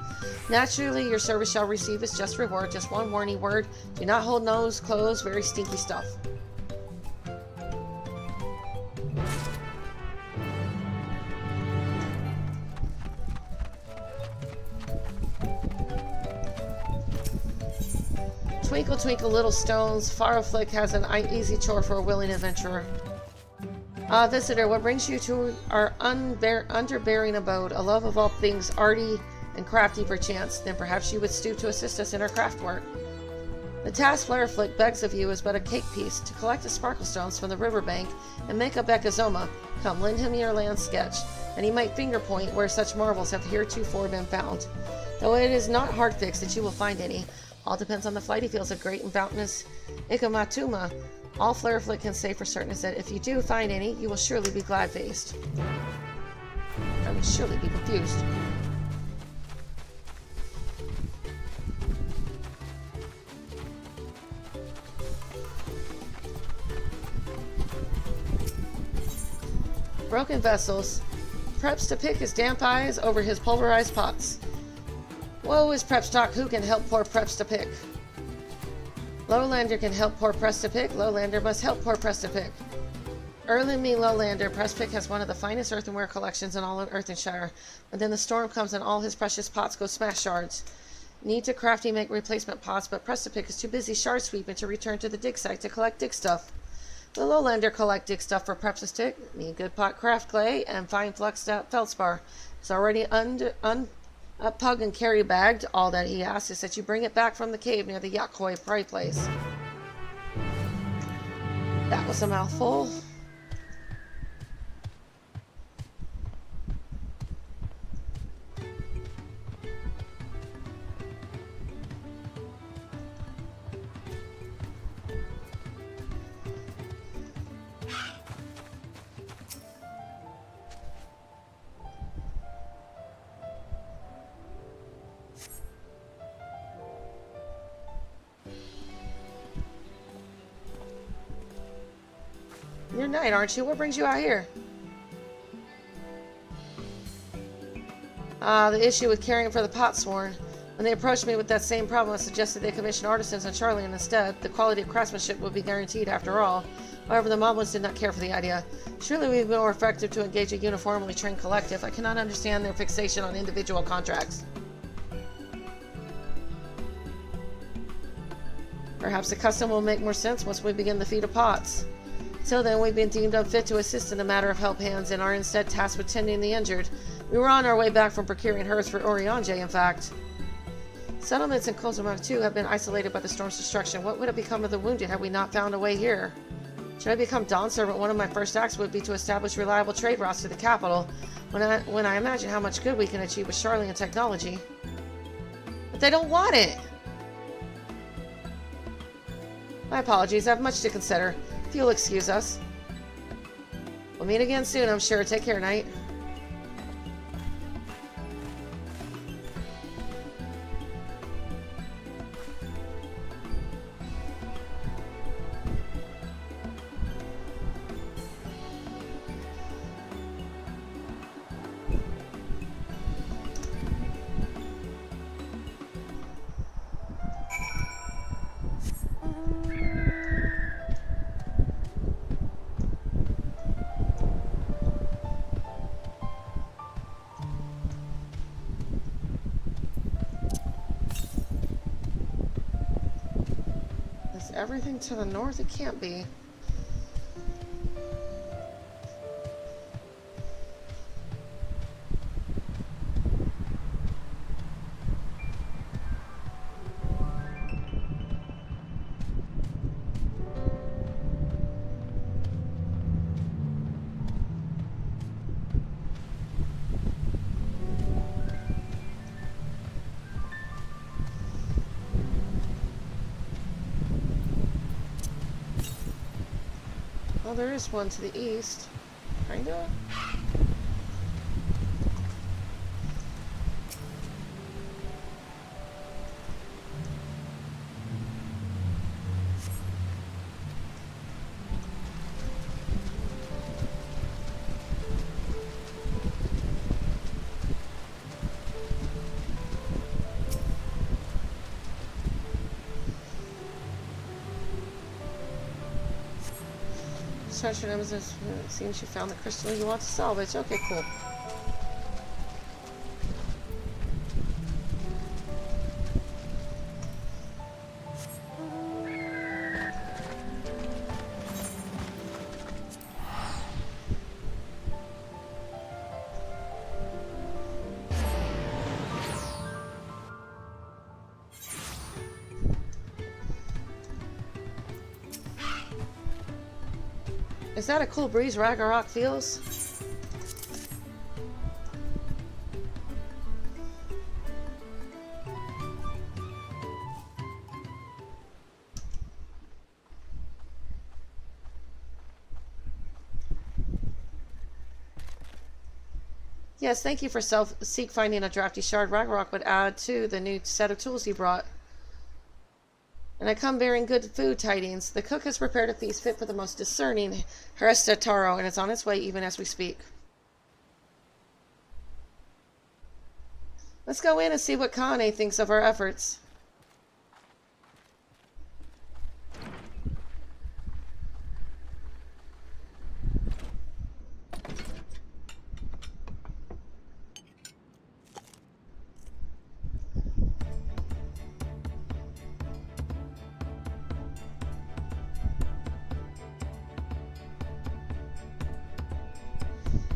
Naturally, your service shall receive its just reward. Just one warning word. Do not hold nose, clothes, very stinky stuff. Twinkle, twinkle, little stones. Farrowflick has an easy chore for a willing adventurer. Visitor, what brings you to our underbearing abode? A love of all things arty and crafty perchance. Then perhaps you would stoop to assist us in our craft work. The task Farrowflick begs of you is but a cake piece. To collect the sparkle stones from the riverbank and make a Bekazoma. Come, lend him your land sketch, and he might finger point where such marvels have heretofore been found. Though it is not hard fixed that you will find any. All depends on the flight he feels of great and boundless Ikamatuma. All Farrowflick can say for certain is that if you do find any, you will surely be glad-faced. I would surely be confused. Broken vessels. Preps to pick his damp eyes over his pulverized pots. Woe is Prepstock, who can help poor Preps to pick? Lowlander can help poor Prestipic. Lowlander must help poor Prestipic. Early me Lowlander, Prestipic has one of the finest earthenware collections in all of Earthenshire. But then the storm comes and all his precious pots go smash shards. Need to crafty make replacement pots, but Prestipic is too busy shard sweeping to return to the dig site to collect dig stuff. The Lowlander collect dig stuff for Prestipic. Need good pot craft clay and fine fluxed out feldspar. It's already pug and carry bagged. All that he asks is that you bring it back from the cave near the Yakhoi prey place. That was a mouthful. You're knight, aren't you? What brings you out here? The issue with caring for the potsworn. When they approached me with that same problem, I suggested they commission artisans on Charlian instead. The quality of craftsmanship would be guaranteed after all. However, the Moblins did not care for the idea. Surely we've been more effective to engage a uniformly trained collective. I cannot understand their fixation on individual contracts. Perhaps the custom will make more sense once we begin the feat of pots. Till then, we've been deemed unfit to assist in the matter of help hands and are instead tasked with tending the injured. We were on our way back from procuring herbs for Oriange, in fact. Settlements in Kozama'uka too have been isolated by the storm's destruction. What would have become of the wounded had we not found a way here? Should I become Dawn Servant, one of my first acts would be to establish reliable trade routes to the capital, when I imagine how much good we can achieve with Charlian technology. But they don't want it! My apologies, I have much to consider. If you'll excuse us. We'll meet again soon, I'm sure. Take care, Knight. Everything to the north? It can't be. Well, there is one to the east. Kinda. Search for them as it seems you found the crystal you want to salvage. Okay, cool. Is that a cool breeze Ragnarok feels? Yes, thank you for seek finding a drafty shard. Ragnarok would add to the new set of tools you brought. And I come bearing good food tidings. The cook has prepared a feast fit for the most discerning Haresta Taro, and it's on its way even as we speak. Let's go in and see what Kane thinks of our efforts.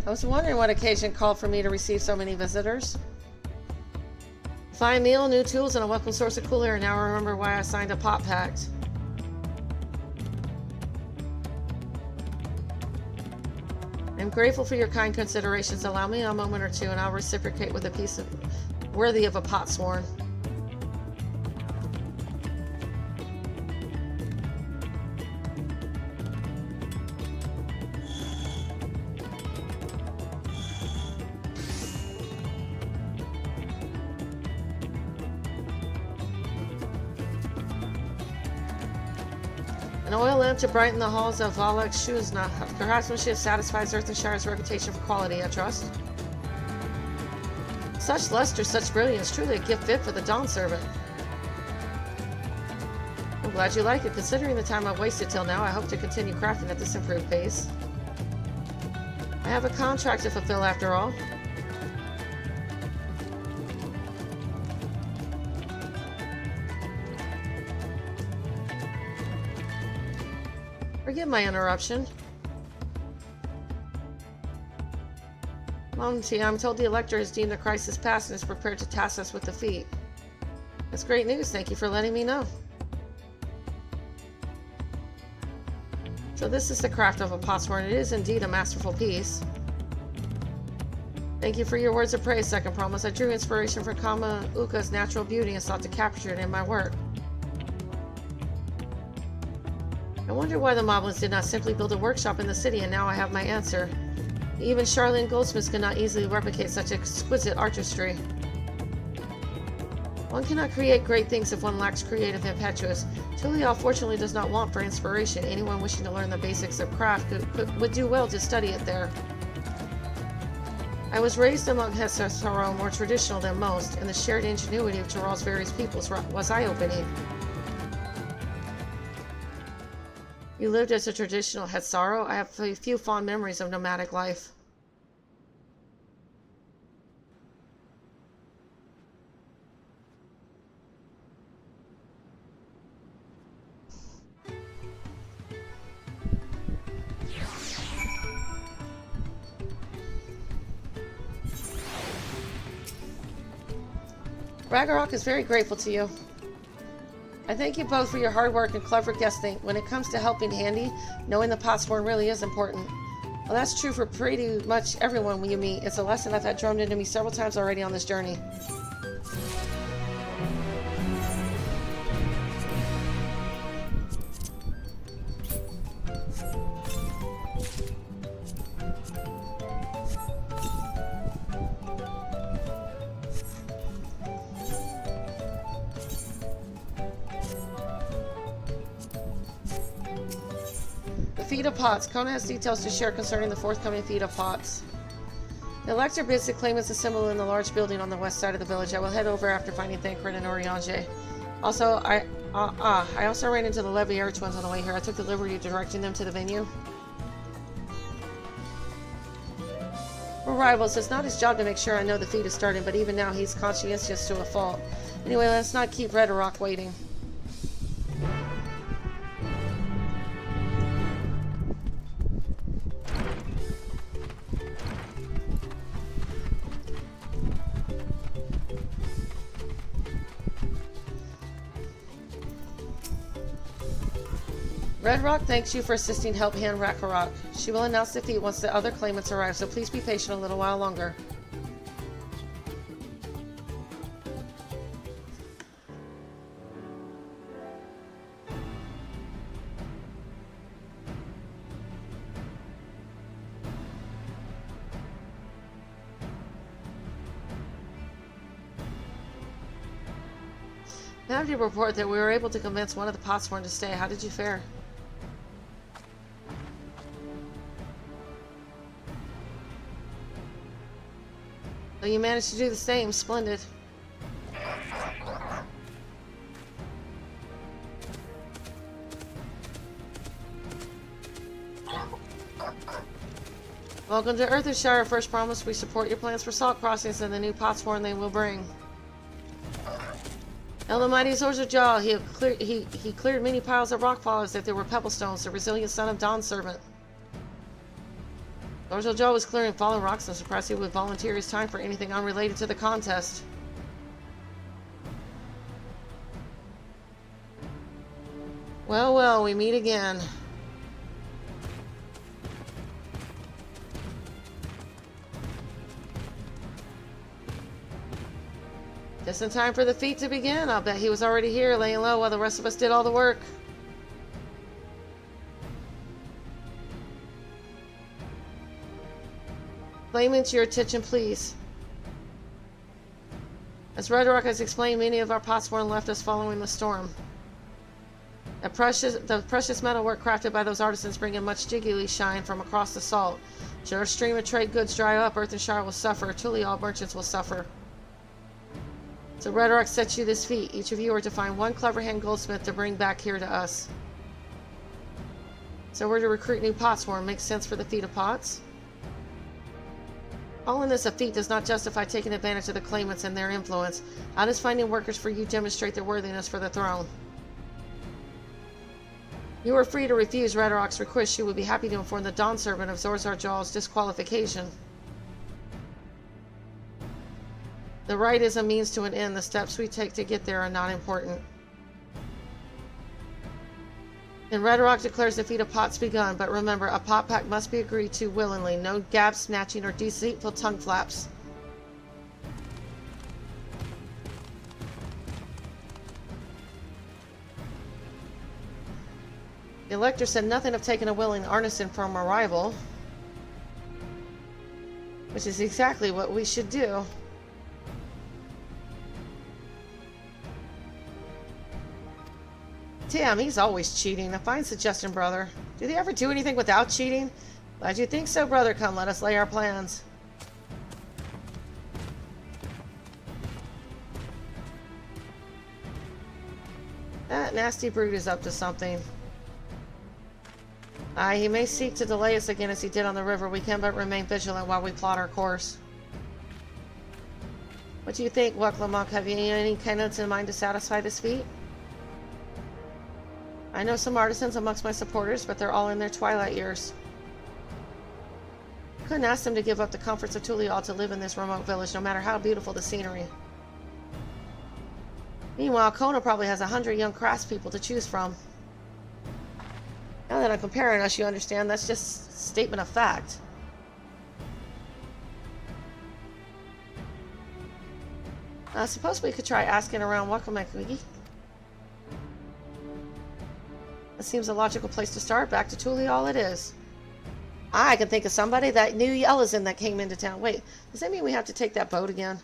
I was wondering what occasion called for me to receive so many visitors. Fine meal, new tools, and a welcome source of cool air. Now I remember why I signed a pot pact. I'm grateful for your kind considerations. Allow me a moment or two, and I'll reciprocate with a piece of worthy of a pot sworn. An oil lamp to brighten the halls of Valak Shuzna. Craftsmanship satisfies Earthenshire's reputation for quality, I trust. Such luster, such brilliance, truly a gift fit for the Dawn Servant. I'm glad you like it. Considering the time I've wasted till now, I hope to continue crafting at this improved pace. I have a contract to fulfill after all. Forgive my interruption. Monty, I'm told the Elector has deemed the crisis past and is prepared to task us with defeat. That's great news. Thank you for letting me know. So this is the craft of a potsworn. It is indeed a masterful piece. Thank you for your words of praise, Second Promise. I drew inspiration from Kozama'uka's natural beauty and sought to capture it in my work. I wonder why the Moblins did not simply build a workshop in the city, and now I have my answer. Even Charlene goldsmiths could not easily replicate such exquisite artistry. One cannot create great things if one lacks creative impetus. Tulial fortunately does not want for inspiration. Anyone wishing to learn the basics of craft would do well to study it there. I was raised among Hesaro, more traditional than most, and the shared ingenuity of Tyrell's various peoples was eye-opening. You lived as a traditional Hesaro? I have a few fond memories of nomadic life. Ragnarok is very grateful to you. I thank you both for your hard work and clever guessing. When it comes to helping Handy, knowing the potsworn really is important. Well, that's true for pretty much everyone you meet. It's a lesson I've had drummed into me several times already on this journey. Feed of Pots. Kona has details to share concerning the forthcoming Feed of Pots. The Elector bids to claim its symbol in the large building on the west side of the village. I will head over after finding Thancred and Oriange. Also, I also ran into the Levier twins on the way here. I took the liberty of directing them to the venue. We're rivals. It's not his job to make sure I know the feed is starting, but even now he's conscientious to a fault. Anyway, let's not keep Red Rock waiting. Red Rock thanks you for assisting Help Hand Rakarok. She will announce defeat once the other claimants arrive, so please be patient a little while longer. I have to report that we were able to convince one of the potsworn to stay. How did you fare? So you managed to do the same. Splendid. Welcome to Earthenshire. First promise, we support your plans for salt crossings and the new potsworn they will bring. El Mighty Zorza Jaw, he cleared many piles of rockfall as if they were pebble stones, the resilient son of Dawn Servant. Dorsal Joe was clearing fallen rocks and surprised he would volunteer his time for anything unrelated to the contest. Well, well, we meet again. Just in time for the feat to begin. I'll bet he was already here, laying low while the rest of us did all the work. Layman, to your attention, please. As Redrock has explained, many of our Potsworn left us following the storm. The precious metalwork crafted by those artisans bring in much jiggly shine from across the salt. Should our stream of trade goods dry up, Earth and Shire will suffer. Truly, all merchants will suffer. So Redrock sets you this feat. Each of you are to find one clever-hand goldsmith to bring back here to us. So we're to recruit new Potsworn. Makes sense for the feat of pots. Calling this a feat does not justify taking advantage of the claimants and their influence. How does finding workers for you demonstrate their worthiness for the throne? You are free to refuse Redrock's request. She would be happy to inform the Dawn Servant of Zorzar Jaw's disqualification. The right is a means to an end. The steps we take to get there are not important. And Redrock declares the feat of pots begun, but remember, a pot pack must be agreed to willingly. No gab snatching or deceitful tongue flaps. The Elector said nothing of taking a willing artisan from a rival, which is exactly what we should do. Damn, he's always cheating. A fine suggestion, brother. Do they ever do anything without cheating? Glad you think so, brother. Come, let us lay our plans. That nasty brute is up to something. Aye, he may seek to delay us again as he did on the river. We can but remain vigilant while we plot our course. What do you think, Urqopacha? Have you any candidates in mind to satisfy this feat? I know some artisans amongst my supporters, but they're all in their twilight years. Couldn't ask them to give up the comforts of Tulial to live in this remote village, no matter how beautiful the scenery. Meanwhile, Kona probably has 100 young craftspeople to choose from. Now that I'm comparing us, you understand that's just a statement of fact. I suppose we could try asking around Urqopacha. That seems a logical place to start. Back to Tulial it is. I can think of somebody, that new Yellowson that came into town. Wait, does that mean we have to take that boat again?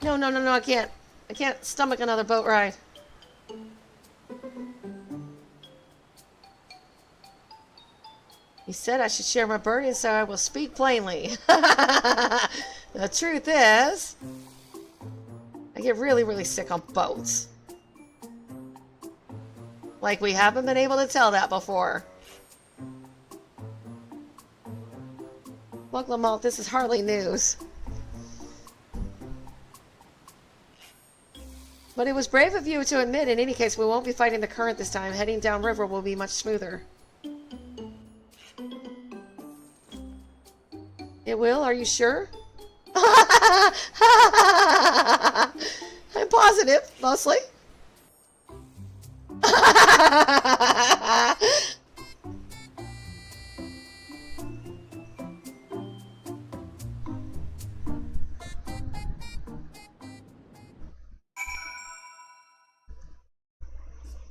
No, I can't. I can't stomach another boat ride. He said I should share my burden, so I will speak plainly. The truth is, I get really, really sick on boats. Like we haven't been able to tell that before. Look, Lamalt, this is hardly news. But it was brave of you to admit. In any case, we won't be fighting the current this time. Heading downriver will be much smoother. It will? Are you sure? I'm positive, mostly.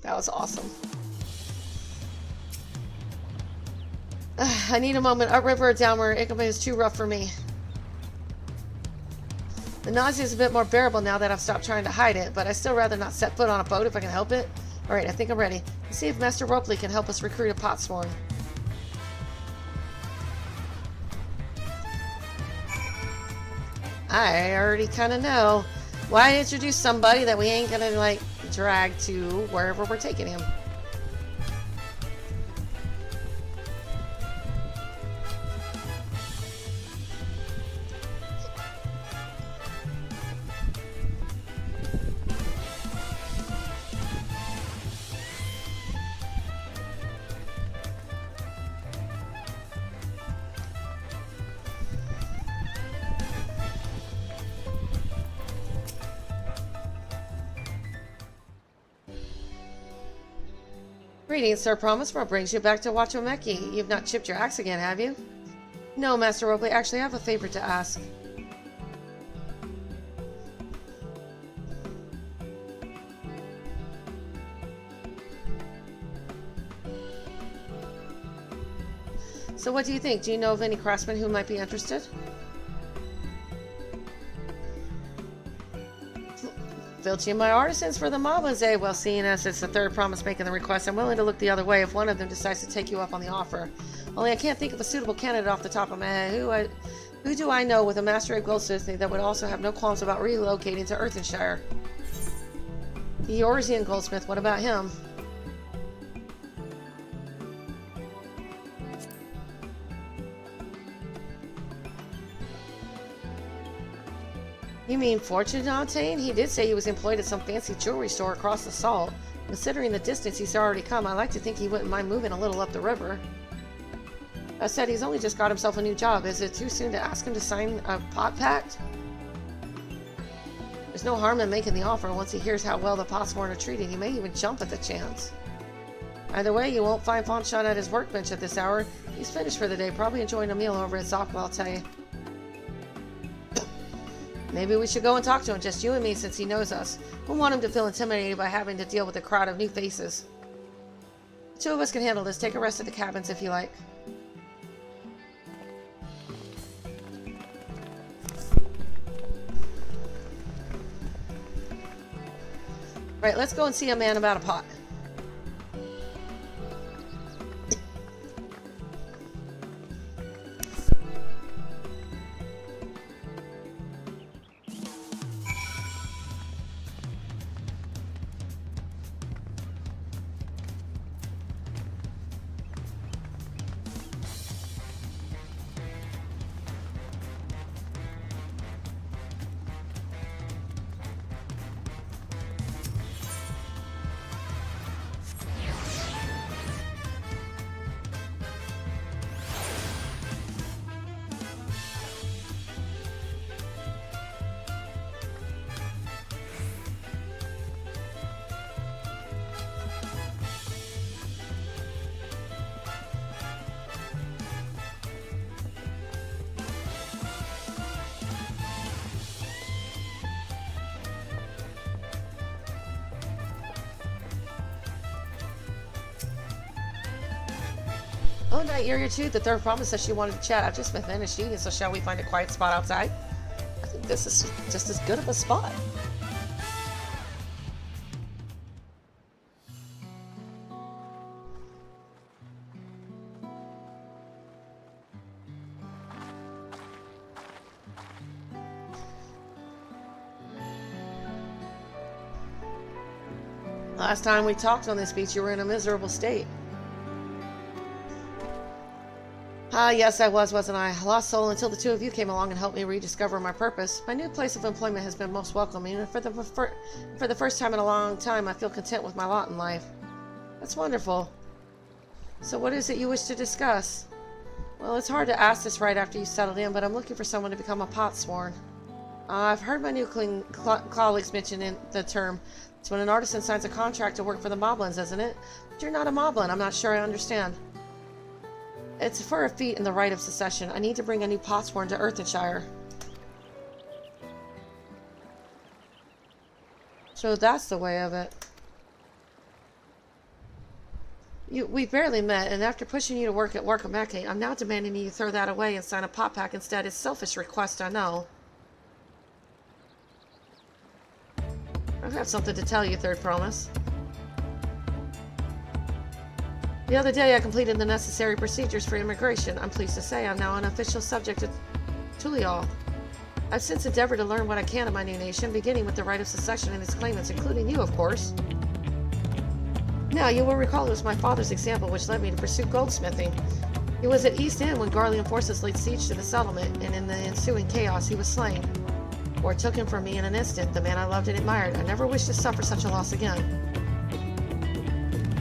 That was awesome. I need a moment. Upriver or downriver, Urqopacha is too rough for me. The nausea is a bit more bearable now that I've stopped trying to hide it, but I'd still rather not set foot on a boat if I can help it. Alright, I think I'm ready. Let's see if Master Ropley can help us recruit a Potsworn. I already kind of know. Why introduce somebody that we ain't gonna, like, drag to wherever we're taking him? Greetings, Sir Promise. What brings you back to Wachomeki? You've not chipped your axe again, have you? No, Master Roble. Actually, I have a favor to ask. So what do you think? Do you know of any craftsmen who might be interested? Filching my artisans for the Moblins, eh? Well, seeing as it's the third Promise making the request, I'm willing to look the other way if one of them decides to take you up on the offer. Only I can't think of a suitable candidate off the top of my head. Who do I know with a Master of Goldsmithing that would also have no qualms about relocating to Earthenshire? The Eorzean Goldsmith, what about him? You mean Fortunatain? He did say he was employed at some fancy jewelry store across the salt. Considering the distance he's already come, I like to think he wouldn't mind moving a little up the river. I said he's only just got himself a new job. Is it too soon to ask him to sign a pot pact? There's no harm in making the offer. Once he hears how well the Potsworn are treated, he may even jump at the chance. Either way, you won't find Fonshon at his workbench at this hour. He's finished for the day, probably enjoying a meal over at Zopla, I'll tell you. Maybe we should go and talk to him, just you and me, since he knows us. We want him to feel intimidated by having to deal with a crowd of new faces. The two of us can handle this. Take a rest at the cabins if you like. Right, let's go and see a man about a pot. Oh, night, you're here too. The third Promise says she wanted to chat. I've just been finished eating, so shall we find a quiet spot outside? I think this is just as good of a spot. Last time we talked on this beach, you were in a miserable state. Ah, yes, I was, wasn't I? A lost soul until the two of you came along and helped me rediscover my purpose. My new place of employment has been most welcoming, and for the first time in a long time, I feel content with my lot in life. That's wonderful. So what is it you wish to discuss? Well, it's hard to ask this right after you settled in, but I'm looking for someone to become a Potsworn. I've heard my new colleagues mention the term. It's when an artisan signs a contract to work for the Moblins, isn't it? But you're not a Moblin. I'm not sure I understand. It's for a feat in the rite of succession. I need to bring a new Potsworn to Earthenshire. So that's the way of it. We barely met, and after pushing you to work at Urqopacha, I'm now demanding you throw that away and sign a pot pack instead. It's a selfish request, I know. I have something to tell you, Third Promise. The other day I completed the necessary procedures for immigration. I'm pleased to say I'm now an official subject of Tulial. I've since endeavored to learn what I can of my new nation, beginning with the right of succession and its claimants, including you, of course. Now, you will recall it was my father's example which led me to pursue goldsmithing. He was at East End when Garlean forces laid siege to the settlement, and in the ensuing chaos he was slain. War took him from me in an instant, the man I loved and admired. I never wish to suffer such a loss again.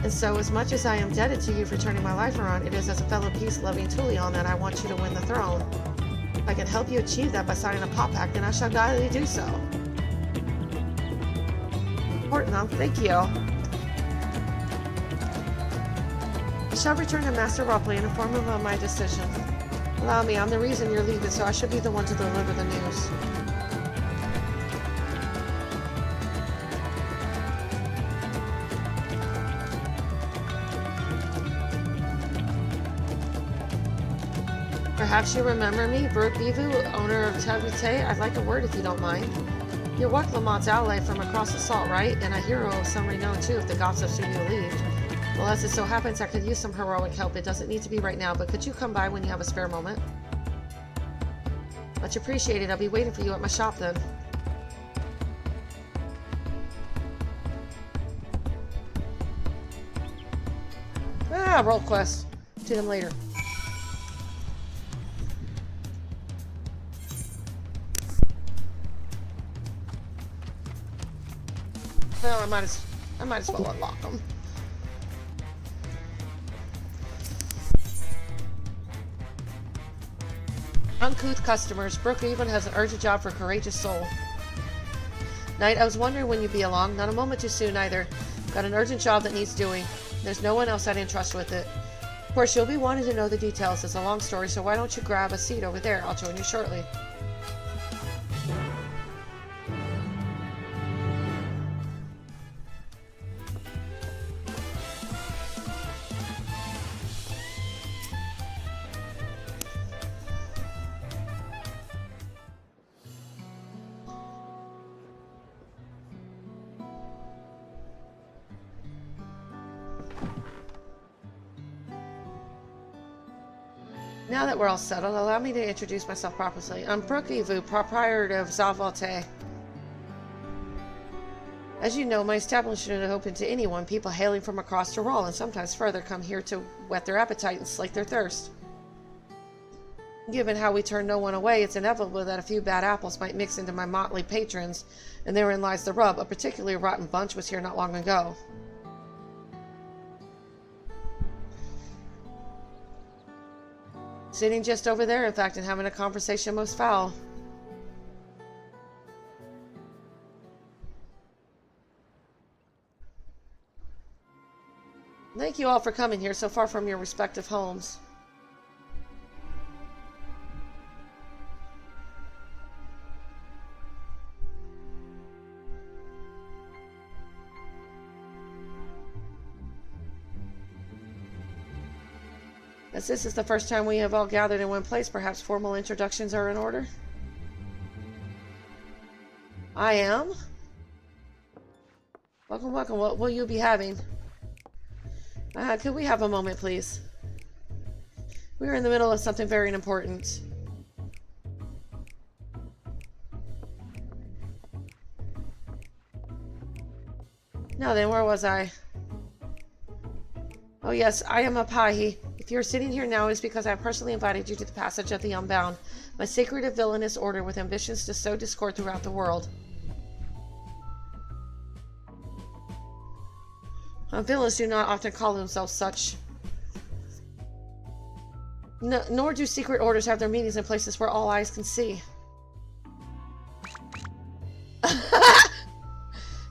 And so, as much as I am indebted to you for turning my life around, it is as a fellow peace-loving Tulion that I want you to win the throne. If I can help you achieve that by signing a pot pact, then I shall gladly do so. Important, thank you. I shall return to Master Ropley and inform him of my decision. Allow me, I'm the reason you're leaving, so I should be the one to deliver the news. Perhaps you remember me, Urqopacha, owner of Tabute. I'd like a word if you don't mind. You're Urqopacha's ally from across the salt, right? And a hero of some renown too, if the gods have seen you leave. Well, as it so happens, I could use some heroic help. It doesn't need to be right now, but could you come by when you have a spare moment? Much appreciated. I'll be waiting for you at my shop then. Ah, roll quest. Do them later. Well, I might as well unlock them. Uncouth customers. Brooke even has an urgent job for a courageous soul. Knight, I was wondering when you'd be along. Not a moment too soon either. Got an urgent job that needs doing. There's no one else I'd entrust with it. Of course, you'll be wanting to know the details. It's a long story, so why don't you grab a seat over there? I'll join you shortly. Now that we're all settled, allow me to introduce myself properly. I'm Urqopacha, proprietor of Zavalte. As you know, my establishment is open to anyone. People hailing from across the Rawl and sometimes further come here to whet their appetite and slake their thirst. Given how we turn no one away, it's inevitable that a few bad apples might mix into my motley patrons, and therein lies the rub. A particularly rotten bunch was here not long ago. Sitting just over there, in fact, and having a conversation most foul. Thank you all for coming here so far from your respective homes. As this is the first time we have all gathered in one place, perhaps formal introductions are in order? I am? Welcome, welcome. What will you be having? Could we have a moment, please? We are in the middle of something very important. Now then, where was I? Oh yes, I am a Pahi. If you are sitting here now, it is because I have personally invited you to the passage of the Unbound, my sacred and villainous order with ambitions to sow discord throughout the world. Villains do not often call themselves such. Nor do secret orders have their meetings in places where all eyes can see.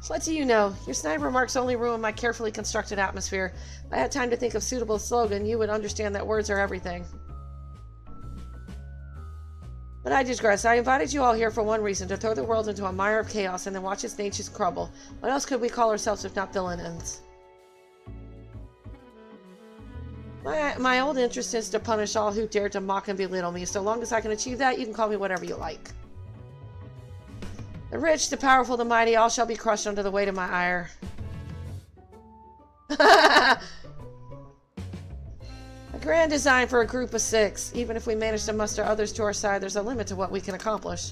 What do you know? Your snide remarks only ruin my carefully constructed atmosphere. If I had time to think of suitable slogan, you would understand that words are everything. But I digress. I invited you all here for one reason, to throw the world into a mire of chaos and then watch its nations crumble. What else could we call ourselves if not villains? My old interest is to punish all who dare to mock and belittle me. So long as I can achieve that, you can call me whatever you like. The rich, the powerful, the mighty, all shall be crushed under the weight of my ire. A grand design for a group of 6. Even if we manage to muster others to our side, there's a limit to what we can accomplish.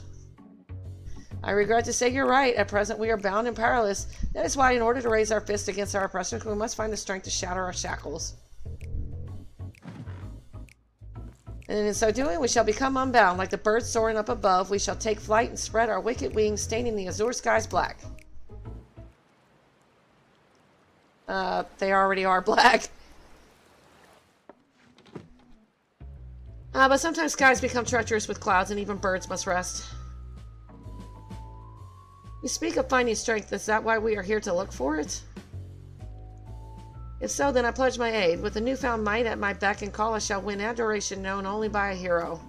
I regret to say you're right. At present, we are bound and powerless. That is why, in order to raise our fist against our oppressors, we must find the strength to shatter our shackles. And in so doing, we shall become unbound. Like the birds soaring up above, we shall take flight and spread our wicked wings, staining the azure skies black. They already are black. But sometimes skies become treacherous with clouds, and even birds must rest. You speak of finding strength. Is that why we are here to look for it? If so, then I pledge my aid. With the newfound might at my beck and call, I shall win adoration known only by a hero.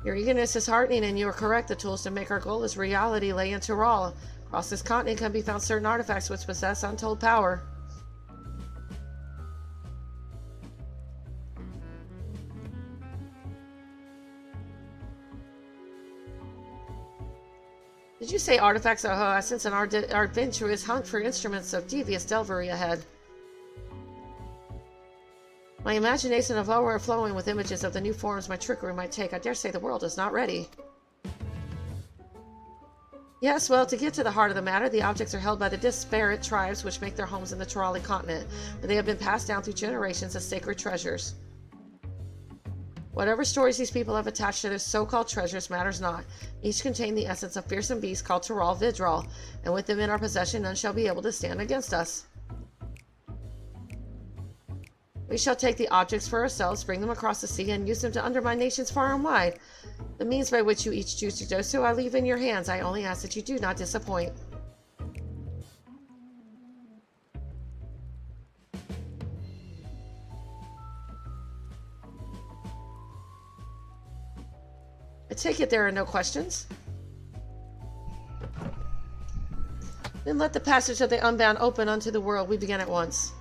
Your eagerness is heartening, and you are correct. The tools to make our goal as reality lay in Tyrol. Across this continent can be found certain artifacts which possess untold power. Did you say artifacts? Oh, I sense our adventure is hunt for instruments of devious delvery ahead. My imagination is overflowing with images of the new forms my trickery might take. I dare say the world is not ready. Yes, well, to get to the heart of the matter, the objects are held by the disparate tribes which make their homes in the Tyrali continent, where they have been passed down through generations as sacred treasures. Whatever stories these people have attached to their so-called treasures matters not. Each contain the essence of fearsome beasts called Tyrol Vidral, and with them in our possession none shall be able to stand against us. We shall take the objects for ourselves, bring them across the sea, and use them to undermine nations far and wide. The means by which you each choose to do so I leave in your hands. I only ask that you do not disappoint. I take it there are no questions. Then let the passage of the unbound open unto the world. We begin at once.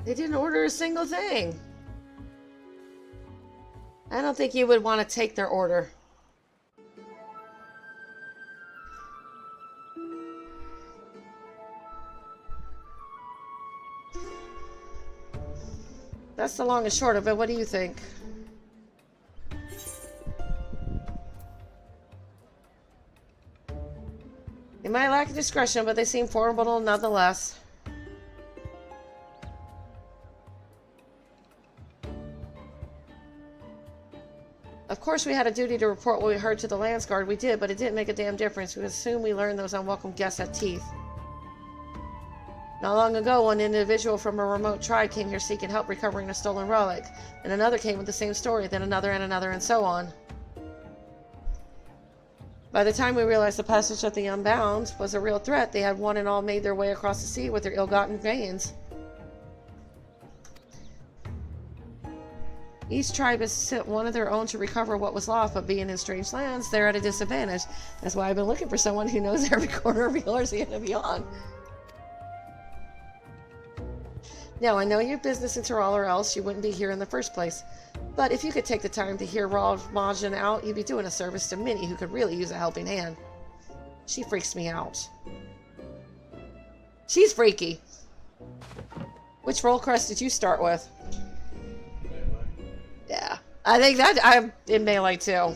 They didn't order a single thing. I don't think you would want to take their order. That's the long and short of it. What do you think? They might lack discretion, but they seem formidable nonetheless. Of course, we had a duty to report what we heard to the Landsguard. We did, but it didn't make a damn difference. We assumed we learned those unwelcome guests had teeth. Not long ago, one individual from a remote tribe came here seeking help recovering a stolen relic, and another came with the same story, then another, and so on. By the time we realized the passage of the Unbound was a real threat, they had one and all made their way across the sea with their ill-gotten gains. Each tribe has sent one of their own to recover what was lost, but being in strange lands, they're at a disadvantage. That's why I've been looking for someone who knows every corner of Eorzea and beyond. Now, I know your business in Tyrol, or else you wouldn't be here in the first place. But if you could take the time to hear Urqopacha out, you'd be doing a service to many who could really use a helping hand. She freaks me out. She's freaky. Which roll crest did you start with? Yeah, I think that I'm in melee too.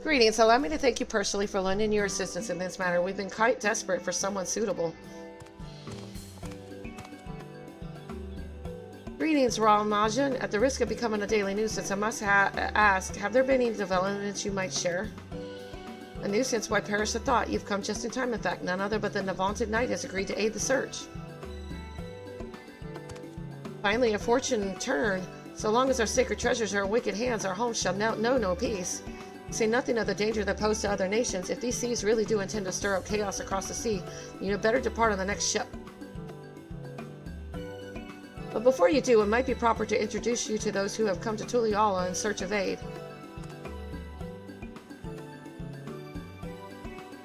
Greetings. Allow me to thank you personally for lending your assistance in this matter. We've been quite desperate for someone suitable. Greetings, Urqopacha. At the risk of becoming a daily nuisance, I must ask, have there been any developments you might share? A nuisance? Why, perish the thought. You've come just in time, in fact. None other but the vaunted knight has agreed to aid the search. Finally, a fortune turn. So long as our sacred treasures are in wicked hands, our home shall know no peace. Say nothing of the danger that pose to other nations. If these thieves really do intend to stir up chaos across the sea, you had better depart on the next ship. But before you do, it might be proper to introduce you to those who have come to Tuliala in search of aid.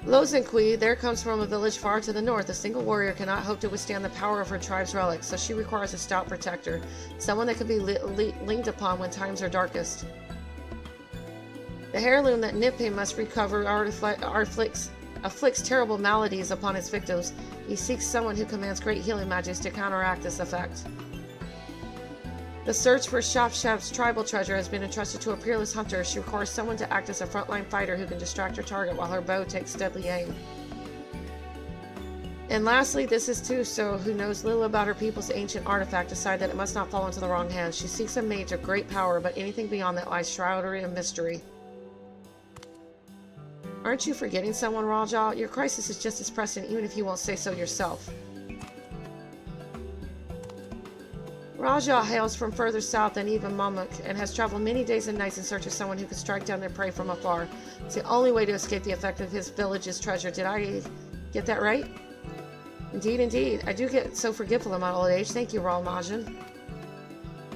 Lozenqui there comes from a village far to the north. A single warrior cannot hope to withstand the power of her tribe's relics, so she requires a stout protector, someone that can be leaned upon when times are darkest. The heirloom that Nippe must recover afflicts terrible maladies upon its victims. He seeks someone who commands great healing magic to counteract this effect. The search for Shafshaf's tribal treasure has been entrusted to a peerless hunter. She requires someone to act as a frontline fighter who can distract her target while her bow takes deadly aim. And lastly, this is Tuso, who knows little about her people's ancient artifact, decide that it must not fall into the wrong hands. She seeks a mage of great power, but anything beyond that lies shrouded in mystery. Aren't you forgetting someone, Raja? Your crisis is just as pressing, even if you won't say so yourself. Raja hails from further south than even Mamuk, and has traveled many days and nights in search of someone who could strike down their prey from afar. It's the only way to escape the effect of his village's treasure. Did I get that right? Indeed, indeed. I do get so forgetful in my old age. Thank you, Raal Majin.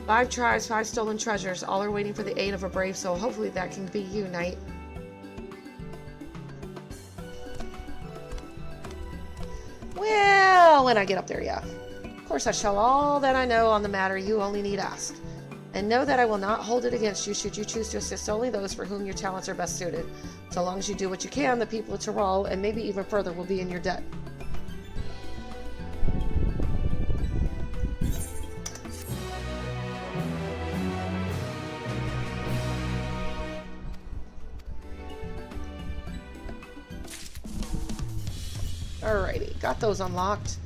5 tribes, 5 stolen treasures. All are waiting for the aid of a brave soul. Hopefully that can be you, knight. Well, when I get up there, yeah. Of course, I shall all that I know on the matter. You only need ask. And know that I will not hold it against you should you choose to assist only those for whom your talents are best suited. So long as you do what you can, the people of Tyrol, and maybe even further, will be in your debt. Alrighty, got those unlocked.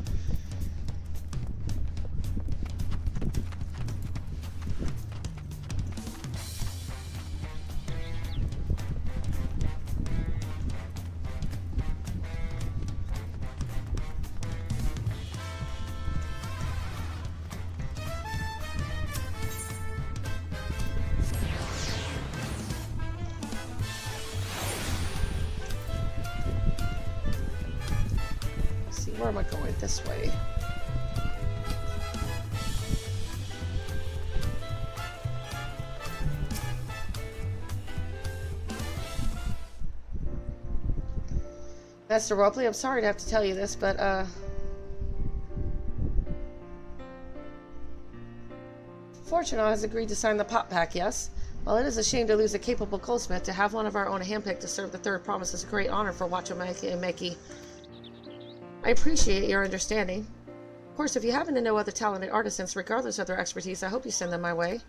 Where am I going? This way. Master Ropley, I'm sorry to have to tell you this, but Fortuna has agreed to sign the pot pack, yes? While it is a shame to lose a capable goldsmith, to have one of our own handpicked to serve the third promises a great honor for Wachamaki and Meki. I appreciate your understanding. Of course, if you happen to know other talented artisans, regardless of their expertise, I hope you send them my way.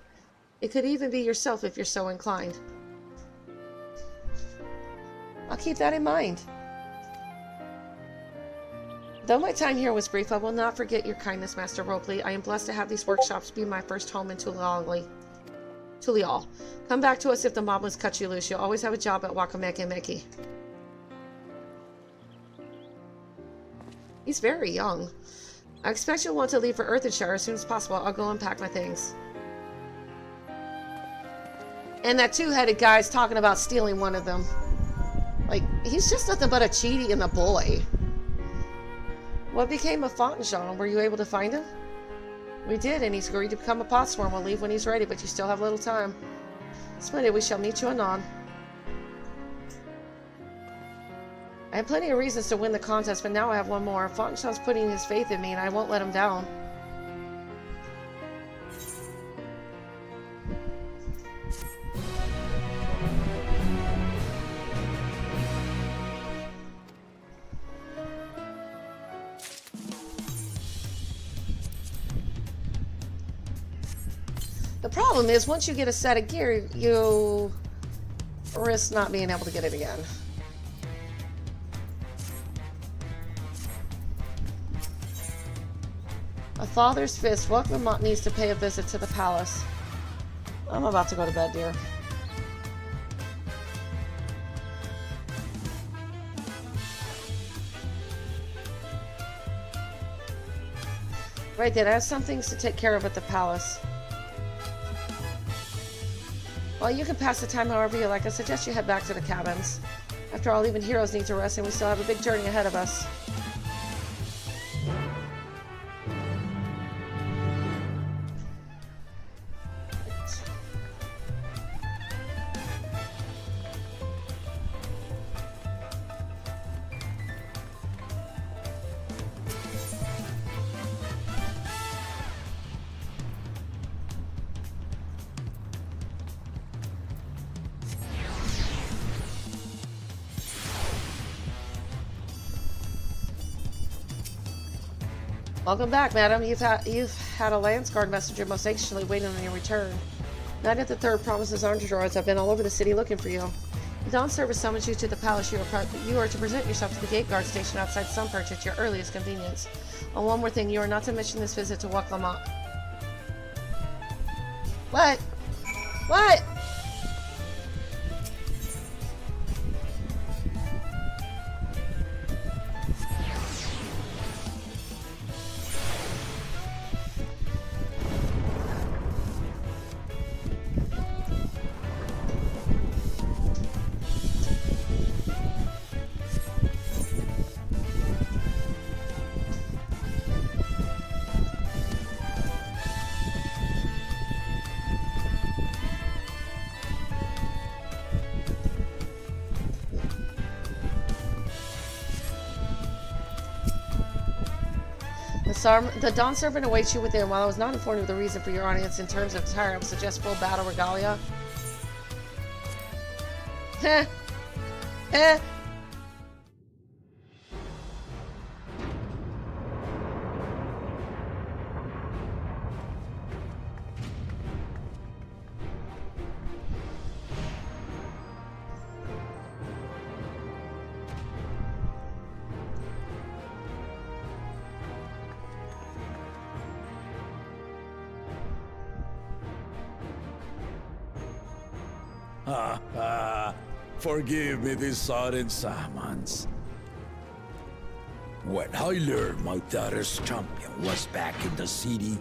It could even be yourself if you're so inclined. I'll keep that in mind. Though my time here was brief, I will not forget your kindness, Master Ropley. I am blessed to have these workshops be my first home in Tulial. Come back to us if the moblins cut you loose. You'll always have a job at Wachamaki and Meki. He's very young. I expect you'll want to leave for Earthenshire as soon as possible. I'll go and pack my things. And that two-headed guy's talking about stealing one of them. Like, he's just nothing but a cheaty and a boy. What became of Fontenjean? Were you able to find him? We did, and he's agreed to become a potsworn. We'll leave when he's ready, but you still have little time. Splendid, we shall meet you anon. I have plenty of reasons to win the contest, but now I have one more. Fontenjean's putting his faith in me, and I won't let him down. The problem is, once you get a set of gear, you risk not being able to get it again. A father's fist. Lamont needs to pay a visit to the palace. I'm about to go to bed, dear. Right then, I have some things to take care of at the palace. Well, you can pass the time however you like. I suggest you head back to the cabins. After all, even heroes need to rest, and we still have a big journey ahead of us. Welcome back, madam. You've had a Lance Guard messenger most anxiously waiting on your return. Knight of the Third promises arms droids have been all over the city looking for you. The Dawn Service summons you to the palace you are to present yourself to the gate guard station outside Sunperch at your earliest convenience. Oh, one more thing, you are not to mention this visit to Urqopacha. What? What? The Dawn Servant awaits you within. While I was not informed of the reason for your audience in terms of attire, I would suggest full battle regalia. Heh. Heh. Forgive me this sudden summons. When I learned my daughter's champion was back in the city,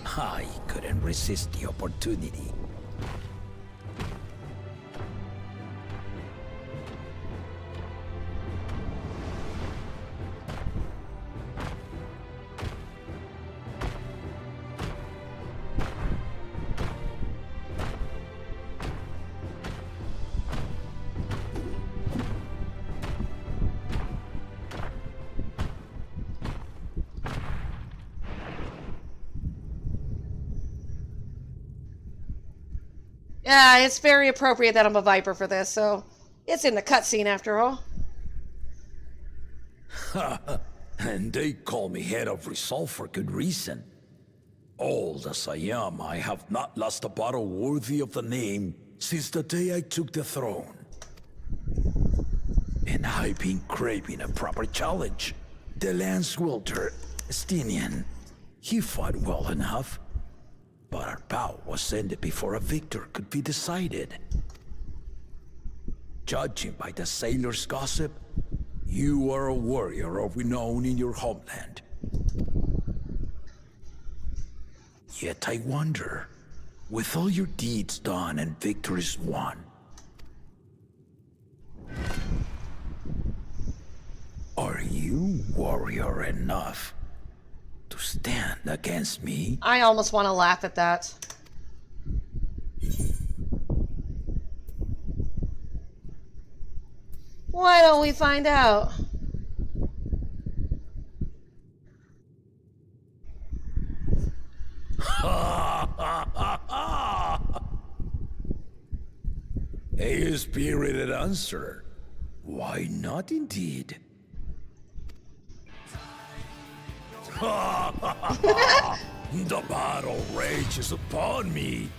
I couldn't resist the opportunity. Yeah, it's very appropriate that I'm a Viper for this, so it's in the cutscene after all. And they call me head of resolve for good reason. Old as I am, I have not lost a battle worthy of the name since the day I took the throne. And I've been craving a proper challenge. The Lance Wielder, Estinian, he fought well enough. But our bout was ended before a victor could be decided. Judging by the sailors' gossip, you are a warrior of renown in your homeland. Yet I wonder, with all your deeds done and victories won, are you warrior enough to stand against me? I almost want to laugh at that. Why don't we find out? A spirited answer. Why not indeed? The battle rages upon me.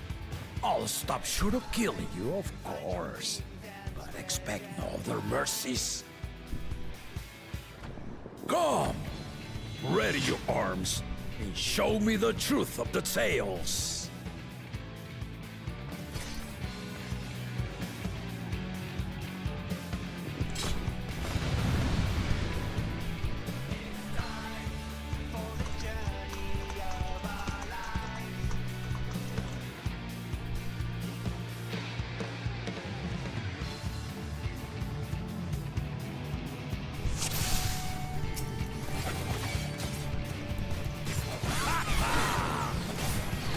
I'll stop short of killing you, of course. But expect no other mercies. Come! Ready your arms and show me the truth of the tales.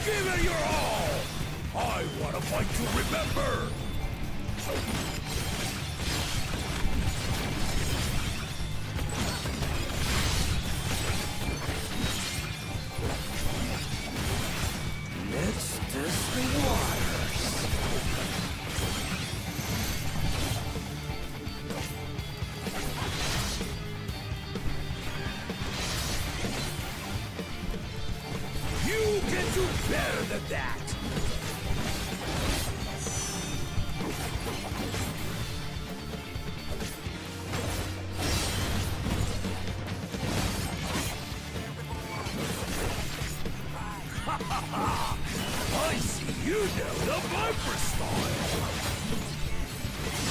Give it your all! I want to fight to remember! Let's test the waters. Better than that. I see you know the Viper style.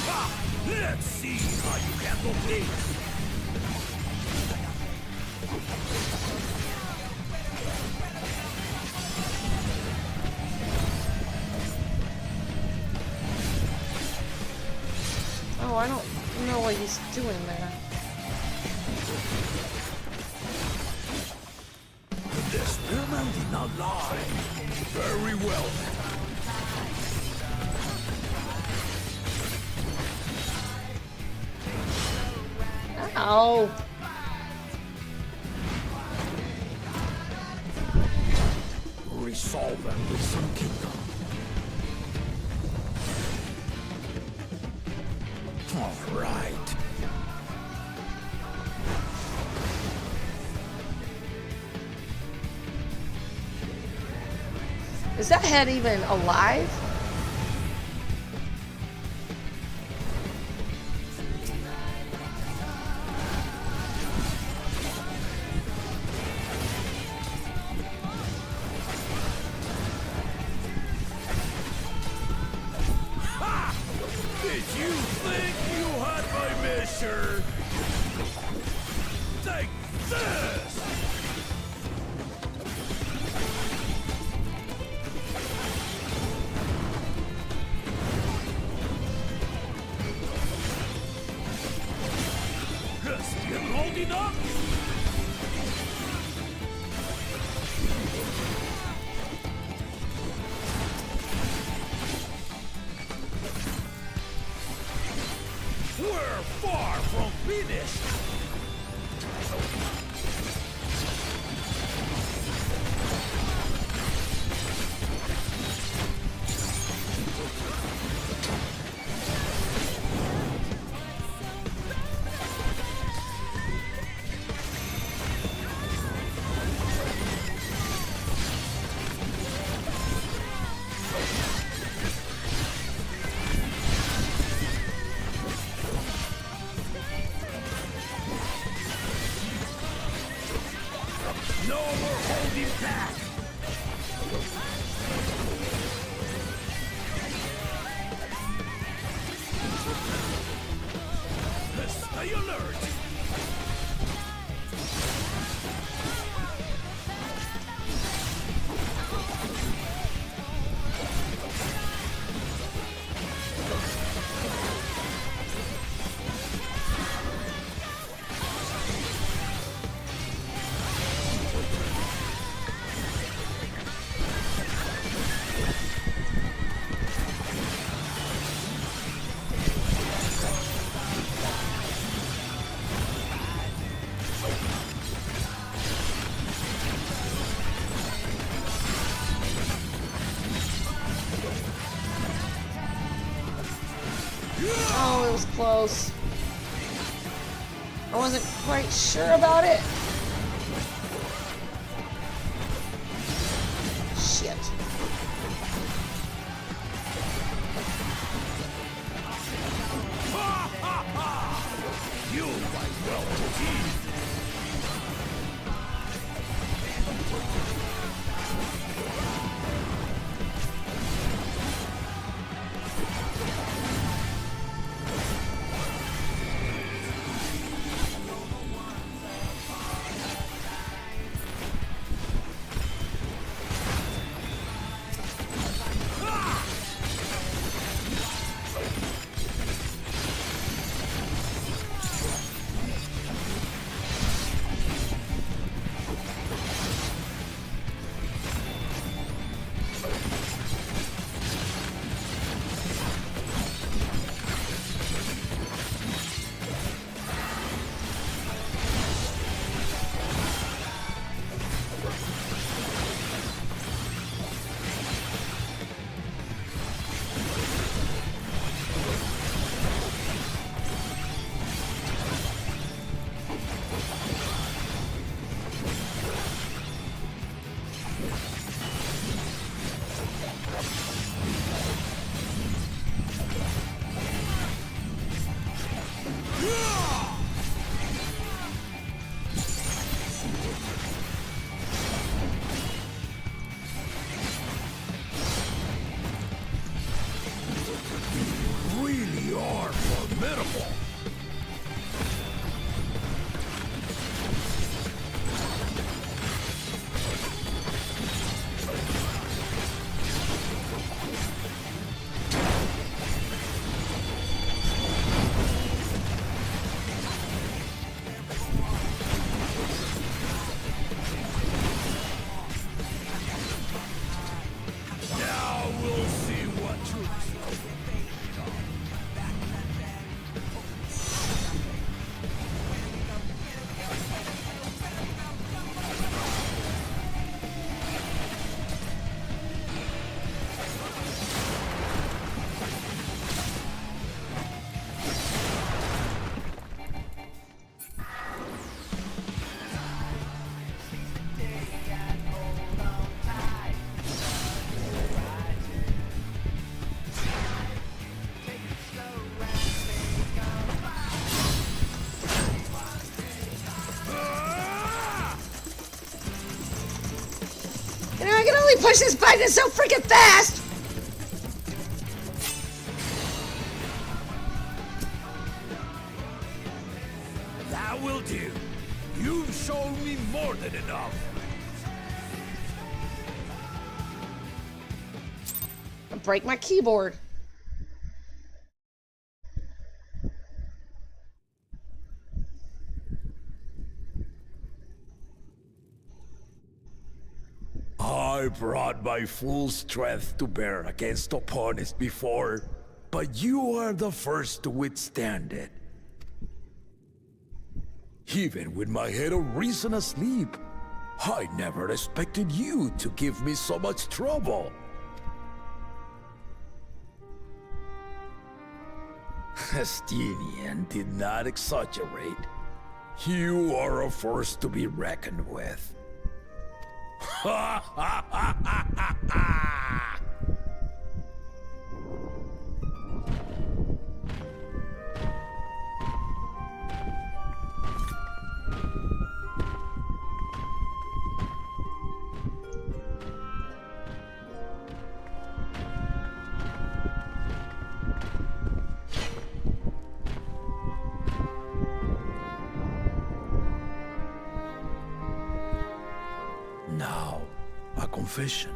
Ha! Let's see how you handle this. Oh, I don't know what he's doing there. The spearman did not lie. Very well. Ow! Resolve them with some kingdom. All right. Is that head even alive? Ha! Did you think you had my measure? Take this! Still holding up? We're far from finished. No more holding back! Stay alert! Oh, it was close. I wasn't quite sure about it. Shit. You fight well indeed. push this button so freaking fast! That will do. You've shown me more than enough. Break my keyboard. I brought my full strength to bear against opponents before, but you are the first to withstand it. Even with my head of reason asleep, I never expected you to give me so much trouble. Estinian did not exaggerate. You are a force to be reckoned with. Ha ha ha ha ha ha! Now, a confession.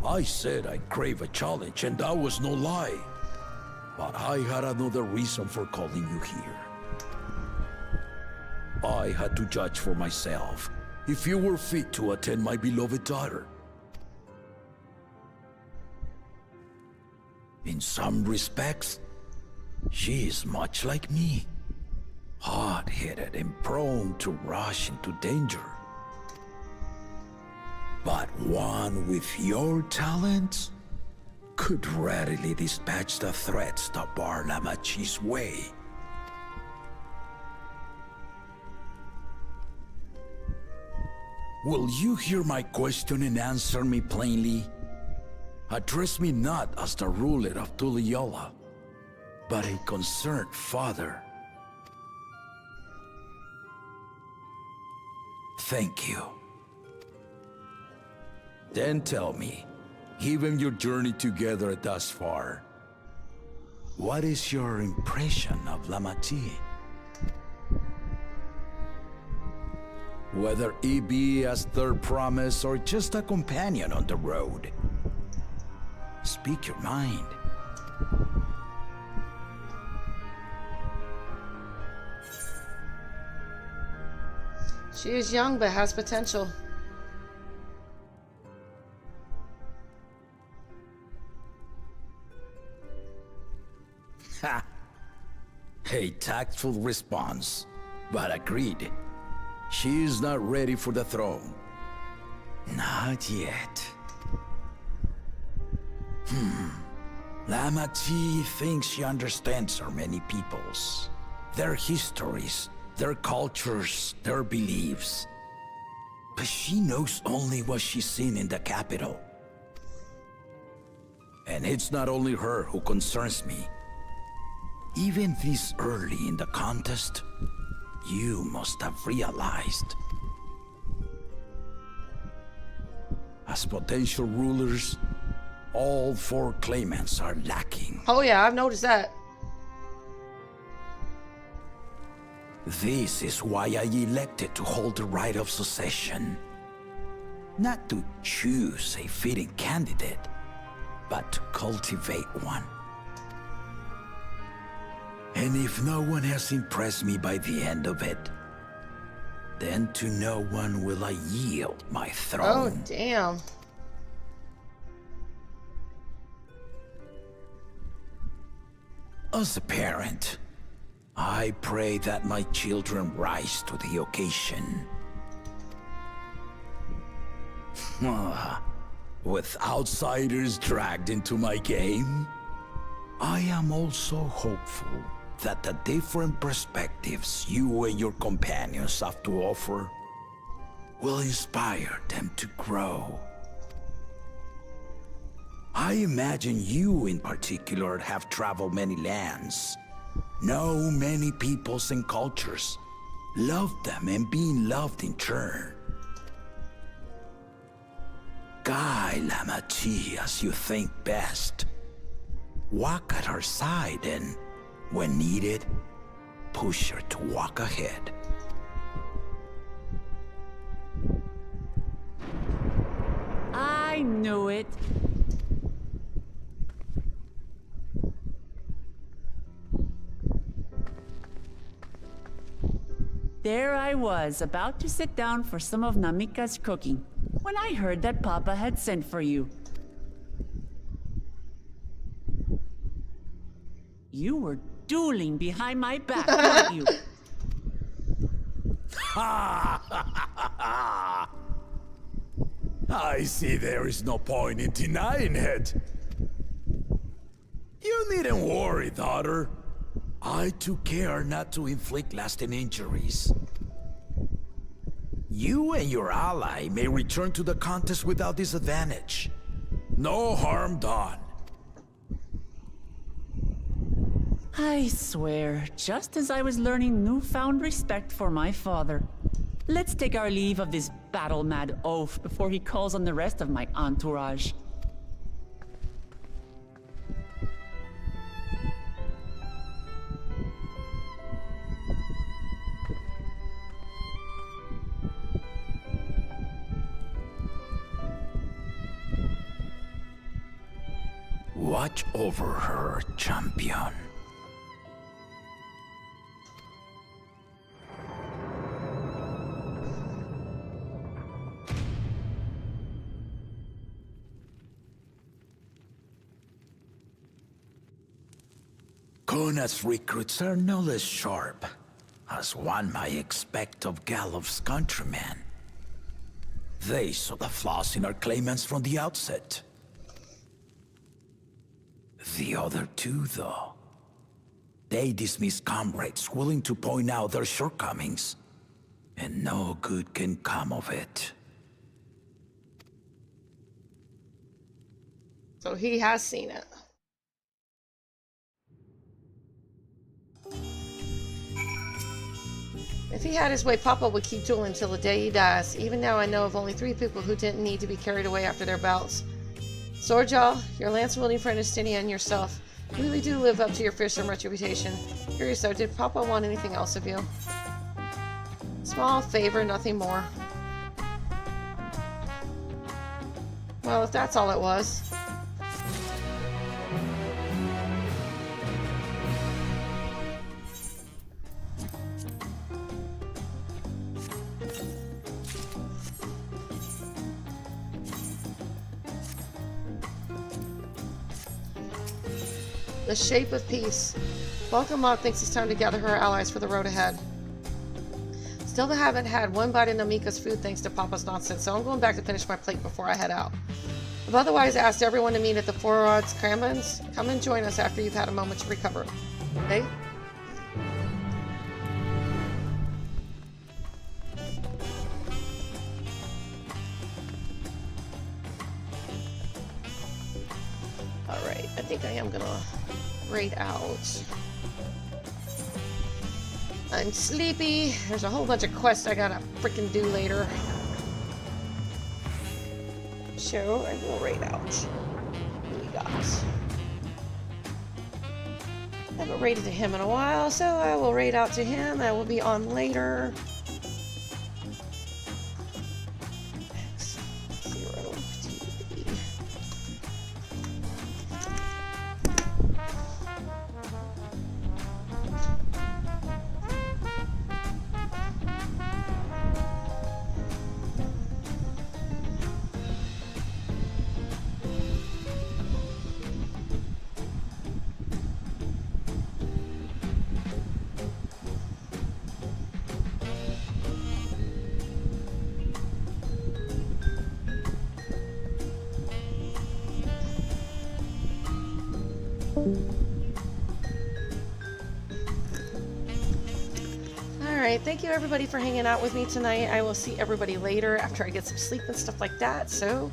I said I'd crave a challenge, and that was no lie. But I had another reason for calling you here. I had to judge for myself if you were fit to attend my beloved daughter. In some respects, she is much like me. Hard-headed and prone to rush into danger. But one with your talents could readily dispatch the threats that bar Lamachi's way. Will you hear my question and answer me plainly? Address me not as the ruler of Tuliyola, but a concerned father. Thank you. Then tell me, given your journey together thus far, what is your impression of Lamachi? Whether it be as third promise or just a companion on the road. Speak your mind. She is young but has potential. Ha! A tactful response, but agreed. She is not ready for the throne. Not yet. Lamachi thinks she understands our many peoples, their histories, their cultures, their beliefs. But she knows only what she's seen in the capital. And it's not only her who concerns me. Even this early in the contest, you must have realized. As potential rulers, all four claimants are lacking. Oh yeah, I've noticed that. This is why I elected to hold the right of succession. Not to choose a fitting candidate, but to cultivate one. And if no one has impressed me by the end of it, then to no one will I yield my throne. Oh, damn. As a parent, I pray that my children rise to the occasion. With outsiders dragged into my game, I am also hopeful that the different perspectives you and your companions have to offer will inspire them to grow. I imagine you in particular have traveled many lands, know many peoples and cultures, loved them and been loved in turn. Guide Lamachi as you think best. Walk at her side and, when needed, push her to walk ahead. I knew it. There I was, about to sit down for some of Namika's cooking, when I heard that Papa had sent for you. You were dueling behind my back, weren't you? I see there is no point in denying it. You needn't worry, daughter. I took care not to inflict lasting injuries. You and your ally may return to the contest without disadvantage. No harm done. I swear, just as I was learning newfound respect for my father. Let's take our leave of this battle-mad oaf before he calls on the rest of my entourage. Watch over her, champion. Kona's recruits are no less sharp, as one might expect of Galof's countrymen. They saw the flaws in our claimants from the outset. The other two, though, they dismiss comrades willing to point out their shortcomings, and no good can come of it. So he has seen it. If he had his way, Papa would keep dueling until the day he dies. Even now I know of only 3 people who didn't need to be carried away after their bouts. Swordjaw, your lance-wielding friend Justinia, and yourself. You really do live up to your fearsome reputation. Curious though, did Papa want anything else of you? Small favor, nothing more. Well, if that's all it was. The shape of peace. Welcome thinks it's time to gather her allies for the road ahead. Still haven't had one bite of Namika's food thanks to Papa's nonsense, so I'm going back to finish my plate before I head out. I've otherwise asked everyone to meet at the Four Rods Crambans. Come and join us after you've had a moment to recover. Okay? Alright, I think I am gonna raid out. I'm sleepy. There's a whole bunch of quests I gotta freaking do later. So I will raid out. What do we got? I haven't raided to him in a while, so I will raid out to him. I will be on later. Alright, thank you everybody for hanging out with me tonight. I will see everybody later after I get some sleep and stuff like that. So,